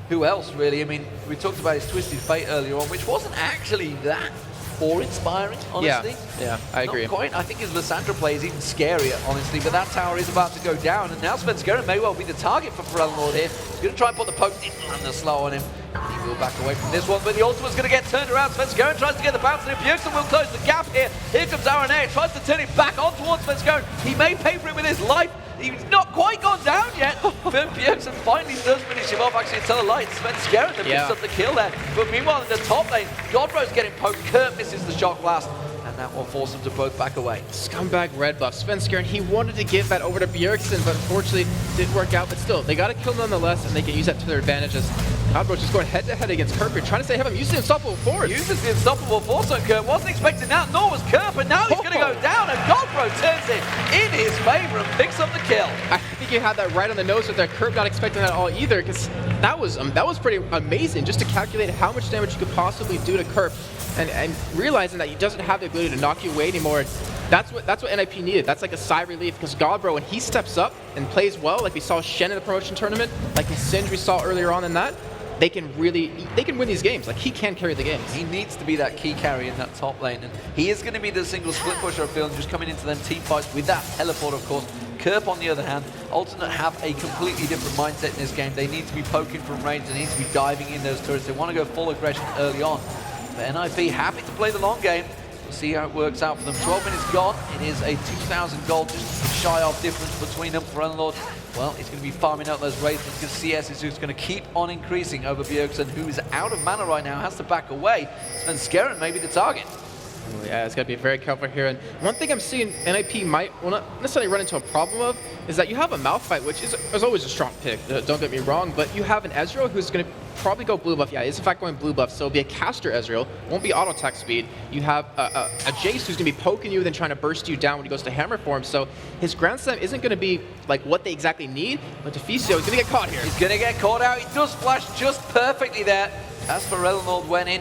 who else, really? I mean, we talked about his Twisted Fate earlier on, which wasn't actually that awe-inspiring, honestly.
Yeah, I agree.
Not quite. I think his Lissandra play is even scarier, honestly, but that tower is about to go down, and now Svenskeren may well be the target for Ferelnor here. He's going to try and put the poke in and the slow on him. He will back away from this one, but the ultimate's going to get turned around. Svenskeren tries to get the bounce, and Bjergsen will close the gap here. Here comes Aranea, tries to turn it back on towards Svenskeren. He may pay for it with his life. He's not quite gone down yet, but Bjergsen finally does finish him off. Actually, until the light, Svenskeren that picks up the kill there. But meanwhile, in the top lane, Godbro's getting poked. Kerp misses the Shock Blast, and that will force them to both back away.
Scumbag red buff. Svenskeren, and he wanted to give that over to Bjergsen, but unfortunately didn't work out. But still, they got a kill nonetheless, and they can use that to their advantages. Godbro's just going head-to-head against Kerp. You're trying to say, have him use the Unstoppable Force.
Uses the Unstoppable Force on Kerp. Wasn't expecting that, nor was Kerp, and now he's going to go down, and Godbro turns it in his favor and picks up the kill.
I think you had that right on the nose with that. Kerp not expecting that at all either, because that was pretty amazing just to calculate how much damage you could possibly do to Kerp, and realizing that he doesn't have the ability to knock you away anymore. That's what NIP needed. That's like a sigh of relief, because Godbro, when he steps up and plays well, like we saw Shen in the promotion tournament, like the Singed we saw earlier on in that, they can win these games. Like, he can carry the games.
He needs to be that key carry in that top lane, and he is going to be the single split pusher, I feel, and just coming into them team fights with that teleport, of course. Kerp, on the other hand, Alternate have a completely different mindset in this game. They need to be poking from range, they need to be diving in those turrets. They want to go full aggression early on. But NIP happy to play the long game. We'll see how it works out for them. 12 minutes gone. It is a 2,000 gold, just shy of difference between them. For Lord, well, he's going to be farming out those raids because CS is just going to keep on increasing over Bjergsen, who is out of mana right now, has to back away. Svenskeren may be the target.
Oh, yeah, it's got to be very careful here. And one thing I'm seeing NIP might, well, not necessarily run into a problem of, is that you have a Malphite, which is always a strong pick, don't get me wrong, but you have an Ezreal who's going to probably go blue buff. Yeah, he's in fact going blue buff, so it'll be a caster Ezreal, won't be auto attack speed. You have a Jace who's going to be poking you, then trying to burst you down when he goes to hammer form, so his Grand Slam isn't going to be like what they exactly need, but Deficio is going to get caught here.
He's going to get caught out. He does flash just perfectly there. As for Relinald went in,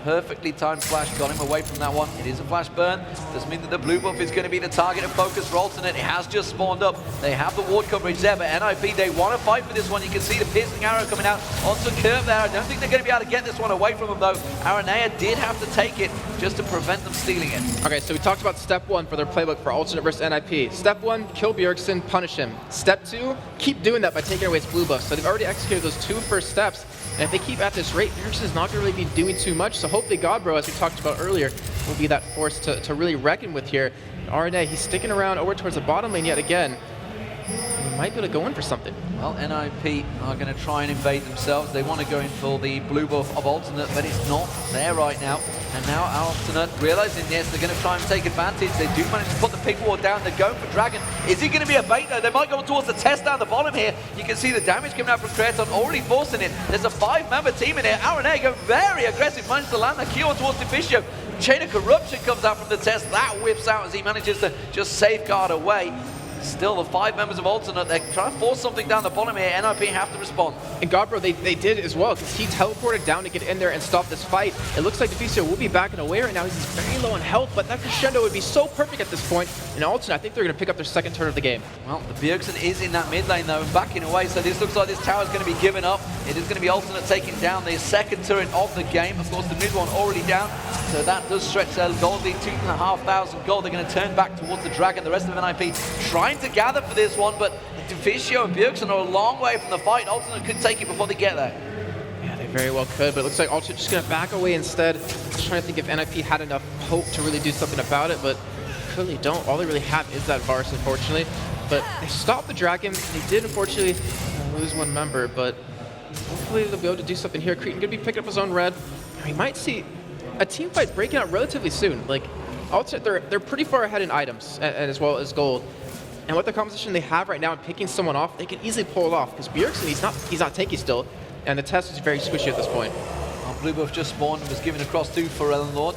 perfectly timed flash, got him away from that one. It is a flash burn. Doesn't mean that the blue buff is going to be the target of focus for Alternate. It has just spawned up. They have the ward coverage there, but NIP, they want to fight for this one. You can see the piercing arrow coming out onto Kerp there. I don't think they're going to be able to get this one away from them, though. Aranea did have to take it just to prevent them stealing it.
Okay, so we talked about step one for their playbook for Alternate versus NIP. Step one, kill Bjergsen, punish him. Step two, keep doing that by taking away his blue buff. So they've already executed those two first steps. And if they keep at this rate, Bjergsen is not going to really be doing too much. So hopefully Godbro, as we talked about earlier, will be that force to really reckon with here. RNA, he's sticking around over towards the bottom lane yet again. He might be able to go in for something.
Well, NIP are going to try and invade themselves. They want to go in for the blue buff of Alternate, but it's not there right now. And now Alternate, realizing this, they're going to try and take advantage. They do manage to put the pig ward down. They're going for Dragon. Is he going to be a bait though? They might go towards the test down the bottom here. You can see the damage coming out from Kratos, already forcing it. There's a 5-member team in here. Aranea go very aggressive, managed to land the Q towards Deficio. Chain of Corruption comes out from the test. That whips out as he manages to just safeguard away. Still, the 5 members of Alternate, they're trying to force something down the bottom here. NIP have to respond.
And Godbro, they did as well, because he teleported down to get in there and stop this fight. It looks like Deficio will be backing away right now. He's very low on health, but that crescendo would be so perfect at this point. And Alternate, I think they're going to pick up their second turn of the game.
Well, the Bjergsen is in that mid lane, though, and backing away, so this looks like this tower is going to be given up. It is going to be Alternate taking down the second turret of the game. Of course, the mid one already down, so that does stretch their gold lead, 2,500 gold. They're going to turn back towards the Dragon. The rest of NIP trying to gather for this one, but Deficio and Bjergsen are a long way from the fight. Alternate could take it before they get there.
Yeah, they very well could, but it looks like Alternate just going to back away instead. Just trying to think if NIP had enough hope to really do something about it, but clearly don't. All they really have is that Varus, unfortunately. But they stopped the Dragon. They did, unfortunately, lose one member, but hopefully they'll be able to do something here. Cretan going to be picking up his own red. We might see a team fight breaking out relatively soon. Like, Alternate, they're pretty far ahead in items, and as well as gold. And with the composition they have right now and picking someone off, they can easily pull it off. Because Bjergsen, he's not tanky still, and the test is very squishy at this point.
Well, blue buff just spawned and was given across to Pharrell Lord.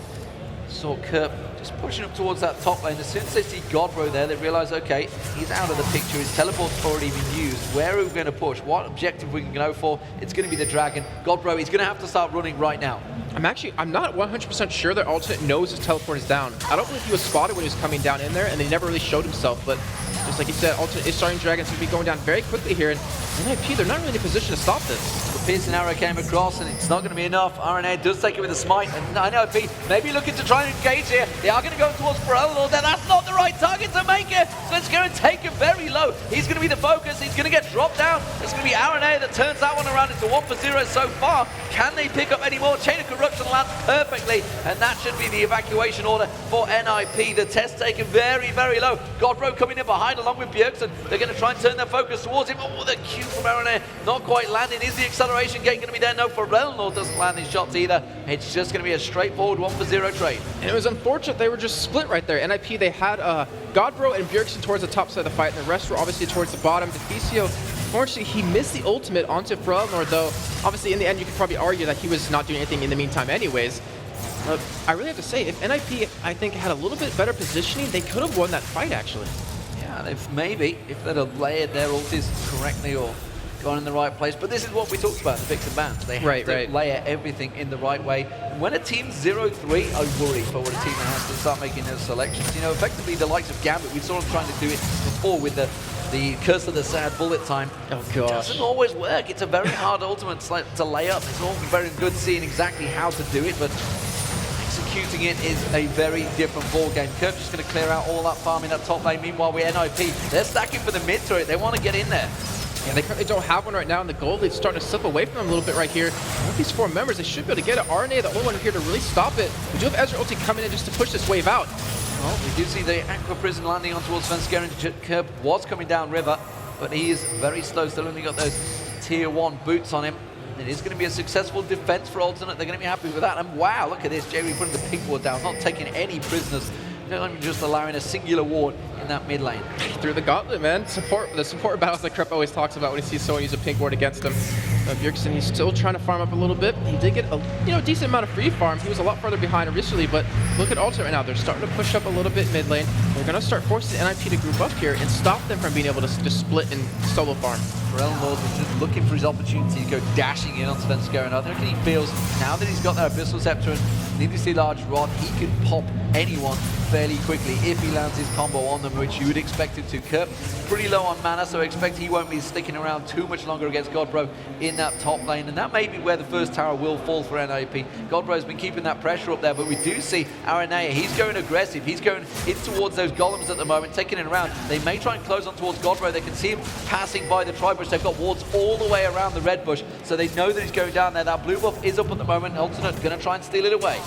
Saw Kerp just pushing up towards that top lane. As soon as they see Godbro there, they realize, okay, he's out of the picture. His teleport's already been used. Where are we going to push? What objective we can go for? It's going to be the Dragon. Godbro, he's going to have to start running right now.
I'm not 100% sure that Alternate knows his teleport is down. I don't believe he was spotted when he was coming down in there, and he never really showed himself, but just like you said, Alternate is starting Dragons to be going down very quickly here, and NIP, they're not really in a position to stop this.
The piercing arrow came across, and it's not going to be enough. RNA does take it with a smite, and NIP maybe looking to try and engage here. They are going to go towards Pharrell, that's not the right target to make it, so it's going to take it very low. He's going to be the focus, he's going to get dropped down. It's going to be RNA that turns that one around into 1-0 so far. Can they pick up any more? Chain of Corruption lands perfectly, and that should be the evacuation order for NIP. The test taken very, very low. Godbro coming in behind along with Bjergsen. They're going to try and turn their focus towards him. Oh, the Q from RNA not quite landing. Is the acceleration acceleration gate going to be there? No, Forellenlord doesn't land his shots either. It's just going to be a straightforward 1-for-0 trade.
And it was unfortunate they were just split right there. NIP, they had Godbro and Bjergsen towards the top side of the fight, and the rest were obviously towards the bottom. Deficio, unfortunately, he missed the ultimate onto Forellenlord, though obviously in the end you could probably argue that he was not doing anything in the meantime anyways. I really have to say, if NIP, I think, had a little bit better positioning, they could have won that fight, actually.
Yeah, if they'd have layered their ultis correctly or gone in the right place. But this is what we talked about, the Vixen bans. They have to layer everything in the right way. When a team's 0-3, I worry for what a team has to start making those selections. You know, effectively the likes of Gambit, we saw them trying to do it before with the Curse of the Sad bullet time.
Oh gosh.
It doesn't always work. It's a very hard ultimate to lay up. It's all very good seeing exactly how to do it, but executing it is a very different ball game. Curve just going to clear out all that farm in that top lane. Meanwhile, we're NIP. They're stacking for the mid turret. They want to get in there.
Yeah, they currently don't have one right now, and the gold lead's starting to slip away from them a little bit right here. With these 4 members, they should be able to get it. RNA, the only one here to really stop it. We do have Ezra ulti coming in just to push this wave out.
Well, we do see the Aqua Prison landing on towards Svenskeren. Curb was coming down river, but he is very slow. Still only got those tier 1 boots on him. It is going to be a successful defense for Alternate. They're going to be happy with that. And wow, look at this. Jerry putting the pink ward down, not taking any prisoners. Not even just allowing a singular ward in that mid lane.
Through the gauntlet, man. The support battles that Krep always talks about when he sees someone use a pink ward against him. Bjergsen, he's still trying to farm up a little bit. He did get a decent amount of free farm. He was a lot farther behind initially, but look at Alternate right now. They're starting to push up a little bit mid lane. They're going to start forcing NIP to group up here and stop them from being able to just split and solo farm.
Forellenlord was just looking for his opportunity to go dashing in on Svenskeren. I reckon he feels now that he's got that Abyssal Scepter and needlessly large rod, he can pop anyone fairly quickly if he lands his combo on them, which you would expect him to. Kurt pretty low on mana, so I expect he won't be sticking around too much longer against Godbro in that top lane, and that may be where the first tower will fall for NIP. Godbro's been keeping that pressure up there, but we do see Aranea, he's going aggressive, he's going in towards those golems at the moment, taking it around. They may try and close on towards Godbro, they can see him passing by the tri-bush, they've got wards all the way around the red bush, so they know that he's going down there. That blue buff is up at the moment, Alternate gonna try and steal it away.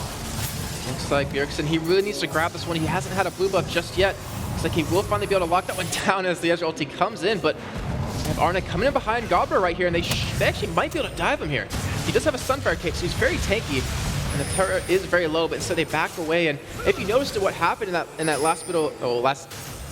Looks like Bjergsen, he really needs to grab this one. He hasn't had a blue buff just yet. Looks like he will finally be able to lock that one down as the Ezra ulti comes in, but they have Arna coming in behind Godbro right here, and they actually might be able to dive him here. He does have a Sunfire Cape, so he's very tanky, and the turret is very low, but instead they back away, and if you noticed what happened in that last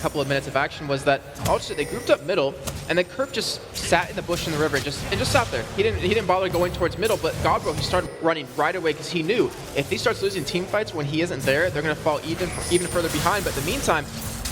couple of minutes of action was that also they grouped up middle, and then Kirk just sat in the bush in the river and just sat there. He didn't bother going towards middle, but Godbro, he started running right away because he knew if he starts losing team fights when he isn't there, they're going to fall even further behind. But in the meantime,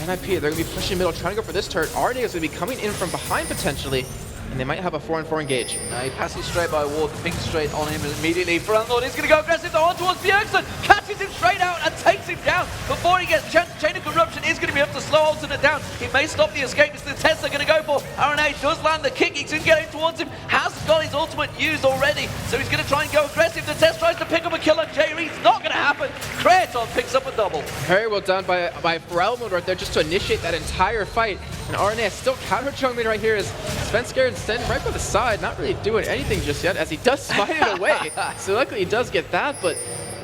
NIP, they're going to be pushing middle, trying to go for this turret. RNA is going to be coming in from behind potentially, and they might have a 4-on-4 engage.
He passes straight by Ward, the ping straight on him immediately. Forellenlord is going to go aggressive on towards Bjergsen, catches him straight out and takes him down before he gets Chain of Corruption is going to be able to slow Alternate down. He may stop the escape. It's the test they're going to go for. RNA does land the kick. He's going to get in towards him. Has got his ultimate used already, so he's going to try and go aggressive. The test tries to pick up a kill on J-Reed. It's not going to happen. Kratos picks up a double.
Very well done by Forellenlord right there just to initiate that entire fight. And RNA is still counter-jungling right here as Svenskeren standing right by the side, not really doing anything just yet as he does smite it away. So luckily he does get that, but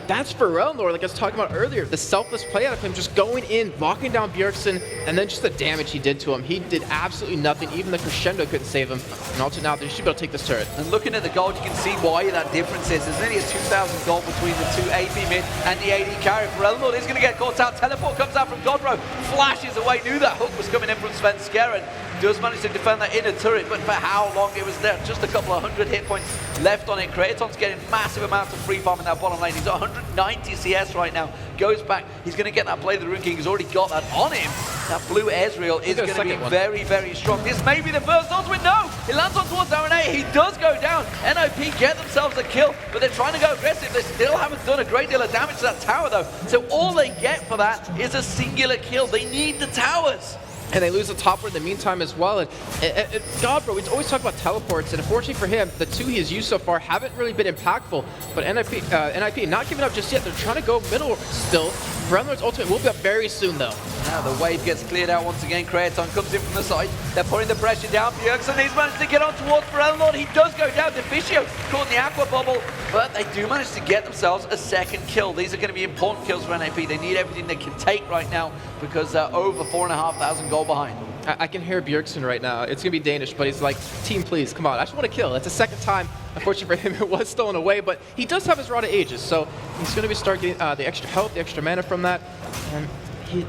that's Forellenlord, like I was talking about earlier, the selfless play out of him, just going in, locking down Bjergsen, and then just the damage he did to him. He did absolutely nothing. Even the Crescendo couldn't save him. And also now they should be able to take this turret.
And looking at the gold, you can see why that difference is. There's nearly a 2,000 gold between the two AP mid and the AD carry. Forellenlord is going to get caught out. Teleport comes out from Godbro, flashes away. Knew that hook was coming in from Svenskeren. Does manage to defend that inner turret, but for how long it was there? Just a couple of 100 hit points left on it. Kraton's getting massive amounts of free farm in that bottom lane. He's got 190 CS right now. Goes back. He's going to get that play of the Rune King. He's already got that on him. That blue Ezreal is going to be very, very strong. This may be the first ultimate. No! It lands on towards RNA. He does go down. NIP get themselves a kill, but they're trying to go aggressive. They still haven't done a great deal of damage to that tower, though. So all they get for that is a singular kill. They need the towers.
And they lose the top word in the meantime as well. And Godbro, we always talk about teleports, and unfortunately for him, the two he has used so far haven't really been impactful. But NIP not giving up just yet. They're trying to go middle still. Forellenlord's ultimate will be up very soon, though.
Now the wave gets cleared out once again. Kraton comes in from the side. They're putting the pressure down. Bjergsen, he's managed to get on towards Forellenlord. He does go down. Deficio caught in the aqua bubble, but they do manage to get themselves a second kill. These are going to be important kills for NIP. They need everything they can take right now because they're over 4,500 gold behind.
I can hear Bjergsen right now. It's going to be Danish, but he's like, team, please, come on. I just want to kill. It's the second time Unfortunately for him, it was stolen away, but he does have his Rod of Ages, so he's going to be start getting the extra health, the extra mana from that. And he's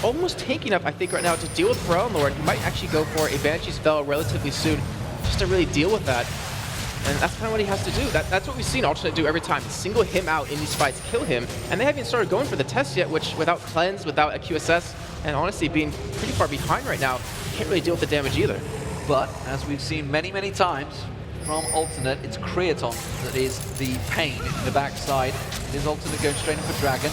almost tanky enough, I think, right now to deal with Forelon Lord. He might actually go for a Banshee's Veil relatively soon just to really deal with that. And that's kind of what he has to do. That's what we've seen Alternate do every time. Single him out in these fights, kill him. And they haven't even started going for the test yet, which without Cleanse, without a QSS, and honestly being pretty far behind right now, can't really deal with the damage either.
But as we've seen many, many times from Alternate, it's Creaton that is the pain in the backside. It is Alternate going straight in for Dragon.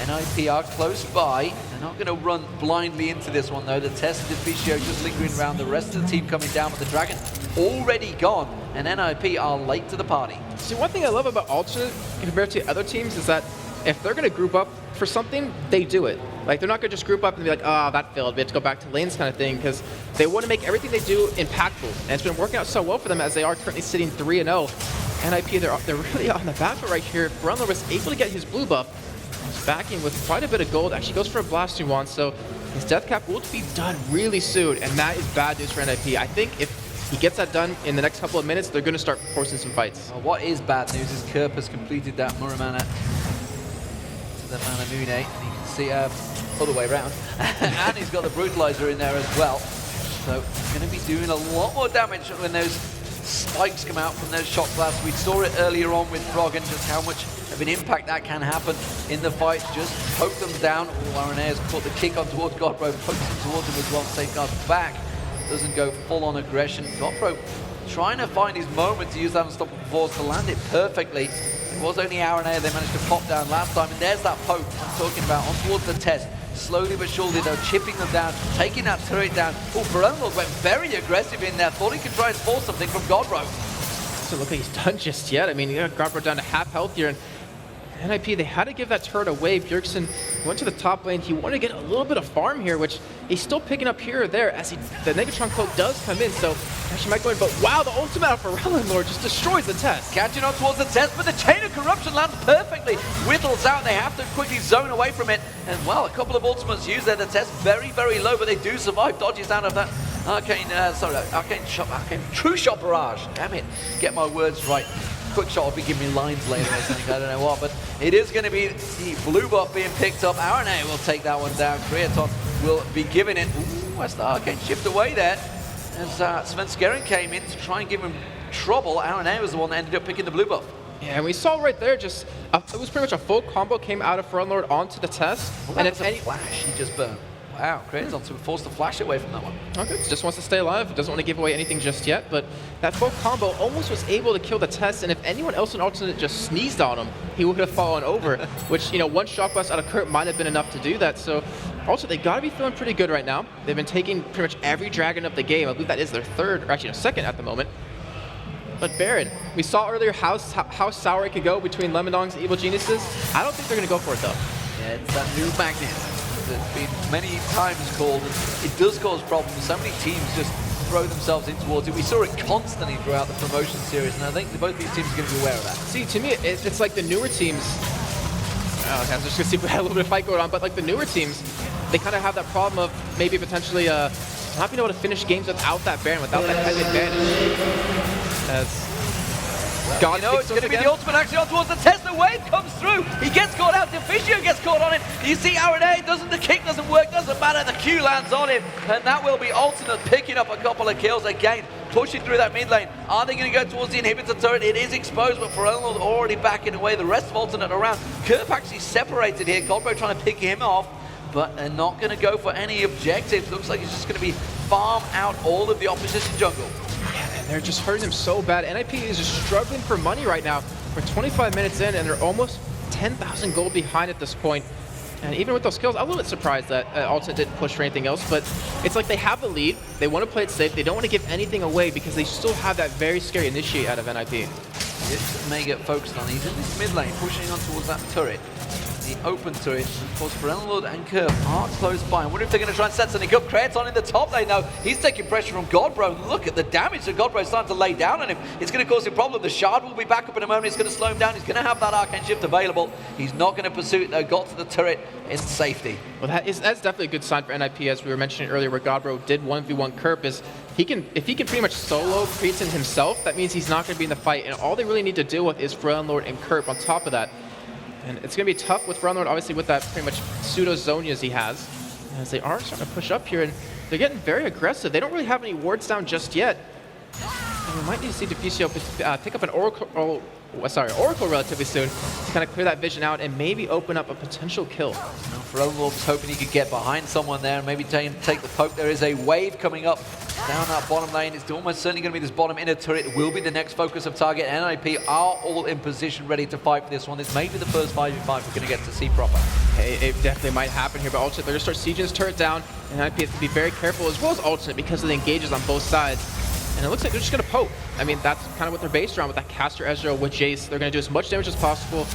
NIP are close by. They're not going to run blindly into this one though. The test Deficio just lingering around, the rest of the team coming down, but the Dragon already gone, and NIP are late to the party.
See, one thing I love about Alternate compared to other teams is that if they're going to group up for something, they do it. Like, they're not going to just group up and be like, oh, that failed, we have to go back to lanes kind of thing, because they want to make everything they do impactful. And it's been working out so well for them as they are currently sitting 3-0. NIP, they're really on the back foot right here. Forelon was able to get his blue buff. He's backing with quite a bit of gold. Actually goes for a Blasting Wand, so his death cap will be done really soon, and that is bad news for NIP. I think if he gets that done in the next couple of minutes, they're going to start forcing some fights.
Well, what is bad news is Kerp has completed that Muramana to the Manamune, and you can see other way around. And he's got the Brutalizer in there as well. So he's going to be doing a lot more damage when those spikes come out from those shot blasts. We saw it earlier on with Frog and just how much of an impact that can happen in the fight. Just poke them down. Warren has caught the kick on towards Godbro, pokes him towards him as well, safeguards back. Doesn't go full on aggression. Godbro trying to find his moment to use that unstoppable force to land it perfectly. It was only RNA they managed to pop down last time, and there's that poke I'm talking about on towards the test. Slowly but surely though, chipping them down, taking that turret down. Oh, Forelon went very aggressive in there. Thought he could try and force something from Godbro.
Doesn't look like he's done just yet. I mean, you got Godbro down to half health here, and NIP, they had to give that turret away. Bjergsen went to the top lane. He wanted to get a little bit of farm here, which he's still picking up here or there as the Negatron Cloak does come in. So actually might go in, but wow, the ultimate of Forelon Lord just destroys the test.
Catching on towards the test, but the Chain of Corruption lands perfectly. Whittles out, they have to quickly zone away from it. And well, a couple of ultimates used there. The test very, very low, but they do survive. Dodges out of that Arcane True Shot Barrage. Damn it, get my words right. Quick Shot will be giving me lines later, I think, I don't know what, but it is going to be the blue buff being picked up. RNA will take that one down. Creaton will be giving it. Ooh, that's the Arcane shift away there. As Sven Skeren came in to try and give him trouble. RNA was the one that ended up picking the blue buff.
Yeah, and we saw right there just, it was pretty much a full combo came out of Forelon Lord onto the test.
Well,
and
if any flash, he just burned. Wow, Creaton forced the flash away from that one.
Okay, just wants to stay alive, doesn't want to give away anything just yet, but that full combo almost was able to kill the test, and if anyone else in Alternate just sneezed on him, he would have fallen over, which, you know, one shock blast out of Kurt might have been enough to do that, so also they got to be feeling pretty good right now. They've been taking pretty much every dragon of the game. I believe that is their third, or actually no, second at the moment. But Baron, we saw earlier how sour it could go between Lemondongs and Evil Geniuses. I don't think they're going to go for it though.
Yeah, it's that new magnet. It's been many times called, and it does cause problems. So many teams just throw themselves in towards it. We saw it constantly throughout the promotion series, and I think both these teams are going to be aware of that.
See, to me, it's like the newer teams. I was just going to see if we had a little bit of fight going on, but like the newer teams, they kind of have that problem of maybe potentially not being able to finish games without that Baron, without that heavy advantage. As
God, you know, it's going to be the ultimate action on towards the test. The wave comes through. He gets caught out. Deficio gets caught on it. You see RNA, the kick doesn't work, doesn't matter. The Q lands on him. And that will be Alternate picking up a couple of kills again, pushing through that mid lane. Are they going to go towards the inhibitor turret? It is exposed, but Forelon already backing away. The rest of Alternate around. Kerp actually separated here. Godbro trying to pick him off, but they're not going to go for any objectives. Looks like it's just going to be farm out all of the opposition jungle.
They're just hurting him so bad. NIP is just struggling for money right now. We're 25 minutes in, and they're almost 10,000 gold behind at this point. And even with those kills, I'm a little bit surprised that Alternate didn't push for anything else, but it's like they have the lead. They want to play it safe. They don't want to give anything away because they still have that very scary initiate out of NIP.
May get focused on. He's in this mid lane, pushing on towards that turret. the open turret. Of course, Lord and Curve are close by. I wonder if they're going to try and set something up. Kraton in the top lane now. He's taking pressure from Godbro. Look at the damage that Godbro is starting to lay down on him. It's going to cause him a problem. The Shard will be back up in a moment. It's going to slow him down. He's going to have that Arcane Shift available. He's not going to pursue it, though. Got to the turret in safety.
Well, that's definitely a good sign for NIP, as we were mentioning earlier, where Godbro did 1v1 Kerp. Is if he can pretty much solo Kraton himself, that means he's not going to be in the fight. And all they really need to deal with is Lord and Kerp on top of that. And it's going to be tough with Lord, obviously, with that pretty much pseudo Zonias he has, as they are starting to push up here, and they're getting very aggressive. They don't really have any wards down just yet. And we might need to see Diffusio pick up an Oracle relatively soon to kind of clear that vision out and maybe open up a potential kill.
Lord was hoping he could get behind someone there and maybe take the poke. There is a wave coming up down that bottom lane. It's almost certainly going to be this bottom inner turret. It will be the next focus of target. NIP are all in position, ready to fight for this one. This may be the first 5v5 we're going to get to see proper.
It definitely might happen here, but Ultimate, they're going to start sieging this turret down, and NIP has to be very careful, as well as Ultimate, because of the engages on both sides. And it looks like they're just going to poke. I mean, that's kind of what they're based around with that caster Ezreal with Jace. They're going to do as much damage as possible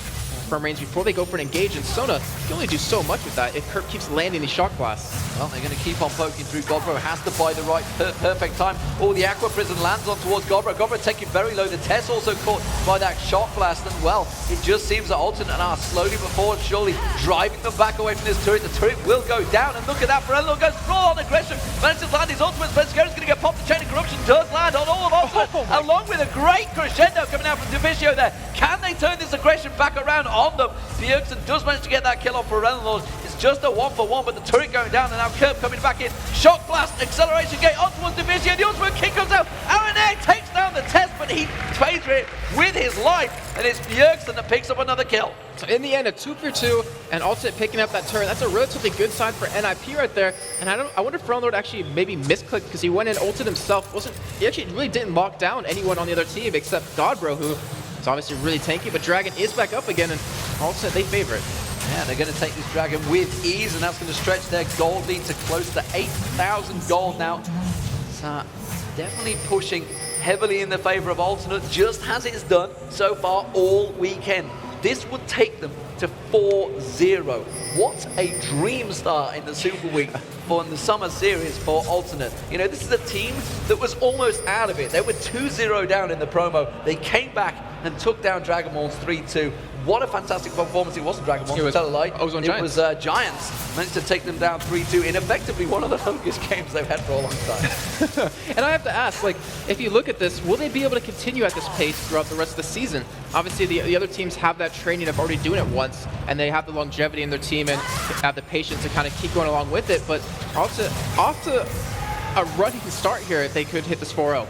from range before they go for an engage. And Sona can only do so much with that if Kerp keeps landing these shock blasts.
Well, they're going to keep on poking through. Godbro has to buy the right perfect time. Oh, the Aqua Prison lands on towards Godbro. Godbro taking very low. The Tess also caught by that shock blast. And well, it just seems that Alternate are slowly but surely driving them back away from this turret. The turret will go down. And look at that. Ferello goes full on aggression. Manages to land his ultimate. Spencer's going to get popped. The Chain of Corruption does land on all of Alternate, along with a great crescendo coming out from Divisio there. Can they turn this aggression back around on them? Bjergsen does manage to get that kill on Ferello. It's just a 1-for-1, but the turret going down, and now Kerp coming back in. Shock blast, acceleration gate on towards Divisio. The ultimate kick comes out. Aaron takes down the Test, but he pays for it with his life, and it's Bjergsen that picks up another kill.
So in the end, a 2-for-2, and Ultimate picking up that turret. That's a relatively good sign for NIP right there. And I wonder if Lord actually maybe misclicked because he went in, ulted himself. He actually really didn't lock down anyone on the other team except Godbro, who is obviously really tanky. But Dragon is back up again, and Ultimate, they favor it.
Yeah, they're going to take this Dragon with ease, and that's going to stretch their gold lead to close to 8,000 gold now. So definitely pushing heavily in the favor of Alternate, just as it's done so far all weekend. This would take them to 4-0. What a dream start in the Super Week for the Summer Series for Alternate. You know, this is a team that was almost out of it. They were 2-0 down in the promo. They came back and took down Dragonborns 3-2. What a fantastic performance. It wasn't Dragonborns, tell a lie. It was Giants. Managed to take them down 3-2 in effectively one of the longest games they've had for a long time.
And I have to ask, like, if you look at this, will they be able to continue at this pace throughout the rest of the season? Obviously, the other teams have that training of already doing it once, and they have the longevity in their team and have the patience to kind of keep going along with it. But also, off to a running start here if they could hit this 4-0.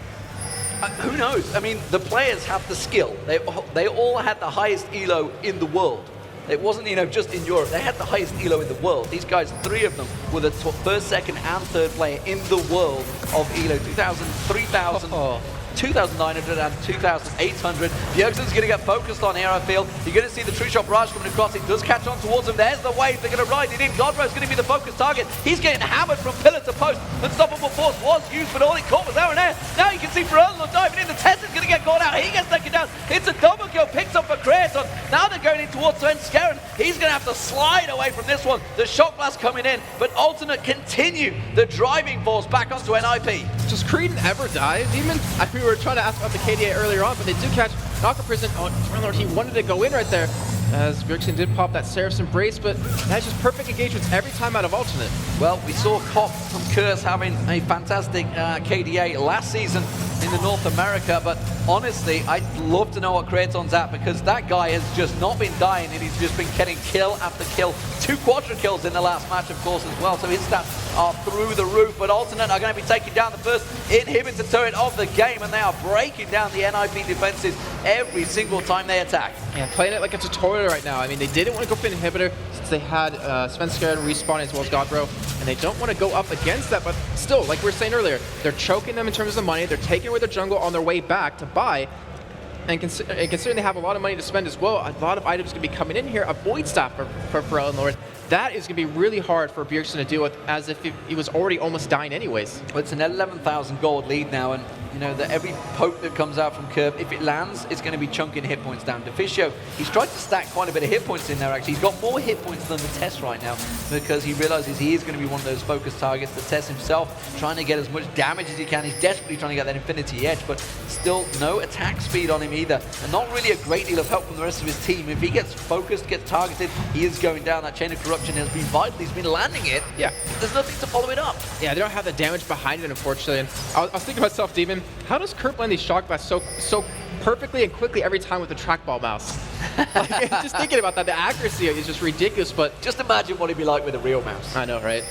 Who knows? I mean, the players have the skill. They all had the highest ELO in the world. It wasn't, you know, just in Europe. They had the highest ELO in the world. These guys, 3 of them, were the first, second, and third player in the world of ELO. 2,000, 3,000, 2,900 and 2,800. Bjergsen's going to get focused on here, I feel. You're going to see the True Shot barrage coming across. It does catch on towards him. There's the wave. They're going to ride it in. Godbro's going to be the focus target. He's getting hammered from pillar to post. Unstoppable Force was used, but all it caught was Aaron Air. Now you can see Ferello diving in. The Test is going to get caught out. He gets taken down. It's a double kill. Picked up for Kraton. Now they're going in towards Svenskeren. He's going to have to slide away from this one. The Shock Blast coming in, but Alternate continue the driving force back onto NIP.
Does Creedon ever die? Demon? We were trying to ask about the KDA earlier on, but they do catch Knocker Prison. Oh, he wanted to go in right there, as Bjergsen did pop that Seraph's Embrace, but that's just perfect engagements every time out of Alternate.
Well, we saw Cop from Curse having a fantastic KDA last season in the North America, but honestly, I'd love to know what Kraton's at, because that guy has just not been dying, and he's just been getting kill after kill. 2 quadra kills in the last match, of course, as well, so his stats are through the roof, but Alternate are going to be taking down the first inhibitor turret of the game, and they are breaking down the NIP defenses every single time they attack.
Yeah, playing it like a tutorial right now. I mean, they didn't want to go for an inhibitor since they had Svenskeren respawn as well as Godbro, and they don't want to go up against that, but still, like we were saying earlier, they're choking them in terms of money, they're taking away their jungle on their way back to buy, and considering they have a lot of money to spend as well, a lot of items going to be coming in here. A Void Staff for Lord. that is going to be really hard for Bjergsen to deal with, as if he was already almost dying anyways.
Well, it's an 11,000 gold lead now, and you know that every poke that comes out from Curb, if it lands, it's going to be chunking hit points down. Deficio, he's tried to stack quite a bit of hit points in there, actually. He's got more hit points than the Test right now, because he realizes he is going to be one of those focus targets. The Test himself, trying to get as much damage as he can. He's desperately trying to get that Infinity Edge, but still no attack speed on him either, and not really a great deal of help from the rest of his team. If he gets focused, gets targeted, he is going down. That Chain of Corruption has been vital. He's been landing it.
Yeah.
There's nothing to follow it up.
Yeah, they don't have the damage behind it, unfortunately. And I was thinking to myself, Demon, how does Curb land these shock blasts so perfectly and quickly every time with the trackball mouse? Like, just thinking about that, the accuracy is just ridiculous. But
just imagine what it'd be like with a real mouse.
I know, right?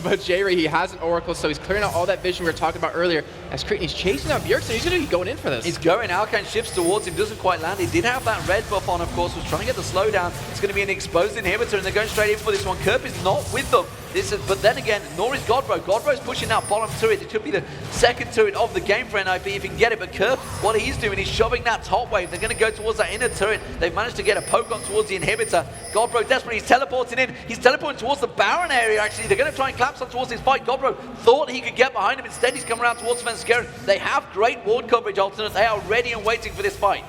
But J-Ray, he has an Oracle, so he's clearing out all that vision we were talking about earlier. As Cretan, he's chasing out Bjergsen. He's going to be going in for this.
He's going. Alkan shifts towards him, doesn't quite land. He did have that red buff on, of course, was trying to get the slowdown. It's going to be an exposed inhibitor, and they're going straight in for this one. Curb is not with them. But then again, nor is Godbro. Godbro's pushing that bottom turret. It could be the second turret of the game for NIP if he can get it. But Curb, what he's doing, he's shoving that top wave. They're going to go towards that inner turret. They've managed to get a poke on towards the inhibitor. Godbro desperately, he's teleporting in. He's teleporting towards the Baron area, actually. They're going to try and collapse on towards his fight. Godbro thought he could get behind him. Instead, he's come around towards Svenskeren. They have great ward coverage, Alternate. They are ready and waiting for this fight.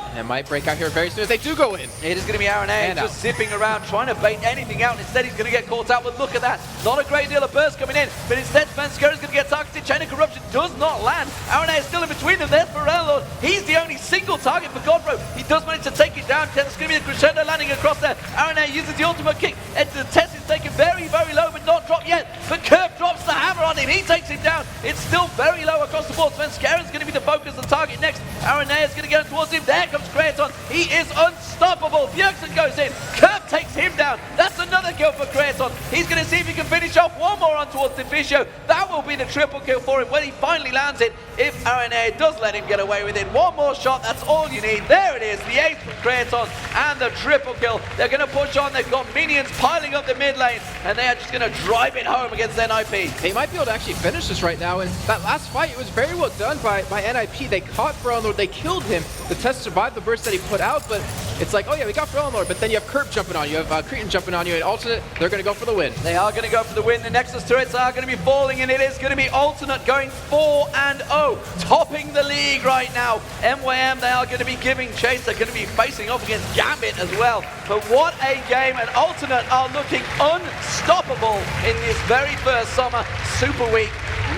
And it might break out here very soon as they do go in.
It is going to be RNA just zipping around, trying to bait anything out. Instead, he's going to get caught out. But look at that. Not a great deal of burst coming in. But instead, Svenskeren is going to get targeted. Chain of Corruption does not land. RNA is still in between them. There's Lord. He's the only single target for Godbro. He does manage to take it down. There's going to be a crescendo landing across there. RNA uses the ultimate kick. And the Test is taken very, very low, but not dropped yet. But Curb drops the hammer on him. He takes him down. It's still very low across the board. Svenskeren is going to be the focus and target next. RNA is going to go towards him. There comes Kraton. He is unstoppable. Bjergsen goes in. Curb takes him down. That's another kill for Kraton. He's going to see if he can finish off one more on towards Deficio. That will be the triple kill for him when he finally lands it. If RNA does let him get away with it. One more shot. That's all you need. There it is. The ace from Kraton and the triple kill. They're going to push on. They've got minions piling up the mid lane. And they are just going to drive it home against NIP.
They might be able to actually finish this right now. And that last fight, it was very well done by NIP. They caught Frelnord. They killed him. The Test survived the burst that he put out, but it's like, oh yeah, we got Frelnord, but then you have Curb jumping on you, you have Cretan jumping on you, and Alternate, they're going to go for the win.
They are going to go for the win. The Nexus turrets are going to be falling, and it is going to be Alternate going 4-0, topping the league right now. MYM, they are going to be giving chase. They're going to be facing off against Gambit as well. But what a game, and Alternate are looking unstoppable in this very first summer Super Week.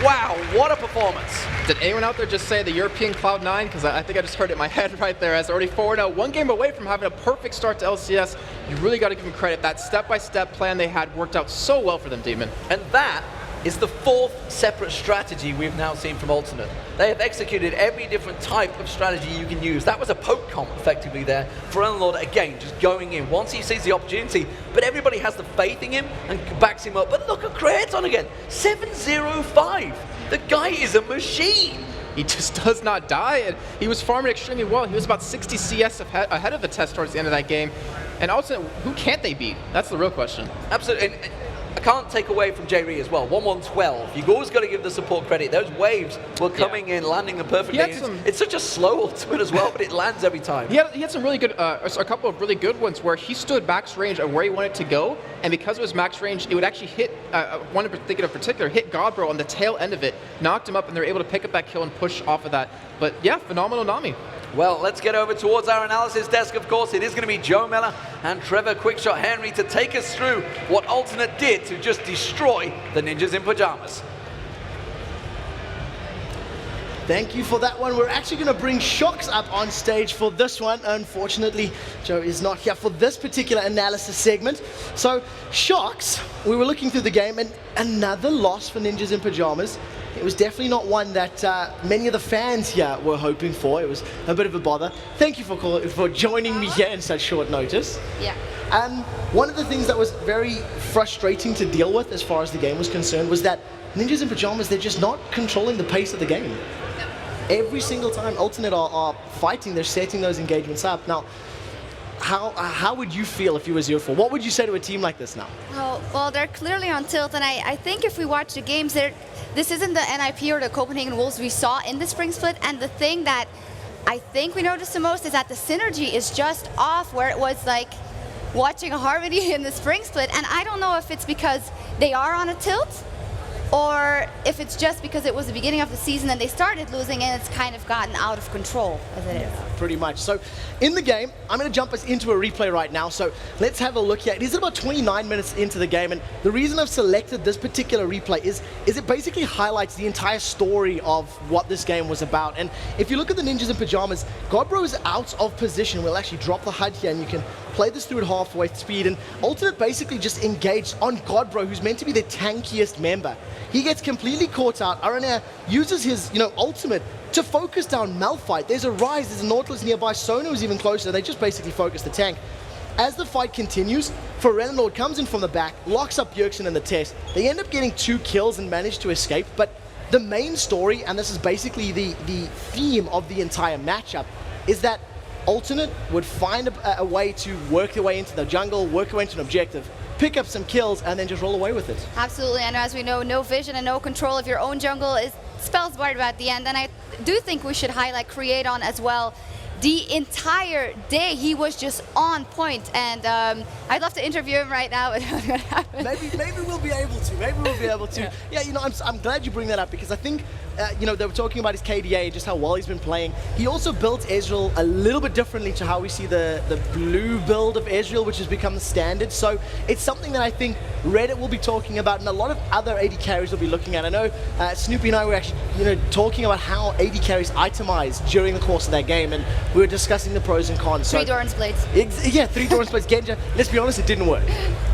Wow, what a performance.
Did anyone out there just say the European Cloud9? Because I think I just heard it in my head right there, as they're already 4-0, one game away from having a perfect start to LCS. You really got to give them credit. That step-by-step plan they had worked out so well for them, Demon.
And that is the fourth separate strategy we've now seen from Alternate. They have executed every different type of strategy you can use. That was a poke comp, effectively, there. For Lord, again, just going in once he sees the opportunity. But everybody has the faith in him and backs him up. But look at Kraton again, 7-0-5. The guy is a machine.
He just does not die, and he was farming extremely well. He was about 60 CS ahead of the Test towards the end of that game. And also, who can't they beat? That's the real question.
Absolutely. And I can't take away from J-Ree as well. 1-1-12. You've always got to give the support credit. Those waves were coming in, landing them perfectly. It's such a slow ultimate as well, but it lands every time.
He had some really good, a couple of really good ones where he stood max range of where he wanted to go, and because it was max range, it would actually hit, one in particular, hit Godbro on the tail end of it, knocked him up, and they were able to pick up that kill and push off of that. But yeah, phenomenal Nami.
Well, let's get over towards our analysis desk, of course. It is going to be Joe Miller and Trevor Quickshot Henry to take us through what Alternate did to just destroy the Ninjas in Pajamas.
Thank you for that one. We're actually going to bring Shox up on stage for this one. Unfortunately, Joe is not here for this particular analysis segment. So, Shox, we were looking through the game, and another loss for Ninjas in Pajamas. It was definitely not one that many of the fans here were hoping for. It was a bit of a bother. Thank you for joining me here in such short notice.
Yeah.
One of the things that was very frustrating to deal with as far as the game was concerned was that Ninjas in Pajamas, they're just not controlling the pace of the game. Every single time Alternate are fighting, they're setting those engagements up. Now, how would you feel if you were 0-4? What would you say to a team like this now?
Well, they're clearly on tilt, and I think if we watch the games, this isn't the NIP or the Copenhagen Wolves we saw in the spring split, and the thing that I think we noticed the most is that the synergy is just off, where it was like watching Harmony in the spring split, and I don't know if it's because they are on a tilt or if it's just because it was the beginning of the season and they started losing and it's kind of gotten out of control as it is.
Pretty much. So in the game, I'm going to jump us into a replay right now. So let's have a look here. It is about 29 minutes into the game, and the reason I've selected this particular replay is it basically highlights the entire story of what this game was about. And if you look at the Ninjas in Pajamas, Godbro is out of position. We'll actually drop the HUD here, and you can play this through at halfway speed. And Ultimate basically just engaged on Godbro, who's meant to be the tankiest member. He gets completely caught out. Aranea uses his, ultimate to focus down Malphite. There's a Rise, there's a Nautilus nearby, Sono is even closer. They just basically focus the tank. As the fight continues, Lord comes in from the back, locks up Bjergsen in the test. They end up getting 2 kills and manage to escape, but the main story, and this is basically the theme of the entire matchup, is that Ultimate would find a way to work their way into the jungle, work their way into an objective, pick up some kills, and then just roll away with it.
Absolutely, and as we know, no vision and no control of your own jungle spells bad at the end, and I do think we should highlight Creaton as well. The entire day he was just on point, and I'd love to interview him right now, but what's going to happen?
Maybe we'll be able to. Maybe we'll be able to. Yeah, I'm glad you bring that up, because I think they were talking about his KDA, just how well he's been playing. He also built Ezreal a little bit differently to how we see the blue build of Ezreal, which has become the standard. So it's something that I think Reddit will be talking about, and a lot of other AD carries will be looking at. I know Snoopy and I were actually talking about how AD carries itemize during the course of that game, and we were discussing the pros and cons.
3 Doran's Blades.
3 Doran's Blades. Genja, let's be honest, it didn't work.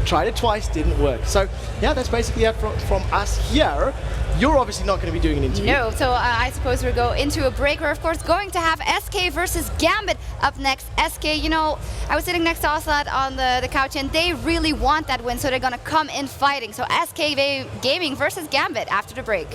Tried it twice, didn't work. So yeah, that's basically it from us here. You're obviously not going to be doing an interview.
No, so I suppose we'll go into a break. We're of course going to have SK versus Gambit up next. SK, I was sitting next to Ocelot on the couch, and they really want that win, so they're going to come in fighting. So SK Gaming versus Gambit after the break.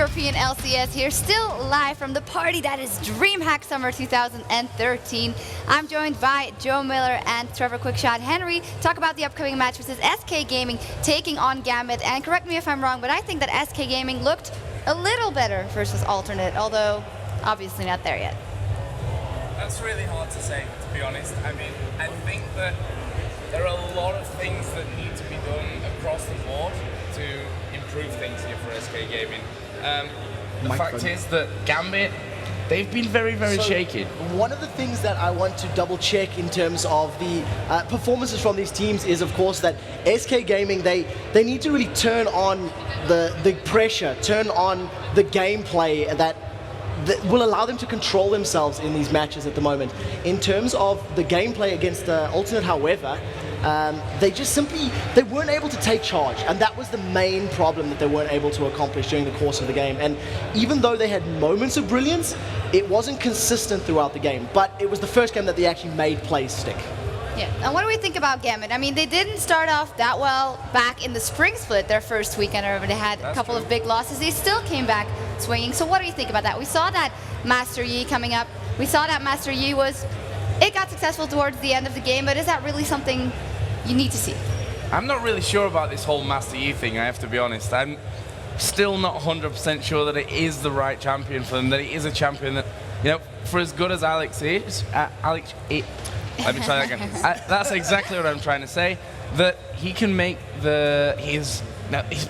European LCS here, still live from the party that is DreamHack Summer 2013. I'm joined by Joe Miller and Trevor Quickshot Henry. Talk about the upcoming match versus SK Gaming taking on Gambit. And correct me if I'm wrong, but I think that SK Gaming looked a little better versus Alternate, although obviously not there yet.
That's really hard to say, to be honest. I mean, I think that there are a lot of things that need to be done across the board to improve things here for SK Gaming. The fact is that Gambit, they've been very, very shaky.
One of the things that I want to double check in terms of the performances from these teams is, of course, that SK Gaming, they need to really turn on the pressure, turn on the gameplay that will allow them to control themselves in these matches at the moment. In terms of the gameplay against Alternate, however, they weren't able to take charge, and that was the main problem that they weren't able to accomplish during the course of the game. And even though they had moments of brilliance, it wasn't consistent throughout the game, but it was the first game that they actually made plays stick.
Yeah, and what do we think about Gambit? I mean, they didn't start off that well back in the spring split, their first weekend, or they had a couple of big losses. They still came back swinging. So what do you think about that? We saw that Master Yi coming up. We saw that Master Yi it got successful towards the end of the game, but is that really something you need to see?
I'm not really sure about this whole Master Yi thing, I have to be honest. I'm still not 100% sure that it is the right champion for them, that it is a champion that, you know, for as good as Alex is, let me try that again. That's exactly what I'm trying to say. That he can make his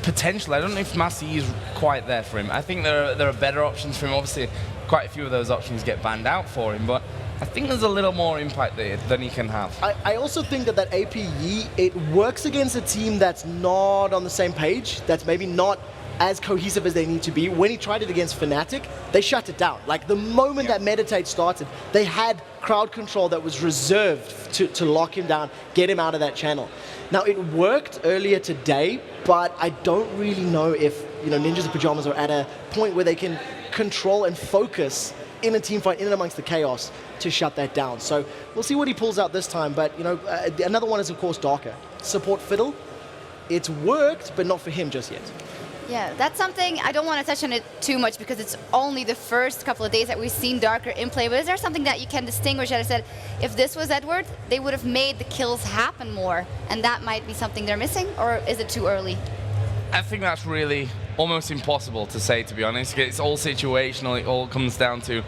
potential. I don't know if Master Yi is quite there for him. I think there are better options for him. Obviously, quite a few of those options get banned out for him, but I think there's a little more impact there than he can have.
I also think that AP Yi, it works against a team that's not on the same page, that's maybe not as cohesive as they need to be. When he tried it against Fnatic, they shut it down. Like the moment that Meditate started, they had crowd control that was reserved to lock him down, get him out of that channel. Now it worked earlier today, but I don't really know if Ninjas in Pajamas are at a point where they can control and focus in a team fight, in and amongst the chaos, to shut that down. So we'll see what he pulls out this time. But another one is of course Darker. Support Fiddle. It's worked, but not for him just yet.
Yeah, that's something, I don't want to touch on it too much because it's only the first couple of days that we've seen Darker in play, but is there something that you can distinguish that I said, if this was Edward, they would have made the kills happen more, and that might be something they're missing, or is it too early?
I think that's really almost impossible to say, to be honest. It's all situational, it all comes down to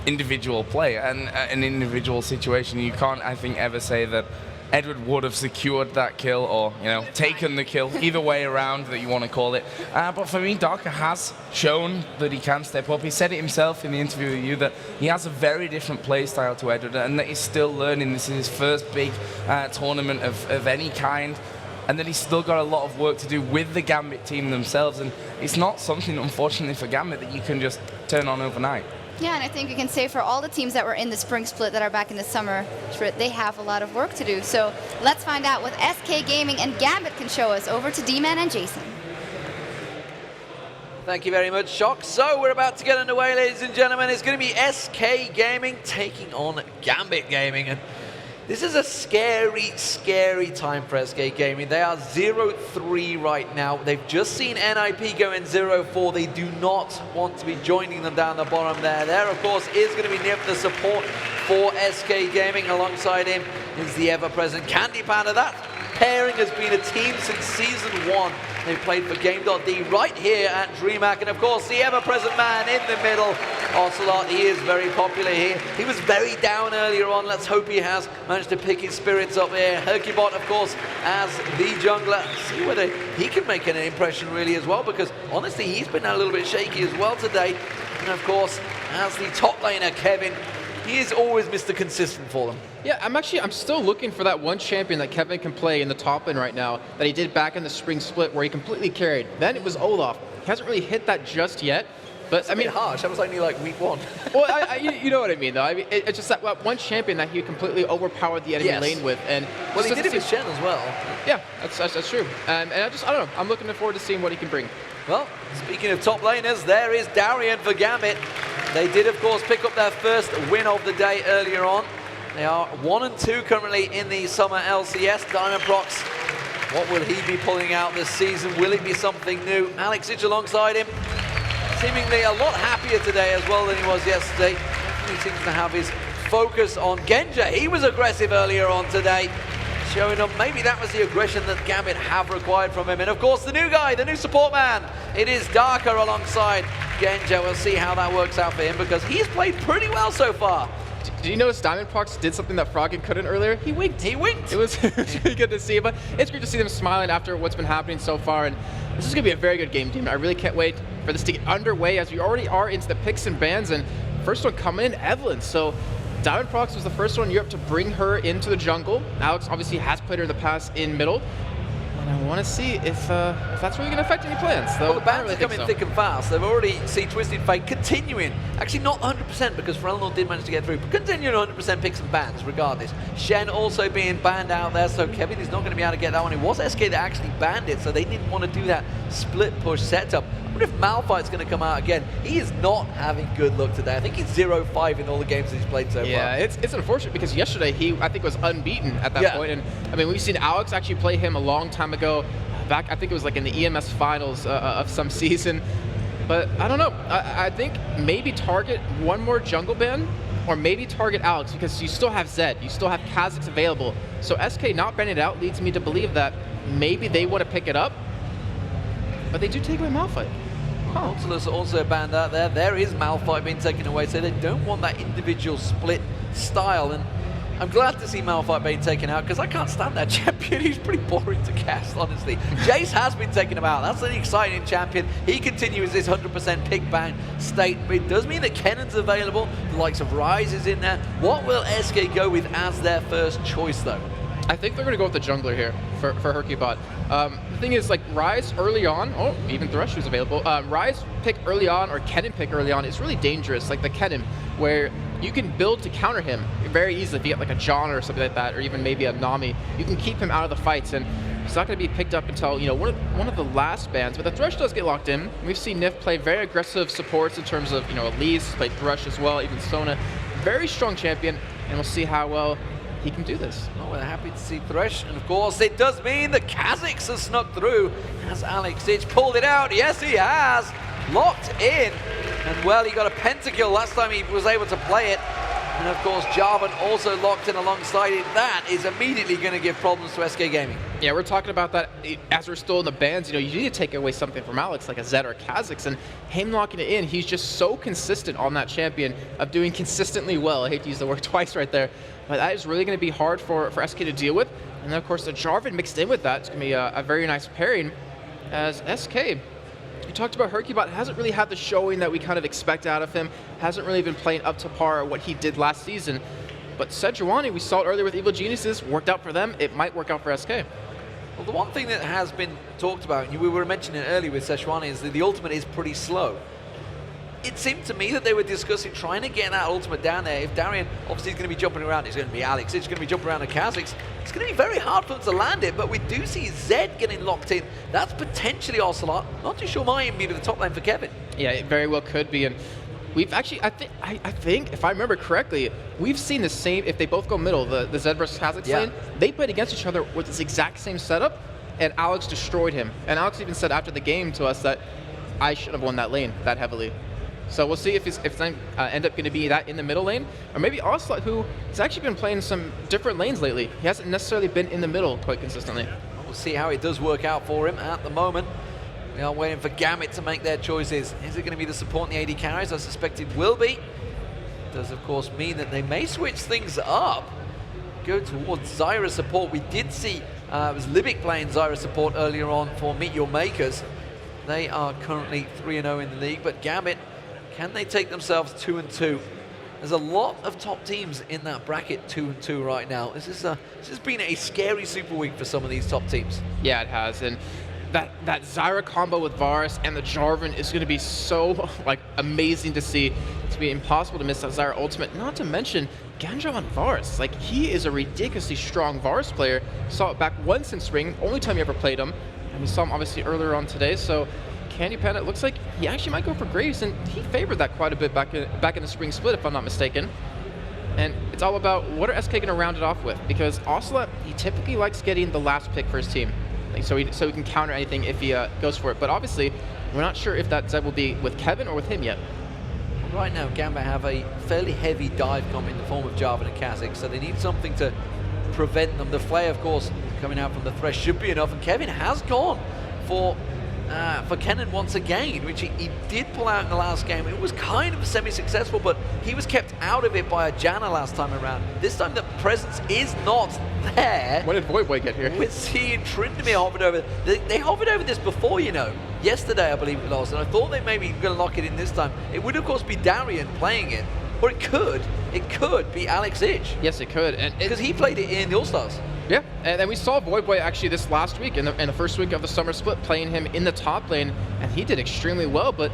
individual play, and an individual situation. You can't, I think, ever say that Edward would have secured that kill or, taken the kill, either way around that you want to call it. But for me, Darker has shown that he can step up. He said it himself in the interview with you that he has a very different play style to Edward and that he's still learning. This is his first big tournament of any kind, and that he's still got a lot of work to do with the Gambit team themselves. And it's not something, unfortunately, for Gambit that you can just turn on overnight.
Yeah, and I think we can say for all the teams that were in the spring split that are back in the summer split, they have a lot of work to do. So let's find out what SK Gaming and Gambit can show us. Over to D-Man and Jason.
Thank you very much, Shock. So we're about to get underway, ladies and gentlemen. It's going to be SK Gaming taking on Gambit Gaming. And this is a scary, scary time for SK Gaming. They are 0-3 right now. They've just seen NIP go in 0-4. They do not want to be joining them down the bottom there. There, of course, is going to be Nip, the support for SK Gaming. Alongside him is the ever-present Candy Panda. That pairing has been a team since Season 1. They played for Game.D right here at DreamHack. And of course, the ever-present man in the middle, Ocelot, he is very popular here. He was very down earlier on. Let's hope he has managed to pick his spirits up here. Herkybot, of course, as the jungler. See whether he can make an impression really as well, because honestly, he's been a little bit shaky as well today. And of course, as the top laner, Kevin, he is always Mr. Consistent for them.
Yeah, I'm still looking for that one champion that Kevin can play in the top lane right now that he did back in the spring split where he completely carried. Then it was Olaf. He hasn't really hit that just yet. But
I mean, harsh. That was only like week 1.
Well, you know what I mean, though. I mean, it's just that one champion that he completely overpowered the enemy lane with, and
well, he did it with Shen as well.
Yeah, that's true. And I don't know. I'm looking forward to seeing what he can bring.
Well, speaking of top laners, there is Darian for Gambit. They did, of course, pick up their first win of the day earlier on. They are 1-2 currently in the summer LCS. Diamond Prox, what will he be pulling out this season? Will it be something new? Alex Itch alongside him. seemingly a lot happier today as well than he was yesterday. He seems to have his focus on Genja. He was aggressive earlier on today, showing up. Maybe that was the aggression that Gambit have required from him. And of course, the new guy, the new support man, it is Darker alongside Genja. We'll see how that works out for him because he's played pretty well so far.
Did you notice Diamondprox did something that Froggen couldn't earlier? He winked. He winked. It was really good to see, but it's great to see them smiling after what's been happening so far. And this is going to be a very good game, team. I really can't wait for this to get underway as we already are into the picks and bans. And first one coming in, Evelyn. So Diamondprox was the first one in Europe to bring her into the jungle. Alex obviously has played her in the past in middle. And I want to see if that's really going to affect any plans. Though,
well, the bans are coming thick and fast. They've already seen Twisted Fate continuing. Actually, not 100% because Freljord did manage to get through, but continuing 100% picks and bans regardless. Shen also being banned out there, so Kevin is not going to be able to get that one. It was SK that actually banned it, so they didn't want to do that split push setup. I wonder if Malphite's going to come out again. He is not having good luck today. I think he's 0-5 in all the games that he's played so far.
Yeah, it's unfortunate because yesterday he, I think, was unbeaten at that point. And I mean, we've seen Alex actually play him a long time ago. Back, I think it was like in the EMS finals of some season. But I don't know. I think maybe target one more jungle ban or maybe target Alex because you still have Zed. You still have Kha'Zix available. So SK not banning it out leads me to believe that maybe they want to pick it up. But they do take away Malphite.
Nautilus also banned out there. There is Malphite being taken away, so they don't want that individual split style. And I'm glad to see Malphite being taken out because I can't stand that champion. He's pretty boring to cast, honestly. Jace has been taken him out. That's an exciting champion. He continues this 100% pick ban state. It does mean that Kennan's available. The likes of Ryze is in there. What will SK go with as their first choice, though?
I think they're going to go with the jungler here for Hercubot. The thing is, like, Ryze early on, oh, even Thresh is available. Ryze pick early on or Kennen pick early on is really dangerous, like the Kennen, where you can build to counter him very easily if you get like a John or something like that, or even maybe a Nami. You can keep him out of the fights, and he's not going to be picked up until, you know, one of the last bans. But the Thresh does get locked in. We've seen Nif play very aggressive supports in terms of, you know, Elise, played Thresh as well, even Sona. Very strong champion, and we'll see how well he can do this.
Oh, we're happy to see Thresh, and of course it does mean that Kha'Zix has snuck through. Has Alex Itch pulled it out? Yes, he has. Locked in, and well, he got a pentakill last time he was able to play it. And of course, Jarvan also locked in alongside it. That is immediately going to give problems to SK Gaming.
Yeah, we're talking about that as we're still in the bans. You know, you need to take away something from Alex, like a Zed or Kha'Zix, and him locking it in, he's just so consistent on that champion of doing consistently well. I hate to use the word twice right there, but that is really going to be hard for SK to deal with. And then, of course, the Jarvan mixed in with that, it's going to be a very nice pairing as SK. You talked about Hercubot, hasn't really had the showing that we kind of expect out of him, hasn't really been playing up to par what he did last season. But Sejuani, we saw it earlier with Evil Geniuses, worked out for them, it might work out for SK.
Well, the one thing that has been talked about, and we were mentioning it earlier with Sejuani, is that the ultimate is pretty slow. It seemed to me that they were discussing trying to get that ultimate down there. If Darien obviously is going to be jumping around, it's going to be Alex, it's going to be jumping around to Kha'Zix. It's going to be very hard for them to land it, but we do see Zed getting locked in. That's potentially Ocelot. Not too sure might even be the top lane for Kevin.
Yeah, it very well could be. And we've actually, I think, if I remember correctly, we've seen the same, if they both go middle, the Zed versus Kha'Zix lane, they played against each other with this exact same setup, and Alex destroyed him. And Alex even said after the game to us that I should have won that lane that heavily. So we'll see if it's end up going to be that in the middle lane, or maybe Ocelot, who has actually been playing some different lanes lately. He hasn't necessarily been in the middle quite consistently.
We'll see how it does work out for him at the moment. We are waiting for Gambit to make their choices. Is it going to be the support and the AD carries? I suspect it will be. It does, of course, mean that they may switch things up, go towards Zyra support. We did see it was Libic playing Zyra support earlier on for Meet Your Makers. They are currently 3-0 in the league, but Gambit, can they take themselves 2-2? There's a lot of top teams in that bracket 2-2 right now. This has been a scary Super Week for some of these top teams.
Yeah, it has. And that Zyra combo with Varus and the Jarvan is going to be so like amazing to see. It's going to be impossible to miss that Zyra ultimate. Not to mention Genja on Varus. Like, he is a ridiculously strong Varus player. Saw it back once in spring, only time you ever played him. And we saw him obviously earlier on today. So Candy Panda, it looks like he actually might go for Graves, and he favored that quite a bit back in the spring split, if I'm not mistaken. And it's all about what are SK going to round it off with, because Ocelot, he typically likes getting the last pick for his team. like, so he can counter anything if he goes for it. But obviously, we're not sure if that Zed will be with Kevin or with him yet.
Right now, Gambit have a fairly heavy dive comp in the form of Jarvan and Kha'Zix, so they need something to prevent them. The flare, of course, coming out from the Thresh should be enough, and Kevin has gone for Kennen once again, which he did pull out in the last game. It was kind of semi-successful, but he was kept out of it by a Janna last time around. This time the presence is not there.
When did Void get here?
We're seeing Tryndamere hovered over. They hovered over this before, you know. Yesterday, I believe it was, and I thought they may be going to lock it in this time. It would, of course, be Darian playing it, or it could be Alex Ich.
Yes, it could.
Because he played it in the All-Stars.
Yeah, and then we saw Void actually this last week in the first week of the summer split, playing him in the top lane, and he did extremely well, but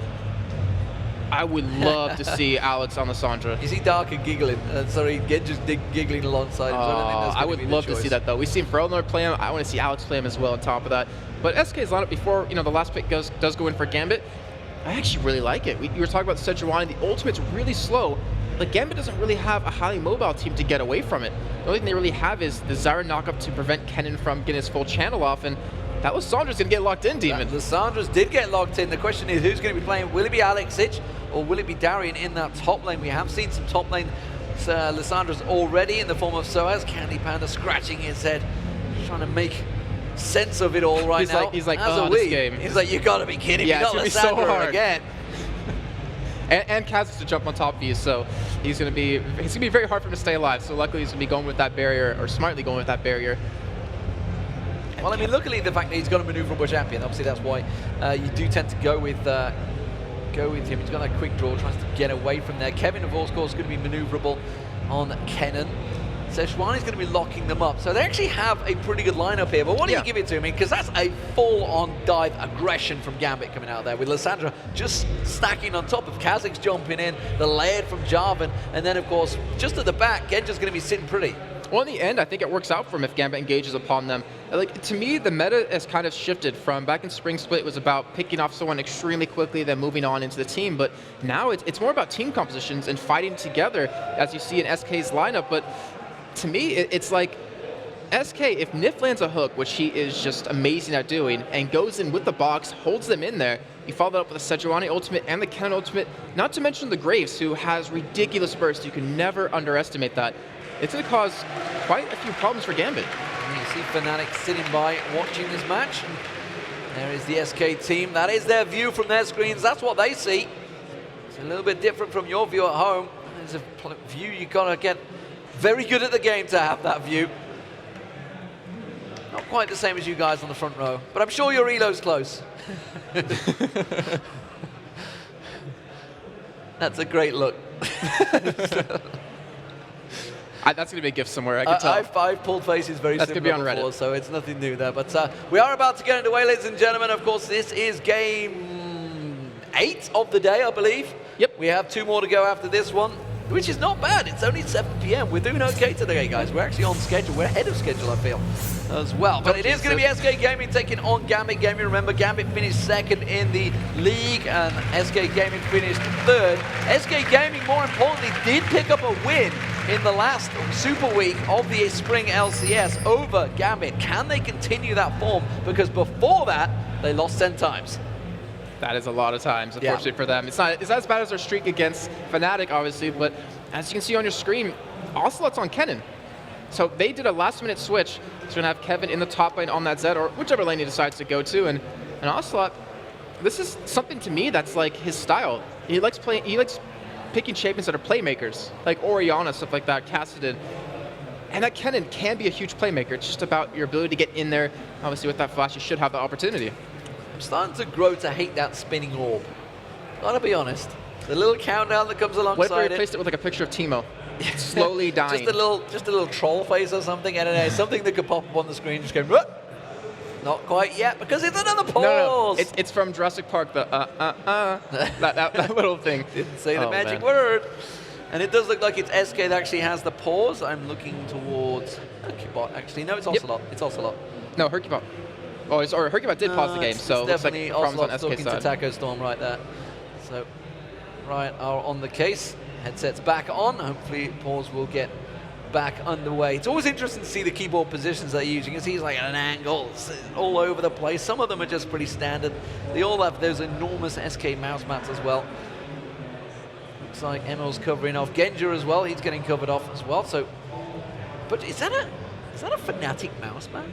I would love to see Alex on Lissandra.
You see Dark and giggling. Sorry, Genji's giggling alongside him. So
I would love to see that, though. We've seen Ferelnor play him. I want to see Alex play him as well on top of that. But SK's lineup before the last pick does go in for Gambit, I actually really like it. You were talking about Sejuani. The ultimate's really slow. But Gambit doesn't really have a highly mobile team to get away from it. The only thing they really have is the Zyra knockup to prevent Kennen from getting his full channel off, and that Lissandra's going to get locked in, Demon.
Lissandra's did get locked in. The question is, who's going to be playing? Will it be Alex Ich, or will it be Darian in that top lane? We have seen some top lane Lissandra's already in the form of Soaz. Candy Panda scratching his head, trying to make sense of it all right now.
He's like,
this game. He's like, you got to be kidding me, not
it's gonna be
Lissandra
so hard.
again.
And Kha'Zix to jump on top of you, so it's gonna be very hard for him to stay alive. So luckily he's gonna be going with that barrier, or smartly going with that barrier.
Well, I mean, luckily the fact that he's got a maneuverable champion, obviously that's why you do tend to go with him. He's got that quick draw, tries to get away from there. Kevin, of course, is going to be maneuverable on Kennen. Sejuani's going to be locking them up. So they actually have a pretty good lineup here. But what do you give it to me? Because that's a full-on dive aggression from Gambit coming out there, with Lissandra just stacking on top of Kha'Zix jumping in, the layered from Jarvan, and then, of course, just at the back, Genja's going to be sitting pretty.
Well, in the end, I think it works out for him if Gambit engages upon them. Like, to me, the meta has kind of shifted from back in Spring Split, it was about picking off someone extremely quickly, then moving on into the team. But now it's more about team compositions and fighting together, as you see in SK's lineup. But to me, it's like SK, if Nif lands a hook, which he is just amazing at doing, and goes in with the box, holds them in there, you follow that up with the Sejuani ultimate and the Kennen ultimate, not to mention the Graves, who has ridiculous burst. You can never underestimate that. It's going to cause quite a few problems for Gambit.
And you see Fnatic sitting by watching this match. There is the SK team. That is their view from their screens. That's what they see. It's a little bit different from your view at home. There's a view you got to get very good at the game to have that view. Not quite the same as you guys on the front row, but I'm sure your elo's close. That's a great look.
That's going to be a gift somewhere, I can tell.
I've pulled faces very similar before, so it's nothing new there. But we are about to get underway, ladies and gentlemen. Of course, this is game 8 of the day, I believe.
Yep.
We have 2 more to go after this one, which is not bad. It's only 7 p.m. We're doing okay today, guys. We're actually on schedule. We're ahead of schedule, I feel, as well. But it is going to be SK Gaming taking on Gambit Gaming. Remember, Gambit finished 2nd in the league, and SK Gaming finished 3rd. SK Gaming, more importantly, did pick up a win in the last Super Week of the Spring LCS over Gambit. Can they continue that form? Because before that, they lost 10 times.
That is a lot of times, unfortunately, for them. It's not as bad as their streak against Fnatic, obviously, but as you can see on your screen, Ocelot's on Kennen. So they did a last-minute switch. So we're going to have Kevin in the top lane on that Zed, or whichever lane he decides to go to. And Ocelot, this is something to me that's like his style. He likes picking champions that are playmakers, like Orianna, stuff like that, Kassadin. And that Kennen can be a huge playmaker. It's just about your ability to get in there. Obviously, with that flash, you should have the opportunity.
I'm starting to grow to hate that spinning orb. Gotta be honest. The little countdown that comes alongside
What if we replaced it with like a picture of Teemo? Slowly dying.
Just a little troll face or something. I don't know. Something that could pop up on the screen, just going, "What?" Not quite yet, because it's another pause.
No. It's from Jurassic Park. The that little thing.
Didn't say the magic word. And it does look like it's SK that actually has the pause. I'm looking towards Hercubot. Actually, no, it's Ocelot. It's Ocelot.
No, Hercubot. Oh, or Hercubot did pause the game, so
it's definitely
looks like
Ocelot's
on
talking
SK
to
side.
Taco Storm right there. So, right are on the case. Headsets back on. Hopefully, pause will get back underway. It's always interesting to see the keyboard positions they're using. He's like at an angle, all over the place. Some of them are just pretty standard. They all have those enormous SK mouse mats as well. Looks like Emil's covering off Genja as well. He's getting covered off as well. So, but is that a Fnatic mouse mat?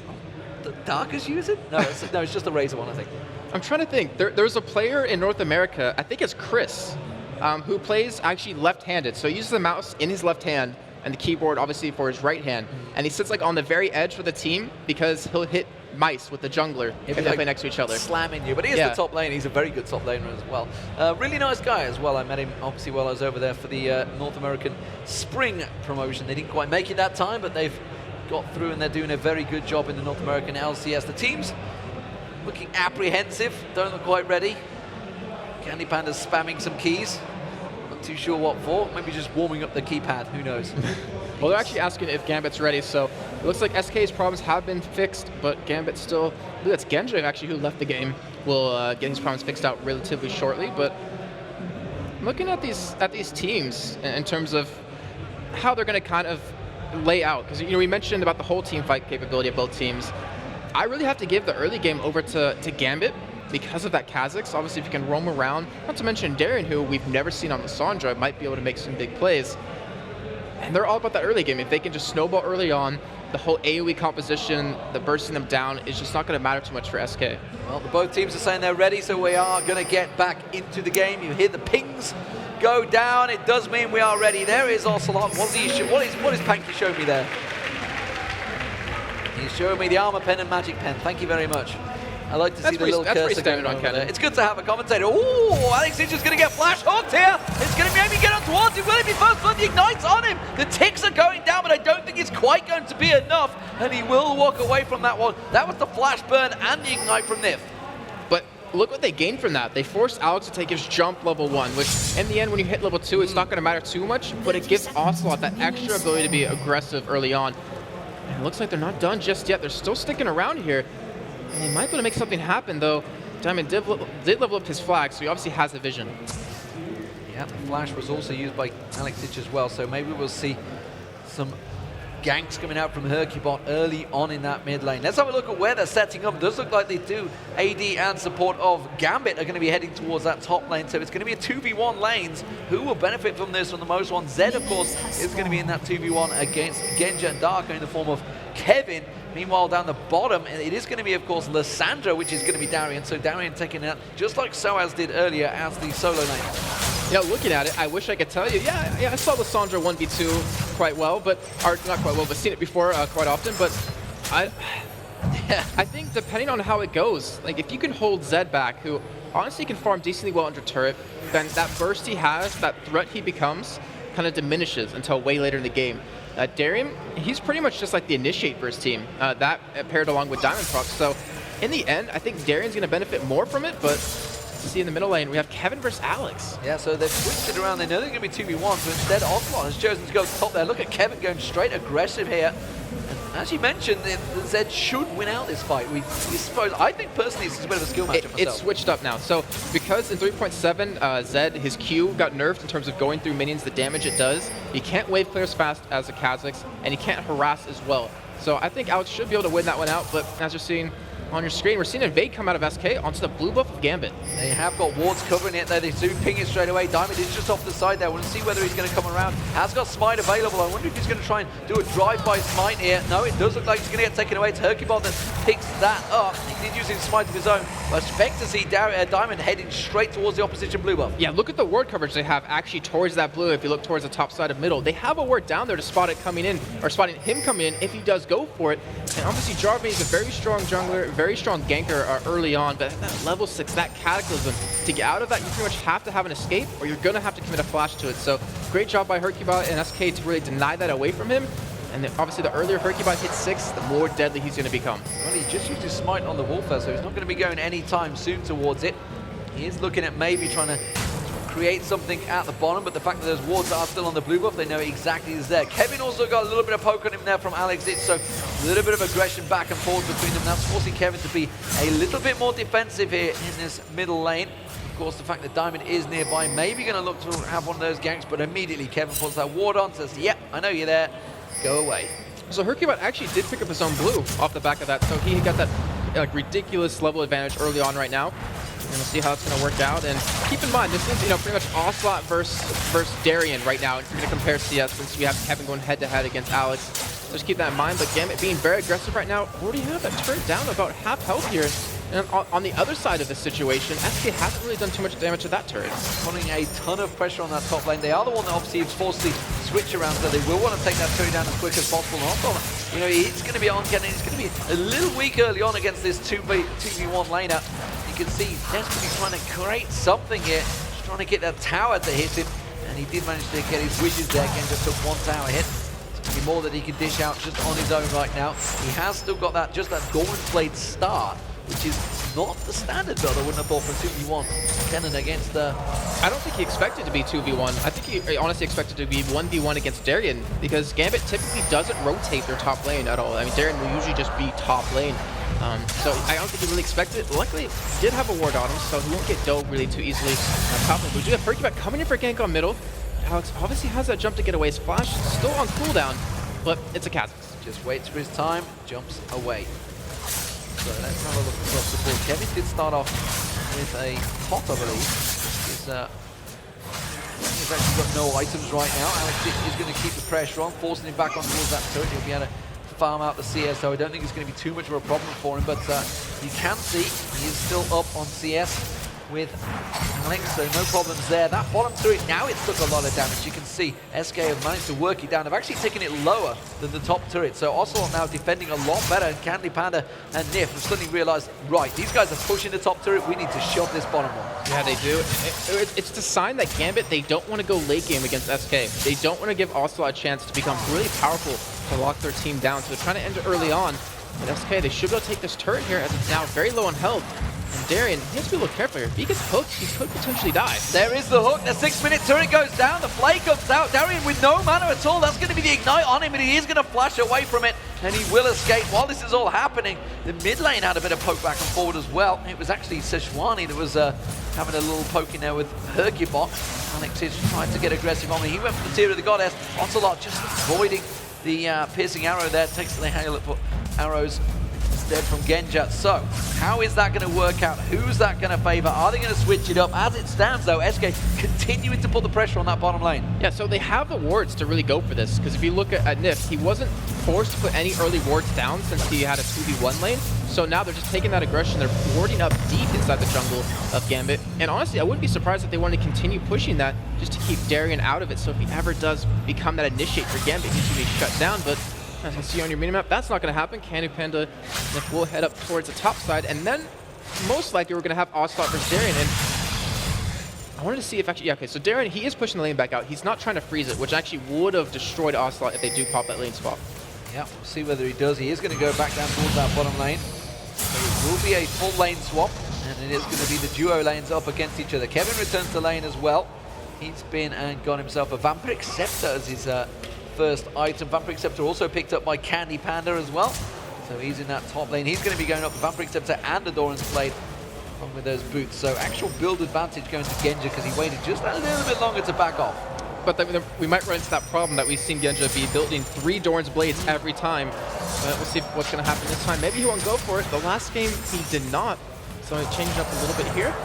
The Dark is using? No, it's just the Razer one, I think.
I'm trying to think. There's a player in North America, I think it's Chris, who plays actually left-handed. So he uses the mouse in his left hand and the keyboard obviously for his right hand. And he sits like on the very edge for the team because he'll hit mice with the jungler if they play next to each other.
Slamming you, but he is the top lane. He's a very good top laner as well. Really nice guy as well. I met him obviously while I was over there for the North American Spring promotion. They didn't quite make it that time, but they've got through and they're doing a very good job in the North American LCS. The team's looking apprehensive, don't look quite ready. Candy Panda's spamming some keys. Not too sure what for. Maybe just warming up the keypad, who knows.
Well, they're actually asking if Gambit's ready, so it looks like SK's problems have been fixed, but Gambit still, I believe that's Genja actually who left the game, will get his problems fixed out relatively shortly. But looking at these teams in terms of how they're going to kind of lay out, because we mentioned about the whole team fight capability of both teams. I really have to give the early game over to Gambit because of that Kha'Zix. Obviously, if you can roam around, not to mention Darien, who we've never seen on Lissandra, might be able to make some big plays. And they're all about that early game. If they can just snowball early on, the whole AoE composition, the bursting them down, is just not going to matter too much for SK.
Well, both teams are saying they're ready, so we are going to get back into the game. You hear the pings go down. It does mean we are ready. There is Ocelot. What is Panky showing me there? He's showing me the armor pen and magic pen. Thank you very much. I like to see the little cursor going on there. It's good to have a commentator. Ooh, Alex is just going to get flash hooked here. It's going to maybe get on towards him. Will it be first blood? The ignite's on him. The ticks are going down, but I don't think it's quite going to be enough. And he will walk away from that one. That was the flash burn and the ignite from Nif.
But look what they gained from that. They forced Alex to take his jump level 1, which in the end, when you hit level 2, it's not going to matter too much, but it gives Ocelot that extra ability to be aggressive early on. And it looks like they're not done just yet. They're still sticking around here. And they might be able to make something happen, though. Diamond did level up his flag, so he obviously has the vision.
Yeah, the flash was also used by Alex Ditch as well, so maybe we'll see some ganks coming out from Hercubot early on in that mid lane. Let's have a look at where they're setting up. It does look like they do. AD and support of Gambit are going to be heading towards that top lane, so it's going to be a 2v1 lanes. Who will benefit from this from the most one? Zed, of course, is going to be in that 2v1 against Genja and Darko in the form of Kevin. Meanwhile, down the bottom, it is going to be, of course, Lissandra, which is going to be Darien. So Darien taking it out, just like Soaz did earlier, as the solo lane.
Yeah, looking at it, I wish I could tell you, yeah, I saw Lissandra 1v2 quite well, but, or not quite well, but seen it before quite often, but I think depending on how it goes, like if you can hold Zed back, who honestly can farm decently well under turret, then that burst he has, that threat he becomes, kind of diminishes until way later in the game. Darien, he's pretty much just like the initiate for his team, that paired along with Diamond Proc. So in the end, I think Darien's going to benefit more from it, but see in the middle lane, we have Kevin versus Alex.
Yeah, so they've switched it around. They know they're going to be 2v1, so instead Ocelot has chosen to go to the top there. Look at Kevin going straight aggressive here. As you mentioned, Zed should win out this fight. We suppose. I think personally it's a bit of a skill matchup myself.
It's switched up now. So because in 3.7, Zed, his Q got nerfed in terms of going through minions, the damage it does. He can't wave clear as fast as a Kha'Zix, and he can't harass as well. So I think Alex should be able to win that one out, but as you're seeing on your screen, we're seeing Invade come out of SK onto the blue buff of Gambit.
They have got wards covering it there. They do ping it straight away. Diamond is just off the side there. We'll see whether he's going to come around. Has got Smite available. I wonder if he's going to try and do a drive-by Smite here. No, it does look like he's going to get taken away. It's Hercubot that picks that up. He did use his Smite of his own. I expect to see Diamond heading straight towards the opposition blue buff.
Yeah, look at the ward coverage they have actually towards that blue. If you look towards the top side of middle, they have a ward down there to spot it coming in, or spotting him coming in if he does go for it. And obviously Jarvan is a very strong jungler, very strong ganker early on, but at that level 6, that Cataclysm, to get out of that, you pretty much have to have an escape, or you're going to have to commit a flash to it. So great job by Hercubot and SK to really deny that away from him. And then obviously the earlier Hercubot hits 6, the more deadly he's going to become.
Well, he just used his Smite on the wall first, so he's not going to be going anytime soon towards it. He is looking at maybe trying to create something at the bottom, but the fact that those wards are still on the blue buff, they know exactly is there. Kevin also got a little bit of poke on him there from Alex Ditch, so a little bit of aggression back and forth between them. That's forcing Kevin to be a little bit more defensive here in this middle lane. Of course, the fact that Diamond is nearby, maybe going to look to have one of those ganks, but immediately Kevin puts that ward on, says, yep, I know you're there.
go away.
So Hercubot actually did pick up his own blue off the back of that, so he got that like ridiculous level advantage early on right now. And we'll see how it's going to work out. And keep in mind, this is pretty much Ocelot versus Darien right now. If you're going to compare CS, since we have Kevin going head-to-head against Alex. Just keep that in mind. But Gambit being very aggressive right now, already have that turret down about half health here. And on the other side of the situation, SK hasn't really done too much damage to that turret.
Putting a ton of pressure on that top lane. They are the one that obviously is forced to switch around, so they will want to take that turret down as quick as possible. And also, he's going to be on Kennen. He's going to be a little weak early on against this 2v1 laner. You can see desperately trying to create something here. Just trying to get that tower to hit him. And he did manage to get his wishes there. Ken just took one tower hit. More that he can dish out just on his own right now. He has still got that Doran's Blade start, which is not the standard build. I wouldn't have thought for 2v1. Kennen against
I don't think he expected to be 2v1. I think he honestly expected to be 1v1 against Darien, because Gambit typically doesn't rotate their top lane at all. I mean, Darien will usually just be top lane. So I don't think he really expected it. Luckily, he did have a ward on him, so he won't get dove really too easily top lane. But we do have Hercubot coming in for gank on middle. Alex obviously has that jump to get away. Splash still on cooldown, but it's a Kha'Zix.
Just waits for his time, jumps away. So let's have a look across the board. Kevin did start off with a pot, I believe. He's actually got no items right now. Alex is going to keep the pressure on, forcing him back on towards that turret. He'll be able to farm out the CS, so I don't think it's going to be too much of a problem for him. But you can see he is still up on CS with Alex, so no problems there. That bottom turret, now it's took a lot of damage. You can see SK have managed to work it down. They've actually taken it lower than the top turret. So Ocelot now defending a lot better, and Candy Panda and Nif have suddenly realized, right, these guys are pushing the top turret. We need to shove this bottom one.
Yeah, they do. It's the sign that Gambit, they don't want to go late game against SK. They don't want to give Ocelot a chance to become really powerful to lock their team down. So they're trying to end it early on. But SK, they should be able to take this turret here as it's now very low on health. And Darien, he has to be a little careful here. If he gets hooked, he could potentially die.
There is the hook. The 6-minute turret goes down. The flay comes out. Darien with no mana at all. That's going to be the ignite on him, and he is going to flash away from it, and he will escape. While this is all happening, the mid lane had a bit of poke back and forward as well. It was actually Sejuani that was having a little poke in there with Hercubot. Alex is trying to get aggressive on him. He went for the Tear of the Goddess. Ocelot just avoiding the piercing arrow there. Takes the hail for arrows instead from Genja. So, how is that going to work out? Who's that going to favor? Are they going to switch it up? As it stands, though, SK continuing to put the pressure on that bottom lane.
Yeah, so they have the wards to really go for this, because if you look at Nif, he wasn't forced to put any early wards down since he had a 2v1 lane. So now they're just taking that aggression. They're warding up deep inside the jungle of Gambit. And honestly, I wouldn't be surprised if they wanted to continue pushing that just to keep Darien out of it. So if he ever does become that initiate for Gambit, he's going to be shut down. But as you see on your minimap, that's not going to happen. Candy Panda will head up towards the top side, and then most likely we're going to have Ocelot versus Darien. And I wanted to see if actually, yeah, okay, so Darien, he is pushing the lane back out. He's not trying to freeze it, which actually would have destroyed Ocelot if they do pop that lane spot.
Yeah, we'll see whether he does. He is going to go back down towards that bottom lane. So it will be a full lane swap, and it is going to be the duo lanes up against each other. Kevin returns to lane as well. He's been and got himself a Vampiric Scepter as his first item. Vampiric Scepter also picked up by Candy Panda as well. So he's in that top lane. He's going to be going up the Vampiric Scepter and the Doran's Blade along with those boots. So actual build advantage going to Genja because he waited just a little bit longer to back off.
But then we might run into that problem that we've seen Genja be building 3 Doran's Blades every time. We'll see what's going to happen this time. Maybe he won't go for it. The last game he did not. So it changed up a little bit here.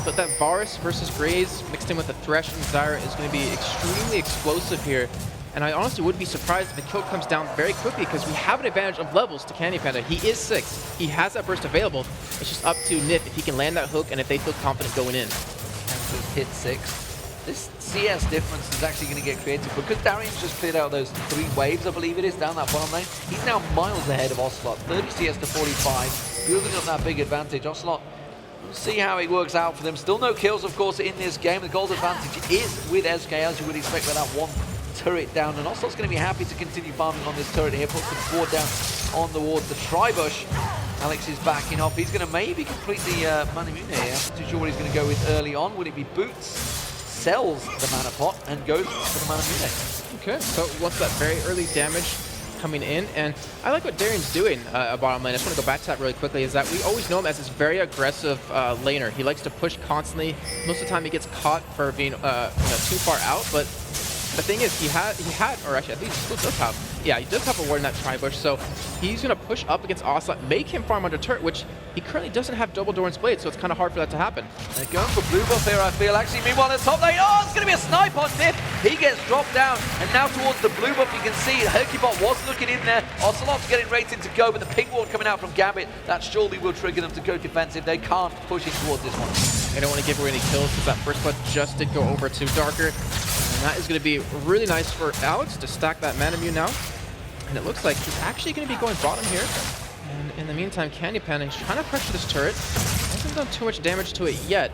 But that Varus versus Graze mixed in with the Thresh and Zyra is going to be extremely explosive here. And I honestly would be surprised if the kill comes down very quickly because we have an advantage of levels to Candy Panda. He is 6. He has that burst available. It's just up to Nif if he can land that hook and if they feel confident going in.
And hit 6. This CS difference is actually going to get created because Darien's just cleared out those 3 waves, I believe it is, down that bottom lane. He's now miles ahead of Ocelot. 30 CS to 45, building up that big advantage. Ocelot, we'll see how it works out for them. Still no kills, of course, in this game. The gold advantage is with SK, as you would expect with that 1 turret down. And Ocelot's going to be happy to continue farming on this turret here. Puts the board down on the ward. The Tribush. Alex is backing off. He's going to maybe complete the Manamune here. I'm not too sure what he's going to go with early on. Would it be Boots? Sells the mana pot and goes for the Manamune.
Okay, so what's that very early damage coming in? And I like what Darien's doing bottom lane. I just want to go back to that really quickly, is that we always know him as this very aggressive laner. He likes to push constantly. Most of the time he gets caught for being too far out, but the thing is, he had, or actually I think he still does have Yeah, he does have a ward in that tri-bush, so he's going to push up against Ocelot, make him farm under turret, which he currently doesn't have double Doran's Blade, so it's kind of hard for that to happen.
They're going for blue buff here, I feel. Actually, meanwhile, in the top lane, oh, it's going to be a snipe on Nif. He gets dropped down, and now towards the blue buff, you can see Hercubot was looking in there. Ocelot's getting rated to go, but the pink ward coming out from Gambit, that surely will trigger them to go defensive. They can't push in towards this one.
They don't want to give away any kills because that first blood just did go over to Darker. And that is going to be really nice for Alex to stack that mana immune now. And it looks like he's actually going to be going bottom here. And in the meantime, Candy Panda is trying to pressure this turret. Hasn't done too much damage to it yet.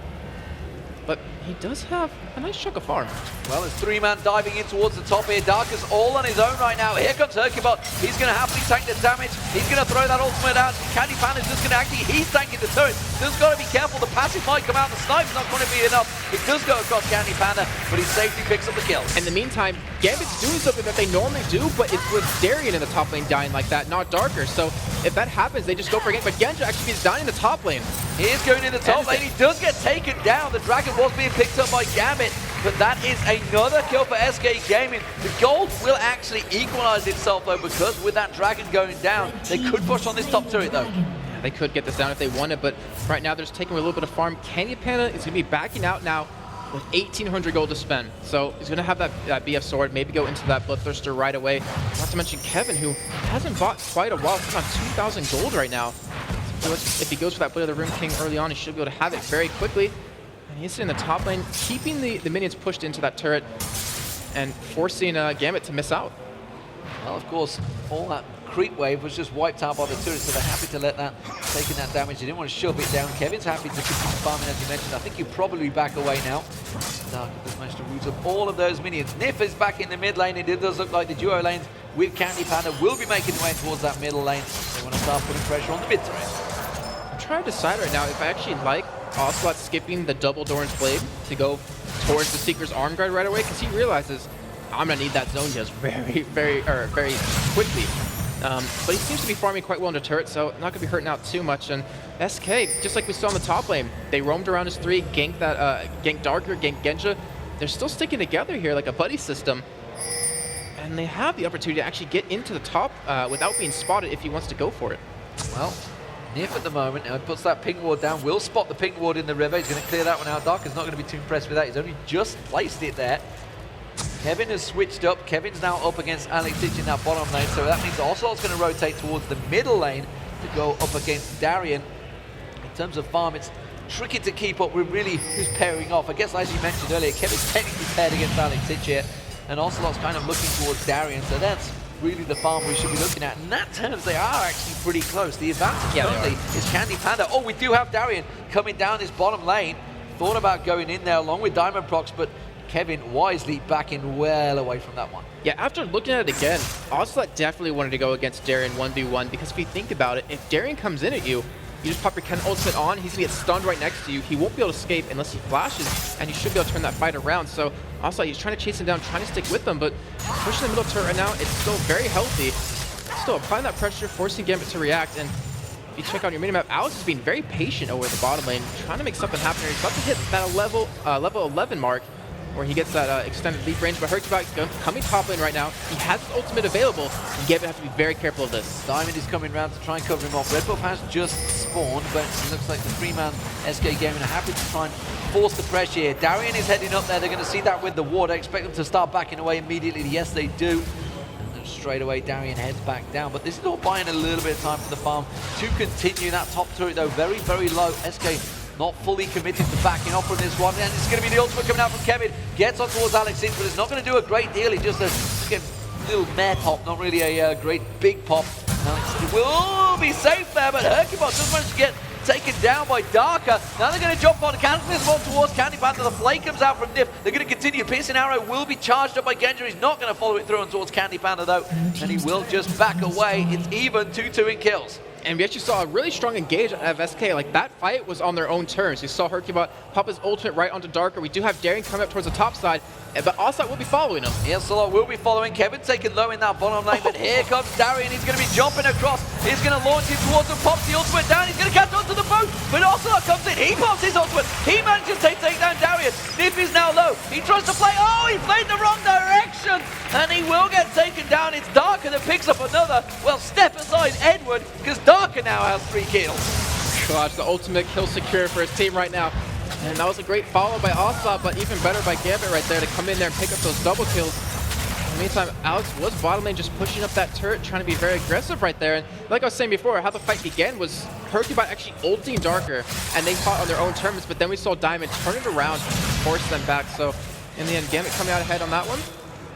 But he does have a nice chunk of farm.
Well, there's 3-man diving in towards the top here. Darker's all on his own right now. Here comes Hercubot. He's going to happily tank the damage. He's going to throw that ultimate out. Candy Panda's just going to actually, he's tanking the turret. Just got to be careful. The passive might come out. The snipe's not going to be enough. It does go across Candy Panda, but he safely picks up the kill.
In the meantime, Gambit's doing something that they normally do, but it's with Darien in the top lane dying like that, not Darker. So if that happens, they just go for a game. But Genja actually is dying in the top lane.
He is going in the top lane. He does get taken down. The Dragon was being picked up by Gambit, but that is another kill for SK Gaming. The gold will actually equalize itself though, because with that Dragon going down, they could push on this top turret though.
They could get this down if they wanted, but right now they're just taking a little bit of farm. Candy Panda is going to be backing out now with 1,800 gold to spend. So he's going to have that BF sword, maybe go into that Bloodthirster right away. Not to mention Kevin, who hasn't bought quite a while. He's on 2,000 gold right now. So if he goes for that Blade of the Rune King early on, he should be able to have it very quickly. And he's sitting in the top lane, keeping the minions pushed into that turret and forcing Gambit to miss out.
Well, of course, all that creep wave was just wiped out by the turret, so they're happy to let that, taking that damage. They didn't want to shove it down. Kevin's happy to keep farming, as you mentioned. I think you probably back away now. Dark has managed to root up all of those minions. Nif is back in the mid lane. It does look like the duo lanes with Candy Panda will be making their way towards that middle lane. They want to start putting pressure on the mid turret.
I'm trying to decide right now if I actually like Ocelot skipping the double Doran's Blade to go towards the Seeker's Arm Guard right away, because he realizes I'm going to need that zone just very quickly. But he seems to be farming quite well into turret, so not going to be hurting out too much. And SK, just like we saw in the top lane, they roamed around as 3, ganked Darker, ganked Genja. They're still sticking together here like a buddy system. And they have the opportunity to actually get into the top without being spotted if he wants to go for it.
Well, Nif at the moment puts that pink ward down, will spot the pink ward in the river. He's going to clear that one out. Darker's not going to be too impressed with that. He's only just placed it there. Kevin has switched up. Kevin's now up against Alex Ditch in that bottom lane, so that means Ocelot's going to rotate towards the middle lane to go up against Darien. In terms of farm, it's tricky to keep up with really who's pairing off. I guess, as you mentioned earlier, Kevin's technically paired against Alex Ditch here, and Ocelot's kind of looking towards Darien, so that's really the farm we should be looking at. In that terms, they are actually pretty close. The advantage currently is Candy Panda. Oh, we do have Darien coming down this bottom lane. Thought about going in there along with Diamond Prox, but Kevin wisely backing well away from that one.
Yeah, after looking at it again, Ocelot definitely wanted to go against Darien 1v1, because if you think about it, if Darien comes in at you, you just pop your Ken ultimate on, he's going to get stunned right next to you. He won't be able to escape unless he flashes, and you should be able to turn that fight around. So Ocelot, he's trying to chase him down, trying to stick with them, but pushing the middle turret right now, it's still very healthy. Still applying that pressure, forcing Gambit to react, and if you check out your minimap, Alex is being very patient over the bottom lane, trying to make something happen here. He's about to hit that level 11 mark, where he gets that extended leap range, but Hercubot coming top lane right now. He has his ultimate available, and Gambit have to be very careful of this.
Diamond is coming around to try and cover him off. Red Buff has just spawned, but it looks like the 3-man SK Gaming are happy to try and force the pressure here. Darien is heading up there. They're going to see that with the ward. I expect them to start backing away immediately. Yes, they do. And straight away, Darien heads back down. But this is all buying a little bit of time for the farm to continue. That top turret, though, very low. SK not fully committed to backing off from this one, and it's going to be the ultimate coming out from Kevin. Gets on towards Alex Ditch, but it's not going to do a great deal. He just a little meh pop, not really a great big pop. Alex will be safe there, but Hercubot just managed to get taken down by Darker. Now they're going to jump on Candy's one towards Candy Panda. The flame comes out from Nif. They're going to continue. Piercing Arrow will be charged up by Genja. He's not going to follow it through and towards Candy Panda though, and he will just back away. It's even 2-2 in kills.
And we actually saw a really strong engagement out of SK. Like, that fight was on their own terms. You saw Hercubot pop his ultimate right onto Darker. We do have Darien coming up towards the top side, but Ocelot will be following him.
Yes, Ocelot will be following. Kevin taken low in that bottom lane, but here comes Darien. He's going to be jumping across. He's going to launch him towards him, pops the ultimate down. He's going to catch onto the boat, but Ocelot comes in. He pops his ultimate. He manages to take down Darien. Nif is now low. He tries to play. Oh, he played the wrong direction, and he will get taken down. It's Darker that picks up another. Well, step aside, Edward, because Darker now has 3 kills.
Gosh, the ultimate kill secure for his team right now. And that was a great follow by Ocelot, but even better by Gambit right there to come in there and pick up those double kills. In the meantime, Alex was bottom lane just pushing up that turret, trying to be very aggressive right there. And like I was saying before, how the fight began was Hercubot actually ulting Darker, and they fought on their own terms, but then we saw Diamond turn it around, force them back. So in the end, Gambit coming out ahead on that one.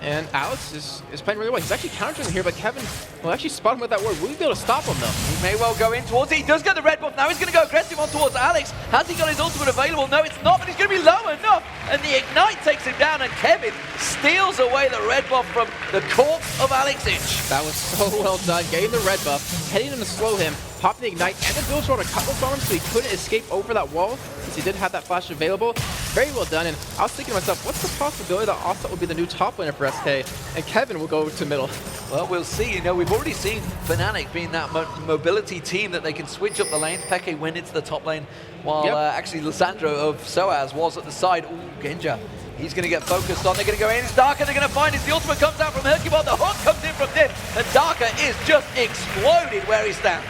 And Alex is playing really well. He's actually countering here, but Kevin will actually spot him with that word. Will he be able to stop him, though?
He may well go in towards it. He does get the red buff. Now he's going to go aggressive on towards Alex. Has he got his ultimate available? No, it's not, but he's going to be low enough. And the Ignite takes him down, and Kevin steals away the red buff from the corpse of Alex Inch.
That was so well done. Getting the red buff, hitting him to slow him, popping the Ignite, and the build sort of cutlass on him so he couldn't escape over that wall, since he did have that flash available. Very well done. And I was thinking to myself, what's the possibility that Ocelot will be the new top laner for SK, and Kevin will go over to middle?
Well, we'll see. You know, we've already seen Fnatic being that mobility team that they can switch up the lanes. Peke went into the top lane, while actually Lissandro of Soaz was at the side. Ooh, Genja. He's going to get focused on. They're going to go in. It's Darker. They're going to find it. The ultimate comes out from Hercubot. The hook comes in from Dim. And Darker is just exploded where he stands.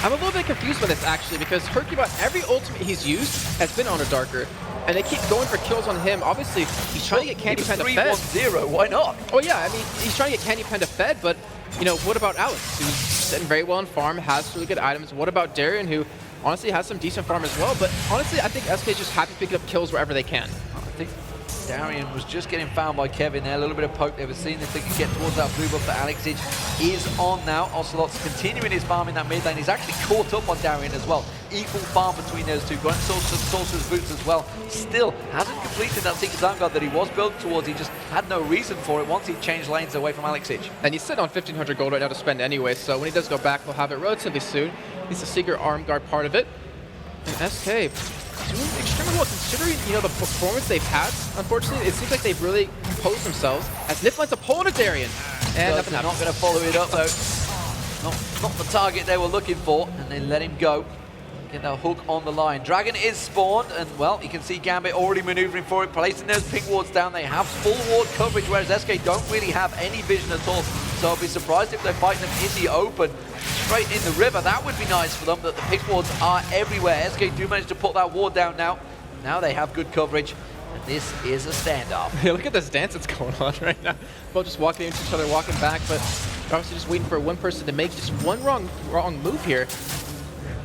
I'm a little bit confused by this, actually, because Hercubot, every ultimate he's used has been on a Darker. And they keep going for kills on him. Obviously, he's trying to get Candy Panda fed.
3-1-0, why not?
Oh yeah, I mean, he's trying to get Candy Panda fed, but, you know, what about Alex, who's sitting very well in farm, has really good items? What about Darien, who honestly has some decent farm as well? But honestly, I think SK is just happy picking up kills wherever they can.
I think Darien was just getting found by Kevin there. A little bit of poke they were seeing if they could get towards that blue buff that Alexage is on now. Ocelot's continuing his farm in that mid lane. He's actually caught up on Darien as well. Equal farm between those two. Got Sorcerer's Boots as well. Still hasn't completed that Seeker's Vanguard that he was built towards. He just had no reason for it once he changed lanes away from Alexage.
And he's sitting on 1,500 gold right now to spend anyway, so when he does go back, he'll have it relatively soon. He's the Seeker arm guard part of it. And SK doing extremely well considering, you know, the performance they've had. Unfortunately, it seems like they've really composed themselves as Nif lands a pull on a Darien. And
they're not going to follow it up though. Not the target they were looking for, and they let him go. Get that hook on the line. Dragon is spawned, and well, you can see Gambit already maneuvering for it, placing those pink wards down. They have full ward coverage, whereas SK don't really have any vision at all. So I'll be surprised if they fight them in the open, straight in the river. That would be nice for them, that the pink wards are everywhere. SK do manage to put that ward down now. Now they have good coverage, and this is a standoff.
Yeah, look at this dance that's going on right now. Both just walking into each other, walking back, but obviously just waiting for one person to make just one wrong move here.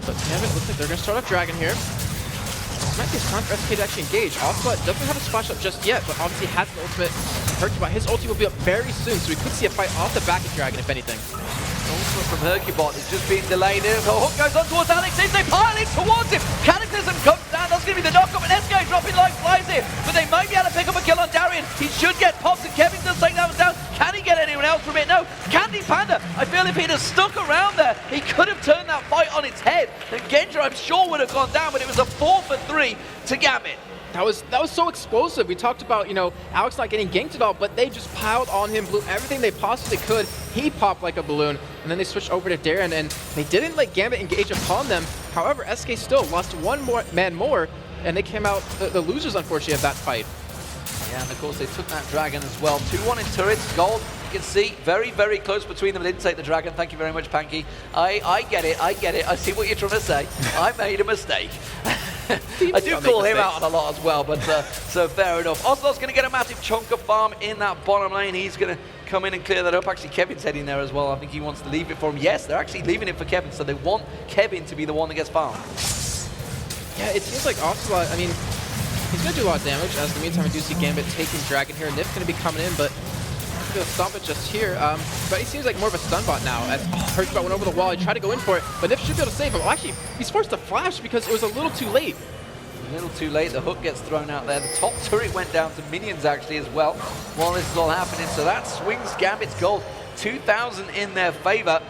But damn it, looks like they're going to start off Dragon here. This might be a time for SK to actually engage. Ocelot doesn't have a splash up just yet, but obviously has an ultimate. Hercubot, his ulti will be up very soon, so we could see a fight off the back of Dragon, if anything.
Ultimate from Hercubot is just being delayed. The hook goes on towards Alex. They pile in towards him. Cataclysm comes down. That's going to be the knock-up, and SK dropping like flies here. But they might be able to pick up a kill on Darien. He should get popped, and Kevin does take that one down. Can he get anyone else from it? No. Candy Panda, I feel if he'd have stuck around there, he could have turned that fight on its head. And Genja, I'm sure, would have gone down, but it was a 4-for-3 to Gambit.
That was so explosive. We talked about, you know, Alex not getting ganked at all, but they just piled on him, blew everything they possibly could. He popped like a balloon, and then they switched over to Darien, and they didn't let Gambit engage upon them. However, SK still lost one man more, and they came out the losers, unfortunately, of that fight.
Yeah, and of course they took that Dragon as well. 2-1 in turrets, gold. You can see very, very close between them. They didn't take the Dragon. Thank you very much, Panky. I get it. I see what you're trying to say. I made a mistake. I do call him out on a lot as well, but so fair enough. Ocelot's going to get a massive chunk of farm in that bottom lane. He's going to come in and clear that up. Actually, Kevin's heading there as well. I think he wants to leave it for him. Yes, they're actually leaving it for Kevin, so they want Kevin to be the one that gets farmed.
Yeah, it seems like Ocelot, I mean, he's going to do a lot of damage. As in the meantime, I do see Gambit taking Dragon here. Nif's going to be coming in, but he's going to stomp it just here. But he seems like more of a stun bot now. As Hercubot went over the wall, he tried to go in for it, but Nif should be able to save him. Well, actually, he's forced to flash because it was a little too late.
A little too late. The hook gets thrown out there. The top turret went down to minions actually as well while this is all happening. So that swings Gambit's gold. 2,000 in their favor.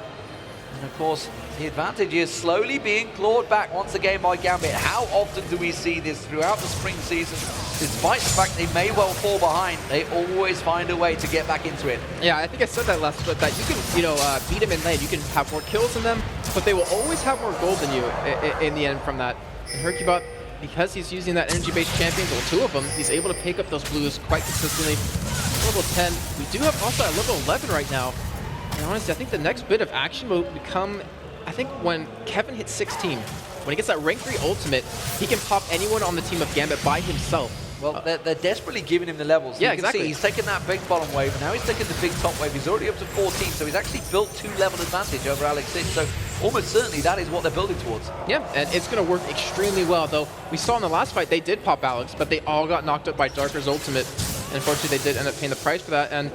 And of course, the advantage is slowly being clawed back once again by Gambit. How often do we see this throughout the spring season? Despite the fact they may well fall behind, they always find a way to get back into it.
Yeah, I think I said that last split, that you can, you know, beat them in lane. You can have more kills than them, but they will always have more gold than you in the end from that. And Hercubot, because he's using that energy-based champion, well, 2 of them, he's able to pick up those blues quite consistently. Level 10. We do have also at level 11 right now. And honestly, I think the next bit of action will become, I think when Kevin hits 16, when he gets that rank 3 ultimate, he can pop anyone on the team of Gambit by himself.
Well, they're desperately giving him the levels.
Yeah,
you can
exactly.
see he's taken that big bottom wave, and now he's taking the big top wave. He's already up to 14, so he's actually built 2-level advantage over Alex Sitch. So almost certainly that is what they're building towards.
Yeah, and it's going to work extremely well, though. We saw in the last fight, they did pop Alex, but they all got knocked up by Darker's ultimate. And unfortunately, they did end up paying the price for that. And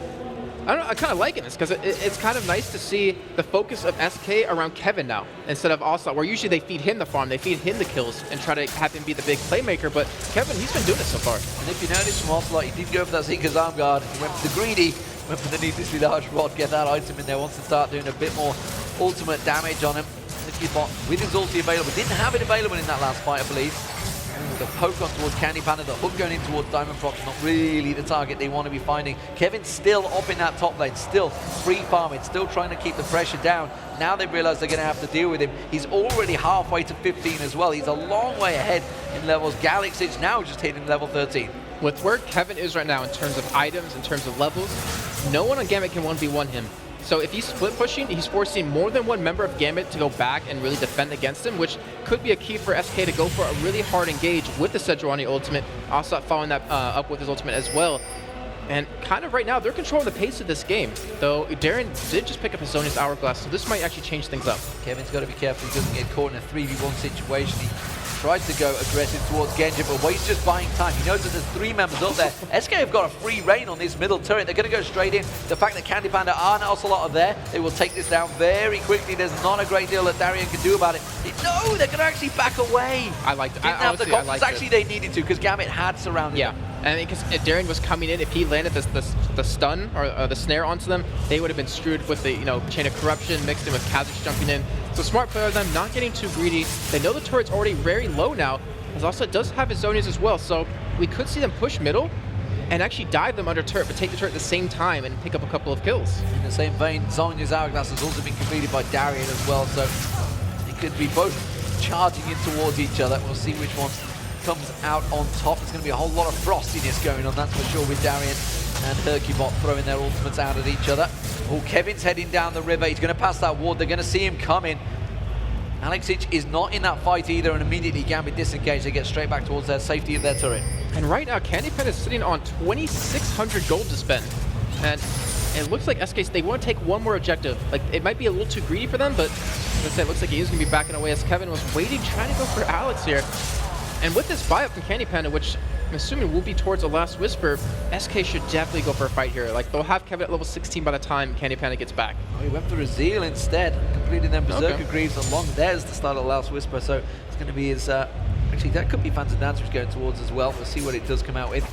I don't know, I kind of liking this because it's kind of nice to see the focus of SK around Kevin now instead of Ocelot, where usually they feed him the farm, they feed him the kills and try to have him be the big playmaker. But Kevin, he's been doing it so far.
And if you notice from Ocelot, he did go for that Seeker's Arm Guard. He went for the greedy, went for the needlessly large rod, get that item in there, wants to start doing a bit more ultimate damage on him. Bot with his ulti available, didn't have it available in that last fight, I believe. The poke on towards Candy Panda, the hook going in towards Diamond Prox, not really the target they want to be finding. Kevin's still up in that top lane, still free farming, still trying to keep the pressure down. Now they realize they're going to have to deal with him. He's already halfway to 15 as well. He's a long way ahead in levels. Galaxy now just hitting level 13.
With where Kevin is right now in terms of items, in terms of levels, no one on Gambit can 1v1 him. So if he's split pushing, he's forcing more than one member of Gambit to go back and really defend against him, which could be a key for SK to go for a really hard engage with the Sejuani ultimate. Ocelot following that up with his ultimate as well. And kind of right now, they're controlling the pace of this game. Though Darren did just pick up his Zonia's Hourglass, so this might actually change things up.
Kevin's got to be careful he doesn't get caught in a 3v1 situation. He tries to go aggressive towards Genji, but he's just buying time. He knows that there's 3 members up there. SK have got a free reign on this middle turret. They're going to go straight in. The fact that Candy Panda and Ocelot are there, they will take this down very quickly. There's not a great deal that Darien can do about it. No, they're going to actually back away.
I liked it.
Didn't have the confidence. Actually, they needed to because Gambit had surrounded them.
And because Darien was coming in, if he landed the stun or the snare onto them, they would have been screwed with the chain of corruption mixed in with Kha'Zix jumping in. So smart play of them, not getting too greedy. They know the turret's already very low now, as also does have his Zonias as well. So we could see them push middle and actually dive them under turret, but take the turret at the same time and pick up a couple of kills.
In the same vein, Zhonya's Hourglass has also been completed by Darien as well, so it could be both charging in towards each other. We'll see which one comes out on top. There's going to be a whole lot of frostiness going on, that's for sure, with Darien and Hercubot throwing their ultimates out at each other. Oh, Kevin's heading down the river. He's going to pass that ward. They're going to see him coming. Alex Sitch is not in that fight either, and immediately Gambit disengage. They get straight back towards their safety of their turret.
And right now, Candy Pen is sitting on 2,600 gold to spend. And it looks like SK, they want to take one more objective. Like, it might be a little too greedy for them, but as I said, it looks like he is going to be backing away as Kevin was waiting, trying to go for Alex here. And with this buy-up from Candy Panda, which I'm assuming will be towards the last Whisper, SK should definitely go for a fight here. Like, they'll have Kevin at level 16 by the time Candy Panda gets back.
Oh, he went for a Zeal instead, completing them Berserker Greaves along there's the start of the last Whisper, so it's going to be his... actually, that could be Phantom Dance which going towards as well. We'll see what it does come out with.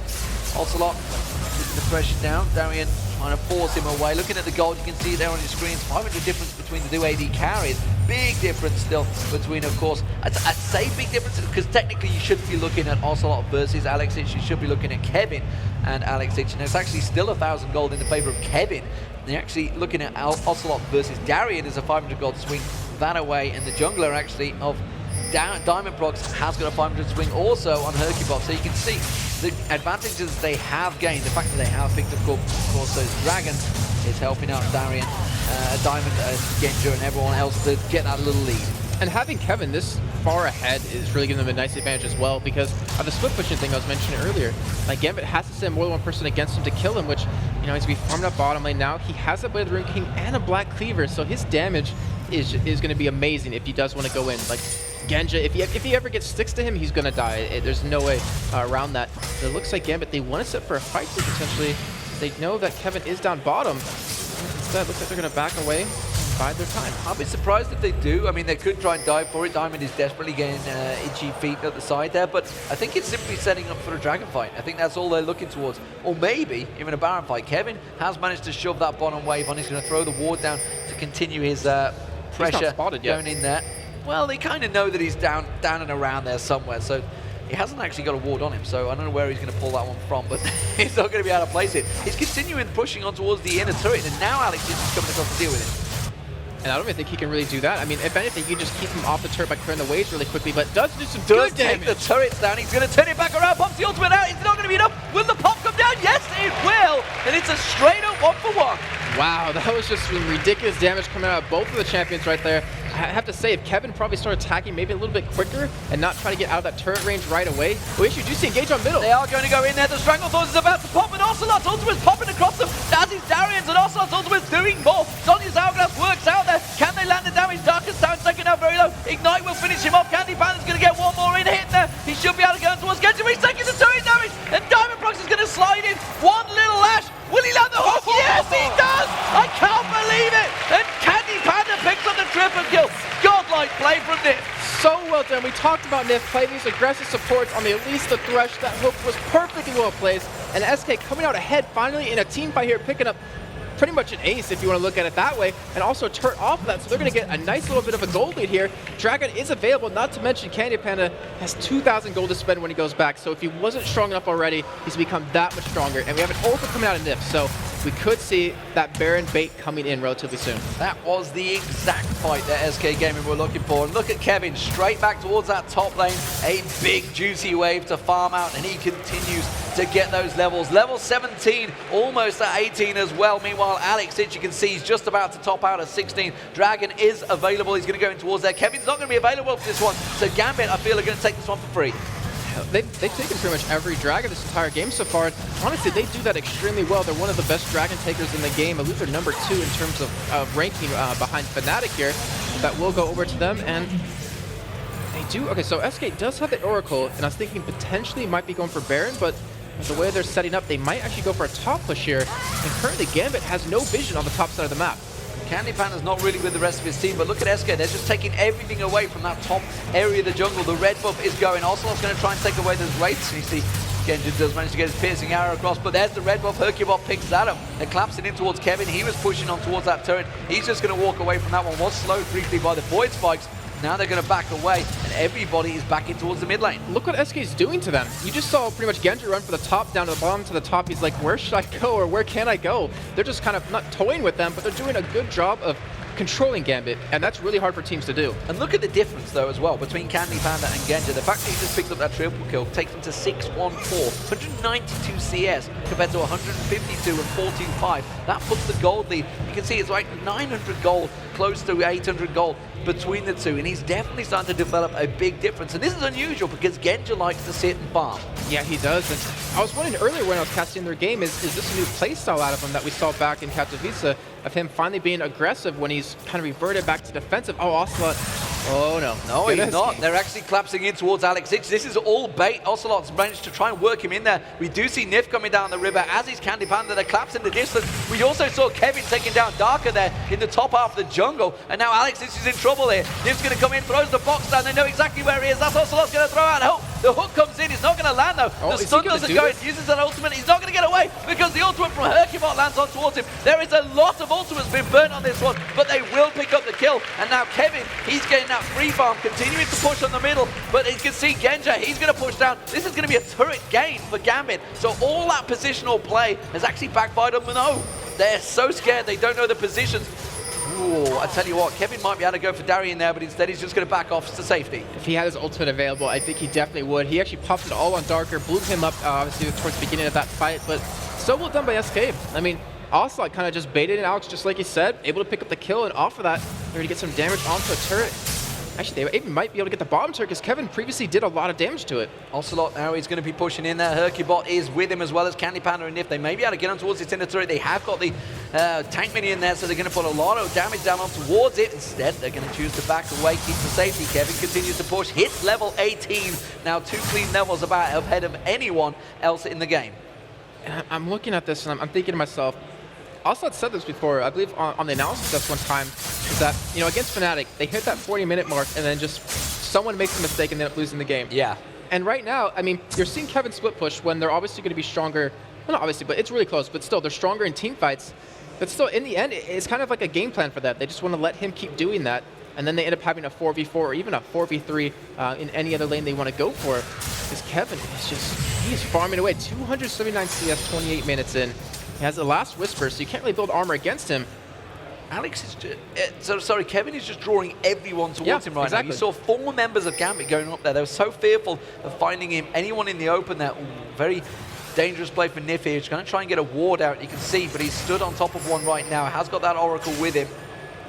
Ocelot, putting the pressure down. Darien trying to force him away. Looking at the gold, you can see there on your screens, 500 difference between the two AD carries. Big difference still between, of course, I'd say big difference because technically you shouldn't be looking at Ocelot versus Alex Sitch. You should be looking at Kevin and Alex Sitch. And it's actually still 1,000 gold in the favor of Kevin. They're actually looking at Ocelot versus Darien as a 500 gold swing that away. And the jungler actually of Diamond Prox has got a 500 swing also on Hercubot. So you can see the advantages they have gained. The fact that they have picked up, of course, those dragons is helping out Darien, Diamond, Genja, and everyone else to get that little lead.
And having Kevin this far ahead is really giving them a nice advantage as well because of the split pushing thing I was mentioning earlier. Like, Gambit has to send more than one person against him to kill him, which, he's going to be farming up bottom lane now. He has a Blade of the Rune King and a Black Cleaver, so his damage is going to be amazing if he does want to go in. Like, Genja, if he ever gets sticks to him, he's going to die. There's no way around that. So it looks like Gambit, they want to set for a fight here potentially. They know that Kevin is down bottom. Instead, it looks like they're going to back away and bide their time.
I'll be surprised if they do. I mean, they could try and dive for it. Diamond is desperately getting itchy feet at the side there, but I think it's simply setting up for a dragon fight. I think that's all they're looking towards. Or maybe even a Baron fight. Kevin has managed to shove that bottom wave on. He's going to throw the ward down to continue his pressure going in there. Well, they kind of know that he's down and around there somewhere, so he hasn't actually got a ward on him, so I don't know where he's going to pull that one from, but he's not going to be able to place it. He's continuing pushing on towards the inner turret, and now Alex is coming across to deal with him.
And I don't even think he can really do that. I mean, if anything, you just keep him off the turret by clearing the waves really quickly, but does do some good damage.
Take the turrets down. He's going to turn it back around, pops the ultimate out. It's not going to be enough. Will the pop come down? Yes, it will. And it's a straight up 1-for-1.
Wow, that was just some ridiculous damage coming out of both of the champions right there. I have to say, if Kevin probably started attacking maybe a little bit quicker and not try to get out of that turret range right away, we actually do see engage on middle.
They are going to go in there. The Stranglethorns is about to pop, and Ocelot's ultimate's popping across them. That is Darian's, and Ocelot's ultimate's doing more. Sonya's Hourglass works out there. Can they land the damage? Darkest down second now, very low. Ignite will finish him off. Candy Panther's going to get one more in hit there. He should be able to go towards Genji. He's taking the turret damage, and Diamond Prox is going to slide in. One little lash. Will he land the hook? Yes, he does! I can't believe it! And Candy Panther picks up the triple kill. Godlike play from Nif.
So well done. We talked about Nif playing these aggressive supports on the Elise the Thresh. That hook was perfectly well placed. And SK coming out ahead finally in a team fight here, picking up pretty much an ace if you want to look at it that way, and also a turret off of that, so they're going to get a nice little bit of a gold lead here. Dragon is available, not to mention Candy Panda has 2,000 gold to spend when he goes back, so if he wasn't strong enough already, he's become that much stronger, and we have an ultimate coming out of Nif, so we could see that Baron bait coming in relatively soon.
That was the exact fight that SK Gaming were looking for. And look at Kevin, straight back towards that top lane. A big juicy wave to farm out, and he continues to get those levels. Level 17, almost at 18 as well. Meanwhile, Alex, as you can see, he's just about to top out at 16. Dragon is available. He's going to go in towards there. Kevin's not going to be available for this one. So Gambit, I feel, are going to take this one for free.
They've taken pretty much every Dragon this entire game so far. Honestly, they do that extremely well. They're one of the best Dragon takers in the game. I believe they're number 2 in terms of ranking behind Fnatic here. That will go over to them, and they do. Okay, so SK does have the Oracle, and I was thinking potentially might be going for Baron, but the way they're setting up, they might actually go for a top push here. And currently, Gambit has no vision on the top side of the map.
Candy Panda's not really with the rest of his team, but look at SK, they're just taking everything away from that top area of the jungle. The red buff is going. Ocelot's going to try and take away those wraiths, and you see Genji does manage to get his piercing arrow across, but there's the red buff. Hercubot picks that up and claps it in towards Kevin. He was pushing on towards that turret. He's just going to walk away from that one. Was slowed briefly by the void spikes. Now they're going to back away, and everybody is backing towards the mid lane.
Look what SK is doing to them. You just saw pretty much Genji run from the top down to the bottom to the top. He's like, where should I go, or where can I go? They're just kind of not toying with them, but they're doing a good job of controlling Gambit, and that's really hard for teams to do.
And look at the difference, though, as well, between Candy Panda and Genji. The fact that he just picked up that triple kill takes them to 6-1-4, 192 CS compared to 152 and 14-5. That puts the gold lead. You can see it's like 900 gold, close to 800 gold between the two, and he's definitely starting to develop a big difference. And this is unusual because Genji likes to sit and farm.
Yeah, he does. And I was wondering earlier when I was casting their game, is this a new playstyle out of him that we saw back in Katowice, of him finally being aggressive when he's kind of reverted back to defensive? Oh, Ocelot. Oh, no.
No, he's not. They're actually collapsing in towards Alex. This is all bait. Ocelot's managed to try and work him in there. We do see Nif coming down the river, as is Candy Panda. They're collapsing in the distance. We also saw Kevin taking down Darker there in the top half of the jungle. And now Alex is in trouble here. Nif's going to come in, throws the box down. They know exactly where he is. That's Ocelot's going to throw out a hook. The hook comes in. He's not going to land, though.
Oh,
the stun doesn't go. He uses that ultimate. He's not going to get away because the ultimate from Hercubot lands on towards him. There is a lot of ultimates being burnt on this one, but they will pick up the kill. And now Kevin, he's getting that free farm, continuing to push on the middle, but you can see Genji, he's going to push down. This is going to be a turret gain for Gambit. So all that positional play has actually backfired on Mano. They're so scared, they don't know the positions. Ooh, I tell you what, Kevin might be able to go for Darian there, but instead he's just going to back off to safety.
If he had his ultimate available, I think he definitely would. He actually popped it all on Darker, blew him up obviously towards the beginning of that fight, but so well done by SK. I mean, Ocelot kind of just baited in Alex, just like he said, able to pick up the kill, and off of that, they're going to get some damage onto a turret. Actually, they even might be able to get the bottom turret because Kevin previously did a lot of damage to it.
Ocelot now is going to be pushing in there. Hercubot is with him as well as Candy Panda and Nif. They may be able to get on towards this inner turret. They have got the tank mini in there, so they're going to put a lot of damage down on towards it. Instead, they're going to choose to back away, keep the safety. Kevin continues to push, hits level 18. Now 2 clean levels about ahead of anyone else in the game.
And I'm looking at this and I'm thinking to myself, Ocelot said this before, I believe on the analysis test one time, is that, you know, against Fnatic, they hit that 40-minute mark and then just someone makes a mistake and they end up losing the game.
Yeah.
And right now, I mean, you're seeing Kevin split push when they're obviously going to be stronger, well, not obviously, but it's really close, but still, they're stronger in team fights. But still, in the end, it's kind of like a game plan for that. They just want to let him keep doing that, and then they end up having a 4v4 or even a 4v3 in any other lane they want to go for. Because Kevin is just, he's farming away. 279 CS, 28 minutes in. He has the last Whisper, so you can't really build armor against him.
Alex is sorry, Kevin is just drawing everyone towards him right
exactly.
now. You saw 4 members of Gambit going up there. They were so fearful of finding him. Anyone in the open there, very dangerous play for Nif here. He's going to try and get a ward out, you can see, but he's stood on top of one right now. Has got that Oracle with him.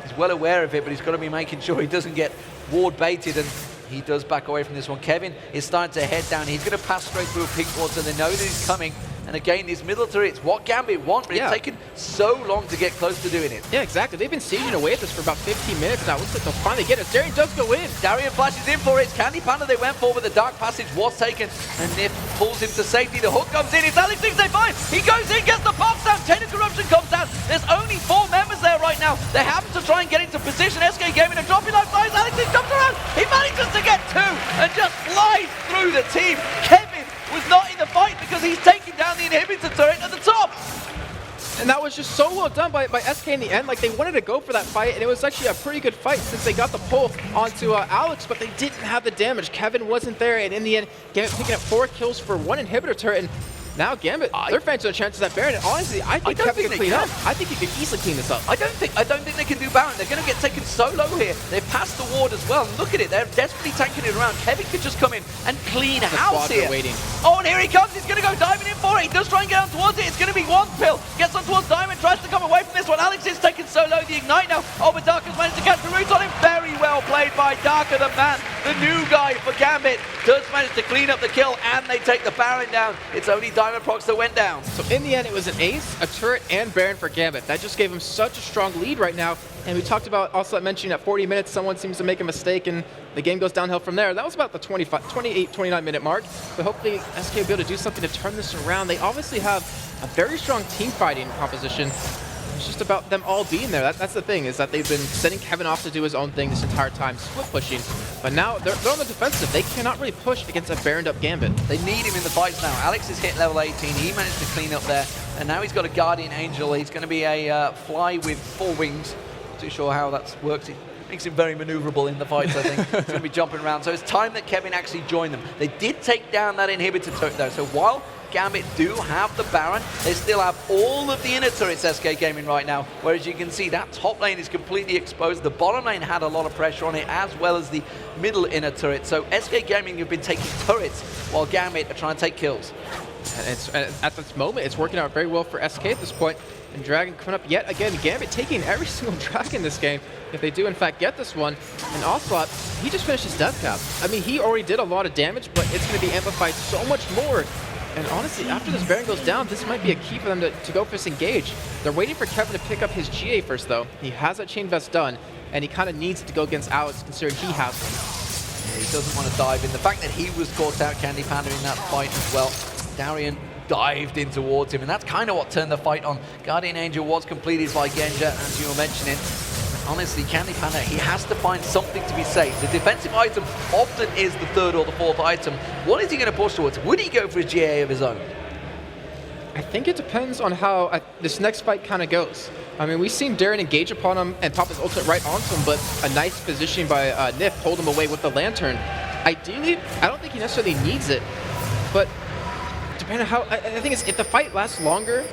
He's well aware of it, but he's got to be making sure he doesn't get ward baited, and he does back away from this one. Kevin is starting to head down. He's going to pass straight through a pink ward, so they know that he's coming. And again, these middle turrets, what Gambit want, but it's taken so long to get close to doing it.
Yeah, exactly. They've been sieging away at this for about 15 minutes now. Looks like they'll finally get it. Darian does go in.
Darian flashes in for it. It's Candy Panda they went for, but the Dark Passage was taken. And Nif pulls him to safety. The hook comes in. It's Alex 685. He goes in, gets the pops down. Chain of Corruption comes down. There's only 4 members there right now. They happen to try and get into position. SK Gaming are dropping life flies. Alex jumps around. He manages to get 2 and just flies through the team. Kevin was not in the fight because he's taking down the inhibitor turret at the top.
And that was just so well done by SK in the end. Like, they wanted to go for that fight, and it was actually a pretty good fight since they got the pull onto Alex, but they didn't have the damage. Kevin wasn't there, and in the end, Gambit picking up 4 kills for 1 inhibitor turret, and now Gambit, they're fancy the chances at Baron. And honestly, I think Kevin can clean up. I think he could easily clean this up.
I don't think they can do Baron. They're going to get taken so low here. They've passed the ward as well. And look at it. They're desperately tanking it around. Kevin could just come in and clean house here.
Waiting.
Oh, and here he comes. He's going to go diving in for it. He does try and get on towards it. It's going to be one pill. Gets on towards Diamond. Tries to come away from this one. Alex is taken so low. The Ignite now. Oh, but Darker's managed to catch the roots on him. Very well played by Darker, the man. The new guy for Gambit does manage to clean up the kill, and they take the Baron down. It's only Diamond Prox that went down.
So in the end, it was an ace, a turret, and Baron for Gambit. That just gave him such a strong lead right now. And we talked about, also mentioning at 40 minutes, someone seems to make a mistake, and the game goes downhill from there. That was about the 28, 29-minute mark. But hopefully, SK will be able to do something to turn this around. They obviously have a very strong team fighting composition. It's just about them all being there. That's the thing, is that they've been sending Kevin off to do his own thing this entire time, split pushing. But now they're on the defensive. They cannot really push against a Baroned up Gambit.
They need him in the fights now. Alex has hit level 18. He managed to clean up there. And now he's got a Guardian Angel. He's going to be a fly with 4 wings. Not too sure how that works. It makes him very maneuverable in the fights, I think. He's going to be jumping around. So it's time that Kevin actually joined them. They did take down that inhibitor turret, though. So while Gambit do have the Baron, they still have all of the inner turrets SK Gaming right now, whereas you can see that top lane is completely exposed. The bottom lane had a lot of pressure on it, as well as the middle inner turret. So SK Gaming have been taking turrets while Gambit are trying to take kills.
And at this moment, it's working out very well for SK at this point. And Dragon coming up yet again. Gambit taking every single Dragon in this game, if they do in fact get this one. And Ocelot, he just finished his death cap. I mean, he already did a lot of damage, but it's going to be amplified so much more. And honestly, after this Baron goes down, this might be a key for them to go for this engage. They're waiting for Kevin to pick up his GA first, though. He has that Chain Vest done, and he kind of needs to go against Alex, considering he has one.
Yeah, he doesn't want to dive in. The fact that he was caught out, Candy Panda, in that fight as well. Darian dived in towards him, and that's kind of what turned the fight on. Guardian Angel was completed by Genja, as you were mentioning. Honestly, Candy Panda, he has to find something to be safe. The defensive item often is the 3rd or the 4th item. What is he going to push towards? Would he go for his GA of his own?
I think it depends on how this next fight kind of goes. I mean, we've seen Darren engage upon him and pop his ultimate right onto him, but a nice positioning by Nif pulled him away with the Lantern. Ideally, I don't think he necessarily needs it, but depending on how, I think it's, if the fight lasts longer,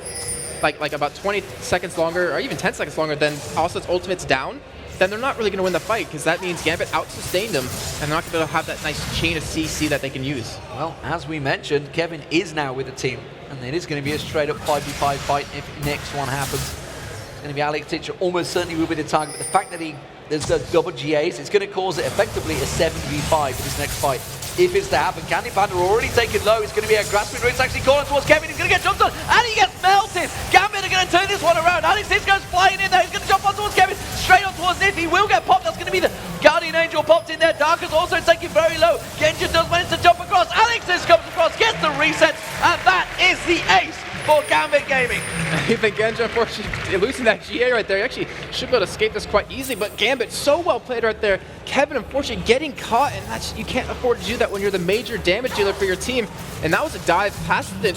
like about 20 seconds longer, or even 10 seconds longer, then Ocelot's ultimate's down, then they're not really going to win the fight, because that means Gambit out-sustained them, and they're not going to be able to have that nice chain of CC that they can use.
Well, as we mentioned, Kevin is now with the team, and it is going to be a straight-up 5v5 fight if next one happens. It's going to be Alex Titcher, almost certainly will be the target, but the fact that there's the double GAs, it's going to cause it effectively a 7v5 for this next fight. If it's to happen, Candy Panda already taken low. It's going to be a grasping route. It's actually calling towards Kevin. He's going to get jumped on, and he gets melted. Gambit are going to turn this one around. Alex Titch goes flying in there. He's going to jump on towards Kevin, straight on towards Nif. He will get popped. That's going to be the Guardian Angel popped in there. Darker's also taken very low. Genja does manage to jump across. Alex Titch comes across, gets the reset, and that is the ace for Gambit Gaming.
I think Genja, unfortunately, losing that GA right there, he actually should be able to escape this quite easily, but Gambit, so well played right there. Kevin, unfortunately, getting caught, and that's, you can't afford to do that when you're the major damage dealer for your team. And that was a dive past the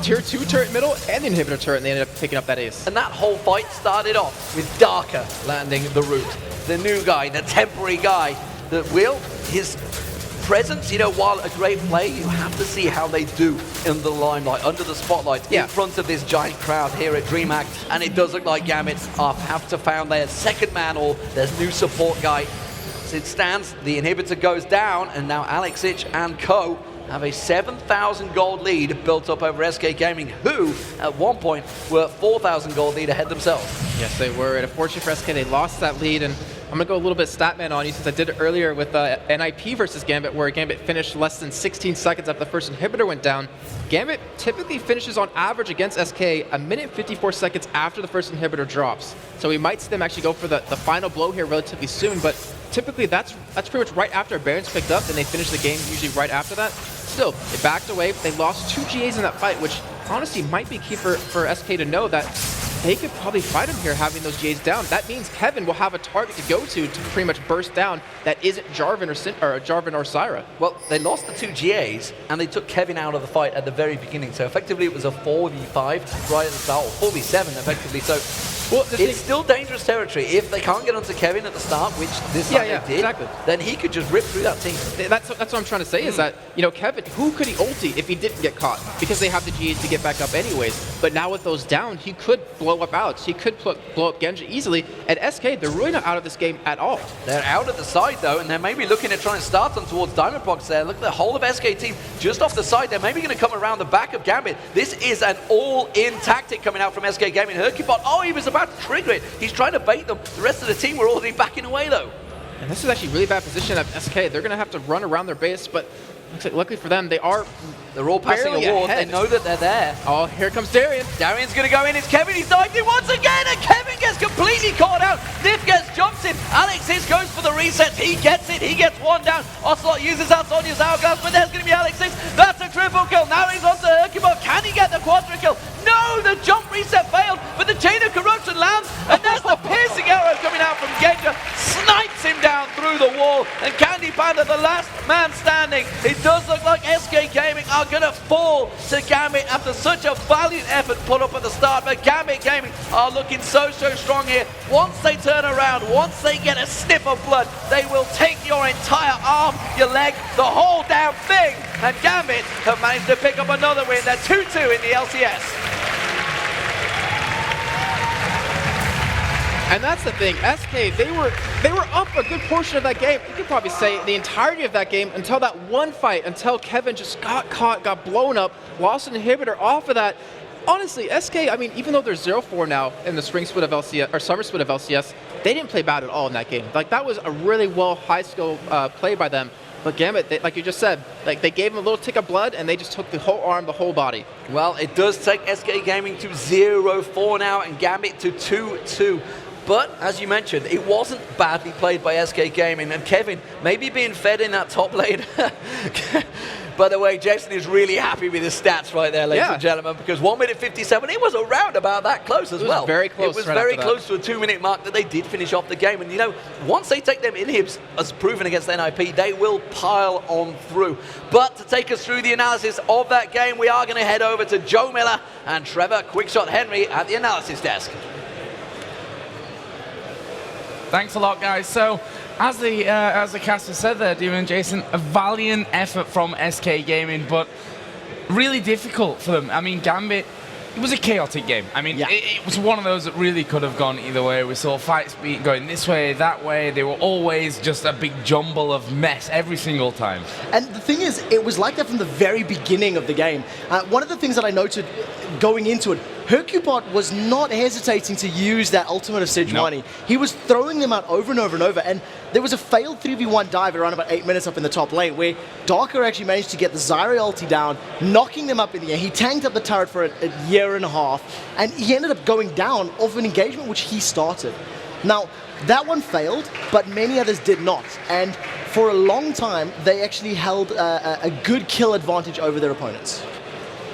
tier 2 turret middle and the inhibitor turret, and they ended up picking up that ace.
And that whole fight started off with Darker landing the root. The new guy, the temporary guy that will, his presence, you know, while a great play, you have to see how they do in the limelight, under the spotlight, in front of this giant crowd here at DreamHack. And it does look like Gambit have to found their second man or their new support guy. As it stands, the inhibitor goes down, and now Alexic and co have a 7,000 gold lead built up over SK Gaming, who at one point were 4,000 gold lead ahead themselves.
Yes, they were. And unfortunately for SK, they lost that lead. And I'm going to go a little bit Statman on you, since I did it earlier with NIP versus Gambit, where Gambit finished less than 16 seconds after the first inhibitor went down. Gambit typically finishes on average against SK a minute 54 seconds after the first inhibitor drops. So we might see them actually go for the final blow here relatively soon, but typically that's pretty much right after Baron's picked up, and they finish the game usually right after that. Still, they backed away. They lost 2 GAs in that fight, which honestly might be key for SK to know that they could probably fight him here having those GAs down. That means Kevin will have a target to go to pretty much burst down that isn't Jarvan or Syra.
Well, they lost the 2 GAs, and they took Kevin out of the fight at the very beginning. So effectively it was a 4v5 right at the start, or 4v7 effectively. So it's still dangerous territory. If they can't get onto Kevin at the start, which this time they did, then he could just rip through that team.
That's what I'm trying to say, is that, you know, Kevin, who could he ulti if he didn't get caught? Because they have the GAs to get back up anyways. But now with those down, he could blow up Alex. He could blow up Genji easily. And SK, they're really not out of this game at all.
They're out at the side, though, and they're maybe looking at trying to start them towards Diamond Box there. Look at the whole of SK team just off the side. They're maybe going to come around the back of Gambit. This is an all-in tactic coming out from SK Gaming. Hercubot, oh, he was about to trigger it. He's trying to bait them. The rest of the team were already backing away, though.
And this is actually really bad position of SK. They're going to have to run around their base, but luckily for them, they're
all passing a ward. They know that they're there.
Oh, here comes Darian.
Darian's going to go in. It's Kevin. He's dived in once again, and Kevin gets completely caught out. Nif gets jumps in. Alexis goes for the reset. He gets it. He gets one down. Ocelot uses out Sonya's hourglass, but there's going to be Alexis. That's a triple kill. Now he's onto Hercubot. Can he get the quadra kill? No, the jump reset failed, but the chain of corruption lands, and there's the piercing arrow coming out from Genja. Snipes him down through the wall, and Candy Panda, the last man standing. It does look like SK Gaming are going to fall to Gambit after such a valiant effort put up at the start, but Gambit Gaming are looking so strong here. Once they turn around, once they get a sniff of blood, they will take your entire arm, your leg, the whole damn thing, and Gambit have managed to pick up another win. They're 2-2 in the LCS.
And that's the thing, SK, they were up a good portion of that game. You could probably say the entirety of that game until that one fight, until Kevin just got caught, got blown up, lost an inhibitor off of that. Honestly, SK, I mean, even though they're 0-4 now in the spring split of LCS, or summer split of LCS, they didn't play bad at all in that game. Like, that was a really high skill play by them. But Gambit, like you just said, like they gave him a little tick of blood, and they just took the whole arm, the whole body.
Well, it does take SK Gaming to 0-4 now, and Gambit to 2-2. But, as you mentioned, it wasn't badly played by SK Gaming, and Kevin maybe being fed in that top lane. By the way, Jason is really happy with his stats right there, ladies and gentlemen, because 1 minute 57, it was around about that close as well.
It was very close.
It was very close to a 2 minute mark that they did finish off the game. And, you know, once they take them inhibs, as proven against NIP, they will pile on through. But to take us through the analysis of that game, we are going to head over to Joe Miller and Trevor Quickshot Henry at the analysis desk.
Thanks a lot, guys. So, as the caster said there, Demon and Jason, a valiant effort from SK Gaming, but really difficult for them. I mean, Gambit, it was a chaotic game. I mean, it was one of those that really could have gone either way. We saw fights going this way, that way. They were always just a big jumble of mess every single time.
And the thing is, it was like that from the very beginning of the game. One of the things that I noted going into it, Hercubot was not hesitating to use that ultimate of Sejuani. He was throwing them out over and over and over, and there was a failed 3v1 dive around about 8 minutes up in the top lane where Darker actually managed to get the Zyra ulti down, knocking them up in the air. He tanked up the turret for a year and a half, and he ended up going down off an engagement which he started. Now, that one failed, but many others did not, and for a long time, they actually held a good kill advantage over their opponents.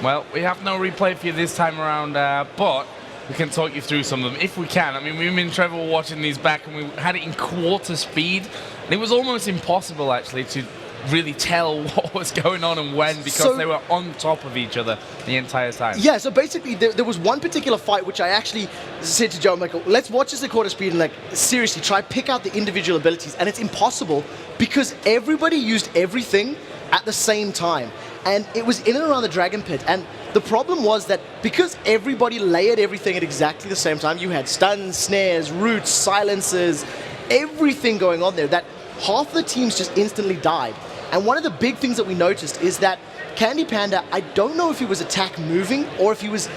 Well, we have no replay for you this time around, but we can talk you through some of them if we can. I mean, me and Trevor were watching these back, and we had it in quarter speed. And it was almost impossible, actually, to really tell what was going on and when, because they were on top of each other the entire time.
Yeah, so basically there was one particular fight which I actually said to Joe, I'm like, let's watch this at quarter speed and like seriously try pick out the individual abilities, and it's impossible because everybody used everything at the same time. And it was in and around the Dragon Pit, and the problem was that because everybody layered everything at exactly the same time, you had stuns, snares, roots, silences, everything going on there, that half the teams just instantly died. And one of the big things that we noticed is that Candy Panda, I don't know if he was attack moving or if he was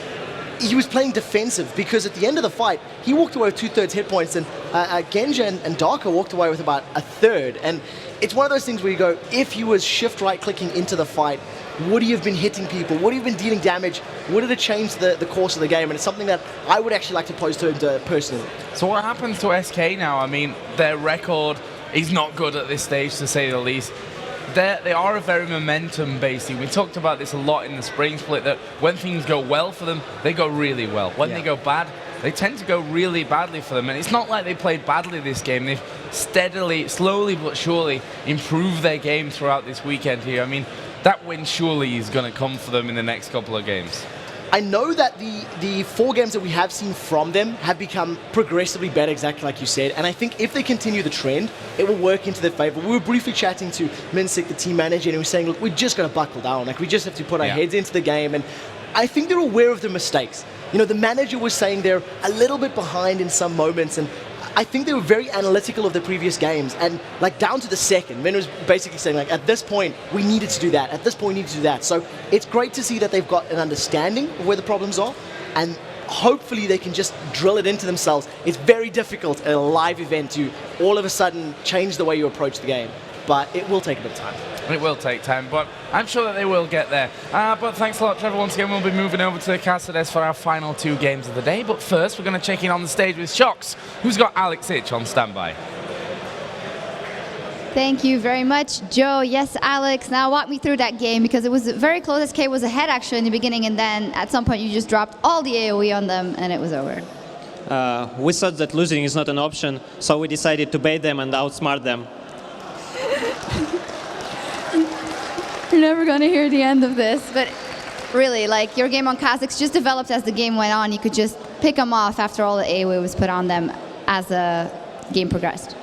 playing defensive, because at the end of the fight, he walked away with 2/3 hit points, and Genja and Darko walked away with about 1/3. And it's one of those things where you go, if he was shift right clicking into the fight, would he have been hitting people? Would he have been dealing damage? Would it have changed the course of the game? And it's something that I would actually like to pose to him personally.
So what happens to SK now? I mean, their record is not good at this stage, to say the least. They are a very momentum-based team. We talked about this a lot in the spring split, that when things go well for them, they go really well. When they go bad, they tend to go really badly for them. And it's not like they played badly this game. They've steadily, slowly but surely improved their game throughout this weekend here. I mean, that win surely is going to come for them in the next couple of games.
I know that the 4 games that we have seen from them have become progressively better, exactly like you said, and I think if they continue the trend, it will work into their favor. We were briefly chatting to Minsik, the team manager, and he was saying, look, we're just going to buckle down. Like, we just have to put our heads into the game, and I think they're aware of their mistakes. You know, the manager was saying they're a little bit behind in some moments, and I think they were very analytical of the previous games, and like down to the second, Min was basically saying like, at this point, we needed to do that. At this point, we need to do that. So it's great to see that they've got an understanding of where the problems are, and hopefully they can just drill it into themselves. It's very difficult at a live event to all of a sudden change the way you approach the game, but it will take a bit of time.
It will take time, but I'm sure that they will get there. But thanks a lot, Trevor. Once again, we'll be moving over to Cáceres for our final 2 games of the day. But first, we're going to check in on the stage with Shocks, who's got Alex Itch on standby.
Thank you very much, Joe. Yes, Alex, now walk me through that game, because it was very close. SK was ahead actually in the beginning, and then at some point you just dropped all the AoE on them and it was over.
We thought that losing is not an option, so we decided to bait them and outsmart them.
You're never going to hear the end of this, but really, like, your game on Kha'Zix just developed as the game went on. You could just pick them off after all the AoE was put on them as the game progressed.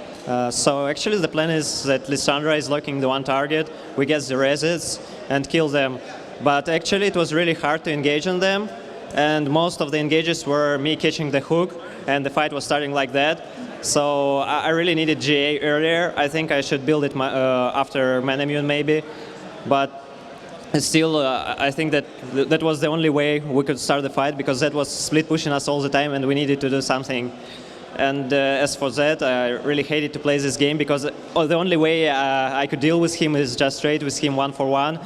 So actually the plan is that Lissandra is locking the one target, we get the reses and kill them. But actually it was really hard to engage on them, and most of the engages were me catching the hook, and the fight was starting like that. So I really needed GA earlier. I think I should build it after Manamune maybe. But still, I think that that was the only way we could start the fight, because that was split pushing us all the time and we needed to do something. And as for that, I really hated to play this game, because the only way I could deal with him is just trade with him 1-for-1.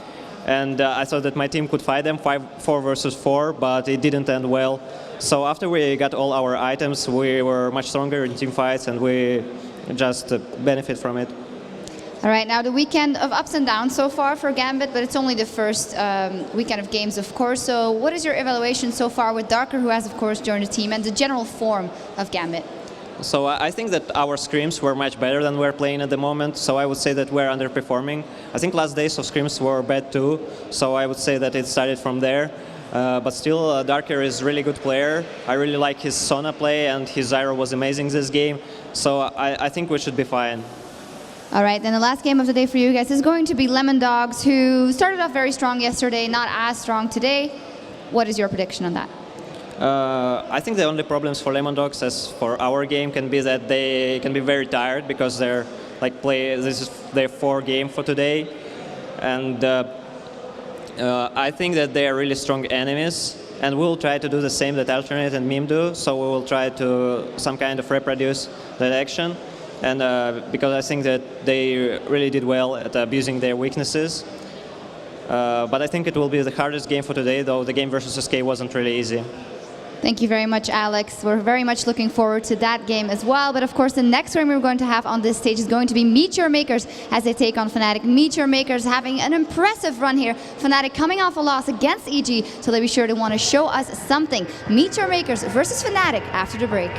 And I thought that my team could fight them 4 versus 4, but it didn't end well. So after we got all our items, we were much stronger in team fights and we just benefit from it.
All right, now the weekend of ups and downs so far for Gambit, but it's only the first weekend of games, of course. So what is your evaluation so far with Darker, who has, of course, joined the team, and the general form of Gambit?
So I think that our scrims were much better than we're playing at the moment, so I would say that we're underperforming. I think last days of scrims were bad too, so I would say that it started from there. But still, Darker is a really good player. I really like his Sona play, and his Zyro was amazing this game, so I think we should be fine.
All right, then the last game of the day for you guys is going to be Lemon Dogs, who started off very strong yesterday, not as strong today. What is your prediction on that?
I think the only problems for Lemon Dogs, as for our game, can be that they can be very tired, because they're like this is their 4th game for today, and I think that they are really strong enemies, and we'll try to do the same that Alternate and Meme do. So we will try to some kind of reproduce that action. And because I think that they really did well at abusing their weaknesses. But I think it will be the hardest game for today, though the game versus SK wasn't really easy.
Thank you very much, Alex. We're very much looking forward to that game as well. But of course, the next game we're going to have on this stage is going to be Meteor Makers as they take on Fnatic. Meteor Makers having an impressive run here. Fnatic coming off a loss against EG, so they'll be sure to want to show us something. Meteor Makers versus Fnatic after the break.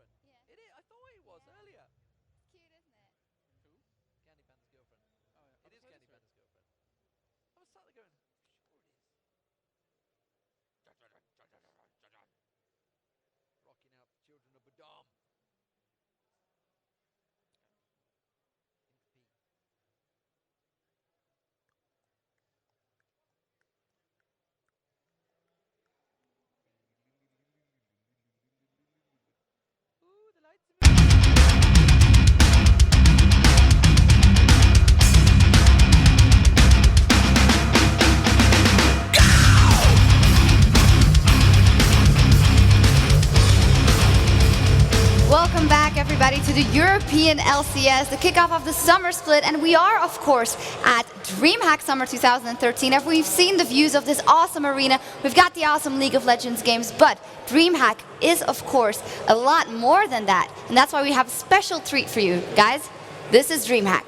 girlfriend? Yeah. It is. I thought it was earlier.
Cute, isn't it?
Who? Candy Panda's girlfriend.
Oh, yeah.
It is Candy Panda's girlfriend. I was sat there going, sure it is. Rocking out the children of Badam. Ooh, the lights are
Welcome back, everybody, to the European LCS, the kickoff of the summer split, and we are, of course, at DreamHack Summer 2013. And we've seen the views of this awesome arena, we've got the awesome League of Legends games, but DreamHack is, of course, a lot more than that, and that's why we have a special treat for you, guys. This is DreamHack.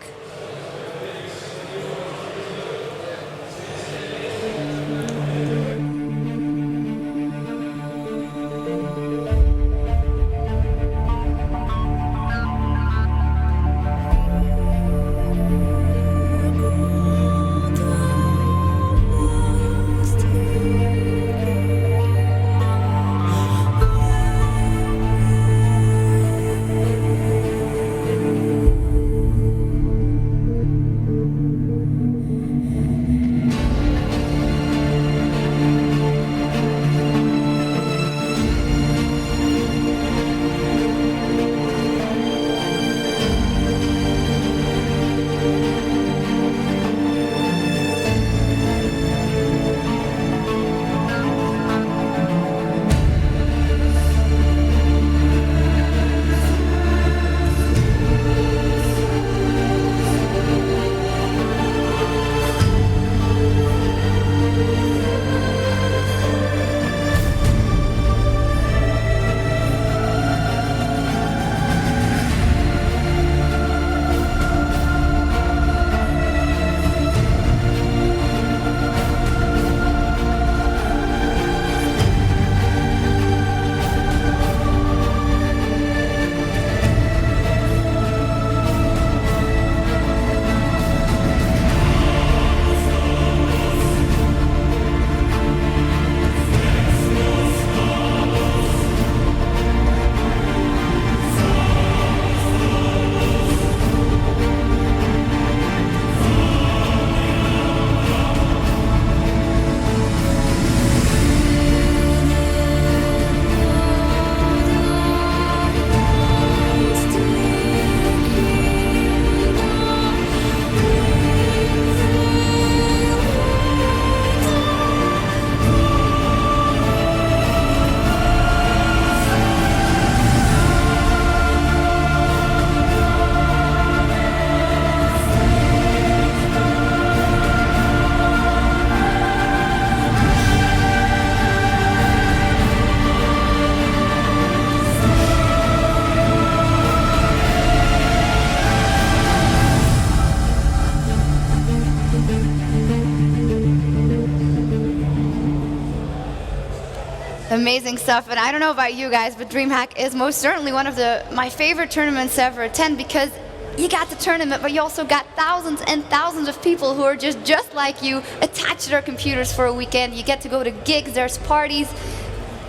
Amazing stuff, and I don't know about you guys, but DreamHack is most certainly one of my favorite tournaments to ever attend, because you got the tournament, but you also got thousands and thousands of people who are just like you, attached to their computers for a weekend. You get to go to gigs, there's parties,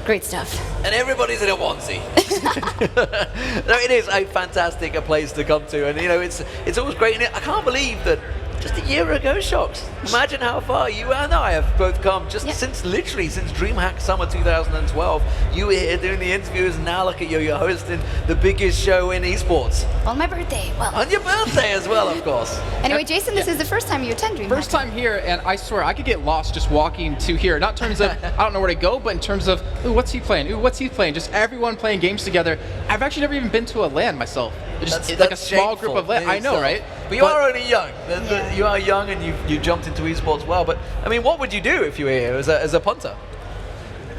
great stuff.
And everybody's in a onesie. No, it is a fantastic place to come to, and you know it's always great. And I can't believe that just a year ago, Shocks. Imagine how far you and I have both come since DreamHack Summer 2012. You were here doing the interviews, and now look at you, you're hosting the biggest show in esports.
On my birthday, well.
On your birthday as well, of course.
Anyway, Jason, this is the first time you attend DreamHack.
First time here, and I swear, I could get lost just walking to here. Not in terms of, I don't know where to go, but in terms of, ooh, what's he playing? Ooh, what's he playing? Just everyone playing games together. I've actually never even been to a LAN myself. It's like a small group of LAN. I know, right?
But you are only young. You are young, and you jumped into esports well. But I mean, what would you do if you were here as a punter?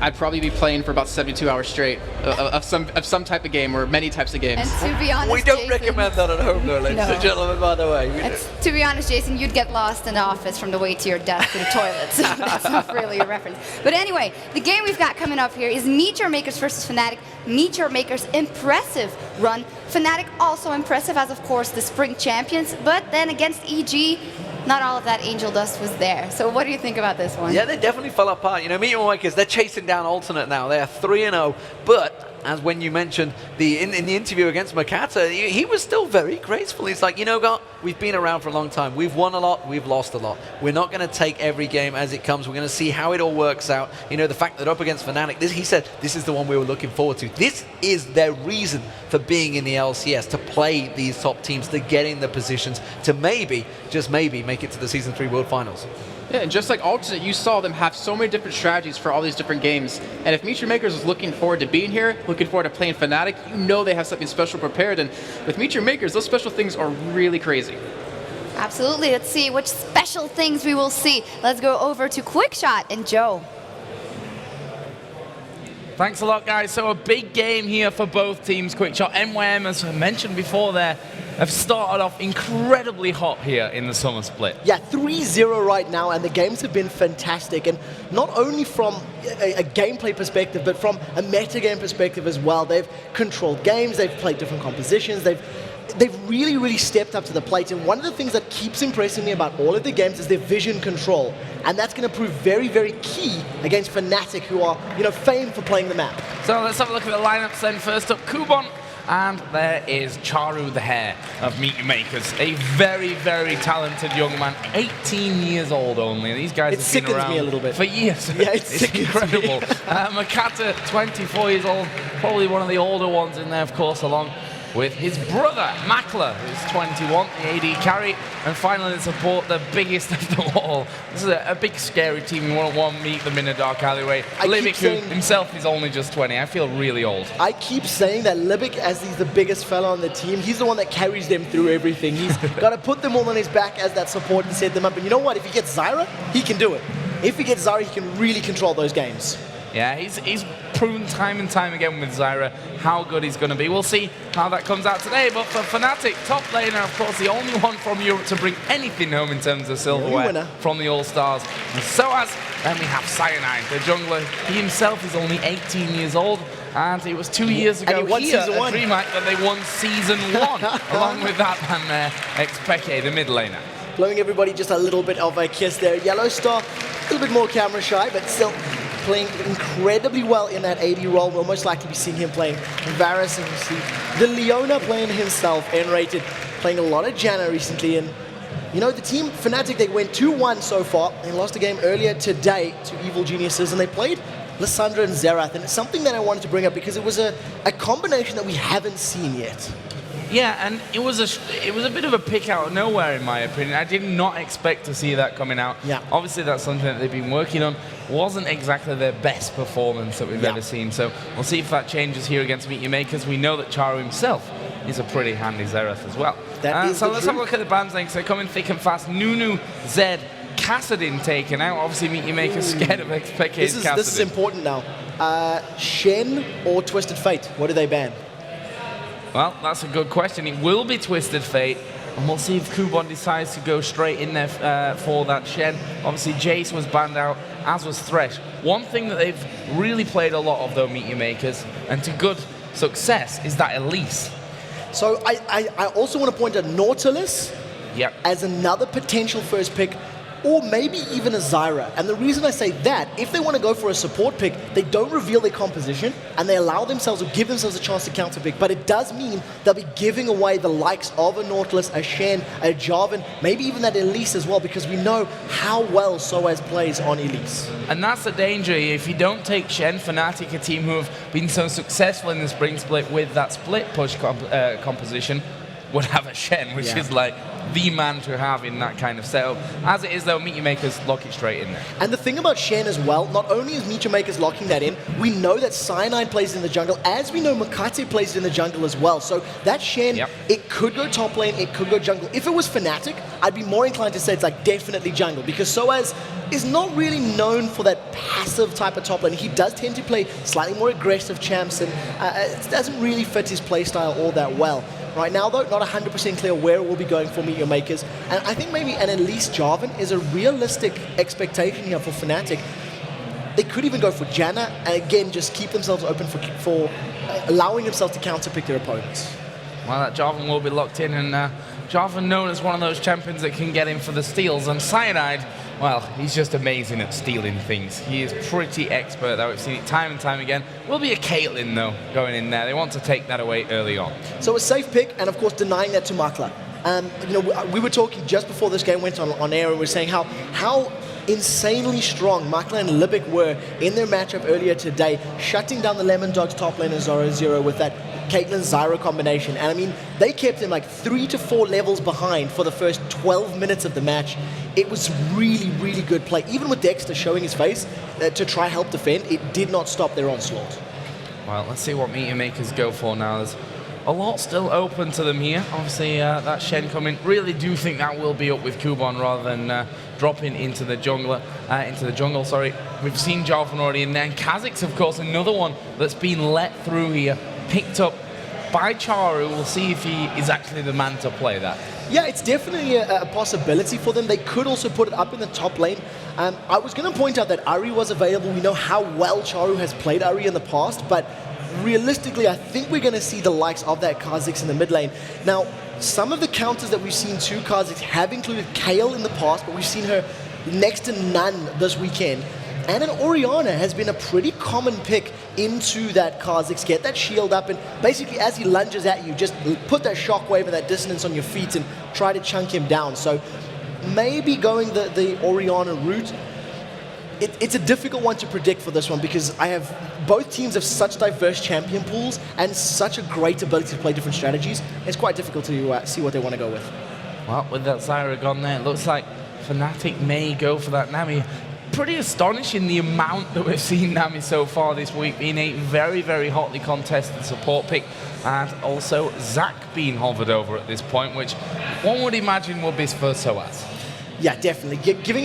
I'd probably be playing for about 72 hours straight of some type of game or many types of games.
And to be honest,
We don't
Jason,
recommend that at home, though, ladies and gentlemen, by the way.
To be honest, Jason, you'd get lost in the office from the way to your desk to the toilet, so that's not really a reference. But anyway, the game we've got coming up here is Meteor Makers versus Fnatic. Meteor Makers' impressive run. Fnatic also impressive as, of course, the spring champions, but then against EG, not all of that angel dust was there. So what do you think about this one?
Yeah, they definitely fell apart. You know, Meteor Makers, they're chasing down Alternate now. They're 3-0, but as when you mentioned in the interview against Makata, he was still very graceful. He's like, you know, God, we've been around for a long time. We've won a lot, we've lost a lot. We're not going to take every game as it comes. We're going to see how it all works out. You know, the fact that up against Fnatic, he said, this is the one we were looking forward to. This is their reason for being in the LCS, to play these top teams, to get in the positions, to maybe, just maybe, make it to the Season 3 World Finals.
Yeah, and just like Alternate, you saw them have so many different strategies for all these different games. And if Meteor Makers is looking forward to being here, looking forward to playing Fnatic, you know they have something special prepared. And with Meteor Makers, those special things are really crazy.
Absolutely. Let's see which special things we will see. Let's go over to Quickshot and Joe.
Thanks a lot, guys. So a big game here for both teams. Quickshot, NYM, as I mentioned before there, have started off incredibly hot here in the summer split.
Yeah, 3-0 right now, and the games have been fantastic. And not only from a gameplay perspective, but from a metagame perspective as well. They've controlled games, they've played different compositions, they've really, really stepped up to the plate. And one of the things that keeps impressing me about all of the games is their vision control. And that's going to prove very, very key against Fnatic, who are, you know, famed for playing the map.
So let's have a look at the lineups then. First up, Kubon. And there is Charu the Hare of Meteor Makers, a very, very talented young man, 18 years old only. These guys have been around
me a little bit
for years.
Yeah,
it's incredible. Makata, 24 years old, probably one of the older ones in there, of course, along with his brother, Makler, who's 21, the AD carry. And finally, in support, the biggest of them all. This is a big, scary team. You won't want to meet them in a dark alleyway. Libic, who himself is only just 20. I feel really old.
I keep saying that Libic, as he's the biggest fella on the team, he's the one that carries them through everything. He's got to put them all on his back as that support and set them up. And you know what? If he gets Zyra, he can do it. If he gets Zyra, he can really control those games.
Yeah, he's proven time and time again with Zyra how good he's going to be. We'll see how that comes out today. But for Fnatic, top laner, of course, the only one from Europe to bring anything home in terms of silverware from the All-Stars. And so then we have Cyanide, the jungler. He himself is only 18 years old. And it was 2 years ago here at DreamHack that they won Season 1, along with that man there, Xpeke, the mid laner.
Blowing everybody just a little bit of a kiss there. Yellow Star, a little bit more camera shy, but still playing incredibly well in that AD role. We'll most likely be seeing him playing Varus, and you see the Leona playing himself, N-rated, playing a lot of Janna recently. And you know, the team, Fnatic, they went 2-1 so far. They lost a game earlier today to Evil Geniuses, and they played Lissandra and Xerath. And it's something that I wanted to bring up because it was a combination that we haven't seen yet.
Yeah, and it was a bit of a pick out of nowhere, in my opinion. I did not expect to see that coming out.
Yeah.
Obviously, that's something that they've been working on. Wasn't exactly their best performance that we've ever seen. So we'll see if that changes here against Meteor Makers. We know that Charu himself is a pretty handy Xerath as well. So let's have a look at the bans then. So they're coming thick and fast. Nunu, Zed, Kassadin taken out. Obviously, Meteor Makers scared of Xpeke's Kassadin.
This is important now. Shen or Twisted Fate, what do they ban?
Well, that's a good question. It will be Twisted Fate, and we'll see if Kubon decides to go straight in there for that Shen. Obviously, Jace was banned out, as was Thresh. One thing that they've really played a lot of, though, Meteor Makers, and to good success, is that Elise.
So I also want to point at Nautilus as another potential first pick, or maybe even a Zyra. And the reason I say that, if they want to go for a support pick, they don't reveal their composition, and they allow themselves or give themselves a chance to counter pick. But it does mean they'll be giving away the likes of a Nautilus, a Shen, a Jarvan, maybe even that Elise as well, because we know how well Soaz plays on Elise.
And that's the danger. If you don't take Shen, Fnatic, a team who have been so successful in the spring split with that split push composition, would have a Shen, which is like the man to have in that kind of setup. As it is, though, Meteor Makers lock it straight in there.
And the thing about Shen as well, not only is Meteor Makers locking that in, we know that Cyanide plays in the jungle, as we know Makate plays in the jungle as well. So that Shen, it could go top lane, it could go jungle. If it was Fnatic, I'd be more inclined to say it's like definitely jungle, because Soaz is not really known for that passive type of top lane. He does tend to play slightly more aggressive champs, and it doesn't really fit his playstyle all that well. Right now, though, not 100% clear where it will be going for Meteor Makers. And I think maybe an Elise Jarvan is a realistic expectation here for Fnatic. They could even go for Janna, and again, just keep themselves open for allowing themselves to counterpick their opponents.
Well, that Jarvan will be locked in, and Jarvan known as one of those champions that can get in for the steals. And Cyanide, well, he's just amazing at stealing things. He is pretty expert, though. We've seen it time and time again. Will be a Caitlyn, though, going in there. They want to take that away early on.
So a safe pick, and of course denying that to Makla. You know, we were talking just before this game went on air, and we were saying how insanely strong Makla and Libic were in their matchup earlier today, shutting down the Lemon Dogs top lane and 0-0 with that Caitlyn-Zyra combination. And I mean, they kept him like 3 to 4 levels behind for the first 12 minutes of the match. It was really, really good play. Even with Dexter showing his face to try help defend, it did not stop their onslaught.
Well, let's see what Meteor Makers go for now. There's a lot still open to them here. Obviously, that Shen coming. Really do think that will be up with Kuban rather than dropping into the jungle. We've seen Jarvan already in there. And Kha'Zix, of course, another one that's been let through here, picked up by Charu. We'll see if he is actually the man to play that.
Yeah, it's definitely a possibility for them. They could also put it up in the top lane. I was going to point out that Ahri was available. We know how well Charu has played Ahri in the past, but realistically, I think we're going to see the likes of that Kha'Zix in the mid lane. Now, some of the counters that we've seen to Kha'Zix have included Kayle in the past, but we've seen her next to none this weekend. And an Orianna has been a pretty common pick into that Kha'Zix. Get that shield up, and basically as he lunges at you, just put that shockwave and that dissonance on your feet and try to chunk him down. So maybe going the Orianna route. It's a difficult one to predict for this one, because both teams have such diverse champion pools and such a great ability to play different strategies. It's quite difficult to see what they want to go with.
Well, with that Zyra gone there, it looks like Fnatic may go for that Nami. Pretty astonishing the amount that we've seen Nami so far this week, being a very, very hotly contested support pick, and also Zac being hovered over at this point, which one would imagine would be for Soaz.
Yeah, definitely. Giving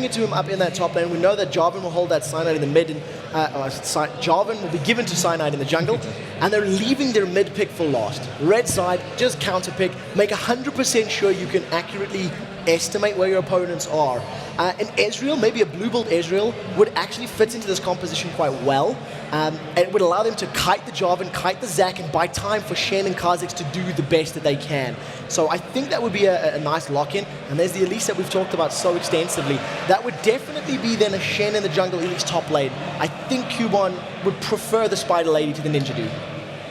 it to him up in that top lane. We know that Jarvan will hold that Cyanide in the mid, and Jarvan will be given to Cyanide in the jungle, and they're leaving their mid pick for last. Red side, just counter pick, make 100% sure you can accurately estimate where your opponents are. And Ezreal, maybe a blue build Ezreal, would actually fit into this composition quite well. And it would allow them to kite the Jarvan, kite the Zac, and buy time for Shen and Kha'Zix to do the best that they can. So I think that would be a nice lock-in. And there's the Elise that we've talked about so extensively. That would definitely be then a Shen in the jungle Elise top lane. I think Kuban would prefer the Spider Lady to the Ninja Dude.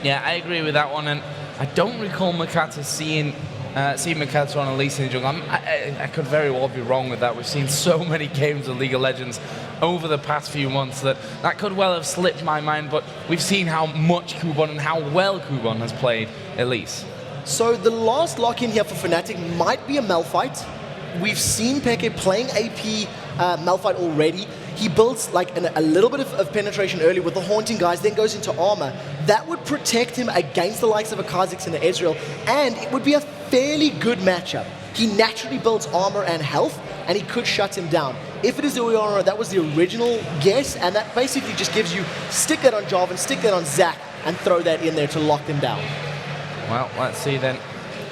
Yeah, I agree with that one. And I don't recall Makata seeing Makata on Elise in the jungle. I could very well be wrong with that. We've seen so many games of League of Legends over the past few months that could well have slipped my mind, but we've seen how much Kuban and how well Kuban has played Elise.
So the last lock-in here for Fnatic might be a Malphite. We've seen Peke playing AP Malphite already. He builds like a little bit of penetration early with the Haunting guys, then goes into armor. That would protect him against the likes of a Kha'Zix and an Ezreal, and it would be a fairly good matchup. He naturally builds armor and health, and he could shut him down. If it is the Orianna, that was the original guess, and that basically just gives you stick that on Jarvan, stick that on Zac, and throw that in there to lock them down.
Well, let's see then.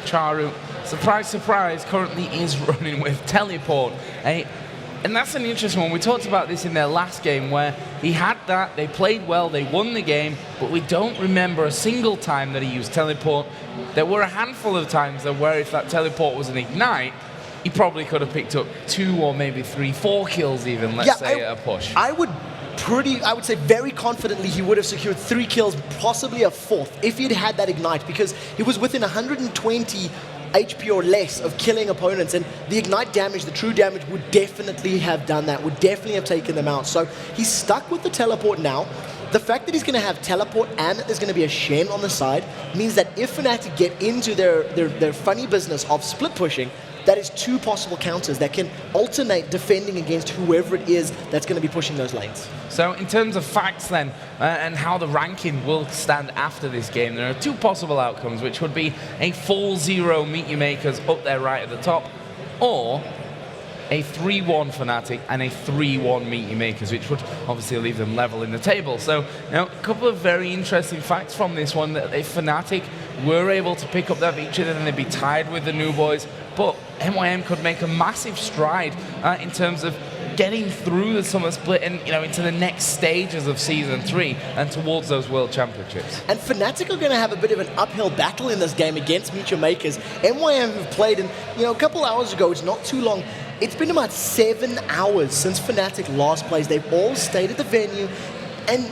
Charu, surprise, surprise, currently is running with teleport. And that's an interesting one. We talked about this in their last game where he had that, they played well, they won the game, but we don't remember a single time that he used teleport. There were a handful of times where if that teleport was an ignite, he probably could have picked up 2 or maybe 3, 4 kills even, let's say, at a push.
I would say very confidently he would have secured 3 kills, possibly a 4th, if he'd had that ignite, because he was within 120 HP or less of killing opponents, and the ignite damage, the true damage, would definitely have done that, would definitely have taken them out. So he's stuck with the teleport now. The fact that he's going to have teleport and that there's going to be a Shen on the side means that if Fnatic get into their funny business of split pushing, that is 2 possible counters that can alternate defending against whoever it is that's going to be pushing those lanes.
So in terms of facts then, and how the ranking will stand after this game, there are 2 possible outcomes, which would be a full 0 Meet You Makers up there right at the top, or a 3-1 Fnatic and a 3-1 Meet You Makers, which would obviously leave them level in the table. So, a couple of very interesting facts from this one, that if Fnatic were able to pick up that victory, then they'd be tied with the New Boys, but MYM could make a massive stride in terms of getting through the summer split and into the next stages of Season 3 and towards those World Championships.
And Fnatic are going to have a bit of an uphill battle in this game against Meet Your Makers. MYM have played, and a couple hours ago, it's not too long, it's been about 7 hours since Fnatic last plays. They've all stayed at the venue. And,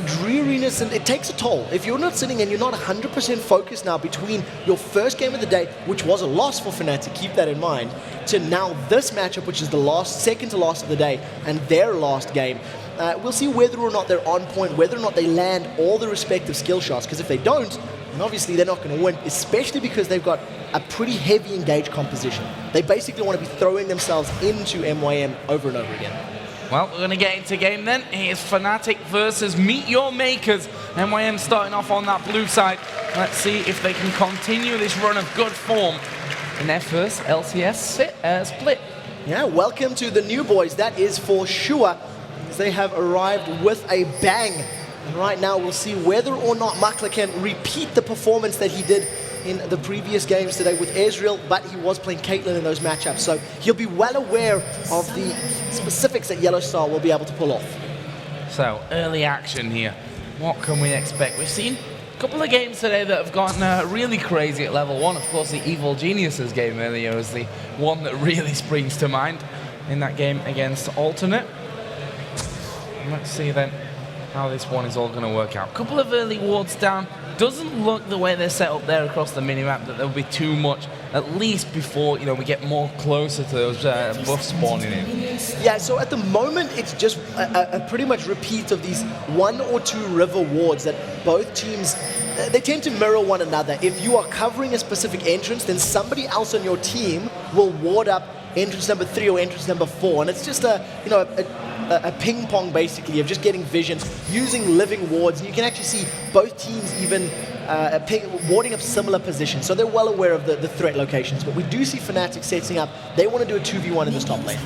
dreariness, and it takes a toll. If you're not sitting and you're not 100% focused now between your first game of the day, which was a loss for Fnatic, keep that in mind, to now this matchup, which is the second to last of the day, and their last game, we'll see whether or not they're on point, whether or not they land all the respective skill shots. Because if they don't, then obviously they're not going to win, especially because they've got a pretty heavy engaged composition. They basically want to be throwing themselves into MYM over and over again.
Well, we're going to get into game then. Here's Fnatic versus Meet Your Makers. MYM starting off on that blue side. Let's see if they can continue this run of good form in their first LCS split.
Yeah, welcome to the New Boys, that is for sure, as they have arrived with a bang. And right now we'll see whether or not Makler can repeat the performance that he did in the previous games today with Ezreal, but he was playing Caitlyn in those matchups, so he'll be well aware of the specifics that Yellow Star will be able to pull off.
So, early action here. What can we expect? We've seen a couple of games today that have gotten really crazy at level 1. Of course, the Evil Geniuses game earlier is the one that really springs to mind in that game against Alternate. Let's see then how this one is all going to work out. A couple of early wards down. Doesn't look the way they're set up there across the minimap that there'll be too much, at least before we get more closer to those buffs spawning in.
Yeah, so at the moment it's just a pretty much repeat of these 1 or 2 river wards that both teams, they tend to mirror one another. If you are covering a specific entrance, then somebody else on your team will ward up entrance number 3 or entrance number 4, and it's just a ping pong basically of just getting vision, using living wards, and you can actually see both teams even warding up similar positions, so they're well aware of the threat locations. But we do see Fnatic setting up, they want to do a 2v1 in this top lane.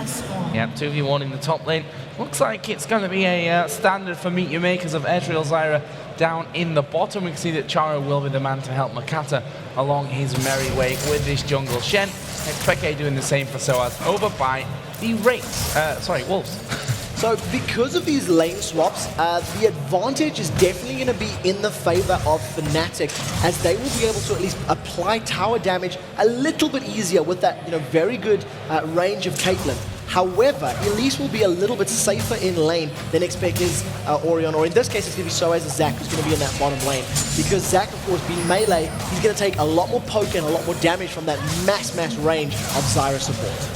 Yeah, 2v1 in the top lane. Looks like it's going to be a standard for Meet Your Makers of Ezreal Zyra down in the bottom. We can see that Charo will be the man to help Makata along his merry way with this jungle. Shen, Peke doing the same for Soaz, over by the Wolves.
So because of these lane swaps, the advantage is definitely going to be in the favor of Fnatic, as they will be able to at least apply tower damage a little bit easier with that very good range of Caitlyn. However, Elise will be a little bit safer in lane than Xpeke's Orion, or in this case it's going to be Soaz's Zac who's going to be in that bottom lane. Because Zac, of course, being melee, he's going to take a lot more poke and a lot more damage from that mass range of Zyra support.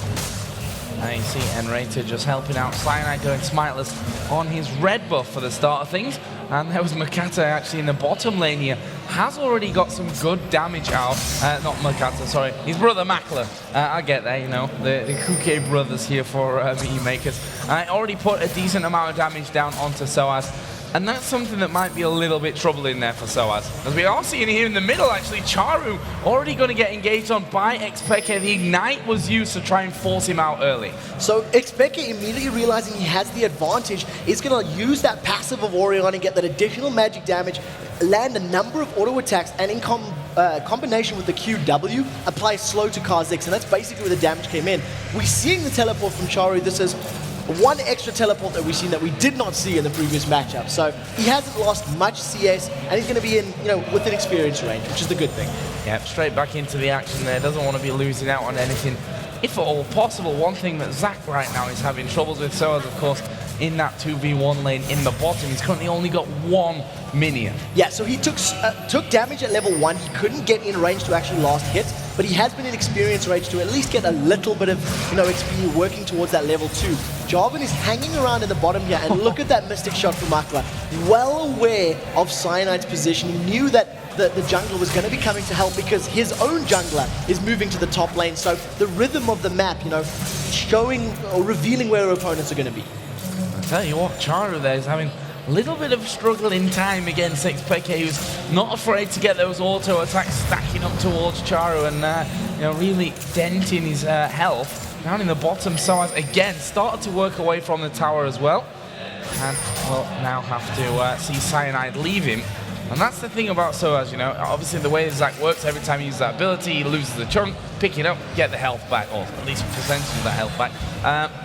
And you see Enrater just helping out Cyanide, going smiteless on his red buff for the start of things. And there was Makata actually in the bottom lane here. Has already got some good damage out. Not Makata, sorry. His brother Makler. I get that, the Kuke brothers here for Meet You Makers. Already put a decent amount of damage down onto Soaz. And that's something that might be a little bit troubling there for Soaz. As we are seeing here in the middle, actually, Charu already going to get engaged on by Xpeke. The Ignite was used to try and force him out early.
So Xpeke, immediately realizing he has the advantage, is going to use that passive of Orion and get that additional magic damage, land a number of auto attacks, and in combination with the QW, apply slow to Kha'Zix, and that's basically where the damage came in. We're seeing the teleport from Charu. This is one extra teleport that we've seen that we did not see in the previous matchup. So he hasn't lost much CS, and he's going to be in, within experience range, which is the good thing.
Yeah, straight back into the action there. Doesn't want to be losing out on anything, if at all possible. One thing that Zac right now is having troubles with, Soaz, of course, in that 2v1 lane in the bottom. He's currently only got one minion.
Yeah, so he took damage at level 1. He couldn't get in range to actually last hit, but he has been in experience range to at least get a little bit of XP working towards that level 2. Jarvan is hanging around in the bottom here, and look at that Mystic Shot from Makla. Well aware of Cyanide's position. He knew that the jungler was going to be coming to help because his own jungler is moving to the top lane. So the rhythm of the map, showing or revealing where our opponents are going to be.
I tell you what, Charu there is having a little bit of struggle in time against XPK, who's not afraid to get those auto attacks stacking up towards Charu and really denting his health down in the bottom. So has again started to work away from the tower as well, and will now have to see Cyanide leave him. And that's the thing about Soaz, obviously the way Zac works, every time he uses that ability, he loses the chunk, pick it up, get the health back, or at least a percentage of that health back.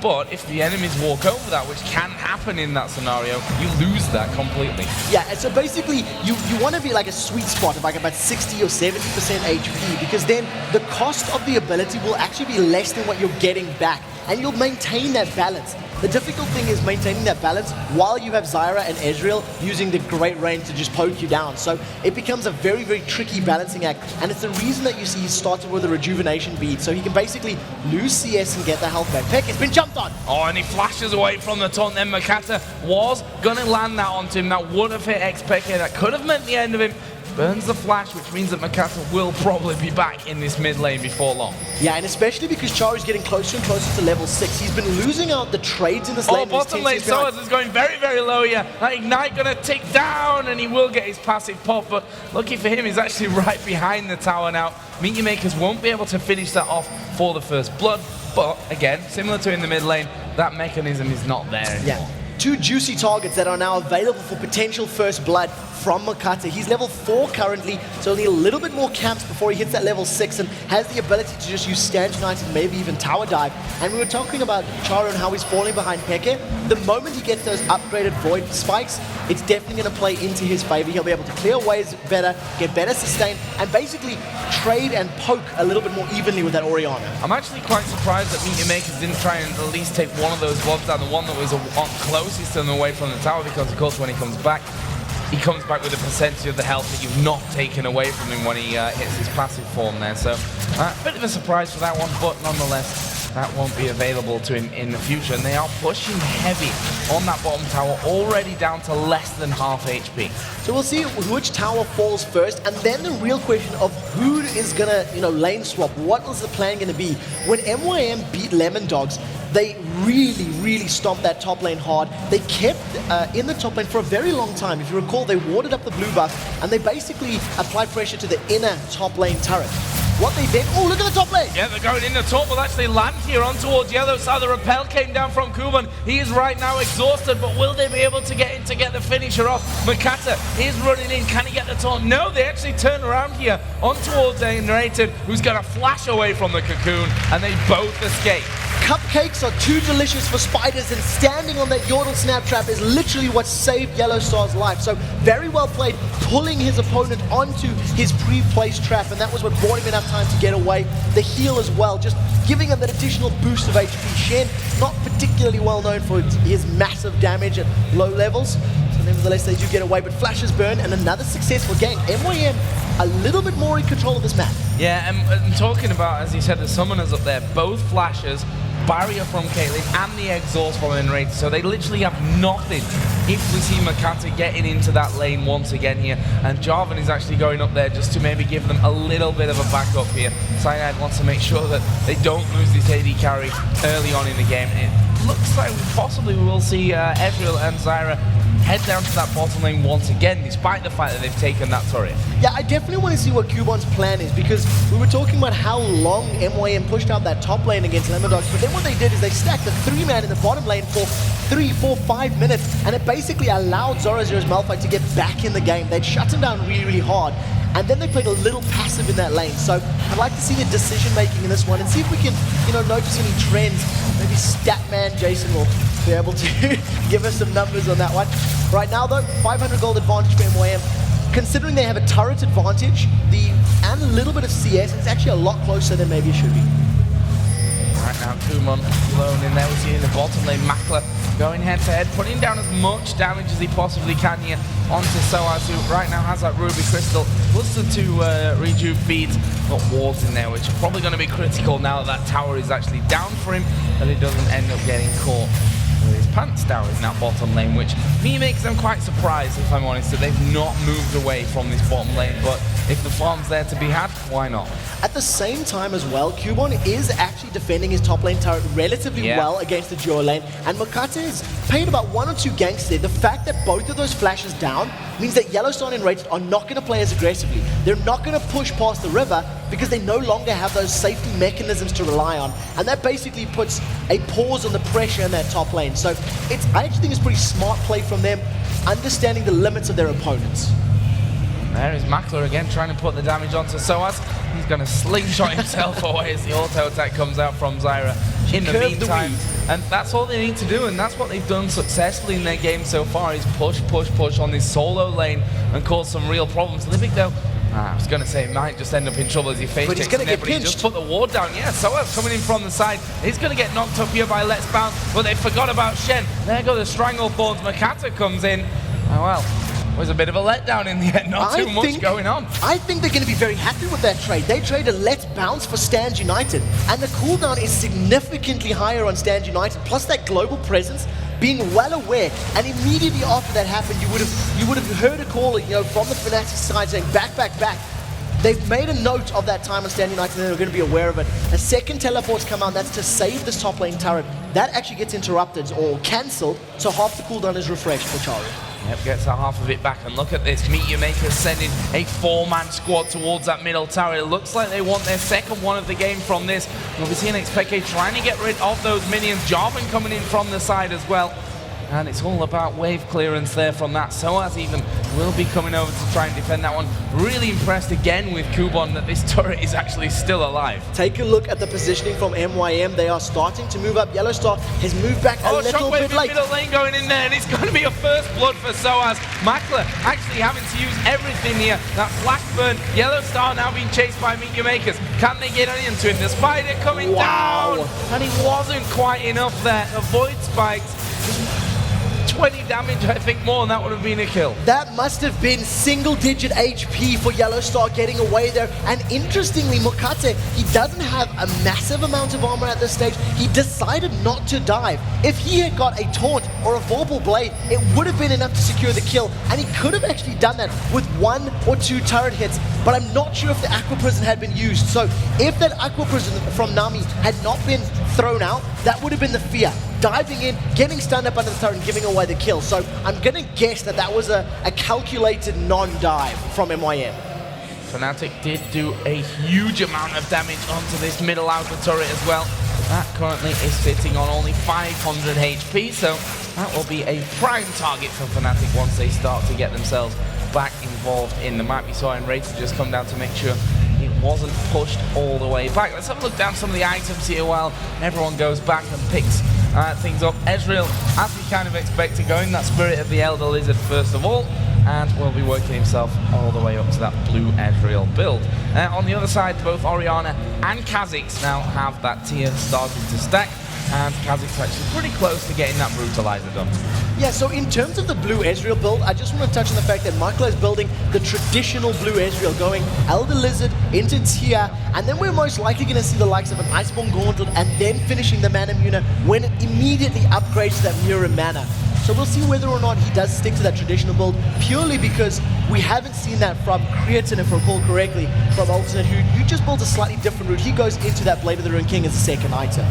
But if the enemies walk over that, which can happen in that scenario, you lose that completely.
Yeah, and so basically, you want to be like a sweet spot of like about 60 or 70% HP, because then the cost of the ability will actually be less than what you're getting back, and you'll maintain that balance. The difficult thing is maintaining that balance while you have Zyra and Ezreal using the great range to just poke you down. So it becomes a very, very tricky balancing act, and it's the reason that you see he started with a rejuvenation bead, so he can basically lose CS and get the health back. Peck has been jumped on!
Oh, and he flashes away from the taunt. Then Makata was going to land that onto him. That would have hit XPK. That could have meant the end of him. Burns the flash, which means that Makata will probably be back in this mid lane before long.
Yeah, and especially because Charu's getting closer and closer to level 6. He's been losing out the trades in this lane.
Oh, bottom lane, Soaz is going very, very low here. That Ignite going to tick down, and he will get his passive pop, but lucky for him, he's actually right behind the tower now. Meteor Makers won't be able to finish that off for the first blood, but again, similar to in the mid lane, that mechanism is not there anymore.
Yeah. 2 juicy targets that are now available for potential first blood from Makata. He's level 4 currently, so he'll need a little bit more camps before he hits that level 6 and has the ability to just use Stand United, maybe even Tower Dive. And we were talking about Charu and how he's falling behind Peke. The moment he gets those upgraded Void Spikes, it's definitely going to play into his favor. He'll be able to clear waves better, get better sustain, and basically trade and poke a little bit more evenly with that Orianna.
I'm actually quite surprised that Meteor Makers didn't try and at least take one of those blobs down, the one that was closest to him away from the tower, because of course when he comes back with a percentage of the health that you've not taken away from him when he hits his passive form there. So a bit of a surprise for that one, but nonetheless, that won't be available to him in the future. And they are pushing heavy on that bottom tower, already down to less than half HP.
So we'll see which tower falls first, and then the real question of who is gonna, lane swap. What was the plan gonna be? When MYM beat Lemon Dogs, they really, really stomped that top lane hard. They kept in the top lane for a very long time. If you recall, they warded up the blue buff, and they basically applied pressure to the inner top lane turret. What they did, oh, look at the top lane!
Yeah, they're going in. The top will actually land here on towards yellow side. The repel came down from Kuban. He is right now exhausted, but will they be able to get in to get the finisher off? Makata is running in. Can he get the taunt? No, they actually turn around here on towards a narrated who's going to flash away from the cocoon, and they both escape.
Cupcakes are too delicious for spiders, and standing on that Yordle snap trap is literally what saved Yellow Star's life. So very well played, pulling his opponent onto his pre-placed trap, and that was what bought him enough time to get away. The heal as well, just giving him that additional boost of HP. Shen, not particularly well known for his massive damage at low levels, so nevertheless they do get away, but flashes burn, and another successful gank. MYM a little bit more in control of this map.
Yeah, and talking about, as you said, the summoners up there, both flashes, barrier from Caitlyn and the exhaust from Enraged, so they literally have nothing if we see Makata getting into that lane once again here, and Jarvan is actually going up there just to maybe give them a little bit of a backup here. Cyanide wants to make sure that they don't lose this AD carry early on in the game. It looks like possibly we will see Ezreal and Zyra head down to that bottom lane once again, despite the fact that they've taken that turret.
Yeah, I definitely want to see what Kuban's plan is, because we were talking about how long MYM pushed out that top lane against Lemon Dogs, but then what they did is they stacked a 3-man in the bottom lane for 3, 4, 5 minutes, and it basically allowed Zoro's Malphite to get back in the game. They'd shut him down really, really hard, and then they played a little passive in that lane. So I'd like to see the decision making in this one and see if we can, notice any trends. Maybe Statman Jason will be able to give us some numbers on that one. Right now though, 500 gold advantage for MYM. Considering they have a turret advantage, and a little bit of CS, it's actually a lot closer than maybe it should be.
Right, Right now, Kumon alone in there. We see in the bottom lane, Makler going head-to-head, putting down as much damage as he possibly can here onto Soaz, who right now has that Ruby Crystal, plus the 2 rejuve beads. Got wards in there, which are probably going to be critical now that that tower is actually down for him, and he doesn't end up getting caught with his pants down in that bottom lane, which me makes them quite surprised, if I'm honest, that they've not moved away from this bottom lane. But if the farm's there to be had, why not?
At the same time as well, Cubon is actually defending his top lane turret relatively well against the duo lane, and Mokate is paying about 1 or 2 ganks there. The fact that both of those flashes down means that Yellowstone and Rated are not going to play as aggressively. They're not going to push past the river because they no longer have those safety mechanisms to rely on, and that basically puts a pause on the pressure in that top lane. So I actually think it's pretty smart play from them, understanding the limits of their opponents.
There is Makler again, trying to put the damage onto Soaz. He's going to slingshot himself away as the auto attack comes out from Zyra. In the meantime, and that's all they need to do, and that's what they've done successfully in their game so far, is push, push, push on this solo lane and cause some real problems. Livik, though, I was going to say, might just end up in trouble as he face checks.
He's going to get
pinched. He just put the ward down. Yeah, Soaz coming in from the side. He's going to get knocked up here by Let's Bounce, but they forgot about Shen. There go the Stranglethorns. Makata comes in. Oh, well. It was a bit of a letdown in the end, not too much going on.
I think they're going to be very happy with that trade. They traded Let's Bounce for Stand United, and the cooldown is significantly higher on Stand United, plus that global presence, being well aware, and immediately after that happened, you would have heard a call, from the Fnatic side saying back, back, back. They've made a note of that time on Stand United, and they're going to be aware of it. A second teleport's come out, that's to save this top lane turret. That actually gets interrupted or cancelled, so half the cooldown is refreshed for Charu.
Yep, gets half of it back, and look at this. Meteor Maker sending a 4-man squad towards that middle tower. It looks like they want their second one of the game from this. We'll be seeing XPK trying to get rid of those minions. Jarvan coming in from the side as well. And it's all about wave clearance there from that. Soaz even will be coming over to try and defend that one. Really impressed again with Kubon that this turret is actually still alive.
Take a look at the positioning from MYM. They are starting to move up. Yellowstar has moved back a little bit late.
Middle lane going in there, and it's going to be a first blood for Soaz. Makler actually having to use everything here. That flash burn. Yellowstar now being chased by Meteor Makers. Can they get into him? The spider coming down, and he wasn't quite enough there. Avoid spikes. 20 damage, I think, more, and that would have been a kill.
That must have been single-digit HP for Yellowstar getting away there. And interestingly, Mokate, he doesn't have a massive amount of armor at this stage. He decided not to dive. If he had got a taunt or a Vorpal Blade, it would have been enough to secure the kill. And he could have actually done that with 1 or 2 turret hits. But I'm not sure if the Aqua Prison had been used. So if that Aqua Prison from Nami had not been thrown out, that would have been the fear. Diving in, getting stunned up under the turret and giving away the kill. So I'm going to guess that that was a calculated non-dive from MYM.
Fnatic did do a huge amount of damage onto this middle outer turret as well. That currently is sitting on only 500 HP, so that will be a prime target for Fnatic once they start to get themselves back involved in the map. You saw Enraged just come down to make sure it wasn't pushed all the way back. Let's have a look down some of the items here while everyone goes back and picks things up. Ezreal, as we kind of expected, going that Spirit of the Elder Lizard first of all, and will be working himself all the way up to that blue Ezreal build. On the other side, both Orianna and Kha'Zix now have that tier started to stack, and Kha'Zix actually pretty close to getting that Brutalizer done.
Yeah, so in terms of the blue Ezreal build, I just want to touch on the fact that Michael is building the traditional blue Ezreal, going Elder Lizard into tier, and then we're most likely going to see the likes of an Iceborne Gauntlet, and then finishing the Mana Muna when it immediately upgrades to that Mirror Mana. So we'll see whether or not he does stick to that traditional build, purely because we haven't seen that from Creatine, if I recall correctly, from Alternate, who just built a slightly different route. He goes into that Blade of the Ruined King as a second item.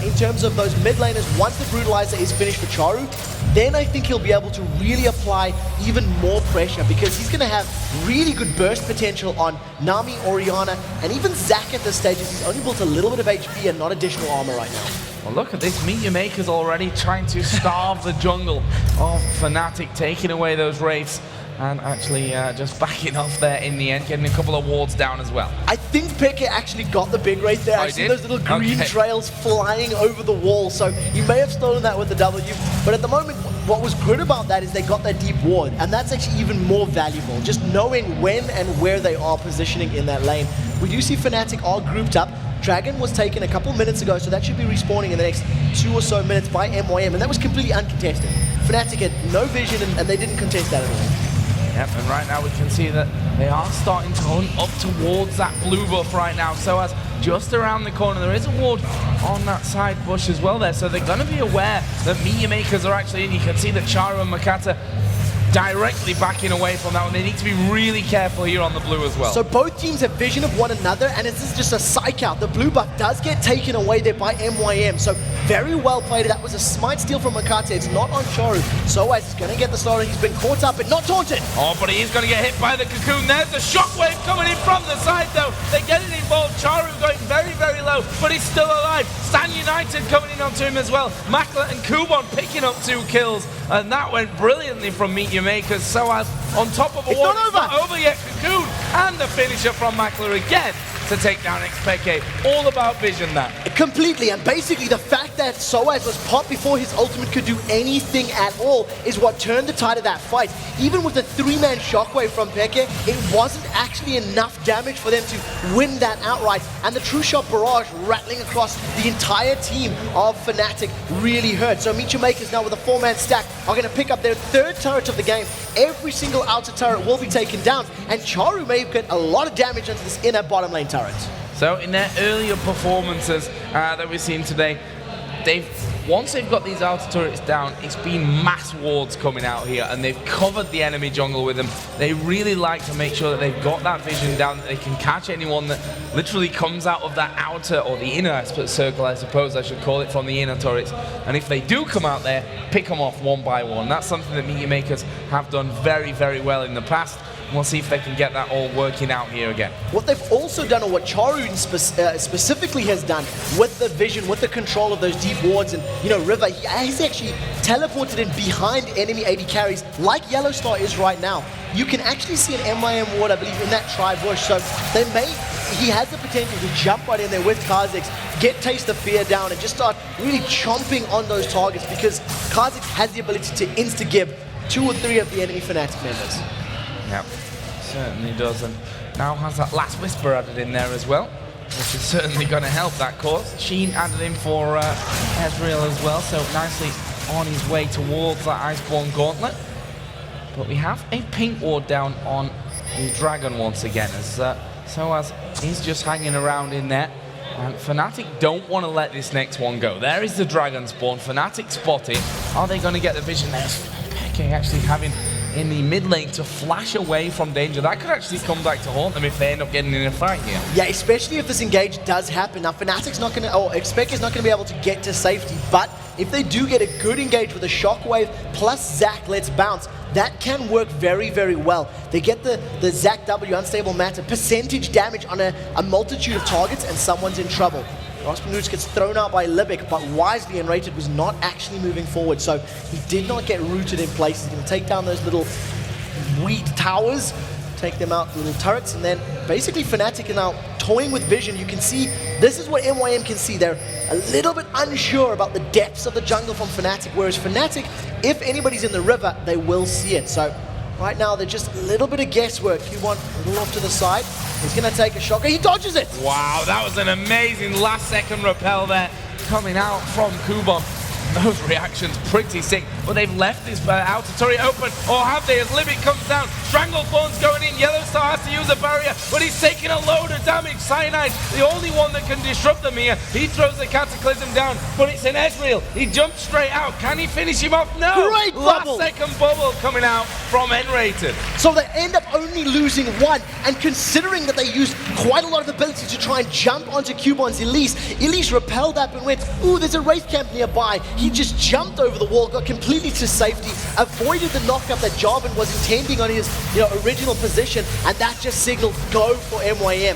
In terms of those mid laners, once the Brutalizer is finished for Charu, then I think he'll be able to really apply even more pressure, because he's going to have really good burst potential on Nami, Orianna, and even Zac at this stage, as he's only built a little bit of HP and not additional armor right now.
Well, look at this. Meteor Maker's already trying to starve the jungle of Fnatic, taking away those wraiths, and actually just backing off there in the end, getting a couple of wards down as well.
I think Peke actually got the big wraith there. I see those little green trails flying over the wall, so he may have stolen that with the W, but at the moment, what was good about that is they got that deep ward, and that's actually even more valuable, just knowing when and where they are positioning in that lane. We do see Fnatic are grouped up. Dragon was taken a couple minutes ago, so that should be respawning in the next 2 or so minutes by MYM, and that was completely uncontested. Fnatic had no vision, and they didn't contest that at all.
Yep, and right now we can see that they are starting to hunt up towards that blue buff right now. So as just around the corner, there is a ward on that side bush as well there. So they're going to be aware that Meteor Makers are actually in. You can see that Charu and Makata directly backing away from that one. They need to be really careful here on the blue as well.
So both teams have vision of one another, and this is just a psych out. The blue buff does get taken away there by MYM, so very well played. That was a smite steal from Makata. It's not on Charu. Soaz is going to get the starter. He's been caught up, but not taunted.
Oh, but he is going to get hit by the cocoon. There's the shockwave coming in from the side, though. They're getting involved. Charu going very, very low, but he's still alive. Stan United coming in onto him as well. Makla and Kubon picking up 2 kills, and that went brilliantly from Meteor Makers. Soaz on top of a wall. It's not over yet. Cocoon and the finisher from Makla again to take down Xpeke. All about vision that.
Completely, and basically the fact that Soaz was popped before his ultimate could do anything at all is what turned the tide of that fight. Even with the 3-man shockwave from Peke, it wasn't actually enough damage for them to win that outright, and the True Shot barrage rattling across the entire team of Fnatic really hurt. So Meteor Makers now with a 4-man stack are going to pick up their 3rd turret of the game. Every single outer turret will be taken down, and Charu may get a lot of damage onto this inner bottom lane turret.
So in their earlier performances that we've seen today, once they've got these outer turrets down, it's been mass wards coming out here, and they've covered the enemy jungle with them. They really like to make sure that they've got that vision down, that they can catch anyone that literally comes out of that outer, or the inner circle, I suppose I should call it, from the inner turrets. And if they do come out there, pick them off one by one. That's something that Meteor Makers have done very, very well in the past. We'll see if they can get that all working out here again.
What they've also done, or what Charu specifically has done with the vision, with the control of those deep wards, and River, he's actually teleported in behind enemy AD carries like Yellowstar is right now. You can actually see an MYM ward, I believe, in that tri-bush, so he has the potential to jump right in there with Kha'Zix, get Taste of Fear down, and just start really chomping on those targets, because Kha'Zix has the ability to insta-gib 2 or 3 of the enemy Fnatic members.
Yep, certainly does, and now has that Last Whisper added in there as well, which is certainly going to help that cause. Sheen added in for Ezreal as well, so nicely on his way towards that Iceborne Gauntlet. But we have a pink ward down on the Dragon once again, as Soaz is just hanging around in there. And Fnatic don't want to let this next one go. There is the Dragon spawn. Fnatic spotted. Are they going to get the vision there? Peke actually having in the mid lane to flash away from danger. That could actually come back to haunt them if they end up getting in a fight here.
Yeah, especially if this engage does happen. Now, Fnatic's not going to, or Xpeke is not going to be able to get to safety, but if they do get a good engage with a shockwave plus Zac Let's Bounce, that can work very, very well. They get the Zac W, Unstable Matter, percentage damage on a multitude of targets, and someone's in trouble. Rasputin gets thrown out by Libic, but wisely Enrated was not actually moving forward, so he did not get rooted in place. He's going to take down those little weed towers, take them out, little turrets, and then basically Fnatic are now toying with vision. You can see, this is what MYM can see. They're a little bit unsure about the depths of the jungle from Fnatic, whereas Fnatic, if anybody's in the river, they will see it. So right now, they're just a little bit of guesswork. Q1 a little off to the side. He's going to take a shot. He dodges it!
Wow, that was an amazing last-second repel there coming out from Kubon. Those reactions pretty sick, but they've left this outer turret open, or have they, as Libic comes down. Stranglethorn's going in. Yellowstar has to use a barrier, but he's taking a load of damage. Cyanide, the only one that can disrupt them here. He throws the Cataclysm down, but it's an Ezreal. He jumps straight out. Can he finish him off? No!
Great bubble!
Last-second bubble coming out from Enrated.
So they end up only losing 1, and considering that they used quite a lot of ability to try and jump onto Cubon's Elise repelled up and went, ooh, there's a Wraith camp nearby. He just jumped over the wall, got completely to safety, avoided the knockup that Jarvan was intending on his original position, and that just signaled go for MYM.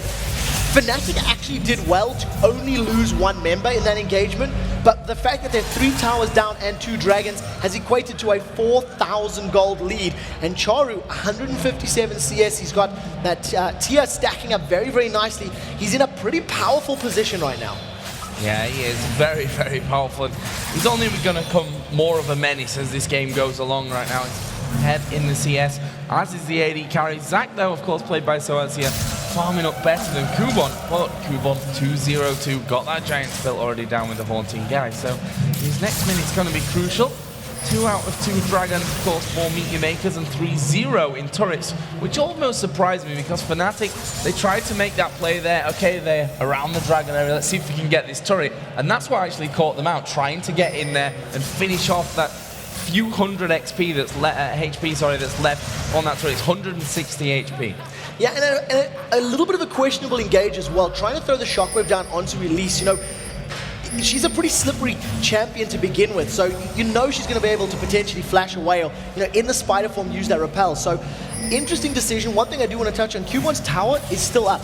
Fnatic actually did well to only lose 1 member in that engagement, but the fact that they're 3 towers down and 2 dragons has equated to a 4,000 gold lead. And Charu, 157 CS, he's got that tier stacking up very, very nicely. He's in a pretty powerful position right now.
Yeah, he is very, very powerful. He's only going to become more of a menace as this game goes along right now. He's ahead in the CS, as is the AD carry. Zac, though, of course, played by Soaz here, farming up better than Kubon, but Kubon 2-0-2, got that giant spell already down with the Haunting Guy, so his next minute's going to be crucial. 2 out of 2 dragons, of course, 4 Meteor Makers and 3-0 in turrets, which almost surprised me because Fnatic, they tried to make that play there. Okay, they're around the dragon area, let's see if we can get this turret. And that's what actually caught them out, trying to get in there and finish off that few hundred XP that's that's left on that turret. It's 160 HP.
Yeah, and a little bit of a questionable engage as well, trying to throw the shockwave down onto Elise. You know, she's a pretty slippery champion to begin with, so you know she's going to be able to potentially flash away or, you know, in the spider form use that repel. So interesting decision. One thing I do want to touch on, Q1's tower is still up.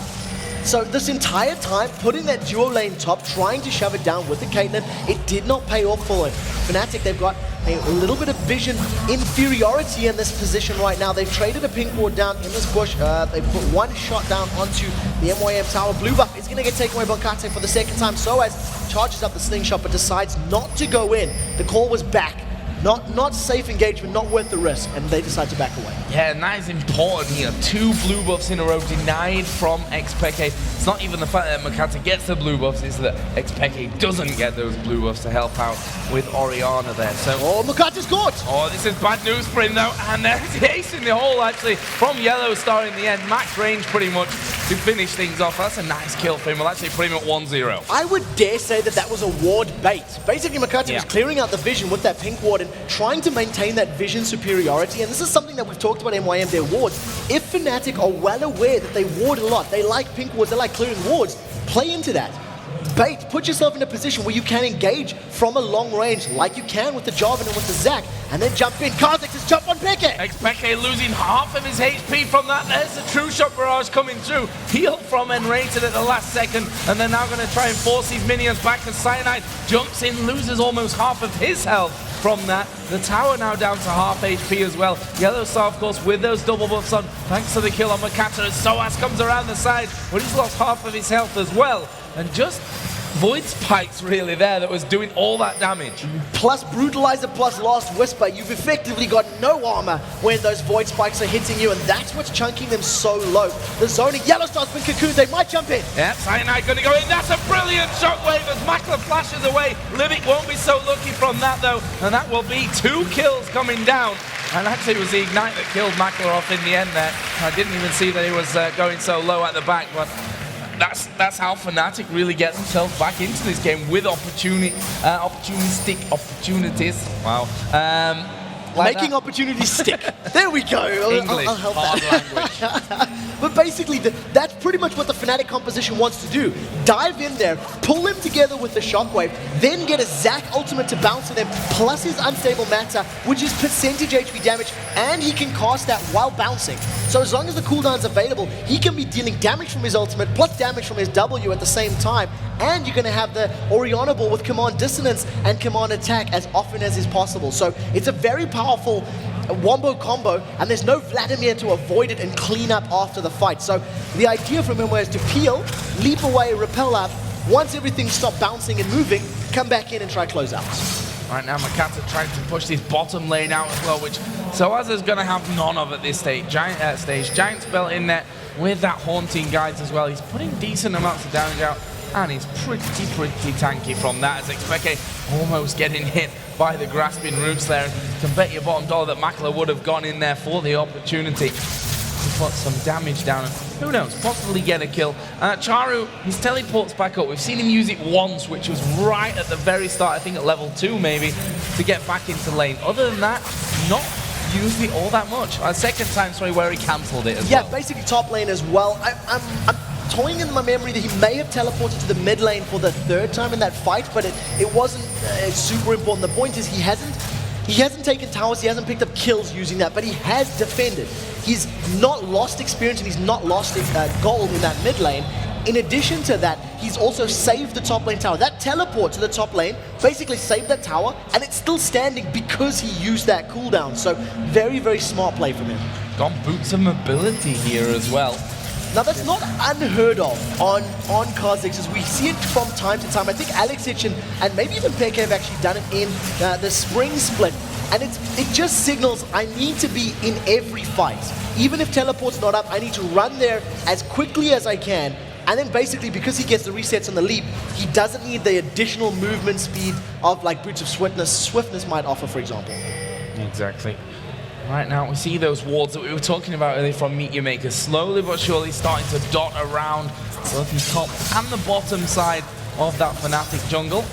So this entire time, putting that duo lane top, trying to shove it down with the Caitlyn, it did not pay off for it. Fnatic, they've got a little bit of vision inferiority in this position right now. They've traded a pink ward down in this bush. They put one shot down onto the MYM tower. Blue buff is going to get taken away by Kate for the second time. Soaz charges up the slingshot but decides not to go in. The call was back. Not safe engagement, not worth the risk, and they decide to back away.
Yeah, and that is important here. 2 blue buffs in a row denied from Xpeke. It's not even the fact that Makata gets the blue buffs, it's that Xpeke doesn't get those blue buffs to help out with Orianna there. So,
oh, Makata's caught!
Oh, this is bad news for him though, and there's the ace in the hole actually from Yellow Star in the end. Max range pretty much to finish things off. That's a nice kill for him. We'll actually put him at 1-0.
I would dare say that that was a ward bait. Basically, Makata was clearing out the vision with that pink ward and trying to maintain that vision superiority, and this is something that we've talked about MYM, their wards. If Fnatic are well aware that they ward a lot, they like pink wards, they like clearing wards, play into that. Bait, put yourself in a position where you can engage from a long range like you can with the Jarvan and with the Zac, and then jump in. Kha'Zix has jumped on Peke.
Peke losing half of his HP from that. There's the True Shot barrage coming through. Heal from Enrated at the last second, and they're now going to try and force these minions back, and Cyanide jumps in, loses almost half of his health from that. The tower now down to half HP as well. Yellow Star, of course, with those double buffs on, thanks to the kill on Makata, as Soaz comes around the side, but he's lost half of his health as well. And just Void Spikes really there that was doing all that damage.
Plus Brutalizer plus Last Whisper, you've effectively got no armor when those Void Spikes are hitting you, and that's what's chunking them so low. The zoning, Yellow Star's been cocooned, they might jump in.
Yeah, Cyanide gonna go in, that's a brilliant shockwave as Makler flashes away. Livik won't be so lucky from that though, and that will be 2 kills coming down. And actually it was the Ignite that killed Makler off in the end there. I didn't even see that he was going so low at the back, but that's how Fnatic really gets themselves back into this game with opportunistic opportunities. Wow.
Making opportunities stick. There we go.
English,
I'll help
hard
that.
language.
But basically, that's pretty much what the Fnatic composition wants to do. Dive in there, pull them together with the Shockwave, then get a Zac ultimate to bounce to them, plus his Unstable Matter, which is percentage HP damage, and he can cast that while bouncing. So as long as the cooldown's available, he can be dealing damage from his ultimate, plus damage from his W at the same time, and you're going to have the Orianna ball with Command Dissonance and Command Attack as often as is possible. So it's a very powerful wombo combo, and there's no Vladimir to avoid it and clean up after the fight. So the idea from him was to peel, leap away, repel up. Once everything stopped bouncing and moving, come back in and try close out.
Right now, Makata trying to push this bottom lane out as well, which Soaz is going to have none of at this stage. Giant spell in there with that Haunting Guides as well. He's putting decent amounts of damage out, and he's pretty tanky from that, as Xpeke almost getting hit by the Grasping Roots there. Can bet your bottom dollar that Makler would have gone in there for the opportunity to put some damage down, and who knows, possibly get a kill. Charu, his teleports back up. We've seen him use it once, which was right at the very start, I think at level 2 maybe, to get back into lane. Other than that, not used it all that much. Second time, sorry, where he cancelled it as well.
Yeah, basically top lane as well. I'm toying in my memory that he may have teleported to the mid lane for the 3rd time in that fight, but it wasn't super important. The point is he hasn't taken towers, he hasn't picked up kills using that, but he has defended. He's not lost experience and he's not lost gold in that mid lane. In addition to that, he's also saved the top lane tower. That teleport to the top lane basically saved that tower, and it's still standing because he used that cooldown. So very smart play from him.
Got boots of mobility here as well.
Now that's not unheard of on Kha'Zix, as we see it from time to time. I think Alexic and maybe even Peke have actually done it in the spring split. And it just signals I need to be in every fight. Even if teleport's not up, I need to run there as quickly as I can. And then basically, because he gets the resets on the leap, he doesn't need the additional movement speed of like Boots of Swiftness might offer, for example.
Exactly. Right now, we see those wards that we were talking about earlier from Meteor Maker slowly but surely starting to dot around both the top and the bottom side of that Fnatic jungle.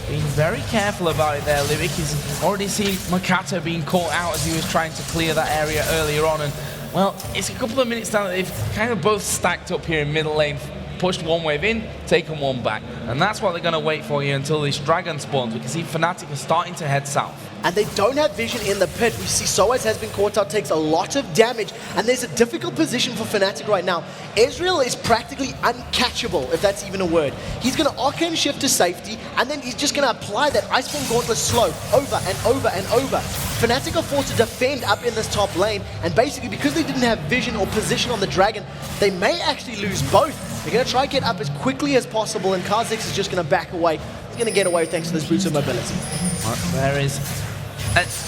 Being very careful about it there, Livik. He's already seen Makato being caught out as he was trying to clear that area earlier on. And, well, it's a couple of minutes down. They've kind of both stacked up here in middle lane, pushed one wave in, taken one back. And that's what they're going to wait for here until this dragon spawns. We can see Fnatic are starting to head south.
And they don't have vision in the pit. We see Soaz has been caught out, takes a lot of damage, and there's a difficult position for Fnatic right now. Ezreal is practically uncatchable, if that's even a word. He's going to arcane shift to safety, and then he's just going to apply that Iceborne Gauntlet slow over and over and over. Fnatic are forced to defend up in this top lane, and basically because they didn't have vision or position on the dragon, they may actually lose both. They're going to try and get up as quickly as possible, and Kha'Zix is just going to back away. He's going to get away thanks to this boost of mobility.
There is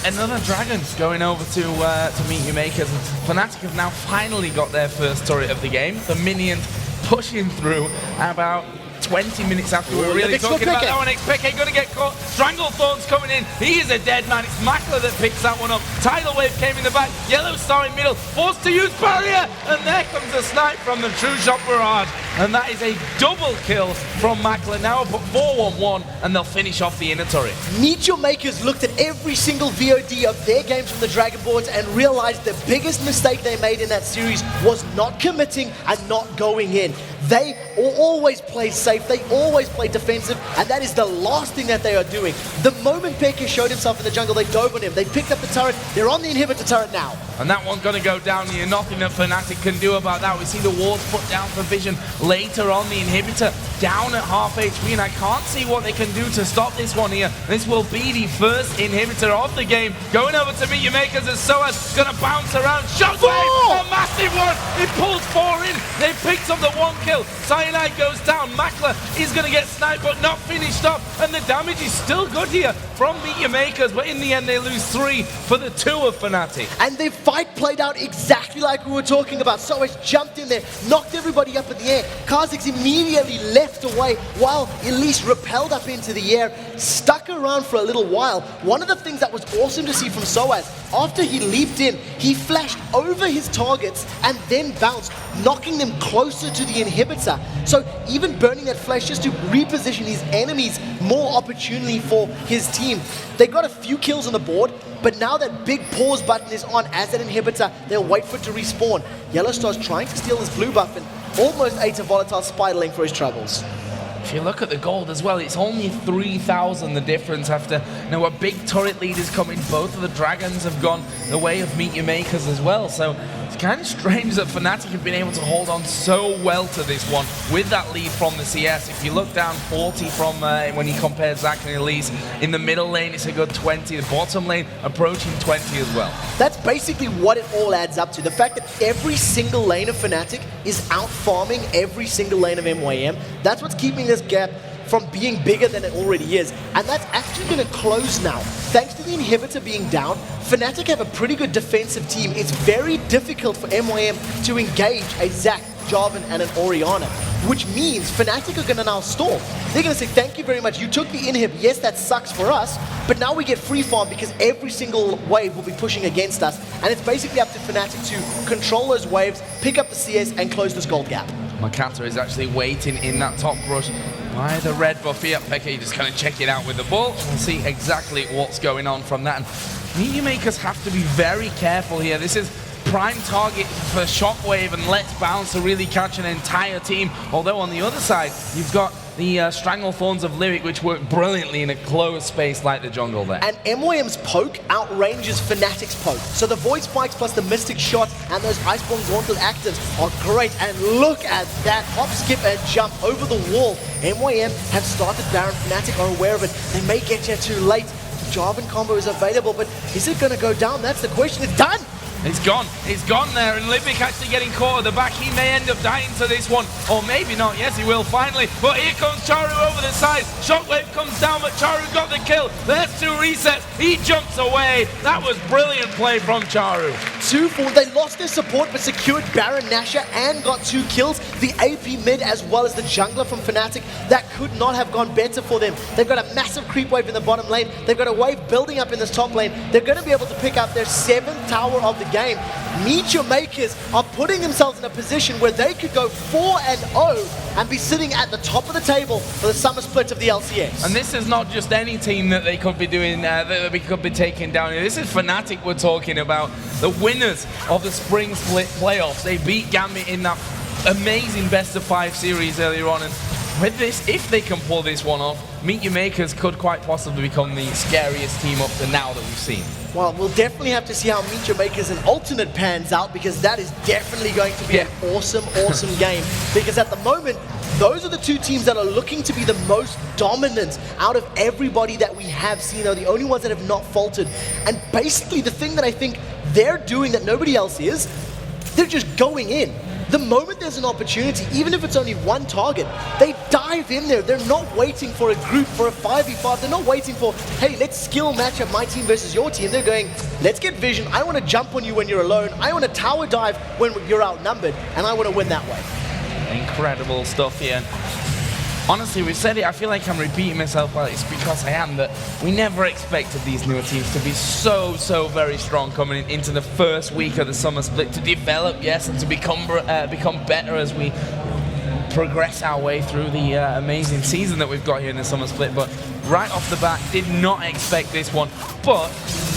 another dragon going over to Meteor Makers. Fnatic have now finally got their first turret of the game. The minions pushing through about 20 minutes after we were really talking about that one. XPK going to get caught. Stranglethorn's coming in. He is a dead man. It's Makler that picks that one up. Tidal Wave came in the back. Yellow Star in middle. Forced to use barrier. And there comes a snipe from the True Shot Barrage. And that is a double kill from Makler. Now up at 4-1-1. And they'll finish off the inner turret.
Meteor Makers looked at every single VOD of their games from the Dragon Boards and realized the biggest mistake they made in that series was not committing and not going in. They always play safe, they always play defensive, and that is the last thing that they are doing. The moment Peke showed himself in the jungle, they dove on him. They picked up the turret, they're on the inhibitor turret now.
And that one's going to go down here. Nothing that Fnatic can do about that. We see the wards put down for vision later on. The inhibitor down at half HP, and I can't see what they can do to stop this one here. This will be the first inhibitor of the game. Going over to Meteor Makers as Soaz going to bounce around. Shockwave! A massive one! It pulls 4 in. They picked up the 1 kill. Cyanide goes down. Makler is going to get sniped, but not finished off. And the damage is still good here from Meteor Makers, but in the end they lose 3 for the 2 of Fnatic.
And their fight played out exactly like we were talking about. Soaz jumped in there, knocked everybody up in the air. Kha'Zix immediately left away while Elise rappelled up into the air, stuck around for a little while. One of the things that was awesome to see from Soaz, after he leaped in, he flashed over his targets and then bounced, knocking them closer to the inhibitor. So even burning that flash just to reposition his enemies more opportunity for his team. They got a few kills on the board, but now that big pause button is on as that inhibitor, they'll wait for it to respawn. Yellowstar's trying to steal his blue buff and almost ate a volatile spiderling for his troubles.
If you look at the gold as well, it's only 3,000 the difference after a big turret lead is coming. Both of the dragons have gone the way of Meteor Makers as well. So it's kind of strange that Fnatic have been able to hold on so well to this one with that lead from the CS. If you look down 40 from when you compare Zac and Elise, in the middle lane it's a good 20, the bottom lane approaching 20 as well.
That's basically what it all adds up to. The fact that every single lane of Fnatic is out farming every single lane of MYM. That's what's keeping this gap from being bigger than it already is. And that's actually going to close now. Thanks to the inhibitor being down, Fnatic have a pretty good defensive team. It's very difficult for MYM to engage a Zac, Jarvan, and an Orianna, which means Fnatic are going to now stall. They're going to say, thank you very much, you took the inhib, yes, that sucks for us, but now we get free farm because every single wave will be pushing against us, and it's basically up to Fnatic to control those waves, pick up the CS, and close this gold gap.
Makato is actually waiting in that top rush by the red buff here. Peke just kind of check it out with the ball. We'll see exactly what's going on from that. And Meteor Makers have to be very careful here. This is prime target for Shockwave and Let's Bounce to really catch an entire team. Although on the other side, you've got the Stranglethorns of Lyric, which work brilliantly in a closed space like the jungle there.
And MYM's poke outranges Fnatic's poke. So the Void Spikes plus the Mystic Shot and those Iceborne Gauntlet actives are great. And look at that hop, skip, and jump over the wall. MYM have started Baron. Fnatic are aware of it. They may get here too late. The Jarvan combo is available, but is it going to go down? That's the question. It's done!
It's gone there, and Lipic actually getting caught at the back. He may end up dying to this one, or maybe not. Yes, he will finally. But here comes Charu over the side. Shockwave comes down, but Charu got the kill. There's 2 resets. He jumps away. That was brilliant play from Charu.
2-4. They lost their support, but secured Baron Nashor and got 2 kills. The AP mid as well as the jungler from Fnatic. That could not have gone better for them. They've got a massive creep wave in the bottom lane. They've got a wave building up in this top lane. They're going to be able to pick up their 7th tower of the game. Meteor Makers are putting themselves in a position where they could go 4-0 and be sitting at the top of the table for the summer split of the LCS.
And this is not just any team that they could be doing, that we could be taking down here. This is Fnatic we're talking about, the winners of the spring split playoffs. They beat Gambit in that amazing best-of-5 series earlier on, and with this, if they can pull this one off, Meteor Makers could quite possibly become the scariest team up to now that we've seen.
Well, we'll definitely have to see how Meteor Makers and Alternate pans out, because that is definitely going to be an awesome game. Because at the moment, those are the 2 teams that are looking to be the most dominant out of everybody that we have seen. They're the only ones that have not faltered. And basically, the thing that I think they're doing that nobody else is, they're just going in. The moment there's an opportunity, even if it's only 1 target, they dive in there. They're not waiting for a group, for a 5v5. They're not waiting for, hey, let's skill match up my team versus your team. They're going, let's get vision. I want to jump on you when you're alone. I want to tower dive when you're outnumbered, and I want to win that way.
Incredible stuff here. Honestly, we've said it, I feel like I'm repeating myself, well, it's because I am, that we never expected these newer teams to be so very strong coming into the first week of the summer split, to develop, yes, and to become better as we progress our way through the amazing season that we've got here in the summer split. But right off the bat, did not expect this one. But,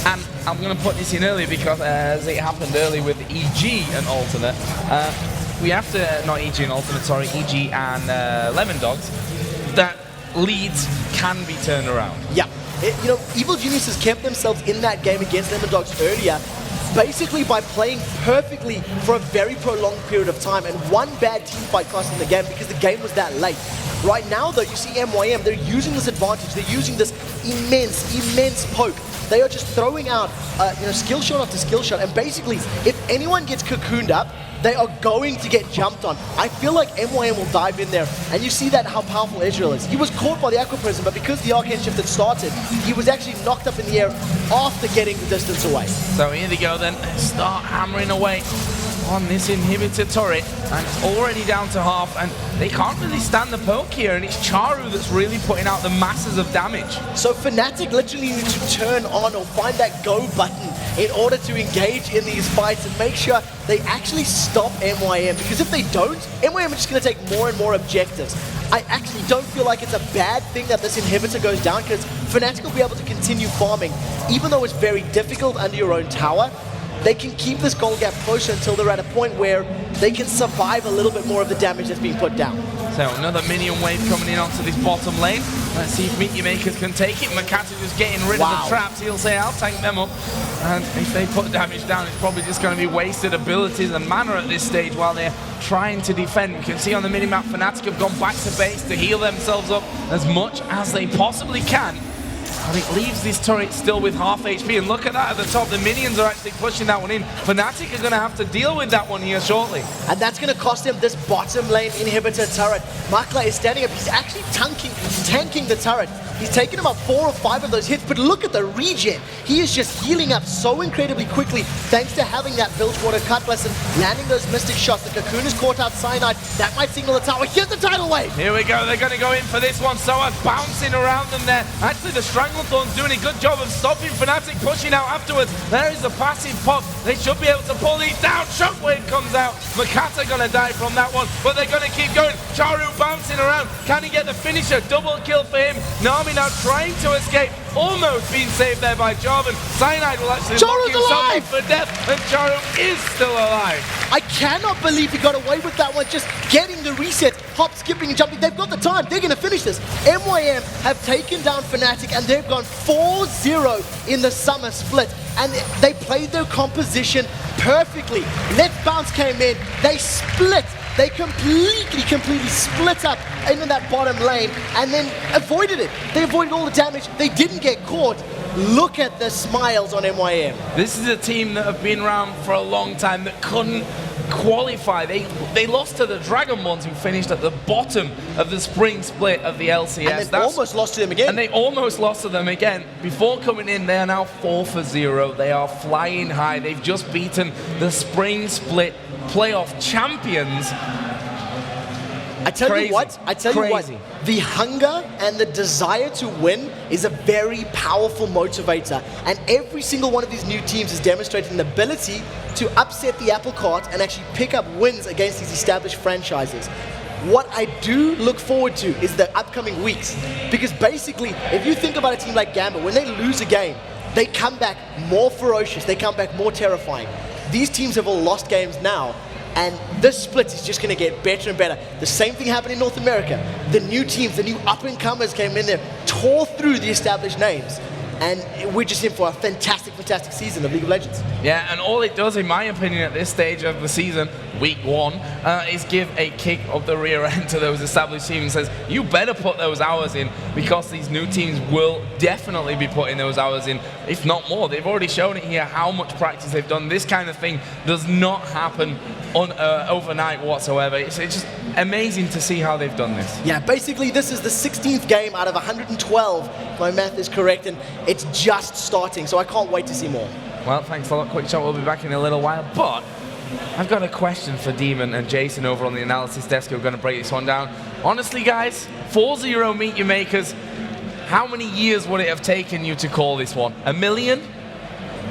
and I'm going to put this in earlier because as it happened earlier with EG and Alternate, we have to, not EG and Alternate, sorry, EG and Lemon Dogs, that leads can be turned around.
Yeah. You know, Evil Geniuses kept themselves in that game against Lemon Dogs earlier, basically by playing perfectly for a very prolonged period of time, and 1 bad team fight cost them the game because the game was that late. Right now, though, you see MYM, they're using this advantage. They're using this immense poke. They are just throwing out, skill shot after skill shot, and basically, if anyone gets cocooned up, they are going to get jumped on. I feel like MYM will dive in there, and you see that how powerful Ezreal is. He was caught by the Aqua Prism, but because the Arcane Shift had started, he was actually knocked up in the air after getting the distance away.
So here they go then, start hammering away on this inhibitor turret, and it's already down to half, and they can't really stand the poke here, and it's Charu that's really putting out the masses of damage.
So Fnatic literally need to turn on or find that go button in order to engage in these fights and make sure they actually stop MYM, because if they don't, MYM are just going to take more and more objectives. I actually don't feel like it's a bad thing that this inhibitor goes down, because Fnatic will be able to continue farming. Even though it's very difficult under your own tower, they can keep this goal gap closer until they're at a point where they can survive a little bit more of the damage that's being put down.
So another minion wave coming in onto this bottom lane. Let's see if Meteor Makers can take it. Makata just getting rid of the traps. He'll say, I'll tank them up. And if they put damage down, it's probably just going to be wasted abilities and mana at this stage while they're trying to defend. You can see on the minimap, Fnatic have gone back to base to heal themselves up as much as they possibly can. But it leaves this turret still with half HP, and look at that at the top, the minions are actually pushing that one in. Fnatic are going to have to deal with that one here shortly.
And that's going to cost him this bottom lane inhibitor turret. Makla is standing up, he's actually tanking the turret. He's taken about 4 or 5 of those hits, but look at the regen. He is just healing up so incredibly quickly thanks to having that Bilgewater Cutlass and landing those Mystic shots. The Cocoon is caught out Cyanide. That might signal the tower. Here's the tidal wave.
Here we go. They're going to go in for this one. Soa's bouncing around them there. Actually, the Stranglethorn's doing a good job of stopping Fnatic pushing out afterwards. There is a passive pop. They should be able to pull these down. Shockwave comes out. Makata going to die from that one, but they're going to keep going. Charu bouncing around. Can he get the finisher? Double kill for him. Nami now trying to escape, almost being saved there by Jarvan. Cyanide will actually lock himself up for death, and Charu is still alive.
I cannot believe he got away with that one, just getting the reset, hop, skipping, and jumping. They've got the time. They're going to finish this. MYM have taken down Fnatic, and they've gone 4-0 in the summer split, and they played their composition perfectly. Let's Bounce came in. They split They completely split up into that bottom lane and then avoided it. They avoided all the damage. They didn't get caught. Look at the smiles on MYM.
This is a team that have been around for a long time that couldn't qualify. They lost to the Dragonborns, who finished at the bottom of the spring split of the LCS.
And they almost lost to them again.
And they almost lost to them again. Before coming in, they are now 4-0. They are flying high. They've just beaten the spring split playoff champions.
I tell you what, the hunger and the desire to win is a very powerful motivator. And every single one of these new teams is demonstrating the ability to upset the apple cart and actually pick up wins against these established franchises. What I do look forward to is the upcoming weeks. Because basically, if you think about a team like Gambit, when they lose a game, they come back more ferocious, they come back more terrifying. These teams have all lost games now, and this split is just going to get better and better. The same thing happened in North America. The new teams, the new up-and-comers came in there, tore through the established names. And we're just in for a fantastic, fantastic season of League of Legends.
Yeah, and all it does, in my opinion, at this stage of the season, week 1, is give a kick of the rear end to those established teams and says, you better put those hours in, because these new teams will definitely be putting those hours in, if not more. They've already shown it here how much practice they've done. This kind of thing does not happen overnight whatsoever. It's just amazing to see how they've done this.
Yeah, basically this is the 16th game out of 112, if my math is correct, and it's just starting, so I can't wait to see more.
Well, thanks a lot, Quick Shot. We'll be back in a little while, but I've got a question for Demon and Jason over on the analysis desk who are going to break this one down. Honestly, guys, 4-0 Meet Your Makers, how many years would it have taken you to call this one? A million?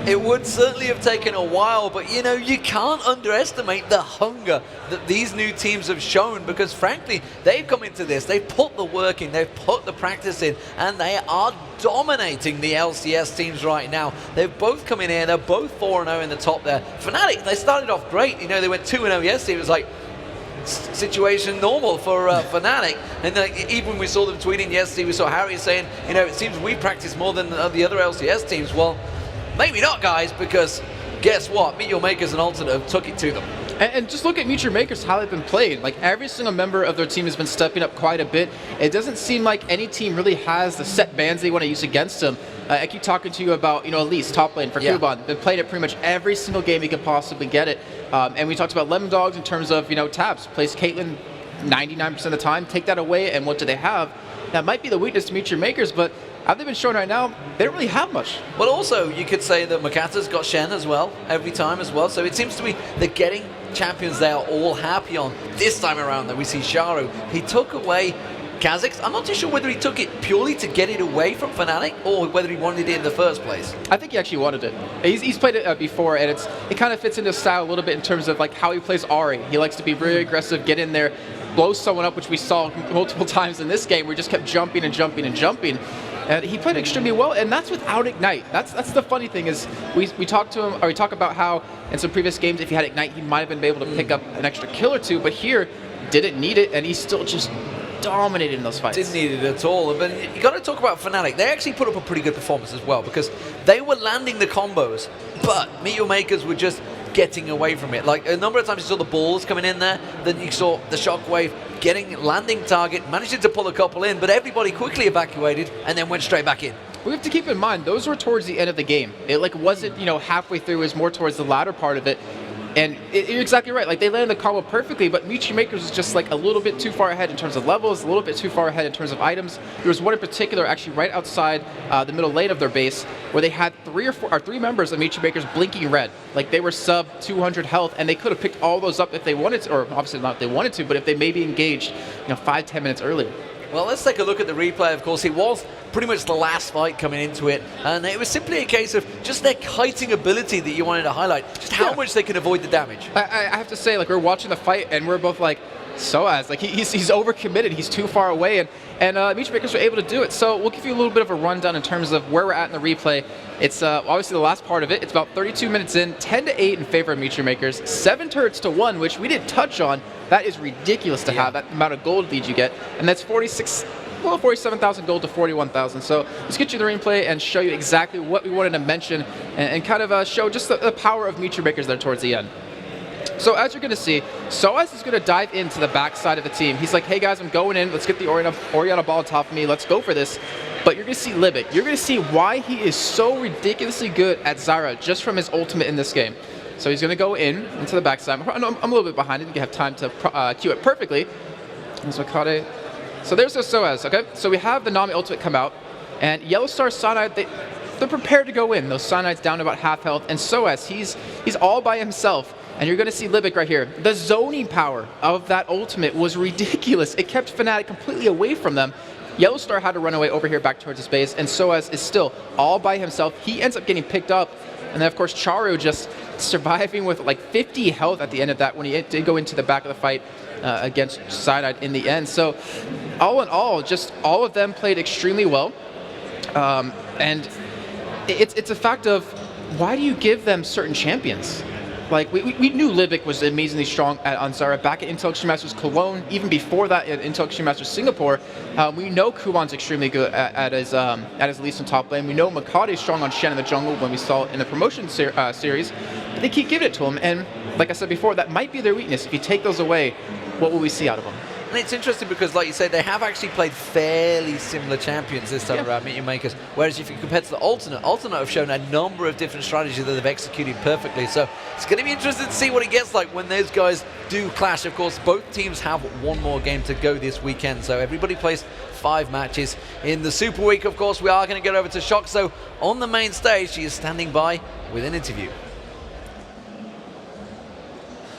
It would certainly have taken a while, but you know, you can't underestimate the hunger that these new teams have shown, because frankly, they've come into this, they've put the work in, they've put the practice in, and they are dominating the LCS teams right now. They've both come in here, they're both 4-0 in the top there. Fnatic, they started off great, you know, they went 2-0 yesterday, it was like situation normal for Fnatic, and even we saw them tweeting yesterday, we saw Harry saying, you know, it seems we practice more than the other LCS teams. Well, maybe not, guys, because guess what? Meet Your Makers and Alternative took it to them.
And just look at Meet Your Makers, how they've been played. Like, every single member of their team has been stepping up quite a bit. It doesn't seem like any team really has the set bans they want to use against them. I keep talking to you about, you know, Elise, top lane for Kuban. They've played it pretty much every single game you could possibly get it. And we talked about Lemon Dogs in terms of, you know, tabs. Plays Caitlyn 99% of the time. Take that away, and what do they have? That might be the weakness to Meet Your Makers, but how they've been showing right now, they don't really have much.
Well, also, you could say that Makata's got Shen as well, every time as well. So it seems to be they're getting champions they are all happy on. This time around, though, we see Sharu. He took away Kha'Zix. I'm not too sure whether he took it purely to get it away from Fnatic or whether he wanted it in the first place.
I think he actually wanted it. He's played it before, and it kind of fits into his style a little bit in terms of like how he plays Ahri. He likes to be very aggressive, get in there, blow someone up, which we saw multiple times in this game. We just kept jumping and jumping and jumping. And he played extremely well, and that's without Ignite. That's the funny thing is we talk to him, or we talk about how in some previous games, if he had Ignite, he might have been able to pick up an extra kill or two, but here, didn't need it, and he's still just dominated in those fights.
Didn't need it at all. But you got to talk about Fnatic. They actually put up a pretty good performance as well, because they were landing the combos, but Meet Your Makers were just getting away from it. Like a number of times you saw the balls coming in there, then you saw the shockwave landing target, managing to pull a couple in, but everybody quickly evacuated and then went straight back in.
We have to keep in mind, those were towards the end of the game. It like wasn't, you know, halfway through, it was more towards the latter part of it. And you're exactly right, like they landed the combo perfectly, but Meet Your Makers was just like a little bit too far ahead in terms of levels, a little bit too far ahead in terms of items. There was one in particular actually right outside the middle lane of their base where they had three members of Meet Your Makers blinking red. Like they were sub 200 health, and they could have picked all those up if they wanted to, or obviously not if they wanted to, but if they maybe engaged, you know, 5-10 minutes earlier.
Well, let's take a look at the replay. Of course, it was pretty much the last fight coming into it, and it was simply a case of just their kiting ability that you wanted to highlight, just how much they can avoid the damage.
I have to say, like, we're watching the fight, and we're both like, Soaz, like he's overcommitted, he's too far away, and Meet Your Makers were able to do it. So we'll give you a little bit of a rundown in terms of where we're at in the replay. It's obviously the last part of it. It's about 32 minutes in, 10-8 in favor of Meet Your Makers, 7 turrets to 1, which we didn't touch on. That is ridiculous to have that amount of gold lead you get, and that's 47,000 gold to 41,000. So let's get you the replay and show you exactly what we wanted to mention and kind of show just the power of Meet Your Makers there towards the end. So as you're going to see, Soaz is going to dive into the backside of the team. He's like, hey guys, I'm going in. Let's get the Orianna ball on top of me. Let's go for this. But you're going to see Libic. You're going to see why he is so ridiculously good at Zyra just from his ultimate in this game. So he's going to go into the backside. I'm a little bit behind it. You have time to cue it perfectly. Makate. So there's the Soaz, okay? So we have the Nami ultimate come out. And Yellowstar Cyanide, they're prepared to go in. Those Cyanide's down to about half health. And Soaz, he's all by himself. And you're going to see Libic right here. The zoning power of that ultimate was ridiculous. It kept Fnatic completely away from them. Yellowstar had to run away over here back towards his base, and Soaz is still all by himself. He ends up getting picked up, and then of course Charu just surviving with like 50 health at the end of that when he did go into the back of the fight against Cyanide in the end. So all in all, just all of them played extremely well. And it's a fact of, why do you give them certain champions? Like, we knew Libic was amazingly strong on Zyra back at Intel Extreme Masters Cologne, even before that at Intel Extreme Masters Singapore. We know Kuban's extremely good at his Lee Sin top lane. We know Makade is strong on Shen in the jungle when we saw it in the promotion series. But they keep giving it to him, and like I said before, that might be their weakness. If you take those away, what will we see out of them?
And it's interesting because, like you said, they have actually played fairly similar champions this time around, Meteor Makers. Whereas if you compare to the Alternate have shown a number of different strategies that they've executed perfectly. So it's going to be interesting to see what it gets like when those guys do clash. Of course, both teams have one more game to go this weekend. So everybody plays 5 matches in the Super Week. Of course, we are going to get over to Shock. So on the main stage, she is standing by with an interview.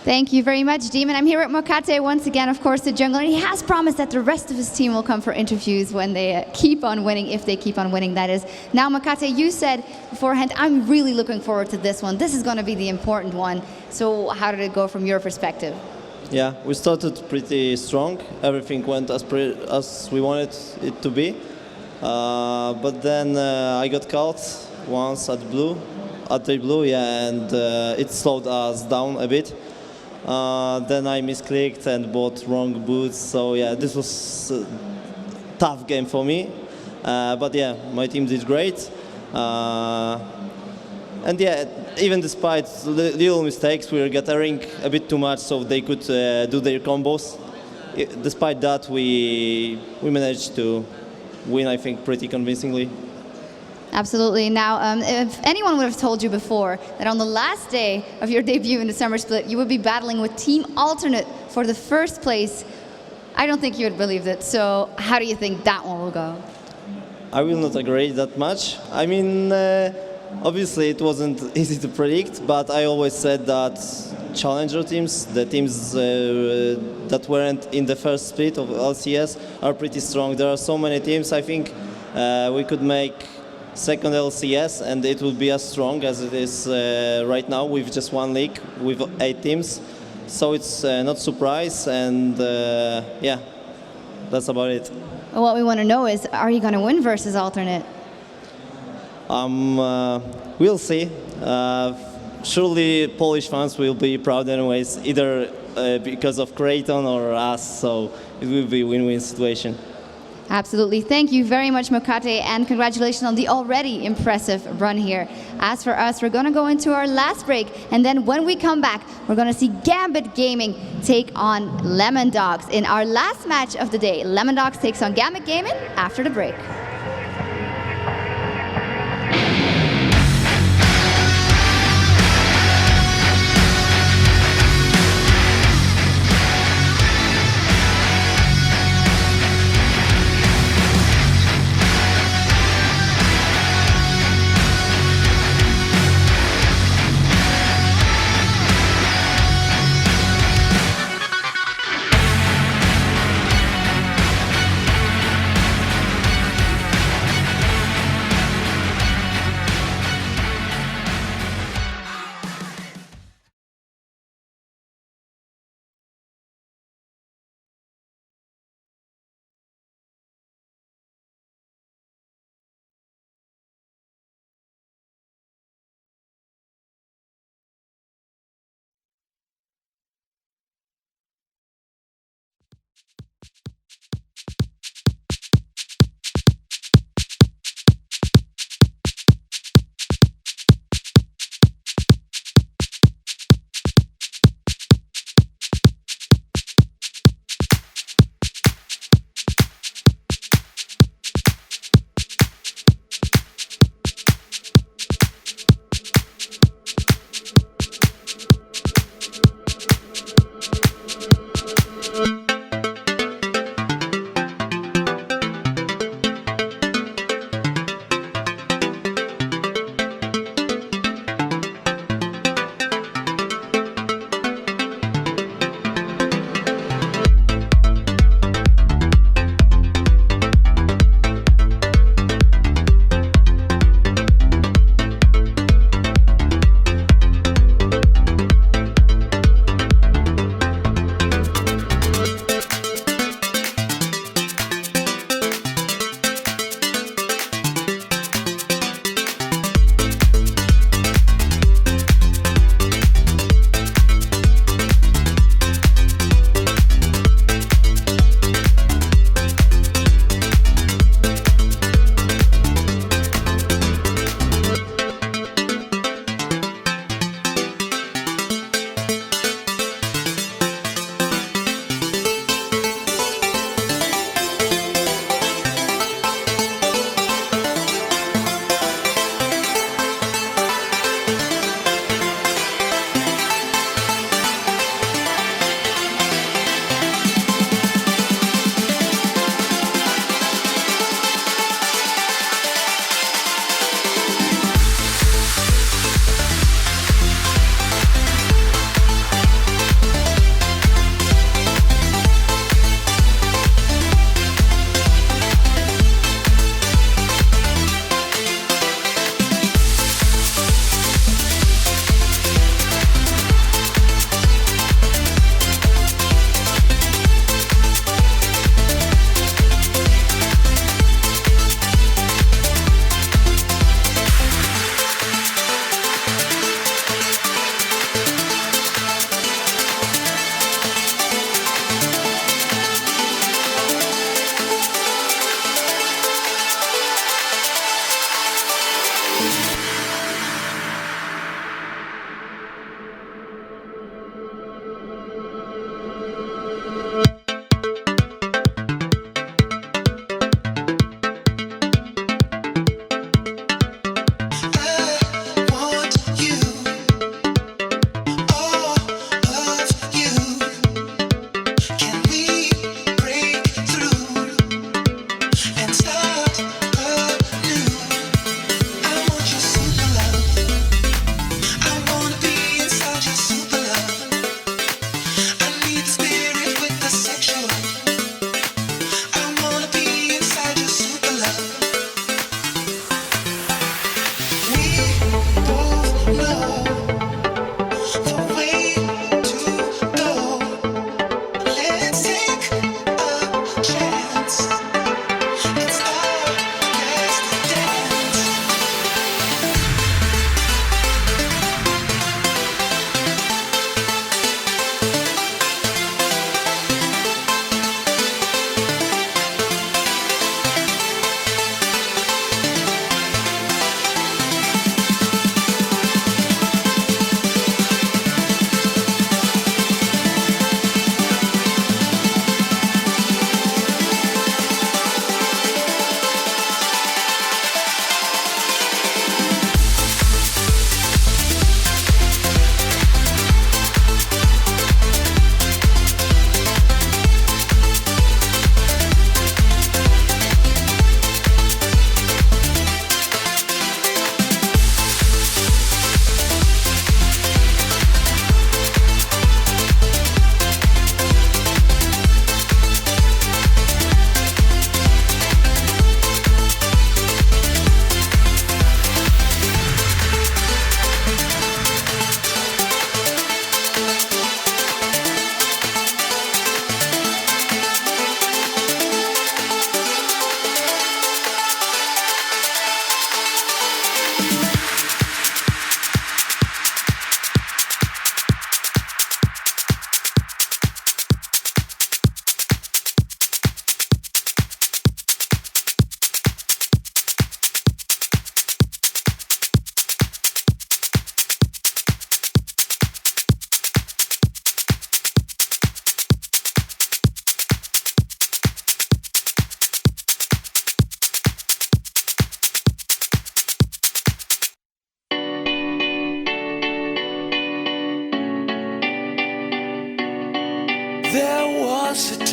Thank you very much, Demon. I'm here with Makate once again, of course, the jungler. And he has promised that the rest of his team will come for interviews when they keep on winning, if they keep on winning, that is. Now, Makate, you said beforehand, I'm really looking forward to this one. This is going to be the important one. So how did it go from your perspective?
Yeah, we started pretty strong. Everything went as we wanted it to be. But then I got caught once at blue, and it slowed us down a bit. Then I misclicked and bought wrong boots, so yeah, this was a tough game for me. But yeah, my team did great. And yeah, even despite little mistakes, we were gathering a bit too much so they could do their combos. Despite that, we managed to win, I think, pretty convincingly.
Absolutely. Now, if anyone would have told you before that on the last day of your debut in the Summer Split, you would be battling with Team Alternate for the first place, I don't think you would believe it. So how do you think that one will go?
I will not agree that much. I mean, obviously it wasn't easy to predict, but I always said that challenger teams, the teams that weren't in the first split of LCS, are pretty strong. There are so many teams. I think we could make second LCS and it will be as strong as it is right now with just one league with 8 teams. So it's not surprise, and yeah, that's about it.
What we want to know is, are you going to win versus Alternate?
We'll see. Surely Polish fans will be proud anyways, either because of Creighton or us, so it will be a win-win situation.
Absolutely. Thank you very much, Makate, and congratulations on the already impressive run here. As for us, we're going to go into our last break, and then when we come back, we're going to see Gambit Gaming take on Lemon Dogs in our last match of the day. Lemon Dogs takes on Gambit Gaming after the break.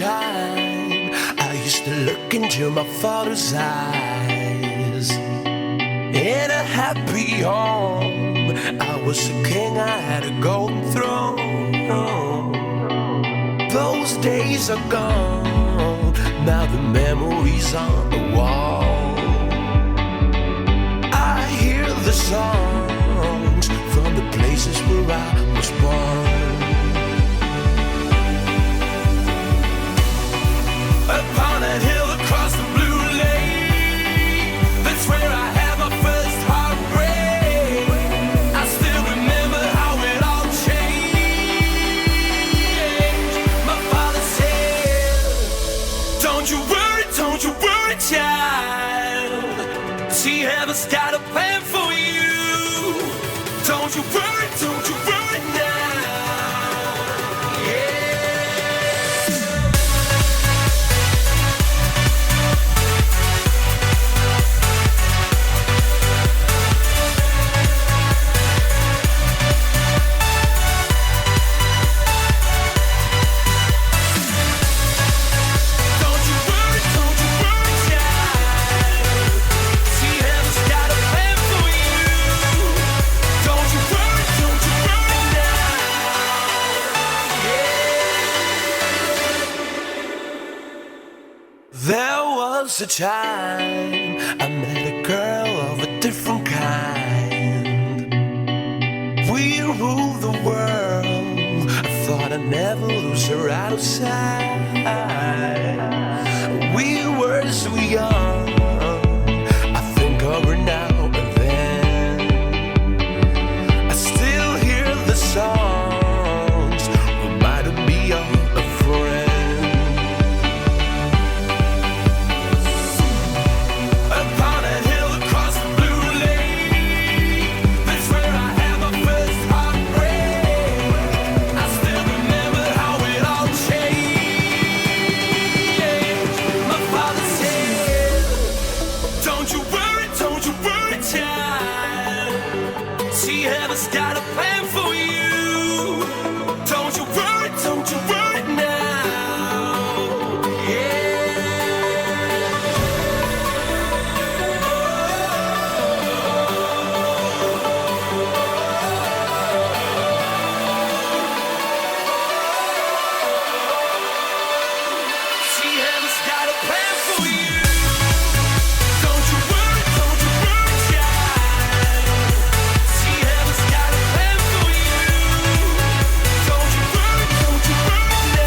time I used to look into my father's eyes. In a happy home, I was a king, I had a golden throne. Those days are gone, now the memories on the wall. I hear the songs from the places where I was born. Upon that hill across the blue lake, that's where I had my first heartbreak. I still remember how it all changed. My father said, don't you worry, child. See, heaven's got a plan for you. Don't you worry now. There was a time I met a girl of a different kind. We ruled the world. I thought I'd never lose her out of sight. We were so young. I think of her now and then. I still hear the songs. Reminded me of a friend. See, heaven's got a plan for you. Don't you worry now. See, heaven's got a plan for you. Don't you worry, child. See, heaven's got a plan for you. Don't you worry now.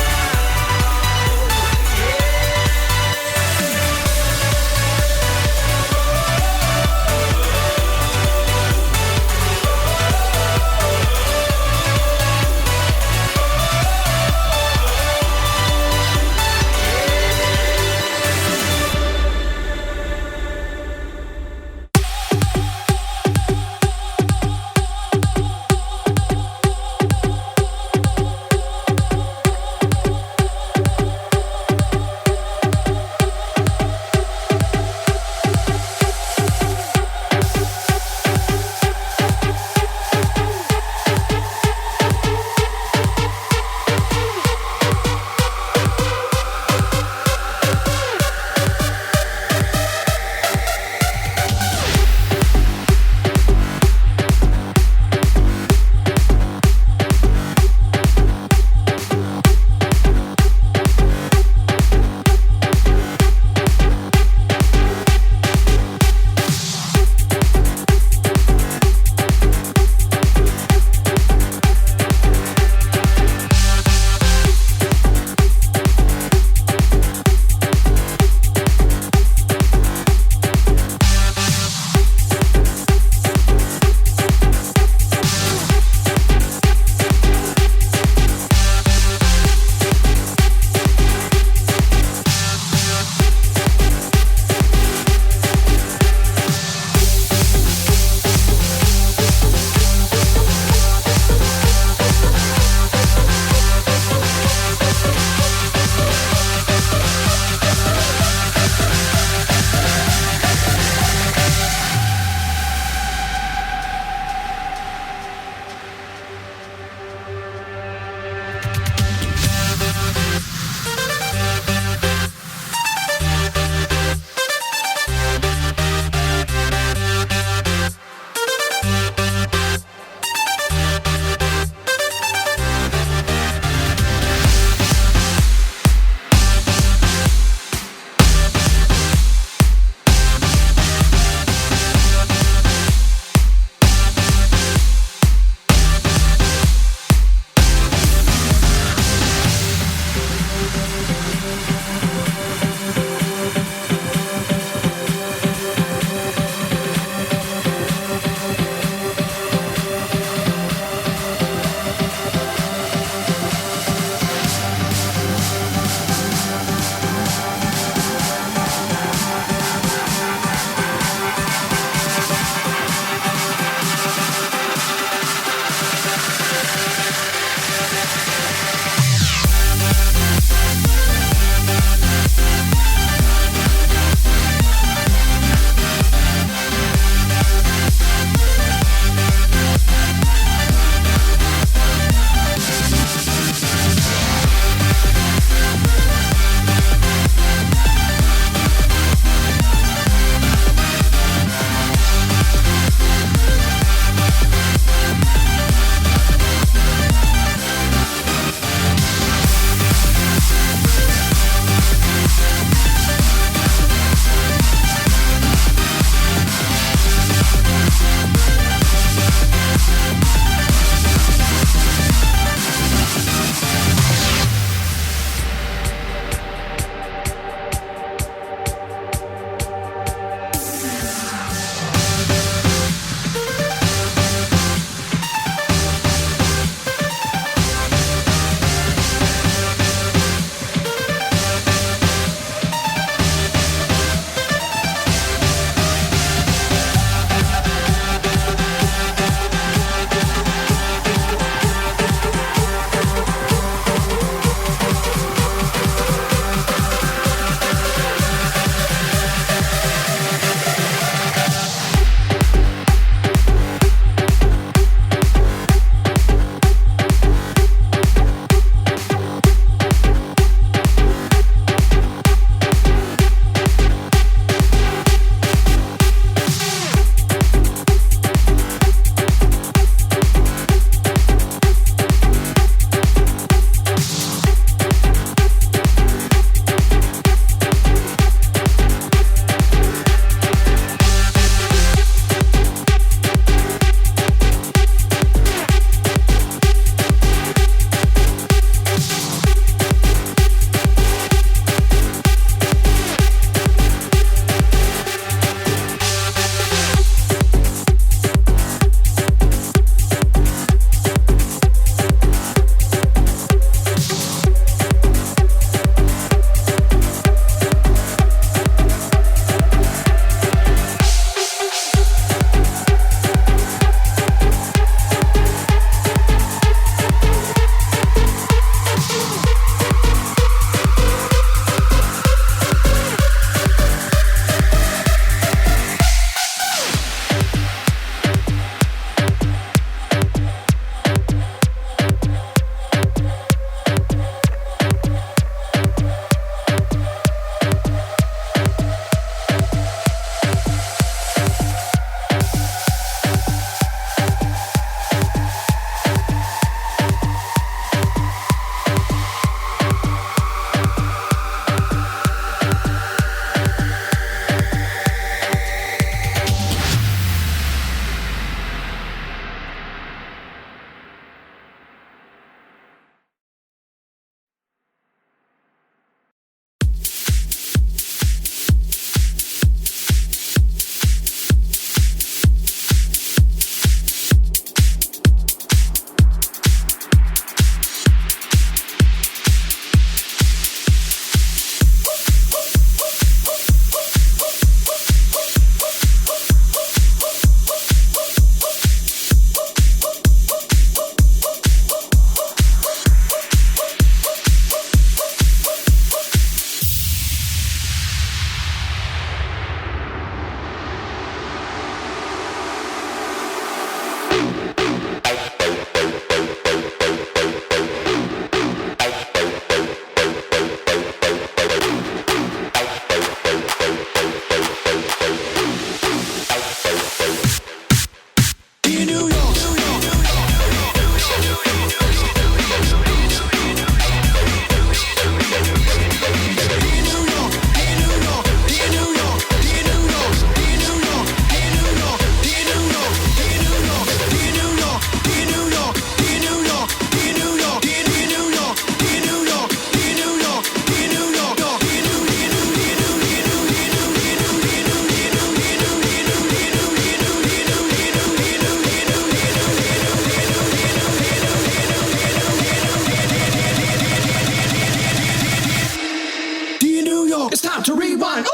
York, it's time to rewind.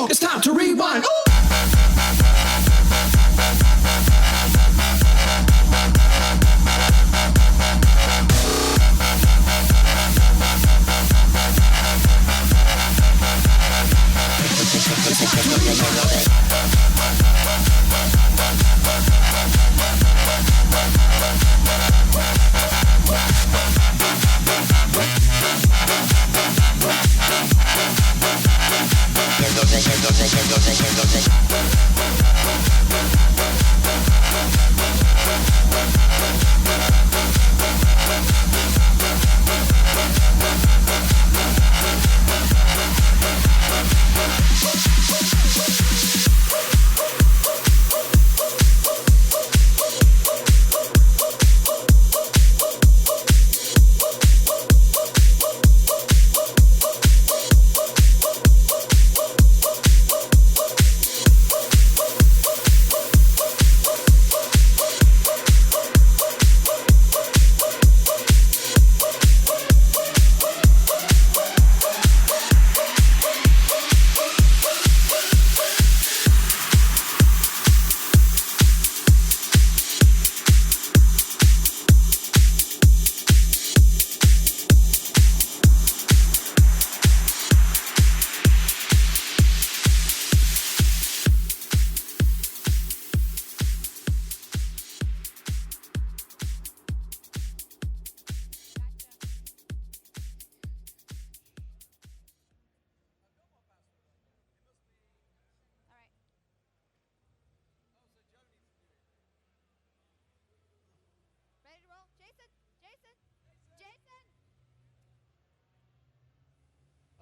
It's time to rewind.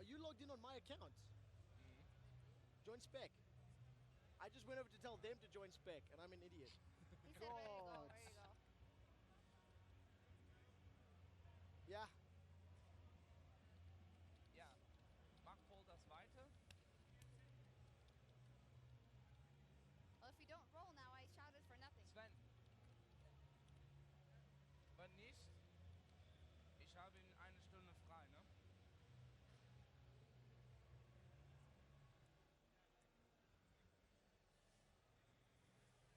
Are you logged in on my account? Join spec. I just went over to tell them to join spec, and I'm an idiot. God. Yeah.
Ja, mach Paul das weiter.
Well, if we don't roll now, I shouted for nothing.
Sven. Wenn nicht, ich habe in eine Stunde frei, ne?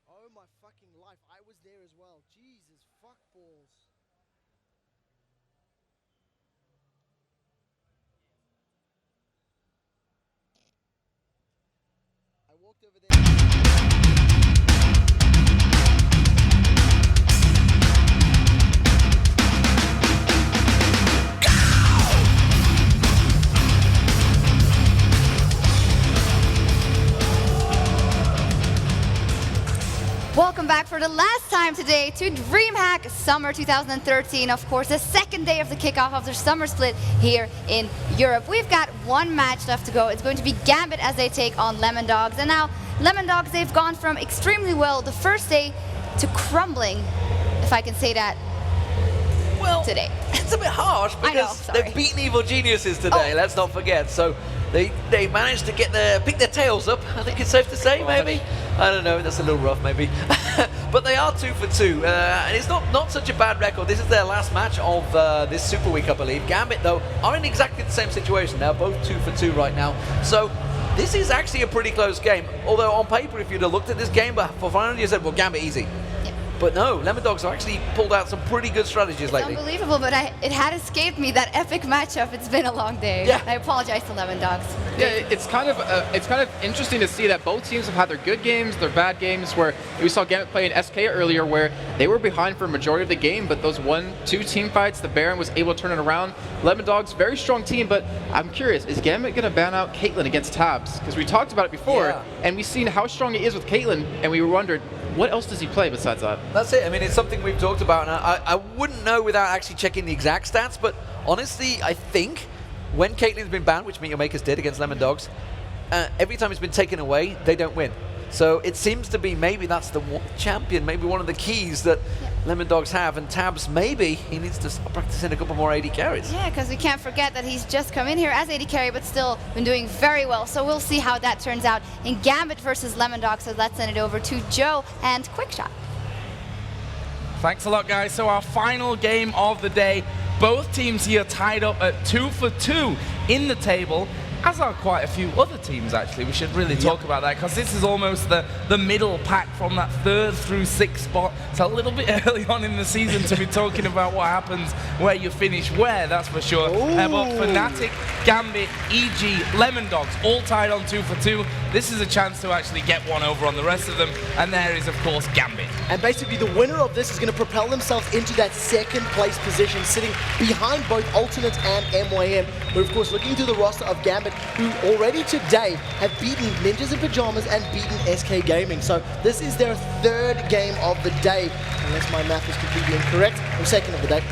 Oh my fucking life, I was there as well. Jesus, fuck balls. I walked over there.
Welcome welcome back for the last time today to DreamHack Summer 2013. Of course, the second day of the kickoff of the summer split here in Europe. We've got one match left to go. It's going to be Gambit as they take on Lemon Dogs. And now, Lemon Dogs, they've gone from extremely well the first day to crumbling, if I can say that, today.
It's a bit harsh because they've beaten Evil Geniuses today, let's not forget. So they managed to pick their tails up, I think it's safe to say, maybe. I don't know, that's a little rough maybe. But they are 2 for 2, and it's not such a bad record. This is their last match of this Super Week, I believe. Gambit, though, are in exactly the same situation. They're both 2 for 2 right now. So this is actually a pretty close game. Although on paper, if you'd have looked at this game, but for fun, you said, well, Gambit easy. But no, Lemon Dogs have actually pulled out some pretty good strategies lately.
Unbelievable, but it had escaped me, that epic matchup. It's been a long day.
Yeah.
I apologize to Lemon Dogs.
Yeah, it's kind of interesting to see that both teams have had their good games, their bad games, where we saw Gambit play in SK earlier where they were behind for a majority of the game, but those 1-2 team fights, the Baron was able to turn it around. Lemon Dogs, very strong team, but I'm curious, is Gambit going to ban out Caitlyn against Tabs? Because we talked about it before, and we've seen how strong he is with Caitlyn, and we wondered, what else does he play besides that?
That's it. I mean, it's something we've talked about, and I wouldn't know without actually checking the exact stats, but honestly, I think when Caitlyn's been banned, which Meet Your Makers did against Lemon Dogs, every time it's been taken away, they don't win. So it seems to be maybe that's the champion, maybe one of the keys that Lemon Dogs have, and Tabs, maybe he needs to start practicing a couple more AD carries.
Yeah, because we can't forget that he's just come in here as AD carry, but still been doing very well. So we'll see how that turns out in Gambit versus Lemon Dogs. So let's send it over to Joe and Quickshot.
Thanks a lot, guys. So our final game of the day, both teams here tied up at 2 for 2 in the table, as are quite a few other teams, actually. We should really talk about that, because this is almost the middle pack from that 3rd through 6th spot. It's a little bit early on in the season to be talking about what happens where you finish where, that's for sure. But Fnatic, Gambit, EG, Lemon Dogs, all tied on 2 for 2. This is a chance to actually get one over on the rest of them, and there is, of course, Gambit.
And basically, the winner of this is going to propel themselves into that 2nd place position, sitting behind both Alternate and MYM. But of course, looking through the roster of Gambit, who already today have beaten Ninjas in Pajamas and beaten SK Gaming. So this is their 3rd game of the day, unless my math is completely incorrect, or 2nd of the day.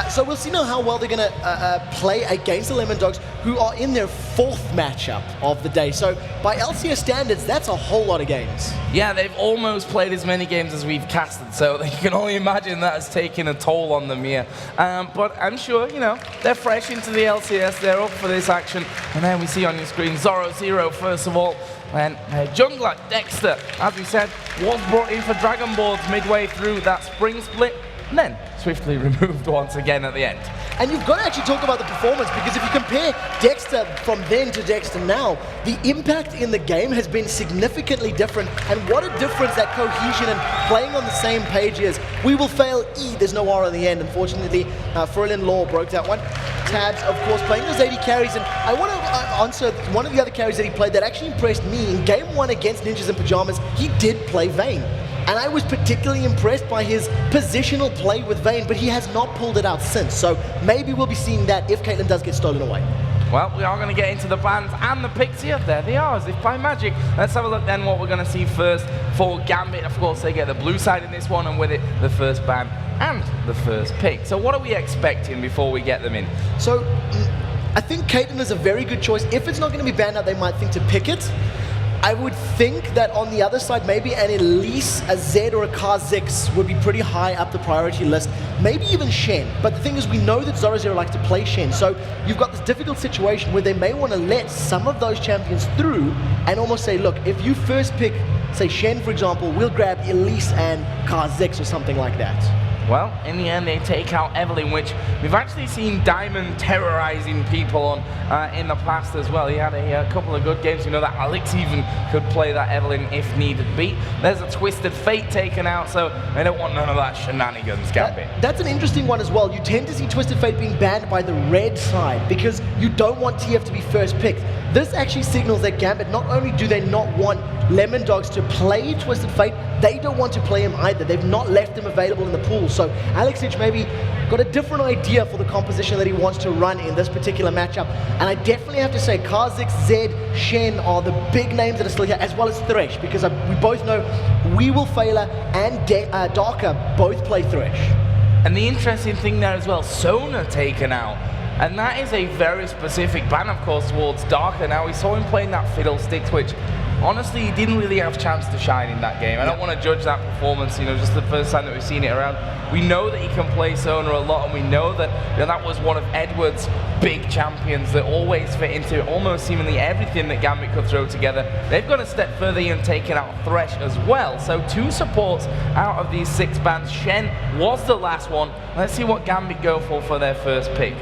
So we'll see now how well they're going to play against the Lemon Dogs, who are in their 4th matchup of the day. So by LCS standards, that's a whole lot of games.
Yeah, they've almost played as many games as we've casted, so you can only imagine that has taken a toll on them here. But I'm sure, you know, they're fresh into the LCS, they're up for this action. And then we see on your screen Zoro first of all. And jungler Dexter, as we said, was brought in for Dragon Balls midway through that spring split, and then swiftly removed once again at the end.
And you've got to actually talk about the performance, because if you compare Dexter from then to Dexter now, the impact in the game has been significantly different. And what a difference that cohesion and playing on the same page is. We will fail E, there's no R on the end, unfortunately. Ferlin Law broke that one. Tabs, of course, playing those AD carries, and I want to answer one of the other carries that he played that actually impressed me. In game 1 against Ninjas in Pajamas, he did play Vayne. And I was particularly impressed by his positional play with Vayne, but he has not pulled it out since. So maybe we'll be seeing that if Caitlyn does get stolen away.
Well, we are going to get into the bans and the picks here. There they are, as if by magic. Let's have a look then what we're going to see first for Gambit. Of course, they get the blue side in this one, and with it, the first ban and the first pick. So what are we expecting before we get them in?
So I think Caitlyn is a very good choice. If it's not going to be banned out, they might think to pick it. I would think that on the other side, maybe an Elise, a Zed, or a Kha'Zix would be pretty high up the priority list. Maybe even Shen. But the thing is, we know that Zoro likes to play Shen. So you've got this difficult situation where they may want to let some of those champions through and almost say, look, if you first pick, say, Shen, for example, we'll grab Elise and Kha'Zix or something like that.
Well, in the end, they take out Evelyn, which we've actually seen Diamond terrorizing people on in the past as well. He had a couple of good games. You know that Alex even could play that Evelyn if needed be. There's a Twisted Fate taken out, so they don't want none of that shenanigans, Gambit.
That's an interesting one as well. You tend to see Twisted Fate being banned by the red side because you don't want TF to be first picked. This actually signals that Gambit, not only do they not want Lemon Dogs to play Twisted Fate, they don't want to play him either. They've not left him available in the pool. So Alexic maybe got a different idea for the composition that he wants to run in this particular matchup. And I definitely have to say Kha'Zix, Zed, Shen are the big names that are still here, as well as Thresh, because we both know Weevil, Phaler, and Darker both play Thresh.
And the interesting thing there as well, Sona taken out. And that is a very specific ban, of course, towards Darker. Now, we saw him playing that Fiddlesticks, which honestly, he didn't really have a chance to shine in that game. I don't want to judge that performance, just the first time that we've seen it around. We know that he can play Sona a lot, and we know that that was one of Edward's big champions that always fit into almost seemingly everything that Gambit could throw together. They've gone a step further and taken out Thresh as well. So 2 supports out of these 6 bans. Shen was the last one. Let's see what Gambit go for their first pick.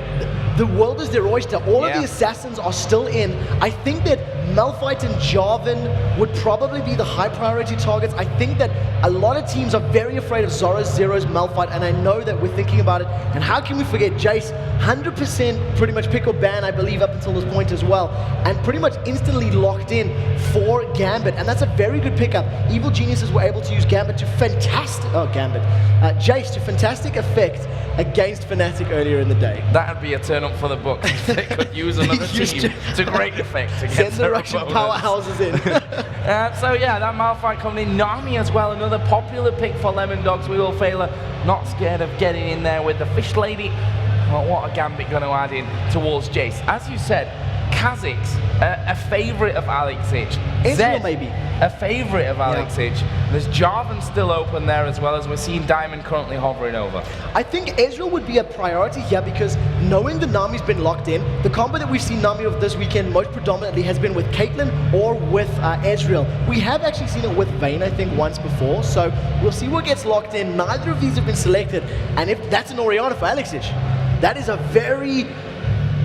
The world is their oyster. All of the assassins are still in. I think that Malphite and Jarvan would probably be the high priority targets. I think that a lot of teams are very afraid of Zoros, Zeros, Malphite, and I know that we're thinking about it. And how can we forget Jace? 100% pretty much pick or ban, I believe, up until this point as well. And pretty much instantly locked in for Gambit. And that's a very good pickup. Evil Geniuses were able to use Gambit to Jace to fantastic effect against Fnatic earlier in the day.
That would be a turn up for the books. They could use another team to great effect against
send the Russian powerhouses in.
So yeah, that Malphite coming in. Nami as well, another popular pick for Lemon Dogs. We will fail not scared of getting in there with the Fish Lady. Well, what a Gambit going to add in towards Jace. As you said, Kha'Zix, a favourite of Alexic.
Ezreal maybe.
A favourite of Alexic. There's Jarvan still open there as well, as we're seeing Diamond currently hovering over.
I think Ezreal would be a priority here because knowing that Nami's been locked in, the combo that we've seen Nami of this weekend most predominantly has been with Caitlyn or with Ezreal. We have actually seen it with Vayne, I think, once before, so we'll see what gets locked in. Neither of these have been selected, and if that's an Orianna for Alexic, that is a very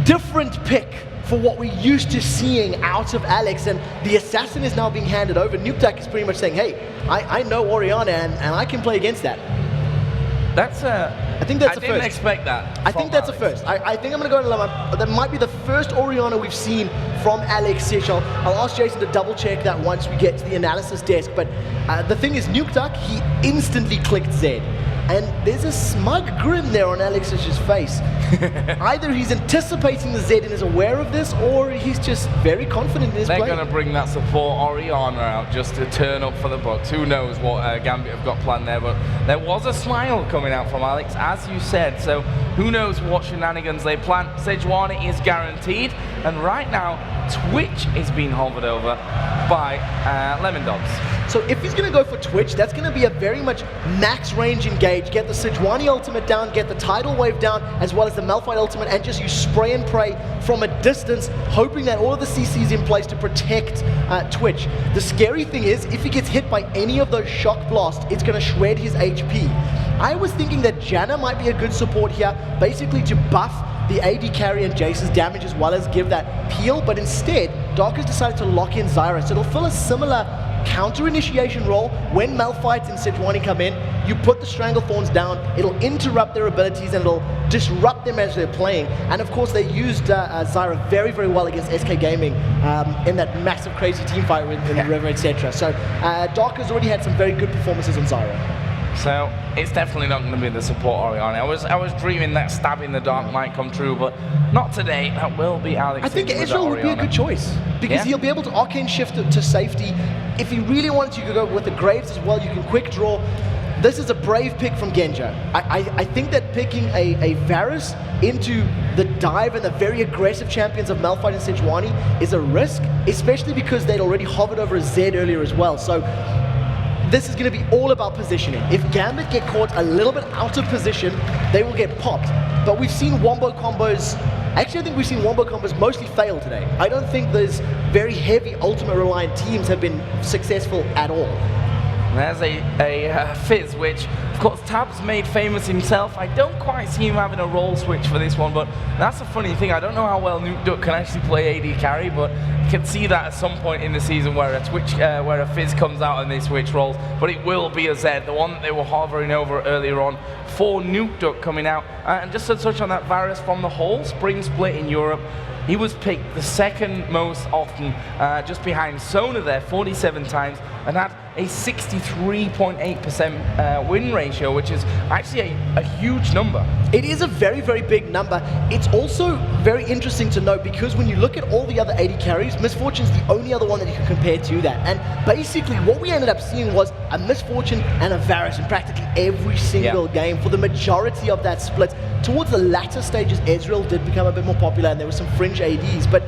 different pick for what we're used to seeing out of Alex, and the assassin is now being handed over. Nukeduck is pretty much saying, hey, I know Orianna and I can play against that.
That's
I think that's a first.
I didn't expect that.
I think that's a first. I think I'm going to go to Lama. That might be the first Orianna we've seen from Alex Sich. I'll ask Jason to double check that once we get to the analysis desk, but the thing is, Nukeduck, he instantly clicked Zed. And there's a smug grin there on Alex's face. Either he's anticipating the Zed and is aware of this, or he's just very confident in his play.
They're going to bring that support Orianna out just to turn up for the Bucks. Who knows what Gambit have got planned there, but there was a smile coming out from Alex, as you said. So who knows what shenanigans they plan. Sejuani is guaranteed, and right now Twitch is being hovered over by Lemon Dogs.
So if he's going to go for Twitch, that's going to be a very much max range engage. Get the Sejuani ultimate down, get the Tidal Wave down, as well as the Malphite ultimate, and just use spray and pray from a distance, hoping that all of the CC's in place to protect Twitch. The scary thing is, if he gets hit by any of those shock blasts, it's going to shred his HP. I was thinking that Janna might be a good support here, basically to buff the AD carry and Jace's damage as well as give that peel, but instead, Dark has decided to lock in Zyra, so it'll fill a similar counter-initiation role. When Malphite and Sejuani come in, you put the Stranglethorns down, it'll interrupt their abilities and it'll disrupt them as they're playing. And of course, they used Zyra very, very well against SK Gaming in that massive, crazy team fight in the river, etc. So Dark has already had some very good performances on Zyra.
So it's definitely not going to be the support Orianna. I was dreaming that stabbing the dark might come true, but not today. That will be Alex.
I think Ezreal would be a good choice because he'll be able to arcane shift to safety. If he really wanted to, you could go with the Graves as well. You can quick draw. This is a brave pick from Genja. I think that picking a Varus into the dive and the very aggressive champions of Malphite and Sejuani is a risk, especially because they'd already hovered over a Zed earlier as well. So this is going to be all about positioning. If Gambit get caught a little bit out of position, they will get popped. But we've seen wombo combos, actually I think we've seen wombo combos mostly fail today. I don't think those very heavy ultimate reliant teams have been successful at all.
There's a Fizz, which of course Tab's made famous himself. I don't quite see him having a role switch for this one, but that's a funny thing. I don't know how well Nukeduck can actually play AD carry, but you can see that at some point in the season where a Fizz comes out and they switch roles. But it will be a Zed, the one that they were hovering over earlier on for Nukeduck coming out. And just to touch on that, Varus from the whole spring split in Europe, He was picked the second most often, just behind Sona there, 47 times, and had a 63.8% win ratio, which is actually a huge number.
It is a very, very big number. It's also very interesting to note because when you look at all the other AD carries, Misfortune's the only other one that you can compare to that. And basically what we ended up seeing was a Misfortune and a Varus in practically every single game for the majority of that split. Towards the latter stages, Ezreal did become a bit more popular and there were some fringe ADs, but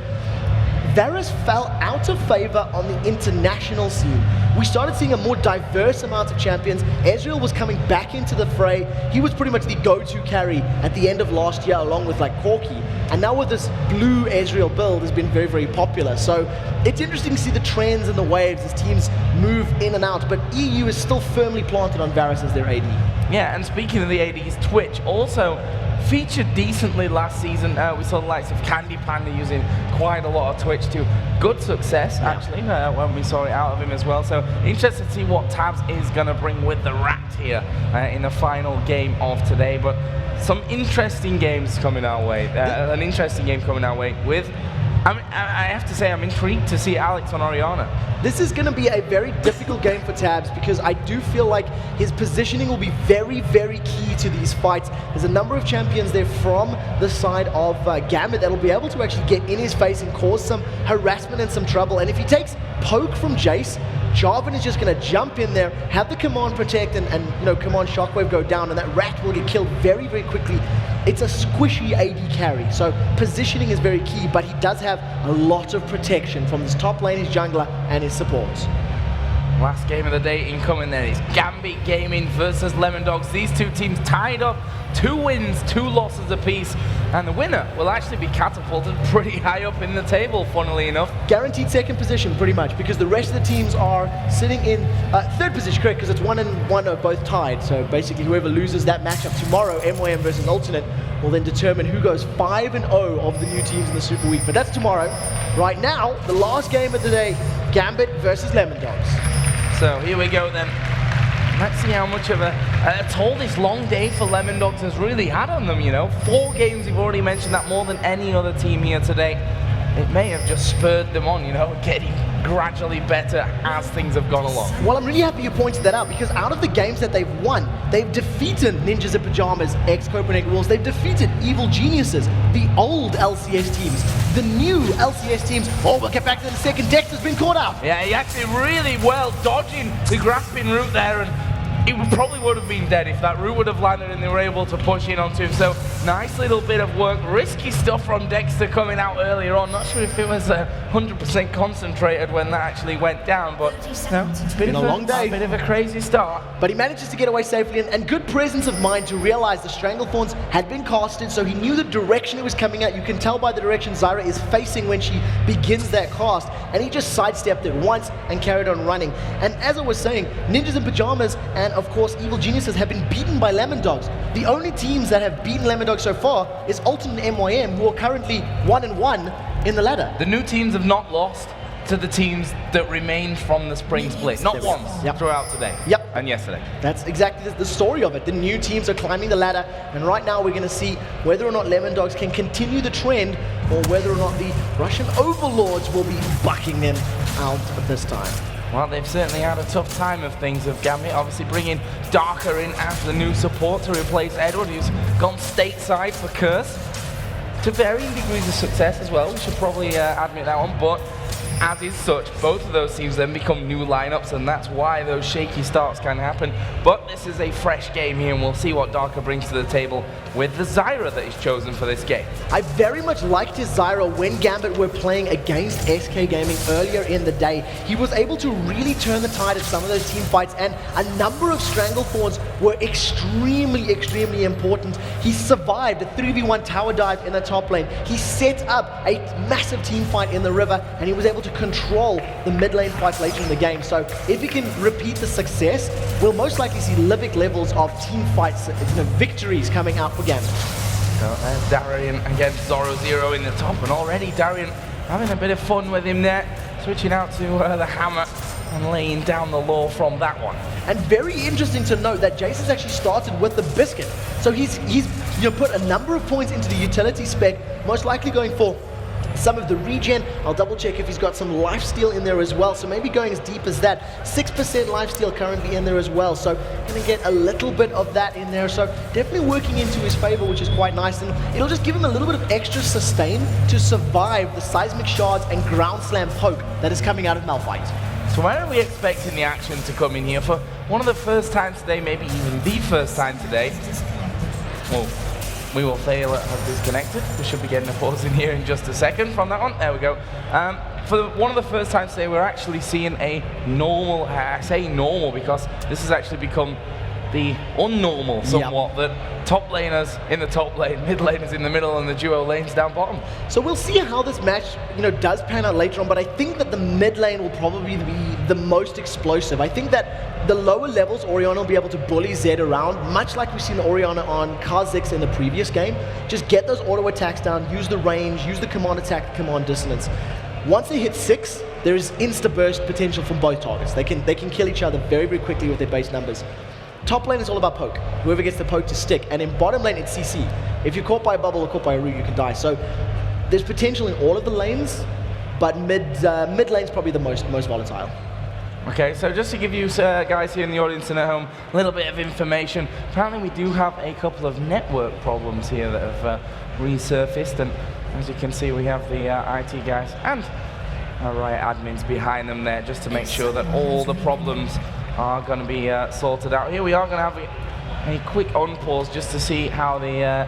Varus fell out of favor on the international scene. We started seeing a more diverse amount of champions. Ezreal was coming back into the fray. He was pretty much the go-to carry at the end of last year, along with like Corki. And now with this blue Ezreal build has been very, very popular. So it's interesting to see the trends and the waves as teams move in and out. But EU is still firmly planted on Varus as their AD.
Yeah, and speaking of the ADs, Twitch also featured decently last season. We saw the likes of Candy Panda using quite a lot of Twitch to good success, actually, when we saw it out of him as well. So interested to see what Tabs is going to bring with the Rat here in the final game of today. But some interesting games coming our way. An interesting game coming our way with, I have to say, I'm intrigued to see Alex on Orianna.
This is going to be a very difficult game for Tabs because I do feel like his positioning will be very, very key to these fights. There's a number of champions there from the side of Gambit that'll be able to actually get in his face and cause some harassment and some trouble. And if he takes poke from Jace, Jarvan is just going to jump in there, have the command protect and you know, command shockwave go down, and that Rat will get killed very, very quickly. It's a squishy AD carry, so positioning is very key, but he does have a lot of protection from his top lane, his jungler, and his supports.
Last game of the day incoming there is Gambit Gaming versus Lemondogs. These two teams tied up, 2 wins, 2 losses apiece, and the winner will actually be catapulted pretty high up in the table, funnily enough.
Guaranteed second position, pretty much, because the rest of the teams are sitting in third position, correct, because it's 1 and 1 are both tied. So basically whoever loses that matchup tomorrow, MYM versus Alternate, will then determine who goes 5-0 of the new teams in the Super Week. But that's tomorrow. Right now, the last game of the day, Gambit versus Lemondogs.
So here we go then. Let's see how much of a toll this long day for Lemondogs has really had on them, you know. 4 games, we've already mentioned that, more than any other team here today. It may have just spurred them on, you know, getting gradually better as things have gone along.
Well, I'm really happy you pointed that out because out of the games that they've won, they've defeated Ninjas in Pajamas, ex-Copenhagen Wolves, they've defeated Evil Geniuses, the old LCS teams, the new LCS teams. Oh, we'll get back to the second. Dexter's been caught out.
Yeah, he actually really well dodging the grasping route there, and he probably would have been dead if that route would have landed and they were able to push in onto him. So nice little bit of work. Risky stuff from Dexter coming out earlier on. Not sure if it was 100% concentrated when that actually went down, but you know, it's been a long day. A bit of a crazy start.
But he manages to get away safely and good presence of mind to realize the Stranglethorns had been casted, so he knew the direction it was coming at. You can tell by the direction Zyra is facing when she begins that cast, and he just sidestepped it once and carried on running. And as I was saying, Ninjas in Pajamas and of course Evil Geniuses have been beaten by Lemondogs. The only teams that have beaten Lemondogs so far is Alternate and MYM, who are currently 1-1 in the ladder.
The new teams have not lost to the teams that remained from the spring split. Not once throughout today and yesterday.
That's exactly the story of it. The new teams are climbing the ladder, and right now we're going to see whether or not Lemondogs can continue the trend or whether or not the Russian overlords will be bucking them out this time.
Well, they've certainly had a tough time of things with Gambit, obviously bringing Darker in as the new support to replace Edward, who's gone stateside for Curse. To varying degrees of success as well, we should probably admit that one, but as is such, both of those teams then become new lineups, and that's why those shaky starts can happen. But this is a fresh game here, and we'll see what Darker brings to the table with the Zyra that he's chosen for this game.
I very much liked his Zyra when Gambit were playing against SK Gaming earlier in the day. He was able to really turn the tide at some of those team fights, and a number of Stranglethorns were extremely, extremely important. He survived a 3v1 tower dive in the top lane. He set up a massive team fight in the river, and he was able to control the mid lane fights later in the game. So if he can repeat the success, we'll most likely see Livic levels of team fights, victories coming out for Gambit.
So there's Darian against Zoro Zero in the top, and already Darian having a bit of fun with him there, switching out to the hammer and laying down the law from that one.
And very interesting to note that Jace has actually started with the Biscuit. So he's put a number of points into the utility spec, most likely going for some of the regen. I'll double check if he's got some lifesteal in there as well, so maybe going as deep as that. 6% lifesteal currently in there as well, so going to get a little bit of that in there, so definitely working into his favor, which is quite nice, and it'll just give him a little bit of extra sustain to survive the seismic shards and ground slam poke that is coming out of Malphite.
So where are we expecting the action to come in here for one of the first times today, maybe even the first time today? Well, we will fail at have disconnected. We should be getting a pause in here in just a second from that one. There we go. For one of the first times today, we're actually seeing a normal, I say normal because this has actually become the unnormal somewhat, that top laners in the top lane, mid laners in the middle, and the duo lanes down bottom.
So we'll see how this match, does pan out later on, but I think that the mid lane will probably be the most explosive. I think that the lower levels, Orianna will be able to bully Zed around, much like we've seen Orianna on Kha'Zix in the previous game. Just get those auto attacks down, use the range, use the command attack, command dissonance. Once they hit 6, there is insta-burst potential from both targets. They can kill each other very, very quickly with their base numbers. Top lane is all about poke. Whoever gets the poke to stick. And in bottom lane, it's CC. If you're caught by a bubble or caught by a root, you can die. So there's potential in all of the lanes, but mid lane's probably the most volatile.
Okay, so just to give you guys here in the audience and at home a little bit of information, apparently we do have a couple of network problems here that have resurfaced, and as you can see we have the IT guys and our Riot admins behind them there just to make sure that all the problems are going to be sorted out. Here we are going to have a quick on-pause just to see how the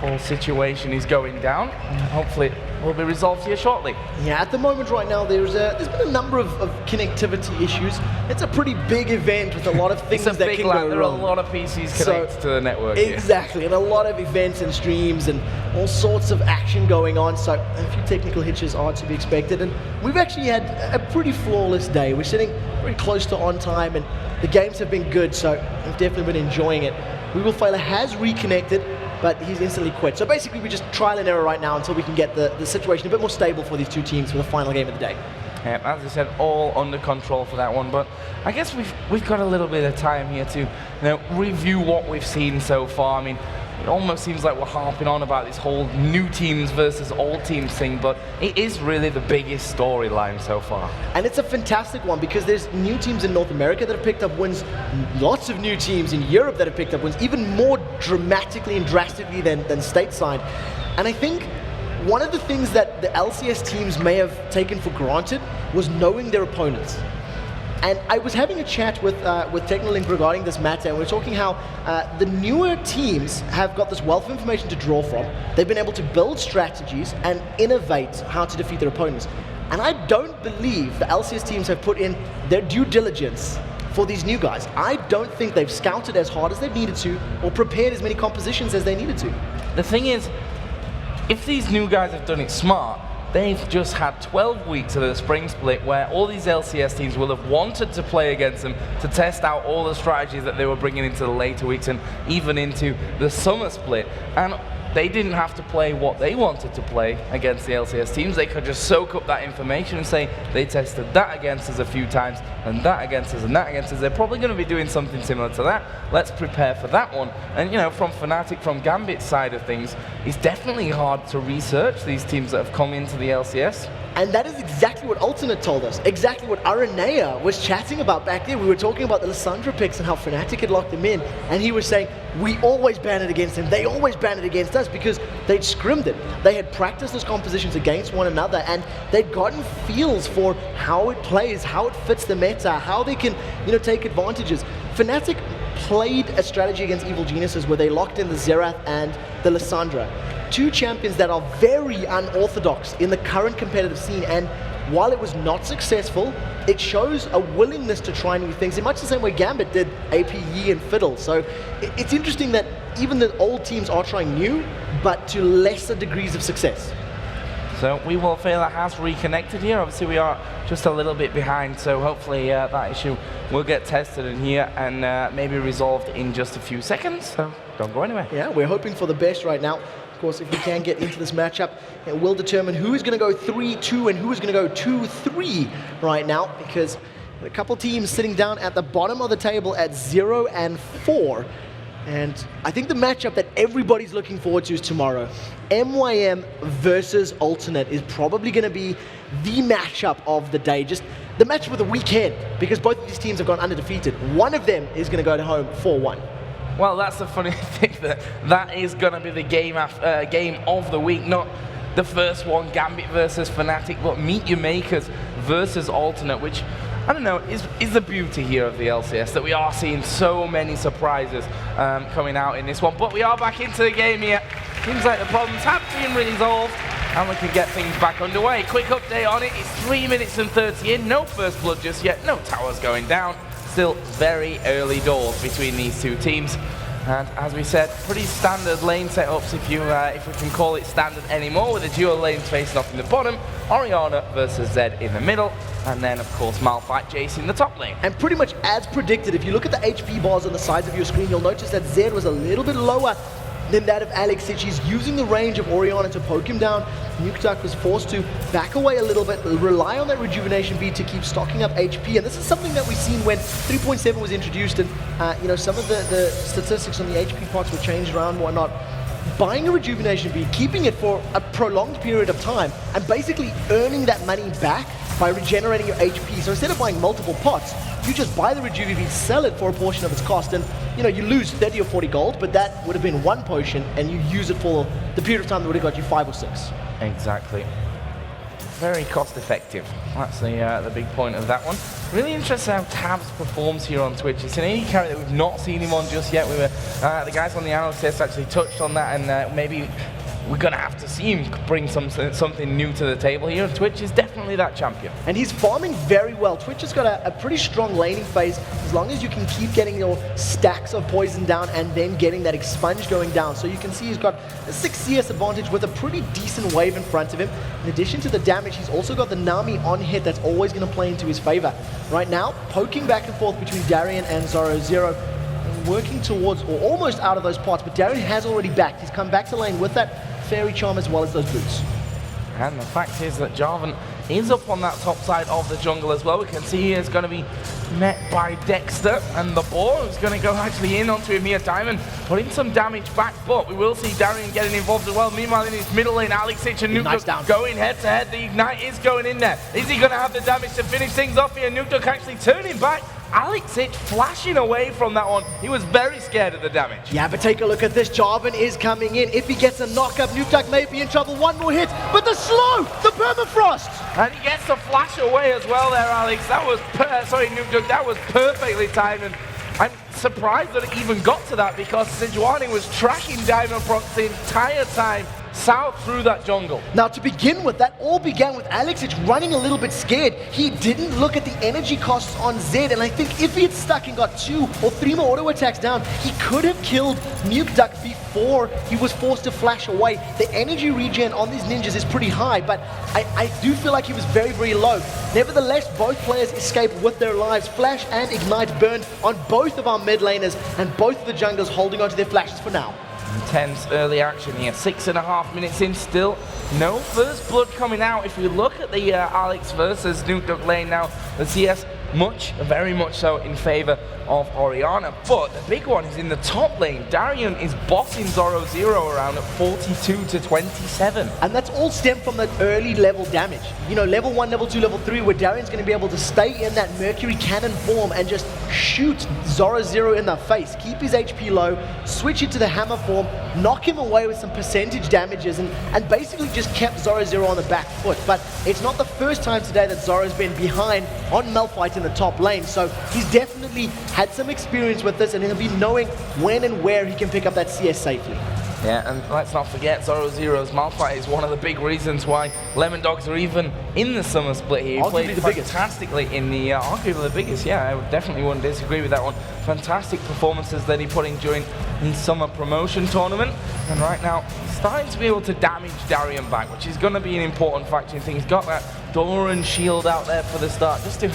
whole situation is going down. Hopefully it will be resolved here shortly.
Yeah, at the moment right now there's been a number of connectivity issues. It's a pretty big event with a lot of things that can go wrong.
There are a lot of PCs connected to the network.
Exactly,
here.
And a lot of events and streams and all sorts of action going on, so a few technical hitches are to be expected, and we've actually had a pretty flawless day. We're sitting pretty close to on time, and the games have been good, so we've definitely been enjoying it. Weevilfailure has reconnected, but he's instantly quit. So basically we just trial and error right now until we can get the situation a bit more stable for these two teams for the final game of the day.
Yeah, as I said, all under control for that one, but I guess we've got a little bit of time here to review what we've seen so far. I mean, it almost seems like we're harping on about this whole new teams versus old teams thing, but it is really the biggest storyline so far.
And it's a fantastic one because there's new teams in North America that have picked up wins, lots of new teams in Europe that have picked up wins, even more dramatically and drastically than stateside. And I think one of the things that the LCS teams may have taken for granted was knowing their opponents. And I was having a chat with Technolink regarding this matter, and we were talking how the newer teams have got this wealth of information to draw from. They've been able to build strategies and innovate how to defeat their opponents. And I don't believe the LCS teams have put in their due diligence for these new guys. I don't think they've scouted as hard as they needed to or prepared as many compositions as they needed to.
The thing is, if these new guys have done it smart, they've just had 12 weeks of the spring split where all these LCS teams will have wanted to play against them to test out all the strategies that they were bringing into the later weeks and even into the summer split. And they didn't have to play what they wanted to play against the LCS teams. They could just soak up that information and say they tested that against us a few times and that against us and that against us. They're probably going to be doing something similar to that. Let's prepare for that one. And from Fnatic, from Gambit's side of things, it's definitely hard to research these teams that have come into the LCS.
And that is exactly what Alternate told us, exactly what Aranea was chatting about back there. We were talking about the Lissandra picks and how Fnatic had locked them in, and he was saying, we always ban it against them, they always ban it against us, because they'd scrimmed it. They had practiced those compositions against one another, and they'd gotten feels for how it plays, how it fits the meta, how they can take advantages. Fnatic played a strategy against Evil Geniuses where they locked in the Xerath and the Lissandra. Two champions that are very unorthodox in the current competitive scene, and while it was not successful, it shows a willingness to try new things in much the same way Gambit did APE and Fiddle. So it's interesting that even the old teams are trying new, but to lesser degrees of success.
So Weevilfailure has reconnected here. Obviously we are just a little bit behind, so hopefully that issue will get tested in here and maybe resolved in just a few seconds. So don't go anywhere.
Yeah, we're hoping for the best right now. Of course, if we can get into this matchup, it will determine who is going to go 3-2 and who is going to go 2-3 right now, because a couple teams sitting down at the bottom of the table at 0-4. And I think the matchup that everybody's looking forward to is tomorrow. MYM versus Alternate is probably going to be the matchup of the day. Just the matchup of the weekend, because both of these teams have gone undefeated. One of them is going to go home 4-1.
Well, that's the funny thing, that is going to be the game of the week, not the first one, Gambit versus Fnatic, but Meet Your Makers versus Alternate, which, I don't know, is the beauty here of the LCS, that we are seeing so many surprises coming out in this one. But we are back into the game here. Seems like the problems have been resolved, and we can get things back underway. Quick update on it, it's 3 minutes and 30 in, no first blood just yet, no towers going down. Still very early doors between these two teams. And as we said, pretty standard lane setups, if we can call it standard anymore, with the dual lanes facing off in the bottom, Orianna versus Zed in the middle, and then of course Malphite Jace in the top lane.
And pretty much as predicted, if you look at the HP bars on the sides of your screen, you'll notice that Zed was a little bit lower than that of Alex. He's using the range of Orianna to poke him down. Nukeduck was forced to back away a little bit, rely on that rejuvenation bead to keep stocking up HP, and this is something that we've seen when 3.7 was introduced, and you know, some of the statistics on the HP pots were changed around and whatnot. Buying a rejuvenation bead, keeping it for a prolonged period of time, and basically earning that money back by regenerating your HP. So instead of buying multiple pots, you just buy the rejuve bead, sell it for a portion of its cost, and you know, you lose 30 or 40 gold, but that would have been one potion, and you use it for the period of time that would have got you 5 or 6.
Exactly. Very cost effective. That's the big point of that one. Really interesting how Tabs performs here on Twitch. It's an AD carry that we've not seen him on just yet. We were the guys on the analyst test actually touched on that, and maybe we're going to have to see him bring something new to the table here. Twitch is definitely that champion.
And he's farming very well. Twitch has got a pretty strong laning phase, as long as you can keep getting your stacks of poison down and then getting that expunge going down. So you can see he's got a 6 CS advantage with a pretty decent wave in front of him. In addition to the damage, he's also got the Nami on hit that's always going to play into his favor. Right now, poking back and forth between Darian and Zoro, working towards or almost out of those pots, but Darian has already backed. He's come back to lane with that Fairy Charm as well as those boots.
And the fact is that Jarvan is up on that top side of the jungle as well. We can see he is going to be met by Dexter, and the ball is going to go actually in onto him here. Diamond putting some damage back, but we will see Darian getting involved as well. Meanwhile, in his middle lane, Alexic and Nukeduck going head to head. The Ignite is going in there. Is he going to have the damage to finish things off here? Nukeduck actually turning back. Alexic flashing away from that one. He was very scared of the damage.
Yeah, but take a look at this. Jarvan is coming in. If he gets a knock-up, Nukeduck may be in trouble. One more hit, but the slow, the permafrost.
And he gets the flash away as well there, Alex. That was, Nukeduck, that was perfectly timed. And I'm surprised that it even got to that, because Sejuani was tracking Diamondprox the entire time south through that jungle.
Now, to begin with, that all began with Alexic running a little bit scared. He didn't look at the energy costs on Zed, and I think if he had stuck and got 2 or 3 more auto attacks down, he could have killed Nukeduck before he was forced to flash away. The energy regen on these ninjas is pretty high, but I do feel like he was very, very low. Nevertheless, both players escape with their lives. Flash and Ignite burned on both of our mid laners, and both of the junglers holding onto their flashes for now.
Intense early action here, 6.5 minutes in still. No first blood coming out. If we look at the Alex versus Nukeduck lane now, the CS very much so in favor of Orianna. But the big one is in the top lane. Darian is bossing Zoro Zero around at 42-27.
And that's all stemmed from that early level damage. You know, level 1, level 2, level 3, where Darian's going to be able to stay in that Mercury Cannon form and just shoot Zoro Zero in the face, keep his HP low, switch it to the hammer form, knock him away with some percentage damages, and basically just kept Zoro Zero on the back foot. But it's not the first time today that Zoro's been behind on Malphite in the top lane, so he's definitely had some experience with this, and he'll be knowing when and where he can pick up that CS safely.
Yeah, and let's not forget Zoro Zero's Malphite is one of the big reasons why Lemon Dogs are even in the summer split here. He played fantastically in the, arguably the biggest, yeah, I definitely wouldn't disagree with that one. Fantastic performances that he put in during his summer promotion tournament, and right now he's starting to be able to damage Darian back, which is going to be an important factor in things. He's got that Doran shield out there for the start, just to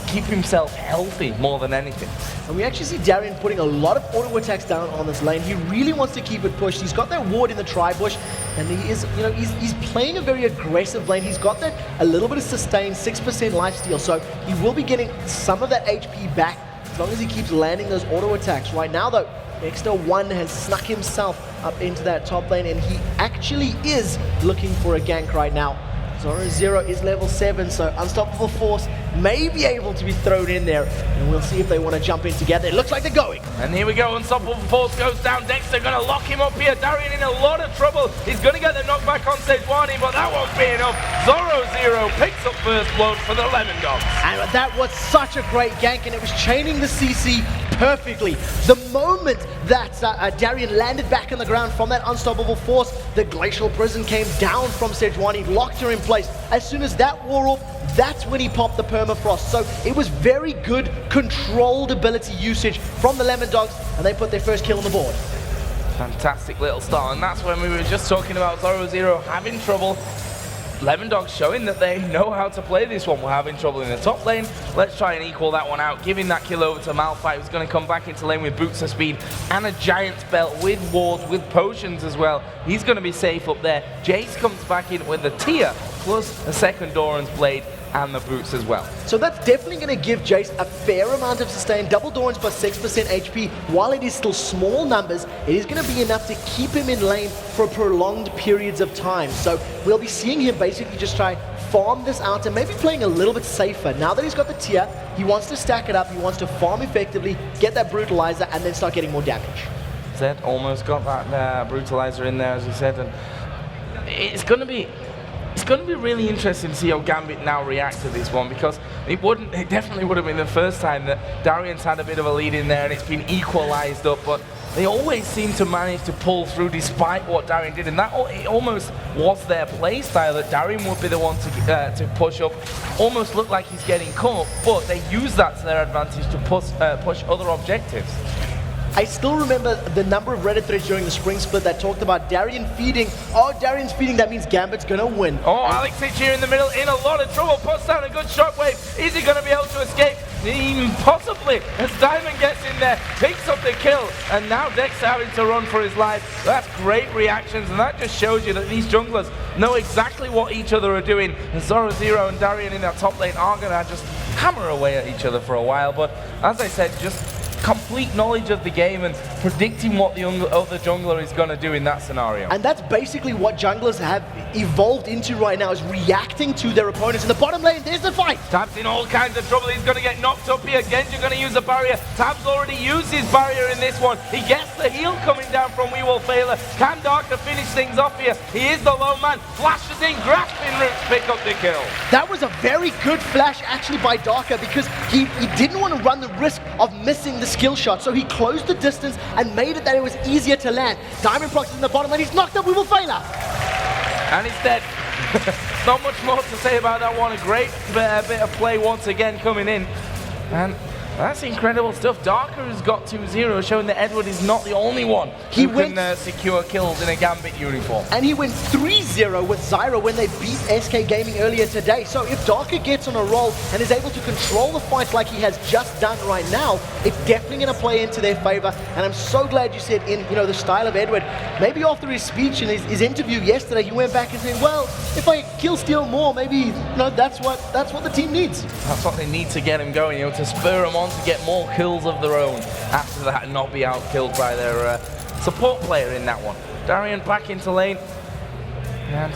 keep himself healthy more than anything.
And we actually see Darian putting a lot of auto attacks down on this lane. He really wants to keep it pushed. He's got that ward in the tri-bush, and he is, you know, he's playing a very aggressive lane. He's got that a little bit of sustain, 6% lifesteal, so he will be getting some of that HP back as long as he keeps landing those auto attacks. Right now, though, Dexter 1 has snuck himself up into that top lane, and he actually is looking for a gank right now. Zoro is level 7, so Unstoppable Force may be able to be thrown in there, and we'll see if they want to jump in together. It looks like they're going.
And here we go, Unstoppable Force goes down. Dexter going to lock him up here. Darian in a lot of trouble. He's going to get the knockback on Sejuani, but that won't be enough. Zoro picks up first blood for the Lemon Dogs.
And that was such a great gank, and it was chaining the CC perfectly. The moment that Darian landed back on the ground from that Unstoppable Force, the Glacial Prison came down from Sejuani, locked her in place. As soon as that wore off, that's when he popped the Permafrost. So it was very good, controlled ability usage from the Lemon Dogs, and they put their first kill on the board.
Fantastic little start, and that's when we were just talking about Zoro having trouble. Lemon Dogs showing that they know how to play this one. We're having trouble in the top lane. Let's try and equal that one out. Giving that kill over to Malphite, who's going to come back into lane with boots of speed and a giant's belt with wards, with potions as well. He's going to be safe up there. Jace comes back in with a tier plus a second Doran's blade and the boots as well.
So that's definitely going to give Jace a fair amount of sustain. Double Doran's plus 6% HP. While it is still small numbers, it is going to be enough to keep him in lane for prolonged periods of time. So we'll be seeing him basically just try farm this out and maybe playing a little bit safer. Now that he's got the tier, he wants to stack it up, he wants to farm effectively, get that brutalizer, and then start getting more damage.
Zed almost got that brutalizer in there, as you said, and it's going to be really interesting to see how Gambit now react to this one, because it definitely would have been the first time that Darian's had a bit of a lead in there and it's been equalized up, but they always seem to manage to pull through despite what Darian did, and that it almost was their play style, that Darian would be the one to push up. Almost looked like he's getting caught, but they use that to their advantage to push other objectives.
I still remember the number of Reddit threads during the spring split that talked about Darian feeding. Oh, Darian's feeding, that means Gambit's gonna win.
Oh, Alex Hitch here in the middle, in a lot of trouble, puts down a good shockwave. Is he gonna be able to escape? Possibly, as Diamond gets in there, picks up the kill, and now Dexter having to run for his life. That's great reactions, and that just shows you that these junglers know exactly what each other are doing. And Zoro and Darian in that top lane are gonna just hammer away at each other for a while, but as I said, just complete knowledge of the game and predicting what the other jungler is going to do in that scenario.
And that's basically what junglers have evolved into right now, is reacting to their opponents. In the bottom lane, there's the fight.
Tab's in all kinds of trouble. He's going to get knocked up here. Genji going to use a barrier. Tab's already used his barrier in this one. He gets the heal coming down from Weewolf Failer. Can Darker finish things off here? He is the low man. Flashes in, grasping roots, pick up the kill.
That was a very good flash actually by Darker, because he didn't want to run the risk of missing the skill shot, so he closed the distance and made it that it was easier to land. Diamond Prox is in the bottom and he's knocked up Weewolf Failer.
And he's dead. Not much more to say about that one. A great bit of play once again coming in. And that's incredible stuff. Darker has got 2-0, showing that Edward is not the only one who can secure kills in a Gambit uniform.
And he went 3-0 with Zyra when they beat SK Gaming earlier today. So if Darker gets on a roll and is able to control the fight like he has just done right now, it's definitely going to play into their favor. And I'm so glad you said in the style of Edward. Maybe after his speech and his interview yesterday, he went back and said, well, if I kill steal more, maybe that's what the team needs.
That's what they need to get him going, to spur him on to get more kills of their own after that and not be outkilled by their support player in that one. Darian back into lane, and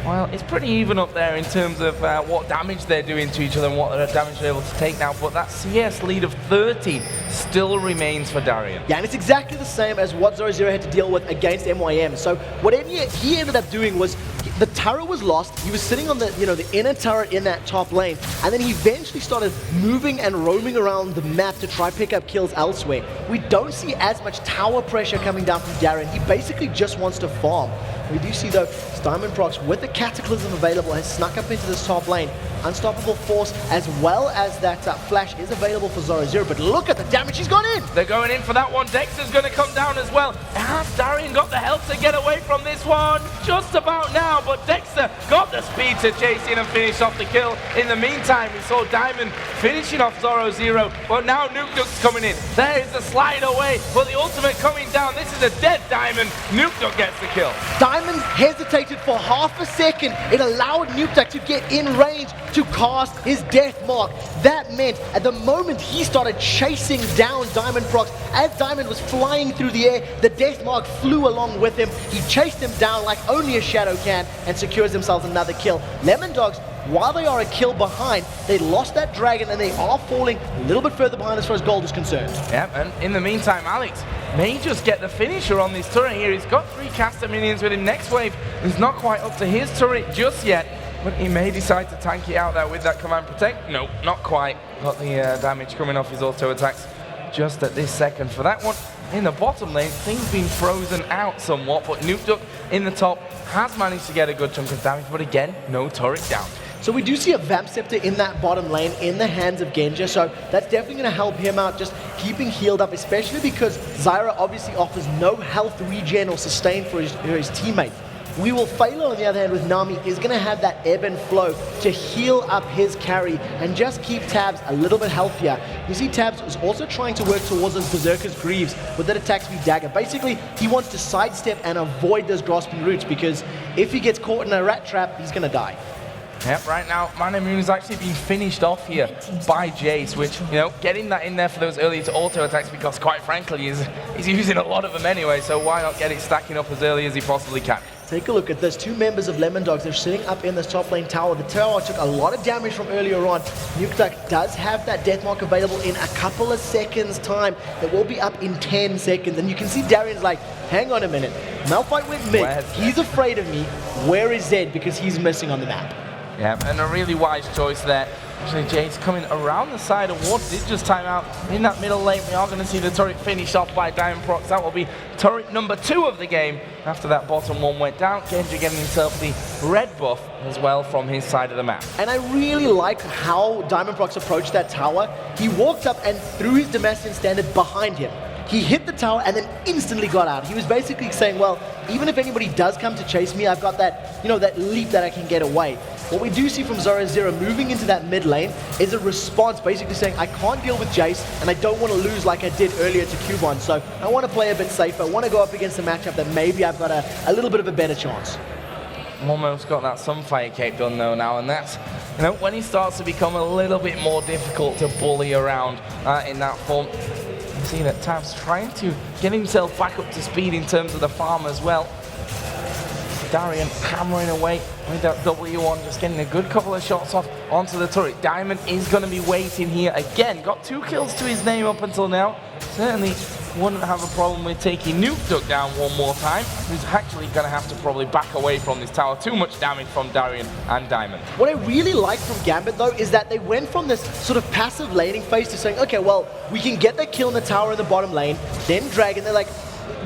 well, it's pretty even up there in terms of what damage they're doing to each other and what damage they're able to take now, but that CS lead of 30 still remains for Darian.
Yeah, and it's exactly the same as what 0-0 had to deal with against MYM. So what he ended up doing was, the turret was lost, he was sitting on the inner turret in that top lane, and then he eventually started moving and roaming around the map to try pick up kills elsewhere. We don't see as much tower pressure coming down from Darian. He basically just wants to farm. We do see though, Diamond Prox with the Cataclysm available has snuck up into this top lane. Unstoppable Force as well as that flash is available for 0-0, but look at the damage he's gone in!
They're going in for that one. Dexter's going to come down as well. It has Darian got the help to get away from this one just about now, but Dexter got the speed to chase in and finish off the kill. In the meantime, we saw Diamond finishing off Zoro Zero, but now Nuke Duck's coming in. There is the slide away, but the ultimate coming down. This is a dead Diamond. Nuke Duck gets the kill.
Diamond hesitated for half a second. It allowed Nuke Duck to get in range to cast his death mark. That meant at the moment he started chasing down Diamond Prox, as Diamond was flying through the air, the death mark flew along with him. He chased him down like only a shadow can and secures themselves another kill. Lemon Dogs, while they are a kill behind, they lost that dragon and they are falling a little bit further behind as far as gold is concerned.
Yep, and in the meantime, Alex may just get the finisher on this turret here. He's got 3 caster minions with him. Next wave is not quite up to his turret just yet, but he may decide to tank it out there with that command protect. No, not quite. Got the damage coming off his auto attacks just at this second. For that one, in the bottom lane, things been frozen out somewhat, but Nuke Duck in the top has managed to get a good chunk of damage, but again, no turret down.
So we do see a Vamp Scepter in that bottom lane in the hands of Genja, so that's definitely going to help him out, just keeping healed up, especially because Zyra obviously offers no health regen or sustain for his teammate. We will fail on the other hand with Nami is going to have that ebb and flow to heal up his carry and just keep Tabs a little bit healthier. You see Tabs is also trying to work towards those Berserker's Greaves with that attack speed dagger. Basically, he wants to sidestep and avoid those grasping roots because if he gets caught in a rat trap, he's going to die.
Yep, right now, Mana Moon is actually being finished off here by Jace, which, you know, getting that in there for those early auto attacks because, quite frankly, he's using a lot of them anyway, so why not get it stacking up as early as he possibly can?
Take a look at this. 2 members of Lemon Dogs. They're sitting up in this top lane tower. The tower took a lot of damage from earlier on. Nuke Duck does have that death mark available in a couple of seconds' time. It will be up in 10 seconds. And you can see Darian's like, hang on a minute. Malphite went mid. He's afraid of me. Where is Zed? Because he's missing on the map.
Yeah, and a really wise choice there. Actually, Jace coming around the side of Ward did just time out in that middle lane. We are going to see the turret finished off by Diamond Prox. That will be turret number 2 of the game after that bottom one went down. Genji getting himself the red buff as well from his side of the map.
And I really like how Diamond Prox approached that tower. He walked up and threw his Damascene Standard behind him. He hit the tower and then instantly got out. He was basically saying, well, even if anybody does come to chase me, I've got that, you know, that leap that I can get away. What we do see from Zoro Zero moving into that mid lane is a response basically saying, I can't deal with Jace and I don't want to lose like I did earlier to Cubon, so I want to play a bit safer. I want to go up against a matchup that maybe I've got a little bit of a better chance.
Almost got that Sunfire Cape done though now, and that's, you know, when he starts to become a little bit more difficult to bully around in that form. You see that Tab's trying to get himself back up to speed in terms of the farm as well. Darian hammering away with that W1, just getting a good couple of shots off onto the turret. Diamond is going to be waiting here again. Got 2 kills to his name up until now. Certainly wouldn't have a problem with taking Nuke Duck down one more time. He's actually going to have to probably back away from this tower. Too much damage from Darian and Diamond.
What I really like from Gambit though is that they went from this sort of passive laning phase to saying, okay, well, we can get that kill in the tower in the bottom lane, then Dragon, they're like,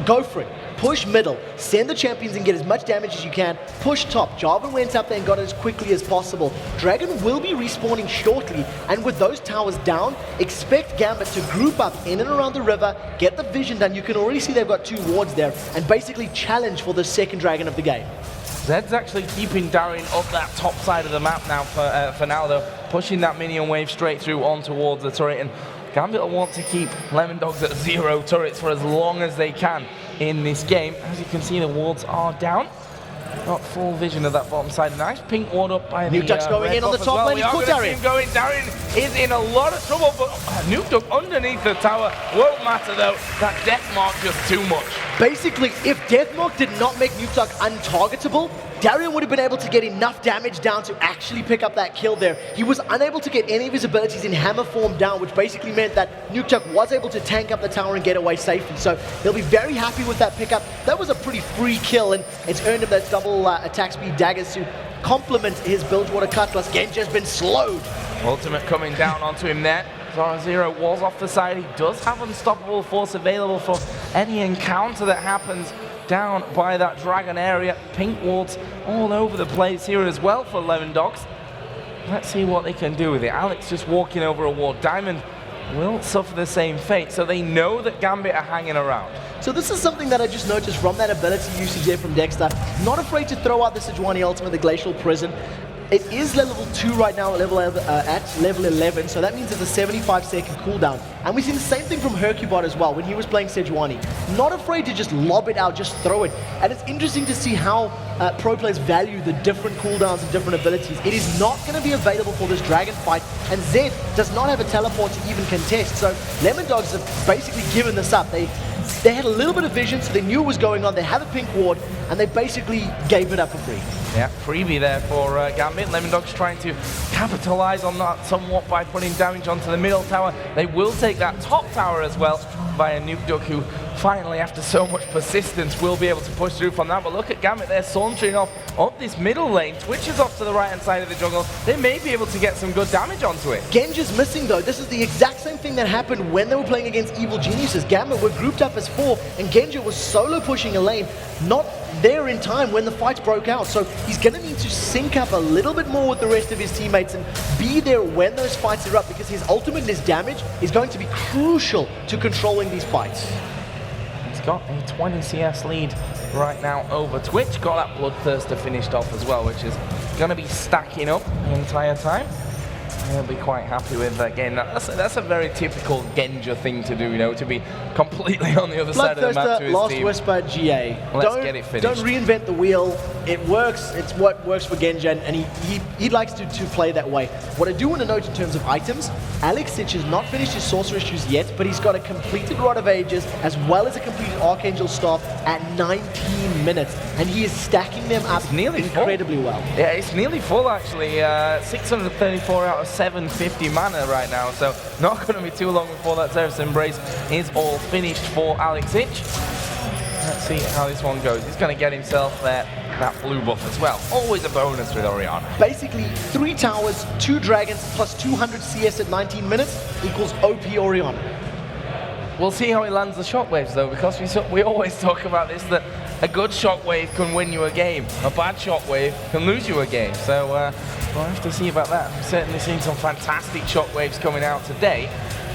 go for it. Push middle, send the champions and get as much damage as you can. Push top. Jarvan went up there and got it as quickly as possible. Dragon will be respawning shortly, and with those towers down, expect Gambit to group up in and around the river, get the vision done. You can already see they've got 2 wards there, and basically challenge for the second dragon of the game.
Zed's actually keeping Darian up that top side of the map now for now though, pushing that minion wave straight through on towards the turret, and Gambit will want to keep Lemon Dogs at 0 turrets for as long as they can in this game. As you can see, the wards are down. Got full vision of that bottom side. Nice pink ward up by the
Nuke Duck's going in on the top lane. He's caught Darian.
Darian is in a lot of trouble, but Nuke Duck underneath the tower won't matter though. That death mark just too much.
Basically, if death mark did not make Nuke Duck untargetable, Darian would have been able to get enough damage down to actually pick up that kill there. He was unable to get any of his abilities in hammer form down, which basically meant that Nuke Duck was able to tank up the tower and get away safely. So he'll be very happy with that pickup. That was a pretty free kill, and it's earned him that double attack speed daggers to complement his Bilgewater Cutlass. Genji has been slowed.
Ultimate coming down onto him there. Zoro Zero was off the side. He does have unstoppable force available for any encounter that happens down by that dragon area. Pink wards all over the place here as well for Lemon Dogs. Let's see what they can do with it. Alex just walking over a ward. Diamond will suffer the same fate. So they know that Gambit are hanging around.
So this is something that I just noticed from that ability usage there from Dexter. Not afraid to throw out the Sejuani ultimate, the Glacial Prison. It is level 2 right now, at level 11, so that means it's a 75-second cooldown. And we've seen the same thing from Hercubot as well, when he was playing Sejuani. Not afraid to just lob it out, just throw it. And it's interesting to see how pro players value the different cooldowns and different abilities. It is not going to be available for this Dragon fight, and Zed does not have a teleport to even contest, so Lemon Dogs have basically given this up. They had a little bit of vision, so they knew what was going on. They had a pink ward, and they basically gave it up for free.
Yeah, freebie there for Gambit. Lemon Dogs trying to capitalize on that somewhat by putting damage onto the middle tower. They will take that top tower as well by a Nuke Duck, who finally, after so much persistence, will be able to push through from that. But look at Gambit, they're sauntering off up this middle lane. Twitch is off to the right-hand side of the jungle. They may be able to get some good damage onto it.
Genji's missing though. This is the exact same thing that happened when they were playing against Evil Geniuses. Gambit were grouped up as 4, and Genji was solo pushing a lane, not there in time when the fights broke out. So he's going to need to sync up a little bit more with the rest of his teammates and be there when those fights erupt, because his ultimate and his damage is going to be crucial to controlling these fights.
He's got a 20 CS lead right now over Twitch. Got that Bloodthirster finished off as well, which is going to be stacking up the entire time. He'll be quite happy with that game. That's a very typical Genja thing to do, you know, to be completely on the other side of the map to his
Lost
team.
Whisper, GA.
Let's get it finished.
Don't reinvent the wheel. It works. It's what works for Genja, and he likes to play that way. What I do want to note in terms of items, Alex Sitch has not finished his Sorcerer Shoes yet, but he's got a completed Rod of Ages as well as a completed Archangel Staff at 19 minutes, and he is stacking them up incredibly well.
Yeah, it's nearly full actually. 634 out of 750 mana right now, so not going to be too long before that Zerus Embrace is all finished for Alex Hitch. Let's see how this one goes. He's going to get himself that blue buff as well. Always a bonus with Orianna.
Basically, 3 towers, 2 dragons, plus 200 CS at 19 minutes equals OP Orianna.
We'll see how he lands the shockwaves though, because we always talk about this, that a good shockwave can win you a game. A bad shockwave can lose you a game. So we'll have to see about that. We've certainly seen some fantastic shockwaves coming out today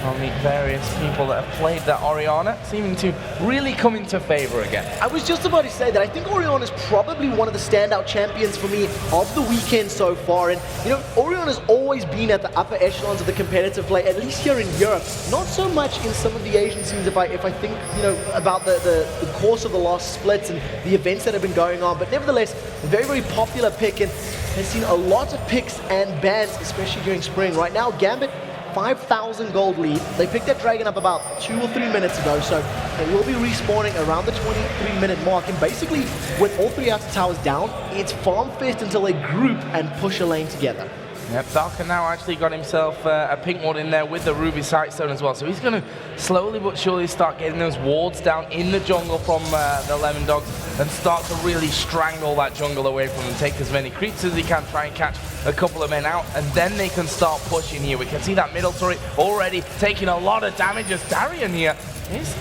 on the various people that have played that Orianna, seeming to really come into favor again.
I was just about to say that I think Orianna is probably one of the standout champions for me of the weekend so far. And, you know, Orianna's always been at the upper echelons of the competitive play, at least here in Europe. Not so much in some of the Asian scenes if I think, you know, about the course of the last splits and the events that have been going on. But nevertheless, a very, very popular pick, and has seen a lot of picks and bans, especially during spring. Right now, Gambit, 5,000 gold lead. They picked that dragon up about 2 or 3 minutes ago, so they will be respawning around the 23-minute mark. And basically, with all 3 outer towers down, it's farm fest until they group and push a lane together.
Yep, Darker now actually got himself a pink ward in there with the Ruby Sightstone as well. So he's going to slowly but surely start getting those wards down in the jungle from the Lemon Dogs and start to really strangle that jungle away from them. Take as many creeps as he can, try and catch a couple of men out, and then they can start pushing here. We can see that middle turret already taking a lot of damage as Darian here is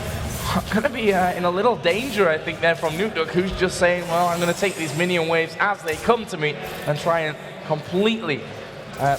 going to be in a little danger, I think, there from Nuke Duck, who's just saying, well, I'm going to take these minion waves as they come to me and try and completely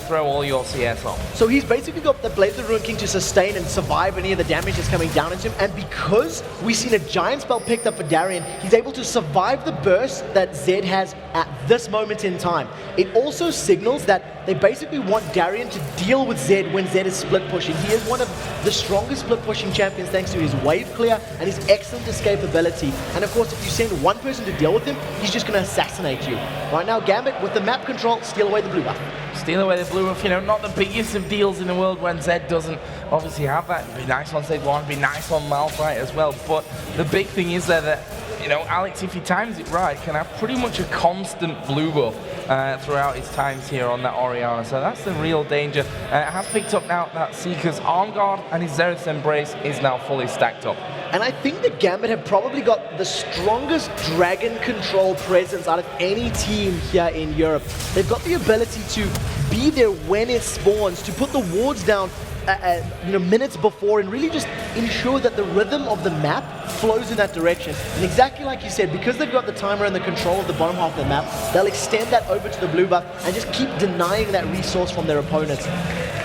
throw all your CS off.
So he's basically got the Blade of the Ruined King to sustain and survive any of the damage that's coming down into him, and because we've seen a giant spell picked up for Darian, he's able to survive the burst that Zed has at this moment in time. It also signals that they basically want Darian to deal with Zed when Zed is split pushing. He is one of the strongest split pushing champions thanks to his wave clear and his excellent escape ability. And of course, if you send one person to deal with him, he's just going to assassinate you. Right now, Gambit, with the map control, steal away the blue buff.
Steal away the blue buff, you know, not the biggest of deals in the world when Zed doesn't obviously have that. It'd be nice on Zed 1, be nice on Malphite as well. But the big thing is there that, you know, Alex, if he times it right, can have pretty much a constant blue buff throughout his times here on that Orianna. So that's the real danger. Has picked up now that Seeker's Arm Guard, and his Zerus Embrace is now fully stacked up.
And I think the Gambit have probably got the strongest dragon control presence out of any team here in Europe. They've got the ability to be there when it spawns, to put the wards down you know, minutes before, and really just ensure that the rhythm of the map flows in that direction. And exactly like you said, because they've got the timer and the control of the bottom half of the map, they'll extend that over to the blue buff and just keep denying that resource from their opponents.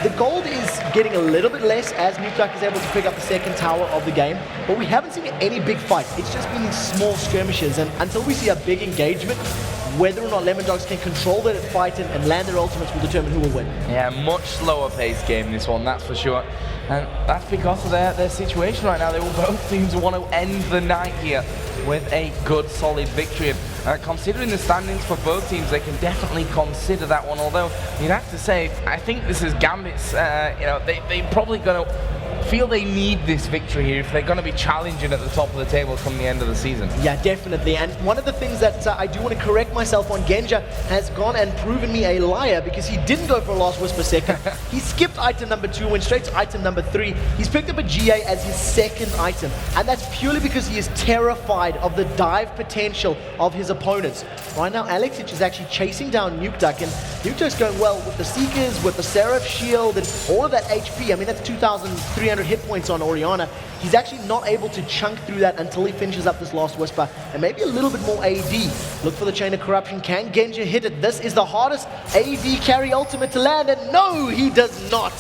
The gold is getting a little bit less as Nuke is able to pick up the second tower of the game, but we haven't seen any big fights. It's just been these small skirmishes, and until we see a big engagement, whether or not Lemondogs can control that fight and land their ultimates will determine who will win.
Yeah, much slower paced game this one, that's for sure. And that's because of their situation right now. They will both teams want to end the night here with a good, solid victory. And considering the standings for both teams, they can definitely consider that one. Although, you'd have to say, I think this is Gambit's, they're probably going to feel they need this victory here if they're going to be challenging at the top of the table come the end of the season.
Yeah, definitely. And one of the things that I do want to correct myself on, Genja has gone and proven me a liar because he didn't go for a Last Whisper second. He skipped item number 2, went straight to item number 3. He's picked up a GA as his second item. And that's purely because he is terrified of the dive potential of his opponents. Right now, Alexic is actually chasing down Nukeduck, and Nukeduck's going well with the Seekers, with the Seraph Shield, and all of that HP. I mean, that's 2,300 hit points on Orianna. He's actually not able to chunk through that until he finishes up this Last Whisper, and maybe a little bit more AD. Look for the Chain of Corruption. Can Genja hit it? This is the hardest AD carry ultimate to land, and no, he does not.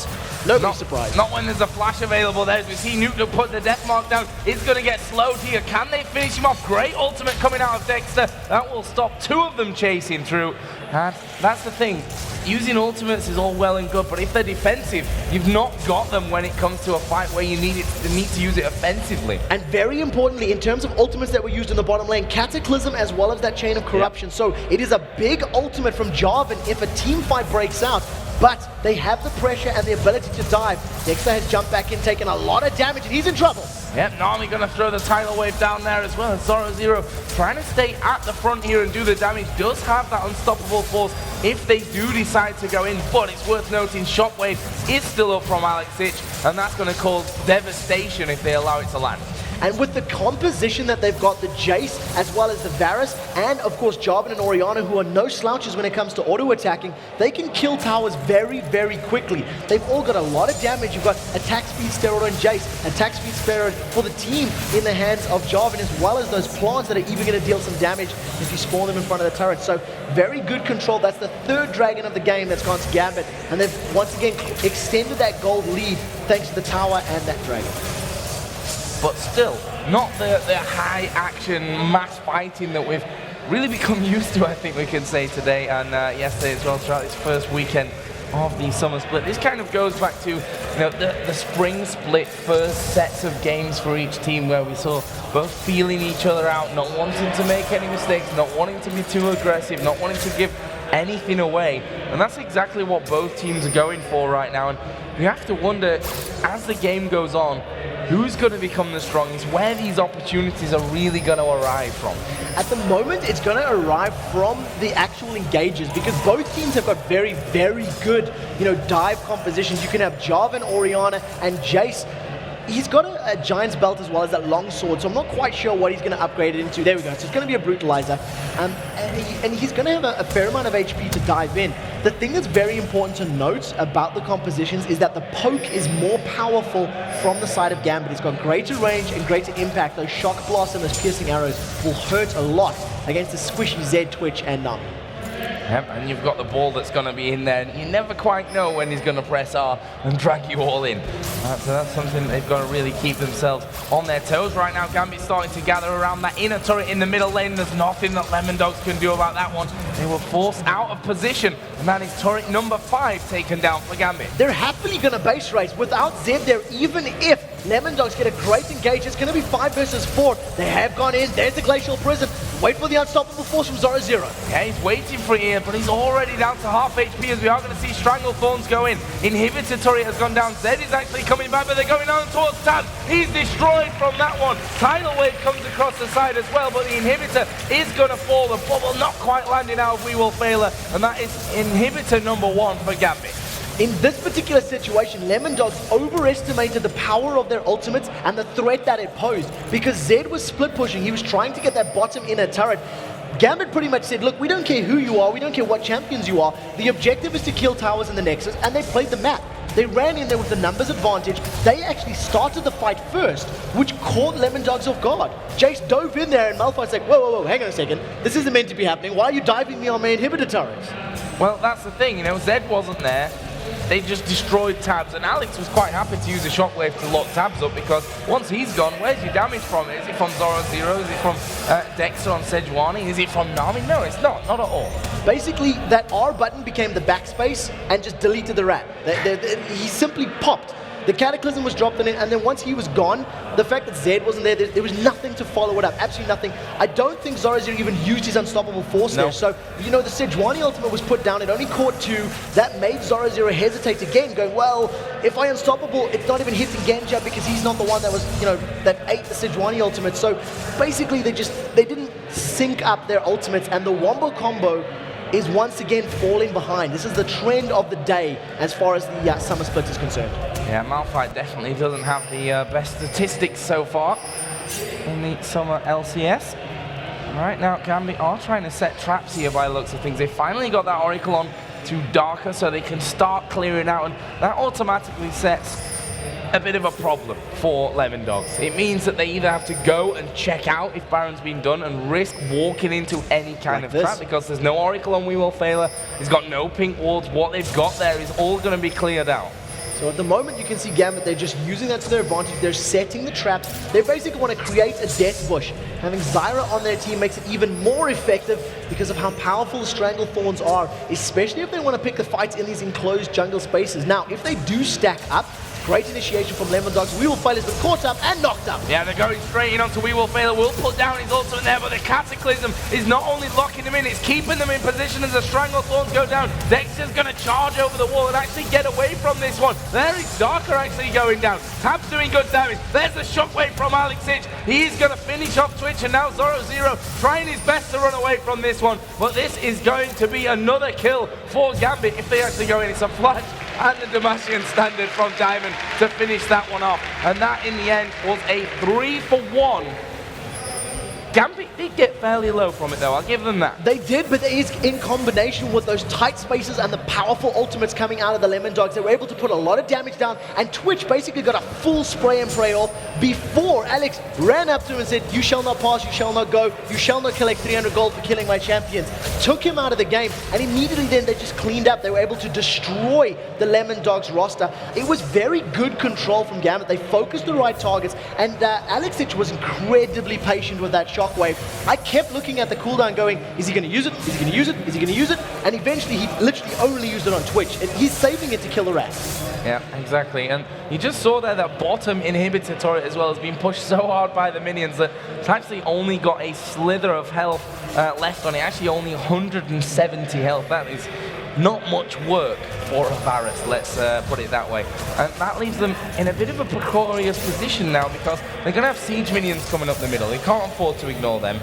Nobody's surprised.
Not when there's a flash available there. As we see Nuke put the death mark down, it's going to get slowed here. Can they finish him off? Great ultimate coming out of Dexter. That will stop 2 of them chasing through. And that's the thing. Using ultimates is all well and good, but if they're defensive, you've not got them when it comes to a fight where you need to use it offensively.
And very importantly, in terms of ultimates that were used in the bottom lane, Cataclysm as well as that Chain of Corruption. Yep. So it is a big ultimate from Jarvan if a team fight breaks out. But they have the pressure and the ability to dive. Dexter has jumped back in, taken a lot of damage, and he's in trouble.
Yep, Nami going to throw the tidal wave down there as well. And Zoro trying to stay at the front here and do the damage. Does have that unstoppable force if they do decide to go in. But it's worth noting, Shockwave is still up from Alexic, and that's going to cause devastation if they allow it to land.
And with the composition that they've got, the Jace as well as the Varus, and of course Jarvan and Orianna, who are no slouches when it comes to auto-attacking, they can kill towers very, very quickly. They've all got a lot of damage. You've got attack speed steroid on Jace, attack speed steroid for the team in the hands of Jarvan, as well as those plants that are even going to deal some damage if you spawn them in front of the turret. So very good control. That's the 3rd dragon of the game that's gone to Gambit, and they've once again extended that gold lead thanks to the tower and that dragon.
But still, not the high action mass fighting that we've really become used to, I think we can say today, and yesterday as well, throughout this first weekend of the summer split. This kind of goes back to the spring split first sets of games for each team, where we saw both feeling each other out, not wanting to make any mistakes, not wanting to be too aggressive, not wanting to give anything away. And that's exactly what both teams are going for right now. And you have to wonder, as the game goes on, who's going to become the strongest, where these opportunities are really going to arrive from.
At the moment, it's going to arrive from the actual engagers, because both teams have got very, very good, dive compositions. You can have Jarvan, Orianna, and Jace. He's got a Giant's Belt as well as that long sword, so I'm not quite sure what he's going to upgrade it into. There we go. So it's going to be a Brutalizer. And he's going to have a fair amount of HP to dive in. The thing that's very important to note about the compositions is that the poke is more powerful from the side of Gambit. It's got greater range and greater impact. Those shock blasts and those piercing arrows will hurt a lot against the squishy Zed, Twitch, and Nami.
Yep, and you've got the ball that's going to be in there, and you never quite know when he's going to press R and drag you all in. So that's something they've got to really keep themselves on their toes right now. Gambit's starting to gather around that inner turret in the middle lane. There's nothing that Lemondogs can do about that one. They were forced out of position, and that is turret number 5 taken down for Gambit.
They're happily going to base race. Without Zed there, even if Lemondogs get a great engage, it's going to be 5 versus 4. They have gone in. There's the Glacial Prison. Wait for the unstoppable force from Zoro.
Yeah, he's waiting for it, but he's already down to half HP, as we are going to see Stranglethorns go in. Inhibitor turret has gone down. Zed is actually coming back, but they're going down towards Taz. He's destroyed from that one. Tidal Wave comes across the side as well, but the Inhibitor is going to fall. The bubble not quite landing out of We Will Failure, and that is Inhibitor number 1 for Gambit.
In this particular situation, Lemondogs overestimated the power of their ultimates and the threat that it posed, because Zed was split pushing. He was trying to get that bottom inner turret. Gambit pretty much said, look, we don't care who you are, we don't care what champions you are. The objective is to kill towers in the Nexus, and they played the map. They ran in there with the numbers advantage. They actually started the fight first, which caught Lemondogs off guard. Jace dove in there, and Malphite's like, whoa, hang on a second. This isn't meant to be happening. Why are you diving me on my inhibitor turrets?
Well, that's the thing, Zed wasn't there. they just destroyed tabs, and Alex was quite happy to use a shockwave to lock tabs up, because once he's gone, where's your damage from? Is it from Zoro Zero? Is it from Dexter on Sejuani? Is it from Nami? No, it's not at all.
Basically, that R button became the backspace and just deleted the rat. He simply popped. The Cataclysm was dropped in it, and then once he was gone, the fact that Zed wasn't there was nothing to follow it up, absolutely nothing. I don't think Zoro Zero even used his Unstoppable Force there, so, you know, the Sejuani ultimate was put down, it only caught 2, that made Zoro Zero hesitate again, going, well, if I Unstoppable, it's not even hitting Genja because he's not the one that was, you know, that ate the Sejuani ultimate, so basically they didn't sync up their ultimates, and the Wombo combo is once again falling behind. This is the trend of the day as far as the Summer Split is concerned.
Yeah, Malphite definitely doesn't have the best statistics so far in the Summer LCS. Right now, Gambit are trying to set traps here by the looks of things. They finally got that Oracle on to Darker so they can start clearing out, and that automatically sets a bit of a problem for Lemon Dogs. It means that they either have to go and check out if Baron's been done and risk walking into any kind of trap, because there's no Oracle on We Will Failure, he's got no pink wards, what they've got there is all going to be cleared out.
So at the moment you can see Gambit, they're just using that to their advantage, they're setting the traps, they basically want to create a death bush. Having Zyra on their team makes it even more effective because of how powerful the Strangle Thorns are, especially if they want to pick the fights in these enclosed jungle spaces. Now, if they do stack up, great initiation from Lemon Dogs. We Will Fail has been caught up and knocked up.
Yeah, they're going straight in onto We Will Fail. Will put down his ultimate there, but the Cataclysm is not only locking them in, it's keeping them in position as the Strangle Thorns go down. Dexter's going to charge over the wall and actually get away from this one. There is Darker actually going down. Tab's doing good damage. There's the shockwave from Alex Ich. He's going to finish off Twitch, and now Zoro Zero trying his best to run away from this one. But this is going to be another kill for Gambit if they actually go in. It's a flash and the Demacian standard from Diamond to finish that one off. And that, in the end, was a 3-for-1. Gambit did get fairly low from it, though. I'll give them that.
They did, but it is in combination with those tight spaces and the powerful ultimates coming out of the Lemon Dogs. They were able to put a lot of damage down, and Twitch basically got a full spray and pray off before Alex ran up to him and said, you shall not pass, you shall not go, you shall not collect 300 gold for killing my champions. Took him out of the game, and immediately then they just cleaned up. They were able to destroy the Lemon Dogs roster. It was very good control from Gambit. They focused the right targets, and Alex Ich was incredibly patient with that shot. I kept looking at the cooldown going, is he going to use it? Is he going to use it? Is he going to use it? And eventually he literally only used it on Twitch. And he's saving it to kill the rest.
Yeah, exactly. And you just saw there that bottom inhibitor turret as well has been pushed so hard by the minions that it's actually only got a slither of health left on it. Actually only 170 health. That is not much work for a Varus, let's put it that way. And that leaves them in a bit of a precarious position now, because they're going to have siege minions coming up the middle. They can't afford to ignore them.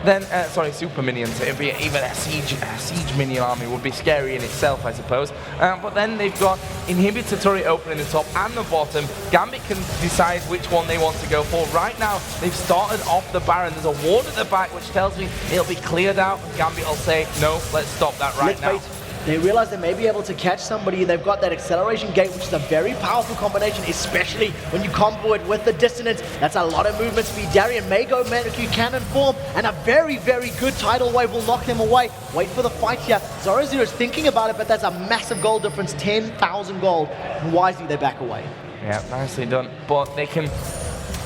Then, sorry, super minions. It'd be even a siege minion army would be scary in itself, I suppose. But then they've got inhibitor turret open in the top and the bottom. Gambit can decide which one they want to go for. Right now, they've started off the Baron. There's a ward at the back, which tells me it'll be cleared out. And Gambit will say, no, let's stop that right now.
They realize they may be able to catch somebody. They've got that acceleration gate, which is a very powerful combination, especially when you combo it with the dissonance. That's a lot of movement speed. Darien may go Manecue Cannon form, and a very, very good tidal wave will knock them away. Wait for the fight here. Zoro Zero is thinking about it, but that's a massive gold difference, 10,000 gold. And wisely, they back away.
Yeah, nicely done. But they can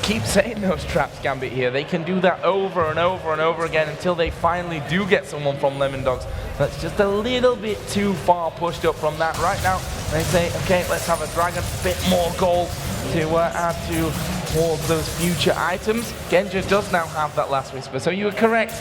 keep setting those traps, Gambit, here. They can do that over and over and over again until they finally do get someone from Lemon Dogs that's just a little bit too far pushed up from that. Right now, they say, okay, let's have a dragon, a bit more gold to add towards those future items. Genja does now have that last whisper, so you were correct.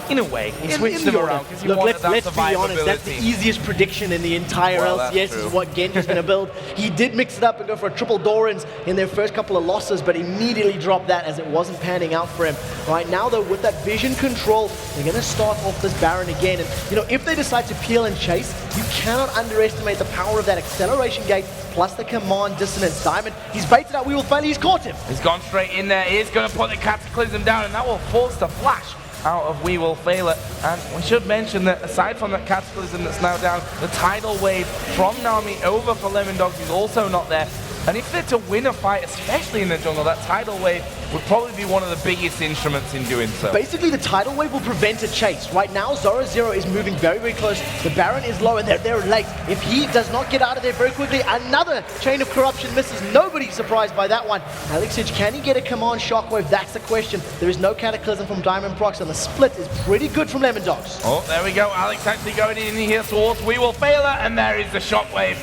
In a way, he switched them around because he wanted that
let's be honest, that's the easiest prediction in the entire LCS is what Genja's going to build. He did mix it up and go for a triple Dorans in their first couple of losses, but immediately dropped that as it wasn't panning out for him. Right now, though, with that vision control, they're going to start off this Baron again. And, you know, if they decide to peel and chase, you cannot underestimate the power of that acceleration gate plus the command dissonance. Diamond, he's baited out, We Will Fail, he's caught him.
He's gone straight in there. He's going to put the Cataclysm down, and that will force the flash out of We Will Fail It. And we should mention that aside from that Cataclysm that's now down, the tidal wave from Nami over for Lemon Dogs is also not there. And if they're to win a fight, especially in the jungle, that tidal wave would probably be one of the biggest instruments in doing so.
Basically, the tidal wave will prevent a chase. Right now, Zoro is moving very, very close. The Baron is low, and they're late. If he does not get out of there very quickly, another chain of corruption misses. Nobody's surprised by that one. Alexich, can he get a command shockwave? That's the question. There is no cataclysm from Diamond Prox, and the split is pretty good from Lemon Dogs.
Oh, there we go. Alex actually going in here towards We Will Fail Her, and there is the shockwave.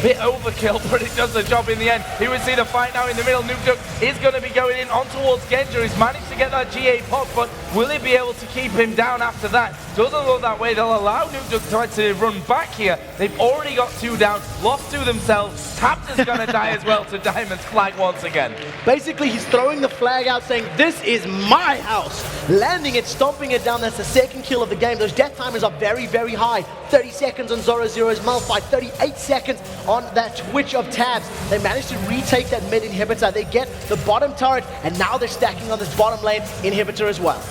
Bit overkill, but it does the job in the end. Here we see the fight now in the middle. Nukduk is going to be going in on towards Genja. He's managed to get that GA pop, but will he be able to keep him down after that? Doesn't look that way. They'll allow Nukduk to try to run back here. They've already got 2 down, lost to themselves. Tabs is going to die as well to Diamond's flag once again.
Basically, he's throwing the flag out saying, this is my house. Landing it, stomping it down. That's the second kill of the game. Those death timers are very, very high. 30 seconds on Zoro's Malphite, 38 seconds on that Twitch of Tabs. They managed to retake that mid inhibitor. They get the bottom turret, and now they're stacking on this bottom lane inhibitor as well.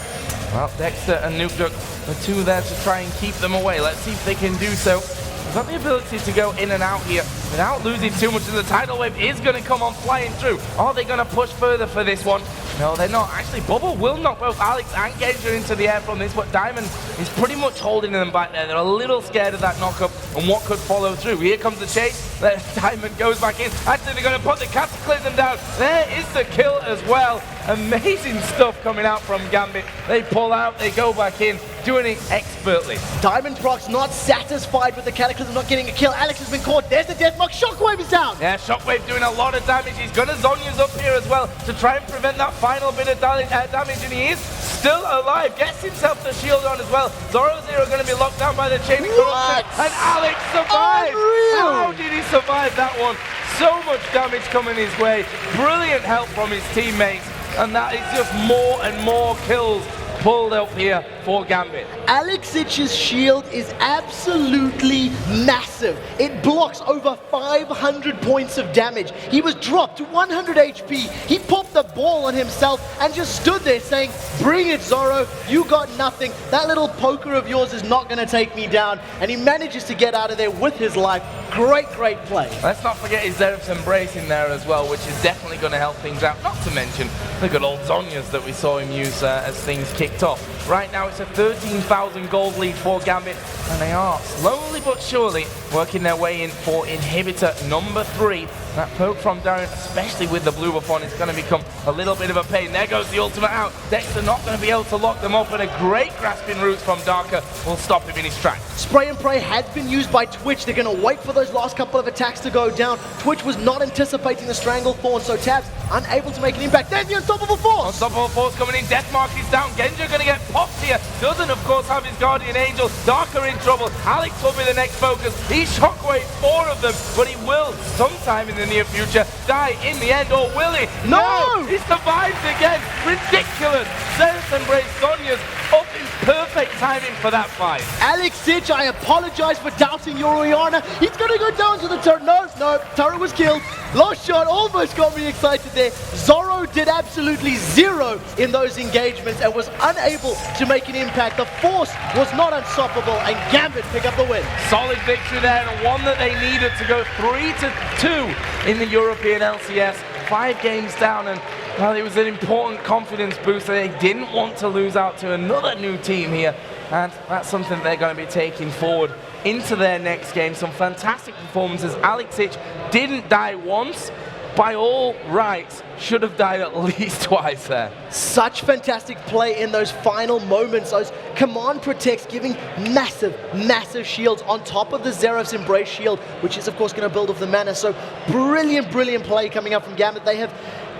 Well, Dexter and Nukduk, the 2 there to try and keep them away. Let's see if they can do so. They've got the ability to go in and out here without losing too much, and the tidal wave is going to come on flying through. Are they going to push further for this one? No, they're not. Actually, Bubble will knock both Alex and Genja into the air from this, but Diamond is pretty much holding them back there. They're a little scared of that knockup and what could follow through. Here comes the chase. Diamond goes back in. Actually, they're going to put the Cataclysm down. There is the kill as well. Amazing stuff coming out from Gambit. They pull out, they go back in, doing it expertly.
Diamond Prox not satisfied with the Cataclysm not getting a kill. Alex has been caught. There's the death mark. Shockwave is down.
Yeah, Shockwave doing a lot of damage. He's got his Zhonya's up here as well to try and prevent that final bit of damage, and he is still alive. Gets himself the shield on as well. Zoro Zero going to be locked down by the chain of corruption, and Alex survived.
Unreal.
How did he survive that one? So much damage coming his way. Brilliant help from his teammates, and that is just more and more kills pulled up here for Gambit.
Alexich's shield is absolutely massive. It blocks over 500 points of damage. He was dropped to 100 HP. He popped the ball on himself and just stood there saying, bring it, Zoro. You got nothing. That little poker of yours is not going to take me down. And he manages to get out of there with his life. Great, great play.
Let's not forget his Zerif's Embrace in there as well, which is definitely going to help things out. Not to mention the good old Zhonya's that we saw him use as things kicked off. Right now it's a 13,000 gold lead for Gambit, and they are slowly but surely working their way in for inhibitor number 3. That poke from Darren, especially with the blue buff on, is going to become a little bit of a pain. There goes the ultimate out. Dexter not going to be able to lock them up, and a great grasping roots from Darker will stop him in his tracks.
Spray and pray has been used by Twitch. They're going to wait for those last couple of attacks to go down. Twitch was not anticipating the Strangle Thorn, so Tabs unable to make an impact. There's the Unstoppable Force!
Unstoppable Force coming in. Deathmark is down. Genja going to get popped here. Doesn't, of course, have his Guardian Angel. Darker in trouble. Alex will be the next focus. He shockwaves 4 of them, but he will, sometime in the near future, die in the end, or will he?
No!
He survives again. Ridiculous. Zerif's Embrace Sonya's up in perfect timing for that fight.
Alexich, I apologize for doubting your Oriana. He's going to go down to the turret. No, turret was killed. Last shot almost got me excited there. Zoro did absolutely 0 in those engagements and was unable to make an impact. The Force was not unstoppable, and Gambit pick up the win.
Solid victory there, and one that they needed to go 3-2 in the European LCS. 5 games down, and well, it was an important confidence booster. They didn't want to lose out to another new team here, and that's something they're going to be taking forward into their next game. Some fantastic performances. Alexich didn't die once. By all rights, should have died at least twice there.
Such fantastic play in those final moments. Those command protects giving massive, massive shields on top of the Zerif's Embrace shield, which is, of course, going to build off the mana. So brilliant, brilliant play coming up from Gambit. They have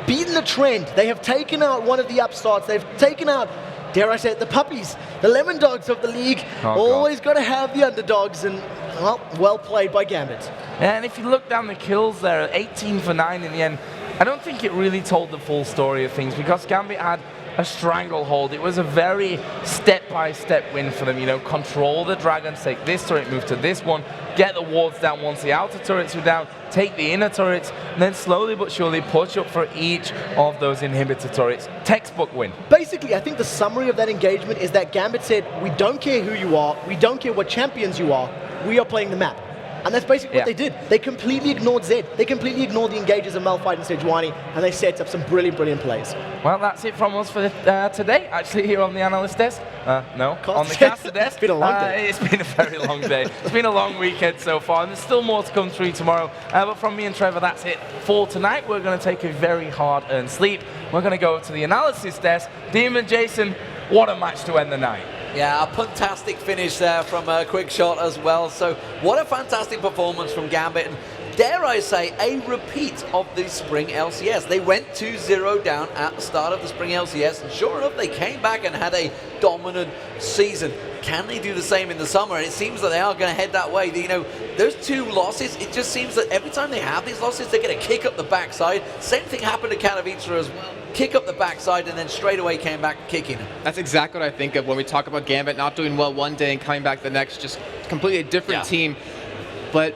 beaten the trend. They have taken out one of the upstarts. They've taken out, dare I say it, the puppies, the lemon dogs of the league. Always got to have the underdogs, and well played by Gambit.
And if you look down the kills there, 18 for 9 in the end, I don't think it really told the full story of things, because Gambit had a stranglehold. It was a very step-by-step win for them. You know, control the dragons, take this turret, move to this one, get the wards down once the outer turrets are down, take the inner turrets, and then slowly but surely push up for each of those inhibitor turrets. Textbook win.
Basically, I think the summary of that engagement is that Gambit said, we don't care who you are, we don't care what champions you are, we are playing the map. And that's basically what they did. They completely ignored Zed. They completely ignored the engages of Malphite and Sejuani, and they set up some brilliant plays.
Well, that's it from us for today, actually, here on the analyst desk. No, on the caster desk.
It's been a long day.
It's been a very long day. It's been a long weekend so far, and there's still more to come through tomorrow. But from me and Trevor, that's it for tonight. We're going to take a very hard-earned sleep. We're going to go to the analysis desk. Demon, Jason, what a match to end the night.
Yeah, a fantastic finish there from a quick shot as well. So what a fantastic performance from Gambit. And dare I say, a repeat of the Spring LCS. They went 2-0 down at the start of the Spring LCS, and sure enough, they came back and had a dominant season. Can they do the same in the summer? And it seems that they are going to head that way. You know, those two losses, it just seems that every time they have these losses, they're going to kick up the backside. Same thing happened to Katowice as well. Kick up the backside and then straight away came back kicking.
That's exactly what I think of when we talk about Gambit not doing well one day and coming back the next, just completely a different team. But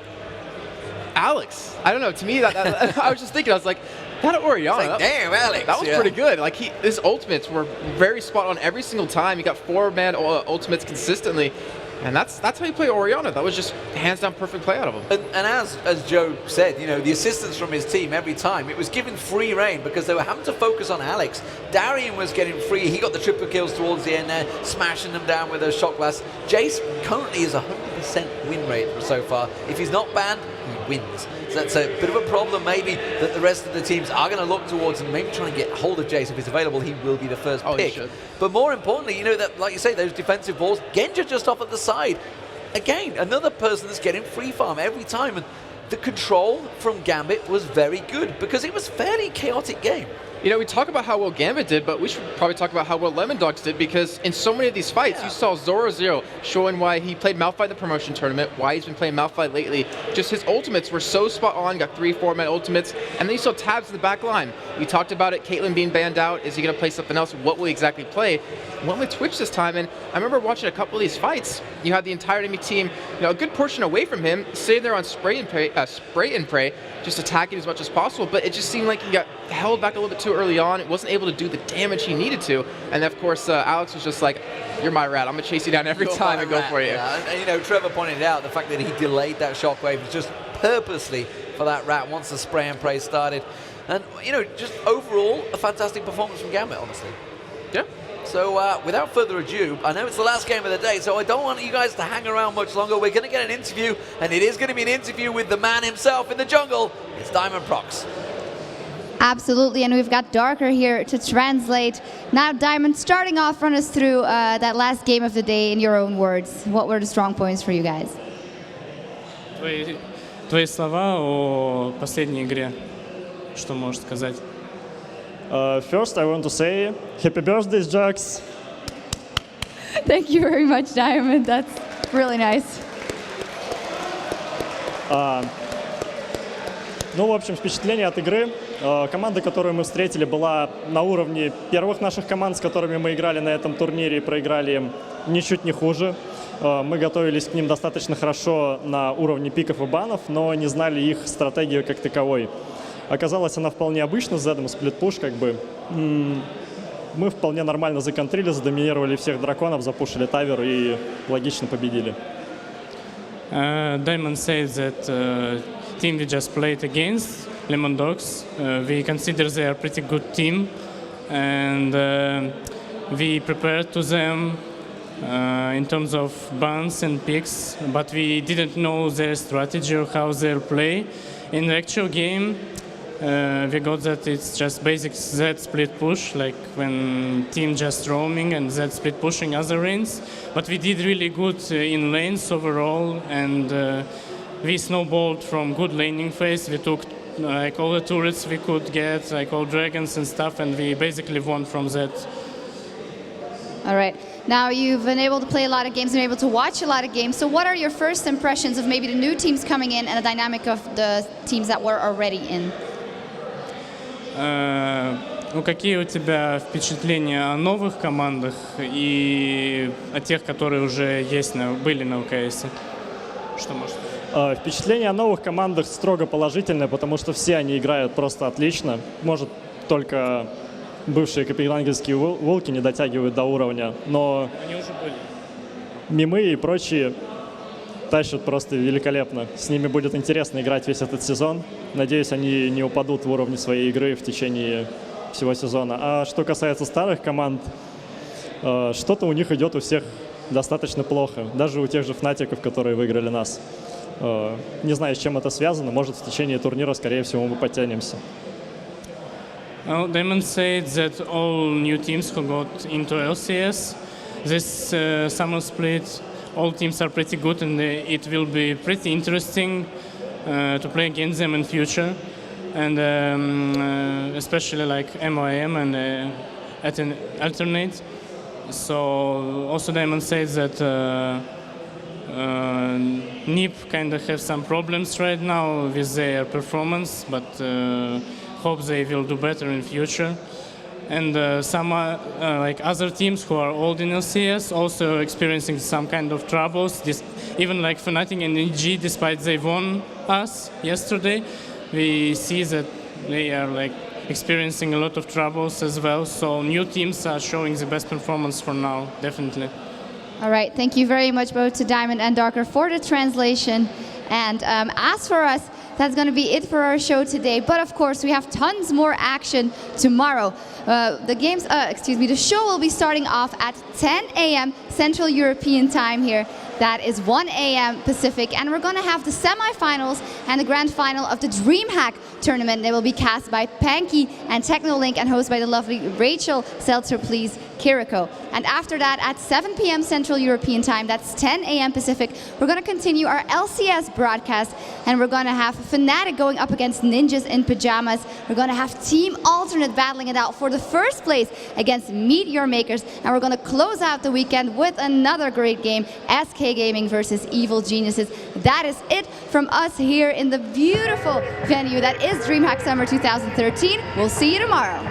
Alex, I don't know, to me, that I was just thinking, I was like, that Orianna,
like, damn, Alex.
That was pretty good. Like, his ultimates were very spot on every single time. He got 4-man ultimates consistently. And that's how you play Orianna. That was just hands down perfect play out of him.
And as Joe said, you know, the assistance from his team every time, it was given free reign because they were having to focus on Alex. Darian was getting free. He got the triple kills towards the end there, smashing them down with those shot blasts. Jace currently is 100% win rate so far. If he's not banned, he wins. So that's a bit of a problem maybe that the rest of the teams are going to look towards and maybe try and get hold of Jace. If he's available, he will be the first pick. But more importantly, you know, that, like you say, those defensive balls, Genja just off at the side. Again, another person that's getting free farm every time. And the control from Gambit was very good because it was a fairly chaotic game.
You know, we talk about how well Gambit did, but we should probably talk about how well Lemon Dogs did because in so many of these fights, you saw Zoro showing why he played Malphite in the promotion tournament, why he's been playing Malphite lately. Just his ultimates were so spot on, got 3-4-man ultimates, and then you saw Tabs in the back line. We talked about it, Caitlyn being banned out. Is he going to play something else? What will he exactly play? Went with Twitch this time, and I remember watching a couple of these fights. You had the entire enemy team, you know, a good portion away from him, sitting there on spray and pray, just attacking as much as possible, but it just seemed like he got held back a little bit too early on. It wasn't able to do the damage he needed to, and of course Alex was just like, you're my rat, I'm gonna chase you down every time and go for you.
Yeah. And you know, Trevor pointed out the fact that he delayed that shockwave was just purposely for that rat once the spray and pray started. And you know, just overall a fantastic performance from Gambit, honestly.
Yeah.
So without further ado, I know it's the last game of the day, so I don't want you guys to hang around much longer. We're going to get an interview, and it is going to be an interview with the man himself in the jungle. It's Diamond Prox.
Absolutely, and we've got Darker here to translate. Now, Diamond, starting off, run us through that last game of the day in your own words. What were the strong points for you guys?
Твои слова о последней игре. Что можешь сказать?
First, I want to say happy birthday, Jax.
Thank you very much, Diamond. That's really nice.
Ну, в общем, впечатление от игры. Команда, которую мы встретили, была на уровне первых наших команд, с которыми мы играли на этом турнире и проиграли им ничуть не хуже. Мы готовились к ним достаточно хорошо на уровне пиков и банов, но не знали их стратегию как таковой. Оказалось, она вполне обычна с Зедом сплит-пуш, как бы. Мы вполне нормально законтрили, задоминировали всех драконов, запушили тавер и логично победили.
Diamond says that team we just played against, Lemon Dogs, we consider they are a pretty good team, and we prepared to them in terms of bans and picks, but we didn't know their strategy or how they'll play. In the actual game, we got that it's just basic Z split push, like when team just roaming and Z split pushing other lanes. But we did really good in lanes overall, and we snowballed from good laning phase. We took like all the turrets we could get, like all dragons and stuff, and we basically won from that.
All right. Now you've been able to play a lot of games and been able to watch a lot of games. So what are your first impressions of maybe the new teams coming in and the dynamic of the teams that were already in?
Ну, какие у тебя впечатления о новых командах и о тех, которые уже есть, были на УКС? Что можешь сказать?
Впечатление о новых командах строго положительное, потому что все они играют просто отлично. Может, только бывшие копенгагенские волки не дотягивают до уровня, но
они уже были.
Мимы и прочие тащат просто великолепно. С ними будет интересно играть весь этот сезон. Надеюсь, они не упадут в уровне своей игры в течение всего сезона. А что касается старых команд, что-то у них идет у всех достаточно плохо. Даже у тех же Фнатиков, которые выиграли нас. Не знаю, с чем это связано. Может, в течение турнира, скорее всего, мы подтянемся.
Well, Damon said that all new teams who got into LCS this summer split, all teams are pretty good, and it will be pretty interesting to play against them in future, and especially like MOM and at an alternate. So also Damon says that NIP kind of have some problems right now with their performance, but hope they will do better in future. And some like other teams who are old in LCS also experiencing some kind of troubles. Even like Fnatic and EG, despite they won us yesterday, we see that they are like experiencing a lot of troubles as well. So new teams are showing the best performance for now, definitely.
All right, thank you very much both to Diamond and Darker for the translation. And as for us, that's going to be it for our show today. But of course, we have tons more action tomorrow. The show will be starting off at 10 a.m. Central European time here. That is 1 a.m. Pacific. And we're going to have the semifinals and the grand final of the DreamHack tournament. They will be cast by Panky and Technolink and hosted by the lovely Rachel Seltzer, please, Kiriko. And after that, at 7 p.m. Central European time, that's 10 a.m. Pacific, we're going to continue our LCS broadcast, and we're going to have Fnatic going up against Ninjas in Pajamas. We're going to have Team Alternate battling it out for the first place against Meteor Makers, and we're going to close out the weekend with another great game, SK Gaming versus Evil Geniuses. That is it from us here in the beautiful venue that is DreamHack Summer 2013. We'll see you tomorrow.